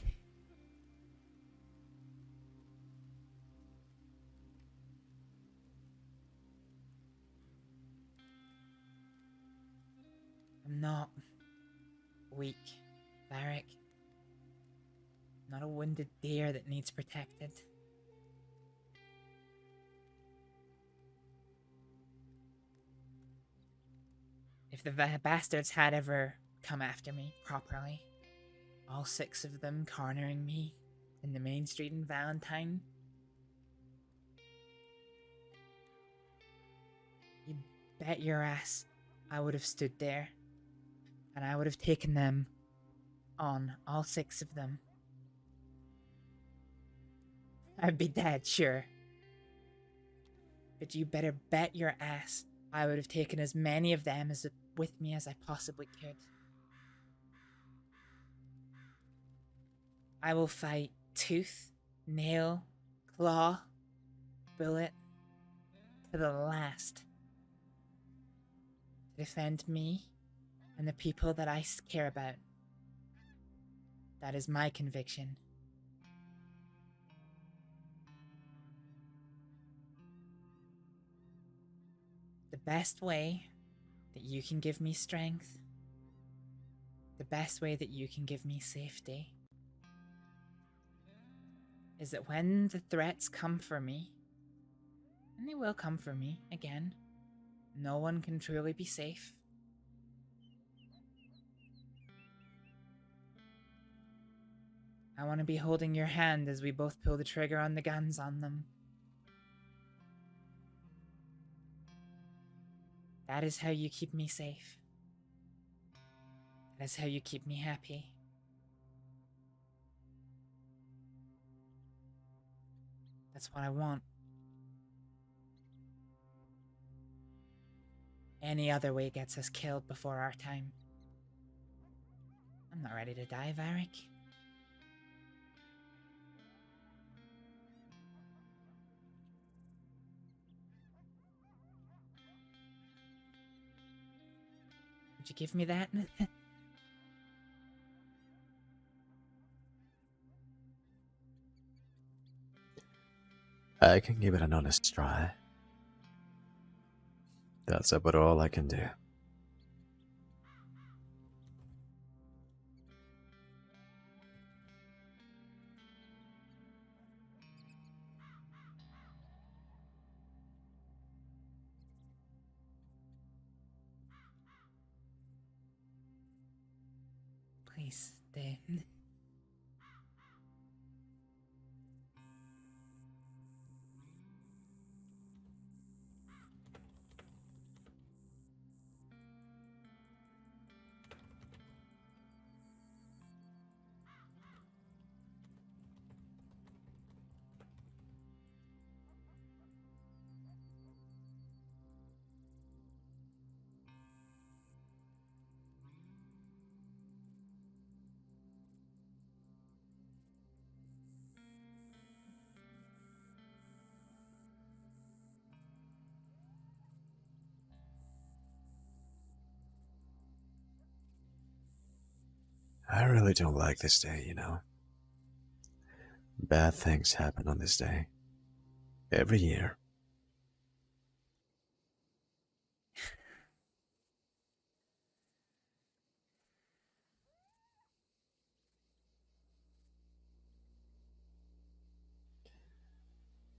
I'm not weak, Varek. Not a wounded deer that needs protected. If the bastards had ever come after me properly, all 6 of them cornering me in the main street in Valentine, you bet your ass I would have stood there. And I would have taken them on, all 6 of them. I'd be dead, sure. But you better bet your ass I would have taken as many of them with me as I possibly could. I will fight tooth, nail, claw, bullet, to the last. To defend me and the people that I care about. That is my conviction. The best way that you can give me strength, the best way that you can give me safety, is that when the threats come for me, and they will come for me again, no one can truly be safe. I want to be holding your hand as we both pull the trigger on the guns on them. That is how you keep me safe. That is how you keep me happy. That's what I want. Any other way gets us killed before our time. I'm not ready to die, Varek. Would you give me that? I can give it an honest try. That's about all I can do. Please stay. I really don't like this day, you know. Bad things happen on this day. Every year.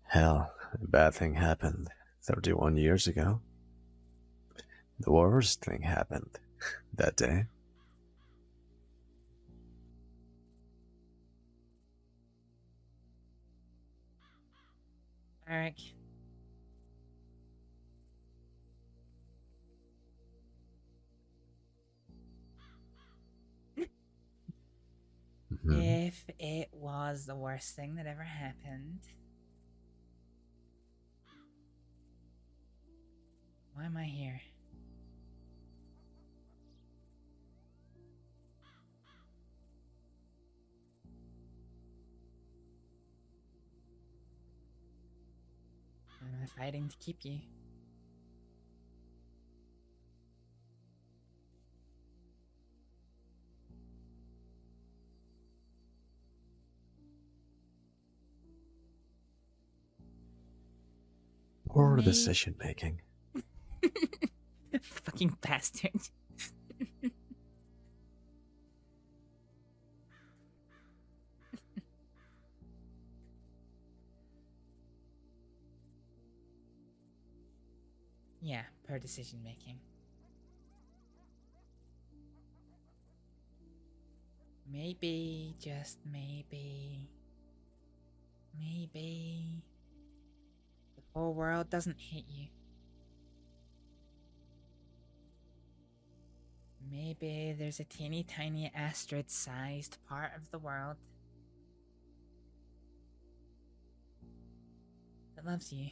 Hell, a bad thing happened 31 years ago. The worst thing happened that day. Eric. If it was the worst thing that ever happened, why am I here? Why am I fighting to keep you? Poor decision making. Fucking bastard. Yeah, poor decision making. Maybe, just maybe, the whole world doesn't hate you. Maybe there's a teeny tiny Astrид-sized part of the world that loves you.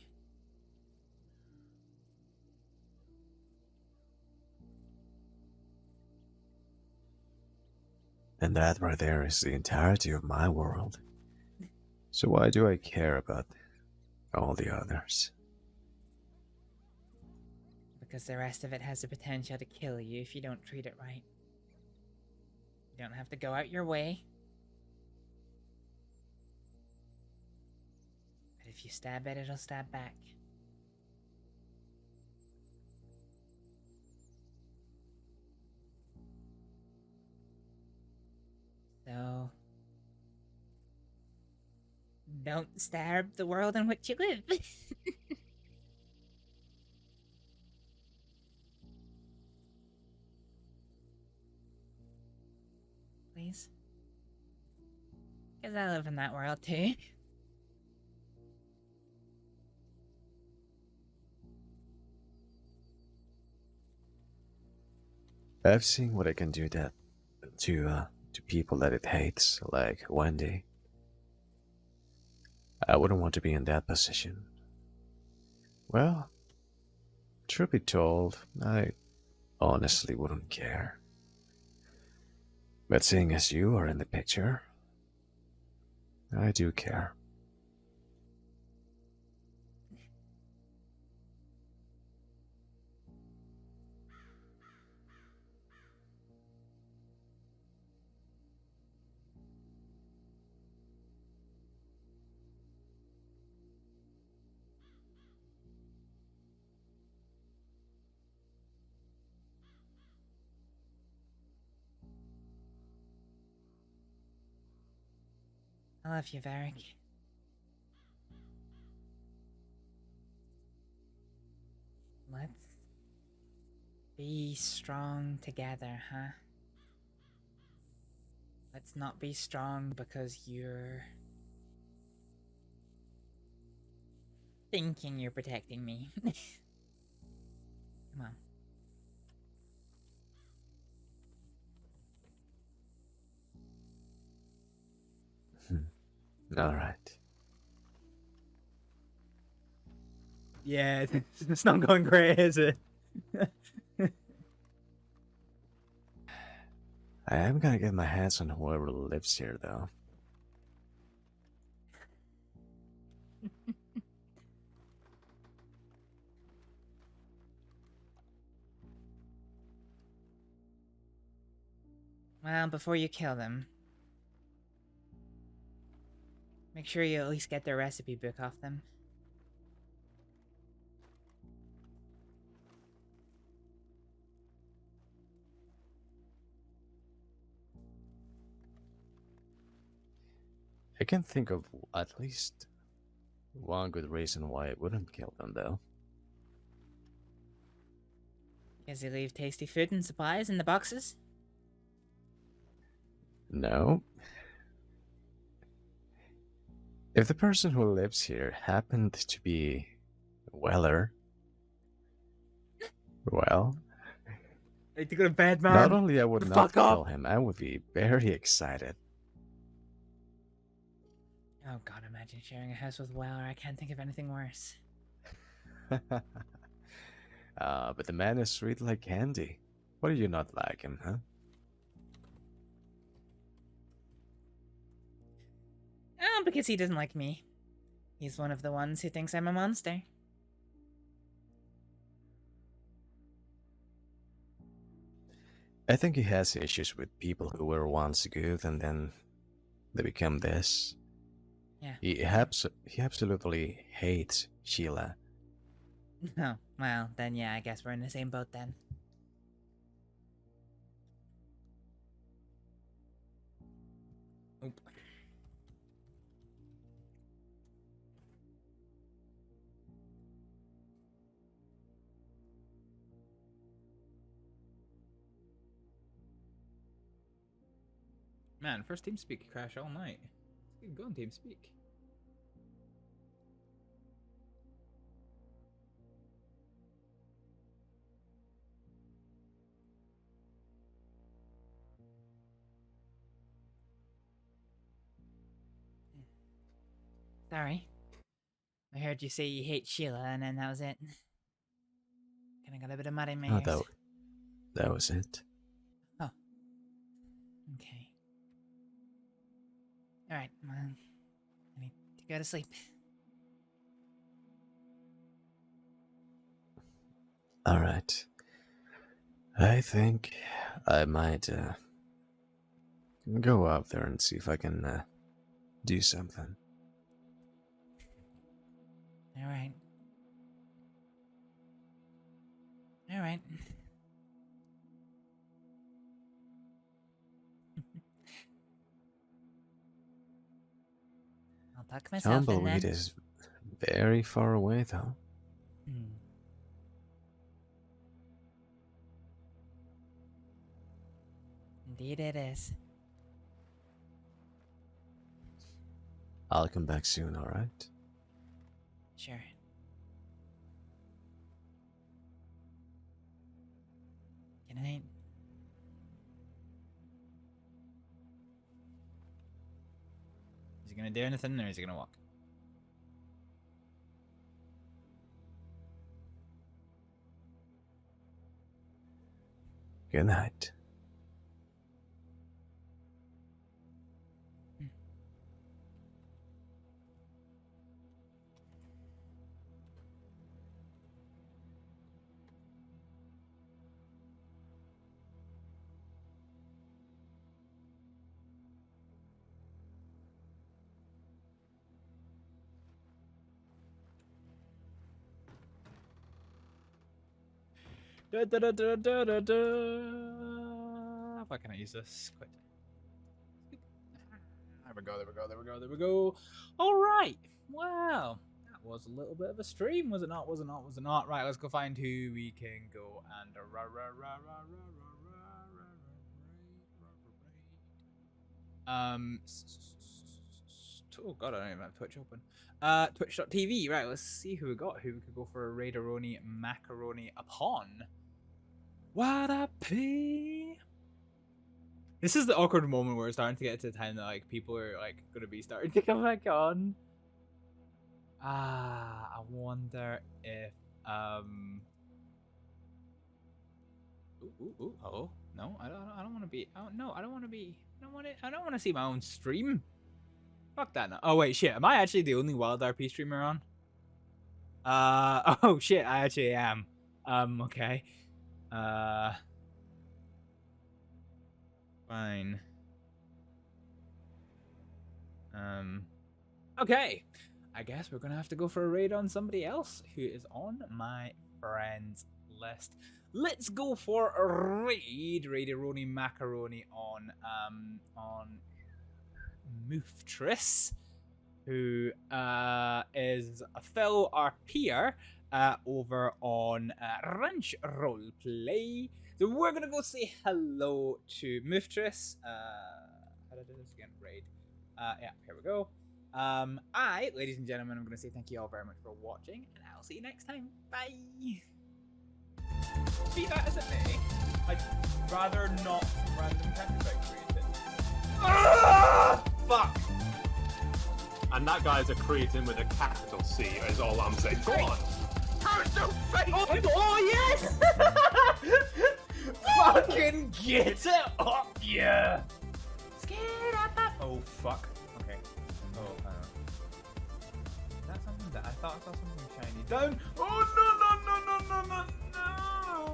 And that right there is the entirety of my world. So why do I care about all the others? Because the rest of it has the potential to kill you if you don't treat it right. You don't have to go out your way. But if you stab it, it'll stab back. So, don't stab the world in which you live. Please? Because I live in that world too. I've seen what I can do to people that it hates, like Wendy. I wouldn't want to be in that position. Well, truth be told, I honestly wouldn't care. But seeing as you are in the picture, I do care. I love you, Varek. Let's be strong together, huh? Let's not be strong because you're thinking you're protecting me. Come on. All right. Yeah, it's not going great, is it? I am gonna get my hands on whoever lives here, though. Well, before you kill them, make sure you at least get their recipe book off them. I can think of at least one good reason why I wouldn't kill them, though. Because they leave tasty food and supplies in the boxes? No. If the person who lives here happened to be Weller, well, I need to go to bed, man. not only I would not Fuck kill off. him, I would be very excited. Oh god, imagine sharing a house with Weller. I can't think of anything worse. But the man is sweet like candy. Why do you not like him, huh? Oh, because he doesn't like me. He's one of the ones who thinks I'm a monster. I think he has issues with people who were once good and then they become this. Yeah. He absolutely hates Sheila. Oh, well, then yeah, I guess we're in the same boat then. Oop. Man, first TeamSpeak crash all night. Let's get going, TeamSpeak. Sorry. I heard you say you hate Sheila, and then that was it. Kinda got a bit of mud in my ears. Oh, that was it. Oh. Okay. Alright, well, I need to go to sleep. Alright. I think I might go out there and see if I can do something. Alright. Alright. I'll tuck myself in Tumbleweed then. is very far away, though. Hmm. Indeed it is. I'll come back soon, alright? Sure. Good night. Is he gonna do anything or is he gonna walk? Good night. Da, da, da, da, da, da, da. Why can't I use this? Quit. There we go, there we go, there we go, there we go. Alright. Well, that was a little bit of a stream, was it not? Was it not? Was it not? Right, let's go find who we can go and oh god, I don't even have Twitch open. Twitch.tv, right, let's see who we got. Who we could go for a Raideroni Macaroni upon. WildRP. This is the awkward moment where we're starting to get to the time that like people are like gonna be starting to come back on. I wonder if hello? No, I don't want to be. Oh no, I don't want to be. I don't want to see my own stream. Fuck that. No. Oh wait, shit. Am I actually the only WildRP streamer on? Oh shit, I actually am. Okay. Fine. Okay. I guess we're gonna have to go for a raid on somebody else who is on my friends list. Let's go for a raid, Raideroni Macaroni on Mooftris, who is a fellow RPer over on Ranch Roleplay. So we're gonna go say hello to Mooftris. How did I do this again? Raid. Yeah, here we go. Ladies and gentlemen, I'm gonna say thank you all very much for watching, and I'll see you next time. Bye. Be that as it may, I'd rather not random counterfeit created. Fuck! And that guy's a creating with a capital C, is all I'm saying. Go on! Oh yes! Fucking get it up, yeah! Oh fuck. Okay. Oh, is that something that I thought I saw something shiny down? Oh no!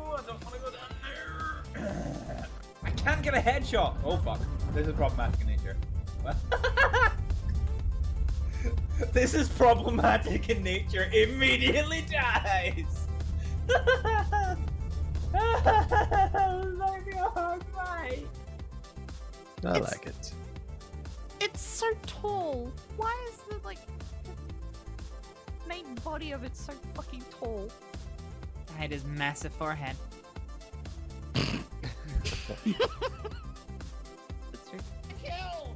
I don't want to go down there. I can't get a headshot. Oh fuck. This is problematic in nature. This is problematic in nature. Immediately dies. Like a hard fight. I like it. It's so tall. Why is the the main body of it so fucking tall? Hide his massive forehead. That's true. Kill!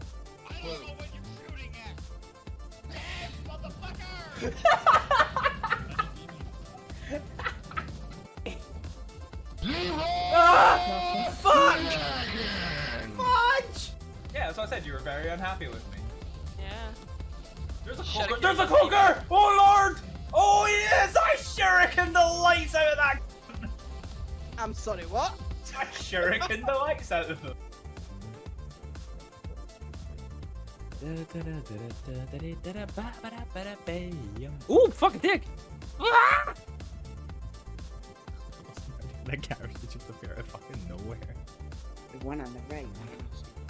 I don't know what you're shooting at. Damn, motherfucker! Fuck! Fudge! Yeah, that's what I said. You were very unhappy with me. Yeah. There's a Coker! There's a Coker! Oh lord! Oh yes! I shuriken the lights out of that! I'm sorry, what? I shuriken the lights out of them. Ooh, fucking dick! Ah! That carriage just appear out of fucking nowhere. The one on the right.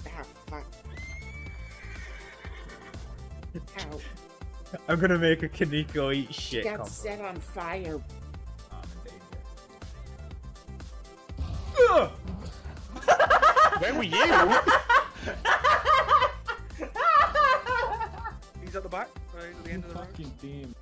Ah, fuck. Ow. I'm gonna make a Kaneko eat She shit. got set on fire. I'm in danger. Where were you? He's at the back, right at the end of the road. Fucking team.